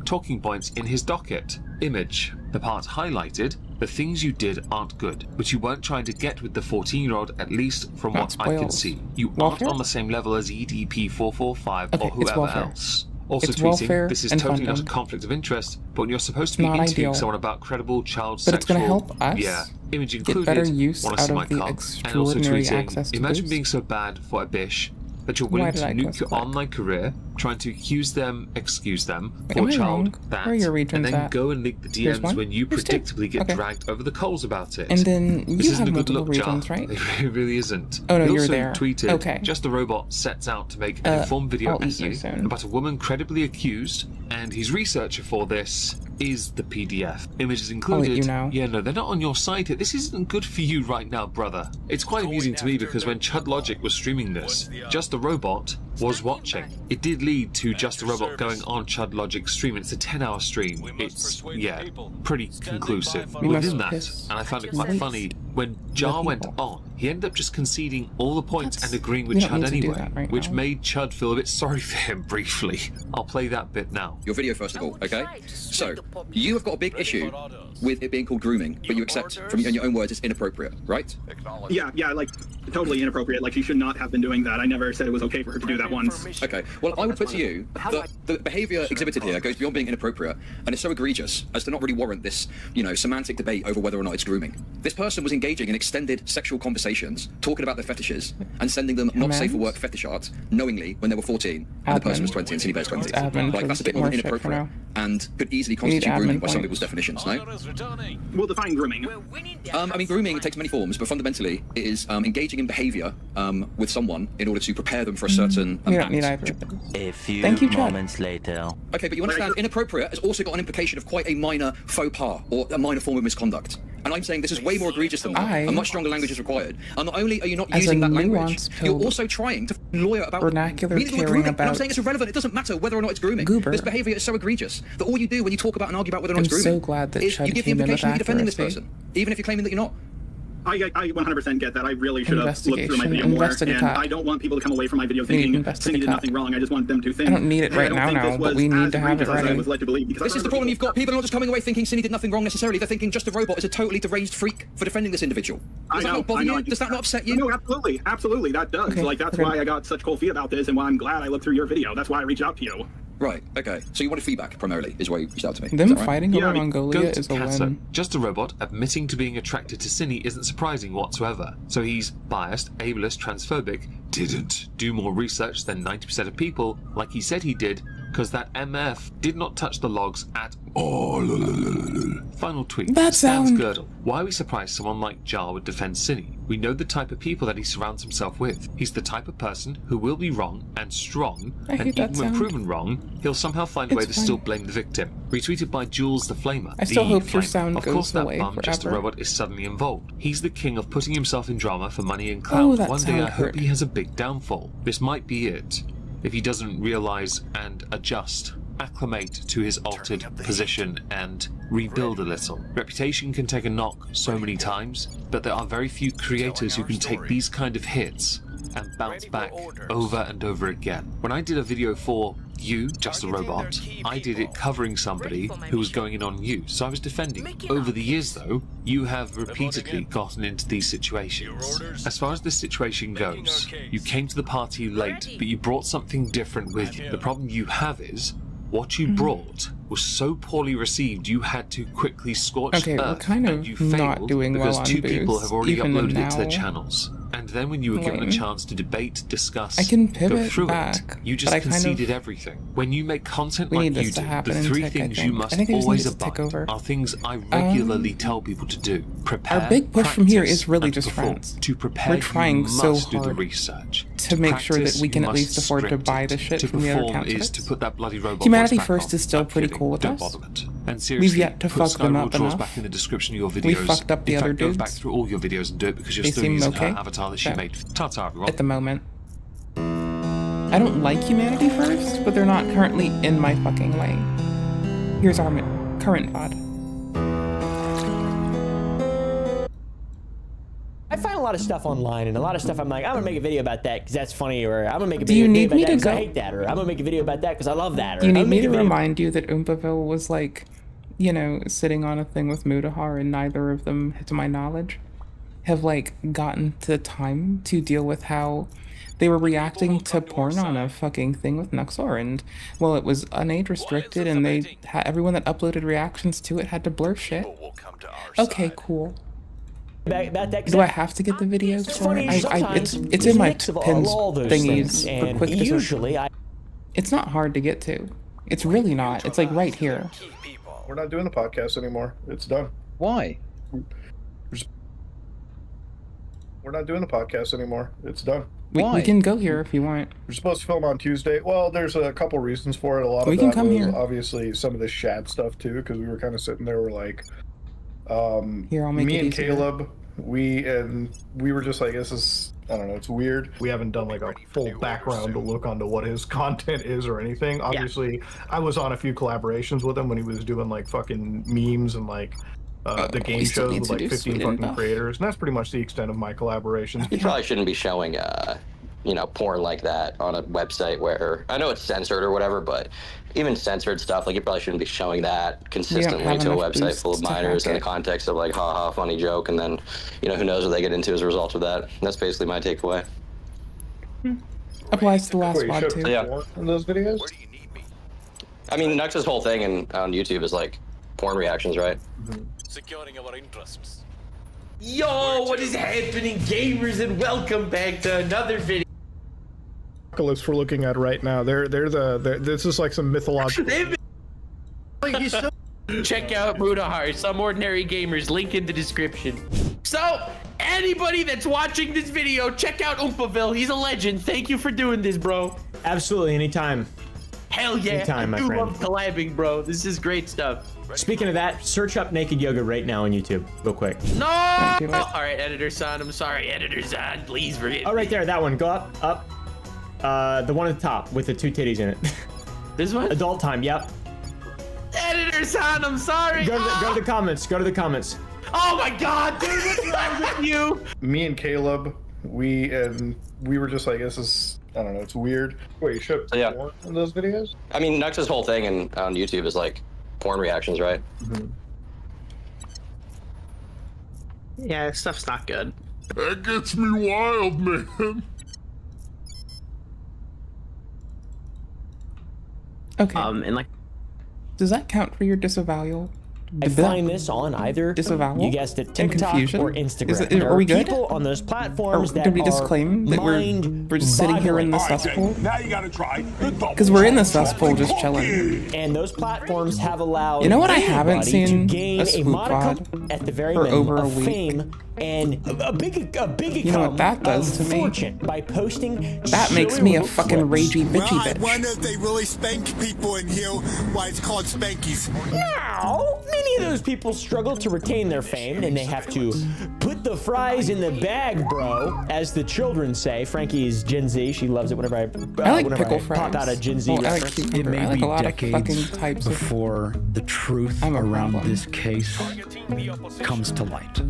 talking points in his docket. Image. The part highlighted, the things you did aren't good, but you weren't trying to get with the 14-year-old, at least from what I can see. You aren't on the same level as EDP445 or whoever else. Also It's tweeting, welfare this is and totally not a funding. conflict of interest, but when you're supposed to be Not interviewing ideal. someone about credible child But it's sexual... gonna help us yeah, image get included, better use wanna out see of my the cock. And also extraordinary tweeting, access to imagine boost. being so bad for a bish that you're Why willing did to I nuke click your online career, trying to excuse them Am for I child wrong? that, Where are your and regions then at? go and leak the Here's DMs one. when you Here's two. predictably get Okay. dragged over the coals about it. And then This you isn't have a good multiple look, Jar. regions, right? It really isn't. Oh, no, He you're also there. tweeted, Okay. Just a Robot sets out to make an informed video I'll eat you essay soon. about a woman credibly accused, and his researcher for this is the PDF. Images included. you now. Yeah, no, they're not on your side here. This isn't good for you right now, brother. It's quite amusing to me because when Chud Logic was streaming this, Just a Robot was watching. It did lead to Just a Robot going on Chud Logic's stream. It's a 10-hour stream. It's, yeah, pretty conclusive within that. And I found it quite funny when Jar went on. He ended up just conceding all the points and agreeing with we don't Chud need to do anyway, that right which now. made Chud feel a bit sorry for him briefly. I'll play that bit now. Your video, first of all, okay? So, you have got a big issue with it being called grooming, but you accept, from in your own words, it's inappropriate, right? Yeah, like, totally inappropriate. Like, she should not have been doing that. I never said it was okay for her to do that once. Okay, well, I would put to you that the behaviour exhibited here goes beyond being inappropriate, and is so egregious as to not really warrant this, semantic debate over whether or not it's grooming. This person was engaging in extended sexual conversations, talking about their fetishes, and sending them not safe for work fetish art, knowingly, when they were 14, and the person was 20 and Cinebear's 20. Admin, Like, that's a bit more more than shit for inappropriate. now. and could easily constitute grooming by some people's definitions, no? We'll define grooming. I mean, grooming takes many forms, but fundamentally it is engaging in behaviour with someone in order to prepare them for a certain We don't need either of them. A few Thank you, moments later. Okay, but you understand, inappropriate has also got an implication of quite a minor faux pas, or a minor form of misconduct. And I'm saying this is way more egregious than that. A much stronger language is required. And not only are you not using that language, you're also trying to lawyer about vernacular grooming. about And I'm saying it's irrelevant. It doesn't matter whether or not it's grooming. Goober. This behaviour is so egregious that all you do when you talk about and argue about whether or not it's I'm grooming so glad that is Chud you give the came in with implication that you're defending this accuracy. person, even if you're claiming that you're not. I 100% get that. I really should have looked through my video more, and I don't want people to come away from my video thinking Cindy did nothing wrong. I just want them to think. I don't need it right now, but we need to have it ready. This is the problem you've got. People are not just coming away thinking Cindy did nothing wrong necessarily. They're thinking Just a Robot is a totally deranged freak for defending this individual. Does that not bother you? Does that not upset you? No, absolutely, that does. Okay, Like, that's why I got such cold feet about this, and why I'm glad I looked through your video. That's why I reached out to you. Right, okay. So you wanted feedback, primarily, is why you reached out to me. Them Is that right? fighting over Mongolia Go to is a Kata. win. Just a Robot admitting to being attracted to Cindy isn't surprising whatsoever. So he's biased, ableist, transphobic, didn't do more research than 90% of people, like he said he did, because that MF did not touch the logs at all. Final tweet. That Stan's sound. Girdle. Why are we surprised someone like Jar would defend Cindy? We know the type of people that he surrounds himself with. He's the type of person who will be wrong and strong, I and hate that even when sound. proven wrong, he'll somehow find a way to fine. still blame the victim. Retweeted by Jules the Flamer. I still the hope your Flamer. sound Of goes course, that away bum, Just a forever. Robot, is suddenly involved. He's the king of putting himself in drama for money and Oh, clout. that One day I sound hope hurt. he has a big downfall. This might be it. If he doesn't realise and adjust, acclimate to his altered position and rebuild a little. Reputation can take a knock so many times, but there are very few creators who can take these kind of hits and bounce back over and over again. When I did a video for You, Just a Robot, I did it covering somebody who was going in on you, so I was defending. Over the years though, you have repeatedly gotten into these situations. As far as this situation goes, you came to the party late, but you brought something different with you. The problem you have is, what you brought was so poorly received you had to quickly scorch Okay, we're earth, kind and of you not failed doing well because on two people Boost, have already even uploaded it to their now. channels. And then when you were given a Lame. chance to debate, discuss, I can go pivot through back, it, you just but I kind of- conceded everything. When you make content We like need you this to do, happen the in three tech, I things you think. must I think we just always need this to take abide over. are things I regularly tell people to do. Prepare, Our big push from here practice, is really and just perform. friends. To prepare, We're trying you so must do the hard research. to make sure that practice, we can you at least must afford to script buy it. the shit To from the other perform is counterparts. to put that bloody robot Humanity voice back First on. is still I'm pretty kidding. cool with Don't us. bother with it. And seriously, yet to put fuck them Skyward up Draws enough. back in the description of your videos. We fucked up the in other fact, go back dudes. through all your videos and do it because you're They still seem using okay. her avatar that she Okay. made. Ta-ta, everyone. At the moment. I don't like Humanity First, but they're not currently in my fucking way. Here's our current VOD. I find a lot of stuff online, and a lot of stuff I'm like, I'm gonna make a video about that because that's funny, or I'm gonna make a Do you video need about me that to because I go? hate that, or I'm gonna make a video about that because I love that. Or Do you I'm need gonna me make to a video- remind you that Oompaville was like, you know, sitting on a thing with Mudahar, and neither of them, to my knowledge, have like gotten to time to deal with how they were reacting to porn on a fucking thing with Nuxor, and well, it was unage restricted, and they everyone that uploaded reactions to it had to blur shit. Okay, cool. about that. 'cause Do I have to get the videos It's for funny, it? sometimes It's in my mix of pins all those thingies things, for and quick decision. usually It's not hard to get to. It's really not. It's like right here. We're not doing the podcast anymore. It's done. Why? We're not doing the podcast anymore. It's done. We can go here if you want. We're supposed to film on Tuesday. Well, there's a couple reasons for it. A lot We of can that come was here. obviously some of the Shad stuff too, because we were kind of sitting there. We're like, Here, I'll make me it and easier. Caleb, we were just like, this is, I don't know, it's weird. We haven't done like a full background to look onto what his content is or anything. Obviously, I was on a few collaborations with him when he was doing like fucking memes and like the game we still shows need with to like do 15 Sweden fucking buff. creators, and that's pretty much the extent of my collaborations. You probably shouldn't be showing, you know, porn like that on a website where, I know it's censored or whatever, but even censored stuff, like you probably shouldn't be showing that consistently have to a enough website full of boosts to minors hack in the it. context of like, haha, funny joke, and then, you know, who knows what they get into as a result of that. That's basically my takeaway. Applies to the last Wait, you VOD showed too. Yeah. porn in those videos? I mean, Nux's whole thing on YouTube is like porn reactions, right? Securing our interests. Yo, what is happening, gamers, and welcome back to another video. Apocalypse we're looking at right now. They're this is like some mythological. He's so Check out Mudahar, Some Ordinary Gamers, link in the description. So, anybody that's watching this video, check out Oompaville. He's a legend. Thank you for doing this, bro. Absolutely, anytime. Hell yeah. Anytime, my friend. I love collabing, bro. This is great stuff. Speaking of that, search up naked yoga right now on YouTube, real quick. No! All right, editor-san. I'm sorry, editor-san. Please forgive me. Oh, right there, that one. Go up. The one at the top with the 2 titties in it. This one? Adult time, yep. Editor-san, I'm sorry. Go to the comments. Go to the comments. Oh my god, dude, what's wrong with you? Me and Caleb, we were just like, this is, I don't know, it's weird. Wait, you showed porn in those videos? I mean, Nux's whole thing on YouTube is like porn reactions, right? Mm-hmm. Yeah, stuff's not good. That gets me wild, man. Okay. And like, does that count for your disavowal? I find this on either, disavowal, you guessed it, TikTok or Instagram. Are we good? People on those platforms that did we disclaim that we're just sitting here in the cesspool? Now you gotta try. Because we're in the cesspool just chilling. And those platforms have allowed you know what I haven't seen? to gain a modicum at the very minimum of fame and a big you know what that does to me? Fortune by posting. That makes me a fucking ragey bitchy bitch. I wonder if they really spank people in here. Why it's called spankies? Now, many of those people struggle to retain their fame, and they have to put the fries in the bag, bro, as the children say. Frankie is Gen Z. She loves it whenever I like pickle fries. Pop out a Gen Z reference. It may be decades before the truth around this case comes to light.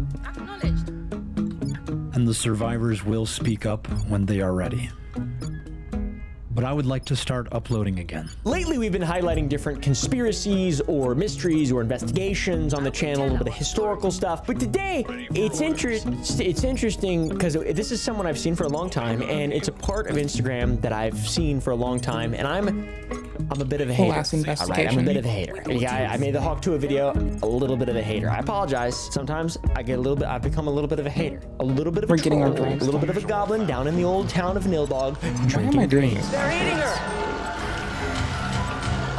And the survivors will speak up when they are ready. But I would like to start uploading again. Lately, we've been highlighting different conspiracies or mysteries or investigations on the channel, a little bit of historical stuff. But today, it's interesting because this is someone I've seen for a long time, and it's a part of Instagram that I've seen for a long time, and I'm a bit of a hater. All right, I'm a bit of a hater. I made the Hawk 2 video, a little bit of a hater. I apologize. Sometimes I've become a little bit of a hater. A little bit of a troll, a little bit of a goblin down in the old town of Nildog, drinking greens. They're eating her!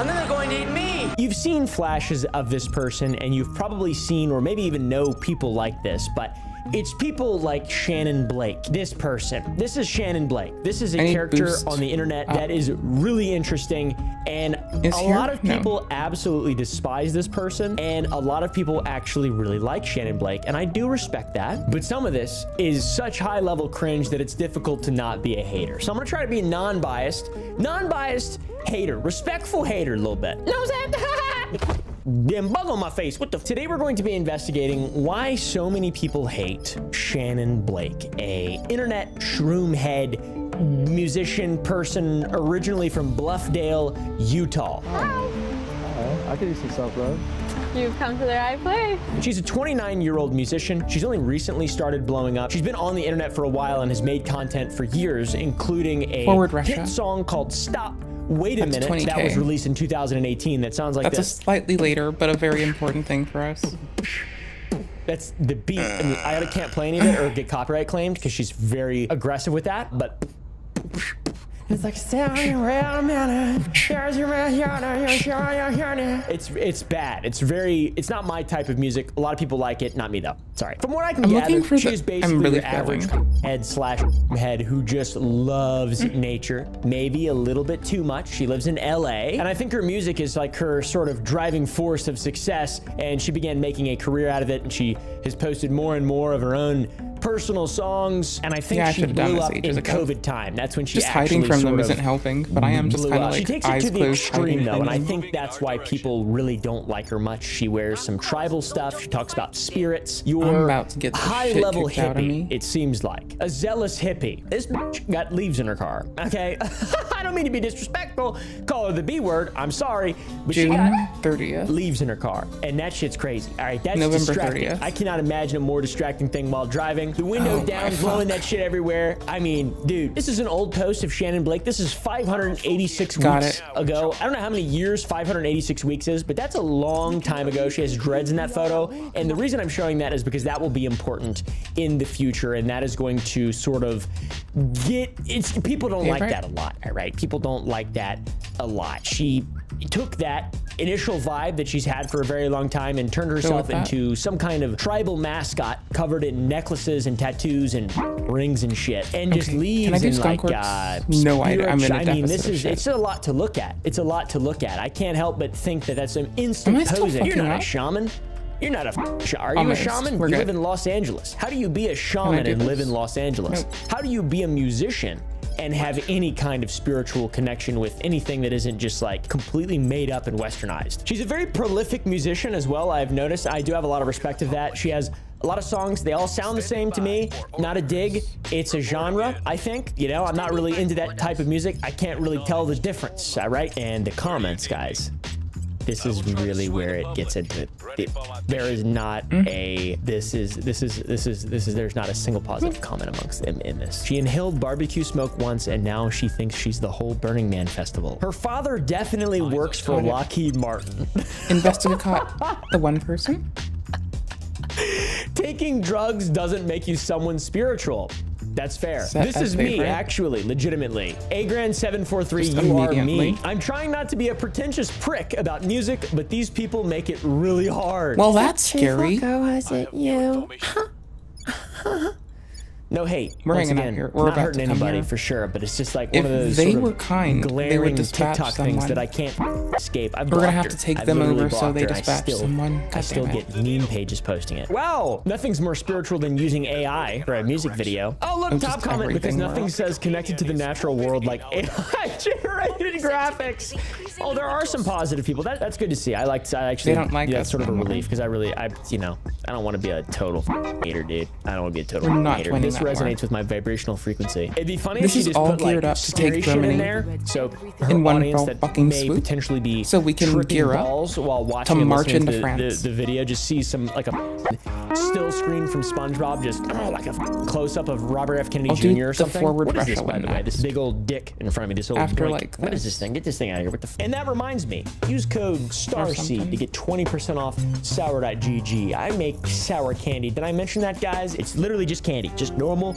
And then they're going to eat me! You've seen flashes of this person, and you've probably seen or maybe even know people like this, but it's people like Shannon Blake. This person. This is Shannon Blake. This is a character on the internet that is really interesting, and a lot of people absolutely despise this person, and a lot of people actually really like Shannon Blake, and I do respect that. But some of this is such high-level cringe that it's difficult to not be a hater. So I'm gonna try to be non-biased hater, respectful hater a little bit. Know what I'm saying? Damn bug on my face. What the? Today we're going to be investigating why so many people hate Shannon Blake, a internet shroom head musician person originally from Bluffdale, Utah. Hi. I can do some self-love. You've come to the right place. She's a 29-year-old musician. She's only recently started blowing up. She's been on the internet for a while and has made content for years, including a hit song called Stop. Wait a minute, 20K. That was released in 2018. That sounds like that's a slightly later, but a very important thing for us. That's the beat. I mean, I can't play any of it or get copyright claimed because she's very aggressive with that, but it's like it's bad. It's not my type of music. A lot of people like it, not me though. Sorry. From what I can gather, she's basically your average head who just loves nature, maybe a little bit too much. She lives in LA, and I think her music is like her sort of driving force of success, and she began making a career out of it, and she has posted more and more of her own personal songs, and I think she blew up in COVID time. That's when she just hiding from them isn't helping, but I am just kind of like she takes it to the extreme though, and I think that's why people really don't like her much. She wears some tribal stuff. She talks about spirits. You're about to get the high-level shit kicked out of me. hippie, it seems like. A zealous hippie. This bitch got leaves in her car, okay? I don't mean to be disrespectful. Call her the B word. I'm sorry. But June she got 30th. leaves in her car, and that shit's crazy. All right, that's November distracting. 30th. I cannot imagine a more distracting thing while driving. The window down, blowing that shit everywhere. I mean, dude, this is an old post of Shannon Blake. This is 586 weeks ago. I don't know how many years 586 weeks is, but that's a long time ago. She has dreads in that photo, and the reason I'm showing that is because that will be important in the future, and that is going to sort of people don't like that a lot, all right? People don't like that a lot. She took that initial vibe that she's had for a very long time and turned herself into some kind of tribal mascot covered in necklaces and tattoos and rings and shit, and just leaves in like no, I'm in a I mean, it's a lot to look at. It's a lot to look at. I can't help but think that that's some instant posing. You're not a shaman. You're not a are you a shaman? You live in Los Angeles. How do you be a shaman and live in Los Angeles? How do you be a musician and have any kind of spiritual connection with anything that isn't just like completely made up and westernized? She's a very prolific musician as well. I've noticed. I do have a lot of respect of that. She has a lot of songs. They all sound the same to me. Not a dig. It's a genre, I think. You know, I'm not really into that type of music. I can't really tell the difference, all right? And the comments, guys. This is really where it gets into it. There is not a, there's not a single positive comment amongst them in this. She inhaled barbecue smoke once and now she thinks she's the whole Burning Man festival. Her father definitely works for Lockheed Martin. Investigate the one person? Taking drugs doesn't make you someone spiritual. That's fair. This is me, actually, legitimately. Agrand743, you are me. I'm trying not to be a pretentious prick about music, but these people make it really hard. Well, that's scary. Was it you? No hate. We're Once hanging again, out here. We're not about hurting to come anybody here. for sure, but it's just like If one of those they sort were of kind, they glaring would dispatch TikTok things someone. that I can't escape. We're gonna have to take them over so they dispatch someone. I still get meme pages posting it. Wow, nothing's more spiritual than using AI for a music video. Oh, look, top comment, because nothing says connected to the natural world like AI-generated graphics. Oh, there are some positive people. That's good to see. I actually, They don't like that's us sort of a anymore. relief because I don't want to be a total hater, dude. I don't want to be a total We're not hater. winning This that war. resonates with my vibrational frequency. It'd be funny This if she is just all put like geared up to scary take shit Germany in there, so her in one audience that fucking may swoop, potentially be so we can tripping gear up balls while watching to and march listening into to France. the video, just see some like a still screen from SpongeBob, just like a close up of Robert F. Kennedy I'll do Jr. or the something. forward What is this, Russia by the one way? This big old dick in front of me. This old After doink. like What is this thing? Get this thing out of here. What the? And that reminds me. Use code STARSEED to get 20% off sour.gg. I make sour candy. Did I mention that, guys? It's literally just candy, just normal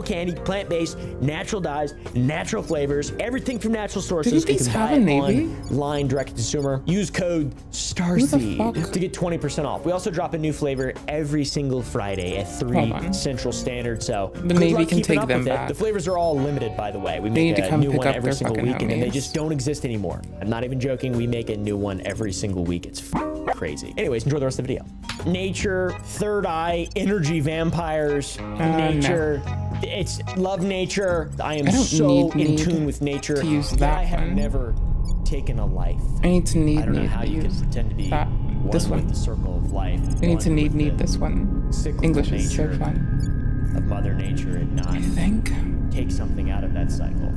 candy, plant-based, natural dyes, natural flavors, everything from natural sources. Didn't You these can have buy a it Navy? online, direct to consumer. Use code STARSEED to get 20% off. We also drop a new flavor every single Friday at 3 Central Standard. So The good Navy luck can keeping take up them with it. back. The flavors are all limited, by the way. We They need make to a come new pick one up every their single fucking weekend, and they homies. just don't exist anymore. I'm not even joking. We make a new one every single week. It's crazy. Anyways, enjoy the rest of the video. Nature, third eye, energy vampires, nature. It's love nature. I am so in tune with nature. to use Yet that I have one. never taken a life. I need to I don't know how you can pretend to be this one one. with the circle of life. I need to one with need the this one. cyclical English is so nature fun. of Mother Nature and not take something out of that cycle.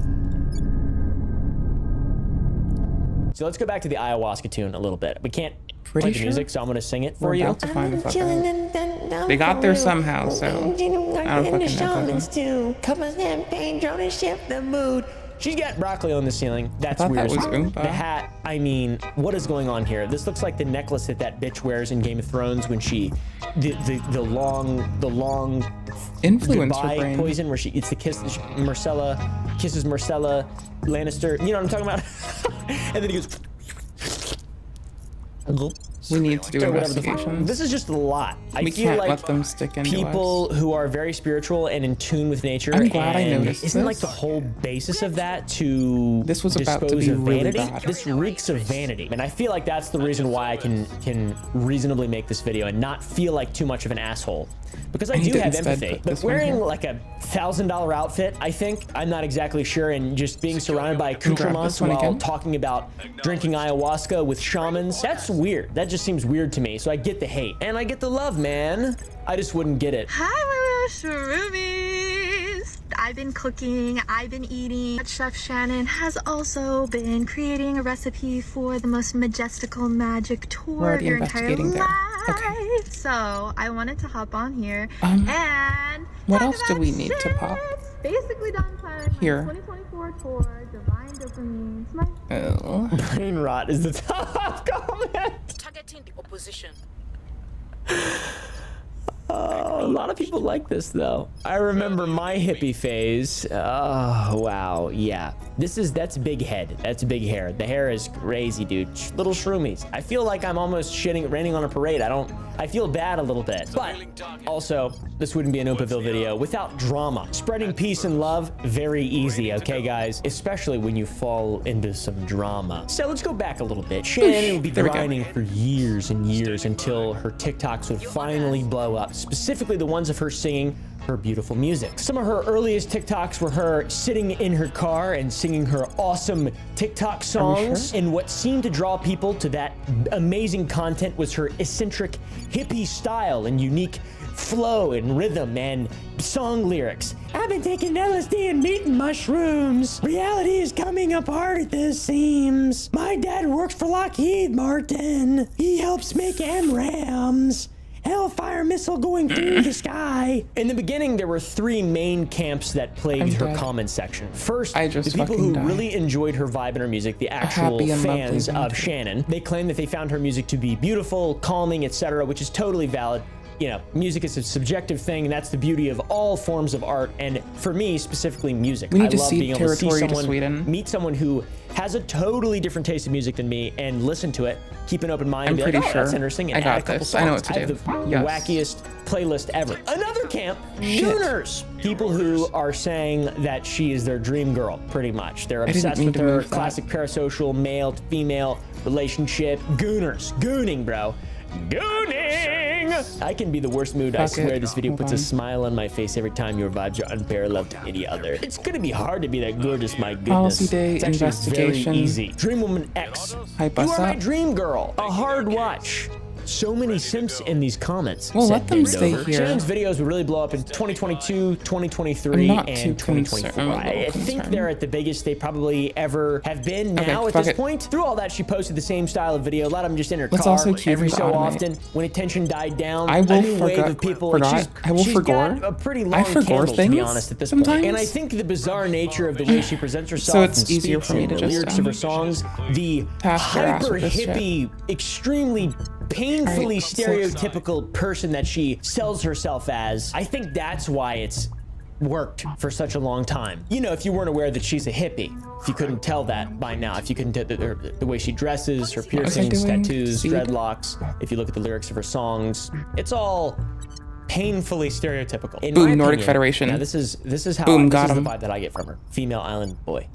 So let's go back to the ayahuasca tune a little bit. We can't play the music, so I'm gonna sing it for you. About to find a fucking... They got there somehow, so I don't fucking know. Come on, champagne, Jonah, shift the mood. She's got broccoli on the ceiling. That's thought weird. that was Oompa. The hat. I mean, what is going on here? This looks like the necklace that bitch wears in Game of Thrones when she, the long influencer goodbye brain. poison where she eats the kiss. Marcella kisses Marcella Lannister. You know what I'm talking about? And then he goes. We need to do Or whatever the fuck. investigations. This is just a lot. I We feel can't like let them stick into people who are very spiritual and in tune with nature. I'm glad I and noticed Isn't this. like the whole basis of that to This was about to dispose be of really vanity? bad. This reeks of vanity, and I feel like that's the reason why I can reasonably make this video and not feel like too much of an asshole. Because I need do to have instead empathy, put but this one wearing here. like a $1,000 outfit, I think, I'm not exactly sure, and just being surrounded by grab accoutrements this one while again. talking about drinking ayahuasca with shamans, that's weird. That just seems weird to me. So I get the hate and I get the love, man. I just wouldn't get it. Hi, Shroomies! I've been cooking, I've been eating. Chef Shannon has also been creating a recipe for the most majestical magic tour We're of already your entire investigating life. that. Okay. So I wanted to hop on here and What talk else do about we need to shit. pop? Basically done planning my Here. 2024 tour, Divine Dopamine. It's my Oh. Brain rot is the top comment. Targeting the opposition. Oh, a lot of people like this though. I remember my hippie phase. Oh, wow. Yeah. That's big head. That's big hair. The hair is crazy, dude. Little shroomies. I feel like I'm almost raining on a parade. I feel bad a little bit. But also, this wouldn't be an Oopaville video without drama. Spreading peace and love, very easy, okay, guys? Especially when you fall into some drama. So let's go back a little bit. Shannon would be grinding for years and years until her TikToks would finally blow up. Specifically the ones of her singing her beautiful music. Some of her earliest TikToks were her sitting in her car and singing her awesome TikTok songs. And what seemed to draw people to that amazing content was her eccentric hippie style and unique flow and rhythm and song lyrics. I've been taking LSD and meeting mushrooms. Reality is coming apart at the seams. My dad works for Lockheed Martin. He helps make MRAMs. Hellfire missile going through the sky. In the beginning, there were 3 main camps that plagued her comment section. First, the people who really enjoyed her vibe and her music, the actual fans of Shannon. They claimed that they found her music to be beautiful, calming, etc., which is totally valid. You know, music is a subjective thing, and that's the beauty of all forms of art, and for me, specifically music. We need I to love being able to see someone, meet someone who has a totally different taste of music than me, and listen to it, keep an open mind, and be like, oh, that's interesting, and add a couple songs. I know what to do. I have the wackiest playlist ever. Another camp, Gooners. People who are saying that she is their dream girl, pretty much. They're obsessed with her classic parasocial male to female relationship. Gooners. Gooning, bro. Gooning! I can be the worst mood. I swear this video puts a smile on my face every time. Your vibes are unparalleled to any other. It's gonna be hard to be that gorgeous, my goodness. Policy day, it's actually investigation. very easy. Dream Woman X. You are my dream girl. A hard watch. So many simps in these comments. Well, let them stay here. Shannon's videos would really blow up in 2022, 2023, and 2024. I think they're at the biggest they probably ever have been now at this point. Through all that, she posted the same style of video. A lot of them just in her car every so often. When attention died down, a new wave of people. She's got a pretty long candle, to be honest, at this point. And I think the bizarre nature of the way she presents herself, so it's easier for me to the just lyrics of her songs, the hyper hippie, extremely painfully stereotypical person that she sells herself as. I think that's why it's worked for such a long time. You know, if you weren't aware that she's a hippie, if you couldn't tell that by now, if you couldn't tell the way she dresses, her piercings, tattoos, dreadlocks, if you look at the lyrics of her songs, it's all painfully stereotypical. In Boom, my Nordic opinion, Federation. Now this is how Boom, this got is the him. vibe that I get from her. Female island boy.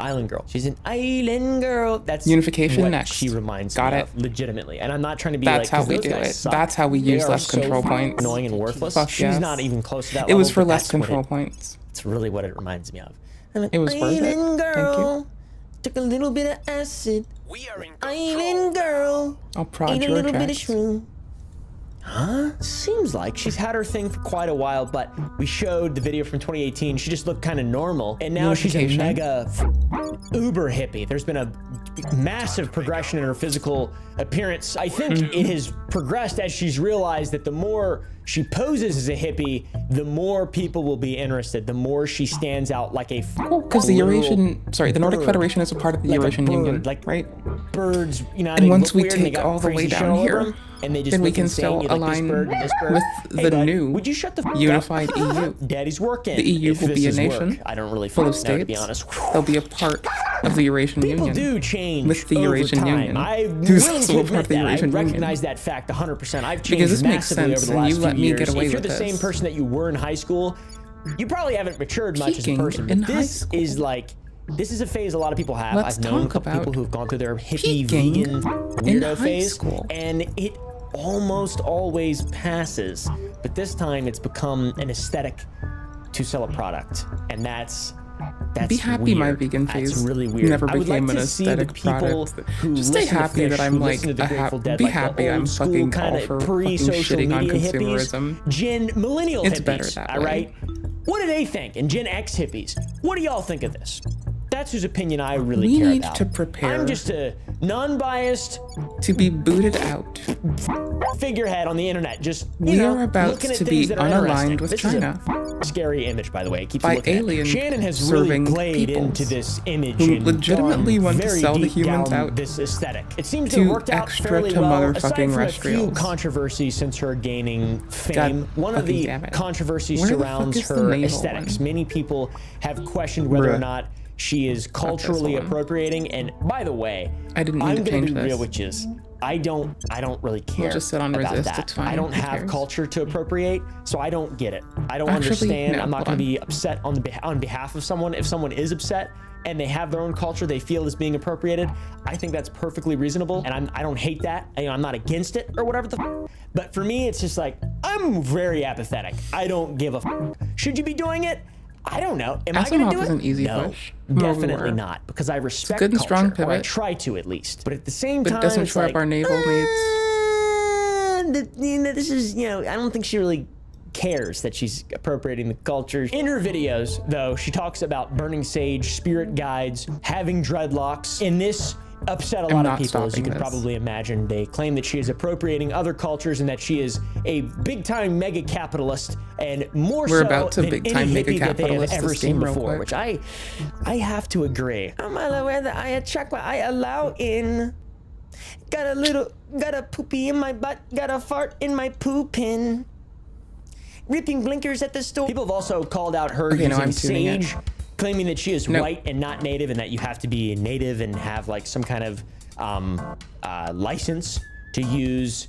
Island girl. She's an island girl. That's Unification what next. she reminds Got me it. of, legitimately. And I'm not trying to be That's like, how we those do guys it. suck. That's how we They use are less so control points. Annoying and worthless. Fuck She's yes. not even close to that It level. was for but less that's what control points. It's really what it reminds me of. It was worth it. Island girl. Thank you. Took a little bit of acid. Island girl. I'll prod Ate a your little bit of tracks. shroom. Huh? Seems like she's had her thing for quite a while, but we showed the video from 2018. She just looked kind of normal, and now she's a mega uber hippie. There's been a massive progression in her physical appearance. I think it has progressed as she's realized that the more she poses as a hippie, the more people will be interested, the more she stands out like a because the Nordic Federation is a part of the Eurasian Union, like right? Birds, you know, and once we take all the way down here, and they just then we look can insane. still align with Hey, the bud, new would you shut the unified EU. Daddy's working. The EU If will be a this is nation work. I don't really full of know, to be states. honest. They'll be a part of the Eurasian People Union. do change with the over Eurasian time. Union. I'm Who's willing also to a part admit of the that. I Eurasian recognize Union. that fact 100%. I've Because changed this makes massively sense, over the and last you few let me years. get away If you're with the same this. person that you were in high school, you probably haven't matured much as a person. in But high this is like, this is a phase a lot of people have. Let's I've known a talk couple about people who've gone through their hippie peaking vegan in weirdo high phase, school. and it almost always passes. But this time it's become an aesthetic to sell a product, and that's Be happy weird. my vegan phase That's really weird. never I would became like an to see the aesthetic people product. who Just stay listen to happy Fish, that I'm who like listen to the Grateful Dead, be like happy the I'm old school fucking kind all of for pre-social shitting on media consumerism. hippies, Gen millennial It's hippies, better that all way. right? What do they think? And Gen X hippies, what do y'all think of this? That's whose opinion I really We care need about. to prepare I'm just a non-biased to be booted out figurehead on the internet. Just we are about to be unaligned with this China. Is a scary image, by the way. It keeps by looking alien at. Shannon has really played into this image who and legitimately gone want to very sell the deep humans down out this aesthetic. It seems to to have worked out extra fairly to well, aside motherfucking from a few restrials. controversies since her gaining fame. One of the controversies Where the fuck surrounds is the her navel aesthetics. one? Many people have questioned whether or Bruh. not she is culturally appropriating. And by the way, I didn't mean I'm to gonna change be this. real, which is I don't really care. We'll just sit on about resist, that. it's fine, I don't who have cares? culture to appropriate, so I don't get it. I don't Actually, understand. no, I'm not hold going to on. be upset on behalf of someone. If someone is upset and they have their own culture they feel is being appropriated, I think that's perfectly reasonable, and I don't hate that. I'm not against it or whatever but for me, it's just like, I'm very apathetic. I don't give a Should you be doing it? I don't know. Am I going to do is it? an easy No, push. definitely More. not, because I respect good and culture, strong or I pivot. try to at least. But at the same But time, it doesn't it's show like, up our naval needs. this is, I don't think she really cares that she's appropriating the culture. In her videos, though, she talks about burning sage, spirit guides, having dreadlocks. In this upset a lot of people, as you can probably imagine. They claim that she is appropriating other cultures and that she is a big-time mega capitalist and more We're so about to than big-time any mega hippie that they have capitalist ever this seen game real before, quick. which I have to agree. I allow in. Got a poopy in my butt, got a fart in my poopin'. Ripping blinkers at the store. People have also called out her using sage, claiming that she is white and not native, and that you have to be native and have like some kind of license to use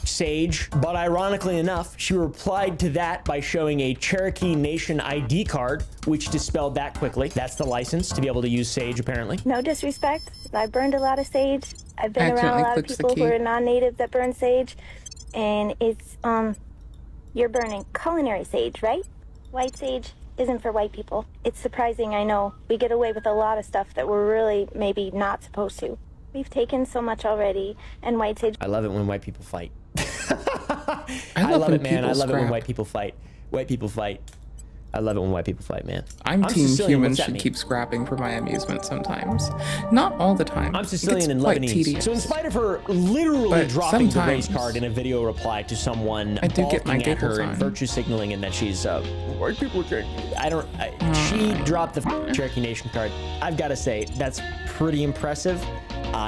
sage. But ironically enough, she replied to that by showing a Cherokee Nation ID card, which dispelled that quickly. That's the license to be able to use sage, apparently. No disrespect, I burned a lot of sage. I've been around a lot of people who are non-native that burn sage, and it's you're burning culinary sage, right? White sage isn't for white people. It's surprising, I know. We get away with a lot of stuff that we're really maybe not supposed to. We've taken so much already, and white sage... I love it when white people fight. I love it, man. I love it when white people fight. White people fight. I love it when white people fight, man. I'm team Sicilian. humans should keep scrapping for my amusement sometimes. Not all the time. I'm Sicilian and quite Lebanese. tedious. So in spite of her literally But dropping the sometimes race card in a video reply to someone I do get my balking at her giggles and on. virtue signaling and that she's white people she dropped the Cherokee Nation card. I've got to say, that's pretty impressive.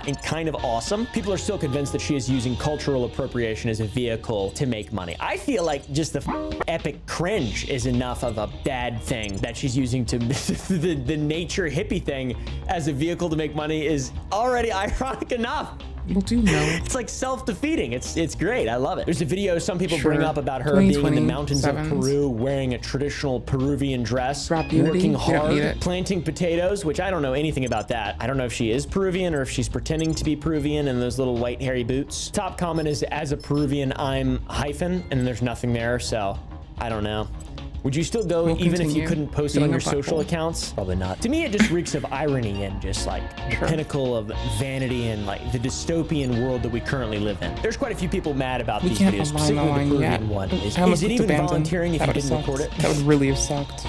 And kind of awesome. People are still convinced that she is using cultural appropriation as a vehicle to make money. I feel like just the epic cringe is enough of a bad thing that she's using to the nature hippie thing as a vehicle to make money is already ironic enough. Well, do know. It's like self-defeating. It's great. I love it. There's a video some people Sure. bring up about her being in the 2020 mountains of sevens. Peru wearing a traditional Peruvian dress, Unity, working you don't need hard, it. planting potatoes, which I don't know anything about that. I don't know if she is Peruvian or if she's pretending to be Peruvian in those little white hairy boots. Top comment is, as a Peruvian, I'm hyphen, and there's nothing there, so I don't know. Would you still go We'll even if you continue couldn't post it on being your a social butthole. accounts? Probably not. To me, it just reeks of irony and just like the pinnacle of vanity and like the dystopian world that we currently live in. There's quite a few people mad about We these can't videos, align the specifically the line Peruvian yet. one. Is I almost it put even the bands in. volunteering if That you would've didn't record sucked. it? That would really have sucked.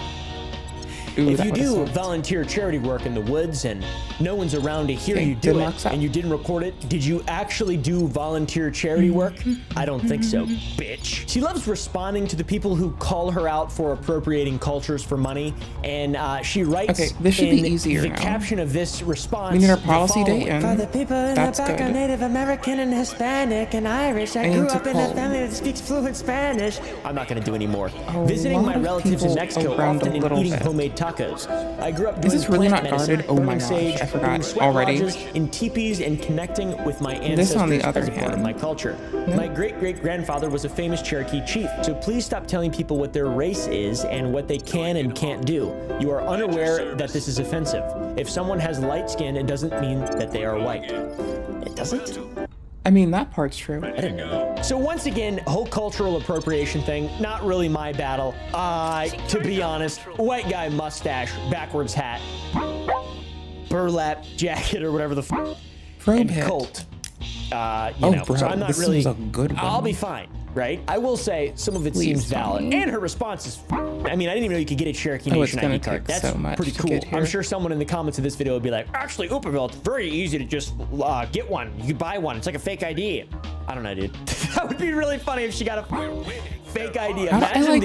Ooh, If that you would've do sucked. volunteer charity work in the woods and no one's around to hear Okay, you do good it luck, Sal. and you didn't record it, did you actually do volunteer charity work? I don't think so, bitch. She loves responding to the people who call her out for appropriating cultures for money, and she writes Okay, this should in be easier the now. caption of this response. We need our the policy following. date in. For the people in That's the back good. are Native American and Hispanic and Irish. I I grew need to up in a poll. family that speaks fluent Spanish. I'm not going to do any more. A Visiting my lot of relatives in people Mexico around often a and little eating bit. homemade tacos. I grew up Is doing this really plant not medicine, guarded? Oh my burning gosh, sage, I forgot doing sweat already. lodges, in teepees, and connecting with my ancestors This, on the other as a part of hand. my culture. My great-great-grandfather was a famous Cherokee chief, so please stop telling people what their race is and what they can and can't do. You are unaware that this is offensive. If someone has light skin, it doesn't mean that they are white. It doesn't? I mean, that part's true. I didn't know that. So once again, whole cultural appropriation thing, not really my battle. To be honest, white guy mustache, backwards hat, burlap jacket or whatever the Probe and hit. cult. Oh, Bro, so I'm not this really. was a good one. I'll be fine. right? I will say some of it seems valid, and her response is, I mean, I didn't even know you could get a Cherokee Nation ID card. That's pretty cool. I'm sure someone in the comments of this video would be like, actually, Oopaville, it's very easy to just get one. You could buy one. It's like a fake ID. I don't know, dude. That would be really funny if she got a fake ID. Imagine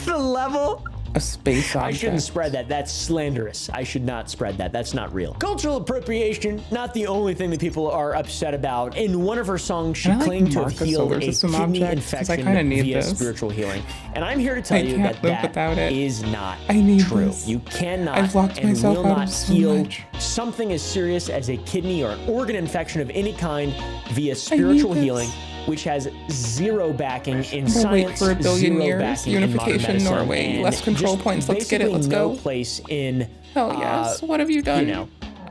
the level. A space object. I shouldn't spread that. That's slanderous. I should not spread that. That's not real. Cultural appropriation, not the only thing that people are upset about. In one of her songs, she claimed to have healed a kidney infection via spiritual healing. And I'm here to tell you that that is not true. You cannot and will not heal something as serious as a kidney or an organ infection of any kind via spiritual healing, which has zero backing in science, for a billion years. Backing Unification, in Norway, less control points. Let's get it. Let's go. No place in. Hell yes. What have you done? You know.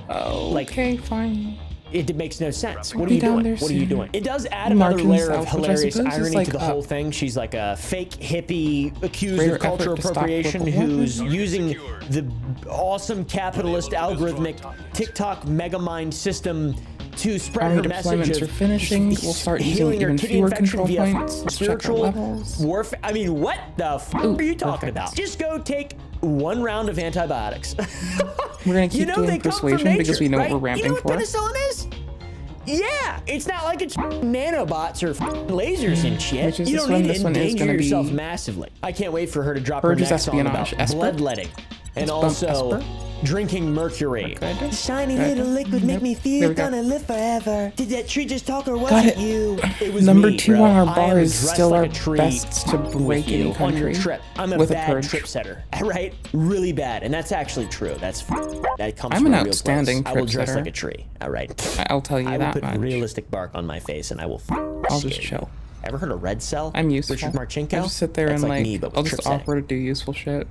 Okay, fine. It makes no sense. What are you doing? What are you doing? It does add another layer of hilarious irony to the whole thing. She's like a fake hippie accused of cultural appropriation who's using the awesome capitalist algorithmic TikTok megamind system to spread her message of finishing. We'll start using even fewer control points. Spiritual warfare. I mean, what the f are you talking about? Just go take one round of antibiotics. We're gonna keep doing persuasion because we know what we're ramping for. You know what penicillin is? Yeah, it's not like it's nanobots or lasers and shit. You don't need to endanger yourself massively. I can't wait for her to drop her next song about bloodletting and also drinking mercury. Shiny little liquid make me feel gonna live forever. Did that tree just talk or was it you? It was Number me, 2 bro. on our bar is still like our best to break any country on your trip. I'm a with bad a trip setter, right? Really bad, and that's actually true. That comes I'm from an a real outstanding place. I will trip dress setter. like a tree. All right. I'll tell you I will that put much. realistic bark on my face, and I will. I'll just chill. Ever heard of Red Cell? I'm useful. Richard Marchenko? I just sit there That's and me, but with I'll just trip offer to do useful shit.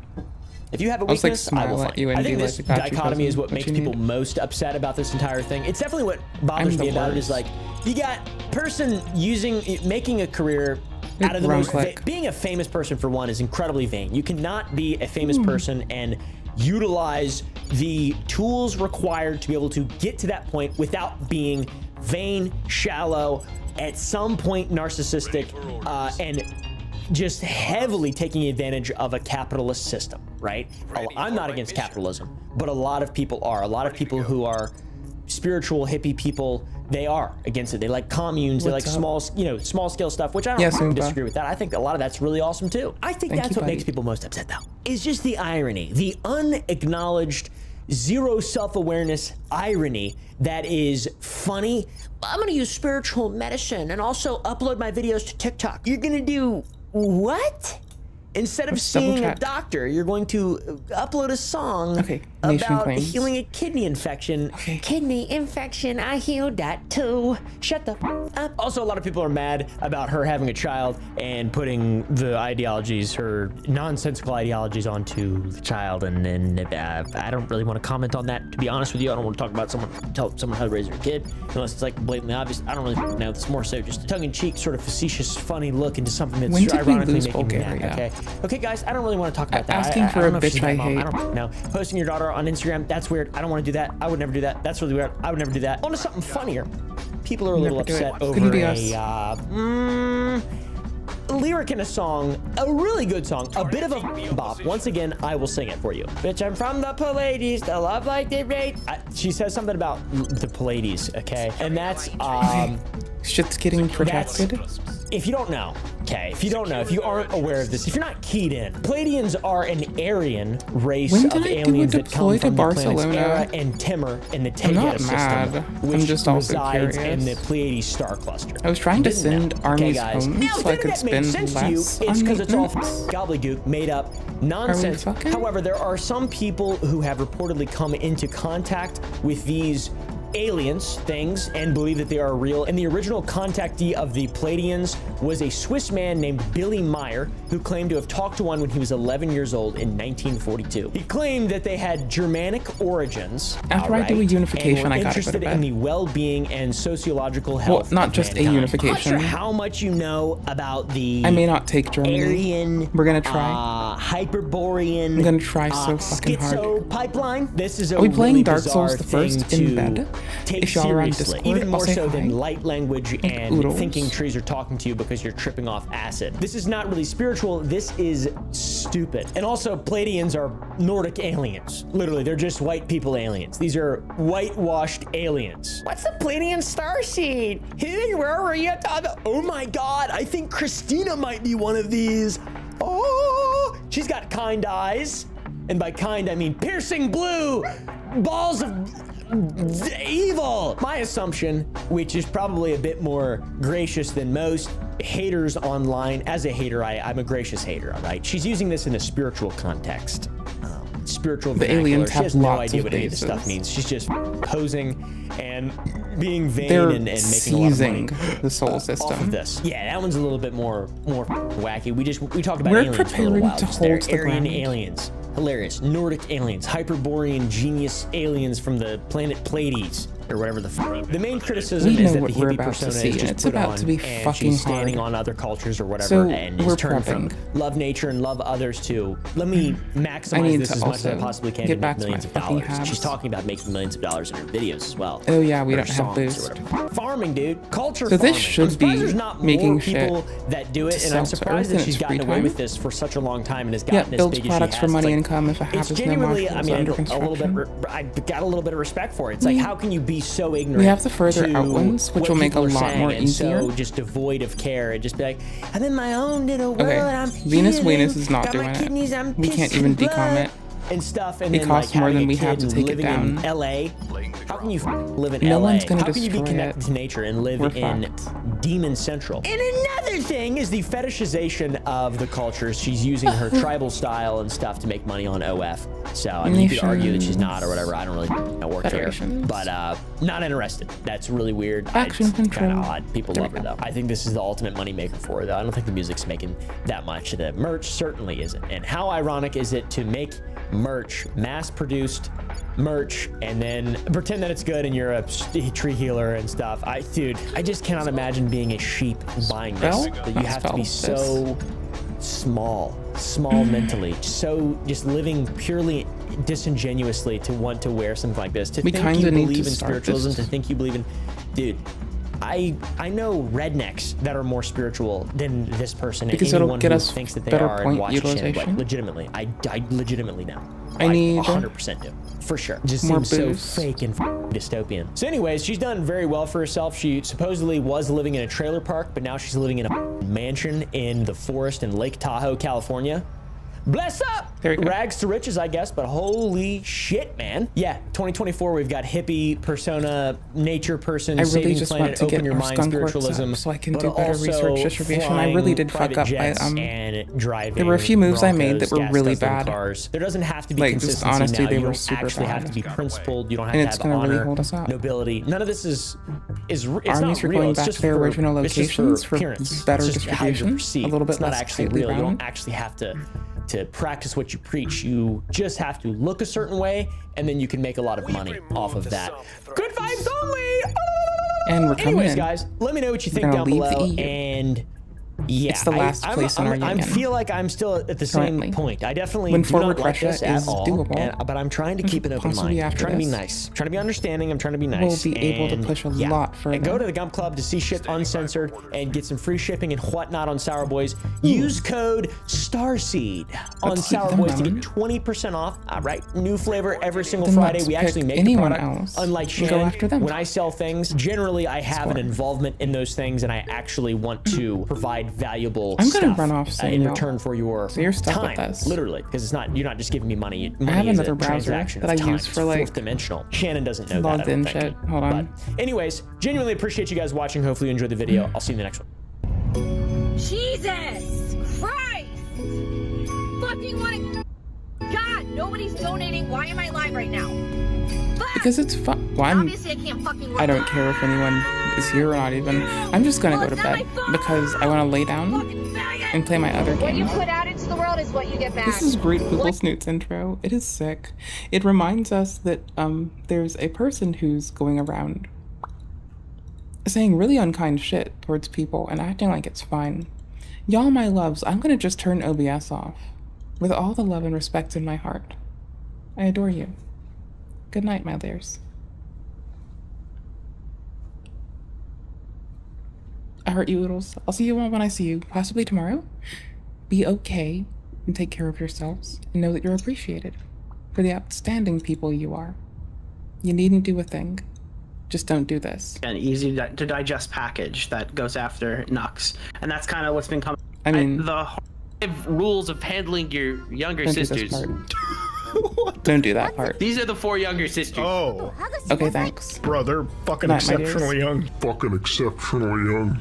If you have a I'll weakness, just, like, I will smile find at you it. and I think be this like, "Got you, dichotomy cousin. is what What makes you people need?" most upset about this entire thing. It's definitely what bothers I'm me the about it is worst. like, you got person making a career out of the most, being a famous person for one is incredibly vain. You cannot be a famous person and utilize the tools required to be able to get to that point without being vain, shallow, at some point narcissistic, and just heavily taking advantage of a capitalist system, right? I'm not against capitalism, but a lot of people are. A lot of people who are spiritual hippie people, they are against it. They like communes, they like small scale stuff, which I don't disagree with that. I think a lot of that's really awesome too. I think that's what makes people most upset though, is just the irony, the unacknowledged, zero self-awareness irony that is funny. I'm gonna use spiritual medicine and also upload my videos to TikTok. You're gonna do what? Instead of seeing a doctor, you're going to upload a song about healing a kidney infection. Kidney infection, I healed that too. Shut the f up. Also, a lot of people are mad about her having a child and putting the ideologies, her nonsensical ideologies, onto the child. And I don't really want to comment on that, to be honest with you. I don't want to talk about tell someone how to raise their kid, unless it's like blatantly obvious. I don't really know. It's more so just a tongue-in-cheek, sort of facetious, funny look into something that's ironically making me mad. Okay, guys, I don't really want to talk about that. Asking for a bitch I hate. I don't know. Posting your daughter on Instagram, that's weird. I don't want to do that. I would never do that. That's really weird. I would never do that. On to something funnier. People are a little upset over a lyric in a song, a really good song, a bit of a bop. Once again, I will sing it for you. Bitch, I'm from the Pallades, the love like the rate. She says something about the Pallades, okay? And that's, shit's getting protected. If you don't know, if you aren't aware of this, if you're not keyed in, Palladians are an Aryan race of aliens that come from the planets Era and Timur in the Tegeta system, which resides in the Pleiades star cluster. I was trying to send armies home now, so I could spend sense less to you, it's because it's all maintenance. gobbledygook, made up nonsense. However, there are some people who have reportedly come into contact with these aliens things and believe that they are real, and the original contactee of the Palladians was a Swiss man named Billy Meyer, who claimed to have talked to one when he was 11 years old in 1942. He claimed that they had Germanic origins. After I do a unification, I gotta go to interested bed. in the well-being and sociological health. Well, not just a unification. I'm not sure how much you know about the I may not take Germany. Aryan, we're gonna try. Hyperborean. I'm gonna try so fucking hard. Schizo pipeline. This is a Are we playing really Dark bizarre Souls the first thing in bed? take seriously, even more so than light language and thinking trees are talking to you because you're tripping off acid. This is not really spiritual, this is stupid. And also, Pleiadians are Nordic aliens. Literally, they're just white people aliens. These are whitewashed aliens. What's the Pleiadian starseed? Hey, where are you? Oh my God, I think Christina might be one of these. Oh, she's got kind eyes. And by kind, I mean piercing blue balls of evil. My assumption, which is probably a bit more gracious than most haters online. As a hater, I'm a gracious hater, all right? She's using this in a spiritual context. Spiritual vernacular. Aliens she has no idea what any of this stuff means. She's just posing and being vain and making a lot of money the soul system off of this. Yeah, that one's a little bit more wacky. We talked about aliens for a little while. They're Aryan aliens. Hilarious. Nordic aliens. Hyperborean genius aliens from the planet Pleiades. Or whatever the fuck. The main criticism is that the hippie persona is just put on and she's standing on other cultures or whatever and is turned from love nature and love others to let me maximize this as much as I possibly can to make millions of dollars. She's talking about making millions of dollars in her videos as well. Oh yeah, we don't have boost. Farming, dude. Culture so farming. This should be there's not making more people that do it, and I'm surprised that she's gotten away with this for such a long time and has gotten as big as she has. Products for money income if it has no genuinely, I mean, I got a little bit of respect for it. It's like, how can you be so ignorant? We have the further out ones, which will make a lot more easier. So just devoid of care and just be like, I'm in my own little world. I'm Venus Venus is not doing it. We can't even decom it. And stuff, and it then costs like more than we have to take it down. In LA, how can you live in no LA? One's gonna how can you be connected it. to nature and live in Demon Central? And another thing is the fetishization of the cultures. She's using her tribal style and stuff to make money on OF. So I mean, you could argue that she's not or whatever. I don't really know or care, but not interested. That's really weird. Faction control. Kind of odd. People love her though. I think this is the ultimate moneymaker for her though. I don't think the music's making that much. The merch certainly isn't. And how ironic is it to make merch, mass-produced merch, and then pretend that it's good and you're a tree healer and stuff. Dude, I just cannot imagine being a sheep buying this. You have to be so small mentally, so just living purely disingenuously to want to wear something like this, to think you believe in spiritualism, to think you believe in, dude. I know rednecks that are more spiritual than this person, because and anyone who thinks that they are and watches Shannon. Legitimately, I legitimately know. I need 100% do, for sure. Just seems so fake and dystopian. So anyways, she's done very well for herself. She supposedly was living in a trailer park, but now she's living in a mansion in the forest in Lake Tahoe, California. Bless up! Rags to riches, I guess, but holy shit, man. Yeah, 2024, we've got hippie persona, nature person, saving just planet, want to open your mind, spiritualism, so I can do better research distribution. I really did fuck up. And driving. There were a few moves I made that were really bad. Cars. There doesn't have to be consistency just honestly, now. they You were don't super actually bad. have to be principled. You don't have to have honor, nobility. None of this is Armies not are real. going It's back just to their original locations for appearance. better It's just how you're distribution. perceived. A little bit it's not less actually tightly real. You bound. don't actually have to practice what you preach. You just have to look a certain way, and then you can make a lot of money off of that. Good vibes only! And we're coming Anyways, in. guys, let me know what you think down below. And yeah, it's the last place in our union. I feel like I'm still at the same point. I definitely do not like this at all, but I'm trying to keep an open mind. I'm trying to be nice. I'm trying to be understanding. I'm trying to be nice. We'll be able to push a lot further. And go to the Gump Club to see shit uncensored and get some free shipping and whatnot on Sour Boys. Use code STARSEED on Sour Boys to get 20% off. All right, new flavor every single Friday. We actually make the product. Unlike Shannon, when I sell things, generally I have an involvement in those things, and I actually want to provide valuable stuff run off soon, in return for your so you're stuck time, with us. literally, because you're not just giving me money. I have is another a browser transaction that of I time. use for like fourth dimensional. Shannon doesn't know logged that. in shit. Hold on. But anyways, genuinely appreciate you guys watching. Hopefully you enjoyed the video. I'll see you in the next one. Jesus Christ! Fucking wanna... God, nobody's donating. Why am I live right now? Because it's fun. Well, obviously I can't fucking work. I don't care if anyone is here or not even. I'm just gonna go to bed because I want to lay down and play my other game. What you put out into the world is what you get back. This is Great Google Snoots intro. It is sick. It reminds us that there's a person who's going around saying really unkind shit towards people and acting like it's fine. Y'all my loves, I'm gonna just turn OBS off with all the love and respect in my heart. I adore you. Good night, my dears. hurt you, Oodles. I'll see you all when I see you, possibly tomorrow. Be okay and take care of yourselves and know that you're appreciated for the outstanding people you are. You needn't do a thing. Just don't do this. An easy to digest package that goes after Nux. And that's kind of what's been coming. I mean, the rules of handling your younger sisters. Don't do that part. These are the 4 younger sisters. Oh. Okay, thanks. Bro, they're fucking Night, exceptionally young. Fucking exceptionally young.